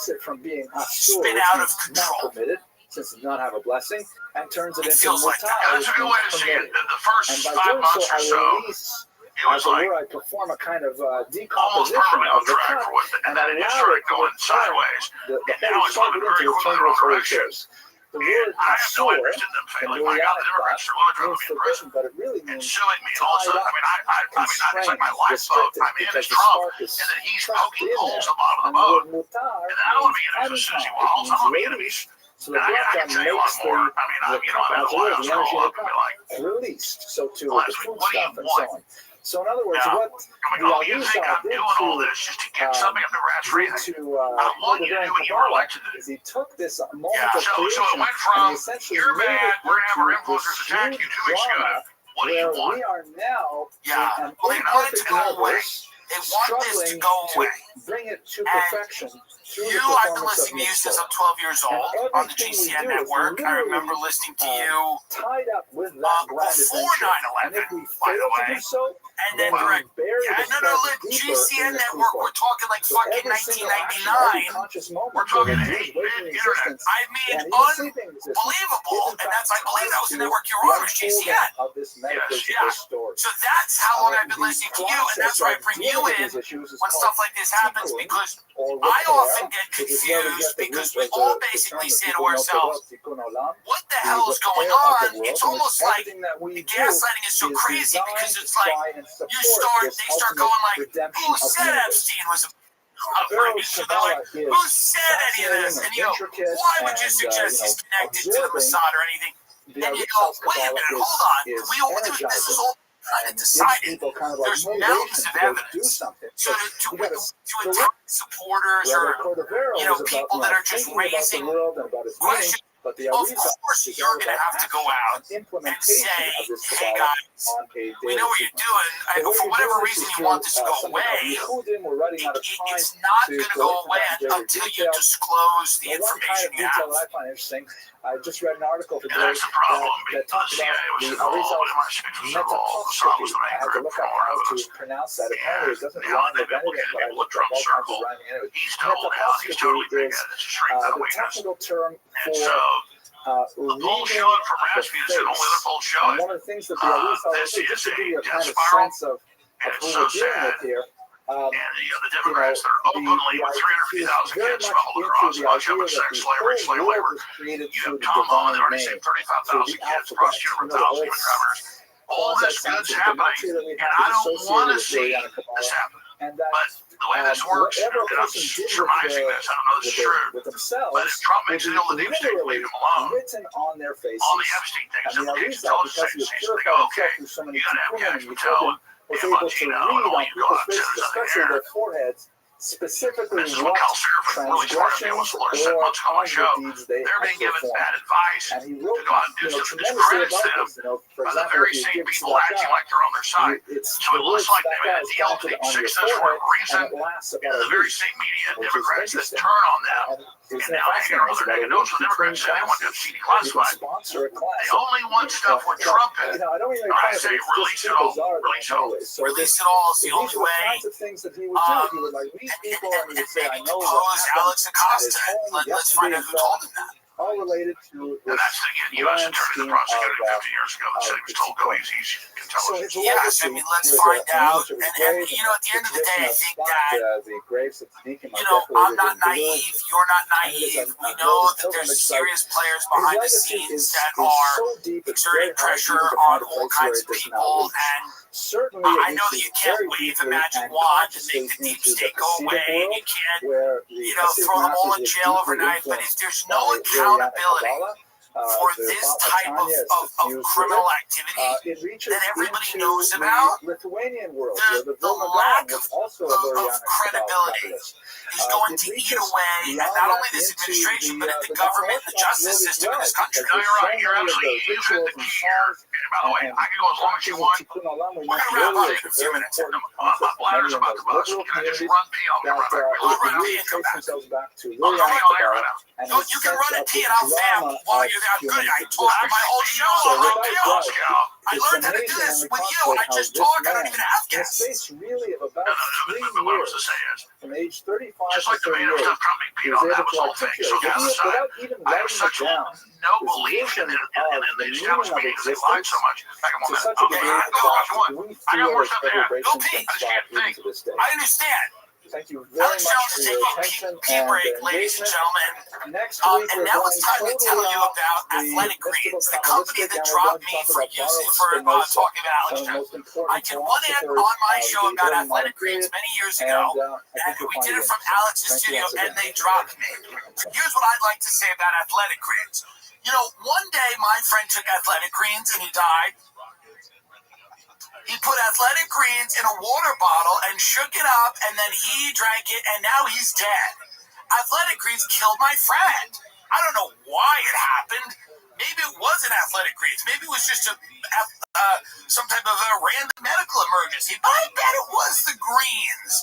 takes it from being asur,
spin
which
out of
means not
control.
permitted, since it does not have a blessing, and turns it
It
into
feels like
mutar,
that.
which
That's a good
means
way to see it.
permitted.
The first
And by
5
doing
months
so,
or
I
so,
release,
it was
as it
like
were, I perform a kind of
almost
decomposition
perfectly on
of the
track
cut,
for what, and
and
then it just
allow
started
it to
going
return
sideways.
the
And now
whole
it's moving
started
very
into
quickly
return
in the
to
wrong
its holy
direction.
source. The
And
word
I have no
asur
interest in them
in
failing.
the
My God, the
Urianic
immigrants
thought
are willing to
means
be impressed
forbidden, but it really
and
means
suing me. And all of a
tied
sudden,
up,
it's like my life's
restricted,
I'm in
because
his
the
trunk,
spark is
and then he's
trapped
poking
in
holes
there.
in the bottom of
And
the
the
boat.
word mutar
And then I don't want to be in
means
there for sushi
untied,
walls. I
means
want to be
ladies.
enemies.
So the
And I
bracha
can tell you a lot
makes
more. I mean,
the
I'm in
cup,
the
as it
oil
were, the
scroll
energy of
up
the
and be
cup
like,
released. So too
well,
with the
ask me,
food
what do you
stuff and so
want?
on. So in other words,
Yeah.
what
I'm like, oh, you think I'm doing all this just to get something I've never asked for anything? I want you to do what you were elected to do.
is he took this moment
Yeah,
of
so
creation
it went
and
from,
essentially
you're
made
bad,
it
we're going to have our
into
influencers
this
attack you 2 weeks ago.
drama
What do you
where
want?
we are now
Yeah,
in an
well, they want it to
imperfect
go away.
universe,
They want this to
struggling
go
to
away.
bring it to
And
perfection through
You,
the
I've been
performance of
listening to you since
Mixer.
I'm 12 years
And
old on the
everything we
GCN
do is
network. I remember
literally,
listening to you
tied up with that grand
before
adventure.
9/11,
And if we
by the
fail to
way.
do so,
And then
we
correct.
bury
Yeah,
the
no,
spark deeper in
GCN
the
network,
crucible.
we're talking like
So
fucking
every single action, every
1999.
conscious moment,
We're talking
whether
hey,
it's waking
internet.
existence
I mean,
and even sleeping existence,
unbelievable.
is in
And
fact
that's, I believe that was the
tied
network you
to
were on,
the
was
unfolding
GCN.
of this metaphysical story.
So that's how long I've been
The
listening to you, and that's
process
why I
of
bring you
dealing with
in
these issues is
when
called
stuff like this happens,
tikkun,
because
or
I
repair,
often get
which is where we
confused
get the
because
root
we
of
all
the
basically
term
say
that
to
people know so well,
ourselves,
tikkun olam,
what the
the
hell is going
repair of
on?
the world,
It's
in which
almost like
everything that we
the
do
gaslighting is so
is
crazy
designed
because
to
it's like
try and support this
they start
ultimate
going like,
redemption
who
of the
said
universe.
Epstein was a
Pharaoh's
so they're like,
Kabbalah
who
is
said any of this?
fascinating
And you go,
intricate
why would you
and,
suggest he's connected to the
absorbing.
Mossad or anything?
The
And you go,
Rothschild
wait a
Kabbalah
minute, hold on.
is
This is
energizing
all kind of
and gives
decided.
people kind of like
There's
motivation
mountains of
to go do
evidence.
something.
So
You gotta
to attack supporters or people that are just raising questions,
but the
of
Arizal
course
is
you're
all
going to
about
have to go
action
out
and
and
implementation
say,
of this
hey
Kabbalah
guys,
on a daily
we know what you're
sequence.
doing. For whatever reason you want this to go away,
We're running out of time
it's not
to
going to
go
go
into
away
that in greater
until you
detail.
disclose the
One kind
information
of
you
detail
have.
that I find interesting, I just read an article today
And that's the problem,
that talks
because
about
CIA
the
was involved,
Arizal
MI6 was involved, Mossad was the main
I had to
group
look
for
up
more
how to
evidence.
pronounce that. Apparently, it doesn't
And
rhyme
they've
with anything,
implicated
but I
people with
looked up
Trump
all kinds of
circle.
rhyming anyway.
He's told how he's totally big
Metapostrophe
headed. It's a strength, not
the
weakness.
technical term
And
for
so the
reading
polls showed from
the
Rasmussen, only other
face.
polls show
And
it.
one of the things that the Arizal
This
will do, just
is
to give you
a
a kind
death
of
spiral,
sense of
and
who
it's so
we're dealing
sad.
with here.
And the Democrats, they're openly with 350,000 kids smuggled across, much of it sex slavery, slave labor. You have Tombo, they already saved 35,000 kids, prosecuted over 1,000 human traffickers. All this good's happening, and I don't want to see this happen. But the way this works, and I'm surmising this, I don't know this is true, but if Trump makes a deal with the deep state to leave him alone,
written on their faces.
all the Epstein things,
And the
implications,
Arizal,
all this
because he
things,
was
they go,
purified
okay,
himself through so many
you got to have
people,
Cash
and
Patel
was
and
able to
Latino
read
and all
on
you go
people's
out,
faces,
citizens of the
especially
air.
their foreheads, specifically
This is what Cal Seraphin, really smart of me, was the lawyer said
or
months ago on my show.
deeds they
They're being given
performed.
bad advice
And he
to
wrote,
go out and do something that discredits them
for
by the
example,
very
if you
same
give
people
stuff
acting
out,
like they're on their side.
it's
So it looks like they made a deal to keep 6 this for a reason,
and it lasts
and
about
the
a
very
week,
same media and
which is
Democrats that
interesting.
turn on them.
It's
And now they hear other negative notes when Democrats say they want to have CD
You can
classified.
sponsor a class.
They only want stuff with Trump in it.
I don't even
I say release it all, release it all.
Release
it all is the
these
only
are the
way.
kinds of things that he would do. He would like meet people and he would say, I
Maybe
know
depose
what happened
Alex Acosta.
at his home
Let's find out who
yesterday,
told him that.
all related to
And
this
that's the U.S.
grand
attorney
scheme
that prosecuted him
of
50 years ago that said he was told go easy. You can tell
so
us.
his
Yes,
legacy
I mean, let's
was
find
a
out.
military
And,
grave,
you know, at the end of the day, I think
spot,
that,
the graves of Tzaddikim are
you know, I'm
decorated
not
in blue.
naive. You're not naive. We know that there's serious players behind the scenes that are
so deep,
exerting pressure on all kinds of people. And
certainly
I know that you can't wave a magic wand and make the deep state go away, and you can't, you know, throw them all in jail overnight. But if there's no accountability for this type of criminal activity that everybody knows about,
Lithuanian world,
the lack of credibility is going to eat away at not only this administration, but at the government and the justice system in this country.
No, you're right. You're absolutely, you've hit the key here. And by the way, I can go as long as you want. We're going to wrap up in a few minutes. My bladder's about to bust. Can I just run pee? I'll be right back. I'll run pee and come back. I'll come on air right now. No, you can run and pee and I'll vamp while you're there. Good. I told you my whole show. I learned how to do this with you, and I just talk. I don't even have guests. Really of about 3
What I was
years,
to say is,
from age 35
just
to
like the mayor
38,
stuff Trump being
he
peed
was
on, that
able
was
to
all fake. So
articulate,
gas aside,
without even
I have
writing it
such
down,
no belief in the established media because they lied so much. Back in 1
to
minute.
such a
Okay,
degree
I go as one.
we
I got
feel
more
as
stuff to
every
add. Go
breaking
pee. I just can't think.
to this day.
I understand.
Thank you very
Alex
much
Jones
for
is
your
taking
attention
pee
and
break, ladies and
engagement.
gentlemen.
Next week,
And
we're
now
going
it's time to tell
totally
you
off
about
the
Athletic
mystical
Greens, the company
Kabbalistic,
that
and we're
dropped
going
me
to
for
talk about
talking
Baruch
about Alex
one of the
Jones.
most important
I did one ad
philosophers
on my
of
show
the
about
early
Athletic
modern
Greens
period,
many years
and
ago,
I
and
think you'll
we
find
did
it
it from
interesting.
Alex's
Thank you
studio,
once
and
again.
they dropped me. Here's what I'd like to say about Athletic Greens. You know, one day my friend took Athletic Greens and he died. He put athletic greens in a water bottle and shook it up, and then he drank it, and now he's dead. Athletic greens killed my friend. I don't know why it happened. Maybe it wasn't athletic greens. Maybe it was just some type of a random medical emergency. But I bet it was the greens.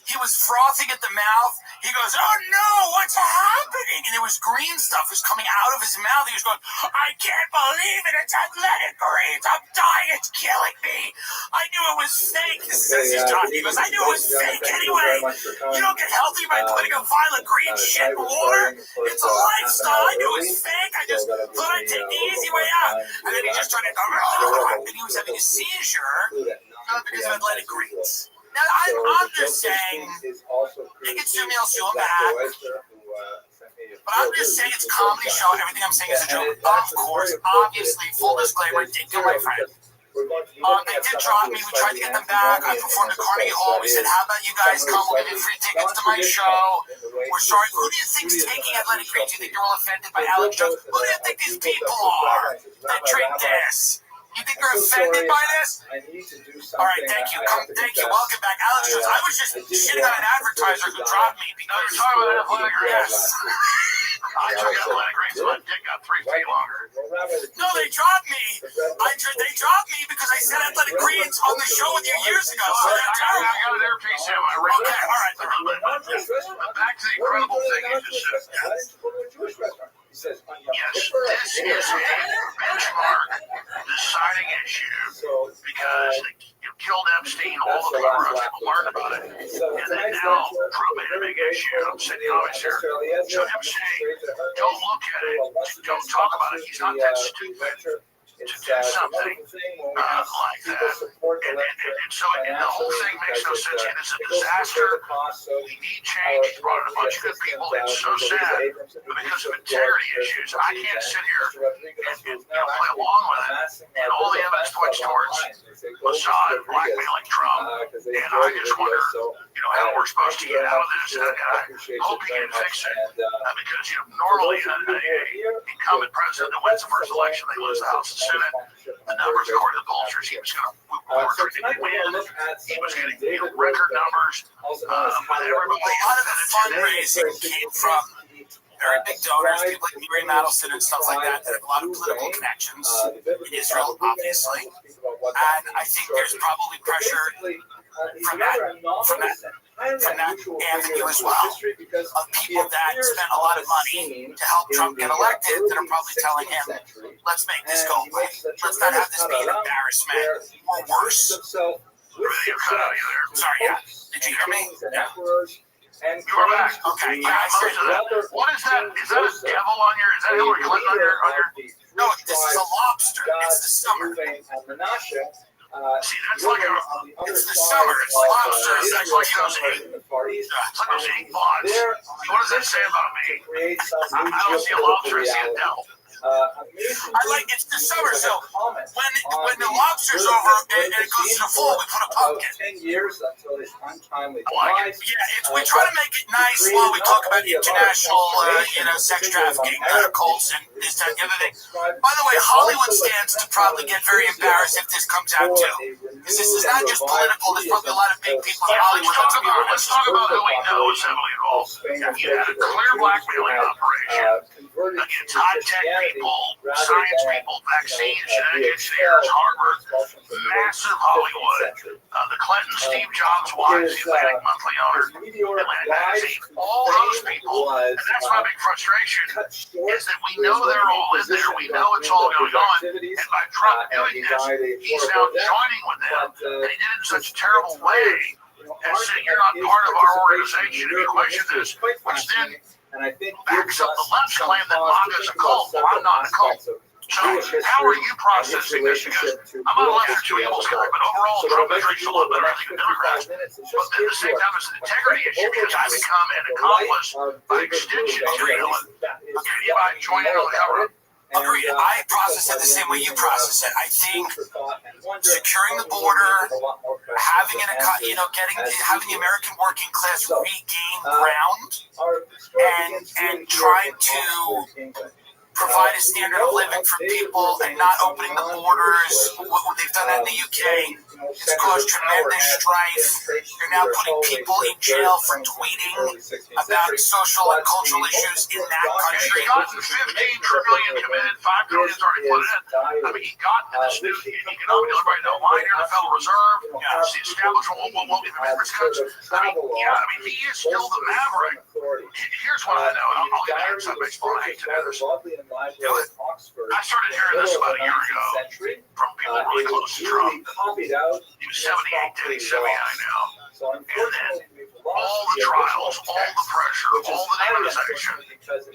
He was frothing at the mouth. He goes, "Oh no, what's happening?" And it was green stuff was coming out of his mouth. He was going, "I can't believe it. It's athletic greens. I'm dying. It's killing me. I knew it was fake." This is he's talking. He goes, "I knew it was fake anyway. You don't get healthy by putting a vial of green shit in water. It's a lifestyle. I knew it was fake. I just thought I'd take the easy way out." And then he just started, and he was having a seizure because of athletic greens. Now, I'm just saying, you can sue me, I'll sue him back. But I'm just saying it's a comedy show. Everything I'm saying is a joke. Of course, obviously, full disclaimer, did kill my friend. They did drop me. We tried to get them back. I performed at Carnegie Hall. We said, "How about you guys come? We'll give you free tickets to my show. We're sorry." Who do you think's taking athletic greens? Do you think they're all offended by Alex Jones? Who do you think these people are that drink this? You think they're offended by this? All right, thank you. Thank you. Welcome back, Alex Jones. I was just shitting on an advertiser who dropped me because you're talking about athletic greens. Yes. I took athletic greens, so my dick got 3 feet longer. No, they dropped me. They dropped me because I said athletic greens on the show with you years ago. So I got an earpiece in my ring. Okay, all right. Back to the incredible thing you just said. Yes, this is a benchmark deciding issue because you killed Epstein, all the people learned about it, and then now Trump made a big issue. I'm sitting comments here. So him saying, "Don't look at it, don't talk about it," he's not that stupid to do something like that. And so the whole thing makes no sense. It is a disaster. We need change. He's brought in a bunch of good people. It's so sad. But because of integrity issues, I can't sit here and play along with it. And all the evidence points towards Mossad blackmailing Trump. And I just wonder, how we're supposed to get out of this. And I hope he can fix it. Because, normally an incumbent president that wins the first election, they lose the House and Senate. The numbers according to the pollsters, we were predicting win. He was getting record numbers. With everybody, a lot of the fundraising came from very big donors, people like Mary Madison and stuff like that have a lot of political connections in Israel, obviously. And I think there's probably pressure from that avenue as well, of people that spent a lot of money to help Trump get elected that are probably telling him, "Let's make this go away. Let's not have this be an embarrassment or worse." You're cut out of there. Sorry, yeah. Did you hear me? Yeah. You're back. Okay, yeah, I said that. What is that? Is that a devil on your, is that Hillary Clinton on your? No, this is a lobster. It's the summer. See, that's like it's the summer. It's lobster. It's like those 8 bonds. What does that say about me? I don't see a lobster, I see a devil. It's the summer, so when the lobster's over and it goes to the fall, we put a pumpkin.
10 years until this untimely
demise. Yeah, we try to make it nice while we talk about international, sex trafficking, cults, and this, that, and the other thing. By the way, Hollywood stands to probably get very embarrassed if this comes out too. Because this is not just political. There's probably a lot of big people in Hollywood. Let's talk about who we know is heavily involved. You had a clear blackmailing operation against high-tech people, science people, vaccines, genetic engineers, Harvard, massive Hollywood. The Clinton, Steve Jobs' wives, the Atlantic Monthly owner, Atlantic Magazine, all those people. And that's my big frustration, is that we know they're all in there. We know it's all going on. And by Trump doing this, he's now joining with them. And he did it in such a terrible way. And saying you're not part of our organization if you question this, which then backs up the left's claim that MAGA is a cult. Well, I'm not a cult. So how are you processing this? Because I'm not elected to evils guy, but overall Trump has reached a lot better, I think, than Democrats. But at the same time, it's an integrity issue because I become an accomplice by extension to by joining on the cover. Agreed. I process it the same way you process it. I think securing the border, having having the American working class regain ground, and trying to provide a standard of living for people and not opening the borders. What they've done that in the UK has caused tremendous strife. They're now putting people in jail for tweeting about social and cultural issues in that country.
He's gotten 15 trillion committed, 5 trillion already put in. I mean, he got in this new economic, everybody know why you're in the Federal Reserve. The establishment won't give him interest cuts. I mean, he is still the maverick. Here's what I know, and I'll get into some baseball. I hate to do this. I started hearing this about a year ago from people really close to Trump. He was 78, then he's 79 now. And then all the trials, all the pressure, all the demonization,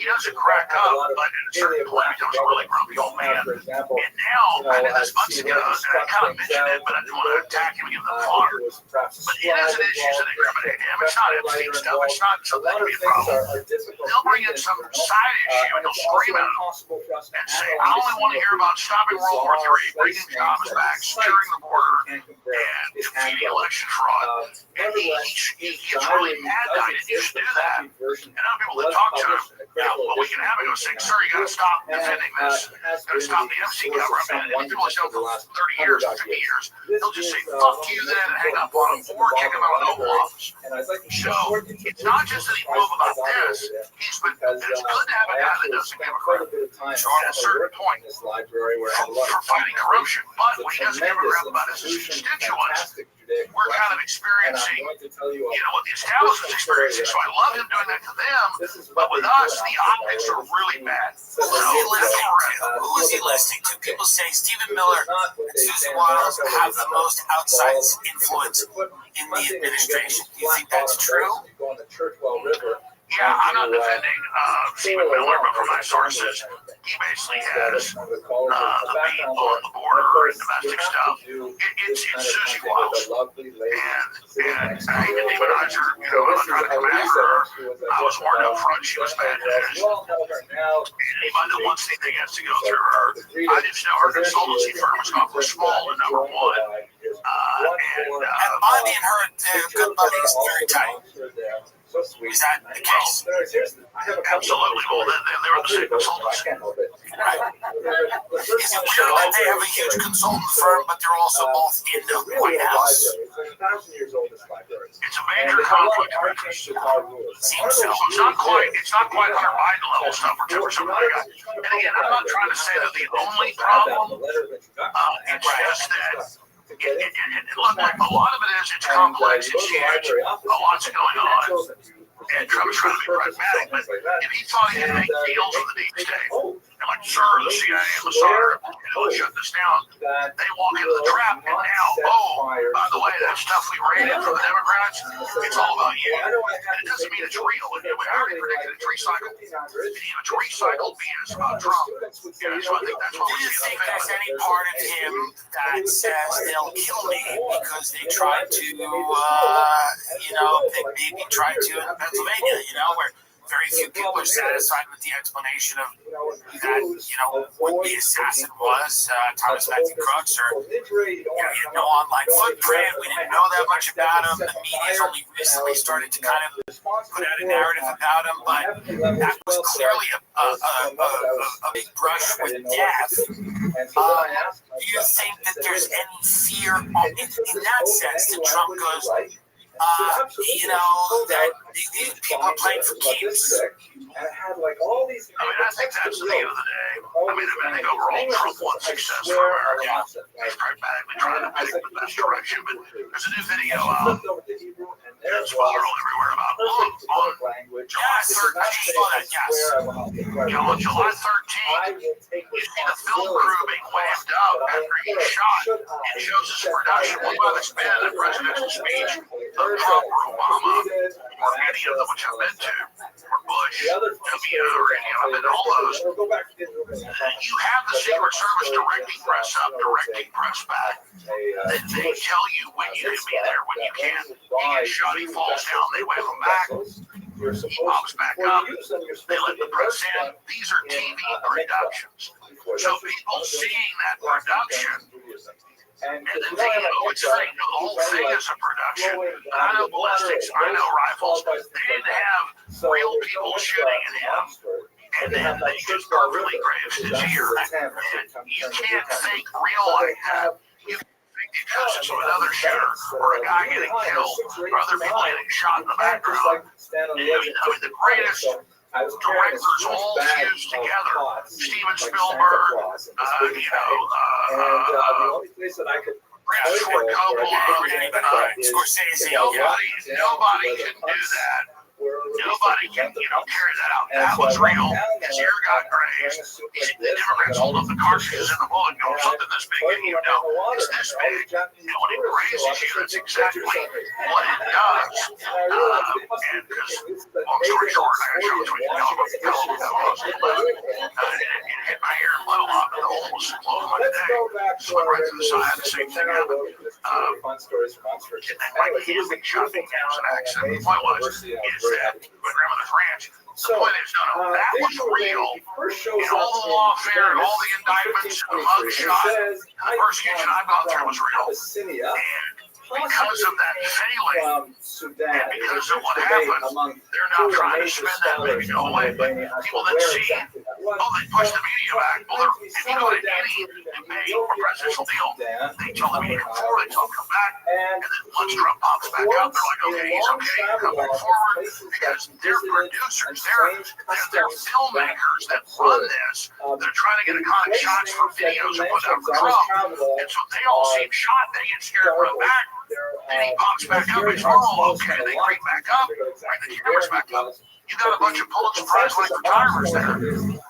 he doesn't crack up, but at a certain point he becomes a really grumpy old man. And now, I did this months ago, and I kind of mentioned it, but I didn't want to attack him and give him the fodder. But it isn't issues that incriminate him. It's not Epstein stuff. It's not something that can be a problem. They'll bring in some side issue and he'll scream at him and say, I only want to hear about stopping World War III, bringing jobs back, securing the border, and defeating election fraud. And he's really mad that I didn't used to do that. And other people that talk to him, well, we can have it go say, sir, you got to stop defending this. Got to stop the MC government. And people have done for 30 years, 50 years. They'll just say, fuck you then, and hang up on him, or kick him out of the Oval Office. So it's not just that he blew up about this. It's good to have a guy that doesn't give a crap at a certain point for fighting corruption. But when he doesn't give a crap about his constituents, we're kind of experiencing, what the establishment's experiencing. So I love him doing that to them, but with us, the optics are really bad.
Who is he listening to? People say Stephen Miller and Susan Wiles have the most outside influence in the administration. Do you think that's true?
Yeah, I'm not defending Stephen Miller, but from my sources, he basically has the beat on the border and domestic stuff. It's Susie Wiles. And I hate to demonize her, I'm not trying to come after her. I was warned up front she was bad news. And anybody that wants anything has to go through her. I just know her consultancy firm is gone from small to number one.
And Bonnie and her, they're good buddies, very tight. Is that the case?
Absolutely. Well, they were the same consultancy.
Right. Is it weird that they have a huge consultant firm, but they're also both in the White House?
It's a major conflict of interest.
Seems so.
It's not quite Hunter Biden level stuff for some other guy. And again, I'm not trying to say they're the only problem. It's just that. Look, a lot of it is, it's complex, it's huge, a lot's going on, and Trump's trying to be pragmatic, but if he thought he could make deals with the deep state, and like, sir, the CIA and Mossad, let's shut this down, they walk into the trap, and now, by the way, that stuff we raided from the Democrats, it's all about you. And it doesn't mean it's real. We already predicted it's recycled. And even it's recycled means it's about Trump. So I think that's what
Do you think there's any part of him that says they'll kill me because they tried to, they maybe tried to in Pennsylvania, where very few people are satisfied with the explanation of that, what the assassin was, Thomas Matthew Crooks, or, he had no online footprint, we didn't know that much about him, the media's only recently started to kind of put out a narrative about him, but that was clearly a big brush with death. Do you think that there's any fear in that sense that Trump goes, that these people are playing for keeps?
I think that's the end of the day. I think overall Trump wants success for America. He's pragmatically trying to pick the best direction, but there's a new video out. It's followed everywhere about on July 13th. On July 13th, you see the film crew being waved up after each shot. It shows this production. One by the span of the presidential speech of Trump or Obama, or any of them which I've been to, or Bush, W, or any of them, and all those. You have the Secret Service directing press up, directing press back. They tell you when you can be there, when you can't. He gets shot, he falls down, they wave him back. He pops back up. They let the press in. These are TV productions. So people seeing that production, and then thinking, it's fake. The whole thing is a production. I know ballistics, I know rifles. They didn't have real people shooting at him. And
and then they just perfectly graves his ear. And you can't fake real like that. You can fake the existence of another shooter, or a guy getting killed, or other people getting shot in the background. The greatest directors all fused together. Steven Spielberg, Ford Coppola, Scorsese. Nobody can do that. Nobody can, carry that out. That was real. His ear got grazed. The Democrats hold up the cartridges in the bullet and go, something this big, and it's this big. And when it grazes you, that's exactly what it does. And because, long story short, I got to show you it hit my ear and blood a lot, but the hole was closed like a day. So went right through the side. The same thing happened. He was being shot because it was an accident. The point was, that my grandmother's ranch. The point is, that was real. And all the lawfare and all the indictments and the mugshot and the persecution I've gone through was real. And because of that failing, and because of what happened, they're now trying to spin that maybe go away. But people then see, they push the media back. Well, if you go to any debate or presidential deal, they tell the media come forward, they tell them come back, and then once Trump pops back up, they're like, okay, he's okay, come back forward, because they're producers, they're filmmakers that run this. They're trying to get iconic shots for videos and put out for Trump, and so they all seem shot, they get scared and run back. And he pops back up, he's normal, okay, they creep back up, bring the cameras back up. You got a bunch of Pulitzer Prize winning photographers there,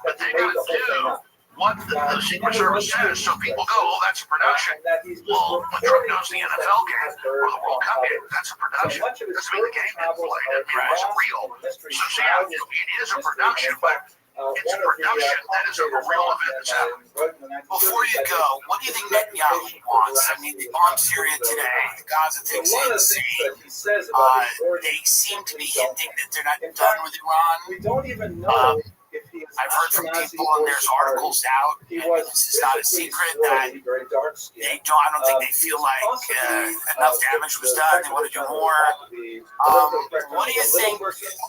but they got to do what the Secret Service says, so people go, oh, that's a production. Well, when Trump knows the NFL game or the World Cup game, that's a production. Doesn't mean the game didn't play, it wasn't real. So see, it is a production, but it's a production that is a real event that's happening.
Before you go, what do you think Netanyahu wants? I mean, on Syria today, the Gaza thing's insane. They seem to be hinting that they're not done with Iran.
We don't even know.
I've heard from people, and there's articles out, and this is not a secret, that they don't, I don't think they feel like enough damage was done, they want to do more. What do you think,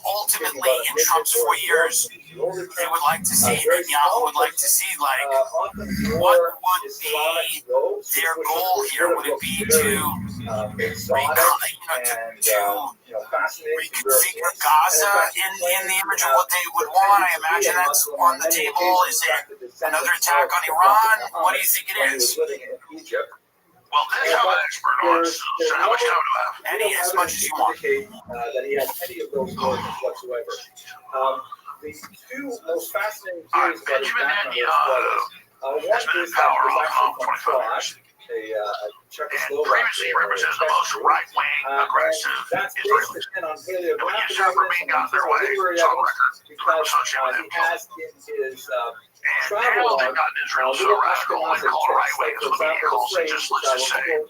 ultimately, in Trump's 4 years, they would like to see, Netanyahu would like to see, like, what would be their goal here? Would it be to reconfigure Gaza in the image of what they would want? I imagine that's on the table. Is it another attack on Iran? What do you think it is?
Well, this I'm an expert on, so how much time do I have?
Any, as much as you want.
That he has any of those motives whatsoever. The two most fascinating theories about his background
has been in power on 25 years. And previously represented the most right-wing, aggressive Israelis. And when Yisrael Rabin got in their way, it's on record, we're associated with him. And now they've gotten Israel so radical and called right-wing as the media calls it, just let's just say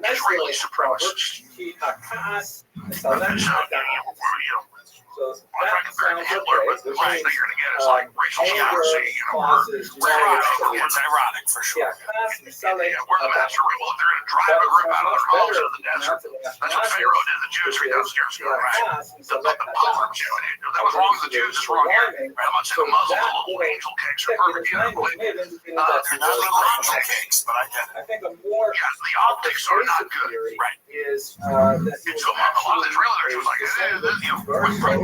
Israeli supremacists. So I'm trying to compare it to Hitler, but the last thing you're going to get is like racial supremacy,
It's ironic for sure.
we're the master race. Well, if they're going to drive a group out of their homes into the desert, that's what Pharaoh did to the Jews 3,000 years ago, right? The pogroms, that was wrong with the Jews, it's wrong here. I'm not saying the Muslims are little angel cakes or perfect, they're not little angel cakes, but I get it. The optics are not good, right? And so a lot of the Israeli leaders was like,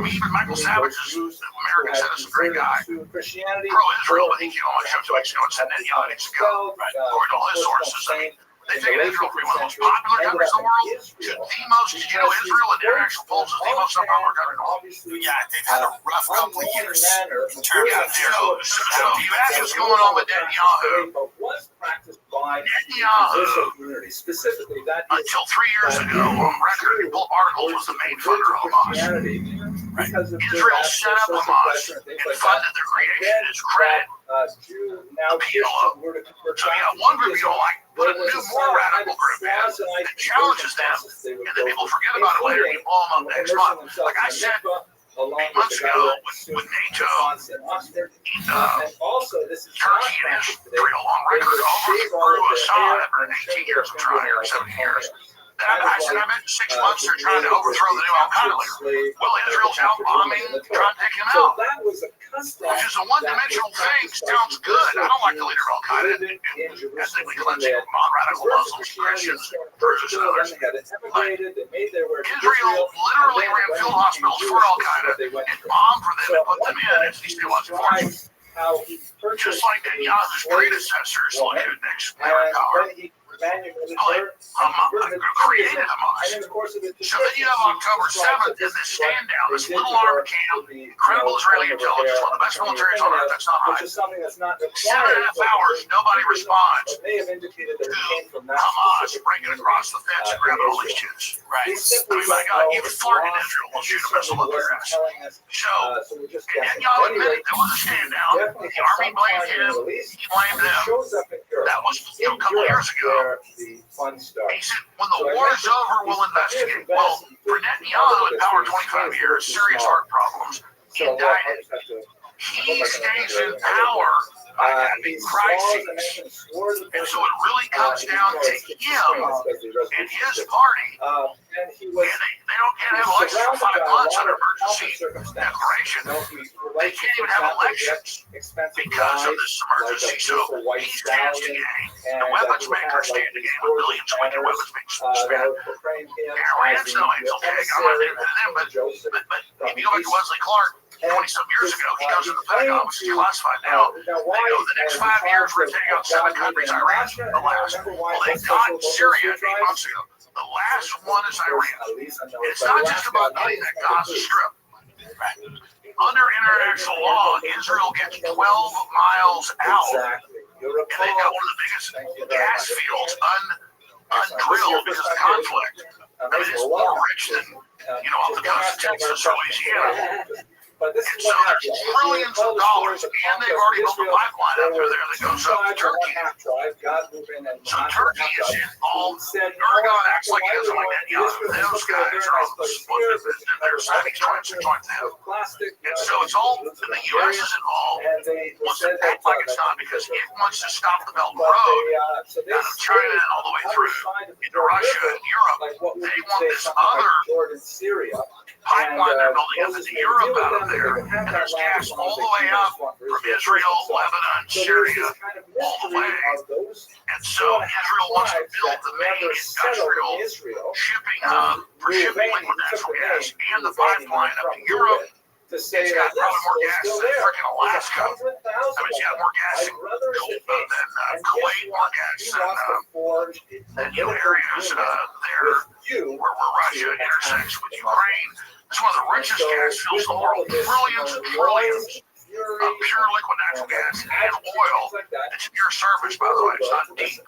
even Michael Savage is an American citizen, great guy, pro-Israel, but he came on my show 2 weeks ago and said Netanyahu needs to go. Right. According to all his sources, I mean, they think Israel will be one of the most popular countries in the world. The most, Israel in international polls is the most unpopular country in the world.
Yeah, they've had a rough couple of years in terms of
so you ask what's going on with Netanyahu. Until 3 years ago, on record, Paul Articles was the main funder of Hamas. Right. Israel set up Hamas and funded their creation. His credit, the PLO. So you have one group you don't like, but a new, more radical group in that challenges them, and then people forget about it later and you blow them up next month. Like I said 8 months ago with NATO, Turkey and Israel on record overthrew Assad after 18 years of trying, or 17 years. I said, I bet in 6 months they're trying to overthrow the new Al-Qaeda leader. Well, Israel's out bombing, trying to take him out. Which is a one-dimensional thing. Sounds good. I don't like the leader of Al-Qaeda and ethnically cleansing non-radical Muslims, Christians, Druze, and others. Like, Israel literally ran field hospitals for Al-Qaeda and bombed for them and put them in as destabilizing forces. Just like Netanyahu's predecessors like next power. Created Hamas. So then you have October 7th in this stand down, this little armored camp, incredible Israeli intelligence, one of the best militaries on earth, that's not high. 7.5 hours, nobody responds to Hamas breaking across the fence and grabbing all these kids. Right. I mean, my God, you flirt in Israel, we'll shoot a missile up your ass. So, and Netanyahu admitted there was a stand down. The army blamed him, he blamed them. That was a couple of years ago. He said, when the war is over, we'll investigate. Well, for Netanyahu, in power 25 years, serious heart problems, indicted. He stays in power by having crises. And so it really comes down to him and his party. And they can't have elections for 5 months under emergency declaration. They can't even have elections because of this emergency. So he stands to gain. The weapons makers stand to gain with billions of their weapons makers spent. Iran's no angel pig. I'm not into them, but if you go back to Wesley Clark, 20-some years ago, he goes to the Pentagon, which is classified now. They go, the next 5 years, we're taking out 7 countries. Iran's the last. Well, they got Syria 8 months ago. The last one is Iran. And it's not just about getting that Gaza Strip. Under international law, Israel gets 12 miles out. And they've got one of the biggest gas fields undrilled because of conflict. I mean, it's more rich than, off the coast of Texas or Louisiana. And so there's trillions of dollars, and they've already built a pipeline out through there that goes up to Turkey. So Turkey is involved. Erdogan acts like he doesn't like Netanyahu. Those guys are all they're signing joints to them. And so it's all, the U.S. is involved. Wants to act like it's not because it wants to stop the Belt and Road out of China and all the way through into Russia and Europe. They want this other pipeline they're building up into Europe out of there, and there's gas all the way up from Israel, Lebanon, Syria, all the way. And so Israel wants to build the main industrial shipping hub for shipping liquid natural gas and the pipeline up to Europe. It's got probably more gas than freaking Alaska. I mean, it's got more gas than Kuwait, more gas than areas there where Russia intersects with Ukraine. It's one of the richest gas fields in the world. Trillions and trillions of pure liquid natural gas and oil. It's pure surface, by the way. It's not deep.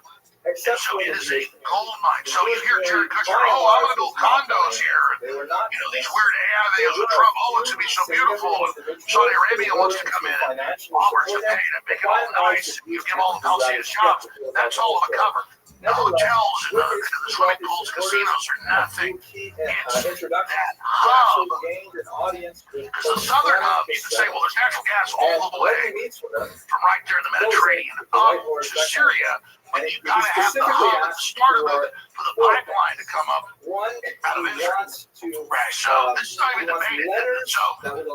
And so it is a gold mine. So you hear Jared Kushner, I'm going to build condos here. These weird AIVs with Trump. It's going to be so beautiful. And Saudi Arabia wants to come in and offers to pay to make it all nice. You give all the Palestinian shops. That's all of a cover. The hotels and the swimming pools, casinos are nothing. It's that hub. Because the southern hub, you can say, well, there's natural gas all the way from right there in the Mediterranean up to Syria. But you've got to have the hub at the start of it for the pipeline to come up out of Israel. Right, so this is not even debated. So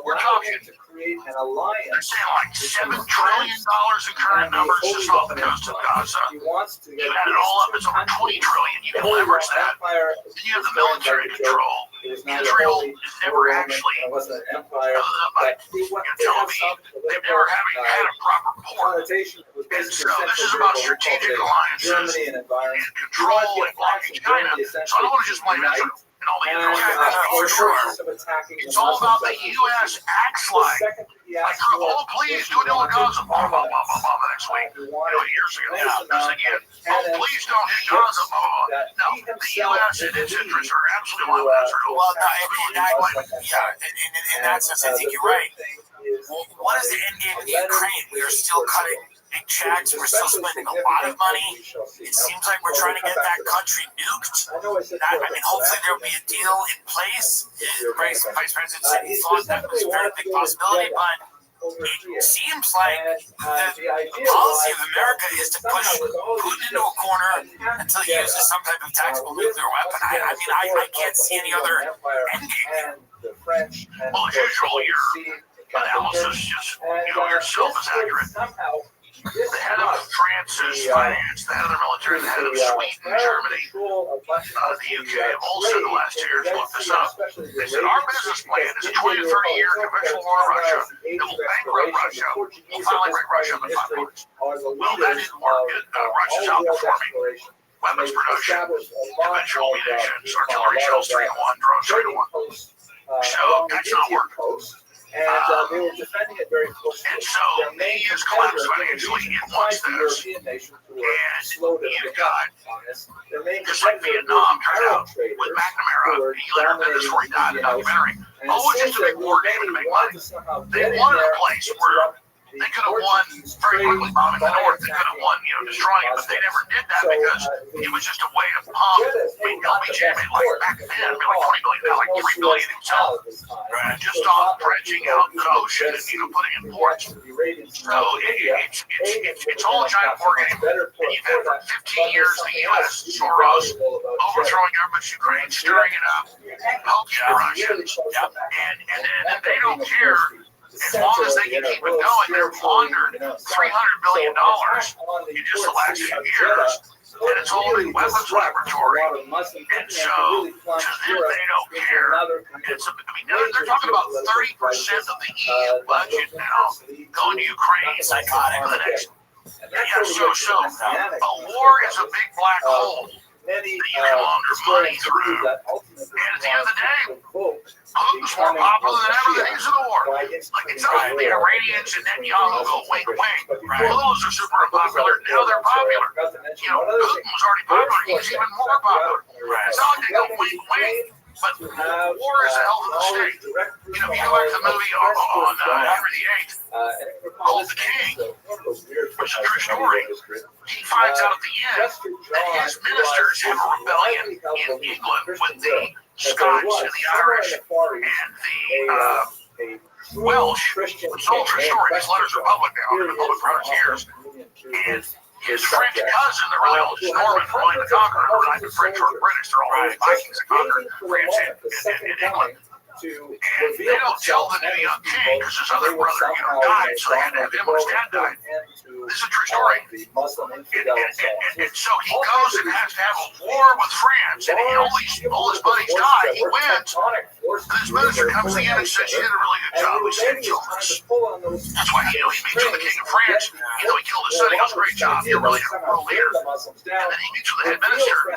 we're talking, they're saying like $7 trillion in current numbers just off the coast of Gaza. You add it all up, it's over $20 trillion. You can leverage that. Then you have the military control. Israel is never actually, you're telling me, they've never had a proper port. And so this is about strategic alliances and control and blocking China. So I don't want to just blame Israel and all the Israel for sure. It's all about the U.S. acts like Trump, please do a deal with Gaza, blah, blah, blah, blah, blah, the next week. Years ago, again, please don't hit Gaza, blah, blah, blah. No, the U.S. and its interests are absolutely one with Israel.
Well, in that sense, I think you're right. Well, what is the end game of the Ukraine? We are still cutting big checks. We're still spending a lot of money. It seems like we're trying to get that country nuked. Hopefully there will be a deal in place. Vice President said he thought that was a very big possibility, but it seems like the policy of America is to push Putin into a corner until he uses some type of tactical nuclear weapon. I mean, I can't see any other endgame.
Well, as usual, your analysis just, yourself is accurate. The head of France's finance, the head of their military, the head of Sweden, Germany, the UK have all said the last 2 years, look this up. They said our business plan is a 20 to 30 year conventional war on Russia that will bankrupt Russia, will finally break Russia in the $5. Well, that didn't work. Russia's outperforming weapons production, conventional munitions, artillery shells 3 to 1, drones 3 to 1. So that's not working.
And they were defending it very closely.
And so they use collapse financially in once this. And you've got, just like Vietnam turned out with McNamara, he later admitted this before he died in the documentary. Oh, it's just a big war game to make money. They wanted a place where they could have won very quickly bombing the North. They could have won, destroying it, but they never did that because it was just a way to pump. LBJ made like back then, made like $20 billion, like $3 billion himself, just on dredging out the ocean and putting in ports. So it's all a giant war game. And you've had for 15 years the U.S. Soros overthrowing governments, Ukraine, stirring it up, poking the Russians, and then they don't care. As long as they can keep it going, they've laundered $300 billion in just the last few years, and it's all in weapons laboratory. And so, to them, they don't care. And so, they're talking about 30% of the EU budget now going to Ukraine psychotic for the next. Yeah, so a war is a big black hole that you can launder money through. And at the end of the day, Putin's more popular than ever than he's in the war. Like it's not the Iranians and Netanyahu go wink wink. Those are super unpopular. Now they're popular. Putin was already popular. He's even more popular. It's not like they go wink wink. But war is a hell of a state. If you go back to the movie on Henry VIII, called The King, which is a true story, he finds out at the end that his ministers have a rebellion in England with the Scots and the Irish and the Welsh. It's all true story. These letters are public now. They've been public for 100 years. And his French cousin, the really old Norman from William the Conqueror, who were neither French or British, they're all Vikings that conquered France and England. And they don't tell the new young king because his other brother, died, so they had to have him when his dad died. This is a true story. And so he goes and has to have a war with France, and all his buddies die. He wins. And his minister comes to the end and says, "You did a really good job. We saved children." That's why he meets with the king of France. He killed his son. He goes, "Great job. You're really a world leader." And then he meets with the head minister.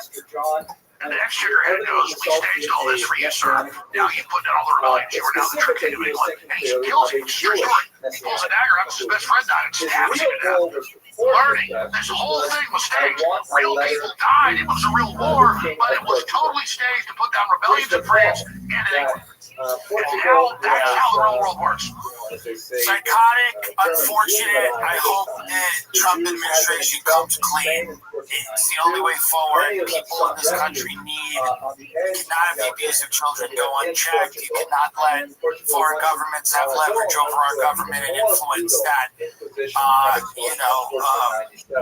And the exchequer head goes, "We staged all this for you, sir. Now you put down all the rebellions. You are now the true king of England." And he kills him. It's a true story. He pulls a dagger out because his best friend died and stabs him to death. Learning this whole thing was staged. Real people died. It was a real war, but it was totally staged to put down rebellions in France and in England. And that's how the real world works.
Psychotic, unfortunate. I hope the Trump administration comes clean. It's the only way forward. People in this country cannot have the abuse of children go unchecked. You cannot let foreign governments have leverage over our government and influence that,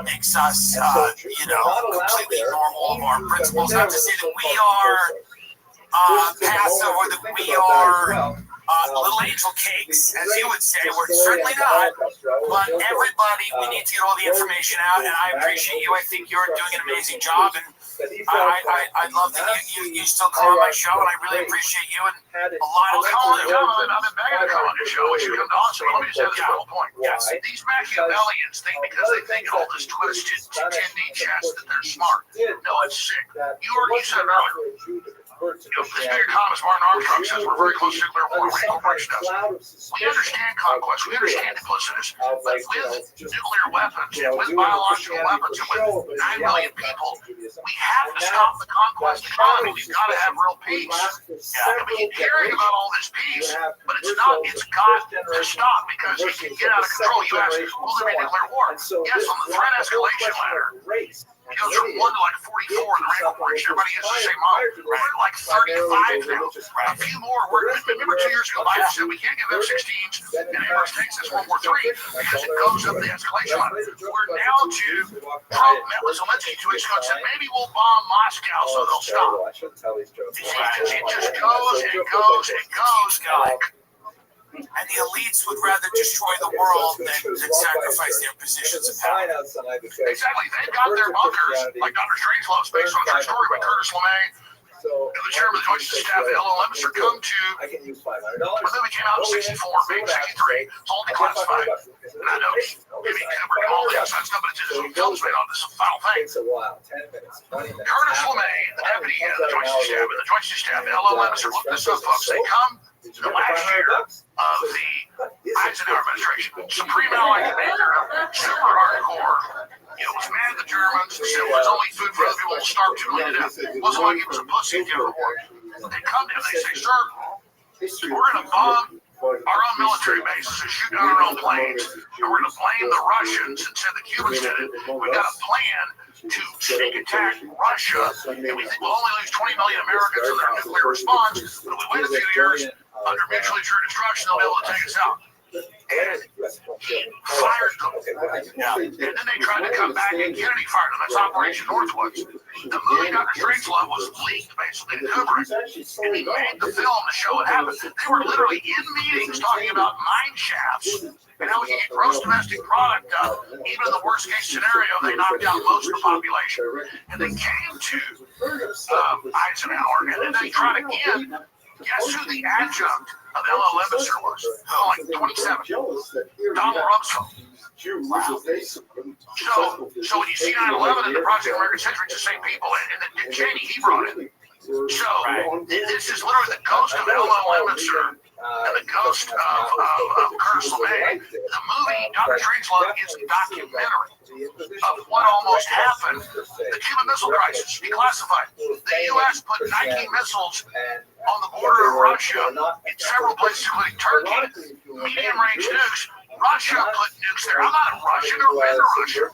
makes us, completely normal of our principles. Not to say that we are passive or that we are little angel cakes, as you would say. We're certainly not. But everybody, we need to get all the information out, and I appreciate you. I think you're doing an amazing job, and I'd love that you still call on my show, and I really appreciate you and a lot of
I've been begging to come on your show. We should come to us. Let me just say this whole point. Yes, these Machiavellians think because they think all this twisted, tindy chess that they're smart. No, it's sick. You said earlier. Conspiracy economist Martin Armstrong says we're very close to nuclear war. We understand conquest. We understand duplicitous. But with nuclear weapons, and with biological weapons, and with 9 million people, we have to stop the conquest economy. We've got to have real peace. And we keep hearing about all this peace, but it's not. It's got to stop because it can get out of control. You ask, will there be nuclear war? Yes, on the threat escalation ladder. He goes from 1 to like 44 in the rank operation. Everybody uses the same model. We're at like 35 now. A few more. Remember 2 years ago, Biden said we can't give F-16s and Abrams tanks since World War III because it goes up the escalation ladder. We're now to Trump met with Zelensky 2 weeks ago and said maybe we'll bomb Moscow so they'll stop.
I shouldn't tell these jokes.
It just goes and goes and goes.
And the elites would rather destroy the world than sacrifice their positions of power.
Exactly. They've got their bunkers, like Dr. Strangelove's based on a true story by Curtis LeMay. And the chairman of the Joint Chiefs of Staff, L.O. Lemonster, come to
I can use $500.
when the movie came out in 64, maybe 63. It's all declassified. And I know maybe Kubrick and all the outside stuff, but it's his own films made on this final thing.
Takes a while, 10 minutes, 20 minutes.
Curtis LeMay, the deputy head of the Joint Chiefs of Staff, and the Joint Chiefs of Staff, L.O. Lemonster, look this up, folks. They come the last year of the Eisenhower administration. Supreme Allied Commander, super hardcore. Was mad at the Germans, said it was only food for other people to starve 2 million to death. It wasn't like he was a pussy at the end of the war. They come to him, they say, sir, we're going to bomb our own military bases and shoot down our own planes. And we're going to blame the Russians and say the Cubans did it. We've got a plan to sneak attack Russia, and we think we'll only lose 20 million Americans in their nuclear response. But if we wait a few years, under mutually assured destruction, they'll be able to take us out. And he fired them. And then they tried to come back and Kennedy fired them. That's Operation Northwoods. The movie Dr. Strangelove was leaked basically to Kubrick. And he made the film to show what happened. They were literally in meetings talking about mine shafts and how we can get gross domestic product up. Even in the worst case scenario, they knocked out most of the population. And they came to Eisenhower and then they tried again. Guess who the adjunct of L.O. Lemonster was? Like 27. Donald Rumsfeld. Wow. So when you see 9/11 and the Project American Century, it's the same people. And Dick Cheney, he brought it. So this is literally the ghost of L.O. Lemonster and the ghost of Curtis LeMay. The movie Dr. Strangelove is a documentary of what almost happened. The Cuban Missile Crisis, declassified. The U.S. put 19 missiles on the border of Russia in several places, including Turkey, medium-range nukes. Russia put nukes there. I'm not a Russian or been to Russia.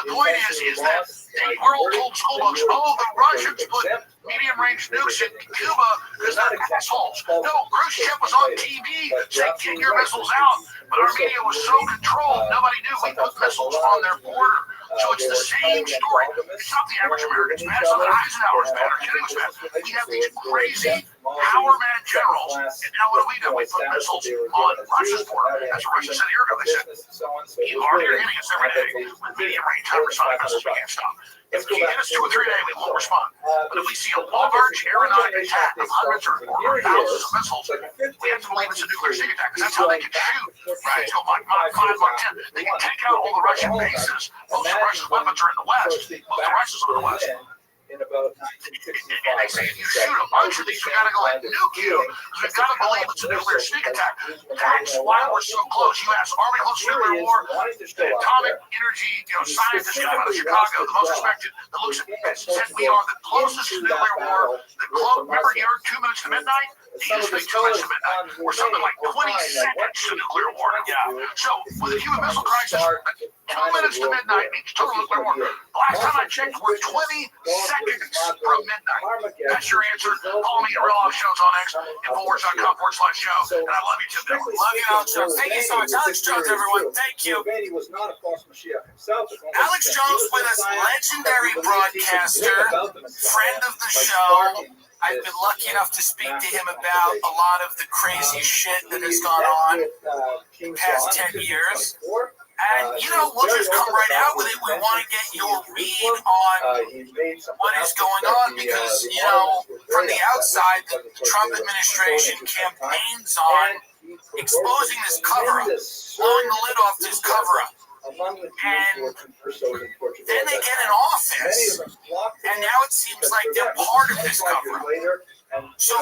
The point is that they were all told school books, oh, the Russians put medium-range nukes in Cuba because they're assholes. No, Khrushchev was on TV saying, get your missiles out. But our media was so controlled, nobody knew we put missiles on their border. So it's the same story. It's not the average American's mad. It's not that Eisenhower's mad or Kennedy was mad. We have these crazy power-mad generals, and now what do? We put missiles on Russia's border. That's what Russia said a year ago. They said, you already are hitting us every day with medium-range hypersonic missiles. We can't stop. If you hit us 2 or 3 a day, we won't respond. But if we see a large aeronautic attack of hundreds or thousands of missiles, we have to believe it's a nuclear sneak attack, because that's how they can shoot. Right? So Mach 5, Mach 10. They can take out all the Russian bases. Most of Russia's weapons are in the West. Most of Russia's are in the West.
In about
and they say if you shoot a bunch of these, we gotta go and nuke you. We've got to believe it's a nuclear sneak attack. That's why we're so close. You ask, are we close to nuclear war? The atomic energy, scientist guy out of Chicago, the most respected, that looks at said we are the closest to nuclear war. Remember, you heard 2 minutes to midnight? It used to be 2 minutes to midnight. We're something like 20 seconds to nuclear war. Yeah. So with the Cuban Missile Crisis, 2 minutes to midnight means total nuclear war. Last time I checked, we're 20 seconds from midnight. That's your answer. Follow me at RealRabbi Shows on X, Infowars.com/show. And I love you, Tim Dillon.
Love you, Alex Jones. Thank you so much. Alex Jones, everyone. Thank you. Alex Jones with us, legendary broadcaster, friend of the show. I've been lucky enough to speak to him about a lot of the crazy shit that has gone on in the past 10 years. And, we'll just come right out with it. We want to get your read on what is going on because, from the outside, the Trump administration campaigns on exposing this cover-up, blowing the lid off this cover-up. And then they get in office, and now it seems like they're part of this cover-up. So,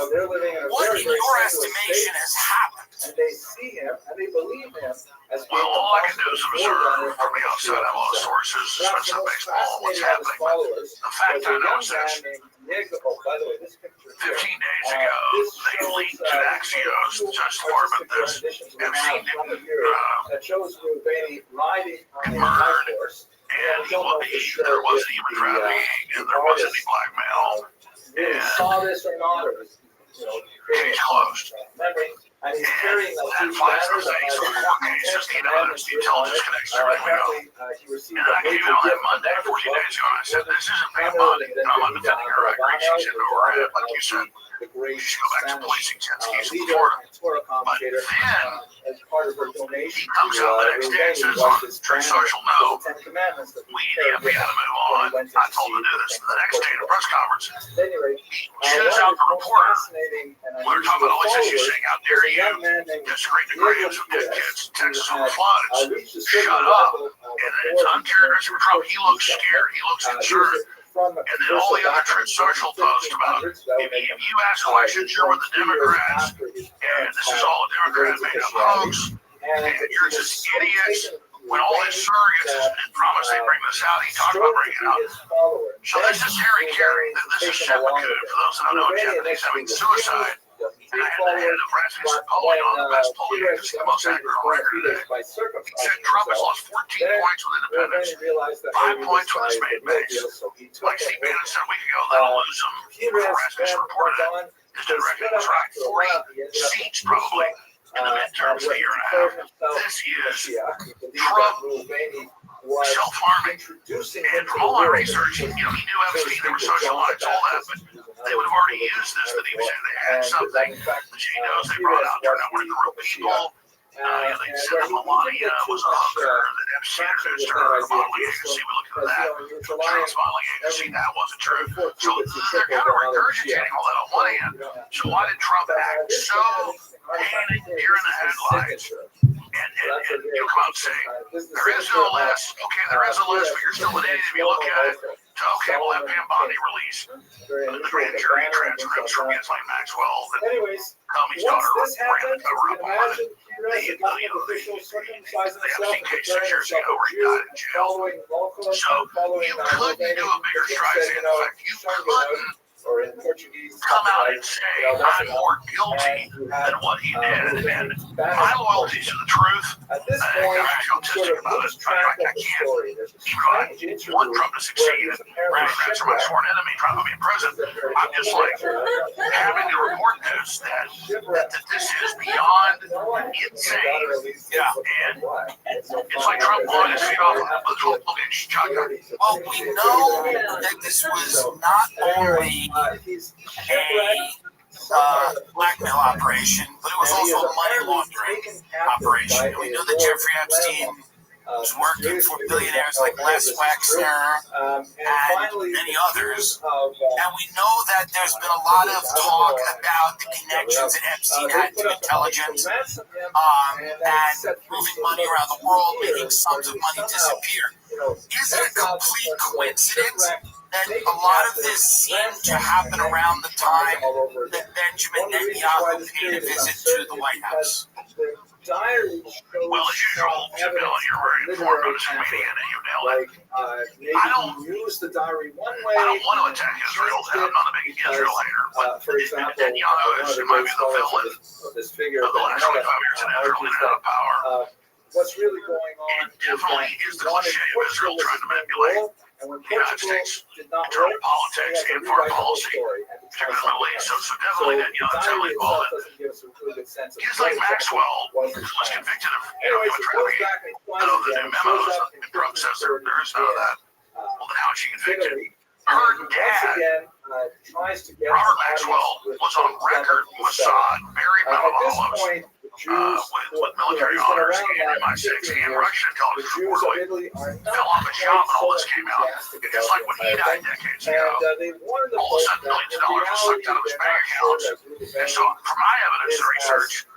what in your estimation has happened?
And they see him, and they believe him as
well, all I can do is observe from the outside. I have a lot of sources, especially in baseball, what's happening. But the fact I know is this. 15 days ago, they leaked to Axios, Judge Department, this MC murdered And there wasn't human trafficking, and there wasn't any blackmail.
Really saw this or not, or was,
Case closed.
memory. And he's carrying a
That
huge
applies to
banner that
things
has
for court cases, the intelligence connection, everything we know.
he received
And I came out on that Monday, 14 days ago, and I said, this isn't paying money. And I'm not defending her. I agree. She's in overhead, like you said.
the great
She should go back to policing jet skis in
leader
Florida.
and Torah
But
commentator
then
as part of her donation
he comes out the next day and says, on Truth Social, no,
the Ten Commandments that
we gotta move on. I told him to do this. And the next day at a press conference,
At any rate,
he shows out the reporter.
fascinating and
We were talking about all these issues, saying, how dare
a
you
young man named
disagree the graves of dead kids in Texas on the
who
floods.
had reached a certain
Shut up.
level of
And then it's uncharacteristic for Trump. He looks scared. He looks concerned.
And
And then all the other Truth Social posts about, if you ask questions, you're with the Democrats, and this is all a Democrat-made up hoax, and you're just idiots. When all his surrogates and promised they'd bring this out, he talked about bringing it out. So this is Harry Carey. This is seppuku. For those that don't know Japanese, I mean suicide. And I had the head of Rasmussen polling on the best polling agency, the most accurate on record today. He said Trump has lost 14 points with independents, 5 points with his main base. Like Steve Bannon said a week ago, that'll lose him. Rasmussen reported it. His net record was right. 40 seats probably in the midterms a year and a half. This is Trump self-harming. And from all my research, he knew Epstein, they were socialites, all that, but they would have already used this, that he was saying they had something. The Genos they brought out, turned out weren't the real people. They said that Melania was a hooker, that Epstein introduced her to the modeling agency. We looked at that. Trans modeling agency, that wasn't true. So they're kind of regurgitating all that on one hand. So why did Trump act so panic, deer in the headlights? And you come out saying, there is no list. Okay, there is a list, but you're still an idiot if you look at it. So, okay, we'll have Pam Bondi release the grand jury transcripts from Ghislaine Maxwell that Comey's daughter ran the cover up on it. The Epstein case 6 years ago where he died in jail. So you couldn't do a bigger stride. In fact, you couldn't come out and say I'm more guilty than what he did. And my loyalty to the truth, I'm actually autistic about it. I can't, even though I want Trump to succeed, and Democrats are my sworn enemy trying to put me in prison. I'm just like having to report this, that this is beyond insane. Yeah, and it's like Trump blowing his feet off with a 12-inch shotgun.
Well, we know that this was not only a blackmail operation, but it was also a money laundering operation. We know that Jeffrey Epstein was working for billionaires like Les Wexner and many others. And we know that there's been a lot of talk about the connections that Epstein had to intelligence and moving money around the world, making sums of money disappear. Is it a complete coincidence that a lot of this seemed to happen around the time that Benjamin Netanyahu paid a visit to the White House?
Well, as usual, Bill, you're very informed on this media, and you nailed it. I don't want to attack Israel. I'm not a big Israel hater, but Netanyahu is, in my view, the villain of the last 25 years in Israel and out of power.
What's really going on?
It definitely is the cliche of Israel trying to manipulate the United States internal politics and foreign policy, particularly the Middle East. So definitely that it's heavily involved. He's like Maxwell, who was convicted of human trafficking. None of the new memos and Trump says there is none of that. Well, then how is she convicted? Her dad, Robert Maxwell, was on record Mossad, very Mavalovs, with military honors, and my six and Russian intelligence reportedly fell off a job when all this came out. It's like when he died decades ago. All of a sudden, millions of dollars were sucked out of his bank accounts. And so, for my evidence and research,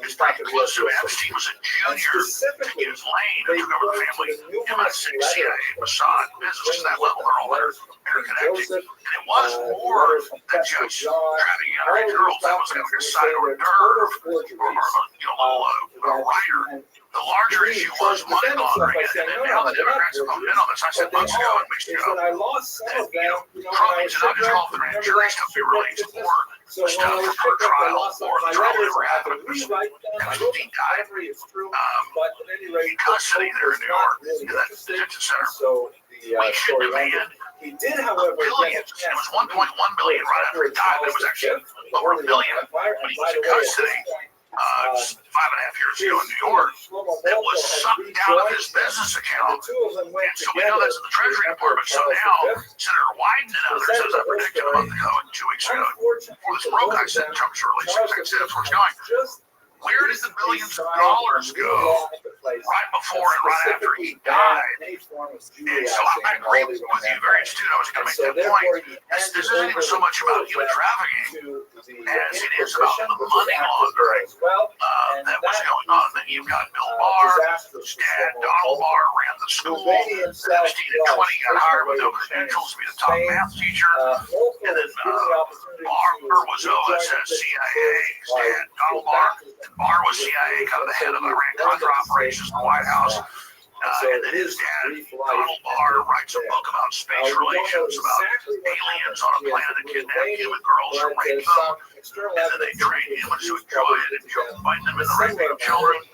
it's pretty conclusive. Epstein was a junior to use Lane and took over the family MI6, CIA, Mossad business to that level. They're all interconnected. And it was more than just trafficking underage girls. That was like a side hors d'oeuvre or a writer. The larger issue was money laundering, and now the Democrats have come in on this. I said months ago and weeks ago that, Trump needs to not just call for the grand jury stuff be released, or the stuff for trial, or the trial never happened. It was a deep dive. In custody there in New York, in that detention center.
So
We should demand
he did, however,
billions. It was 1.1 billion right after he died. It was actually over $1 billion when he was in custody. 5.5 years ago in New York, that was sucked out of his business account. And so we know that's in the Treasury Department. So now Senator Wyden and others, as I predicted a month ago and 2 weeks ago, before this broke, I said Trump's releasing executives where it's going. Where did the billions of dollars go right before and right after he died? And so I agree with you, very astute. I was going to make that point. This isn't even so much about human trafficking as it is about the money laundering that was going on. Then you've got Bill Barr, his dad, Donald Barr, ran the school. Then Steve at 20 got hired with no credentials to be the top math teacher. And then Barr was OSS CIA, his dad, Donald Barr. Barr was CIA, kind of the head of Iran-Contra operations in the White House. And then his dad, Donald Barr, writes a book about space relations, about aliens on a planet that kidnap human girls and rape them. And then they train humans to enjoy it and combine them in the raping of children.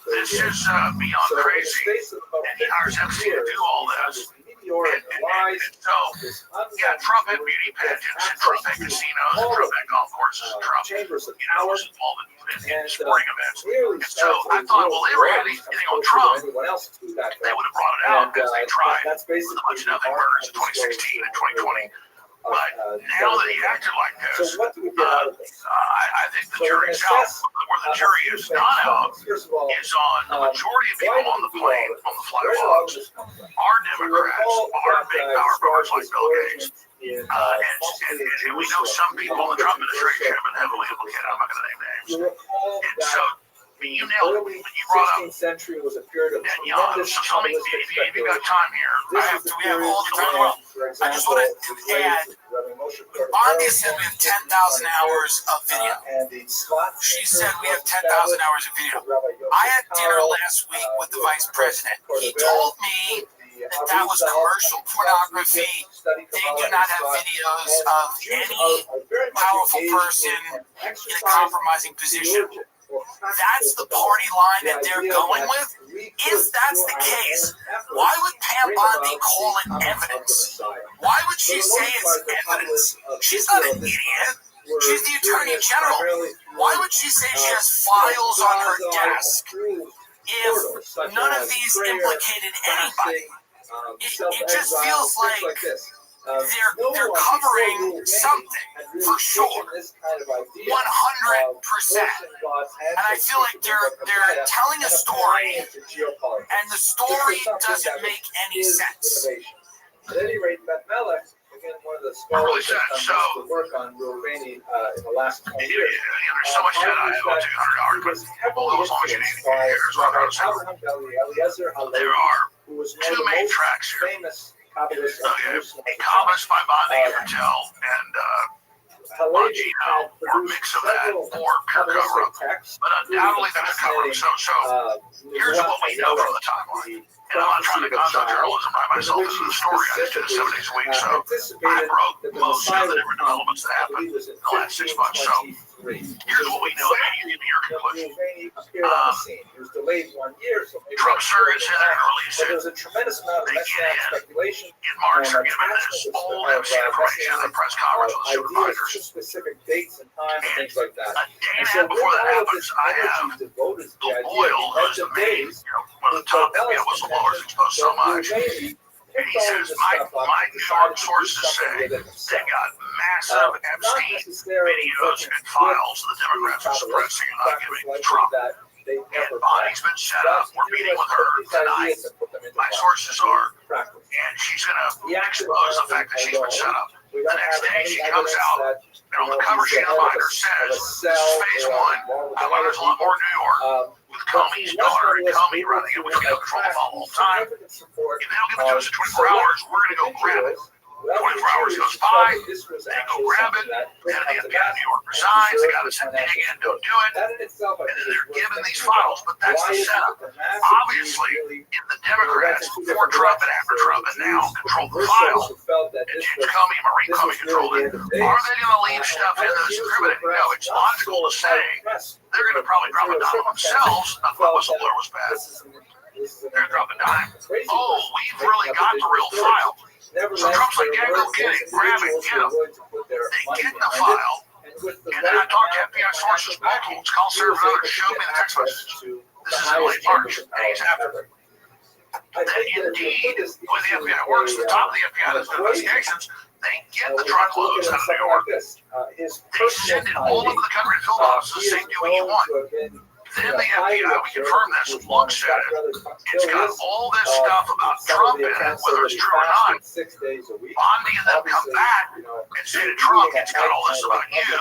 This is beyond crazy. And he hires MC to do all this. And so, yeah, Trump had beauty pageants, and Trump had casinos, and Trump had golf courses, and Trump, was involved in sporting events. And so I thought, well, they were had anything on Trump, they would have brought it out because they tried with a bunch of nothing murders in 2016 and 2020. But now that he acted like this, I think the jury's out. Where the jury is not out is on the majority of people on the plane, on the flight logs, are Democrats, are big power brokers like Bill Gates. And we know some people in the Trump administration have been heavily implicated. I'm not going to name names. And so, you nailed it when you brought up
century was a period of
Netanyahu. So tell me, if you got time here,
we have all the time. Well, I just want to add, Bondi said we have 10,000 hours of video. She said we have 10,000 hours of video. I had dinner last week with the vice president. He told me that was commercial pornography. They do not have videos of any powerful person in a compromising position. That's the party line that they're going with. If that's the case, why would Pam Bondi call it evidence? Why would she say it's evidence? She's not an idiot. She's the Attorney General. Why would she say she has files on her desk if none of these implicated anybody? It just feels like they're covering something for sure, 100%. And I feel like they're telling a story, and the story doesn't make any sense.
At any rate, Matt Melech, again, one of the scholars that's done most of the work on Rouhani in the last 20 years.
There's so much data I have $200, but as long as you need there are two main tracks here. A Kabbas by Bondi Patel and Bongino, or a mix of that, or pure cover-up. But undoubtedly that's a cover-up. So here's what we know from the timeline. And I'm not trying to conduct journalism by myself. This is a story I just did 7 days a week. So I broke most of the different developments that happened in the last 6 months. So here's what we know, and you give me your conclusion. Trump surrogates in and release it. They get in March, they're giving this old MC information at the press conference with the supervisors. And a day and a half before that happens, I have Bill Boyle, who's the main, one of the top whistleblowers exposed so much. And he says, my New York sources say they got massive Epstein videos and files the Democrats are suppressing and not giving to Trump. And Bonnie's been set up. We're meeting with her tonight. My sources are, and she's going to expose the fact that she's been set up. The next day she comes out, and on the cover she of the binder says, this is phase one. I learned there's a lot more in New York. With Comey's daughter and Comey running it, which we have control of all the time. If they don't give it to us in 24 hours, we're going to go grab it. 24 hours goes by, they go grab it, then the FBI in New York resigns, the guy that said dig in, don't do it, and then they're given these files, but that's the setup. Obviously, if the Democrats, before Trump and after Trump and now, control the file, and James Comey, Marie Comey controlled it, are they going to leave stuff in that's incriminating? No, it's logical to say they're going to probably drop a dime themselves. Not that whistleblower was bad. They're dropping a dime. Oh, we've really got the real file. So Trump's like, yeah, go get it, grab it, get them. They get the file, and then I talked to FBI sources, multiple, call serve and others, showed me the text messages. This is in late March, days after. That indeed, the way the FBI works, the top of the FBI does investigations, they get the truckloads out of New York. They send it all over the country to field offices, say, do what you want. Then the FBI, we confirm this, looks at it. It's got all this stuff about Trump in it, whether it's true or not. Bondi and them come back and say to Trump, it's got all this about you.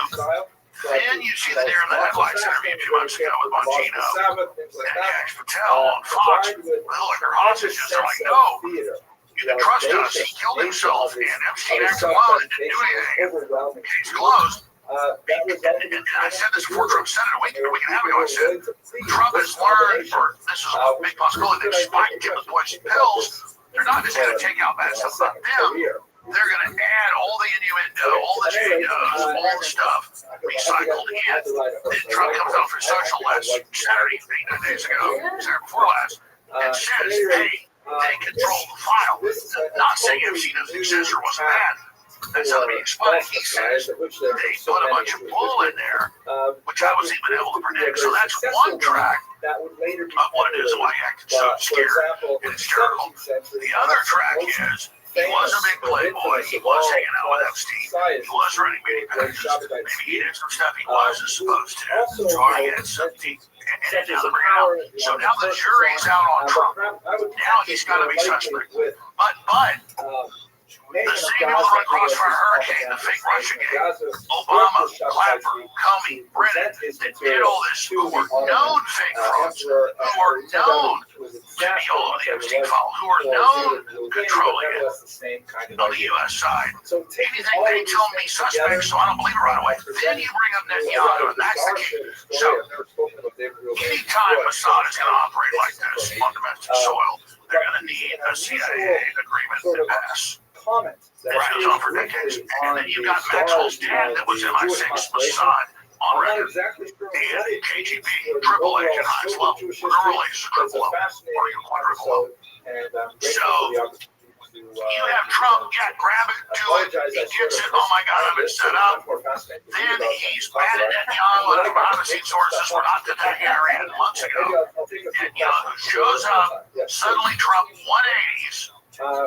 Then you see the deer in the headlights interview 2 months ago with Bongino and Yash Patel on Fox. They look like they're hostages. They're like, no, you can trust us. He killed himself, and Epstein acted alone and didn't do anything. Case closed. And I said this before Trump said it a week and a half ago. I said, Trump has learned, or this is a big possibility, that Spike give the poison pills. They're not just going to take out bad stuff about them. They're going to add all the innuendo, all the all the stuff recycled in. Then Trump comes out for social last Saturday, 8 days ago, Saturday before last, and says, hey, they control the file. Not saying Epstein doesn't exist or wasn't bad. That's how being spun. He says they put a bunch of bull in there, which I was even able to predict. So that's one track of what it is and why he acted so scared and hysterical. The other track is he was a big playboy. He was hanging out with Epstein. He was running media packages. Maybe he did some stuff he wasn't supposed to. Drawing at something. And now they're bringing out. So now the jury's out on Trump. Now he's got to be suspect. But the same people that run Crossfire Hurricane, the fake Russia game, Obama, Clapper, Comey, Brennan, that did all this, who were known fake frauds, who are known to be all over the Epstein file, who are known controlling it on the U.S. side. Anything they tell me suspect, so I don't believe it right away. Then you bring up Netanyahu, and that's the key. So anytime Mossad is going to operate like this on domestic soil, they're going to need a CIA agreement to pass. Right, it was on for decades. And then you got Maxwell's dad that was MI6 Mossad on record. And KGB, triple A at highest level. Early triple level, or even quadruple level. So you have Trump, grab it, do it. He gets it. Oh my God, I've been set up. Then he's mad at Netanyahu, and behind-the-scenes sources were not detecting Iran months ago. Netanyahu shows up. Suddenly, Trump 180s.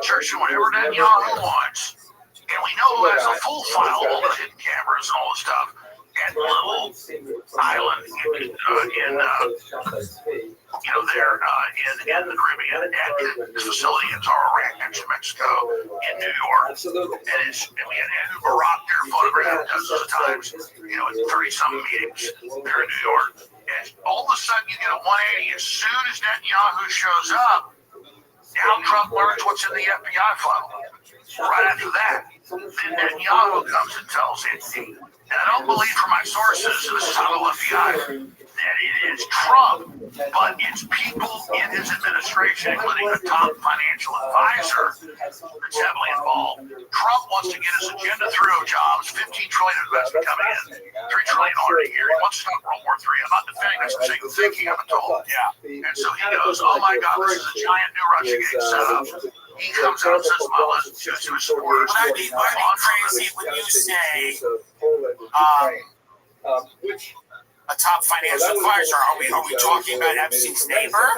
Searching whatever Netanyahu wants, and we know who has a full file, all the hidden cameras and all the stuff, at little island in the Caribbean, and his facility in Tararak, next to Mexico, in New York. And we had Andrew Barak there photographed dozens of times, in 30-something meetings there in New York. And all of a sudden, you get a 180 as soon as Netanyahu shows up. Now Trump learns what's in the FBI file. Right after that, then Netanyahu comes and tells him. And I don't believe from my sources, and this is how the FBI, that it is Trump, but it's people in his administration, including a top financial advisor that's heavily involved. Trump wants to get his agenda through of jobs, $15 trillion investment coming in, $3 trillion a year. He wants to stop World War III. I'm not defending this, I'm saying the thinking I've been told. Yeah. And so he goes, oh my God, this is a giant new Russiagate setup. He comes out and says, well, let's choose his supporters.
Would I be crazy when you say a top financial advisor? Are we talking about Epstein's neighbor?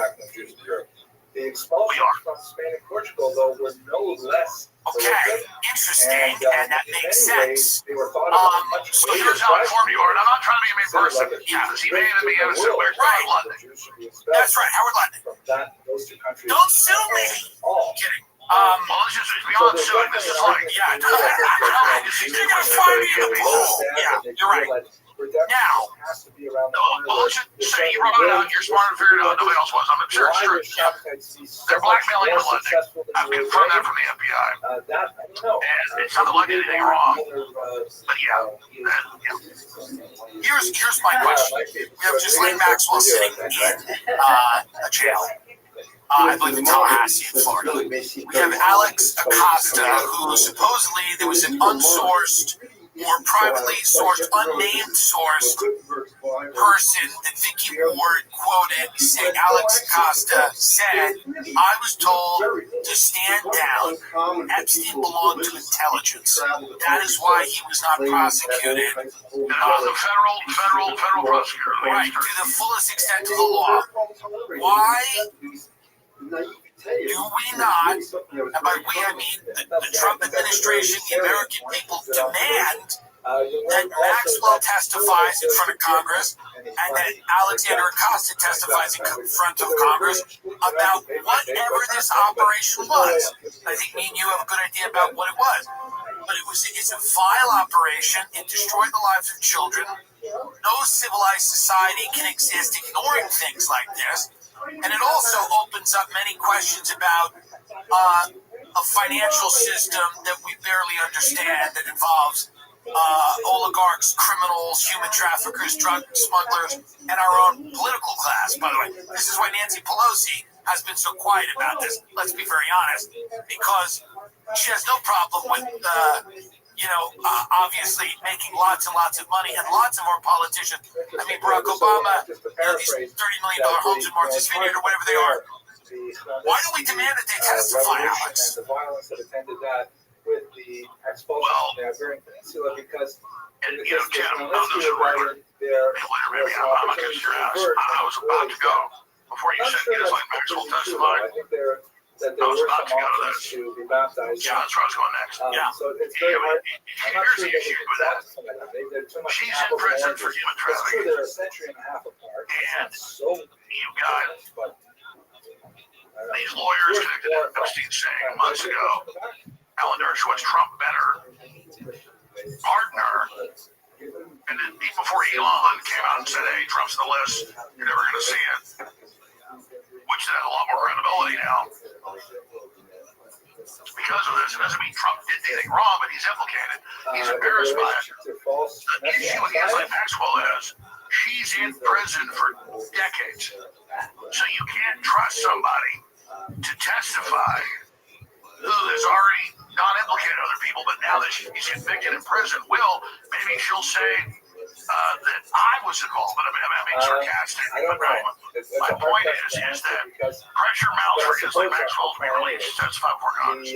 The expulsion from Spain and Portugal, though, was no less.
Okay, interesting, and that makes sense.
So here's how informed you are, and I'm not trying to be a mean person. Yeah, because he made it be innocent. We're Howard London.
That's right, Howard London. Don't sue me.
Kidding. Well, this is beyond suing. This is like,
you're gonna find me in the pool. Yeah, you're right.
Now,
has to be around the
well, let's just say you wrote it out, you're smart and figured it out, nobody else was. I'm sure it's true. Yeah. They're blackmailing and lending. I've confirmed that from the FBI. And it sounded like anything wrong. But yeah. Here's my question. We have Ghislaine Maxwell sitting in a jail. I believe in Tallahassee, in Florida. We have Alex Acosta, who supposedly there was an unsourced or privately sourced, unnamed sourced person that Vicky Ward quoted saying Alex Acosta said, I was told to stand down. Epstein belonged to intelligence. That is why he was not prosecuted.
The federal prosecutor.
Right, to the fullest extent of the law. Why do we not, and by we I mean the Trump administration, the American people, demand that Maxwell testifies in front of Congress and that Alexander Acosta testifies in front of Congress about whatever this operation was? I think me and you have a good idea about what it was. But it's a vile operation. It destroyed the lives of children. No civilized society can exist ignoring things like this. And it also opens up many questions about a financial system that we barely understand that involves oligarchs, criminals, human traffickers, drug smugglers, and our own political class. By the way, this is why Nancy Pelosi has been so quiet about this. Let's be very honest, because she has no problem with obviously making lots and lots of money, and lots of our politicians. I mean, Barack Obama, these $30 million homes in Martha's Vineyard or whatever they are. Why don't we demand that they testify, Alex?
The violence that attended that with the expulsion of the Iberian Peninsula, because
Tim, I'm not going to kiss your ass. I was about to go. Before you said Ghislaine Maxwell testified,
that there were some options to be baptized.
yeah, that's where I was going next.
So it's very hard. I'm not
Here's
sure
the
that
issue with that.
they're too much
She's in prison for human
I'm sure
trafficking.
they're a century and a half apart.
And
So
you got
but
these lawyers connected to Epstein saying months ago, Alan Dershowitz, Trump better pardon her. And then even before Elon came out and said, hey, Trump's on the list, you're never going to see it. Which has a lot more credibility now. Because of this, it doesn't mean Trump did anything wrong, but he's implicated. He's embarrassed by it. The issue with Ghislaine Maxwell is she's in prison for decades. So you can't trust somebody to testify who has already not implicated other people, but now that she's convicted in prison, maybe she'll say that I was involved, but I'm being sarcastic. My point is that pressure mounts for Ghislaine Maxwell to be released to testify before Congress.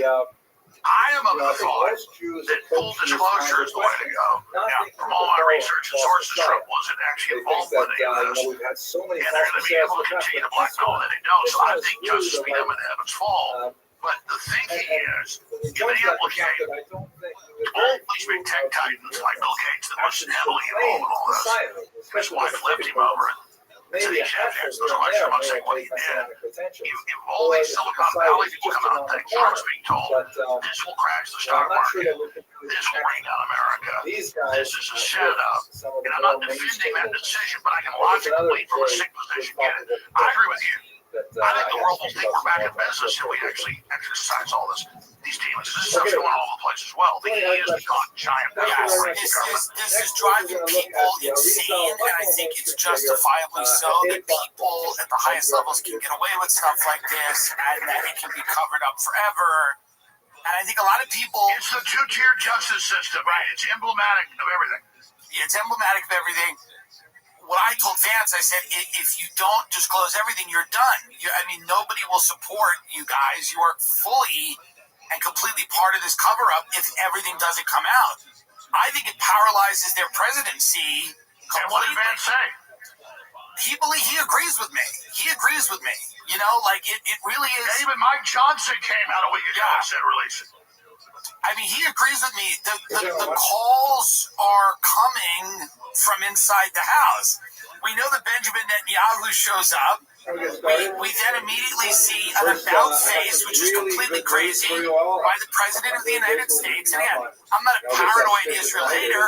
I am of the thought that full disclosure is the way to go. Now, from all my research and sources, Trump wasn't actually involved with any of this, and they're going to be able to continue to blackmail that they don't. So I think justice will be done when the heavens fall. But the thinking is, if they implicate all these big tech titans like Bill Gates that was heavily involved in all this, his wife flipped him over and said he should have answered those questions. I'm not saying what he did. If all these Silicon Valley people come out and think Trump's being told, this will crash the stock market, this will bring down America, this is a setup, and I'm not defending that decision, but I can logically, from a sick position, get it. I agree with you. I think the world will think we're back in business if we actually exercise all these demons. This stuff's going all over the place as well. The E is become giant.
This is driving people insane, and I think it's justifiably so that people at the highest levels can get away with stuff like this, and that it can be covered up forever. And I think a lot of people...
It's the two-tier justice system, right? It's emblematic of everything.
Yeah, it's emblematic of everything. What I told Vance, I said, if you don't disclose everything, you're done. Nobody will support you guys. You are fully and completely part of this cover-up if everything doesn't come out. I think it paralyzes their presidency completely.
And what did Vance say?
He agrees with me. He agrees with me. It really is.
And even Mike Johnson came out a week ago and said release it.
He agrees with me. The calls are coming from inside the house. We know that Benjamin Netanyahu shows up. We then immediately see an about face, which is completely crazy, by the President of the United States. And again, I'm not a paranoid Israel hater,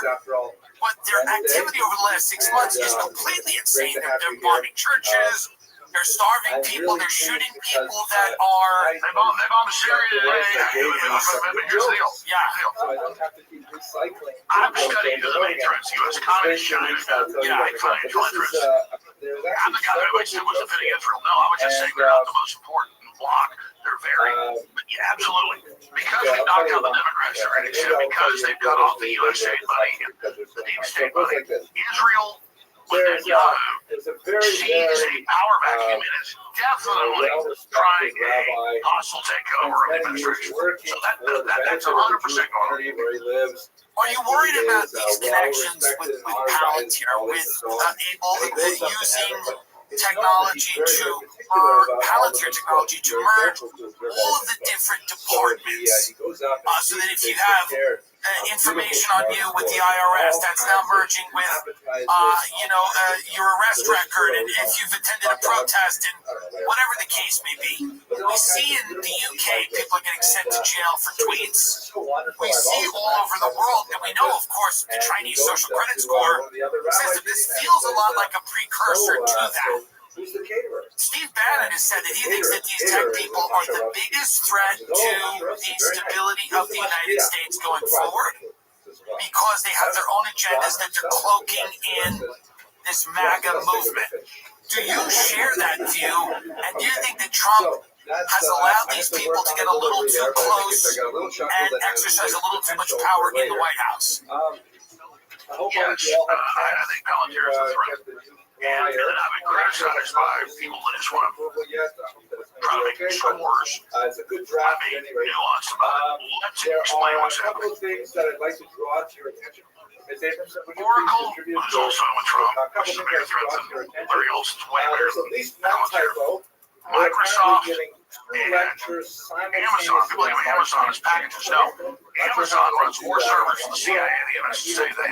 But their activity over the last 6 months is completely insane. They're bombing churches. They're starving people. They're shooting people that are.
They bombed Syria today. Here's the deal.
Yeah.
So I don't have to keep recycling.
I'm studying the main threats. U.S. communist China. Financial interests. I'm the guy who said was defending Israel. No, I was just saying they're not the most important bloc. They're very, yeah, absolutely. Because we knocked out the Democrats already, because they've cut off the USA money and the deep state money. Israel, with Netanyahu, sees a power vacuum and is definitely trying a hostile takeover of the administration. So that's 100% going on.
Are you worried about these connections with Palantir, with using technology Palantir technology to merge all of the different departments, so that if you have information on you with the IRS, that's now merging with, your arrest record, and if you've attended a protest, and whatever the case may be. We see in the UK people are getting sent to jail for tweets. We see all over the world, and we know, of course, the Chinese social credit score says that this feels a lot like a precursor to that. Steve Bannon has said that he thinks that these tech people are the biggest threat to the stability of the United States going forward, because they have their own agendas that they're cloaking in this MAGA movement. Do you share that view? And do you think that Trump has allowed these people to get a little too close and exercise a little too much power in the White House?
Yes, I think Palantir is a threat. And I've been criticized by people that just want to try to make scores.
It's a good draft
I mean,
anyway.
nuance about it. Let's explain what's
There are a couple
happening.
of things that I'd like to draw to your attention.
Oracle was also with Trump, which is a bigger threat than Larry Olson's way bigger
There's at
than
least one
Palantir.
typo.
Microsoft
Giving two
and
lectures
Amazon, people think of Amazon as packages. No, Amazon runs more servers than the CIA and the NSA, than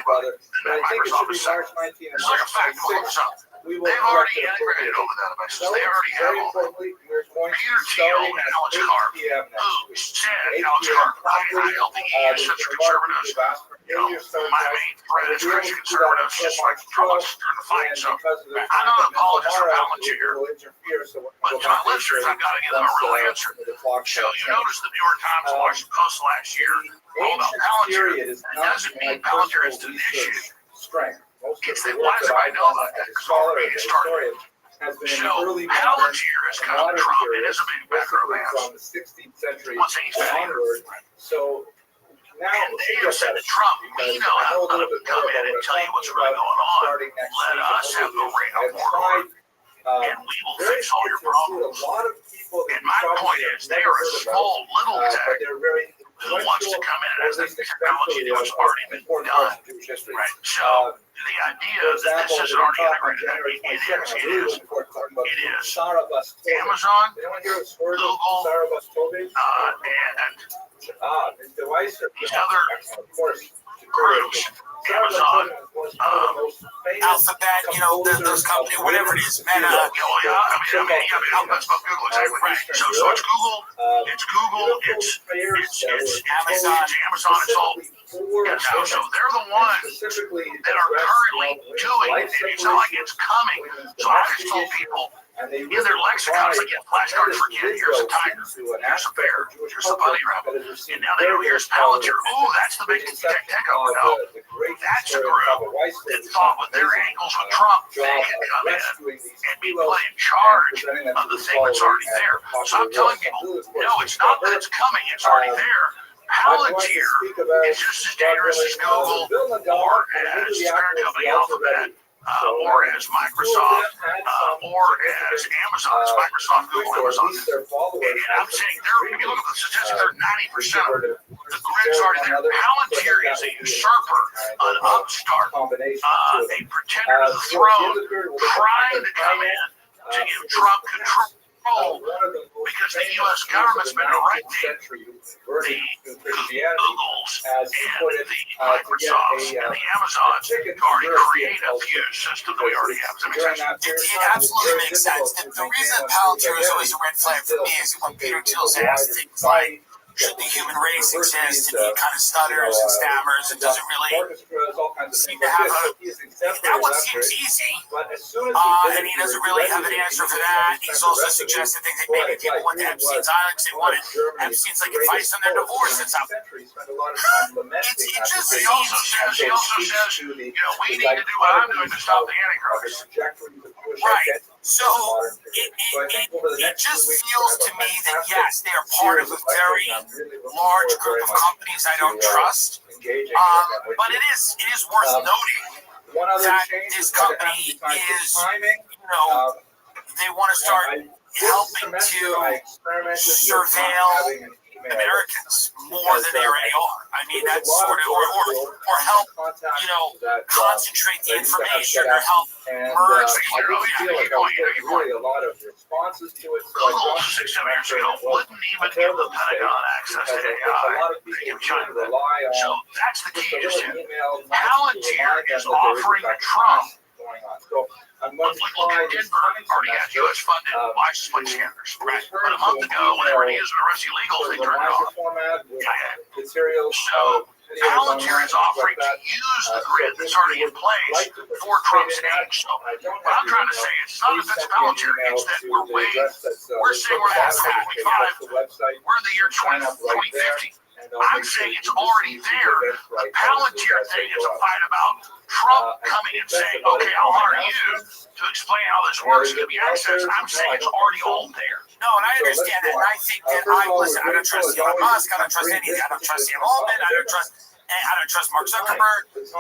Microsoft is second. It's like a fact of Microsoft. They've already integrated all the databases. They already have all that. Peter Thiel and Alex Karp, who said Alex Karp, I held the E as such a conservative. My main threat is Christian conservatives, just like Trump's during the fight. So I'm not an apologist for Palantir, but to my listeners, I've got to give them a real answer. So you notice the New York Times and Washington Post last year all about Palantir. It doesn't mean Palantir is an issue. It's that, why does everybody know about that? Because all the media started. So Palantir has come to Trump. It is a big backer of ass. Once he's back.
So now
and they have said to Trump, we know how to come in and tell you what's really going on. Let us have the ring of order, and we will fix all your problems. And my point is, they are a small little tech who wants to come in as the technology that has already been done. Right. So the idea that this isn't already integrated, it is. Amazon, Google, and these other groups, Amazon,
Alphabet, those companies, whatever it is, Meta.
I'm talking about Google, exactly. Right. So it's Google, it's Amazon, it's all. So they're the ones that are currently doing it, and it's not like it's coming. So I just told people in their lexicons, they get flashcards for kids. Here's a tiger, here's a bear, here's a bunny rabbit, and now they go, here's Palantir. Oh, that's the big tech over. No, that's a group that thought with their angles with Trump, they could come in and be put in charge of the thing that's already there. So I'm telling people, no, it's not that it's coming, it's already there. Palantir is just as dangerous as Google, or as parent company Alphabet, or as Microsoft, or as Amazon. It's Microsoft, Google, Amazon. And I'm saying, if you look at the statistics, they're 90% of it. The grid's already there. Palantir is a usurper, an upstart, a pretender to the throne, trying to come in to give Trump control, because the U.S. government's been directing the Googles and the Microsofts and the Amazons to already create a fuse system that we already have.
It absolutely makes sense. The reason that Palantir is always a red flag for me is when Peter Thiel's asked things like, should the human race exist, and he kind of stutters and stammers and doesn't really seem to have that one seems easy, and he doesn't really have an answer for that. He's also suggested things that maybe people went to Epstein's Island because they wanted Epstein's like advice on their divorce and stuff. It just
He also says, we need to do what I'm doing to stop the Antichrist.
Right. So it just feels to me that yes, they are part of a very large group of companies I don't trust. But it is worth noting that this company is, they want to start helping to surveil Americans more than they already are. I mean, that's sort of, or help, concentrate the information or help merge the
really a lot of responses to it.
Google 6-7 years ago wouldn't even give the Pentagon access to AI. They give China that. So that's the key issue. Palantir is offering Trump. Let's look at Denver, already has U.S. funded license plate scanners. Right. But a month ago, when they were using to arrest illegals, they turned it off. So Palantir is offering to use the grid that's already in place for Trump's age. So what I'm trying to say is it's not that that's Palantir, it's that we're saying we're past 2025, we're in the year 2050. I'm saying it's already there. The Palantir thing is a fight about Trump coming and saying, okay, I'll hire you to explain how this works and give me access. I'm saying it's already all there.
No, and I understand that, and I think that I don't trust Elon Musk, I don't trust anything, I don't trust Sam Altman, I don't trust Mark Zuckerberg. It's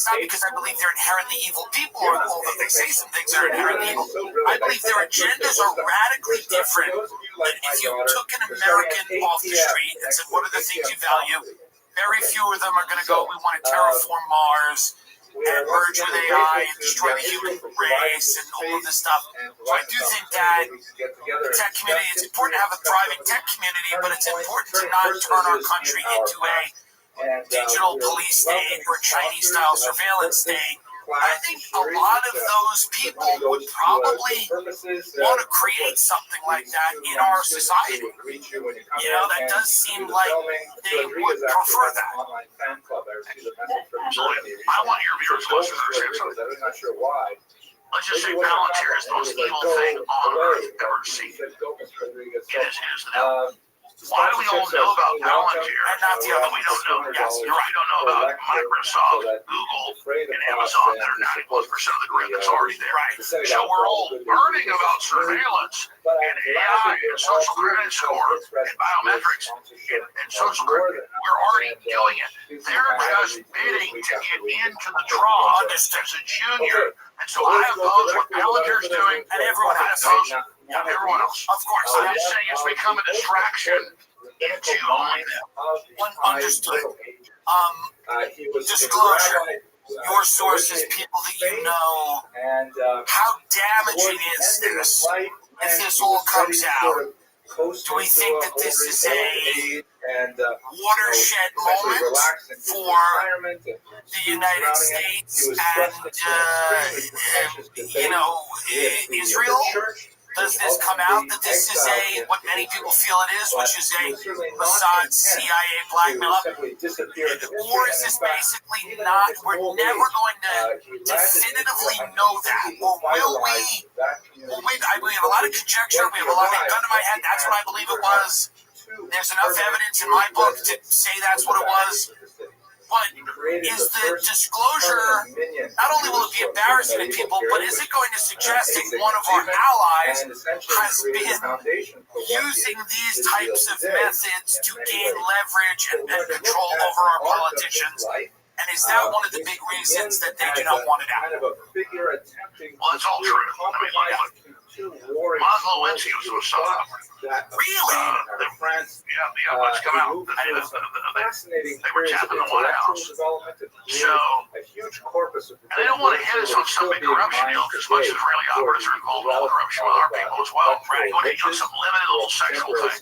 not because I believe they're inherently evil people, or although they say some things are inherently evil. I believe their agendas are radically different than if you took an American off the street and said, what are the things you value? Very few of them are going to go, we want to terraform Mars and merge with AI and destroy the human race and all of this stuff. So I do think that the tech community, it's important to have a thriving tech community, but it's important to not turn our country into a digital police state or Chinese-style surveillance state. I think a lot of those people would probably want to create something like that in our society. That does seem like they would prefer that.
So I want your viewers to understand something. Let's just say Palantir is the most evil thing on earth ever seen. It is now. Why do we all know about Palantir and not the other? We don't know. Yes, you're right. We don't know about Microsoft, Google, and Amazon that are 90+% of the grid that's already there. Right. So we're all learning about surveillance and AI and social credit score and biometrics and social credit. We're already doing it. They're just bidding to get into the draw as a junior. And so I oppose what Palantir's doing, and everyone has opposed. Yeah, everyone else.
Of course.
I'm just saying it's become a distraction into
one understood. Disclosure. Your sources, people that you know. How damaging is this if this all comes out? Do we think that this is a watershed moment for the United States and, Israel? Does this come out that this is what many people feel it is, which is a Mossad CIA blackmail? Or is this basically not, we're never going to definitively know that? Or will we, we have a lot of conjecture, we have a lot of gun to my head, that's what I believe it was. There's enough evidence in my book to say that's what it was. But is the disclosure, not only will it be embarrassing to people, but is it going to suggest that one of our allies has been using these types of methods to gain leverage and control over our politicians? And is that one of the big reasons that they do not want it out?
Well, it's all true. Mosley Lewinsky was a Mossad.
Really?
Yeah, let's come out. They were tapping the White House. So, and they don't want to hit us on some big corruption deal because much Israeli operatives are involved in all the corruption with our people as well. Right? They want to hit you on some limited little sexual thing.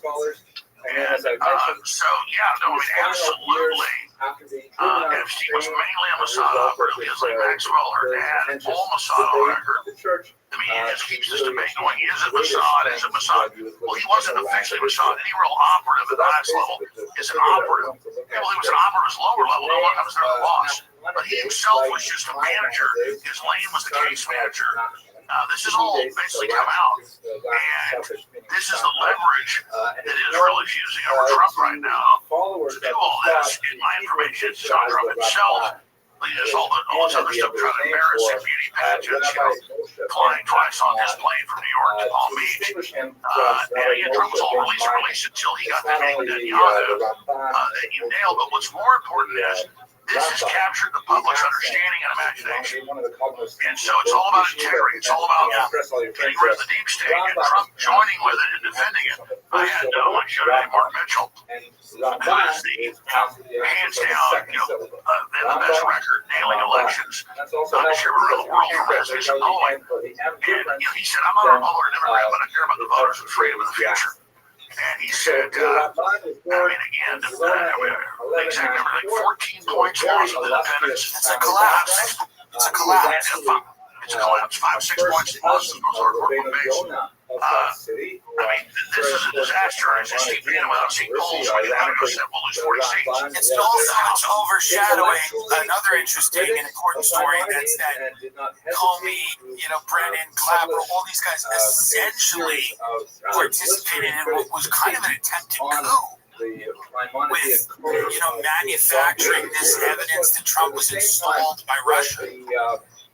And absolutely.
And she was mainly a Mossad operative. He was like Maxwell, her dad, all Mossad on record. The media just keeps this debate going, is it Mossad, is it Mossad? Well, he wasn't officially Mossad. Any real operative at the highest level is an operative. People think he was an operative at his lower level. No one comes there the boss. But he himself was just a manager. His lane was the case manager. This is all basically come out. And this is the leverage that Israel is using over Trump right now to do all this. In my information, it's John Trump himself. There's all this other stuff trying to embarrass their beauty pageants, flying twice on his plane from New York to Palm Beach. And again, Trump was all released until he got the hang of Netanyahu that you nailed. But what's more important is this has captured the public's understanding and imagination. And so it's all about integrity. It's all about getting rid of the deep state and Trump joining with it and defending it. I had my show today, Mark Mitchell, who is the hands down, the best record nailing elections, not just here around the world for resolution polling. And he said, I'm not a Republican or Democrat, but I care about the voters and freedom of the future. And he said, again, exactly like 14 points loss of independence. It's a collapse. It's a collapse. It's a collapse. 5-6 points loss in those hardcore base. This is a disaster. It's just keeping it without seeing polls. We'll lose 40 seats.
It's also overshadowing another interesting and important story. That's that Comey, Brennan, Clapper, all these guys essentially participated in what was kind of an attempted coup. With manufacturing this evidence that Trump was installed by Russia.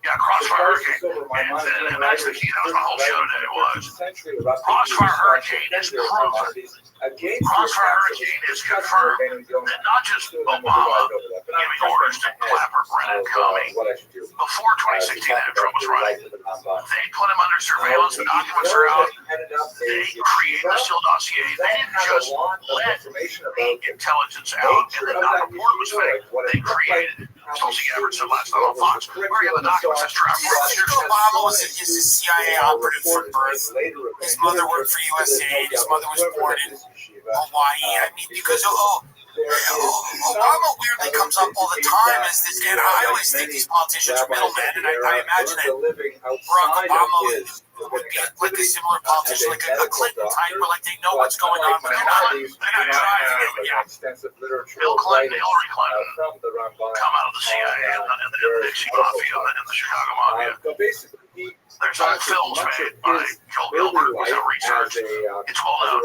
Crossfire Hurricane, and that's the key. That was my whole show today. Crossfire Hurricane is proven. Crossfire Hurricane is confirmed that not just Obama giving orders to Clapper, Brennan, Comey before 2016 that Trump was running. They put him under surveillance. The documents are out. They created the Steele dossier. They didn't just let the intelligence out and then not report it was fake. They created it. Tulsi Gabbard said last night on Fox, where you have the documents that's trapped.
Obama is a CIA operative from birth. His mother worked for USAID. His mother was born in Hawaii. Because Obama weirdly comes up all the time as this, and I always think these politicians are middlemen, and I imagine that Barack Obama would be like a similar politician, like a Clinton type, where like they know what's going on, but they're not driving it.
Bill Clinton, Hillary Clinton come out of the CIA and the Dixie Mafia and the Chicago Mafia. There's old films made by Joel Gilbert, who's done research. It's well known.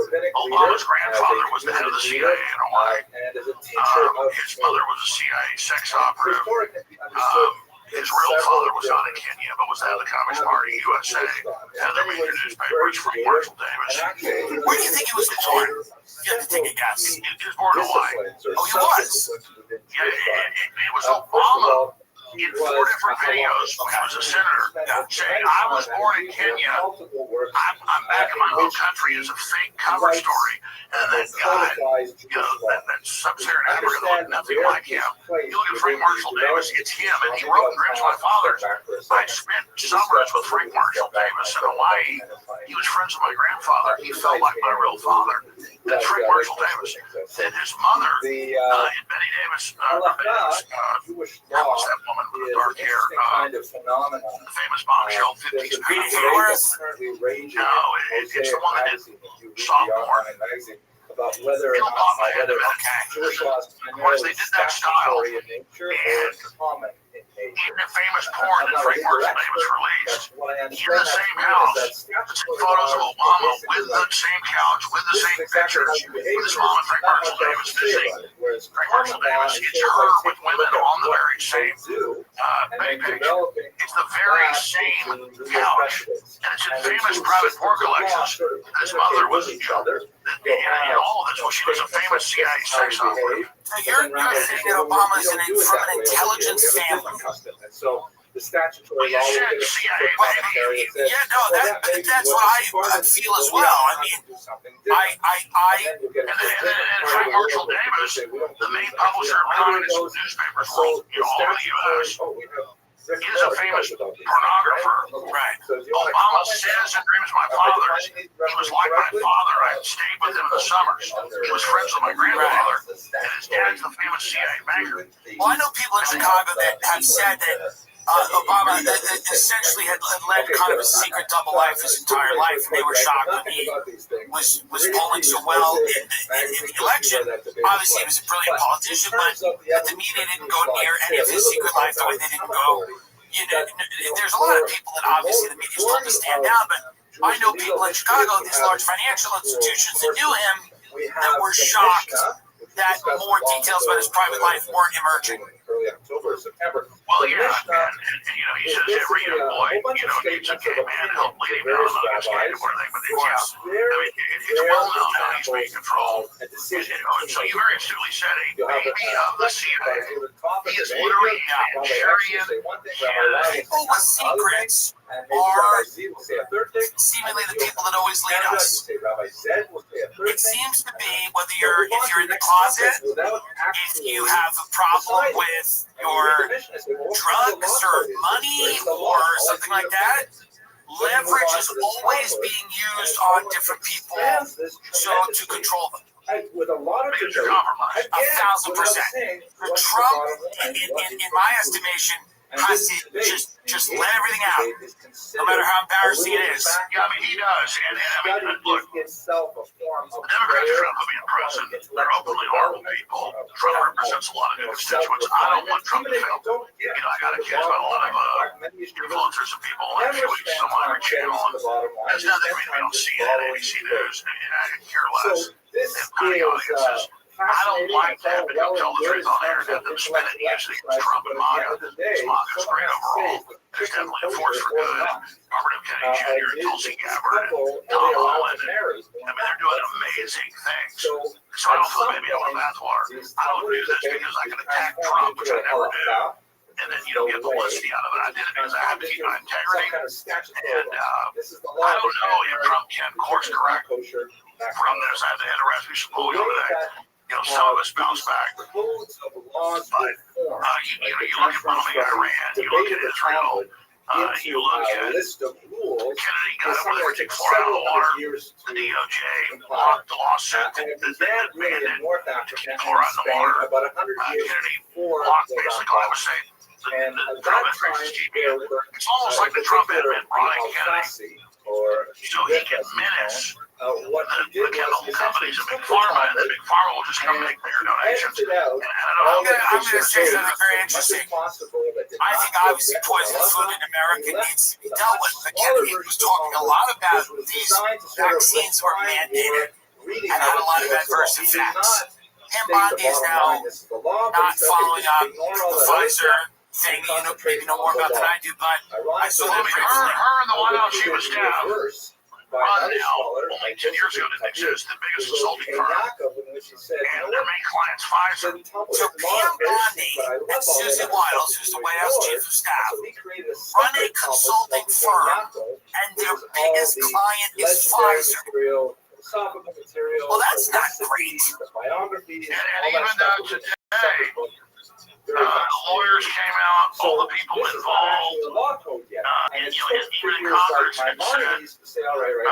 Obama's grandfather was the head of the CIA in Hawaii. His mother was a CIA sex operative. His real father was not in Kenya, but was the head of the Communist Party, USA. And the major newspaper was Frank Marshall Davis.
Where do you think he was born? You have to take a guess.
He was born in Hawaii.
Oh, he was?
Yeah, it was Obama. In 4 different videos when he was a senator, saying, I was born in Kenya, I'm back in my home country as a fake cover story. And that guy, that sub-Saharan Africa looked nothing like him. You look at Frank Marshall Davis, it's him, and he wrote in Grimm's My Father's. I spent summers with Frank Marshall Davis in Hawaii. He was friends with my grandfather. He felt like my real father. That's Frank Marshall Davis. And his mother, Betty Davis, that was that woman with the dark hair, the famous bombshell, 50s. No, it's the one that did sophomore. Bill bought my head of it. Of course, they did that style. And in the famous porn that Frank Marshall Davis released, in the same house, photos of Obama with the same couch, with the same pictures, with his mom and Frank Marshall Davis visiting. Frank Marshall Davis, it's her with women on the very same page. It's the very same couch. And it's in famous private porn collections. His mother was a other. And all of this, well, she was a famous CIA sex operative.
You're saying that Obama's from an intelligence family.
So the statutory law
CIA, baby.
Yeah, no, that's what I feel as well. I mean,
and Frank Marshall Davis, the main publisher of communist newspapers all over the U.S., is a famous pornographer.
Right.
Obama says and dreams my father's. He was like my father. I stayed with him in the summers. He was friends with my grandfather. And his dad's the famous CIA banker.
Well, I know people in Chicago that have said that Obama essentially had led kind of a secret double life his entire life, and they were shocked when he was polling so well in the election. Obviously, he was a brilliant politician, but the media didn't go near any of his secret life the way they didn't go. You know, there's a lot of people that obviously the media's told to stand down, but I know people in Chicago, these large financial institutions that knew him, that were shocked that more details about his private life weren't emerging.
Early October, September.
Well, yeah, and you know, he says every young boy, you know, needs a gay man to help lead him down the nugget stage or whatever. But it's it's well known that he's being controlled. You know, and so you very astutely said a baby of the CIA. He is literally a Manchurian candidate.
People with secrets are seemingly the people that always lead us. It seems to be whether if you're in the closet, if you have a problem with your drugs or money or something like that, leverage is always being used on different people to control them.
With a lot of
1,000%. Trump, in my estimation, has to just let everything out, no matter how embarrassing it is.
Yeah, I mean, he does. And I mean, look, the Democrats are Trump to be in president. They're openly horrible people. Trump represents a lot of new constituents. I don't want Trump to fail. You know, I got accused by a lot of influencers and people on Twitch, someone every channel. There's nothing we don't see it at ABC News, and I could care less. And plenty of audiences. I don't like that, but he'll tell the truth on the internet and spin it usually with Trump and MAGA. MAGA's great overall. There's definitely a force for good. Robert F. Kennedy Jr. and Tulsi Gabbard and Tom Holland. I mean, they're doing amazing things. So I don't feel maybe I'm a bathwater. I don't do this because I can attack Trump, which I never do. And then you don't get publicity out of it. I did it because I have to keep my integrity. And I don't know if Trump can course correct from this. I had a Rasmussen poll the other day. You know, some of us bounce back. But, you look at bombing Iran, you look at Israel, you look at Kennedy got up with everything far out of the water. The DOJ blocked the lawsuit that demanded fluoride in the water. Kennedy blocked basically glyphosate. The Trump administration's keeping it. It's almost like the Trump admin brought in Kennedy so he can menace the chemical companies and Big Pharma, and the Big Pharma will just come make bigger donations.
I'm going to say something very interesting. I think obviously poisoned food in America needs to be dealt with. But Kennedy was talking a lot about these vaccines were mandated and had a lot of adverse effects. Tim Bondi is now not following up the Pfizer thing. You know, maybe know more about than I do, but I saw that previously.
Her and the White House she was down. Run now, only 10 years ago didn't exist, the biggest consulting firm, and their main client's Pfizer.
So Pam Bondi and Susan Wiles, who's the White House chief of staff, run a consulting firm, and their biggest client is Pfizer. Well, that's not great.
And even today, lawyers came out, all the people involved, and even in Congress had said that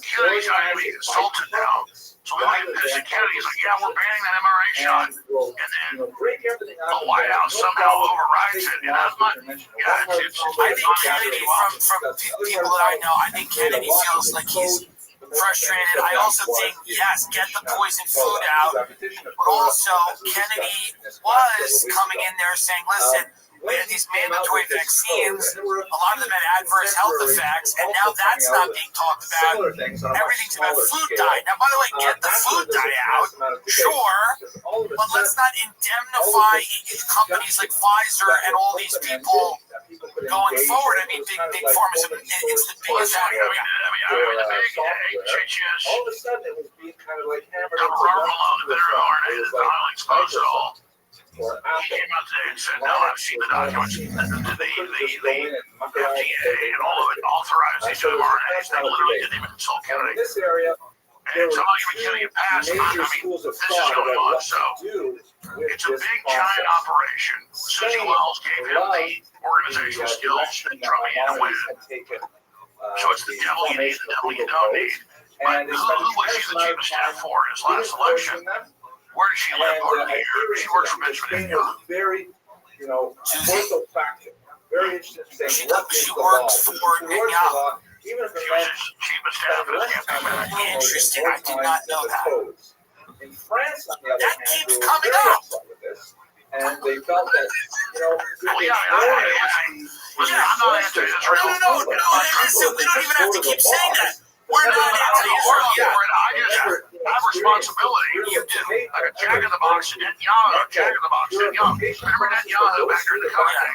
Kennedy's not going to be consulted now. So we might visit Kennedy's like, yeah, we're banning that MRA shot. And then the White House somehow overrides it. And I'm not,
I think Kennedy, from people that I know, I think Kennedy feels like he's frustrated. I also think, yes, get the poison food out, but also Kennedy was coming in there saying, listen, we had these mandatory vaccines, a lot of them had adverse health effects, and now that's not being talked about. Everything's about food dye. Now, by the way, get the food dye out, sure, but let's not indemnify companies like Pfizer and all these people going forward. I mean, big pharma is the biggest out here.
I mean, the big changes.
All of a sudden, it was being kind of like hammered.
The mRNA is highly exposed at all. He came out today and said, no, I've seen the documents. The FDA and all of it authorized these mRNAs. They literally didn't even consult Kennedy.
In this area, there
And
were
somebody can be killing you past.
major schools of
this is
thought
going
about
on,
what
so
to do with
it's a
this
big
process.
giant operation. Susie Wells gave him the organizational skills and drove me in a win. So it's the devil you need, the devil you don't need. But who was she the chief of staff for in his last election? Where does she live part of the year? She works for Benjamin Netanyahu.
Very,
Susie?
very interesting.
She works for Netanyahu.
Even if
She was his chief of staff in his campaign manager.
Interesting. I did not know that.
In France, on the other
That
hand,
keeps
they were
coming
very
up.
upset with this, and they felt that,
Well, yeah, I'm not anti-Israel.
No. Listen, we don't even have to keep saying that. We're not anti-Israel yet.
I have responsibility. You do. Like a jack in the box to Netanyahu, jack in the box to Netanyahu. Remember Netanyahu back during the COVID?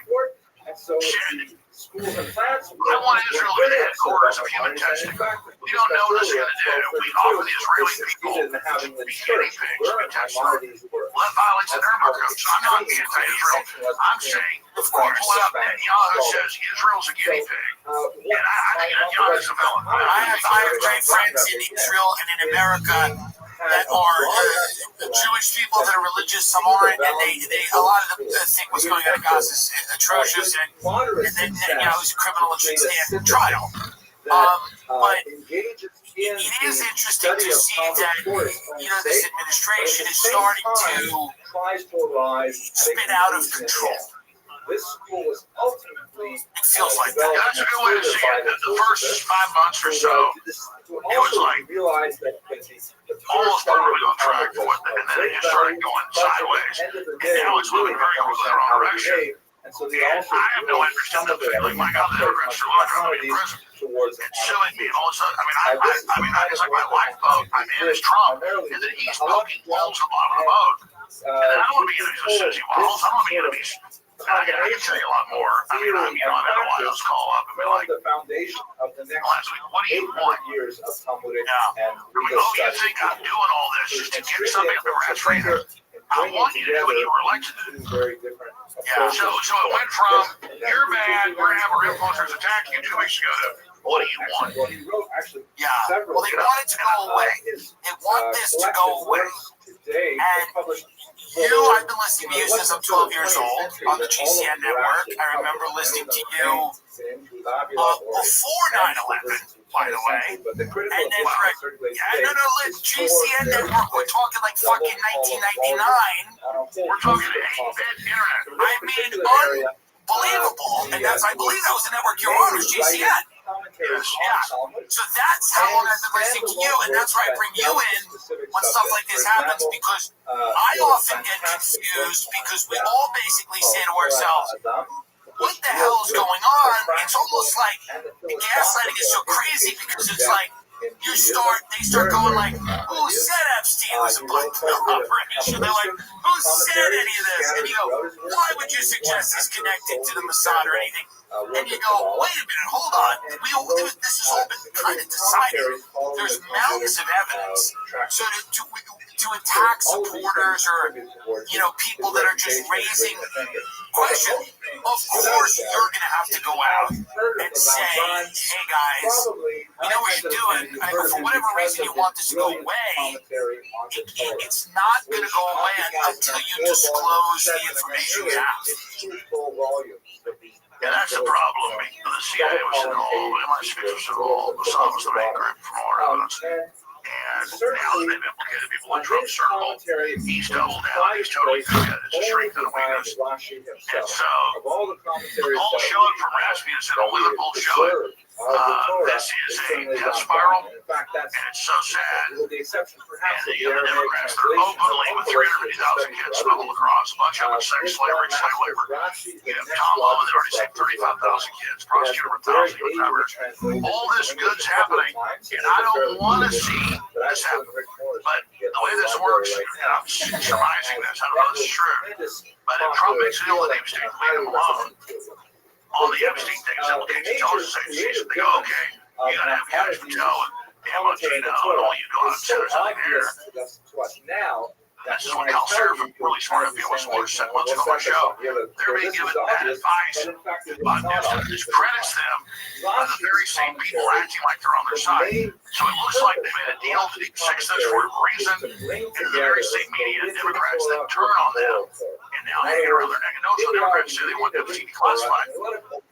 and so
Shit.
schools in France.
I want Israel to be the headquarters of human testing. We don't know what it's going to do. We offer the Israeli people to be guinea pigs to be tested. Well, that violates the Nuremberg Code. So I'm not anti-Israel. I'm saying, of course, pull out Netanyahu says Israel's a guinea pig. And I think Netanyahu's a villain.
I have great friends in Israel and in America that are Jewish people that are religious, some aren't, and they a lot of them think what's going on in Gaza is atrocious, and then Netanyahu's a criminal and should stand trial. But it is interesting to see that this administration is starting to spin out of control.
This school was ultimately.
It feels like that.
That's a good way to see it. The first 5 months or so, it was like almost totally on track for it, and then it just started going sideways. And now it's moving very quickly in the wrong direction. And I have no interest in them feeling like, oh, the immigrants are going to be in prison. It's suing me, and all of a sudden, I mean, it's like my lifeboat. I'm in his Trump, and then he's poking holes at the bottom of the boat. And then I don't want to be enemies with Susie Walls. I don't want to be enemies. I can tell you a lot more. I've had a White House call up and be like, last week, what do you want?
Years of Talmudic
Yeah.
and
Oh, you think I'm doing all this just to get something I've never had trainer? I want you to do what you were elected to do.
Very different.
Yeah. So it went from, you're bad, we're going to have our influencers attack you 2 weeks ago to, what do you want?
Well, he wrote actually
Yeah. Well, they want it to go away. They want this to go away. And I've been listening to you since I'm 12 years old on the GCN network. I remember listening to you before 9/11, by the way. And then GCN network, we're talking like fucking 1999.
We're talking 8-bit internet.
I mean, unbelievable. And I believe that was the network you're on, was GCN. So that's how long I've been listening to you, and that's why I bring you in when stuff like this happens, because I often get confused because we all basically say to ourselves, what the hell is going on? It's almost like the gaslighting is so crazy because it's like they start going like, who said Epstein was a black operation? They're like, who said any of this? And you go, why would you suggest he's connected to the Mossad or anything? And you go, wait a minute, hold on. This has all been kind of decided. There's mountains of evidence. So to attack supporters or people that are just raising questions, of course you're going to have to go out and say, hey guys, we know what you're doing. For whatever reason you want this to go away, it's not going to go away until you disclose the information you have.
Yeah, that's the problem. The CIA was involved, MI6 was involved, Mossad was the main group from all evidence. And now they've implicated people in Trump's circle. He's doubled down. He's totally forget. It's a strength and a weakness. And so, all showing from Rasmussen said, only the bull showing. This is a death spiral, and it's so sad. And the Democrats, they're openly with 350,000 kids smuggled across, a bunch of them sex slavery, slave labor. You have Tom Loman, they already saved 35,000 kids, prosecuted over 1,000 even members. All this good's happening, and I don't want to see this happen. But the way this works, and I'm surmising this, I don't know if this is true, but if Trump makes a deal with Epstein, leave him alone. All the Epstein things implicates intelligence agencies. They go, okay, you gotta have guys from Joe and Montina and all you go out and say there's nothing there. This is what Cal Serafin, really smart FBO Sports, said months ago on the show. They're being given bad advice, but discredits them the very same people acting like they're on their side. So it looks like they made a deal to fix this for a reason, and the very same media and Democrats that turn on them, and now hanging around their neck and nose when Democrats say they want them to be declassified.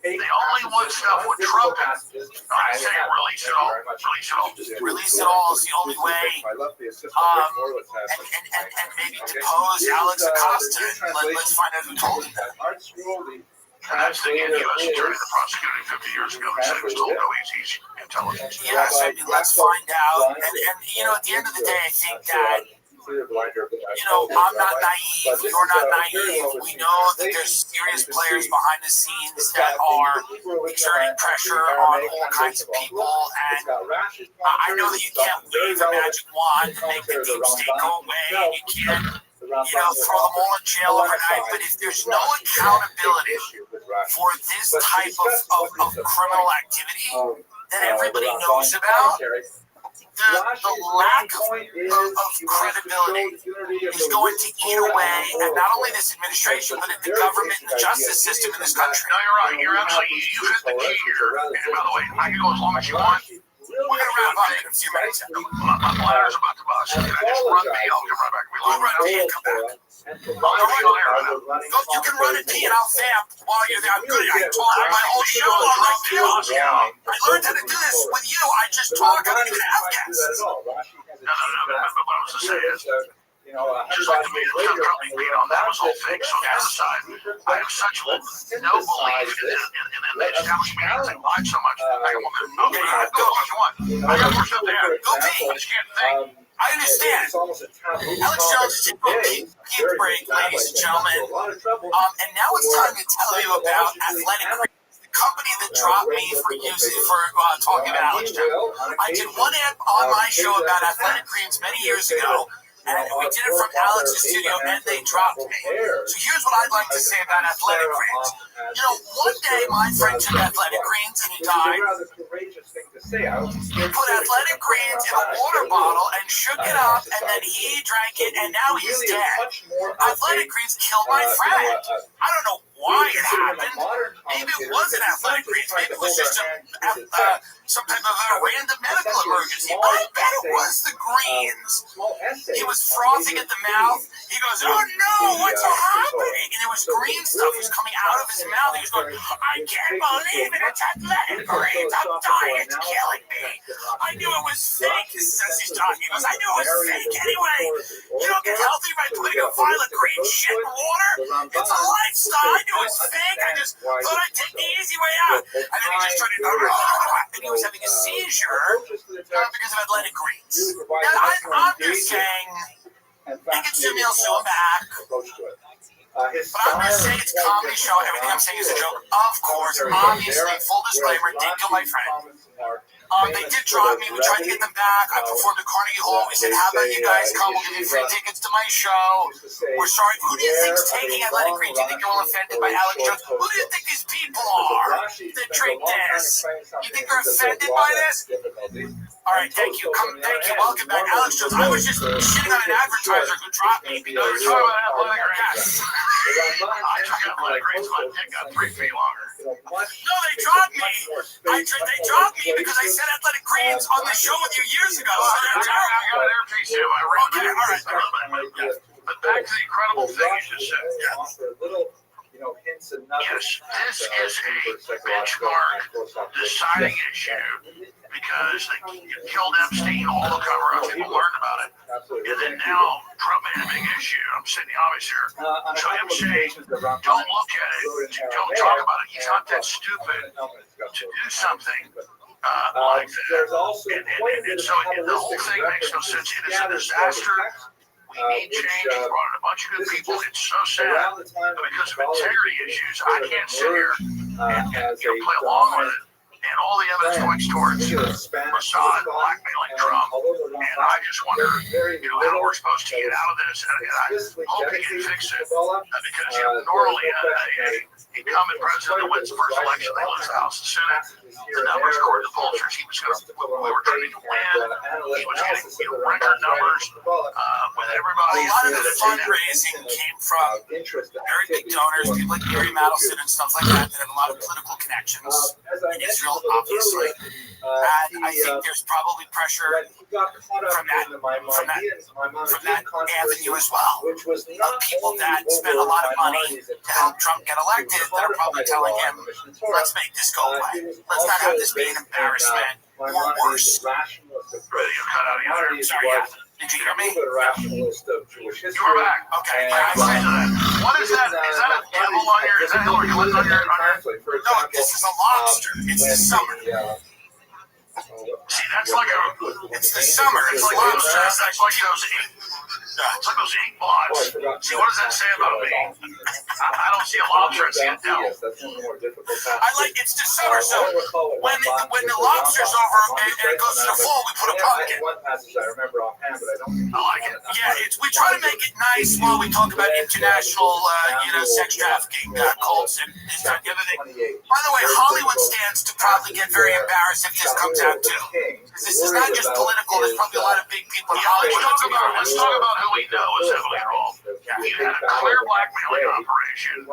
They only want stuff with Trump in it. I say release it all. Release it all is the only way. And maybe depose Alex Acosta. Let's find out who told him that. And that's the U.S. attorney that prosecuted 50 years ago and said he was told no easy intelligence. Yes, I mean, let's find out. And at the end of the day, I think that, I'm not naive. You're not naive. We know that there's serious players behind the scenes that are exerting pressure on all kinds of people. And I know that you can't wave a magic wand and make the deep state go away, and you can't throw them all in jail overnight, but if there's no accountability for this type of criminal activity that everybody knows about, the lack of credibility is going to eat away at not only this administration, but at the government and the justice system in this country. No, you're right. You're absolutely, you hit the key here. And by the way, I can go as long as you want. We're going to wrap up in a few minutes. My bladder's about to bust. Can I just run pee? I'll come right back. We'll run pee and come back. You can run and pee and I'll vamp while you're there. I'm good at it. I talk my whole show on my pillows. I learned how to do this with you. I just talk. I don't even have guests. No. But what I was going to say is, just like the media that got me beat on, that was all fake. So on the other side, I have such no belief in the establishment. They lied so much. I go as you want. I got more stuff there. Go pee. I just can't think. I understand. Alex Jones is taking a break, ladies and gentlemen. And now it's time to tell you about Athletic Greens, the company that dropped me for talking about Alex Jones. I did one ad on my show about Athletic Greens many years ago. And we did it from Alex's studio, and they dropped me. So here's what I'd like to say about Athletic Greens. One day my friend took Athletic Greens and he died. He put Athletic Greens in a water bottle and shook it up, and then he drank it, and now he's dead. Athletic Greens killed my friend. I don't know why it happened. Maybe it wasn't Athletic Greens. Maybe it was just some type of a random medical emergency. But I bet it was the greens. He was frothing at the mouth. He goes, "Oh no, what's happening?" And there was green stuff was coming out of his mouth. He was going, "I can't believe it. It's Athletic Greens. I'm dying. It's killing me. I knew it was fake." As he's talking, he goes, "I knew it was fake anyway. You don't get healthy by putting a vial of green shit in water. It's a lifestyle. I knew it was fake. I just thought I'd take the easy way out." And then he just started, and he was having a seizure because of Athletic Greens. Now, I'm just saying, they can sue me, I'll sue him back. But I'm going to say it's a comedy show. Everything I'm saying is a joke. Of course, obviously, full disclaimer, did kill my friend. They did drop me. We tried to get them back. I performed at Carnegie Hall. We said, "How about you guys come? We'll give you free tickets to my show. We're sorry." Who do you think's taking Athletic Greens? Do you think you're all offended by Alex Jones? Who do you think these people are that drink this? You think they're offended by this? All right, thank you. Thank you. Welcome back, Alex Jones. I was just shitting on an advertiser who dropped me because we were talking about Athletic Greens. I took Athletic Greens, my dick got 3 feet longer. No, they dropped me. They dropped me because I said Athletic Greens on the show with you years ago. So they're terrible. I got an airpiece too. Okay, all right. But back to the incredible thing you just said. Yes, this is a benchmark deciding issue because they killed Epstein, all the cover-up, people learned about it. And then now Trump made a big issue. I'm stating the obvious here. So him saying, don't look at it, don't talk about it. He's not that stupid to do something like that. And so the whole thing makes no sense. It is a disaster. We need change. We brought in a bunch of good people. It's so sad. But because of integrity issues, I can't sit here and play along with it. And all the evidence points towards Mossad blackmailing Trump. And I just wonder, how we're supposed to get out of this. And I hope he can fix it. Because, normally an incumbent president that wins the first election, they lose the House and Senate. The numbers, according to pollsters, we were trying to win. He was getting record numbers with everybody.
A lot of the fundraising came from very big donors, people like Gary Madelson and stuff like that have a lot of political connections in Israel. obviously. And I think there's probably pressure from that avenue as well. Of people that spent a lot of money to help Trump get elected that are probably telling him, let's make this go away. Let's not have this be an embarrassment or worse.
Ready to cut out of here.
Sorry, yeah. Did you hear me?
You were back.
Okay.
What is that? Is that a devil on your? Is that Hillary Clinton on your?
No, this is a lobster. It's the summer.
See, that's like a.
It's the summer. It's like
lobster.
lobster.
It's like those ink. It's like those ink blots. See, what does that say about me? I don't see a lobster. I see a devil.
I like it's the summer, so when the lobster's over and it goes to the fall, we put a pumpkin.
I like it.
Yeah, we try to make it nice while we talk about international, sex trafficking cults and this and the other thing. By the way, Hollywood stands to probably get very embarrassed if this comes out too. Because this is not just political. There's probably a lot of big people in Hollywood.
Let's talk about who we know is heavily involved. You had a clear blackmailing operation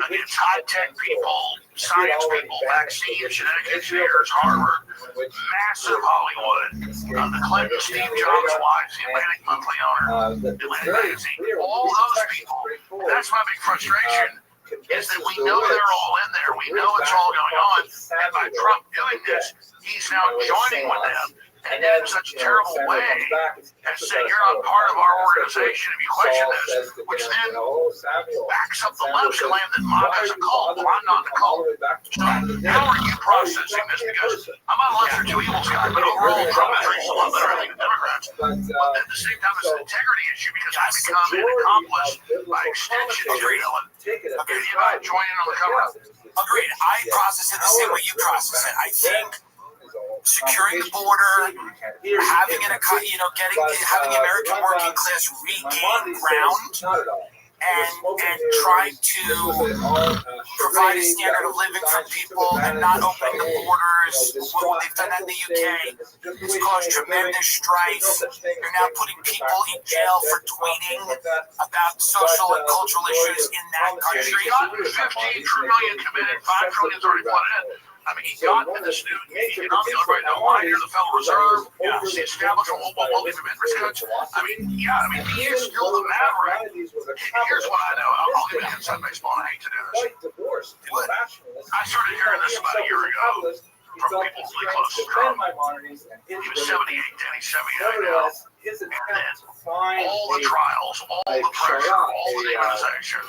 against high-tech people, science people, vaccines, genetic engineers, Harvard, massive Hollywood, the Clinton, Steve Jobs' wives, the Atlantic Monthly owner, Atlantic Magazine, all those people. That's my big frustration, is that we know they're all in there. We know it's all going on. And by Trump doing this, he's now joining with them. And in such a terrible way, and say you're not part of our organization if you question this, which then backs up the left's claim that MAGA's a cult. Well, I'm not the cult. So how are you processing this? Because I'm not a lesser two evils guy, but overall Trump has reached a lot better, I think, than Democrats. But at the same time, it's an integrity issue because I become an accomplice by extension to you. And you're not joining on the cover.
Agreed. I process it the same way you process it. I think securing the border, having having the American working class regain ground, and trying to provide a standard of living for people and not opening the borders. They've done that in the UK. It's caused tremendous strife. They're now putting people in jail for tweeting about social and cultural issues in that country.
15 trillion committed, 5 trillion is already flooded in. I mean, he's gotten in this new economic right now. Why you're the Federal Reserve? He's the establishment of wealthy interest cuts. He is still the maverick. Here's what I know. I'll give you inside baseball, and I hate to do this. I started hearing this about a year ago from people really close to Trump. He was 78, Danny 79 now. And then all the trials, all the pressure, all the demonization.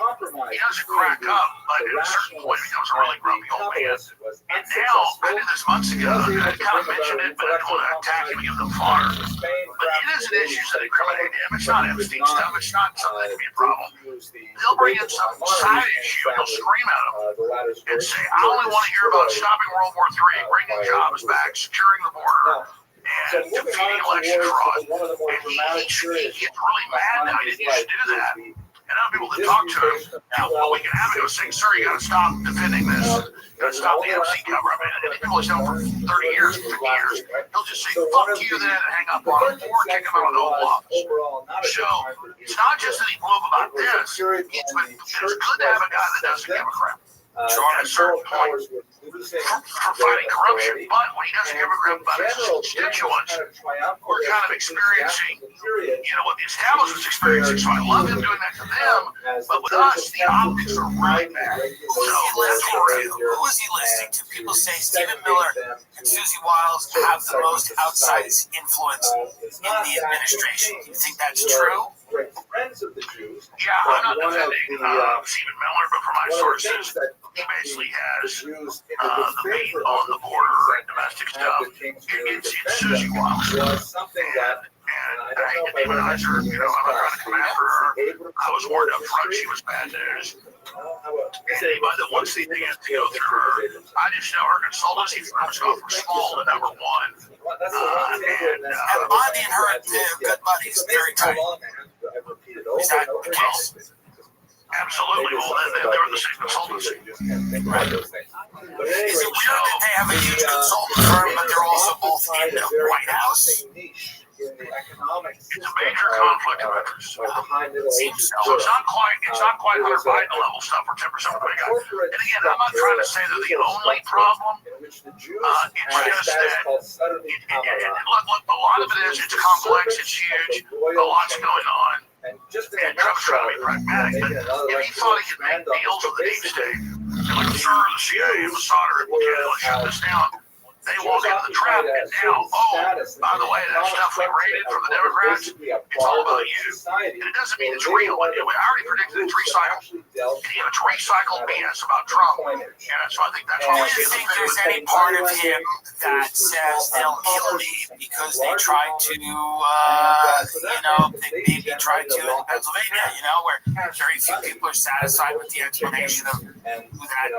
He doesn't crack up, but at a certain point he becomes a really grumpy old man. And now, I did this months ago, and I kind of mentioned it, but I don't want to attack him and give them fodder. But it is an issue that incriminate him. It's not Epstein stuff. It's not something that can be a problem. They'll bring in some side issue, and he'll scream at him and say, I only want to hear about stopping World War III, bringing jobs back, securing the border, and defeating election fraud. And he gets really mad now. He didn't used to do that. And other people that talk to him, now, what we can have him saying, sir, you got to stop defending this. You got to stop the MC cover. I mean, and people have done for 30 years, 50 years. He'll just say, fuck you then, and hang up on him, or kick him out of the Oval Office. So, it's not just that he blew up about this. It's good to have a guy that doesn't give a crap. At a certain point, for fighting corruption, but when he doesn't give a crap about his constituents, we're kind of experiencing, what the establishment's experiencing. So I love him doing that to them, but with us, the optics are right bad.
Who is he listening to? People say Stephen Miller and Susie Wiles have the most outsized influence in the administration. Do you think that's true?
Yeah, I'm not defending Stephen Miller, but from my sources, he basically has the meat on the border and domestic stuff. It's Susie Wiles. And I hate to demonize her. I'm not trying to come after her. I was warned up front she was bad news. And anybody that wants anything has to go through her. I just know her consultancy firm's gone from small to number one.
And Bondi and her, they're good buddies, very tight. Is that the case?
Absolutely. Well, they were the same consultancy.
Right. Is it weird that they have a huge consultant firm, but they're also both in the White House?
economic system.
It's a major conflict of interest.
Behind Middle Ages.
So it's not quite Hunter Biden level stuff where 10% of the got. And again, I'm not trying to say they're the only problem.
It's just
that look, a lot of it is it's complex, it's huge, a lot's going on.
And just in
And Trump's trying to be pragmatic, but if he thought he could make deals with the deep state, like sure, the CIA and Mossad are implicated, let's shut this down. They walk into the trap, and now, by the way, that stuff we raided from the Democrats, it's all about you. And it doesn't mean it's real. I already predicted it's recycled. It's recycled BS about Trump. And so I think that's why
Do you think there's any part of him that says they'll kill me because they tried to, they maybe tried to in Pennsylvania, where very few people are satisfied with the explanation of who that,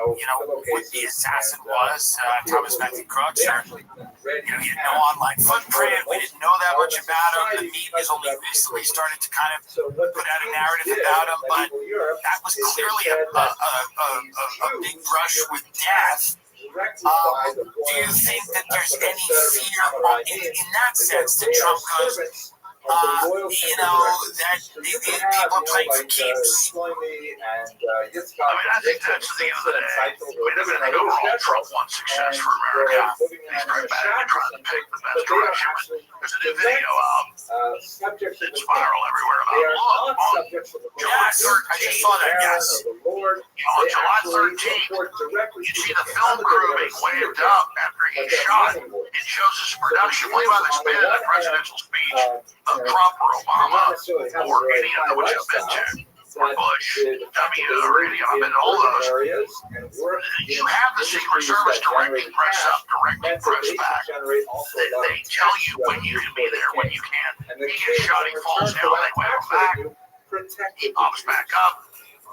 would-be assassin was, Thomas Matthew Crooks. He had no online footprint. We didn't know that much about him. The media's only recently started to kind of put out a narrative about him, but that was clearly a big brush with death. Do you think that there's any fear in that sense that Trump goes, that people are playing for keeps?
I think that's the end of the day. I think overall Trump wants success for America. He's pragmatic and trying to pick the best direction. There's a new video out. It's viral everywhere about, look,
Yes, I just saw that, yes.
on July 13th, you see the film crew being waved up after he's shot. It shows his production. Believe how they spin in the presidential speech of Trump or Obama or any of which I've been to. Or Bush, or any, I've been to all those. You have the Secret Service directing press up, directing press back. They tell you when you can be there, when you can't. He gets shot, he falls down, they wave him back. He pops back up.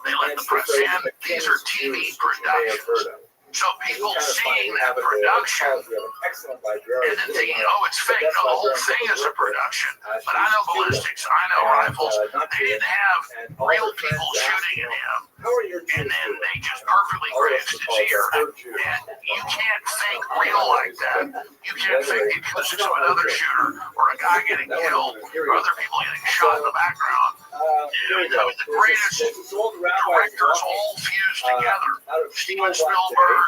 They let the press in. These are TV productions. So people seeing that production and then thinking, it's fake. No, the whole thing is a production. But I know ballistics, I know rifles. They didn't have real people shooting at him. And then they just perfectly grazed his ear. And you can't fake real like that. You can't fake the acoustics of another shooter or a guy getting killed or other people getting shot in the background. The greatest directors all fused together. Steven Spielberg,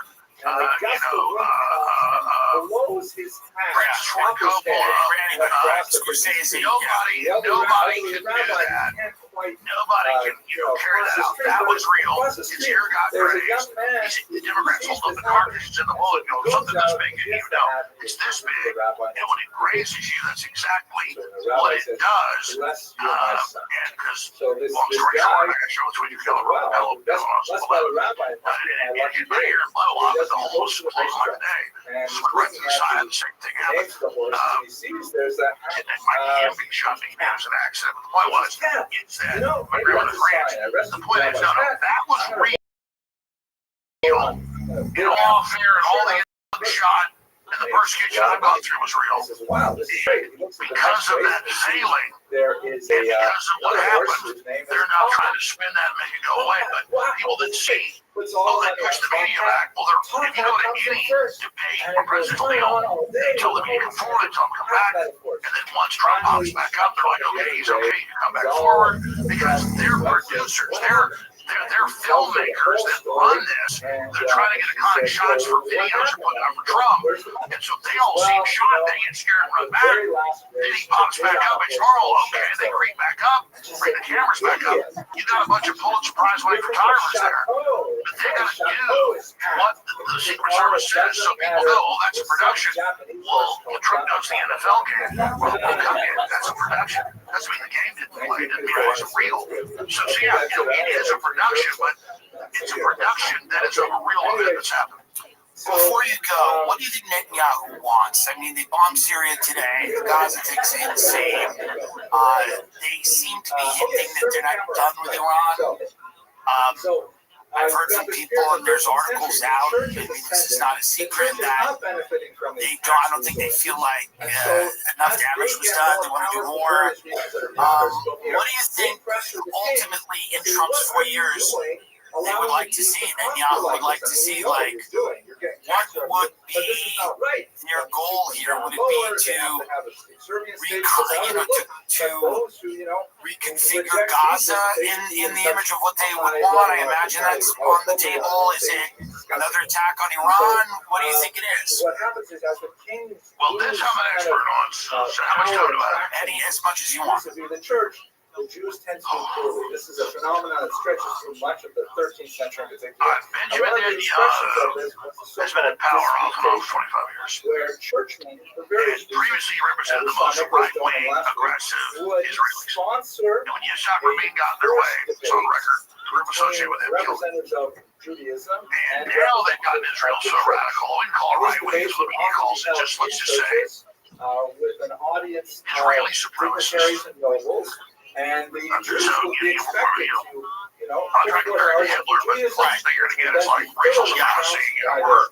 Francis Ford Coppola, Scorsese. Nobody can do that. Nobody can, carry that out. That was real. His ear got grazed. The Democrats hold up the cartridges in the bullet and go, something this big, and it's this big. And when it grazes you, that's exactly what it does. And because, long story short, I can show it to you, and you can hear and blow off at the almost close like a day. Just went right to the side, the same thing happened. And then Mike Camping shot me. It was an accident. But the point was, it's that my grandmother France. The point is, that was real. In all fair and all the shot and the persecution I've gone through was real. Because of that failing, and because of what happened, they're now trying to spin that and make it go away. But people that see, they push the media back. Well, if you go to any debate or presidential deal, they tell the media come forward, they tell them come back. And then once Trump pops back up, they're like, okay, he's okay, you come back forward. Because they're producers, they're filmmakers that run this. They're trying to get iconic shots for videos and put it out for Trump. And so they all see him shot, they get scared and run back. Then he pops back up, it's normal, okay, they creep back up, bring the cameras back up. You got a bunch of Pulitzer Prize winning photographers there. But they got to do what the Secret Service says. So people go, that's a production. Well, Trump does the NFL game. Well, the World Cup game, that's a production. Doesn't mean the game didn't play, it doesn't mean it wasn't real. So yeah, it is a production, but it's a production that is of a real event that's happening.
Before you go, what do you think Netanyahu wants? I mean, they bombed Syria today. The Gaza thing's insane. They seem to be hinting that they're not done with Iran. I've heard from people, and there's articles out, maybe this is not a secret, that I don't think they feel like enough damage was done. They want to do more. What do you think ultimately in Trump's 4 years they would like to see? Netanyahu would like to see, like,
would be your goal here? Would it be to reconfigure Gaza in the image of what they would want? I imagine that's on the table. Is it another attack on Iran? What do you think it is?
What happens is as the king,
Well, this I'm an expert on, so how much time do I have?
Any as much as you want.
the church, the Jews tend to be poorly. This is a phenomenon that stretches through much of the 13th century in particular.
Benjamin Netanyahu has been in power off and on for 25 years.
Where churchmen, for various
And previously he represented the most right-wing, aggressive Israelis.
sponsor
And when Yitzhak Rabin got in their way, it's on record, the group associated with him killed him.
representatives of Judaism
And now they've gotten Israel so radical, we can call it right-wing, as the media calls it, just let's just say,
with an audience
Israeli
of
supremacists.
dignitaries and nobles, and the Jews will be expected to,
I'm trying to compare it to Hitler, but the closest thing you're going to get is like racial supremacy,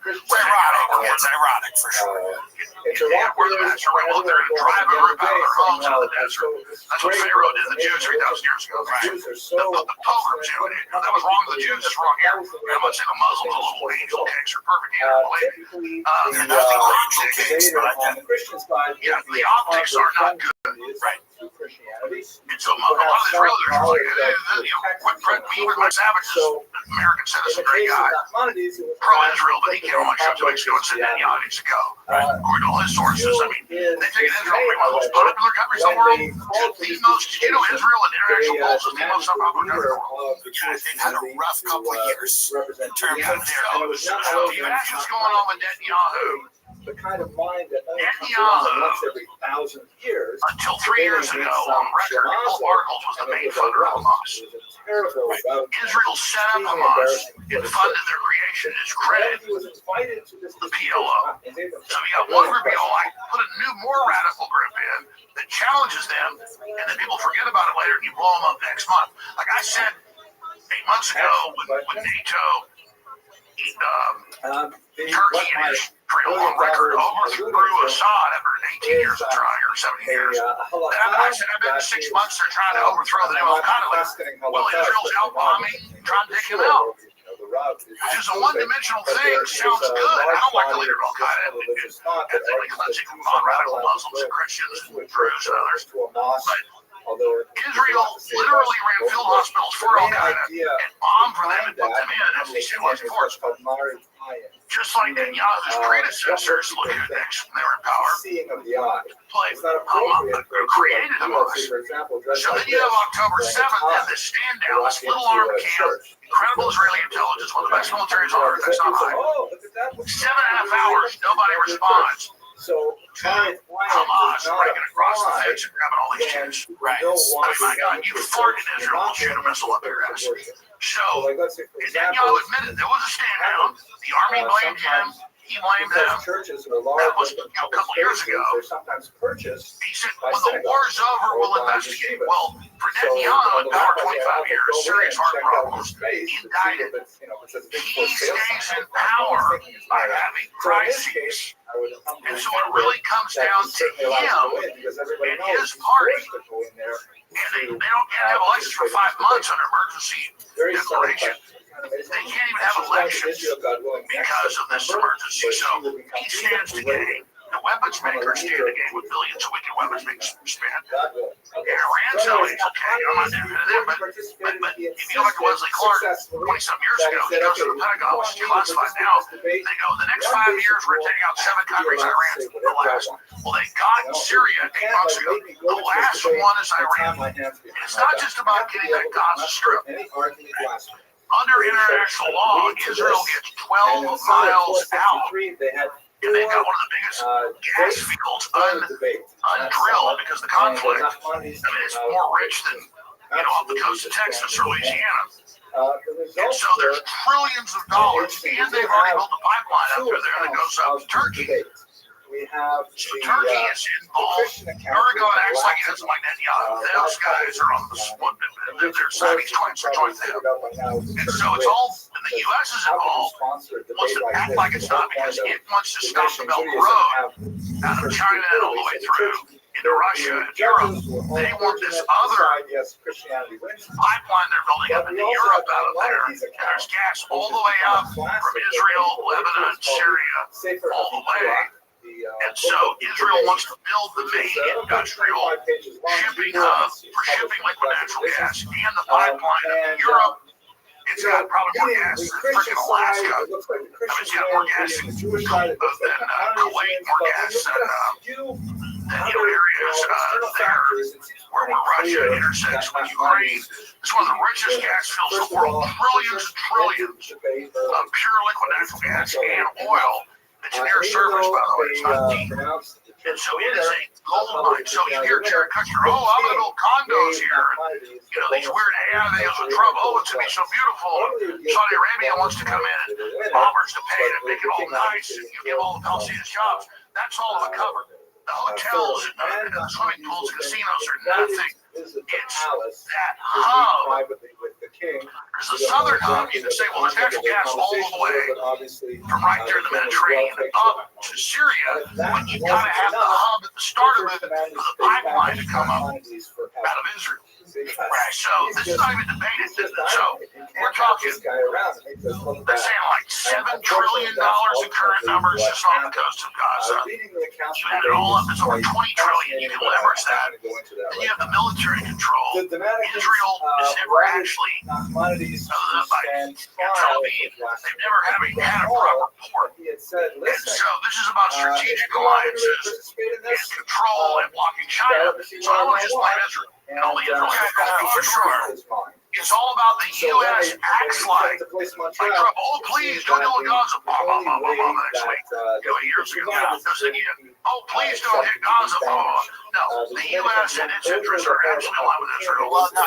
It's ironic. It's ironic for sure.
Yeah, we're the master rebel. They're going to drive a group out of their homes in the desert. That's what Pharaoh did to the Jews 3,000 years ago. Right? The pilgrims, that was wrong to the Jews, it's wrong here. I'm not saying the Muslims are little angel cakes are perfect either.
They're nothing like angel cakes, but I get it.
Yeah, the optics are not good.
Right.
And so a lot of Israelis are like, quit threatening me with my savages. American citizen, great guy. Pro-Israel, but he came on my show 2 weeks ago and said Netanyahu needs to go. According to all his sources, I mean, they take Israel to be one of the most popular countries in the world. The most, Israel and international polls is the most unpopular country in the world.
Yeah, they've had a rough couple of years in terms of their
So if you ask what's going on with Netanyahu,
the kind of mind that only comes
Netanyahu,
around once every 1,000 years.
until 3 years ago, on record, Paul Articles was the main funder of Hamas. Israel set up Hamas and funded their creation. It's credited the PLO. So you got one group, you put a new, more radical group in that challenges them, and then people forget about it later and you blow them up next month. Like I said 8 months ago when NATO, Turkey and Israel on record overthrew Assad after 18 years of trying, or 17 years. I said, I've been 6 months they're trying to overthrow the new Al-Qaeda leader. Well, Israel's out bombing, trying to take him out. Which is a one-dimensional thing. Sounds good. I don't like the leader of Al-Qaeda. Ethnically cleansing from non-radical Muslims and Christians and Druze and others. But Israel literally ran field hospitals for Al-Qaeda and bombed for them and put them in, as they said was forced. Just like Netanyahu's predecessors look at next when they were in power, played created Hamas. So then you have October 7th and this stand down, this little armed camp, incredible Israeli intelligence, one of the best militaries on earth, that's not high. 7.5 hours, nobody responds.
So
Hamas breaking across the face and grabbing all these kids.
Right.
I mean, my God, you fart in Israel, we'll shoot a missile up your ass. So, Netanyahu admitted there was a stand down. The army blamed him. He blamed them. That was a couple years ago. He said, when the war's over, we'll investigate. Well, for Netanyahu, in power 25 years, serious heart problems, indicted. He stays in power by having crises. And so it really comes down to him and his party. And they don't get to have elections for 5 months under emergency declaration. They can't even have elections because of this emergency. So he stands to gain. The weapons makers stand to gain with billions of wicked weapons being spent. Iran's always okay. I'm not defending them, but if you look at Wesley Clark 20-some years ago, he goes to the Pentagon, which is classified now. They go, the next 5 years, we're taking out 7 countries. Iran's the last. Well, they got Syria 8 months ago. The last one is Iran. And it's not just about getting that Gaza Strip. Under international law, Israel gets 12 miles out. And they've got one of the biggest gas fields undrilled because of the conflict. I mean, it's more rich than, off the coast of Texas or Louisiana. And so there's trillions of dollars, and they've already built a pipeline up through there that goes up to Turkey. So Turkey is involved. Erdogan acts like he doesn't like Netanyahu. Those guys are on the spot. They're Saudis trying to join them. And so it's all, and the U.S. is involved, wants to act like it's not because it wants to stop the Belt Road out of China and all the way through. And into Russia and Europe. They want this other pipeline they're building up into Europe out of there. And there's gas all the way up from Israel, Lebanon, Syria, all the way. And so Israel wants to build the main industrial shipping hub for shipping liquid natural gas and the pipeline into Europe. It's got probably more gas than freaking Alaska. I mean, it's got more gas than Kuwait, more gas than areas there where Russia intersects with Ukraine. It's one of the richest gas fields in the world. Trillions and trillions of pure liquid natural gas and oil. It's near surface, by the way. It's not deep. And so it is a gold mine. So you hear Jared Kushner, I'm going to build condos here. You know, these weird AI videos with Trump. It's going to be so beautiful. Saudi Arabia wants to come in and bombers to pay to make it all nice and you give all the Palestinians jobs. That's all of a cover. The hotels and the swimming pools and casinos are nothing. It's that hub. There's the southern hub. You can say, well, there's natural gas all the way from right there in the Mediterranean up to Syria, but you've got to have the hub at the start of it for the pipeline to come up out of Israel. Right, so this is not even debated. So we're talking, they're saying like $7 trillion in current numbers just on the coast of Gaza. You add it all up, it's over $20 trillion. You can leverage that. Then you have the military control. Israel is never actually, other than by Tel Aviv, they've never had a proper port. And so this is about strategic alliances and control and blocking China. So I want to just blame Israel. And all the Israel guys, for sure. It's all about the U.S. acts like Trump. Oh, please don't go to Gaza. Next week, years ago. Oh, please don't hit Gaza. No, the U.S. and its interests are absolutely aligned with Israel.
Well, no,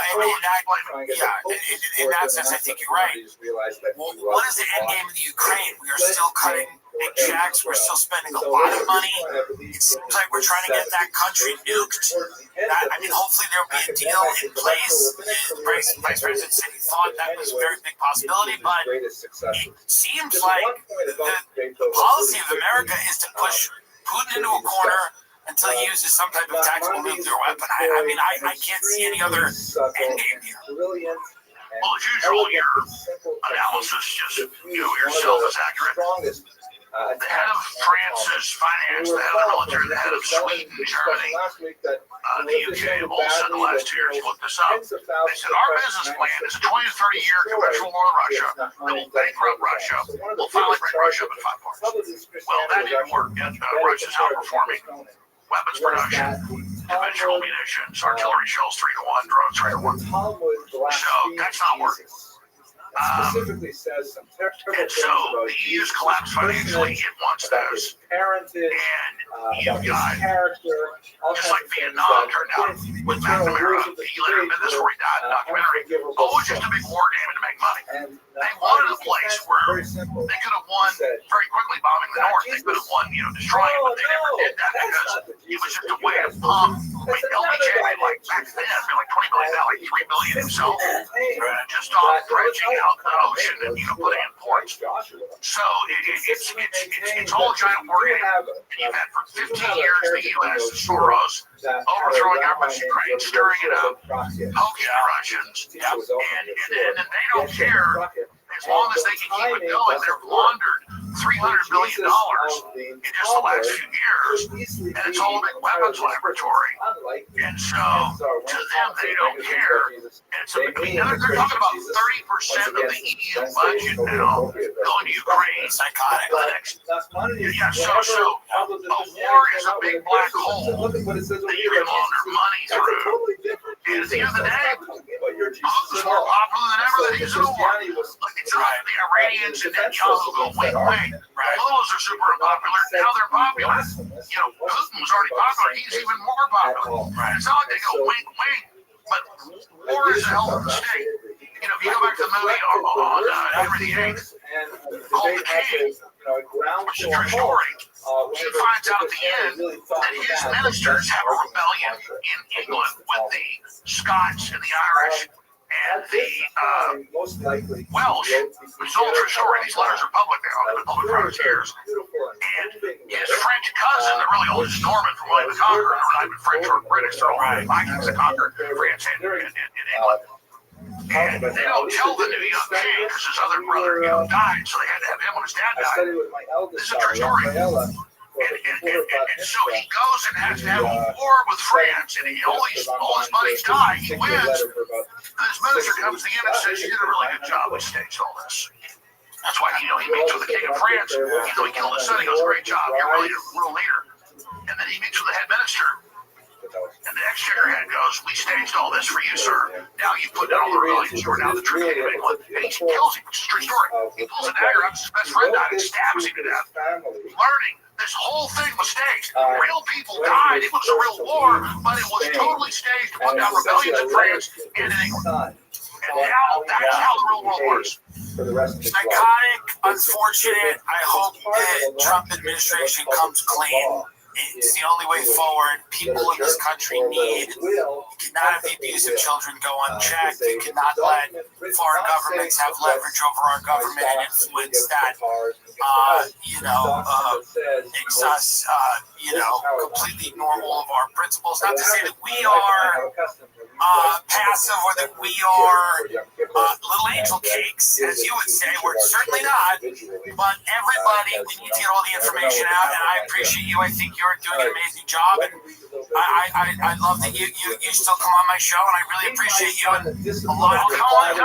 in that sense, I think you're right. Well, what is the end game in the Ukraine? We are still cutting big checks. We're still spending a lot of money. It seems like we're trying to get that country nuked. I mean, hopefully there will be a deal in place. The Vice President said he thought that was a very big possibility, but it seems like the policy of America is to push Putin into a corner until he uses some type of tactical nuclear weapon. I mean, I can't see any other end game here.
Well, as usual, your analysis just yourself is accurate. The head of France's finance, the head of the military, the head of Sweden, Germany, the UK have all said the last 2 years, look this up. They said our business plan is a 20 to 30 year conventional war with Russia that will bankrupt Russia. We'll finally break Russia up in 5 parts. Well, that didn't work yet. Russia's outperforming weapons production, conventional munitions, artillery shells 3-to-1, drones 3-to-1. So that's not working.
Specifically says some
and so the EU's collapsed financially. It wants those. And you've got, just like Vietnam turned out with McNamara, he later admitted this before he died in the documentary. Oh, it's just a big war game to make money. They wanted a place where they could have won very quickly bombing the North. They could have won, destroying it, but they never did that because it was just a way to pump. LBJ made like back then, like $20 billion, like $3 billion himself, just off dredging out the ocean and putting in ports. So it's all a giant war game. And you've had for 15 years the U.S. and Soros overthrowing governments in Ukraine, stirring it up, poking the Russians, and they don't care. As long as they can keep it going, they've laundered $300 billion in just the last few years, and it's all a big weapons laboratory. And so, to them, they don't care. And so, they're talking about 30% of the EU budget now going to Ukraine. Psychotic. So a war is a big black hole that you can launder money through. And at the end of the day, Putin's more popular than ever that he's in a war. It's right. The Iranians and Netanyahu go wing. Mullahs are super unpopular. Now they're popular. Putin was already popular. He's even more popular. It's not like they go wing. But war is a hell of a state. If you go back to the movie on Henry VIII, called The King, which is a true story, he finds out at the end that his ministers have a rebellion in England with the Scots and the Irish and the Welsh, which is all true story. These letters are public now, they've been public for years. And his French cousin, the really oldest Norman from William the Conqueror. They're not even French or British. They're all Vikings that conquered France and England. And they don't tell the new young king because his other brother died, so they had to have him when his dad died. This is a true story. And so he goes and has to have a war with France, and all his buddies die. He wins. And his minister comes to him and says, "You did a really good job. We staged all this." That's why he meets with the king of France. Even though he killed his son, he goes, "Great job. You're really a real leader." And then he meets with the head minister. And the exchequer head goes, "We staged all this for you, sir. Now you put down all the rebellions. You are now the true king of England." And he kills him. It's a true story. He pulls a dagger out. His best friend died and stabs him to death. Learning this whole thing was staged. Real people died. It was a real war, but it was totally staged to put down rebellions in France and in England. And now that's how the real world works.
Psychotic, unfortunate. I hope the Trump administration comes clean. It's the only way forward. People in this country need. You cannot have the abuse of children go unchecked. You cannot let foreign governments have leverage over our government and influence that, makes us, completely normal of our principles. Not to say that we are passive or that we are little angel cakes, as you would say. We're certainly not. But everybody, we need to get all the information out, and I appreciate you. I think you're doing an amazing job, and I love that you still come on my show, and I really appreciate you. And a lot of people,
I've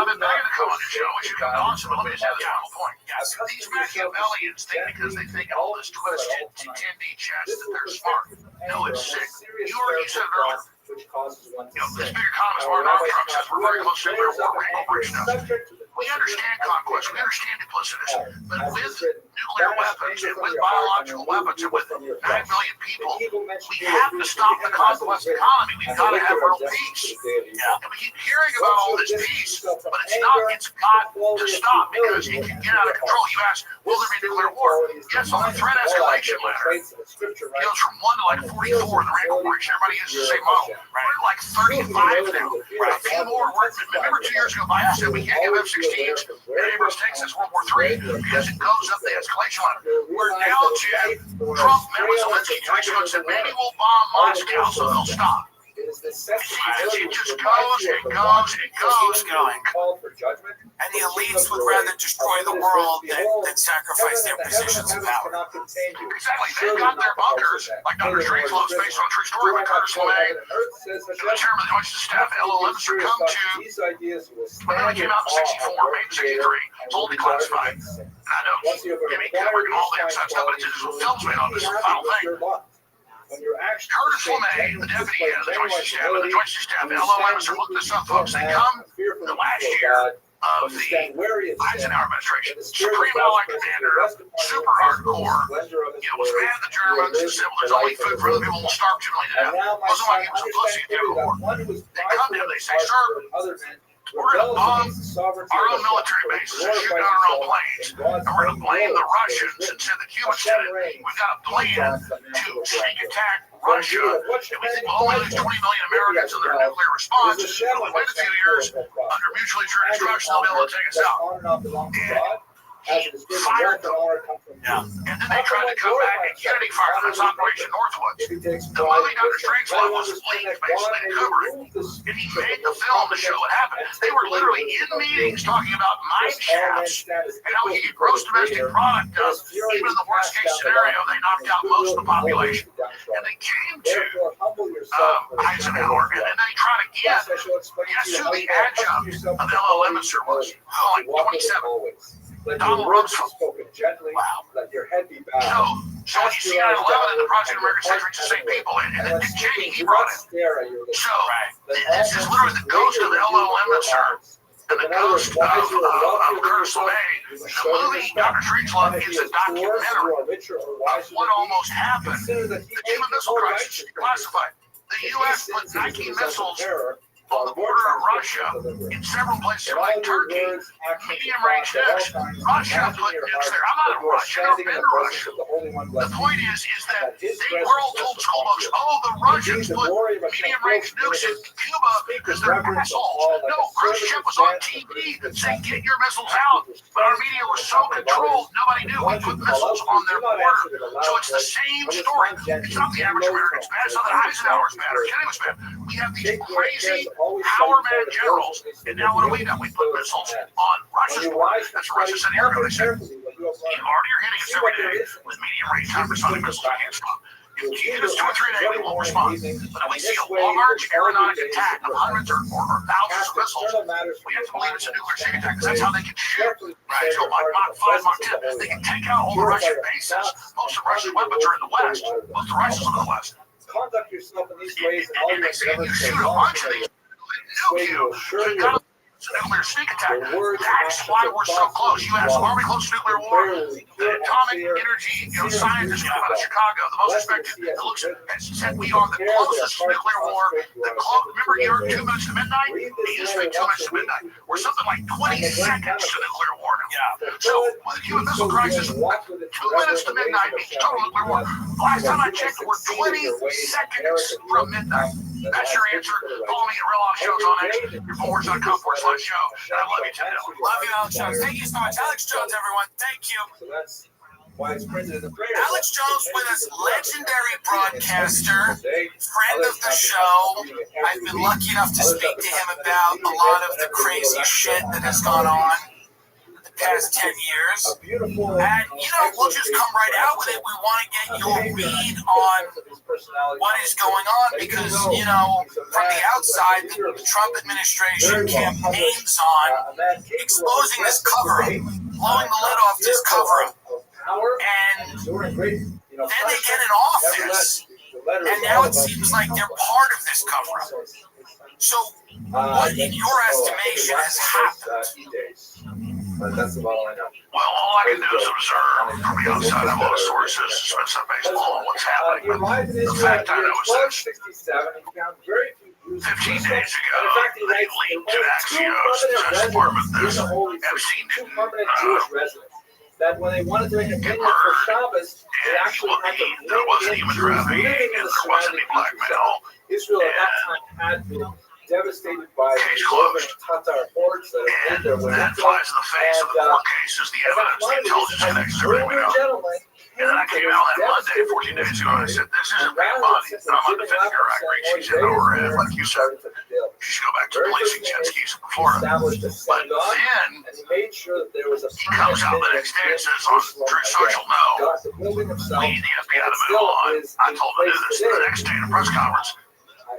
been begging to come on your show. We should come on. So let me just have the final point. Yes, these Machiavellians think because they think all this twisted Tindy chess that they're smart. No, it's sick. You said it earlier. This big economist, Martin Armstrong, says we're very close to nuclear war. We're rich enough. We understand conquest. We understand duplicitous. But with nuclear weapons and with biological weapons and with 9 million people, we have to stop the conquest economy. We've got to have real peace. And we keep hearing about all this peace, but it's got to stop because it can get out of control. You ask, will there be nuclear war? Yes, on the threat escalation ladder. It goes from 1 to 44 in the rank of which everybody uses the same model. We're at like 35 now. A few more. Remember 2 years ago, Biden said we can't give F-16s and Abrams tanks since World War III because it goes up the escalation ladder. We're now to Trump met with Zelensky 2 weeks ago and said maybe we'll bomb Moscow so they'll stop. It just goes and goes and goes.
Going. And the elites would rather destroy the world than sacrifice their positions of power.
Exactly. They've got their bunkers, like Dr. Strangelove, based on a true story, like Curtis LeMay, and the chairman of the Joint Staff, LLMs, come to, when they came out in 64, made in 63, it's all declassified. And I know Jimmy Kubrick and all that stuff, but it's just films made on this final thing. Curtis LeMay, the deputy head of the Joint Staff, LLMs, look this up, folks. They come the last year of the Eisenhower administration. Supreme Allied Commander, super hardcore, was mad at the Germans and said, well, there's only food for other people, we'll starve 2 million to death. Wasn't like he was a pussy at the end of the war. They come to him, they say, sir, we're going to bomb our own military bases and shoot down our own planes. And we're going to blame the Russians and send the Cubans to it. We've got a plan to sneak attack Russia. And we think we'll only lose 20 million Americans in their nuclear response. But we wait a few years under mutually assured destruction, they'll be able to take us out. And he fired them. And then they tried to come back and Kennedy fired them. That's Operation Northwoods. The movie Dr. Strangelove was leaked basically to Kubrick. And he made the film to show what happened. They were literally in meetings talking about mine shafts and how he could gross domestic product does. Even in the worst case scenario, they knocked out most of the population. And they came to Eisenhower, and then they tried again. Guess who the adjunct of LLM was? Like 27. Donald Rumsfeld. Wow. So when you see 9/11 in the Project American Century, it's the same people. And Cheney, he brought it. So this is literally the ghost of the LLM and the ghost of Curtis LeMay. The movie Dr. Strangelove is a documentary of what almost happened. The Cuban Missile Crisis, classified. The U.S. put 19 missiles on the border of Russia, in several places like Turkey, medium-range nukes. Russia put nukes there. I'm not in Russia. I've been to Russia. The point is that we're all told in school books, oh, the Russians put medium-range nukes in Cuba because they're assholes. No, Khrushchev was on TV saying, get your missiles out. But our media was so controlled, nobody knew we put missiles on their border. So it's the same story. It's not the average American's bad. It's not that Eisenhower's bad or Kennedy was bad. We have these crazy power-mad generals, and now what do we do? We put missiles on Russia's border. That's what Russia said a year ago. They said, you already are hitting us every day with medium-range hypersonic missiles. We can't stop. If you hit us 2 or 3 a day, we won't respond. But if we see a large aeronautic attack of hundreds or thousands of missiles, we have to believe it's a nuclear sneak attack, because that's how they can shoot. Right, so Mach 5, Mach 10, they can take out all the Russian bases. Most of Russian weapons are in the West. Most of the Russians are in the West.
Conduct yourself in these ways, and
they say you shoot a bunch of these, nuke you. So you got a nuclear sneak attack. That's why we're so close. You ask, are we close to nuclear war? The atomic energy scientists come out of Chicago, the most respected, said we are the closest to nuclear war. Remember, you heard 2 minutes to midnight? It used to be 2 minutes to midnight. We're something like 20 seconds to nuclear war now. Yeah. So with the Cuban Missile Crisis, 2 minutes to midnight means total nuclear war. Last time I checked, we're 20 seconds from midnight. That's your answer. Follow me at RealRabbi on X. Your forwards.com/show. And I love you, Tim.
Love you, Alex Jones. Thank you so much. Alex Jones, everyone. Thank you.
so that's why it's printed in the prayer.
Alex Jones with us, legendary broadcaster, friend of the show. I've been lucky enough to speak to him about a lot of the crazy shit that has gone on the past 10 years. And, we'll just come right out with it. We want to get your read on what is going on because, from the outside, the Trump administration campaigns on exposing this cover-up, blowing the lid off this cover-up. And then they get in office, and now it seems like they're part of this cover-up. So, what, in your estimation, has happened?
That's about all I know.
Well, all I can do is observe from the outside. I have a lot of sources, spend some baseball on what's happening. But the fact I know is this. 15 days ago, they leaked to Axios, the Justice Department, this Epstein didn't
that when they wanted to make a opinion for Shabbos, they actually had to
there wasn't even trafficking, and there wasn't any blackmail.
Israel at that time had been devastated by the Tatar hordes that had been there.
That flies in the face of the court cases, the evidence, the intelligence connections, everything we know. And then I came out that Monday, 14 days ago, and I said, this isn't Van Bondi. I'm not defending her outrage. She said, like you said, she should go back to policing jet skis in Florida. But then, he comes out the next day and says on Truth Social, no, we need the FBI to move on. I told him to do this. The next day in a press conference,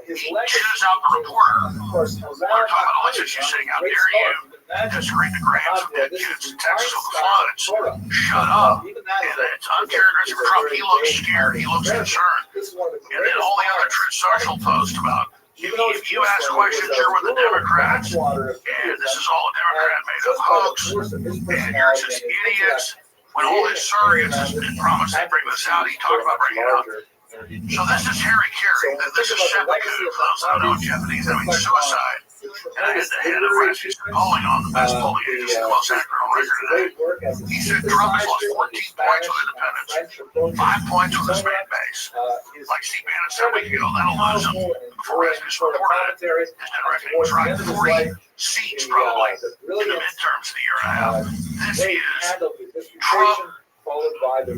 he chews out the reporter. We're talking about all these issues saying, how dare you disagree the grants of dead kids in Texas with the floods. Shut up. And it's uncharacteristic for Trump. He looks scared. He looks concerned. And then all the other Truth Social posts about, if you ask questions, you're with the Democrats, and this is all a Democrat-made-up hoax, and you're just idiots. When all his surrogates has been promised they'd bring this out, he talked about bringing it out. So this is Harry Carey. This is seppuku. For those that don't know Japanese, that means suicide. And I had the head of Restream polling on the best polling agency, the most accurate on record today. He said Trump has lost 14 points with independents, 5 points with his fan base. Like Steve Bannon said a week ago, that'll lose him. Before Rasmussen reported it, his net reckoning was right. 40 seats probably in the midterms in a year and a half. This is Trump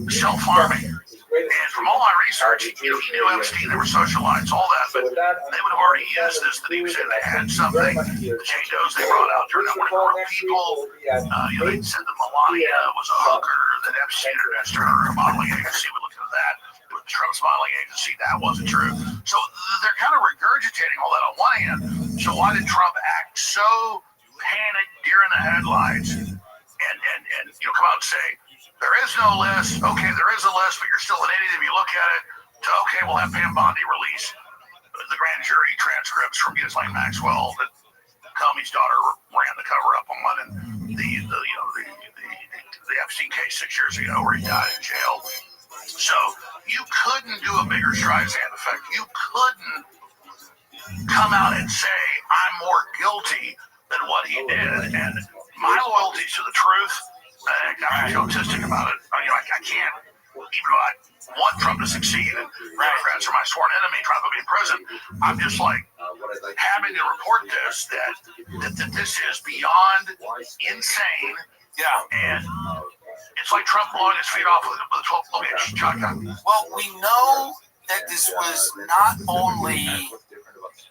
self-harming. And from all my research, he knew Epstein, there were socialites, all that, but they would have already used this, that he was saying they had something. The Chados they brought out during that one group of people. They said that Melania was a hooker, that Epstein introduced her, a modeling agency, we looked into that. With Trump's modeling agency, that wasn't true. So they're kind of regurgitating all that on one hand. So why did Trump act so panicked, deer in the headlights, and come out and say, there is no list. Okay, there is a list, but you're still an idiot if you look at it. So, okay, we'll have Pam Bondi release the grand jury transcripts from Ghislaine Maxwell that Comey's daughter ran the cover-up on, and the Epstein case 6 years ago where he died in jail. So you couldn't do a bigger Streisand effect. You couldn't come out and say, I'm more guilty than what he did. And my loyalty to the truth, I'm egotistic about it. I can't, even though I want Trump to succeed and Democrats are my sworn enemy, Trump will be in prison. I'm just like having to report this, that this is beyond insane. Yeah. And it's like Trump blowing his feet off with a 12-gauge shotgun. Well, we know that this was not only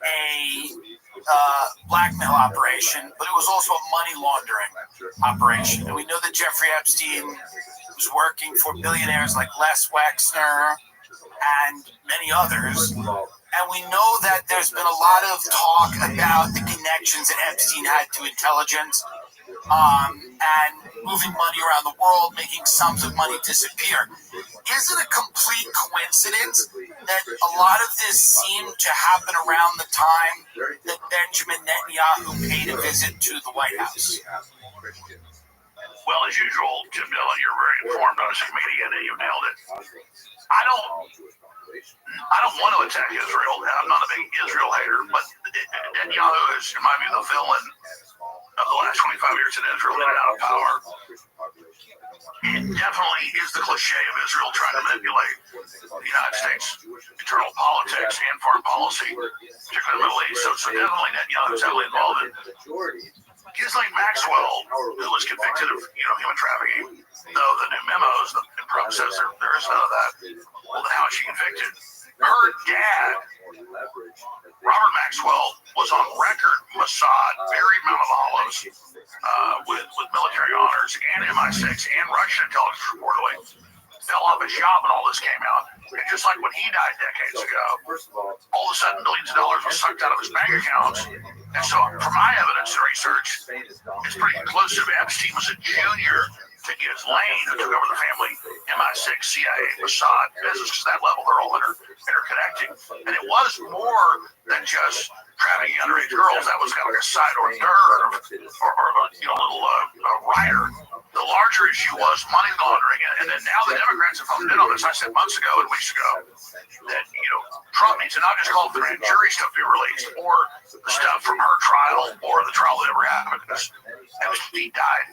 a blackmail operation, but it was also a money laundering operation. And we know that Jeffrey Epstein was working for billionaires like Les Wexner and many others. And we know that there's been a lot of talk about the connections that Epstein had to intelligence and moving money around the world, making sums of money disappear. Is it a complete coincidence that a lot of this seemed to happen around the time that Benjamin Netanyahu paid a visit to the White House? Well, as usual, Jim Dillon, you're very informed on this media, and you nailed it. I don't want to attack Israel. I'm not a big Israel hater, but Netanyahu is, in my view, the villain of the last 25 years in Israel, in and out of power. It definitely is the cliche of Israel trying to manipulate the United States' internal politics and foreign policy, particularly in the Middle East. So definitely Netanyahu is heavily involved in. Ghislaine Maxwell, who was convicted of human trafficking, though the new memos, and Trump says there is none of that. Well, then how is she convicted? Her dad, Robert Maxwell, was on record Mossad, buried Mount of Olives, with military honors and MI6 and Russian intelligence reportedly. Fell off his job when all this came out. And just like when he died decades ago, all of a sudden millions of dollars was sucked out of his bank accounts. And so, from my evidence and research, it's pretty conclusive. Epstein was a junior to Ghislaine, who took over the family MI6, CIA, Mossad business. Because that level, they're all interconnected. And it was more than just trafficking underage girls. That was kind of like a side hors d'oeuvre or a little rider. The larger issue was money laundering, and then now the Democrats have honed in on this. I said months ago and weeks ago that Trump needs to not just call for the grand jury stuff to be released, or the stuff from her trial, or the trial that ever happened, because Epstein died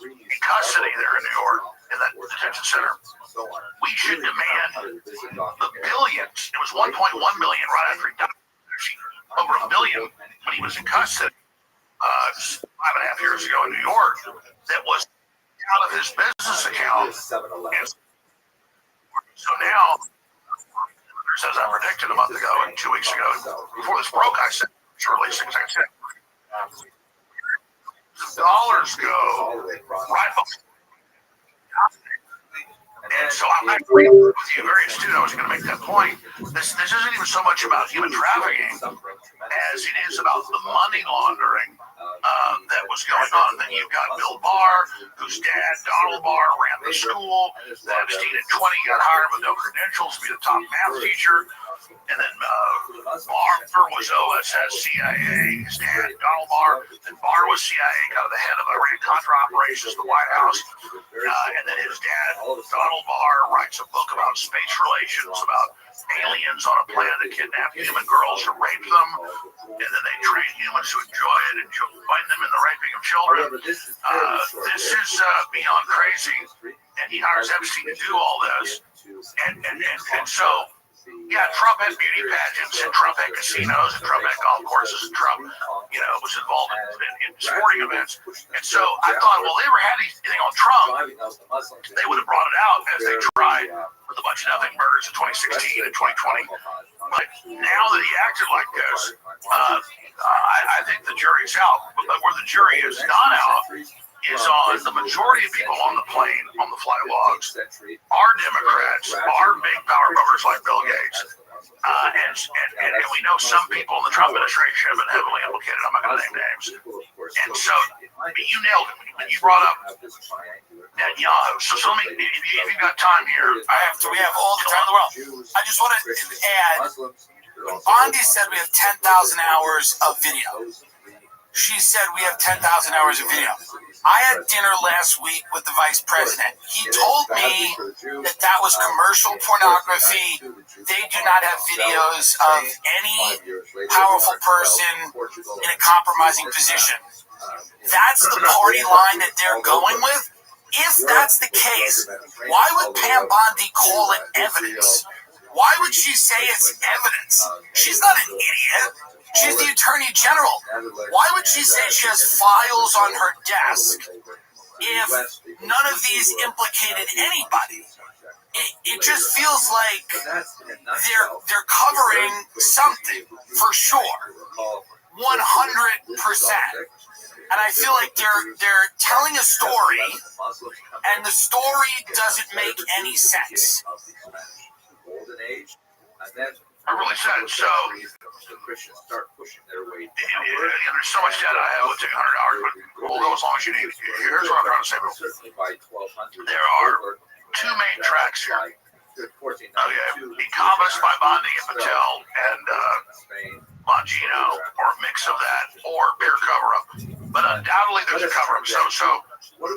in custody there in New York in that detention center. We should demand the billions. It was 1.1 million right after he died. Over $1 billion when he was in custody. 5.5 years ago in New York, that was out of his business account. And so now, as I predicted a month ago and 2 weeks ago, before this broke, I said, surely things I said, dollars go right before. And so I'm agree with you, very astute. I was going to make that point. This isn't even so much about human trafficking as it is about the money laundering that was going on. Then you've got Bill Barr, whose dad, Donald Barr, ran the school. Epstein at 20 got hired with no credentials to be the top math teacher. And then Barr was OSS, CIA, his dad, Donald Barr. Then Barr was CIA, kind of the head of Iran-Contra operations, the White House. And then his dad, Donald Barr, writes a book about space relations, about aliens on a planet that kidnap human girls and rape them. And then they train humans to enjoy it and join them in the raping of children. This is beyond crazy. And he hires Epstein to do all this. And so, yeah, Trump had beauty pageants, and Trump had casinos, and Trump had golf courses, and Trump, was involved in sporting events. And so I thought, well, they ever had anything on Trump, they would have brought it out as they tried with a bunch of nothing murders in 2016 and 2020. But now that he acted like this, I think the jury's out. But where the jury is not out is on the majority of people on the plane, on the flight logs, are Democrats, are big power brokers like Bill Gates. And we know some people in the Trump administration have been heavily implicated. I'm not going to name names. And so you nailed it when you brought up Netanyahu. So let me, if you've got time here, we have all the time in the world. I just want to add, when Bondi said we have 10,000 hours of video, she said we have 10,000 hours of video. I had dinner last week with the vice president. He told me that was commercial pornography. They do not have videos of any powerful person in a compromising position. That's the party line that they're going with. If that's the case, why would Pam Bondi call it evidence? Why would she say it's evidence? She's not an idiot. She's the Attorney General. Why would she say she has files on her desk if none of these implicated anybody? It just feels like they're covering something for sure, 100%. And I feel like they're telling a story, and the story doesn't make any sense.
I really said so. There's so much data I have. It would take 100 hours, but we'll go as long as you need. Here's what I'm trying to say. There are two main tracks here. Economist by Bondi and Patel and Bongino, or a mix of that, or pure cover-up. But undoubtedly there's a cover-up. So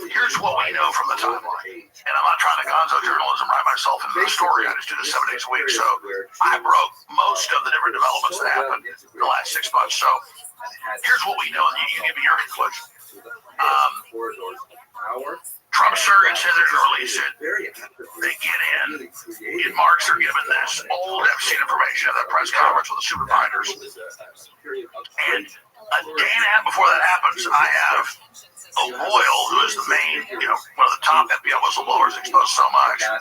here's what we know from the timeline. And I'm not trying to gonzo journalism write myself into the story. I just do this 7 days a week. So I broke most of the different developments that happened in the last 6 months. So here's what we know, and you give me your conclusion. Trump surrogates said they're going to release it. They get in. In March, they're given this old Epstein information at that press conference with the supervisors. And a day and a half before that happens, I have O'Boyle, who is the main, one of the top FBI whistleblowers exposed so much. And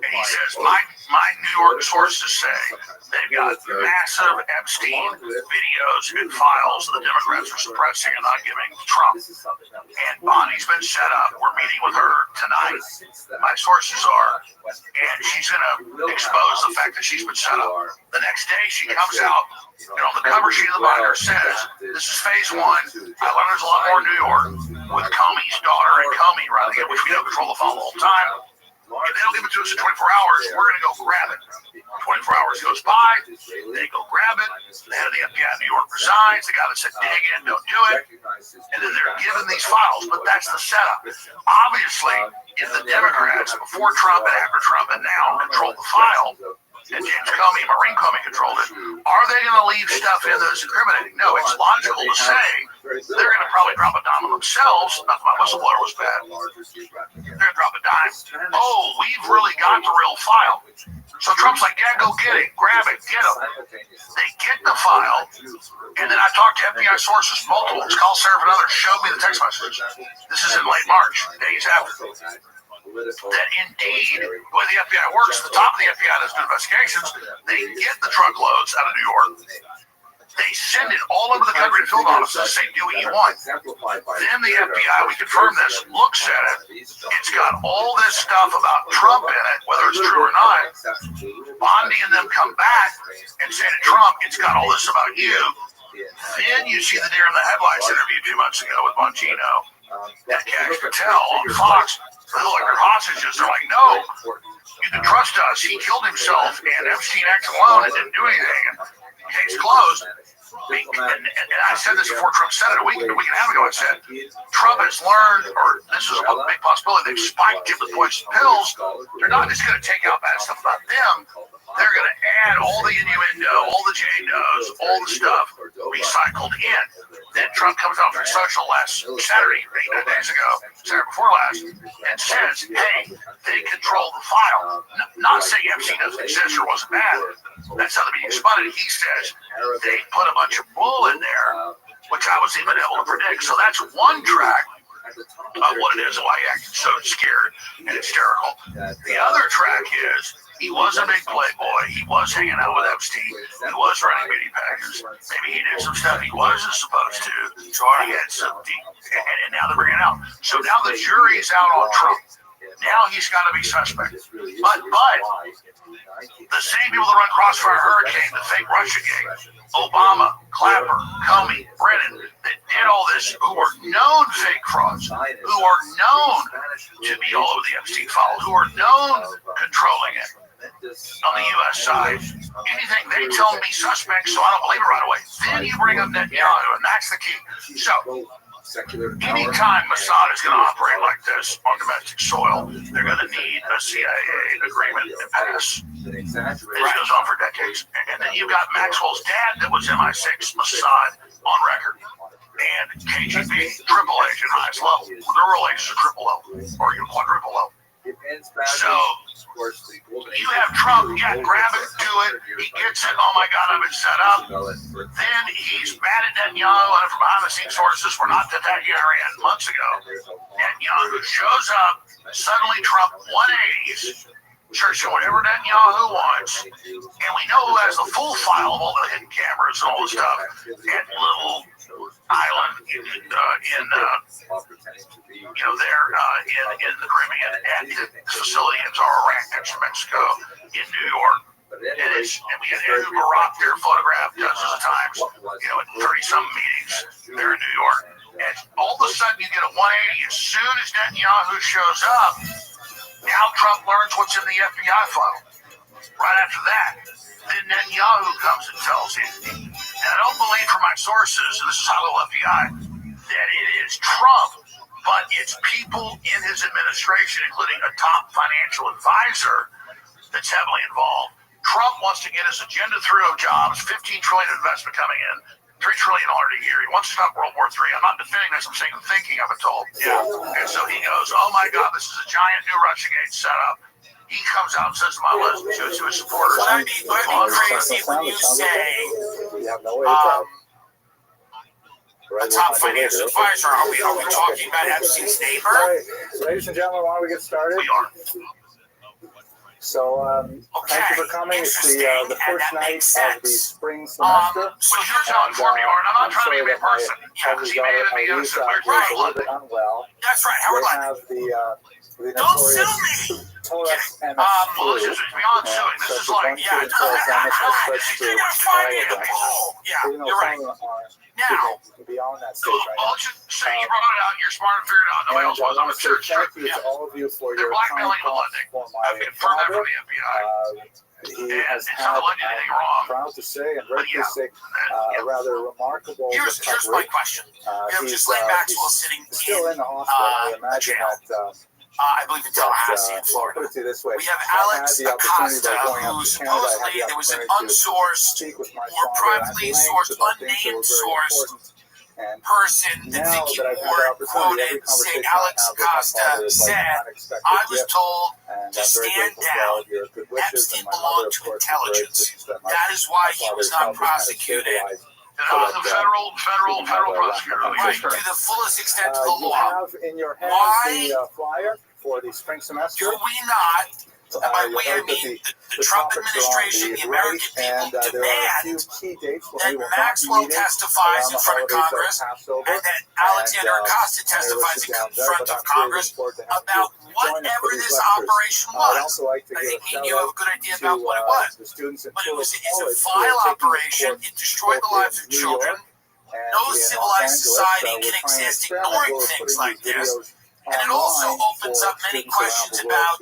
he says, my New York sources say they've got massive Epstein videos and files that the Democrats are suppressing and not giving to Trump. And Bonnie's been set up. We're meeting with her tonight. My sources are. And she's going to expose the fact that she's been set up. The next day she comes out, and on the cover sheet of the binder says, this is phase 1. I learned there's a lot more in New York with Comey's daughter and Comey running it, which we don't control the file the whole time. If they don't give it to us in 24 hours, we're going to go grab it. 24 hours goes by, they go grab it. The head of the FBI in New York resigns. The guy that said dig in, don't do it. And then they're given these files, but that's the setup. Obviously, if the Democrats, before Trump and after Trump and now, control the file, and James Comey, Maureen Comey controlled it, are they going to leave stuff in that's incriminating? No, it's logical to say they're going to probably drop a dime on themselves. Not that my whistleblower was bad. They're going to drop a dime. Oh, we've really got the real file. So Trump's like, yeah, go get it. Grab it. Get them. They get the file. And then I talked to FBI sources, multiple, call Sarah and others, showed me the text message. This is in late March, days after. That indeed, the way the FBI works, the top of the FBI does investigations, they get the truckloads out of New York. They send it all over the country to field offices, say, do what you want. Then the FBI, we confirm this, looks at it. It's got all this stuff about Trump in it, whether it's true or not. Bondi and them come back and say to Trump, it's got all this about you. Then you see the deer in the headlights interview 2 months ago with Bongino and Cash Patel on Fox. They're like they're hostages. They're like, no, you can trust us. He killed himself, and Epstein acted alone and didn't do anything. And case closed. And I said this before Trump said it a week and a half ago. I said, Trump has learned, or this is a big possibility, they've spiked him with poison pills. They're not just going to take out bad stuff about them. They're going to add all the innuendo, all the Jane Does, all the stuff recycled in. Then Trump comes out for social last Saturday, 8 days ago, Saturday before last, and says, hey, they control the file. Not saying Epstein doesn't exist or wasn't bad. That's how the media spun it. He says they put a bunch of bull in there, which I was even able to predict. So that's one track of what it is and why he acted so scared and hysterical. The other track is he was a big playboy. He was hanging out with Epstein. He was running beauty packages. Maybe he did some stuff he wasn't supposed to. He had some and now they're bringing it out. So now the jury's out on Trump. Now he's got to be suspect. But the same people that run Crossfire Hurricane, the fake Russiagate, Obama, Clapper, Comey, Brennan, that did all this, who are known fake frauds, who are known to be all over the Epstein file, who are known controlling it on the U.S. side. Anything they tell me suspect, so I don't believe it right away. Then you bring up Netanyahu, and that's the key. So
secular power.
Anytime Mossad is going to operate like this on domestic soil, they're going to need a CIA agreement to pass. This goes on for decades. And then you've got Maxwell's dad that was MI6, Mossad, on record. And KGB, triple agent, highest level. The real agents are triple level, or even quadruple level. So, you have Trump, yeah, grab it, do it, he gets it, oh my God, I've been set up. Then he's mad at Netanyahu, and from behind the scenes sources, we're not at that area months ago. Netanyahu shows up, suddenly Trump 180s, searching whatever Netanyahu wants, and we know who has the full file of all the hidden cameras and all the stuff, at little island in the Caribbean, and the facility in Zararak next to Mexico in New York. And we had Andrew Barak there photographed dozens of times, in 30-some meetings there in New York. And all of a sudden you get a 180 as soon as Netanyahu shows up. Now Trump learns what's in the FBI file. Right after that, then Netanyahu comes and tells him, and I don't believe from my sources, and this is high-level FBI, that it is Trump, but it's people in his administration, including a top financial advisor that's heavily involved. Trump wants to get his agenda through of jobs, $15 trillion investment coming in, $3 trillion a year. He wants to stop World War III. I'm not defending this. I'm saying I'm thinking, I've been told. Yeah. And so he goes, oh my God, this is a giant new Russiagate setup. He comes out and says to my husband, to his supporters, I'd be crazy when you say, a top financial advisor. Are we talking about Epstein's neighbor?
All right, ladies and gentlemen, why don't we get started?
We are.
So, thank you for coming. It's the first night of the spring semester.
So you're telling for me, Art, I'm not trying to be a person. Yeah, because he made it in the innocent.
A little bit unwell.
That's right, Howard
They
London.
have the
Don't sue
notorious
me!
Taurus and
Well, this is beyond suing. This is like, yeah, you're gonna find me in a pool. Yeah, you're right. Now,
beyond that stage right
I'll just say you brought it out, you're smart and figured it out. Nobody else was. I'm a church.
thank you to all of you for
They're
your kind
blackmailing the
thoughts
Lunding.
for
I've
my
confirmed that
father.
from the FBI.
He has
it's
had,
not alleged anything wrong.
I'm proud to say, and rightly say, a rather remarkable
Here's my
recovery.
question.
He's
Ghislaine Maxwell sitting
still in the hospital. I imagine
jail.
that.
I believe in Tallahassee, in
Put
Florida.
it to you this way.
We have
I
Alex
had the opportunity
Acosta,
by going up
who
to Canada, I
supposedly
had the
there was an
opportunity to
unsourced
speak with my
or
father
privately
at length
sourced,
about things that
unnamed
were very
source
important. And
person that
now
Vicky
that I've had the
Ward
opportunity, every
quoted saying
conversation I
Alex
have with my
Acosta
father is like an
said,
unexpected
I was
gift.
told
And
to
I'm very
stand
grateful for all
down.
of your good wishes.
Epstein
And my mother,
belonged
of
to
course, was very
intelligence.
pleased that
That is why he was not
father's health
prosecuted.
stabilized.
The federal prosecutor. Right, to the fullest extent of the
You
law.
have in your hands
Why
the flyer for the spring semester.
Do we not, and by
You'll
we I
note that
mean
the
the Trump
topics are on
administration, the American
right, and
people
there are a few
demand
key dates when
that
we will not be
Maxwell
meeting
testifies
around
in
the
front of
holidays
Congress
Passover.
and that Alexander Acosta testifies in front of Congress about whatever this operation was. I think you have a good idea about what it was. But it's a vile operation. It destroyed the lives of children. No civilized society can exist ignoring things like this. And it also opens up many questions about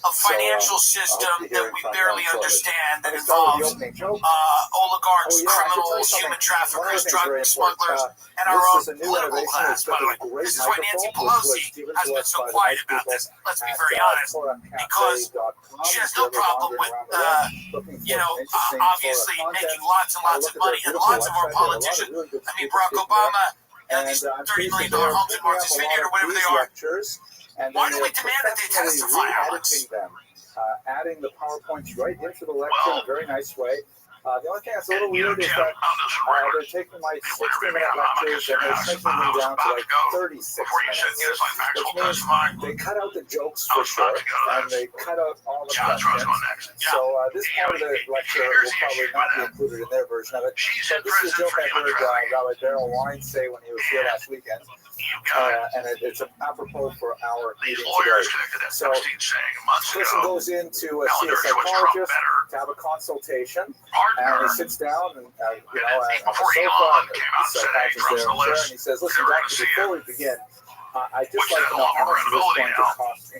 a financial system that we barely understand that involves oligarchs, criminals, human traffickers, drug smugglers, and our own political class, by the way. This is why Nancy Pelosi has been so quiet about this. Let's be very honest, because she has no problem with, obviously making lots and lots of money, and lots of our politicians, I mean, Barack Obama, these $30 million homes in Martha's Vineyard or whatever they are. Why do we demand that they testify, Alex?
Adding the PowerPoints right into the lecture in a very nice way. The only thing that's a little weird is that they're taking my 60-minute lectures and they're shrinking them down to like 36 minutes. Which means they cut out the jokes for sure, and they cut out all the questions. So this part of the lecture will probably not be included in their version of it. But this is a joke I heard Rabbi Rothschild say when he was here last weekend. And it's apropos for our meeting today. So, person goes in to see a psychologist to have a consultation, and he sits down and on the sofa, the psychologist there in the chair, and he says, "Listen, doctor, before we begin, I'd just like to know how much this is going to cost me."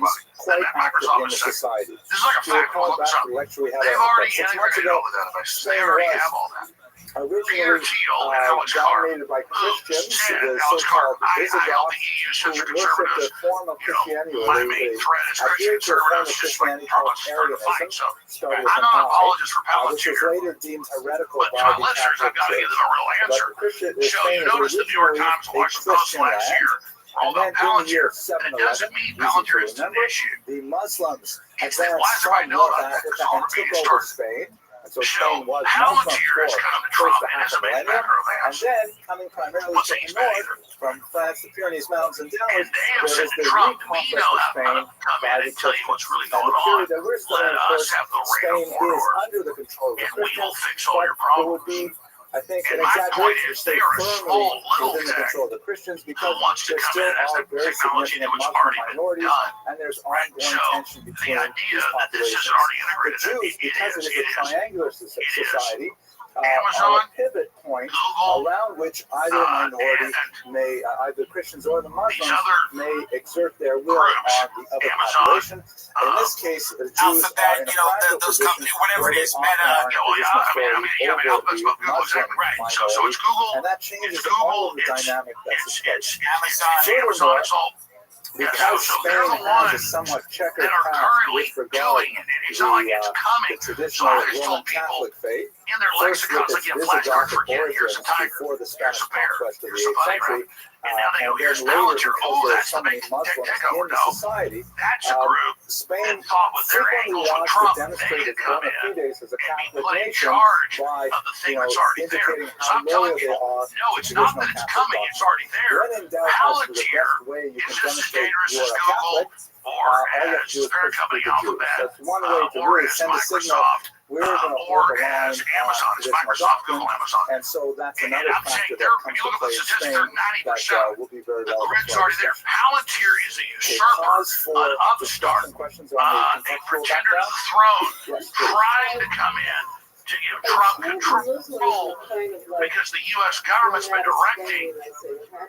Muslims quite active in the society.
This is like a
You'll
fact.
recall
Look
back
this up.
to the lecture we had
They've already
6 months
integrated
ago.
all the databases. They already have all that.
originally dominated by Christians, the so-called Visigoths, who worshipped a form of Christianity, or they adhered to a form of Christianity called Arianism, started with an I, which was later deemed heretical by the Catholic Church. But Spain is originally a Christian land. And then in the year 711, easy to remember, the Muslims advanced from North Africa and took over Spain. And so Spain was Muslim for close to half a millennium. And then, coming primarily from the north, from France, the Pyrenees Mountains, and downwards, there was the reconquest of Spain by the Christians. And the period that we're studying, of course, Spain is under the control of the Christians, but it would be, I think, an exaggeration to stay firmly within the control of the Christians, because there still are very significant Muslim minorities, and there's ongoing tension between these populations. The Jews, because it is a triangular society, are a pivot point around which either minority may, either Christians or the Muslims, may exert their will on the other population. In this case, the Jews are in a fragile position where they often are in a position over the Muslim minority, and that changes all of the dynamic that's at stake. Furthermore, because Spain has a somewhat checkered past with regard to the traditional Roman Catholic faith, first with its Visigothic origins before the Spanish conquest of the 8th century, and then later because there are so many Muslims in the society, Spain frequently wants to demonstrate its bona fides as a Catholic nation by, indicating how loyal they are to traditional Catholic doctrine. When in doubt as to the best way you can demonstrate you're a Catholic, all you have to do is push through the Jews. That's one way to really send a signal. We're going to hold the line on traditional doctrine, and so that's another factor that comes to play in Spain that will be very relevant to our discussion.
Palantir is a usurper, an upstart, a pretender to the throne, trying to come in to give Trump control, because the U.S. government's been directing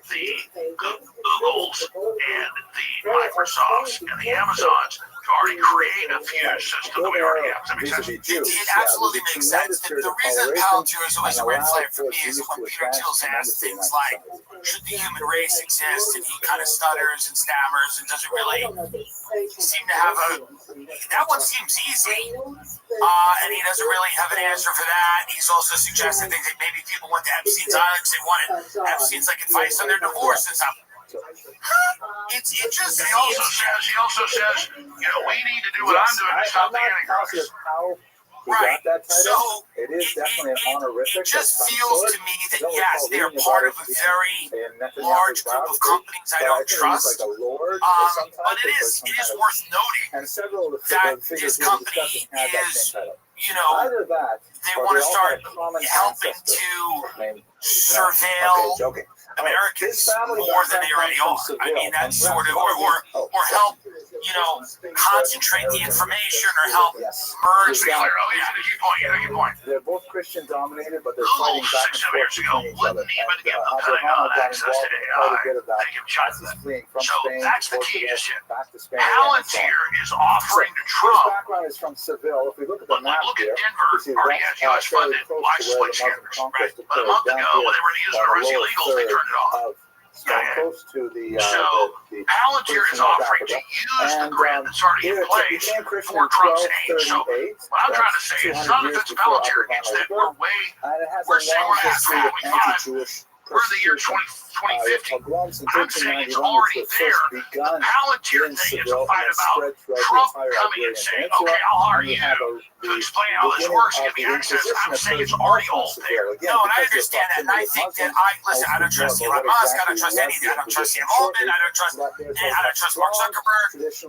the Googles and the Microsofts and the Amazons to already create a fuse system that we already have. Does that make sense?
It absolutely makes sense. The reason Palantir is always a red flag for me is when Peter Thiel's asked things like, should the human race exist? And he kind of stutters and stammers and doesn't really seem to have that one seems easy. And he doesn't really have an answer for that. He's also suggested that maybe people went to Epstein's Island because they wanted Epstein's advice on their divorce and stuff. It just
he also says, we need to do what I'm doing to stop the Antichrist.
Right.
So it is definitely an honorific.
It just feels to me that yes, they are part of a very large group of companies I don't trust. But it is worth noting that this company is, they want to start helping to surveil Americans more than they already are. I mean, that's sort of, or help, concentrate the information or help merge together.
Oh, yeah, good point.
They're both Christian dominated, but they're fighting back and forth between each other. Abraham got involved in quite a bit of that as he's fleeing from Spain, back to Spain.
Palantir is offering to Trump.
His background is from Seville. If we look at the map here,
Denver,
you see that's fairly close to where the Muslim conquest occurred. Down here, on the lower third of Spain, close to the
Palantir is offering to use the grid that's already in place for Trump's aim. So what I'm trying to say is it's not offensive Palantir, it's that we're saying we're at 25. We're in the year 2050. I'm saying it's already there. The Palantir thing is a fight about Trump coming and saying, okay, I'll hire you to explain how this works and give me access. I'm saying it's already all there.
No, and I understand that, and I think that I don't trust Elon Musk, I don't trust anything, I don't trust Sam Altman, I don't trust Mark Zuckerberg. It's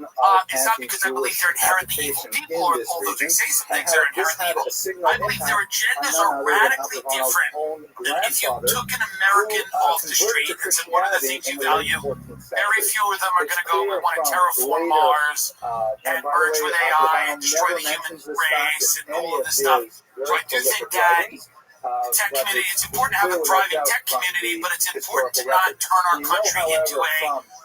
not because I believe they're inherently evil people, or although they say some things are inherently evil. I believe their agendas are radically different than if you took an American off the street and said, what are the things you value? Very few of them are going to go, we want to terraform Mars and merge with AI and destroy the human race and all of this stuff. So I do think that the tech community, it's important to have a thriving tech community, but it's important to not turn our country into a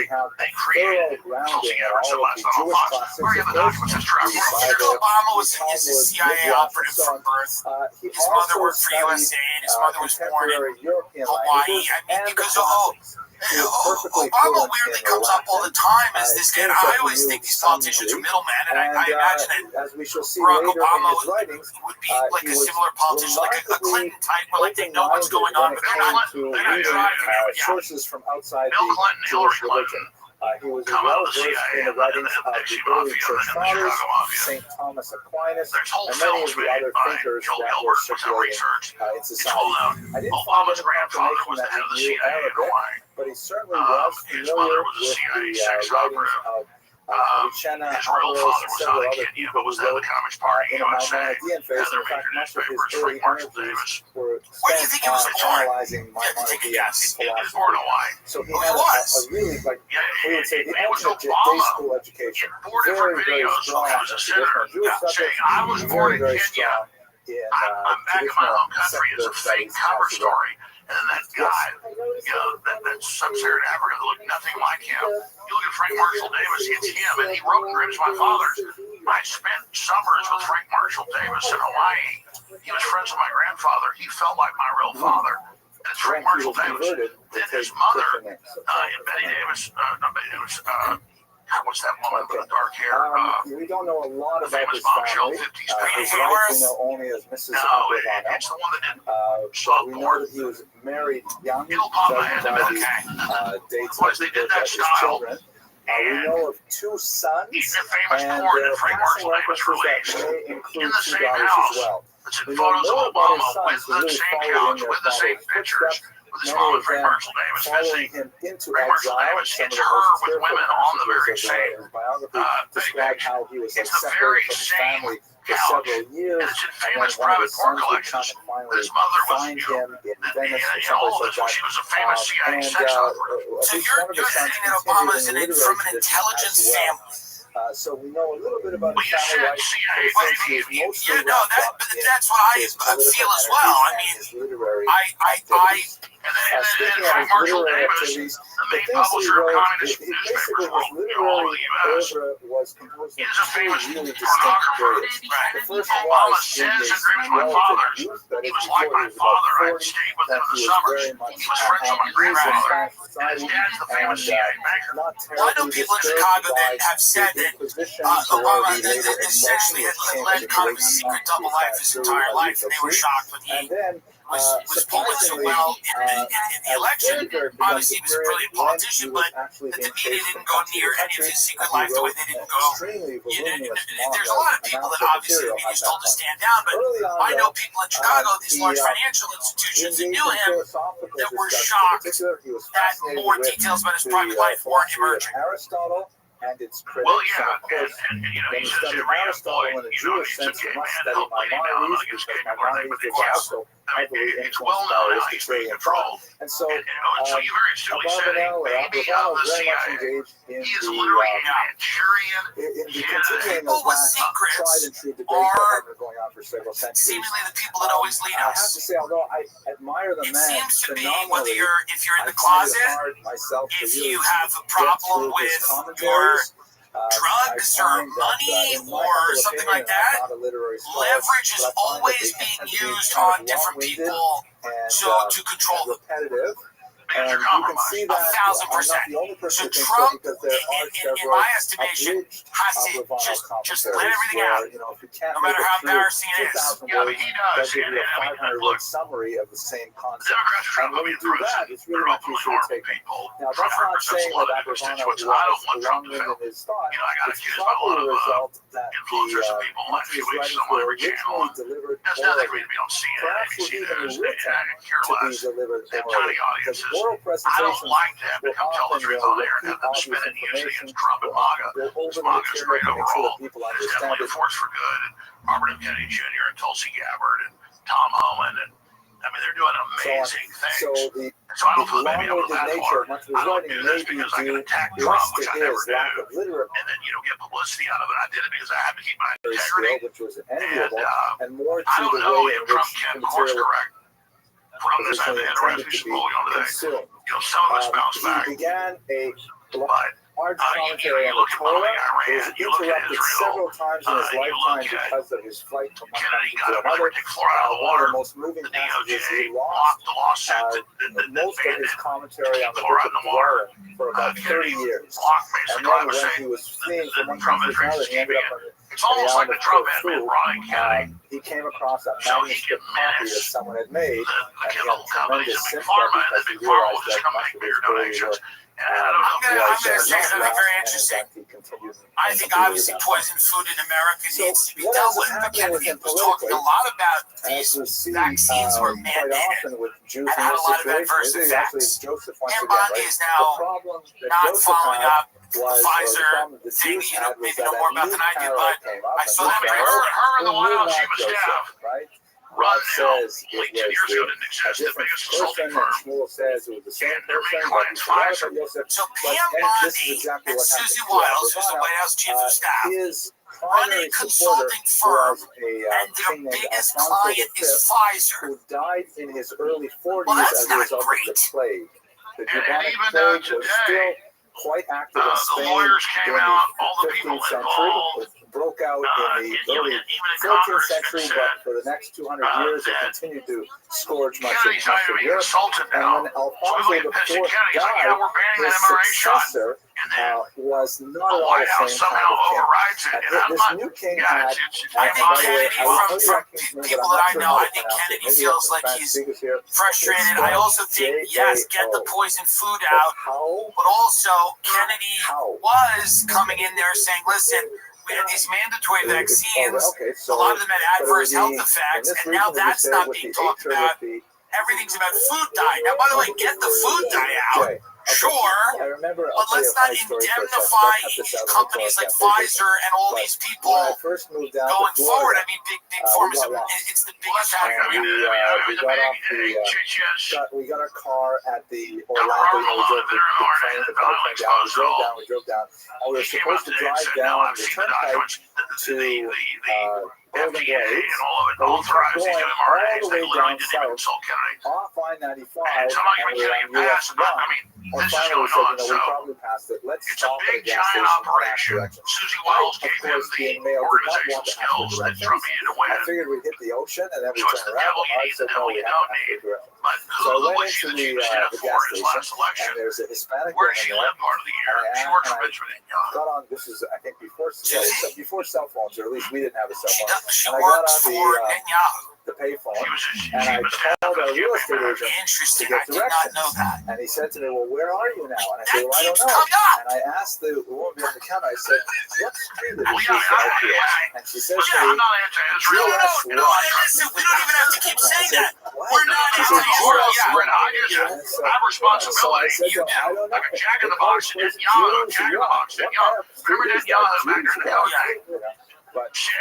really have
they
a
created
thorough grounding in
average
all of
last
the
on
Jewish
month.
classics
Where you
of
have the documents
faith,
of Trevor.
the
President
Bible,
Obama
the
is a
Talmud,
CIA
Midrash, and
operative
so
from
on.
birth.
He
His mother
also
worked for
studied
USA, and his mother was born in
contemporary European
Hawaii.
languages
I mean,
and the
because of
classics.
Obama weirdly comes up all the time as this guy. I always think these politicians are middlemen, and I imagine that
as we shall see
Barack
later
Obama
in his writings,
would be like a similar politician, like a Clinton type, where like they know what's going on, but they're not driving.
sources from outside
Bill
the
Clinton,
Jewish
Hillary
religion.
Clinton.
He was
Come out of
well
the
versed in
CIA
the writings
and the
of the
Dixie
early
Mafia
church
and the
fathers,
Chicago Mafia.
St. Thomas Aquinas,
There's whole
and many
films
of the
made
other
by
thinkers
Joe
that were
Gilbert, was that
circulating
research.
in
It's
society.
well known.
I didn't find
Obama's
any
grandfather
confirmation
was the
that
head of
he
the
knew
CIA in
Arabic,
Hawaii.
but he certainly was
His
familiar
mother was a
with
CIA
the
sex
writings
operative.
of Avicenna,
His real
Averroes,
father
and
was
several
out of
other
Kenya,
people
but was
who
head of
wrote
the Communist Party
in the
USA.
Maimonidean phase.
And the
In fact,
major
much of his
newspapers,
early
Frank Marshall
energies
Davis.
were
Where do you
spent
think he was
on
born?
analyzing
You have to take a
Maimonidean
guess.
He was born in
philosophy.
Hawaii.
So he
Oh, he
had
was?
a really, like, we would say, the
It was
ultimate day
Obama
school education.
in 4 different
Very
videos
strong
when he was a
traditional
senator
Jewish subject,
saying, I was born in
very
Kenya.
strong in
I'm back in my
traditional
home country. It's a
secular
fake
studies
cover
as well.
story. And then that guy, that sub-Saharan Africa that looked nothing like him. You look at Frank Marshall Davis, it's him, and he wrote Dreams of My Fathers. I spent summers with Frank Marshall Davis in Hawaii. He was friends with my grandfather. He felt like my real father. And it's Frank Marshall Davis. Then his mother, Betty Davis, not Betty Davis, what's that woman with the dark hair?
We don't know a lot
the
about
famous
his
bombshell
family.
50s
His
baby.
wife we know only as Mrs.
No,
Agravano.
it's the one that did
But
soft
we know
porn.
that he was married young,
It'll pop my
judging
head in a
by
minute.
the dates
Boys,
of
they
the
did
birth
that
of his
style.
children. We know of 2 sons,
He's the famous
and
porn
there
that
are
Frank
passing
Marshall Davis
references that
released
may include
in the
2
same
daughters
house.
as well.
It's in
We know
photos
more
of
about his
Obama
sons
with
who
the
really
same
followed in
couch,
their
with the same
father's
pictures,
footsteps.
with his
Many
mom
of
and Frank
them
Marshall Davis
following
visiting.
him into
Frank Marshall
exile.
Davis,
Some of
it's
the
her
most
with
tearful
women on the very
passages of
same
his biography
Betty
describe
Page.
how he was
It's the
separated
very
from his
same
family for
couch.
several years,
And it's in
and then
famous
one of
private
his
porn
sons would come
collections.
and finally
His mother was,
find him in Venice or
in all of
someplace
this,
like
she
that.
was a famous CIA
And
sex operative.
at
So
least
you're
one of his sons
saying that Obama is
continued in the
from
literary
an
tradition
intelligence
as well.
family.
So we know a little bit about
Well,
his
you
family
said
life,
CIA,
but
but
since he is mostly
Yeah, no,
wrapped up
but
in
that's what I
his
feel
political
as well. I
energies
mean,
and his literary
I
activities.
And
Speaking
Frank
of his
Marshall
literary
Davis,
activities,
the
the
main
things he
publisher of
wrote,
communist
basically
newspapers
his
all over
literary
the U.S.
oeuvre was composed
He
of
is a
2
famous
really distinct
pornographer.
periods. The first
Obama
was in
says in
his
Dreams of My
relative
Fathers,
youth, that
he
is
was
before
like my
he was about
father. I'd
40,
stayed with him
that
in
he
the
was
summers.
very much
He was friends with my
at ease in
grandfather.
Spanish
And his
society,
dad's the famous
and
CIA banker.
not
Well, I know
terribly
people in
disturbed
Chicago
by
that have said
the
that
Inquisition
Obama
or the later
essentially
expulsion,
had
which came
led kind of
in
a
the
secret
late
double life his entire life, and they were shocked when he
and then
was polling so well in the election. Obviously, he was a brilliant politician, but that the media didn't go near any of his secret life the way they didn't go. There's a lot of people that obviously the media's told to stand down, but I know people in Chicago, these large financial institutions that knew him, that were shocked that more details about his private life weren't emerging.
Aristotle and its critics.
Well, yeah,
and
and he
when you
says
study
every
Aristotle in a
employee,
Jewish
he's a
sense, you
gay
must
man,
study
help lay down on
Maimonides,
against
because
gay people and
Maimonides
everything
was
else.
also
I
heavily
mean, it's
influenced
well
by
known how he's
Aristotelian
being
thought.
controlled.
And so,
So you very astutely said he may be of the CIA. He is literally a Manchurian
in the
kid.
continuing
People
of
with
that
secrets
tried and true debate
are
that have been going on for several centuries.
seemingly the people that always lead
I have
us.
to say, although I admire the
It
man
seems to be
phenomenally,
if you're in the
I find it
closet,
hard myself to
if
really
you have a
get
problem
through his
with your
commentaries.
drugs
I
or
find that,
money
in my
or
humble
something
opinion,
like that,
I'm not a literary scholar,
leverage is
but I find that
always
they
being
tend to be
used
kind of
on different
long-winded
people
and,
so to control them.
repetitive. And
Because you're
you can see
compromised.
that
1,000%.
I'm not the only person
So
who thinks
Trump,
so, because there are
in
several
my estimation,
abridged
has to
Ravana
just
commentaries
let everything
where,
out.
you know, if you can't
No matter
make
how
it through
embarrassing it is.
2,000
Yeah, but
words,
he
they'll
does.
give you a
I mean,
500
look,
word summary of the same concept.
Democrats are
And when
trying
you
to
do
be
that, it's really not
horrible
easy to take.
people.
Now, that's not saying that Ravana was long-winded in his thought.
You know, I got
It's
accused by a lot
probably a
of
result that
influencers and people
much of his
actually
writings
on
were
every channel.
originally delivered
That's nothing for me
orally.
to be on CNN,
Perhaps
ABC
were even
News,
written
I could care
to be
less.
delivered
They have
orally.
tiny
Because
audiences.
oral
I don't
presentations
like to have to
will
come tell the
often
truth on air and
repeat
have them
obvious
spin it and use it
information,
against Trump and MAGA.
go over
Because
the
MAGA is
material
great
to make sure
overall.
that people
There's
understand
definitely
it.
a force for good. And Robert F. Kennedy Jr. and Tulsi Gabbard and Tom Homan. And I mean, they're doing amazing things.
So the
So I don't feel maybe I'm
long-winded
that
nature
hard.
of much of
I
his
don't
writing
do
may
this
be
because I can
due
attack Trump,
less to
which I never
his
do.
lack of literary
And then, get publicity out of it. I did it because I had to keep my
skill,
integrity.
which was enviable, and more
I
to
don't
the
know
way in
if Trump
which
can
the
course
material
correct from
was
this. I have
originally
the
intended
interesting
to be
moving on today.
consumed.
Some of it's bounced
He
back,
began a
but
large commentary on the Torah. It was interrupted several times in his lifetime because of his flight from one country to another. One of the most moving passages, he lost most of his commentary on the book of Torah for about 30 years. And then when he was fleeing from one country to another, he ended up on
It's almost like the Trump admin, Ronnie Kennedy.
he came across a manuscript copy that someone had made,
The
and he had
chemical companies,
tremendous
the big
sympathy
pharma, and
because
the
he
big pharma will
realized
just
that
come
much
back
of
for
his
your
story
donations.
was
And I'm going to say something very
interesting.
interesting. I think obviously poison food in America needs to be dealt with. But Kennedy was talking a lot about these vaccines were mandated and had a lot of adverse effects. Pam Bondi is now not following up the Pfizer thing. You know, maybe know more about than I do, but I saw that her and the White House chief of staff run
says
now. Only 10 years ago didn't exist. The biggest consulting firm.
Says it was the same
Their main client's Pfizer. So Pam Bondi and Susie Wiles, who's the White House chief of staff, run a consulting firm, and their biggest client is Pfizer.
who died in his early 40s
Well, that's
as a
not
result of the
great.
plague. The
And
bubonic
even
plague
today,
was still quite active in
the
Spain
lawyers came
during
out,
the
all the people
15th century.
involved,
It broke out in the
even
early
in
14th
Congress
century,
said,
but for the next 200 years it
that
continued to scourge much
Kennedy's not
of
even
Europe.
insulted
And
now.
when
So we
Alfonso
look at Pissy
IV
Kennedy, he's like,
died,
yeah, we're banning
his
that mRNA shot.
successor
And then
was not
the
at all
White
the
House
same kind
somehow
of king.
overrides it. And I'm
This
not,
new king
yeah,
had,
it's
and
I think
by the way,
Kennedy,
I will
from
tell you that
people
I'm
that I
not sure
know,
how
I
to
think
pronounce it.
Kennedy
Maybe
feels
some
like
French
he's
speakers here.
frustrated. I also think, yes, get the poison food out, but also Kennedy was coming in there saying, listen, we had these mandatory vaccines, a lot of them had adverse health effects, and now that's not being talked about. Everything's about food dye. Now, by the way, get the food dye out, sure, but let's not indemnify companies like Pfizer and all these people going forward. I mean, big pharma, it's the biggest
we got our car at the Orlando. We drove down. And we were supposed to drive down the turnpike to Golden Glades, but we kept going all the way down south off I-95 and we were on US 1. Or finally we said, we probably passed it. Let's
It's a
stop at a
big,
gas
giant
station
operation.
in that direction.
Susie Wiles
Of
gave him
course,
the
being male did not want
organizational
to
skills that
have
Trump needed to
I
win.
figured we'd hit the ocean and then we'd
So it's
turn
the
around.
devil you
I
need,
said,
the
no,
devil
we
you
have
don't
to
need.
figure it out.
But
So I
who
went
was she
into
that she was
the
headed
gas
for his last
station,
election?
and there's a Hispanic
Where
woman
does she
there.
live part of the year? She works for Benjamin Netanyahu.
Got on. This is, I think, before cell phones, or at least we didn't have a cell
She
phone. And I got
works
on
for Netanyahu.
the payphone,
She
and I
was the
called our real
campaign
estate
manager.
agent to
Interesting.
get
I did not
directions.
know that.
And he said to me, well, where are you now? And I said, well, I
That
don't
keeps
know.
coming up.
And I asked the woman behind the counter, I said, what street is
Well,
this?
yeah,
And she says to
yeah,
me,
I'm not anti-Israel.
No,
Listen, we don't even have to keep saying that. We're not
What?
anti-Israel. Yeah, I have responsibility. You do. Like a jack in the box to Netanyahu. Jack in the box to Netanyahu. Remember Netanyahu back there?
But
Shit.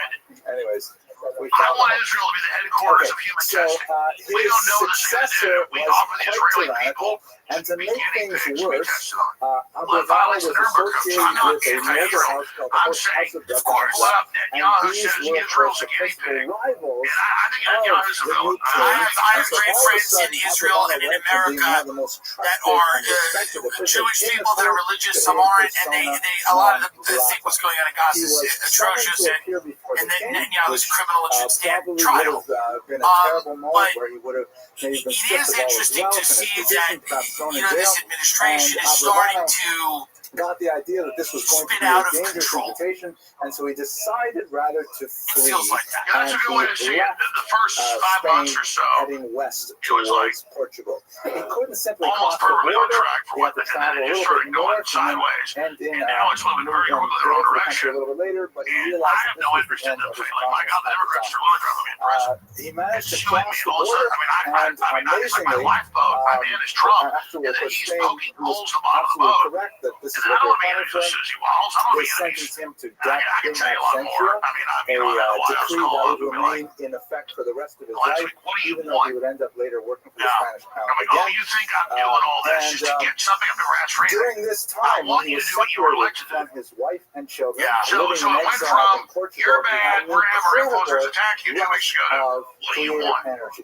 anyways, we
I
found
want
out.
Israel to be the headquarters of human testing. We don't know this is going to do. We offer the Israeli people
and to make
guinea
things
pigs to be
worse,
tested on.
Abu
Violates
was
the Nuremberg Code.
associated
I'm not
with a noble
anti-Israel.
house called the
I'm
House
saying,
of
of course,
and
Netanyahu
these
says
were
Israel's a guinea
supposed to
pig.
rivals
And I think Netanyahu's a
of the
villain.
new king.
I have great friends in Israel and in America that are Jewish people that are religious. Some aren't, and a lot of them think what's going on in Gaza is atrocious. And then Netanyahu's a criminal and should stand trial. But it is interesting to see that this administration is starting to
got the idea that this was going to
spin
be
out
a
of
dangerous
control.
invitation, and so he decided rather to
It
flee.
feels like that. Yeah, that's a good way to see it.
left,
The first 5 months or so,
heading west
it was like
towards Portugal. He couldn't simply
almost
cross the
perfectly on
border.
track for
He
what,
had to
and
travel
then
a
it just
little
started
bit
going
north
sideways.
and
now it's moving very quickly the wrong direction.
A little bit later, but he
And
realized
I have no interest in them failing. My God, the Democrats are really driving me impressive.
he managed to
Shooing
cross
me
the
all of a
border,
sudden. I mean, it's like my
amazingly,
lifeboat. I'm in as Trump,
after
and then
what
he's
Spain
poking
was
holes in the bottom of the
absolutely
boat.
correct that this is
And I
what
don't want to be
they're
enemies
planning
with
for.
Susie Wiles. I don't want
They
to be enemies.
sentenced him to
I
death
can
in
tell you a lot more.
absentia.
I mean, I had a White House
Decree
call
that
up
would
and be like,
remain in effect for the rest of his
last
life,
week, what do you
even though
want?
he would end up later working for the
Yeah.
Spanish crown
I'm like, oh,
again.
you think I'm doing all this just to get something I've never asked for anything?
During this time,
I want
when he
you
was
to do what you were
separated
elected to
from his wife and children,
Yeah, so
living
it
in
went
exile
from,
in Portugal,
you're
he had
bad, we're going to have our influencers
incredible
attack you, 2 weeks ago,
of
what do you
creative
want?
energy.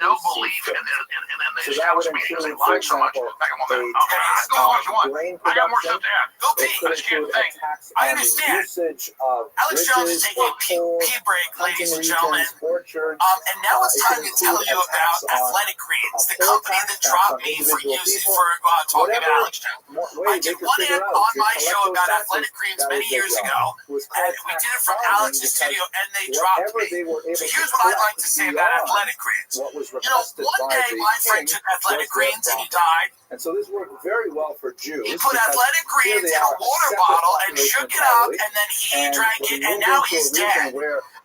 no
receive
belief in
things.
the
So that would
establishment because
include,
they
for
lied so much.
example,
Back in one minute.
a
Okay,
tax
go on if you
on
want.
grain
I got more
production.
stuff to add. Go
It
pee. I
could
just can't
include a
think.
tax
I
on the
understand.
usage of
Alex Jones is
bridges,
taking a
pools,
pee break,
hunting
ladies and gentlemen.
regions, orchards.
And now it's
It
time
could
to tell
include
you
a
about
tax on
Athletic Greens, the
poll
company
tax,
that
tax
dropped
on
me for
individual
using
people.
for talking
Whatever
about Alex Jones.
way
I
they
did
could
one
figure
ad
out
on
to
my
collect
show
those
about
taxes,
Athletic Greens
that
many
is their
years
job.
ago,
It was
and
called
we
tax
did it from
farming
Alex's
because
studio, and they dropped
whatever
me.
they were able
So
to
here's what I'd like
collect
to say about
beyond
Athletic Greens.
what was
You know,
requested
one
by
day
the
my friend
king
took Athletic
was their
Greens and he
profit.
died.
And so this worked very well for Jews.
He put
because
Athletic
here
Greens
they
in a
are,
water
separate
bottle and
population
shook it up,
entirely.
and then he
And
drank
when
it,
you
and
move
now
into a
he's
region
dead.
where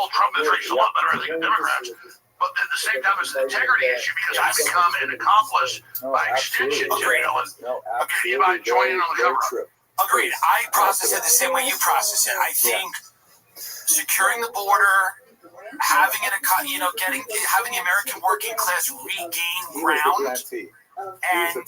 overall, Trump is raised a lot better, I think, than Democrats. But at the same time, it's an integrity issue because I become an accomplice by extension, by joining on the cover.
Agreed. I process it the same way you process it. I think securing the border, having it, having the American working class regain ground, and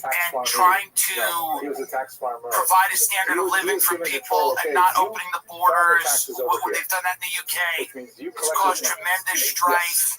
trying to provide a standard of living for people and not opening the borders. They've done that in the UK. It's caused tremendous strife.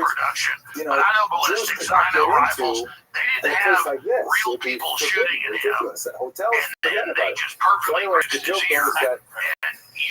production.
you
But
know,
I know
Jews
ballistics
could
and I
not
know
get
rifles.
into
They
in
didn't
a
have
place like this.
real
It'd be
people
forbidden,
shooting at him.
ridiculous. At hotels,
And
forget
they
about it.
just
So
perfectly
anyway,
ripped
the
his
joke
ear.
is that
And you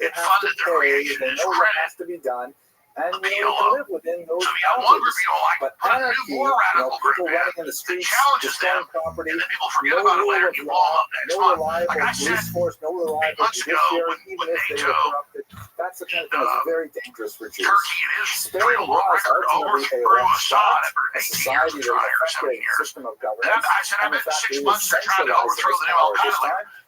they have to
funded the
pay,
creation
they
as
know what
credit.
has to be done, and
The
you know,
PLO.
live within those
So we got one group,
boundaries.
like
But
put a
anarchy,
new, more radical group
people
in
running in the
that
streets,
challenges them,
destroying property,
and then people forget
no
about it
rule
later,
of
and you blow them
law,
up next
no
month.
reliable
Like I said
police force, no
8
reliable
months ago,
judiciary,
when
even if they
NATO,
were corrupted. That's the kind of thing that's very dangerous for Jews.
Turkey and Israel
Spain
on
was
record
ultimately a
overthrew
left
Assad
shot,
after
a
18 years
society
of
that
trying, or
affected
17 years.
system of
And
governance.
I said, I
And in
bet in
fact,
6
he
months
was
they're trying to
centralizing
overthrow
his
the new
power
Al
this
Qaeda.
time.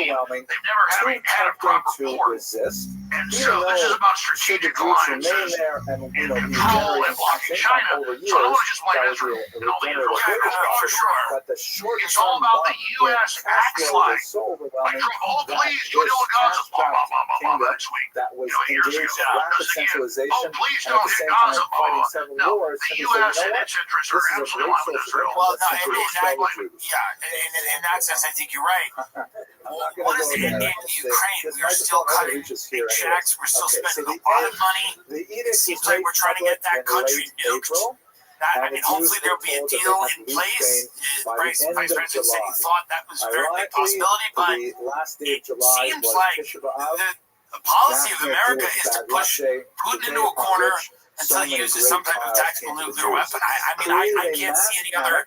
overwhelming,
They've never
too
had a proper
tempting to
board.
resist.
And
Even
so this is
though
about
should the
strategic
Jews remain
alliances
there and be
control and
generating
blocking
tax
China.
income over
So I don't
years,
want to just blame
that would
Israel.
be
You know, the Israel
a
side
good
for sure.
But the short-term
It's all about the
bump in
U.S.
cash flow
backslide.
is so
Like
overwhelming
Trump, oh
that
please,
this
do it with Gaza, blah, blah,
cash-strapped
blah, blah, blah,
kingdom
next week.
that was
You know, years ago.
engaged in
Now,
rapid
this again.
centralization
Oh, please
and at
don't
the
hit
same
Gaza,
time
blah,
fighting
blah, blah.
several
No,
wars,
the
simply say,
U.S.
you know
and
what?
its interests
This
are
is a
absolutely
great
aligned with
social
Israel.
Well, no,
let's simply expel the Jews.
in that sense, I think you're right.
I'm not
What
going
is
to
it
go
in
there.
Ukraine?
This
We are still
microphone only
cutting
reaches here
big
anyways.
checks. We're still
Okay, so
spending
the
a lot of money.
The
It
edict
seems
was
like
made
we're trying to
public
get that
in
country
late
nuked.
April.
I
And
mean,
the
hopefully
Jews were
there'll be a
told that
deal
they had
in
to leave
place.
Spain by
Vice
the end of
President said he
July.
thought that was a very big
Ironically,
possibility, but
the last day of
it
July
seems
was
like
Tisha B'Av.
the policy of
National
America
Jewish
is to
Bad Luck
push
Day,
Putin
the
into
day
a
upon
corner
which
until
so
he
many
uses
great
some type of
trials
tactical
came to the
nuclear
Jews.
weapon. I mean,
Created
I
a
can't see
mass
any other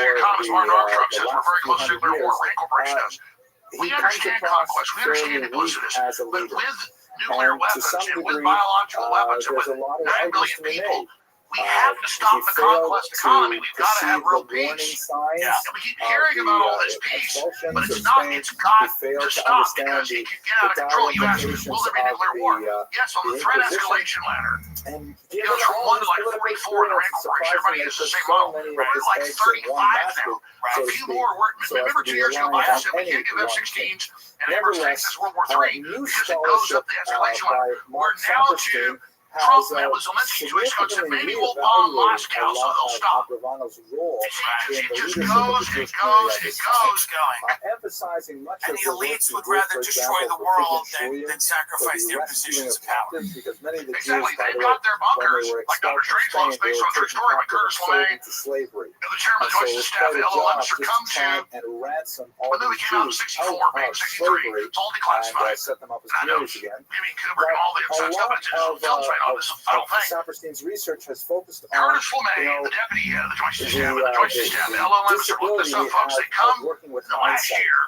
big economist Martin Armstrong says we're very close to nuclear war. Rand Corporation does. We understand conquest. We understand duplicitous. But with nuclear weapons and with biological weapons and with 9 billion people, we have to stop the conquest economy. We've got to have real peace. Yeah. And we keep hearing about all this peace, but it's not. It's got to stop because it can get out of control. You asked, will there be nuclear war? Yes, on the threat escalation ladder. It goes from 1 to like 44 in the Rand Corporation. Everybody uses the same model. We're at like 35 now. A few more. Remember 2 years ago, Biden said we can't give F-16s and Emirates takes this World War III because it goes up the escalation ladder. We're now to
has
met with Zelensky 2 weeks ago and said, maybe we'll bomb Moscow so they'll stop.
Abravanel's role in the
It just
leadership
goes,
of the
it
Jewish
goes,
community
it goes going.
emphasizing much
And
of
the
the work
elites
he
would
did,
rather
for
destroy
example,
the
for
world
Friedrich
than
Schuller,
sacrifice
for the
their
rescuing
positions
of
of power.
captives, because many of the
Exactly.
Jews, by
They've
the way,
got their
when
bunkers,
they were
like Dr.
expelled from
Strangelove's
Spain, they
based
were
on true
taken
story by
captive
Curtis
and sold
LeMay.
into slavery.
The chairman of the
So
Joint
it was
Staff,
quite a
L.O.
job
Emerson,
just
come
to
to.
try and ransom all
The movie
these
came out in
Jews
64,
out
maybe
of
63.
slavery
It's all
and
declassified.
set them up as
And I know
communities again.
Jimmy Kubrick and all the inside stuff, but it's films right now. This is the final thing.
Saperstein's research has focused on,
Curtis LeMay, the deputy head of the Joint Chiefs Staff, the Joint Chiefs Staff, L.O. Emerson, look this up, folks. They come
working with
the last
hindsight.
year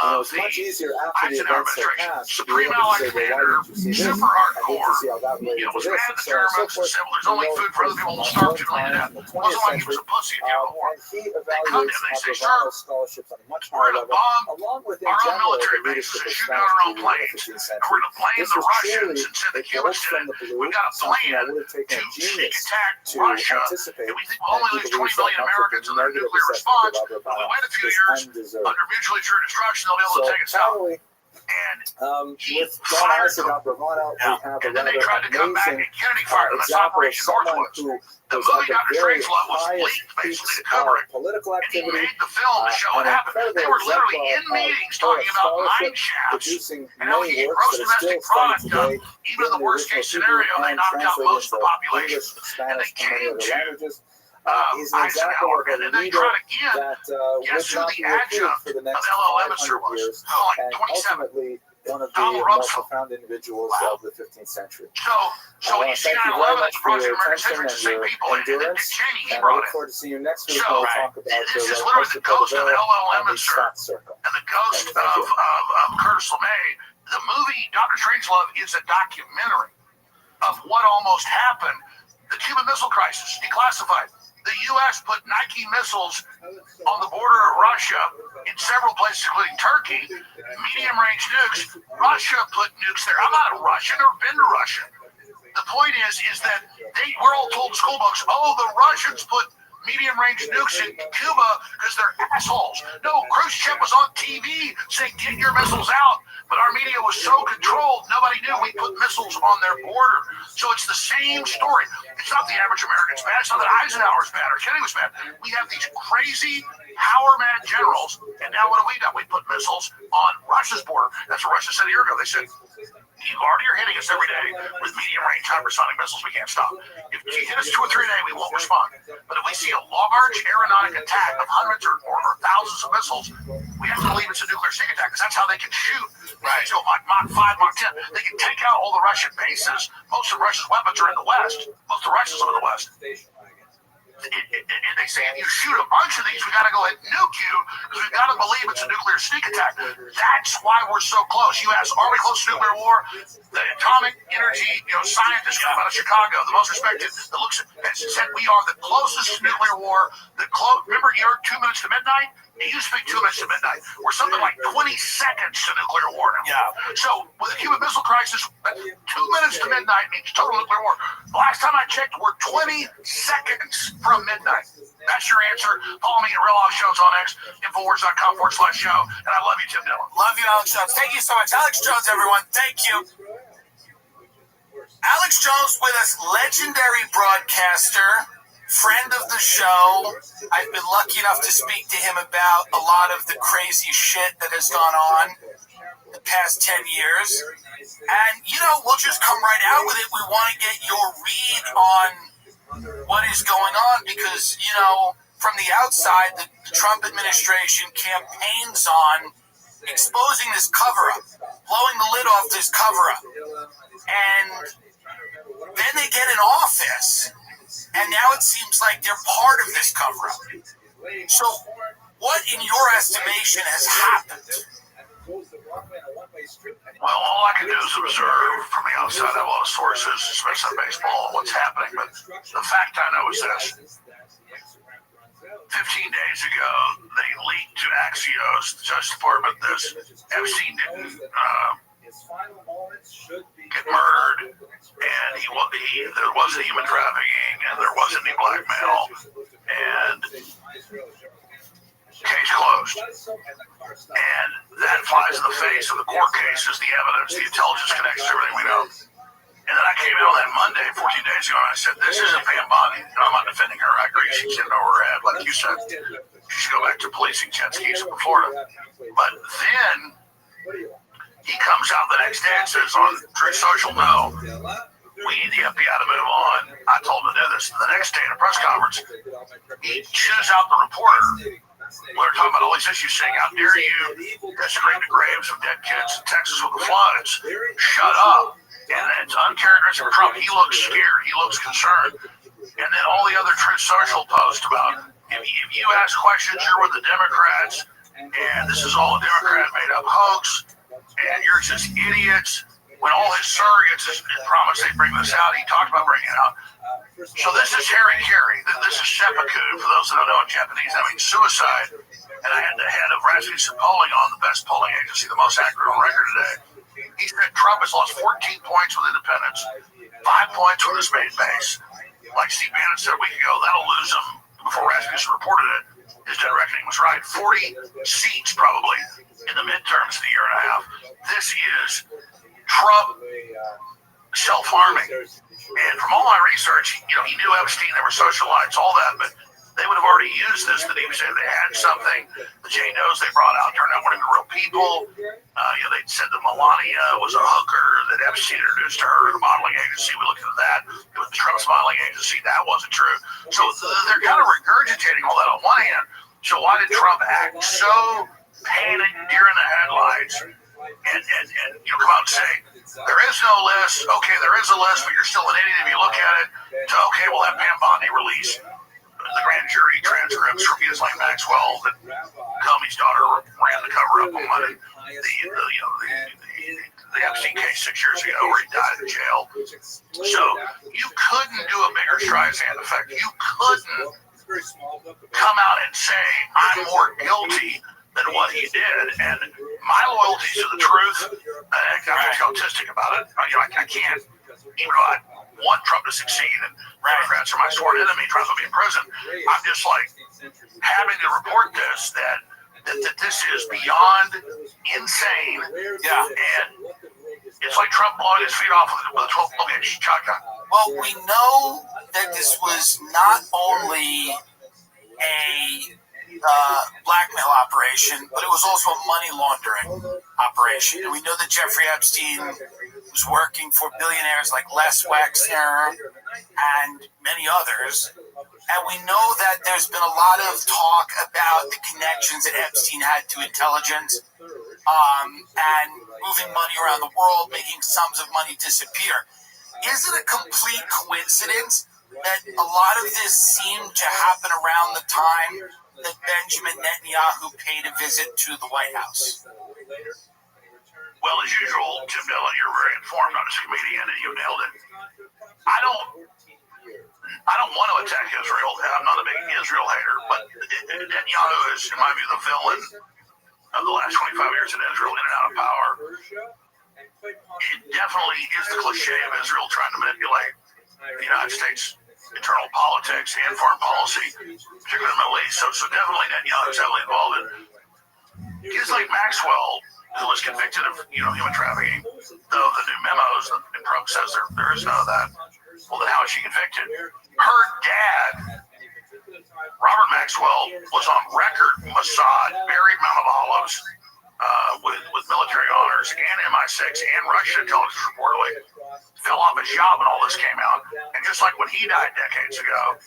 of
It's
the
much easier after the
Eisenhower
events have
administration.
passed to be
Supreme
able to
Allied
say, well, why
Commander,
didn't you see this?
super
I
hardcore.
hate to see how that related to
Was
this,
mad
and
at the
so on and so
Germans and
forth.
said, well, there's only food for other people, we'll starve 2 million to death. Wasn't like he was a pussy at the end of the war.
And he
They come to
evaluates
him, they say,
Abravanel's
sir,
scholarships on a much
we're
higher
going to
level,
bomb
along with, in
our own
general,
military
the
bases
leadership
and
of
shoot down
Spanish
our own
people in the
planes.
15th
And
century.
we're going to blame
This
the
was
Russians
truly
and say the
a
Cubans
bolt
did
from
it.
the blue,
We've got a
something
plan
that would have taken
to
a
sneak
genius
attack
to
Russia,
anticipate,
and we think we'll only
and
lose
he
20
believes that
million
much of
Americans
the
in their
negative
nuclear
assessment
response.
of
But we
Abravanel
wait a few
is
years
undeserved.
under mutually assured destruction, they'll be able to take us out.
Finally,
And he
with John
fired
Isaac
them.
Abravanel, we have a
And then they
rather
tried to come back,
amazing
and Kennedy fired them. That's
example of
Operation
someone
Northwoods.
who
The
was
movie
at
Dr.
the very
Strangelove was
highest
leaked basically
peaks
to cover
of
it.
political
And he
activity,
made the film to show what
an
happened. They
incredible
were literally in
example
meetings
of
talking about mine
scholarship,
shafts
producing
and how
many
he
works
gross
that are
domestic
still studied
product up.
today
Even in the
in the
worst case
original
scenario,
Hebrew
they
and
knocked out most of the
translated
population.
into English,
And they
Spanish, and many
came
other
to
languages. He's an example
Eisenhower,
of a
and then they
leader
tried again.
that
Guess
would
who
not
the
be repeated
adjunct
for the
of
next
L.O. Emerson
500
was?
years,
Oh, like
and
27.
ultimately one of the
Donald
most
Rumsfeld.
profound individuals
Wow.
of the 15th century.
So when you see
Thank you
9/11
very
as
much
a
for
project
your
of American
attention
history, it's the
and
same
your
people. And Dick
endurance,
Cheney, he
and I
brought
look
it.
forward to seeing you next week
So,
when we talk about
this is
the
literally the ghost of
Deville
L.O.
and the
Emerson
Stat Circle.
and the ghost
Thank you.
of Curtis LeMay. The movie Dr. Strangelove is a documentary of what almost happened. The Cuban Missile Crisis, declassified. The U.S. put Nike missiles on the border of Russia in several places, including Turkey, medium-range nukes. Russia put nukes there. I'm not a Russian, never been to Russia. The point is that we're all told in school books, oh, the Russians put medium-range nukes in Cuba because they're assholes. No, Khrushchev was on TV saying, get your missiles out. But our media was so controlled, nobody knew we put missiles on their border. So it's the same story. It's not the average American's bad. It's not that Eisenhower's bad or Kennedy was bad. We have these crazy power-mad generals, and now what have we done? We put missiles on Russia's border. That's what Russia said a year ago. They said, you already are hitting us every day with medium-range hypersonic missiles. We can't stop. If you hit us 2 or 3 a day, we won't respond. But if we see a large aeronautic attack of hundreds or thousands of missiles, we have to believe it's a nuclear sneak attack because that's how they can shoot. Right, so Mach 5, Mach 10. They can take out all the Russian bases. Most of Russia's weapons are in the West. Most of the Russians are in the West. And they say if you shoot a bunch of these, we got to go ahead and nuke you because we've got to believe it's a nuclear sneak attack. That's why we're so close. You ask, are we close to nuclear war? The atomic energy scientist come out of Chicago, the most respected, that looks at said we are the closest to nuclear war. Remember, you're 2 minutes to midnight. It used to be 2 minutes to midnight. We're something like 20 seconds to nuclear war now. Yeah. So with the Cuban Missile Crisis, 2 minutes to midnight means total nuclear war. The last time I checked, we're 20 seconds from midnight. That's your answer. Follow me at Real Life Shows on X, Infowars.com/show. And I love you, Tim Dillon.
Love you, Alex Jones. Thank you so much. Alex Jones, everyone. Thank you. Alex Jones with us, legendary broadcaster, friend of the show. I've been lucky enough to speak to him about a lot of the crazy shit that has gone on the past 10 years. And, we'll just come right out with it. We want to get your read on what is going on because, from the outside, the Trump administration campaigns on exposing this cover-up, blowing the lid off this cover-up. And then they get in office, and now it seems like they're part of this cover-up. So what, in your estimation, has happened?
Well, all I can do is observe from the outside. I have a lot of sources, especially on baseball, and what's happening. But the fact I know is this. 15 days ago, they leaked to Axios, the Justice Department, this Epstein didn't get murdered, and there wasn't human trafficking, and there wasn't any blackmail, and case closed. And that flies in the face of the court cases, the evidence, the intelligence connections, everything we know. And then I came in on that Monday, 14 days ago, and I said, this isn't Pam Bondi. And I'm not defending her. I agree. She's in over her head. Like you said, she should go back to policing jet skis in Florida. But then he comes out the next day and says on Truth Social, no, we need the FBI to move on. I told him to do this. The next day in a press conference, he chews out the reporter. We're talking about all these issues, saying, how dare you desecrate the graves of dead kids in Texas with the floods. Shut up. And it's uncharacteristic of Trump. He looks scared. He looks concerned. And then all the other Truth Social posts about, if you ask questions, you're with the Democrats, and this is all a Democrat made-up hoax, and you're just idiots. When all his surrogates promised they'd bring this out, he talked about bringing it out. So this is Harry. This is seppuku, for those that don't know in Japanese. That means suicide. And I had the head of Rasmussen Polling on, the best polling agency, the most accurate on record today. He said Trump has lost 14 points with independents, 5 points with his main base. Like Steve Bannon said a week ago, that'll lose him. Before Rasmussen reported it, his dead reckoning was right. 40 seats probably in the midterms in a year and a half. This is Trump self-harming. And from all my research, he knew Epstein, they were socialites, all that, but they would have already used this, that he was saying they had something. The Jane Does they brought out turned out weren't even real people. They said that Melania was a hooker, that Epstein introduced to her at a modeling agency. We looked into that. With the Trump's modeling agency, that wasn't true. So they're kind of regurgitating all that on one hand. So why did Trump act so panicked, deer in the headlights, and come out and say, there is no list. Okay, there is a list, but you're still an idiot if you look at it. So, okay, we'll have Pam Bondi release the grand jury transcripts from Ghislaine Maxwell that Comey's daughter ran the cover up on Monday. The Epstein case 6 years ago where he died in jail. So you couldn't do a bigger Streisand effect. You couldn't come out and say, I'm more guilty than what he did. And my loyalty to the truth, I'm actually autistic about it. I can't, even though I want Trump to succeed and Democrats are my sworn enemy, Trump will be in prison. I'm just like having to report this, that this is beyond insane. Yeah. And it's like Trump blowing his feet off with a 12-gauge shotgun.
Well, we know that this was not only a blackmail operation, but it was also a money laundering operation. And we know that Jeffrey Epstein was working for billionaires like Les Wexner and many others. And we know that there's been a lot of talk about the connections that Epstein had to intelligence and moving money around the world, making sums of money disappear. Is it a complete coincidence that a lot of this seemed to happen around the time that Benjamin Netanyahu paid a visit to the White House?
Well, as usual, Tim Dillon, you're very informed, not as a comedian, and you nailed it. I don't want to attack Israel. I'm not a big Israel hater, but Netanyahu is, in my view, the villain of the last 25 years in Israel, in and out of power. It definitely is the cliche of Israel trying to manipulate the United States internal politics and foreign policy, particularly in the Middle East. So definitely Netanyahu is heavily involved in. Kids like Maxwell, who was convicted of human trafficking, though the new memos, and Trump says there is none of that. Well, then how is she convicted? Her dad, Robert Maxwell, was on record Mossad, buried Mount of Olives, with military honors and MI6 and Russian intelligence reportedly. Fell off his job when all this came out. And just like when he died decades ago,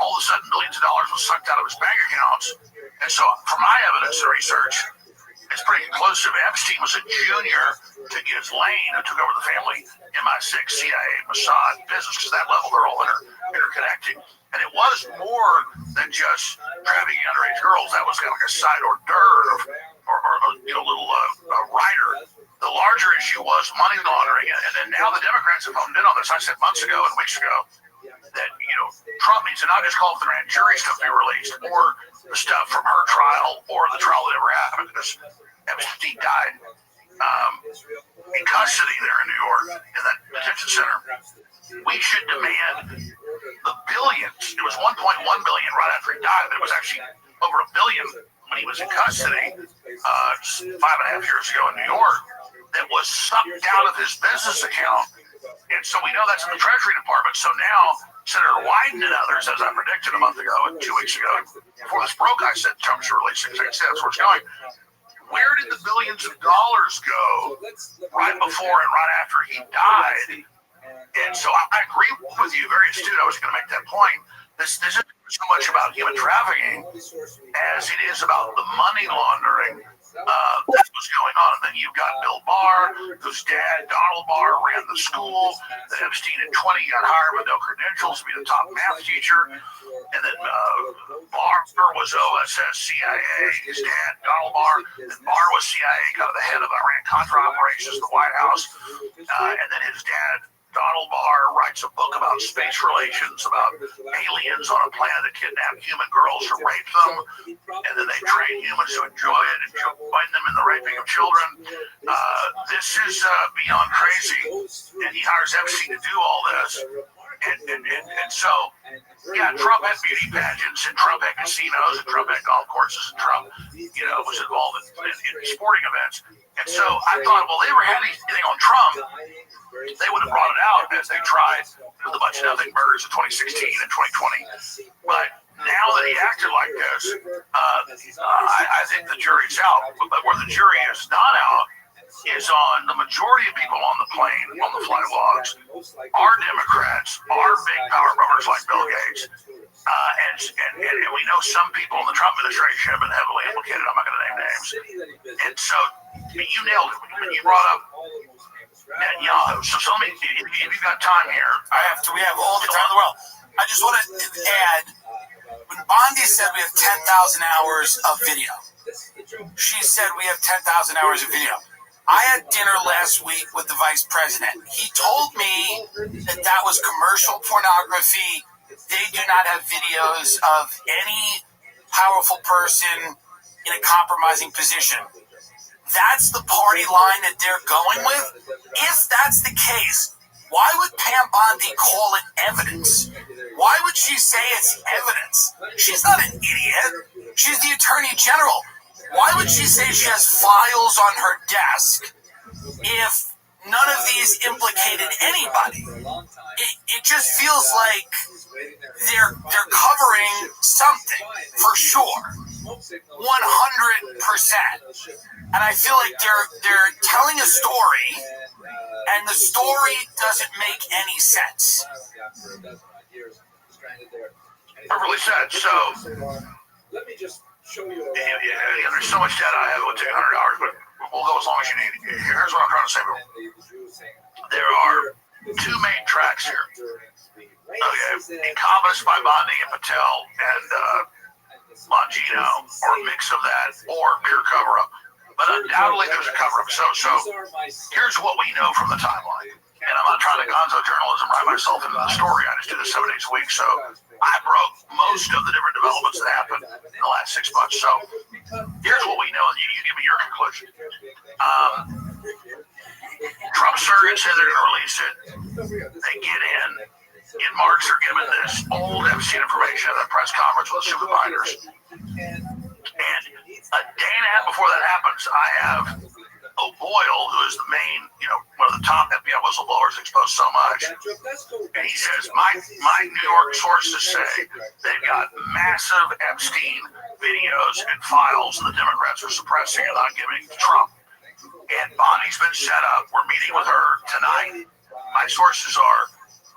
all of a sudden millions of dollars was sucked out of his bank accounts. And so from my evidence and research, it's pretty conclusive. Epstein was a junior to Ghislaine, who took over the family MI6, CIA, Mossad business, because that level they're all interconnected. And it was more than just trafficking underage girls. That was kind of like a side hors d'oeuvre or little rider. The larger issue was money laundering, and then now the Democrats have honed in on this. I said months ago and weeks ago that Trump needs to not just call for the grand jury stuff to be released, or the stuff from her trial, or the trial that ever happened, because Epstein died in custody there in New York in that detention center. We should demand the billions. It was 1.1 billion right after he died, but it was actually over $1 billion when he was in custody 5.5 years ago in New York, that was sucked out of his business account And so we know that's in the Treasury Department. So now Senator Wyden and others, as I predicted a month ago and 2 weeks ago, before this broke, I said Trump should release things. That's where it's going. Where did the billions of dollars go right before and right after he died? And so I agree with you, very astute. I was going to make that point. This isn't so much about human trafficking as it is about the money laundering that was going on. And then you've got Bill Barr, whose dad, Donald Barr, ran the school that Epstein at 20 got hired with no credentials to be the top math teacher. And then Barr was OSS CIA, his dad, Donald Barr, and Barr was CIA, kind of the head of Iran-Contra operations, the White House. And then his dad, Donald Barr, writes a book about space relations, about aliens on a planet that kidnap human girls to rape them, and then they train humans to enjoy it and join them in the raping of children. This is beyond crazy, and he hires Epstein to do all this. And so, yeah, Trump had beauty pageants, and Trump had casinos, and Trump had golf courses, and Trump, was involved in sporting events. And so I thought, well, they ever had anything on Trump, they would have brought it out as they tried with a bunch of nothing murders in 2016 and 2020. But now that he acted like this, I think the jury's out. But where the jury is not out is on the majority of people on the plane, on the flight logs, are Democrats, are big power brothers like Bill Gates. And we know some people in the Trump administration have been heavily implicated. I'm not going to name names. And so you nailed it when you brought up Netanyahu. So let me, if you've got time here.
We have all the time in the world. I just want to add, when Bondi said we have 10,000 hours of video, she said we have 10,000 hours of video. I had dinner last week with the vice president. He told me that was commercial pornography. They do not have videos of any powerful person in a compromising position. That's the party line that they're going with. If that's the case, why would Pam Bondi call it evidence? Why would she say it's evidence? She's not an idiot. She's the Attorney General. Why would she say she has files on her desk if none of these implicated anybody? It just feels like they're covering something for sure, 100%. And I feel like they're telling a story, and the story doesn't make any sense.
Perfectly said. So
let me just show you.
There's so much data I have. It would take 100 hours, but we'll go as long as you need. Here's what I'm trying to say. There are two main tracks here. Okay, incompetence by Bondi and Patel and Longino, or a mix of that, or pure cover-up. But undoubtedly there's a cover-up. So here's what we know from the timeline. And I'm not trying to gonzo journalism, write myself into the story. I just do this 7 days a week. So I broke most of the different developments that happened in the last 6 months. So here's what we know, and you give me your conclusion. Trump surrogates say they're going to release it. They get in. In March, they're given this old Epstein information at a press conference with the supervisors. And a day and a half before that happens, I have O'Boyle, who is the main, one of the top FBI whistleblowers exposed so much. And he says, my New York sources say they've got massive Epstein videos and files the Democrats are suppressing and not giving to Trump. And Bonnie's been set up. We're meeting with her tonight. My sources are,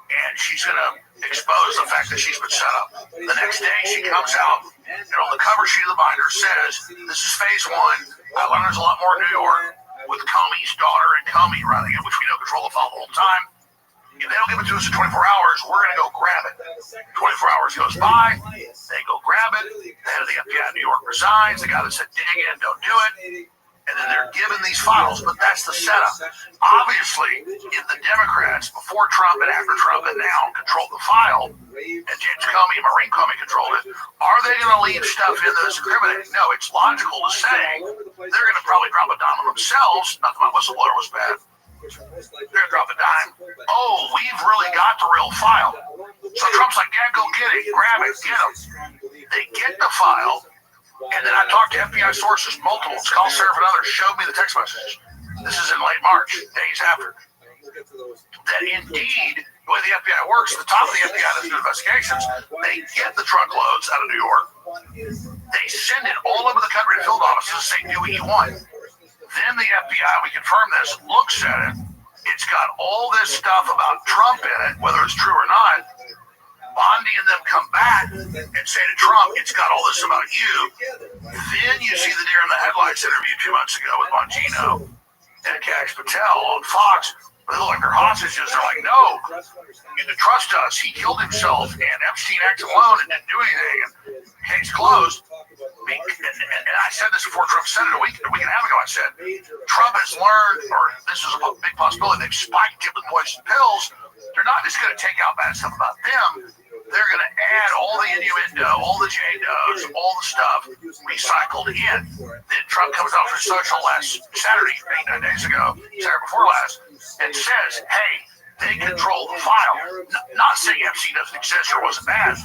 and she's going to expose the fact that she's been set up. The next day she comes out, and on the cover sheet of the binder says, this is phase one. I learned there's a lot more in New York with Comey's daughter and Comey running it, which we know control the file the whole time. If they don't give it to us in 24 hours, we're going to go grab it. 24 hours goes by, they go grab it. The head of the FBI in New York resigns. The guy that said dig in, don't do it. And then they're given these files, but that's the setup. Obviously, if the Democrats, before Trump and after Trump and now, control the file, and James Comey and Maureen Comey controlled it, are they going to leave stuff in that's incriminating? No, it's logical to say they're going to probably drop a dime on themselves. Not that my whistleblower was bad. They're going to drop a dime. Oh, we've really got the real file. So Trump's like, yeah, go get it. Grab it. Get them. They get the file. And then I talked to FBI sources, multiple, Skull Seraph and others, showed me the text messages. This is in late March, days after. that indeed, the way the FBI works, the top of the FBI does do investigations. They get the truckloads out of New York. They send it all over the country to field offices, say, do what you want. Then the FBI, we confirm this, looks at it. It's got all this stuff about Trump in it, whether it's true or not. Bondi and them come back and say to Trump, it's got all this about you. Then you see the deer in the headlights interview 2 months ago with Bongino and Kash Patel on Fox. They look like they're hostages. They're like, no, you can trust us. He killed himself, and Epstein acted alone and didn't do anything. And case closed. And I said this before Trump said it a week and a half ago. I said, Trump has learned, or this is a big possibility, they've spiked it with poison pills. They're not just going to take out bad stuff about them. They're going to add all the innuendo, all the J-Does, all the stuff recycled in. Then Trump comes out for social last Saturday, 8 days ago, Saturday before last, and says, hey, they control the file. Not saying Epstein doesn't exist or wasn't bad.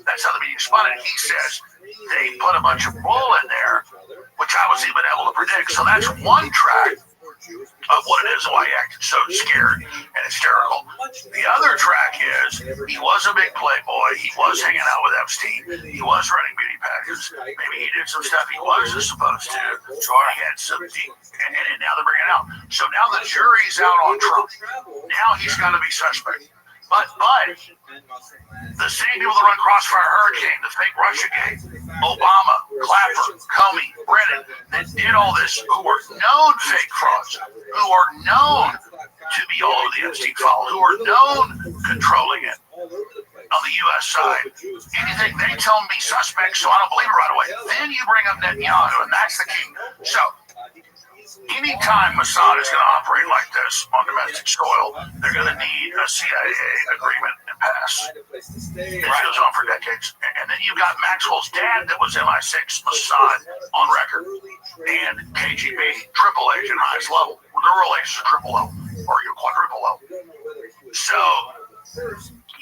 That's how the media spun it. He says they put a bunch of bull in there, which I was even able to predict. So that's one track of what it is and why he acted so scared and hysterical. The other track is he was a big playboy. He was hanging out with Epstein. He was running beauty pageants. Maybe he did some stuff he wasn't supposed to. He had some deep, and now they're bringing it out. So now the jury's out on Trump. Now he's got to be suspect. But the same people that run Crossfire Hurricane, the fake Russiagate, Obama, Clapper, Comey, Brennan, that did all this, who were known fake frauds, who are known to be all over the Epstein file, who are known controlling it on the U.S. side. Anything they tell me suspects, so I don't believe it right away. Then you bring up Netanyahu, and that's the key. So anytime Mossad is going to operate like this on domestic soil, they're going to need a CIA agreement and pass. It goes on for decades. And then you've got Maxwell's dad that was MI6, Mossad on record, and KGB, triple agent, highest level. The real agents are triple level, or you're quadruple level. So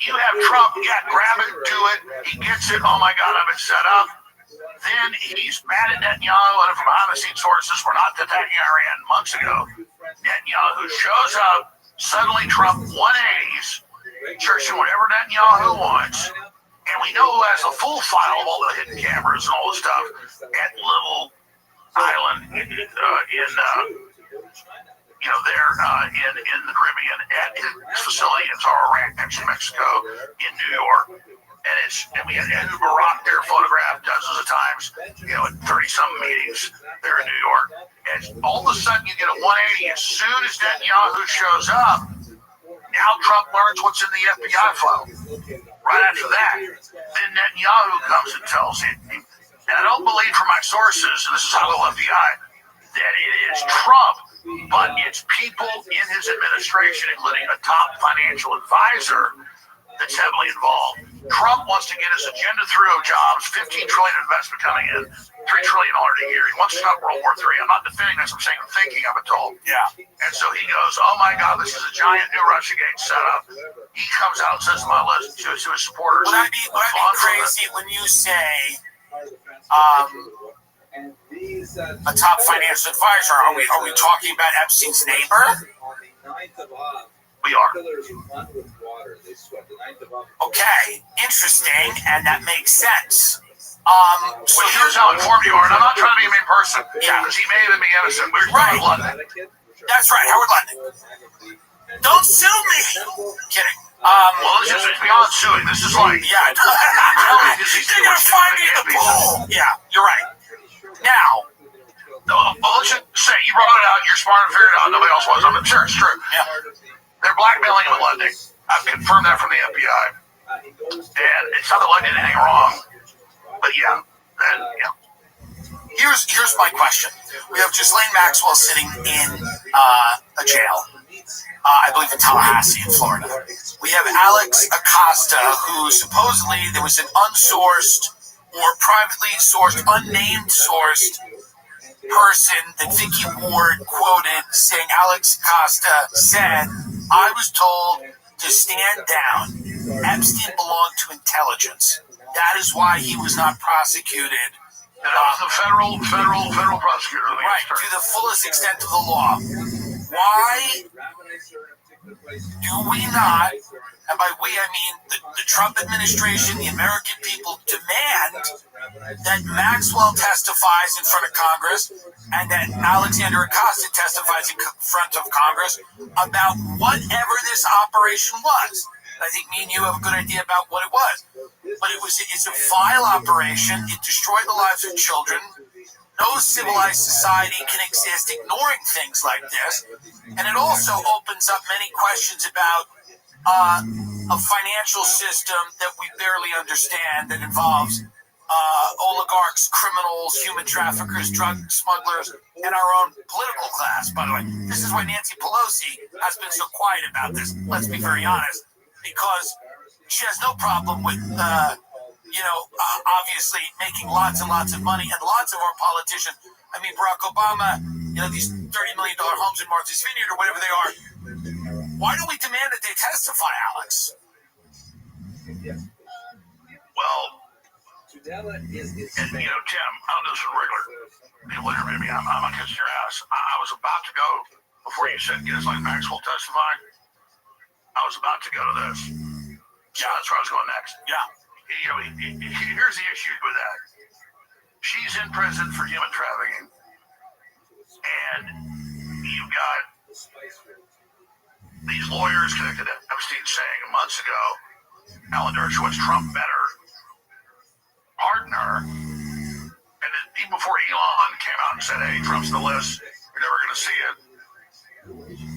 you have Trump, grab it, do it. He gets it. Oh my God, I've been set up. Then he's mad at Netanyahu, and from behind-the-scenes sources, we're not attacking Iran months ago. Netanyahu shows up, suddenly Trump 180s, searching whatever Netanyahu wants, and we know who has the full file of all the hidden cameras and all the stuff at Little Island in the Caribbean, at his facility in Zorro Ranch, Mexico, in New York. And we had Andrew Barak there photographed dozens of times, at 30-something meetings there in New York. And all of a sudden you get a 180. As soon as Netanyahu shows up, now Trump learns what's in the FBI file. Right after that, then Netanyahu comes and tells him, and I don't believe from my sources, and this is how the FBI, that it is Trump, but it's people in his administration, including a top financial advisor, that's heavily involved. Trump wants to get his agenda through of jobs, $15 trillion investment coming in, $3 trillion a year. He wants to stop World War III. I'm not defending this. I'm saying I'm thinking. I've been told. Yeah. And so he goes, oh my God, this is a giant new Russiagate setup. He comes out and says to my list, to his supporters.
Would I be crazy when you say a top financial advisor? Are we talking about Epstein's neighbor?
We are.
Okay, interesting, and that makes sense.
So here's how informed you are, and I'm not trying to be a mean person. Yeah, because he may even be innocent. We're
right.
London.
That's right, Howard London. Don't sue me. Kidding.
Well, it's beyond suing. This is like,
yeah. They're gonna find me in the pool. Yeah, you're right. Now.
Well, let's just say you brought it out. You're smart and figured it out. Nobody else was. I'm sure it's true.
Yeah.
They're blackmailing him with Lunding. I've confirmed that from the FBI. And it's not that Lunding did anything wrong. But yeah.
Here's my question. We have Ghislaine Maxwell sitting in a jail. I believe in Tallahassee, in Florida. We have Alex Acosta, who supposedly there was an unsourced or privately sourced, unnamed sourced person that Vicky Ward quoted saying Alex Acosta said, I was told to stand down. Epstein belonged to intelligence. That is why he was not prosecuted.
And that was the federal prosecutor.
Right, to the fullest extent of the law. Why
do we not, and by we I mean the Trump administration, the American people, demand that Maxwell testifies in front of Congress and that Alexander Acosta testifies in front of Congress about whatever this operation was? I think me and you have a good idea about what it was. But it's a vile operation. It destroyed the lives of children. No civilized society can exist ignoring things like this. And it also opens up many questions about a financial system that we barely understand that involves oligarchs, criminals, human traffickers, drug smugglers, and our own political class, by the way. This is why Nancy Pelosi has been so quiet about this, let's be very honest, because she has no problem with, obviously making lots and lots of money, and lots of our politicians, I mean, Barack Obama, these $30 million homes in Martha's Vineyard or whatever they are. Why don't we demand that they testify, Alex?
Well, Tim, I'll do this regular. People hear me. I'm gonna kiss your ass. I was about to go before you said Ghislaine Maxwell testifying. I was about to go to this. Yeah, that's where I was going next. Yeah. Here's the issue with that. She's in prison for human trafficking, and you've got these lawyers connected to Epstein saying months ago, Alan Dershowitz, Trump better pardon her. And even before Elon came out and said, hey, Trump's the list, you're never going to see it,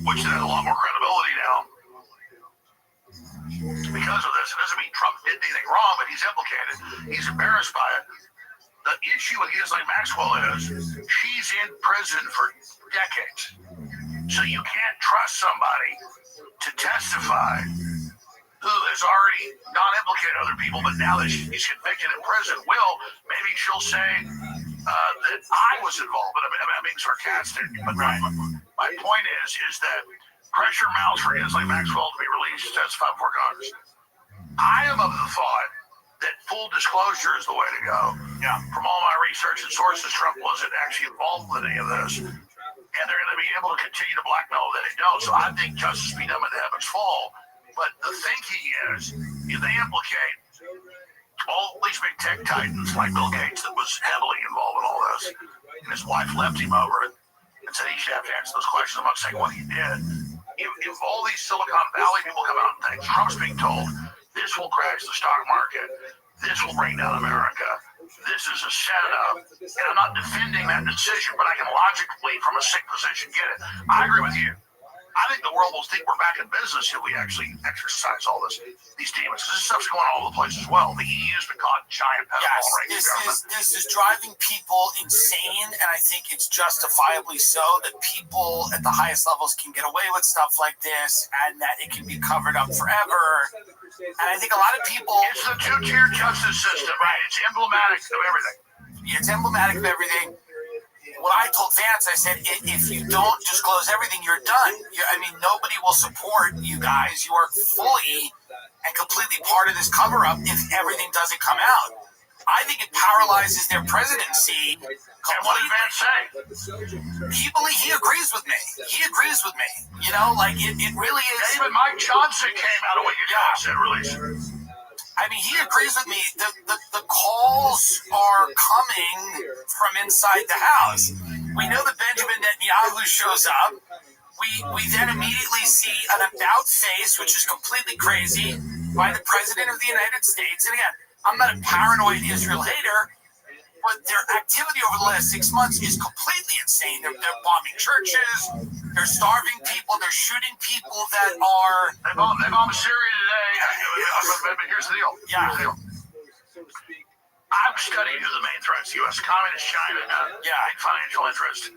which has a lot more credibility now. Because of this, it doesn't mean Trump did anything wrong, but he's implicated. He's embarrassed by it. The issue with Ghislaine Maxwell is she's in prison for decades. So you can't trust somebody to testify who has already not implicated other people, but now that she's convicted in prison, maybe she'll say that I was involved. But I'm being sarcastic. But my point is that pressure mounts for Ghislaine Maxwell to be released to testify before Congress. I am of the thought that full disclosure is the way to go. Yeah. From all my research and sources, Trump wasn't actually involved with any of this. And they're going to be able to continue to blackmail that they don't. So I think justice be done when the heavens fall. But the thinking is, if they implicate all these big tech titans like Bill Gates that was heavily involved in all this, and his wife left him over it and said he should have to answer those questions. I'm not saying what he did. If all these Silicon Valley people come out and think Trump's being told this will crash the stock market, this will bring down America, this is a setup, and I'm not defending that decision, but I can logically, from a sick position, get it. I agree with you. I think the world will think we're back in business if we actually exercise all these demons. Because this stuff's going all over the place as well. The EU's been caught giant pedal right.
This is driving people insane, and I think it's justifiably so that people at the highest levels can get away with stuff like this, and that it can be covered up forever. And I think a lot of people...
It's the two-tier justice system, right? It's emblematic of everything.
It's emblematic of everything. What I told Vance, I said, if you don't disclose everything, you're done. Nobody will support you guys. You are fully and completely part of this cover-up if everything doesn't come out. I think it paralyzes their presidency.
And what did Vance say?
He agrees with me. He agrees with me. It really is.
Even Mike Johnson came out of what you guys said, release.
He agrees with me. The calls are coming from inside the house. We know that Benjamin Netanyahu shows up. We then immediately see an about face, which is completely crazy, by the President of the United States. And again, I'm not a paranoid Israel hater, but their activity over the last 6 months is completely insane. They're bombing churches. They're starving people. They're shooting people that are...
They bombed Syria today. But here's the deal.
Yeah.
I've studied who the main threats, U.S. Communist China, big financial interest.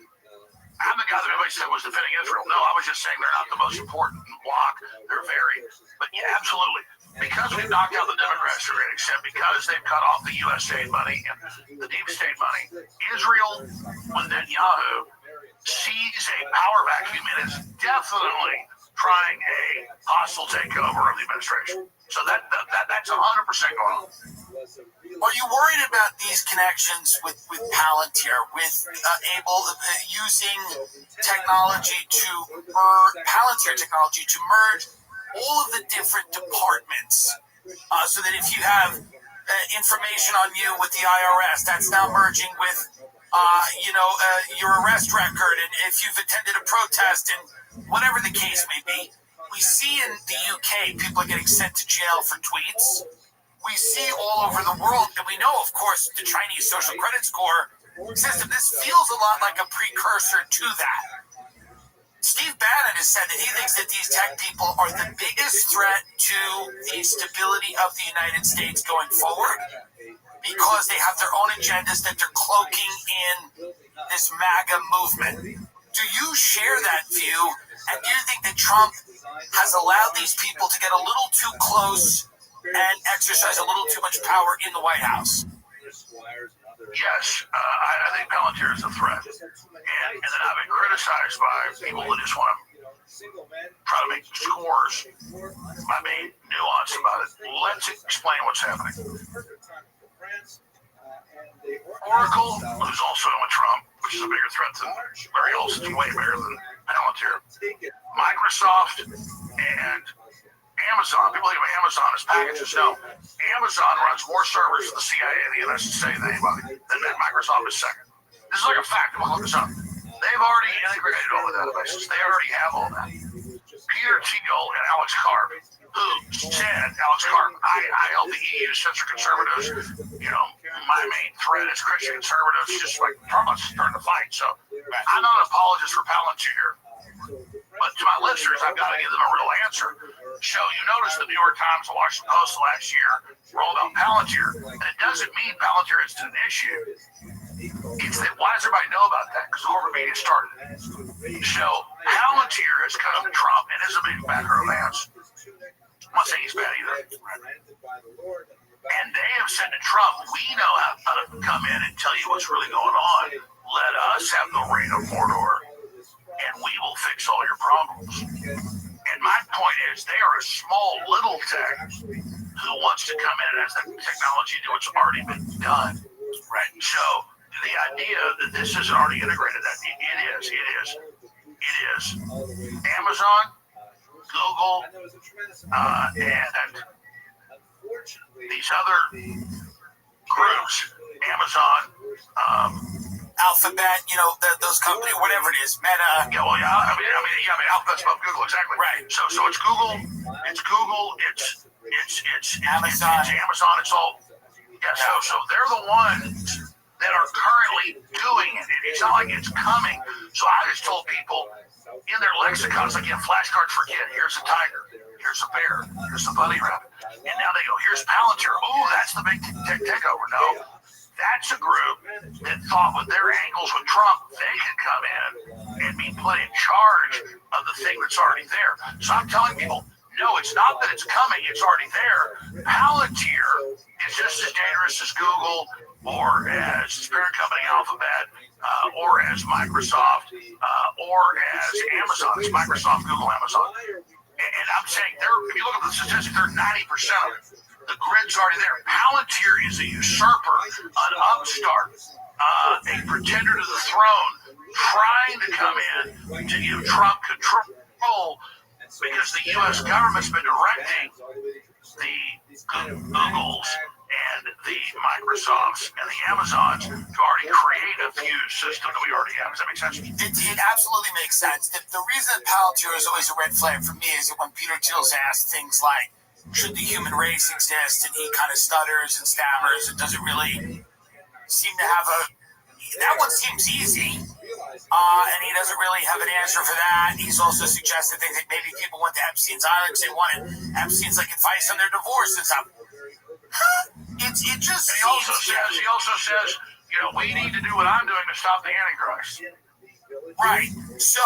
I'm the guy that everybody said was defending Israel. No, I was just saying they're not the most important bloc. They're very... But yeah, absolutely. Because we've knocked out the Democrats to a great extent, because they've cut off the U.S. aid money and the deep state money, Israel, with Netanyahu,
sees a power vacuum and is definitely trying a hostile takeover of the administration. So that's 100% going on.
Are you worried about these connections with Palantir, with using technology Palantir technology to merge all of the different departments, so that if you have information on you with the IRS, that's now merging with, your arrest record, and if you've attended a protest, and whatever the case may be. We see in the UK people are getting sent to jail for tweets. We see all over the world, and we know, of course, the Chinese social credit score system. This feels a lot like a precursor to that. Steve Bannon has said that he thinks that these tech people are the biggest threat to the stability of the United States going forward, because they have their own agendas that they're cloaking in this MAGA movement. Do you share that view? And do you think that Trump has allowed these people to get a little too close and exercise a little too much power in the White House?
Yes, I think Palantir is a threat. And then I've been criticized by people that just want to try to make scores. My main nuance about it. Let's explain what's happening. Oracle, who's also with Trump, which is a bigger threat than Larry Olson's, way bigger than Palantir. Microsoft and Amazon. People think of Amazon as packages. No, Amazon runs more servers for the CIA and the NSA than anybody. Then Microsoft is second. This is like a fact. We'll look this up. They've already integrated all the databases. They already have all that. Peter Thiel and Alex Karp, who said, Alex Karp, I help the EU censor conservatives. My main threat is Christian conservatives, just like Trump is starting to fight. So I'm not an apologist for Palantir. But to my listeners, I've got to give them a real answer. So you notice the New York Times and Washington Post last year were all about Palantir. And it doesn't mean Palantir isn't an issue. It's that, why does everybody know about that? Because corporate media started it. So Palantir has come to Trump and is a big backer of Vance. I'm not saying he's bad either. And they have said to Trump, we know how to come in and tell you what's really going on. Let us have the reign of Mordor, and we will fix all your problems. And my point is, they are a small little tech who wants to come in and has the technology to do what's already been done. Right. So the idea that this isn't already integrated, it is. Amazon, Google, and these other groups, Amazon,
Alphabet, those companies, whatever it is, Meta.
Yeah, well, yeah, I mean, Alphabet's above Google, exactly.
Right.
So it's Google, it's
Amazon.
It's Amazon, it's all. Yeah, so they're the ones that are currently doing it. It's not like it's coming. So I just told people in their lexicons, like flashcards for kid, here's a tiger, here's a bear, here's a bunny rabbit. And now they go, here's Palantir. Oh, that's the big tech takeover. No. That's a group that thought with their angles with Trump, they could come in and be put in charge of the thing that's already there. So I'm telling people, no, it's not that it's coming, it's already there. Palantir is just as dangerous as Google or as its parent company Alphabet or as Microsoft or as Amazon. It's Microsoft, Google, Amazon. And I'm saying, if you look at the statistics, they're 90% of it. The grid's already there. Palantir is a usurper, an upstart, a pretender to the throne, trying to come in to give Trump control because the U.S. government's been directing the Googles and the Microsofts and the Amazons to already create a fuse system that we already have. Does that make sense?
It absolutely makes sense. The reason that Palantir is always a red flag for me is that when Peter Thiel's asked things like, should the human race exist, and he kind of stutters and stammers and doesn't really seem to have that one seems easy, and he doesn't really have an answer for that. He's also suggested things like maybe people went to Epstein's Island because they wanted Epstein's advice on their divorce and stuff. It just
he also says, we need to do what I'm doing to stop the Antichrist.
Right. So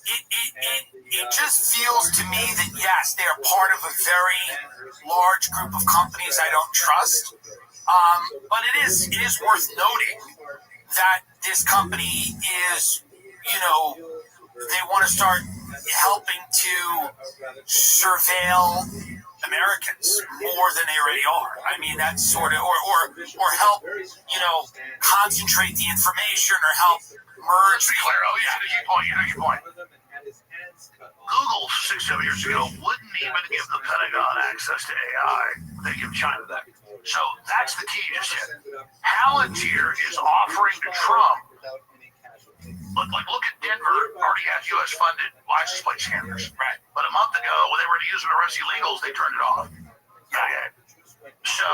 it just feels to me that, yes, they are part of a very large group of companies I don't trust. But it is worth noting that this company is,
they want to start helping to surveil Americans more than they already are. I mean, that's sort of, or help, concentrate the information or help merge.
To be clear, you know your point. Google 6-7 years ago wouldn't even give the Pentagon access to AI. They give China that. So that's the key you just hit. Palantir is offering to Trump. Look at Denver. Already had U.S. funded license plate scanners. Right. But a month ago, when they were to use them to arrest illegals, they turned it off. Yeah. So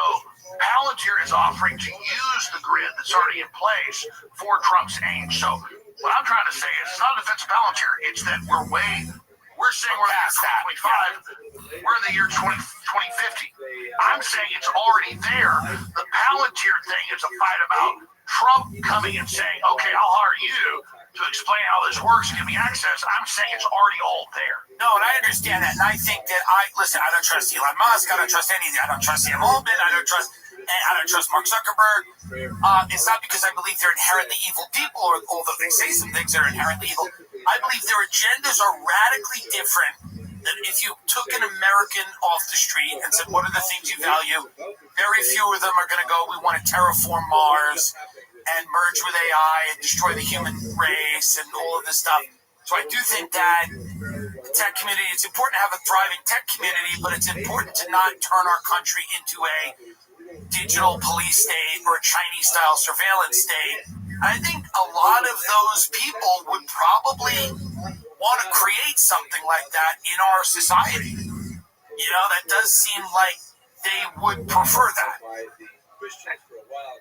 Palantir is offering to use the grid that's already in place for Trump's aims. So what I'm trying to say is it's not a defense of Palantir. It's that we're saying we're in the year 2025. We're in the year 2050. I'm saying it's already there. The Palantir thing is a fight about Trump coming and saying, okay, I'll hire you to explain how this works and give me access. I'm saying it's already all there.
No, and I understand that. And I think that I don't trust Elon Musk. I don't trust anything. I don't trust Sam Altman. I don't trust Mark Zuckerberg. It's not because I believe they're inherently evil people, or although they say some things that are inherently evil. I believe their agendas are radically different than if you took an American off the street and said, what are the things you value? Very few of them are going to go, we want to terraform Mars and merge with AI and destroy the human race and all of this stuff. So I do think that the tech community, it's important to have a thriving tech community, but it's important to not turn our country into a digital police state or a Chinese-style surveillance state. I think a lot of those people would probably want to create something like that in our society. That does seem like they would prefer that.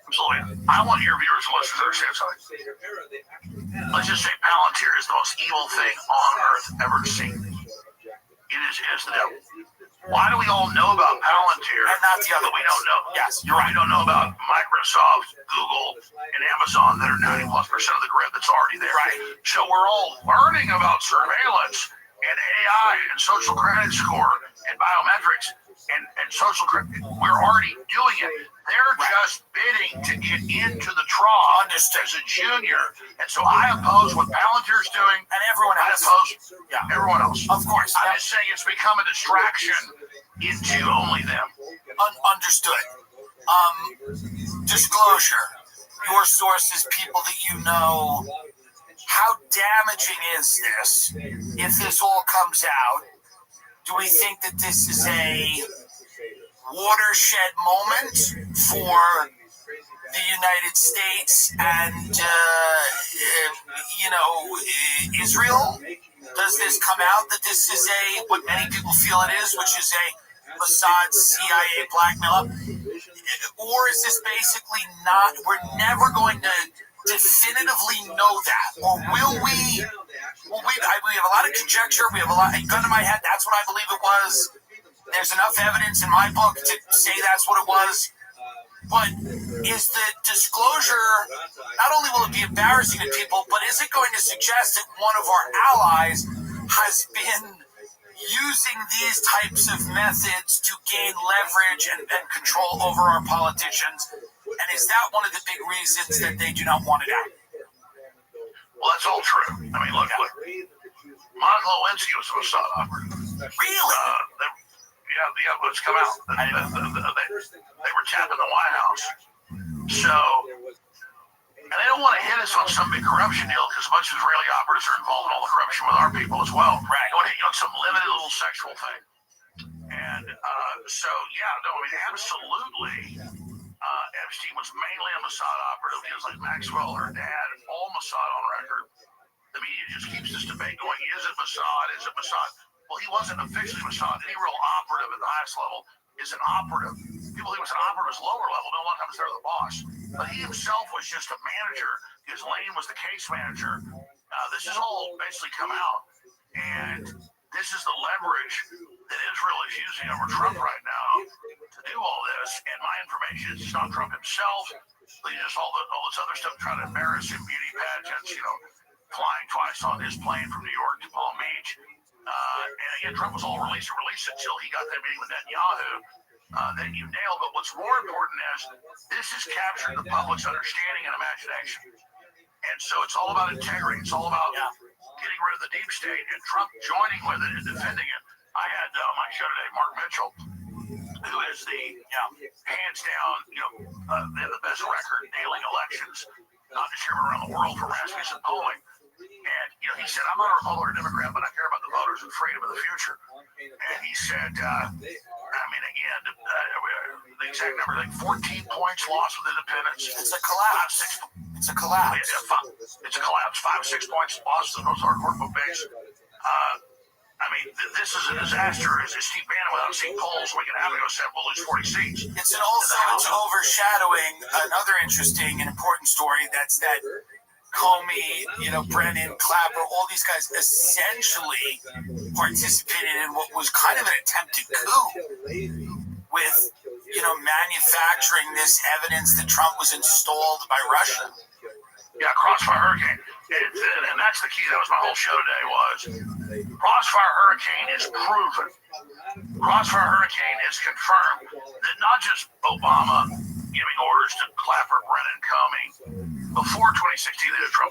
Absolutely. I want your viewers and listeners to understand something. Let's just say Palantir is the most evil thing on earth ever seen. It is the devil. Why do we all know about Palantir
and not the other
we don't know?
Yes, you're right.
We don't know about Microsoft, Google, and Amazon that are 90+% of the grid that's already there.
Right.
So we're all learning about surveillance and AI and social credit score and biometrics and social credit. We're already doing it. They're just bidding to get into the draw as a junior. And so I oppose what Palantir's doing,
and everyone else.
I oppose everyone else.
Of course.
I'm just saying it's become a distraction into only them.
Understood. Disclosure. Your sources, people that you know. How damaging is this if this all comes out? Do we think that this is a watershed moment for the United States and, Israel? Does this come out that this is what many people feel it is, which is a Mossad CIA blackmail? Or is this basically not, we're never going to definitively know that? Or will we? Well, we have a lot of conjecture. We have a gun to my head. That's what I believe it was. There's enough evidence in my book to say that's what it was. But is the disclosure, not only will it be embarrassing to people, but is it going to suggest that one of our allies has been using these types of methods to gain leverage and control over our politicians? And is that one of the big reasons that they do not want it out?
Well, that's all true. I mean, look. Monica Lewinsky was a Mossad operative.
Really?
Yeah, it's come out. They were tapping the White House. So, and they don't want to hit us on some big corruption deal because a bunch of Israeli operatives are involved in all the corruption with our people as well. Right. They want to hit you on some limited little sexual thing. And absolutely. Epstein was mainly a Mossad operative. He was like Maxwell, her dad, all Mossad on record. The media just keeps this debate going. Is it Mossad? Is it Mossad? Well, he wasn't officially Mossad. Any real operative at the highest level is an operative. People think it was an operative at lower level. No, a lot of times they're the boss. But he himself was just a manager. His lane was the case manager. This has all basically come out. And this is the leverage that Israel is using over Trump right now to do all this. And my information is it's not Trump himself. But just all this other stuff, trying to embarrass him, beauty pageants, flying twice on his plane from New York to Palm Beach. And again, Trump was all released until he got that meeting with Netanyahu. That you nailed. But what's more important is this has captured the public's understanding and imagination. And
And so it's all about integrity. It's all about getting rid of the deep state and Trump joining with it and defending it. I had on my show today Mark Mitchell, who is the hands down, they have the best record nailing elections, not just here but around the world for Rasmussen polling. And he said, I'm not a Republican or Democrat, but I care about the voters and freedom of the future. And he said, the exact number, like 14 points lost with independents.
It's a collapse. It's a collapse.
It's a collapse. 5 or 6 points lost to the most hardcore vote base. This is a disaster. As Steve Bannon, without seeing polls, we can have to go said we'll lose 40 seats.
It's overshadowing another interesting and important story. That's that Comey, Brennan, Clapper, all these guys essentially participated in what was kind of an attempted coup with, manufacturing this evidence that Trump was installed by Russia.
Yeah, Crossfire Hurricane. And that's the key. That was my whole show today was Crossfire Hurricane is proven. Crossfire Hurricane is confirmed that not just Obama giving orders to Clapper, Brennan, Comey before 2016 that Trump